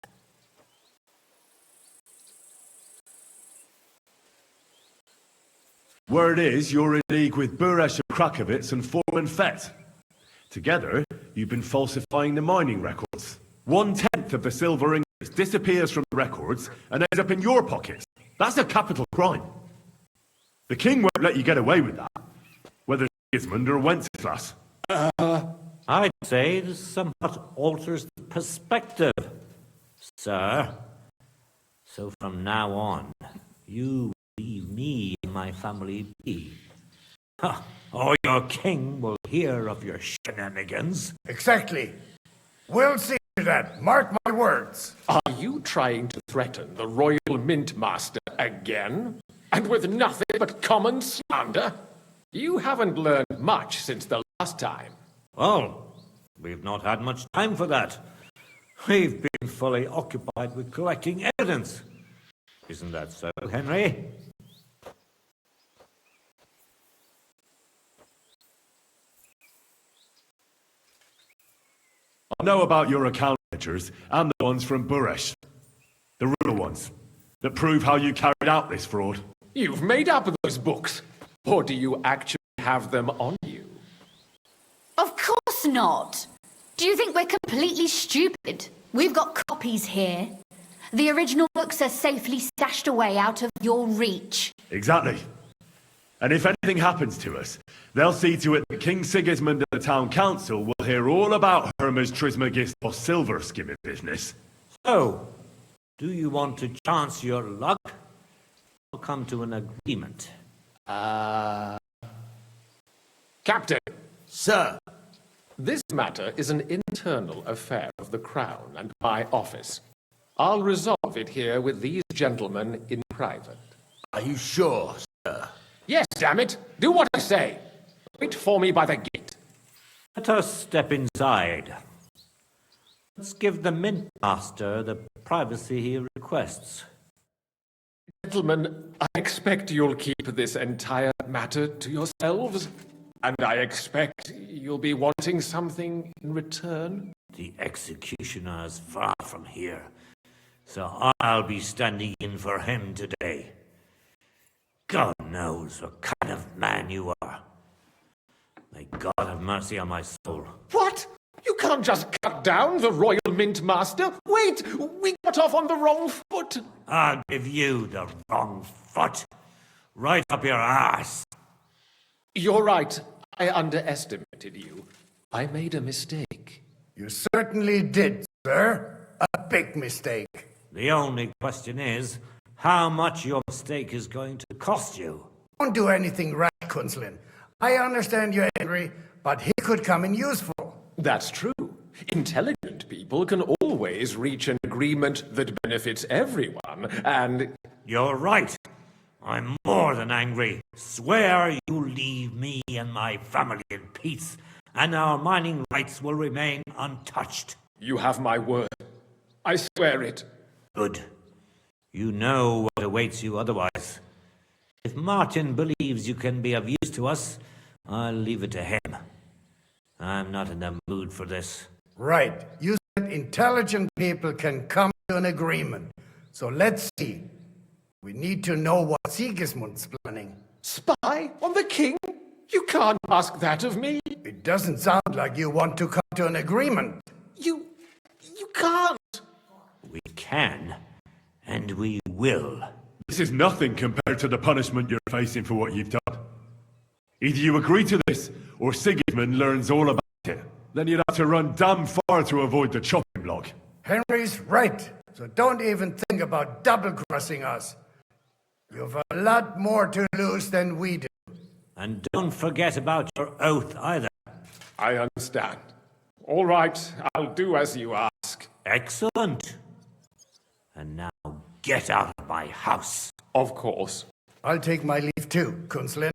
Word is you're in league with Buresh of Krakowitz and Foreman Fett. Together, you've been falsifying the mining records. 1/10 of the silver ingots disappears from the records and ends up in your pockets. That's a capital crime. The king won't let you get away with that, whether Sigismund or Wenceslas. I'd say this somewhat alters the perspective, sir. So from now on, you leave me and my family be. Or your king will hear of your shenanigans. Exactly. We'll see to that. Mark my words. Are you trying to threaten the Royal Mint Master again? And with nothing but common slander? You haven't learned much since the last time. Well, we've not had much time for that. We've been fully occupied with collecting evidence. Isn't that so, Henry? I know about your account ledgers and the ones from Buresh. The real ones that prove how you carried out this fraud. You've made up those books. Or do you actually have them on you? Of course not. Do you think we're completely stupid? We've got copies here. The original books are safely stashed away out of your reach. Exactly. And if anything happens to us, they'll see to it that King Sigismund and the town council will hear all about Hermes Trismegistos silver skimming business. So, do you want to chance your luck? Or come to an agreement? Captain! Sir! This matter is an internal affair of the Crown and my office. I'll resolve it here with these gentlemen in private. Are you sure, sir? Yes, damn it! Do what I say! Wait for me by the gate. Let us step inside. Let's give the Mint Master the privacy he requests. Gentlemen, I expect you'll keep this entire matter to yourselves, and I expect you'll be wanting something in return. The executioner is far from here, so I'll be standing in for him today. God knows what kind of man you are. May God have mercy on my soul. What? You can't just cut down the Royal Mint Master. Wait, we got off on the wrong foot. I'll give you the wrong foot. Right up your ass. You're right. I underestimated you. I made a mistake. You certainly did, sir. A big mistake. The only question is, how much your mistake is going to cost you. Don't do anything rash, Kunzlin. I understand you're angry, but he could come in useful. That's true. Intelligent people can always reach an agreement that benefits everyone, and... You're right. I'm more than angry. Swear you leave me and my family in peace, and our mining rights will remain untouched. You have my word. I swear it. Good. You know what awaits you otherwise. If Martin believes you can be of use to us, I'll leave it to him. I'm not in the mood for this. Right. You said intelligent people can come to an agreement. So let's see. We need to know what Sigismund's planning. Spy on the king? You can't ask that of me. It doesn't sound like you want to come to an agreement. You can't. We can, and we will. This is nothing compared to the punishment you're facing for what you've done. Either you agree to this, or Sigismund learns all about it. Then you'd have to run damn far to avoid the chopping block. Henry's right, so don't even think about double-crossing us. You've a lot more to lose than we do. And don't forget about your oath either. I understand. All right, I'll do as you ask. Excellent. And now get out of my house. Of course. I'll take my leave too, Kunzlin.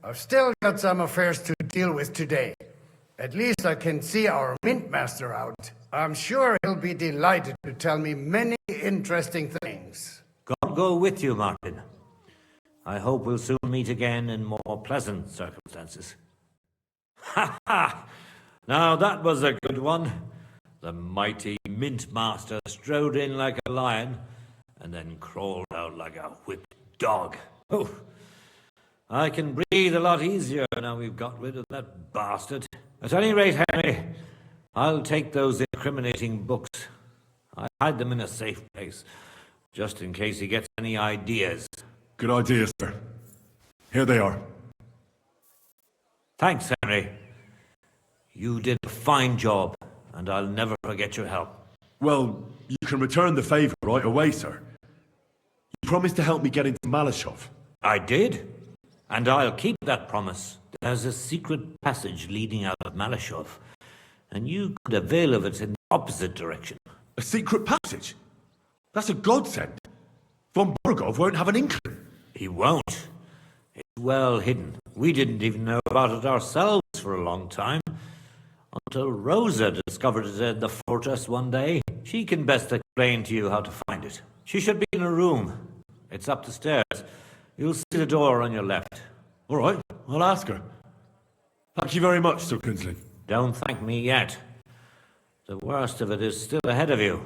I've still got some affairs to deal with today. At least I can see our mint master out. I'm sure he'll be delighted to tell me many interesting things. God go with you, Martin. I hope we'll soon meet again in more pleasant circumstances. Ha ha! Now that was a good one. The mighty mint master strode in like a lion, and then crawled out like a whipped dog. Oh, I can breathe a lot easier now we've got rid of that bastard. At any rate, Henry, I'll take those incriminating books. I hide them in a safe place, just in case he gets any ideas. Good idea, sir. Here they are. Thanks, Henry. You did a fine job, and I'll never forget your help. Well, you can return the favor right away, sir. You promised to help me get into Malashov. I did, and I'll keep that promise. There's a secret passage leading out of Malashov, and you could avail of it in the opposite direction. A secret passage? That's a godsend. Von Burgov won't have an inkling. He won't. It's well hidden. We didn't even know about it ourselves for a long time. Until Rosa discovered it in the fortress one day. She can best explain to you how to find it. She should be in a room. It's up the stairs. You'll see the door on your left. All right, I'll ask her. Thank you very much, Sir Kunzlin. Don't thank me yet. The worst of it is still ahead of you.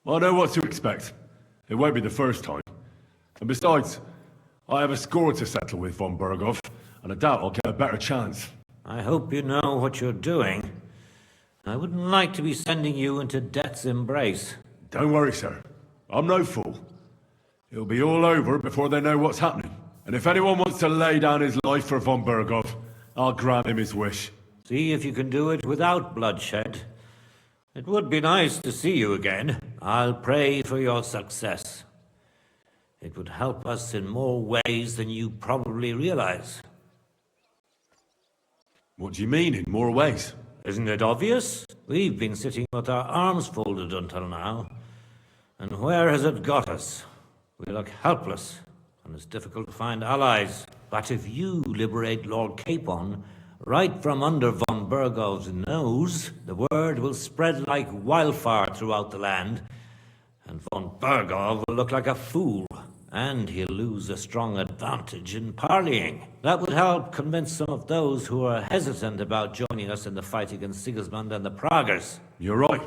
I know what to expect. It won't be the first time. And besides, I have a score to settle with von Burgov, and I doubt I'll get a better chance. I hope you know what you're doing. I wouldn't like to be sending you into death's embrace. Don't worry, sir. I'm no fool. It'll be all over before they know what's happening. And if anyone wants to lay down his life for von Burgov, I'll grant him his wish. See if you can do it without bloodshed. It would be nice to see you again. I'll pray for your success. It would help us in more ways than you probably realize. What do you mean, in more ways? Isn't it obvious? We've been sitting with our arms folded until now. And where has it got us? We look helpless, and it's difficult to find allies. But if you liberate Lord Capon right from under von von Burgov's knows, the word will spread like wildfire throughout the land, and von Burgov will look like a fool, and he'll lose a strong advantage in parleying. That would help convince some of those who are hesitant about joining us in the fight against Sigismund and the Praguers. You're right.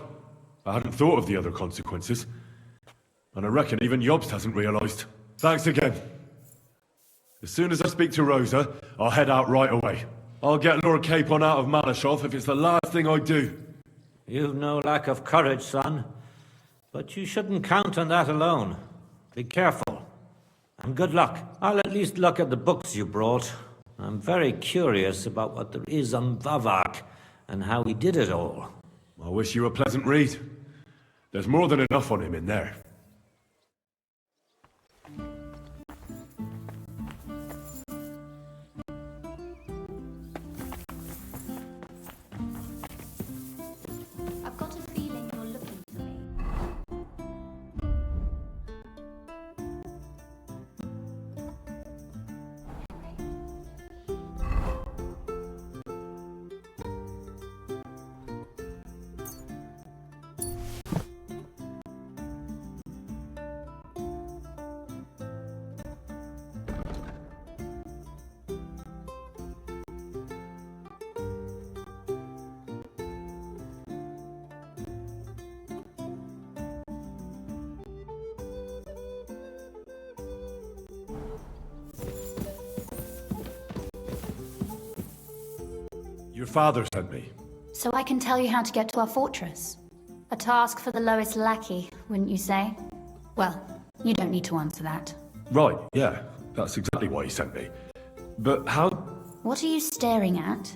I hadn't thought of the other consequences. And I reckon even Jobst hasn't realised. Thanks again. As soon as I speak to Rosa, I'll head out right away. I'll get Lord Capon out of Malashov if it's the last thing I do. You've no lack of courage, son. But you shouldn't count on that alone. Be careful. And good luck. I'll at least look at the books you brought. I'm very curious about what there is on Vavak and how he did it all. I wish you a pleasant read. There's more than enough on him in there. I've got a feeling you're looking for me. Your father sent me. So I can tell you how to get to our fortress. A task for the lowest lackey, wouldn't you say? Well, you don't need to answer that. Right, yeah. That's exactly why he sent me. But how... What are you staring at?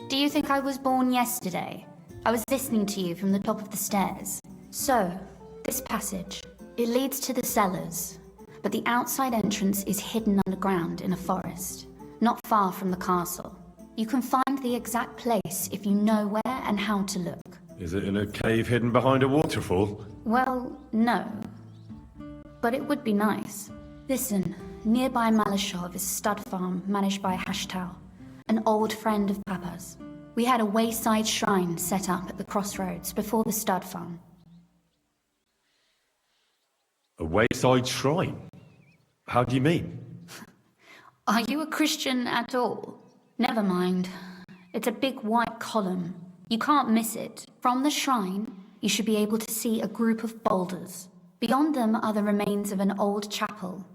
Do you think I was born yesterday? I was listening to you from the top of the stairs. So, this passage, it leads to the cellars, but the outside entrance is hidden underground in a forest, not far from the castle. You can find the exact place if you know where and how to look. Is it in a cave hidden behind a waterfall? Well, no. But it would be nice. Listen, nearby Malashov is a stud farm managed by Hashtal, an old friend of Papa's. We had a wayside shrine set up at the crossroads before the stud farm. A wayside shrine? How do you mean? Are you a Christian at all? Never mind. It's a big white column. You can't miss it. From the shrine, you should be able to see a group of boulders. Beyond them are the remains of an old chapel.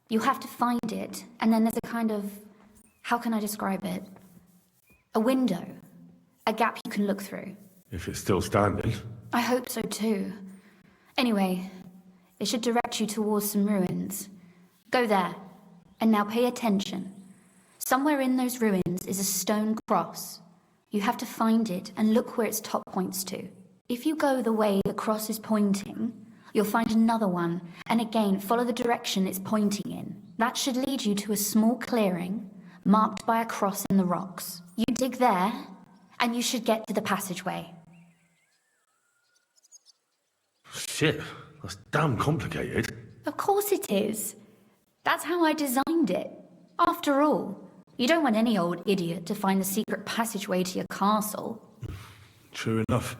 You have to find it, and then there's a kind of... how can I describe it? A window. A gap you can look through. If it's still standing. I hope so too. Anyway, it should direct you towards some ruins. Go there. And now pay attention. Somewhere in those ruins is a stone cross. You have to find it and look where its top points to. If you go the way the cross is pointing, you'll find another one, and again follow the direction it's pointing in. That should lead you to a small clearing, marked by a cross in the rocks. You dig there, and you should get to the passageway. Shit, that's damn complicated. Of course it is. That's how I designed it. After all, you don't want any old idiot to find the secret passageway to your castle. True enough.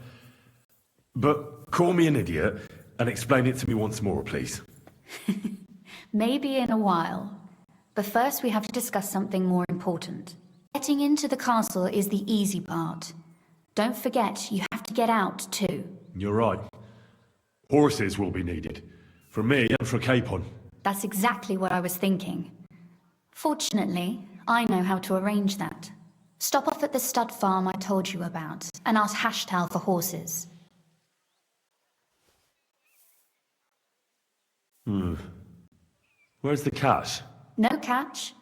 But call me an idiot and explain it to me once more, please. Maybe in a while. But first we have to discuss something more important. Getting into the castle is the easy part. Don't forget, you have to get out too. You're right. Horses will be needed. For me and for Capon. That's exactly what I was thinking. Fortunately, I know how to arrange that. Stop off at the stud farm I told you about, and ask Hashtal for horses. Where's the cash? No catch.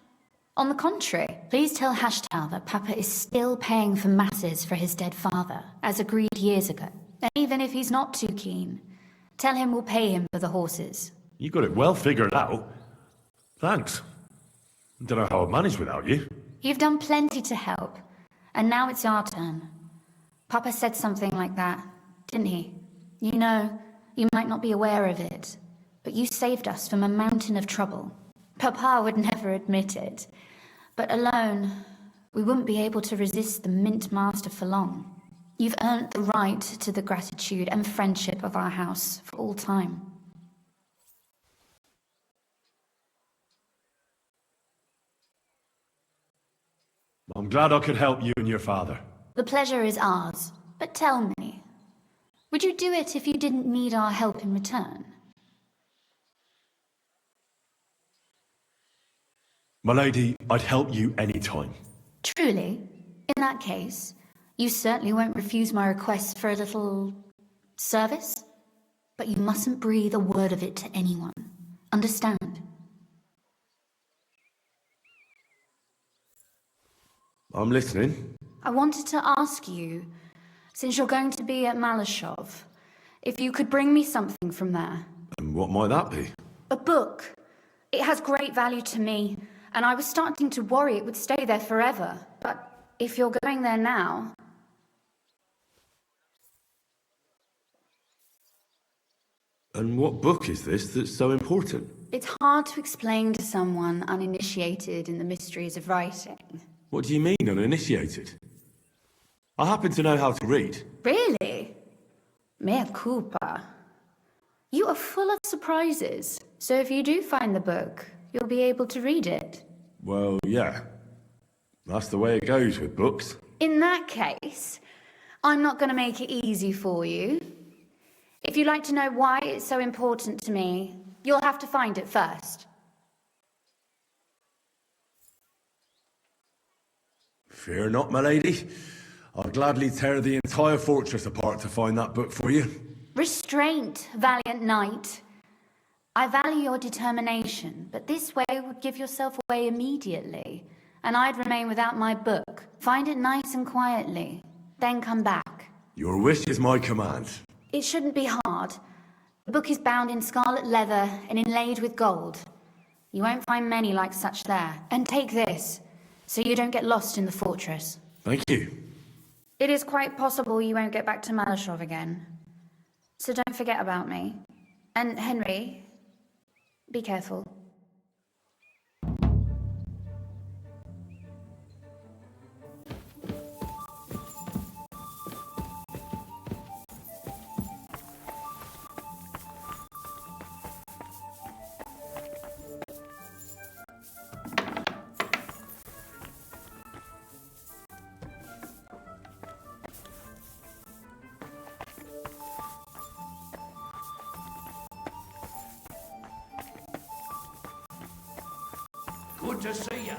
On the contrary, please tell Hashtal that Papa is still paying for masses for his dead father, as agreed years ago. And even if he's not too keen, tell him we'll pay him for the horses. You got it well figured out. Thanks. Don't know how I'd manage without you. You've done plenty to help, and now it's our turn. Papa said something like that, didn't he? You know, you might not be aware of it, but you saved us from a mountain of trouble. Papa would never admit it, but alone, we wouldn't be able to resist the Mint Master for long. You've earned the right to the gratitude and friendship of our house for all time. I'm glad I could help you and your father. The pleasure is ours, but tell me, would you do it if you didn't need our help in return? My lady, I'd help you any time. Truly? In that case, you certainly won't refuse my request for a little service? But you mustn't breathe a word of it to anyone. Understand? I'm listening. I wanted to ask you, since you're going to be at Malashov, if you could bring me something from there. And what might that be? A book. It has great value to me, and I was starting to worry it would stay there forever. But if you're going there now... And what book is this that's so important? It's hard to explain to someone uninitiated in the mysteries of writing. What do you mean, uninitiated? I happen to know how to read. Really? Mea culpa. You are full of surprises, so if you do find the book, you'll be able to read it. Well, yeah. That's the way it goes with books. In that case, I'm not going to make it easy for you. If you'd like to know why it's so important to me, you'll have to find it first. Fear not, my lady. I'll gladly tear the entire fortress apart to find that book for you. Restraint, valiant knight. I value your determination, but this way would give yourself away immediately, and I'd remain without my book. Find it nice and quietly, then come back. Your wish is my command. It shouldn't be hard. The book is bound in scarlet leather and inlaid with gold. You won't find many like such there. And take this, so you don't get lost in the fortress. Thank you. It is quite possible you won't get back to Malashov again. So don't forget about me. And Henry, be careful. Good to see you.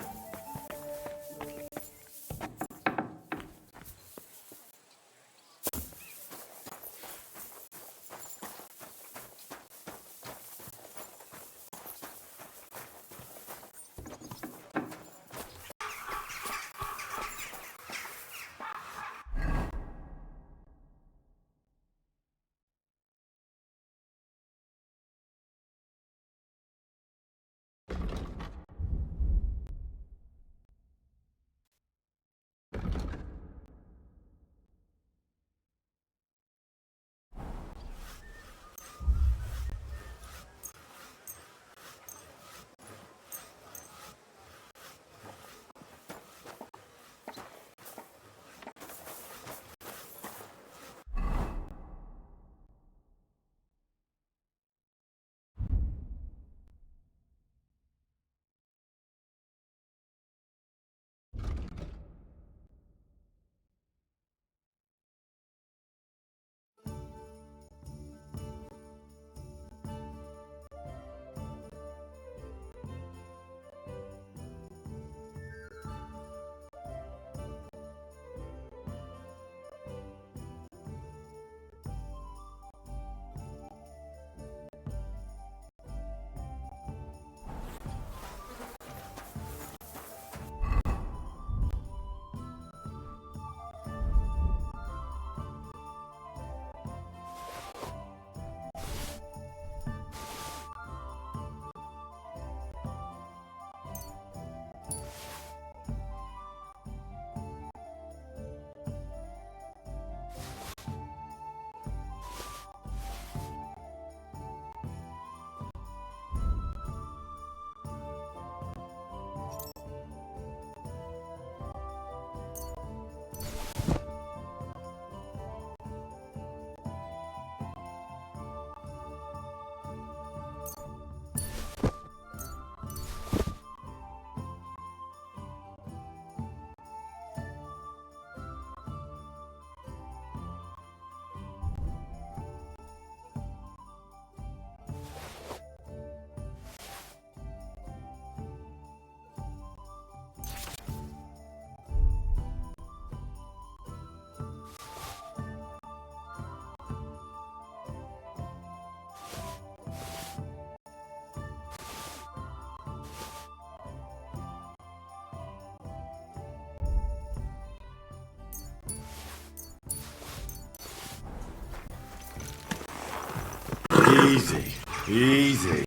Easy, easy.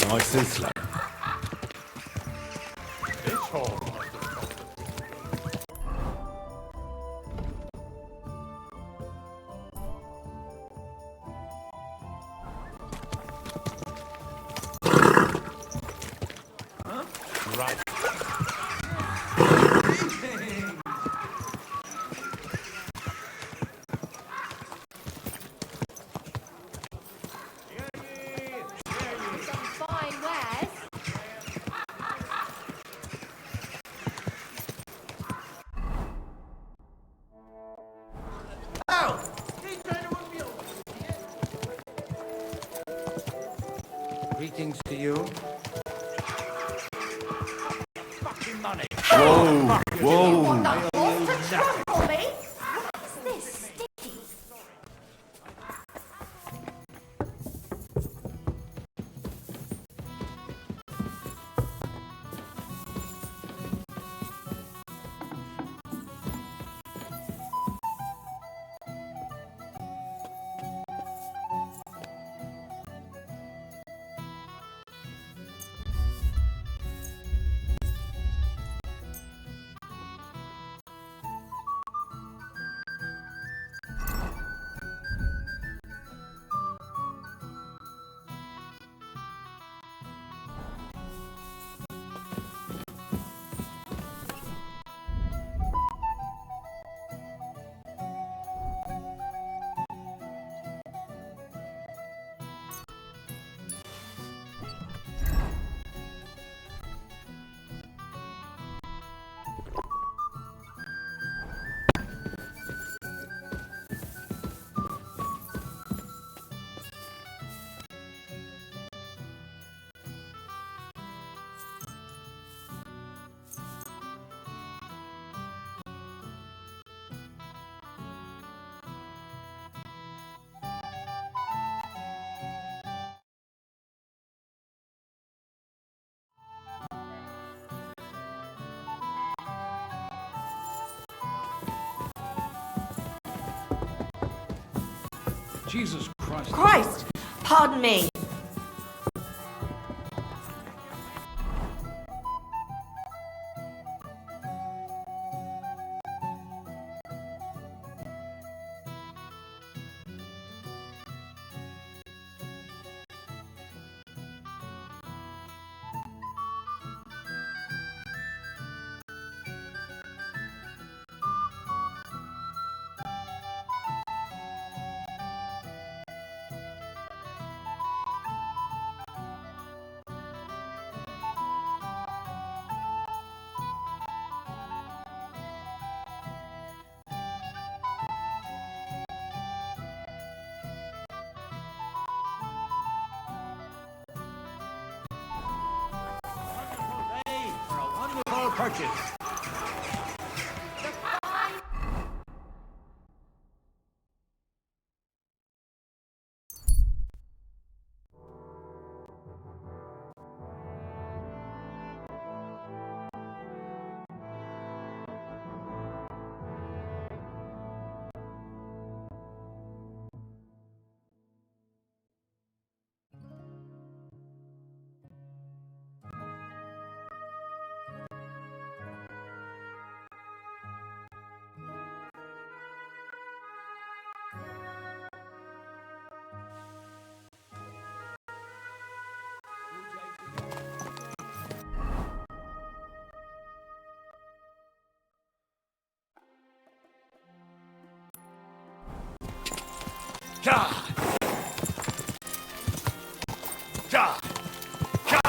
Nice and slow. This hall. Right. Greetings to you. Fucking money. Whoa, whoa. Want the horse to trample me? What's this sticky? Jesus Christ. Christ! Pardon me. Purchase. God! God! God!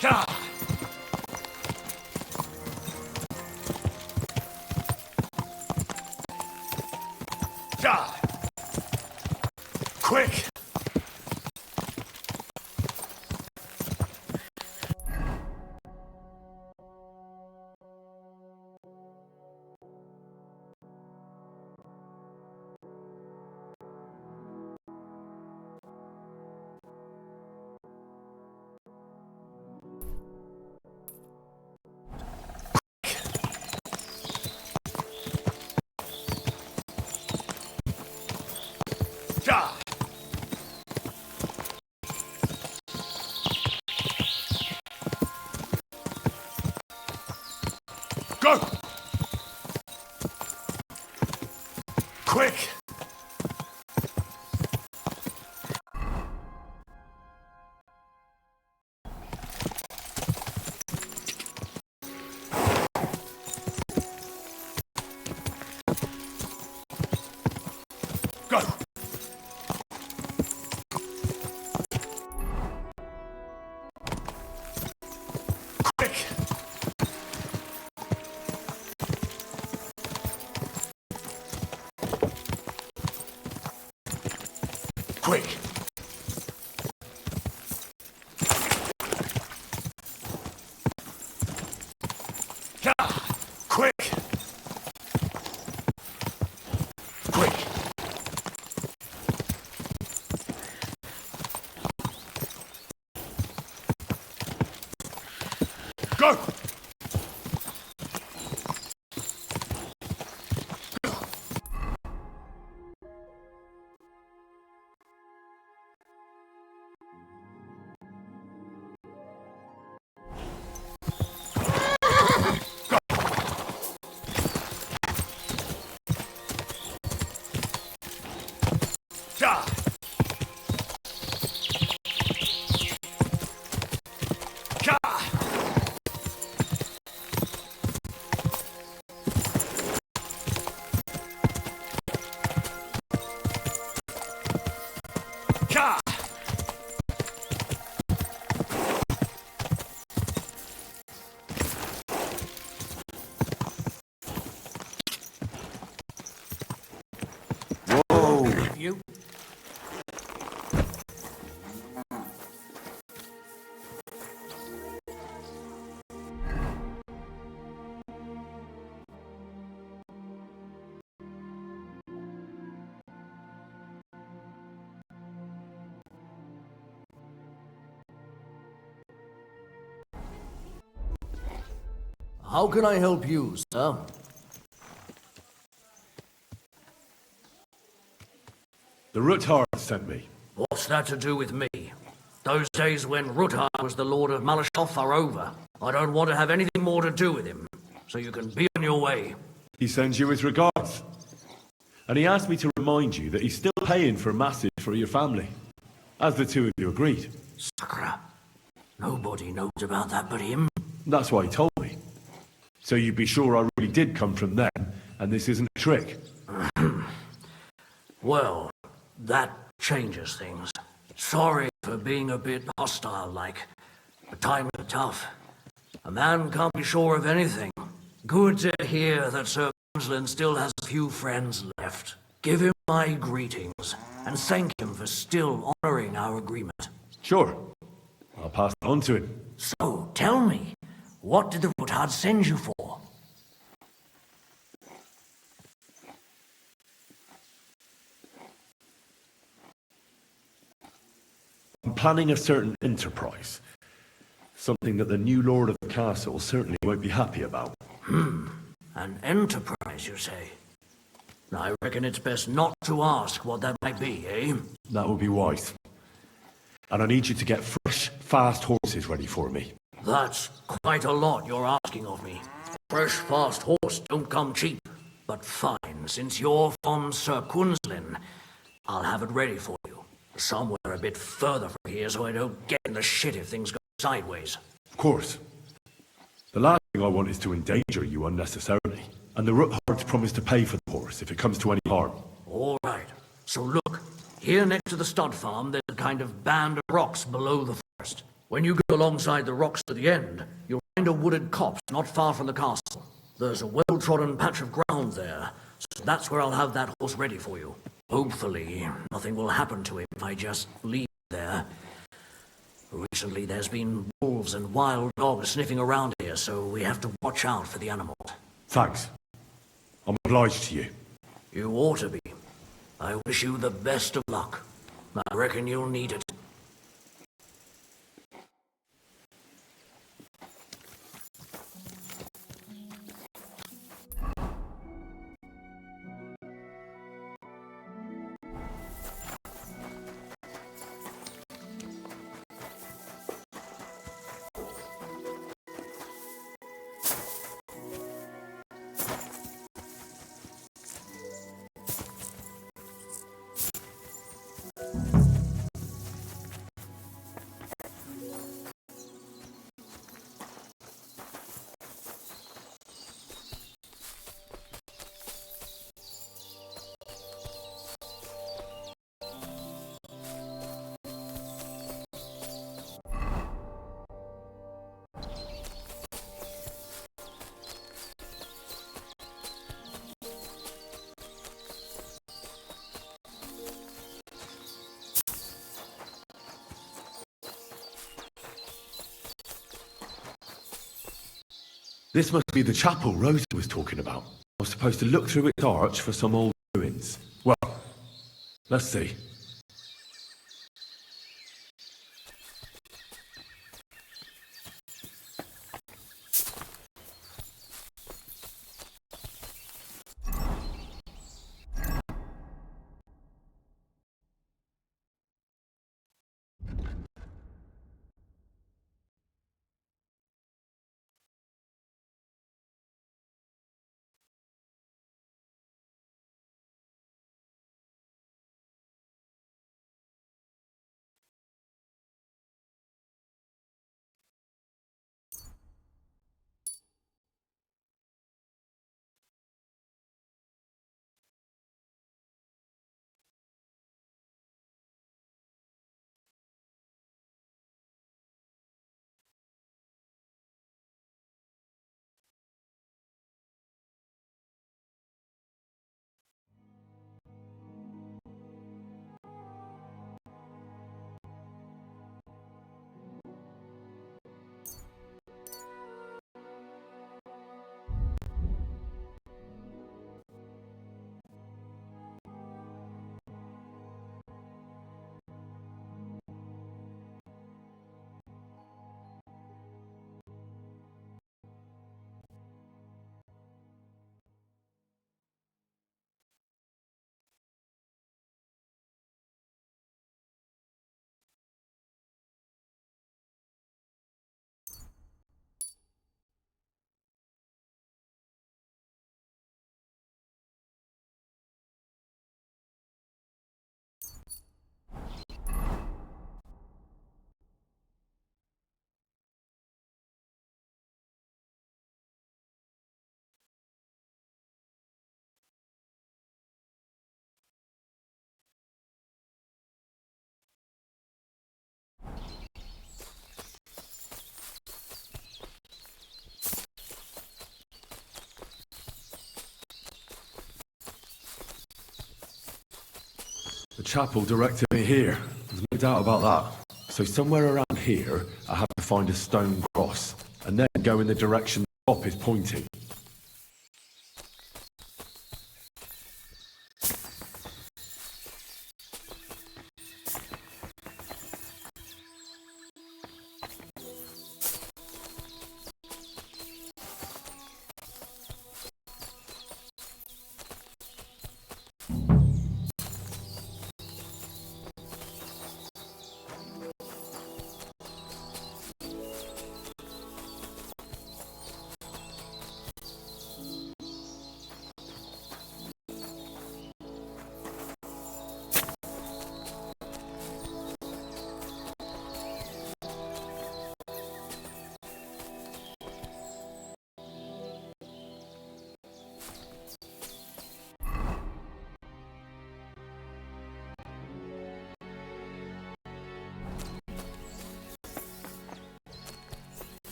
God! God! Quick! Quick! Go! Quick! Quick! Quick! Quick! Go! Ja! Ja! Ja! Whoa! You. How can I help you, sir? The Ruthard sent me. What's that to do with me? Those days when Ruthard was the Lord of Malashov are over. I don't want to have anything more to do with him, so you can be on your way. He sends you his regards. And he asked me to remind you that he's still paying for masses for your family, as the two of you agreed. Sakra. Nobody knows about that but him. That's why he told me. So you'd be sure I really did come from them, and this isn't a trick. Well, that changes things. Sorry for being a bit hostile-like. But times are tough. A man can't be sure of anything. Good to hear that Sir Queensland still has a few friends left. Give him my greetings, and thank him for still honoring our agreement. Sure. I'll pass it on to him. So, tell me, what did the Ruthard send you for? I'm planning a certain enterprise. Something that the new lord of the castle certainly won't be happy about. An enterprise, you say? I reckon it's best not to ask what that might be, eh? That would be wise. And I need you to get fresh, fast horses ready for me. That's quite a lot you're asking of me. A fresh, fast horse don't come cheap. But fine, since you're from Sir Quinslin, I'll have it ready for you. Somewhere a bit further from here so I don't get in the shit if things go sideways. Of course. The last thing I want is to endanger you unnecessarily. And the Ruthards promise to pay for the horse if it comes to any harm. All right. So look, here next to the stud farm, there's a kind of band of rocks below the forest. When you go alongside the rocks to the end, you'll find a wooded copse not far from the castle. There's a well-trodden patch of ground there, so that's where I'll have that horse ready for you. Hopefully, nothing will happen to him if I just leave it there. Recently, there's been wolves and wild dogs sniffing around here, so we have to watch out for the animals. Thanks. I'm obliged to you. You ought to be. I wish you the best of luck. I reckon you'll need it. This must be the chapel Rosa was talking about. I was supposed to look through its arch for some old ruins. Well, let's see. The chapel directed me here. There's no doubt about that. So somewhere around here, I have to find a stone cross, and then go in the direction the top is pointing.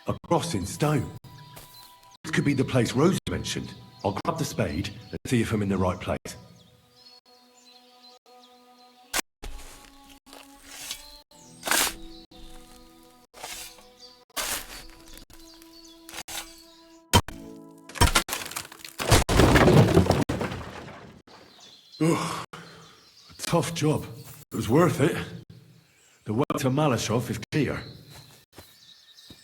A cross in stone. This could be the place Rose mentioned. I'll grab the spade and see if I'm in the right place. Ugh, a tough job. It was worth it. The way to Malashov is clear.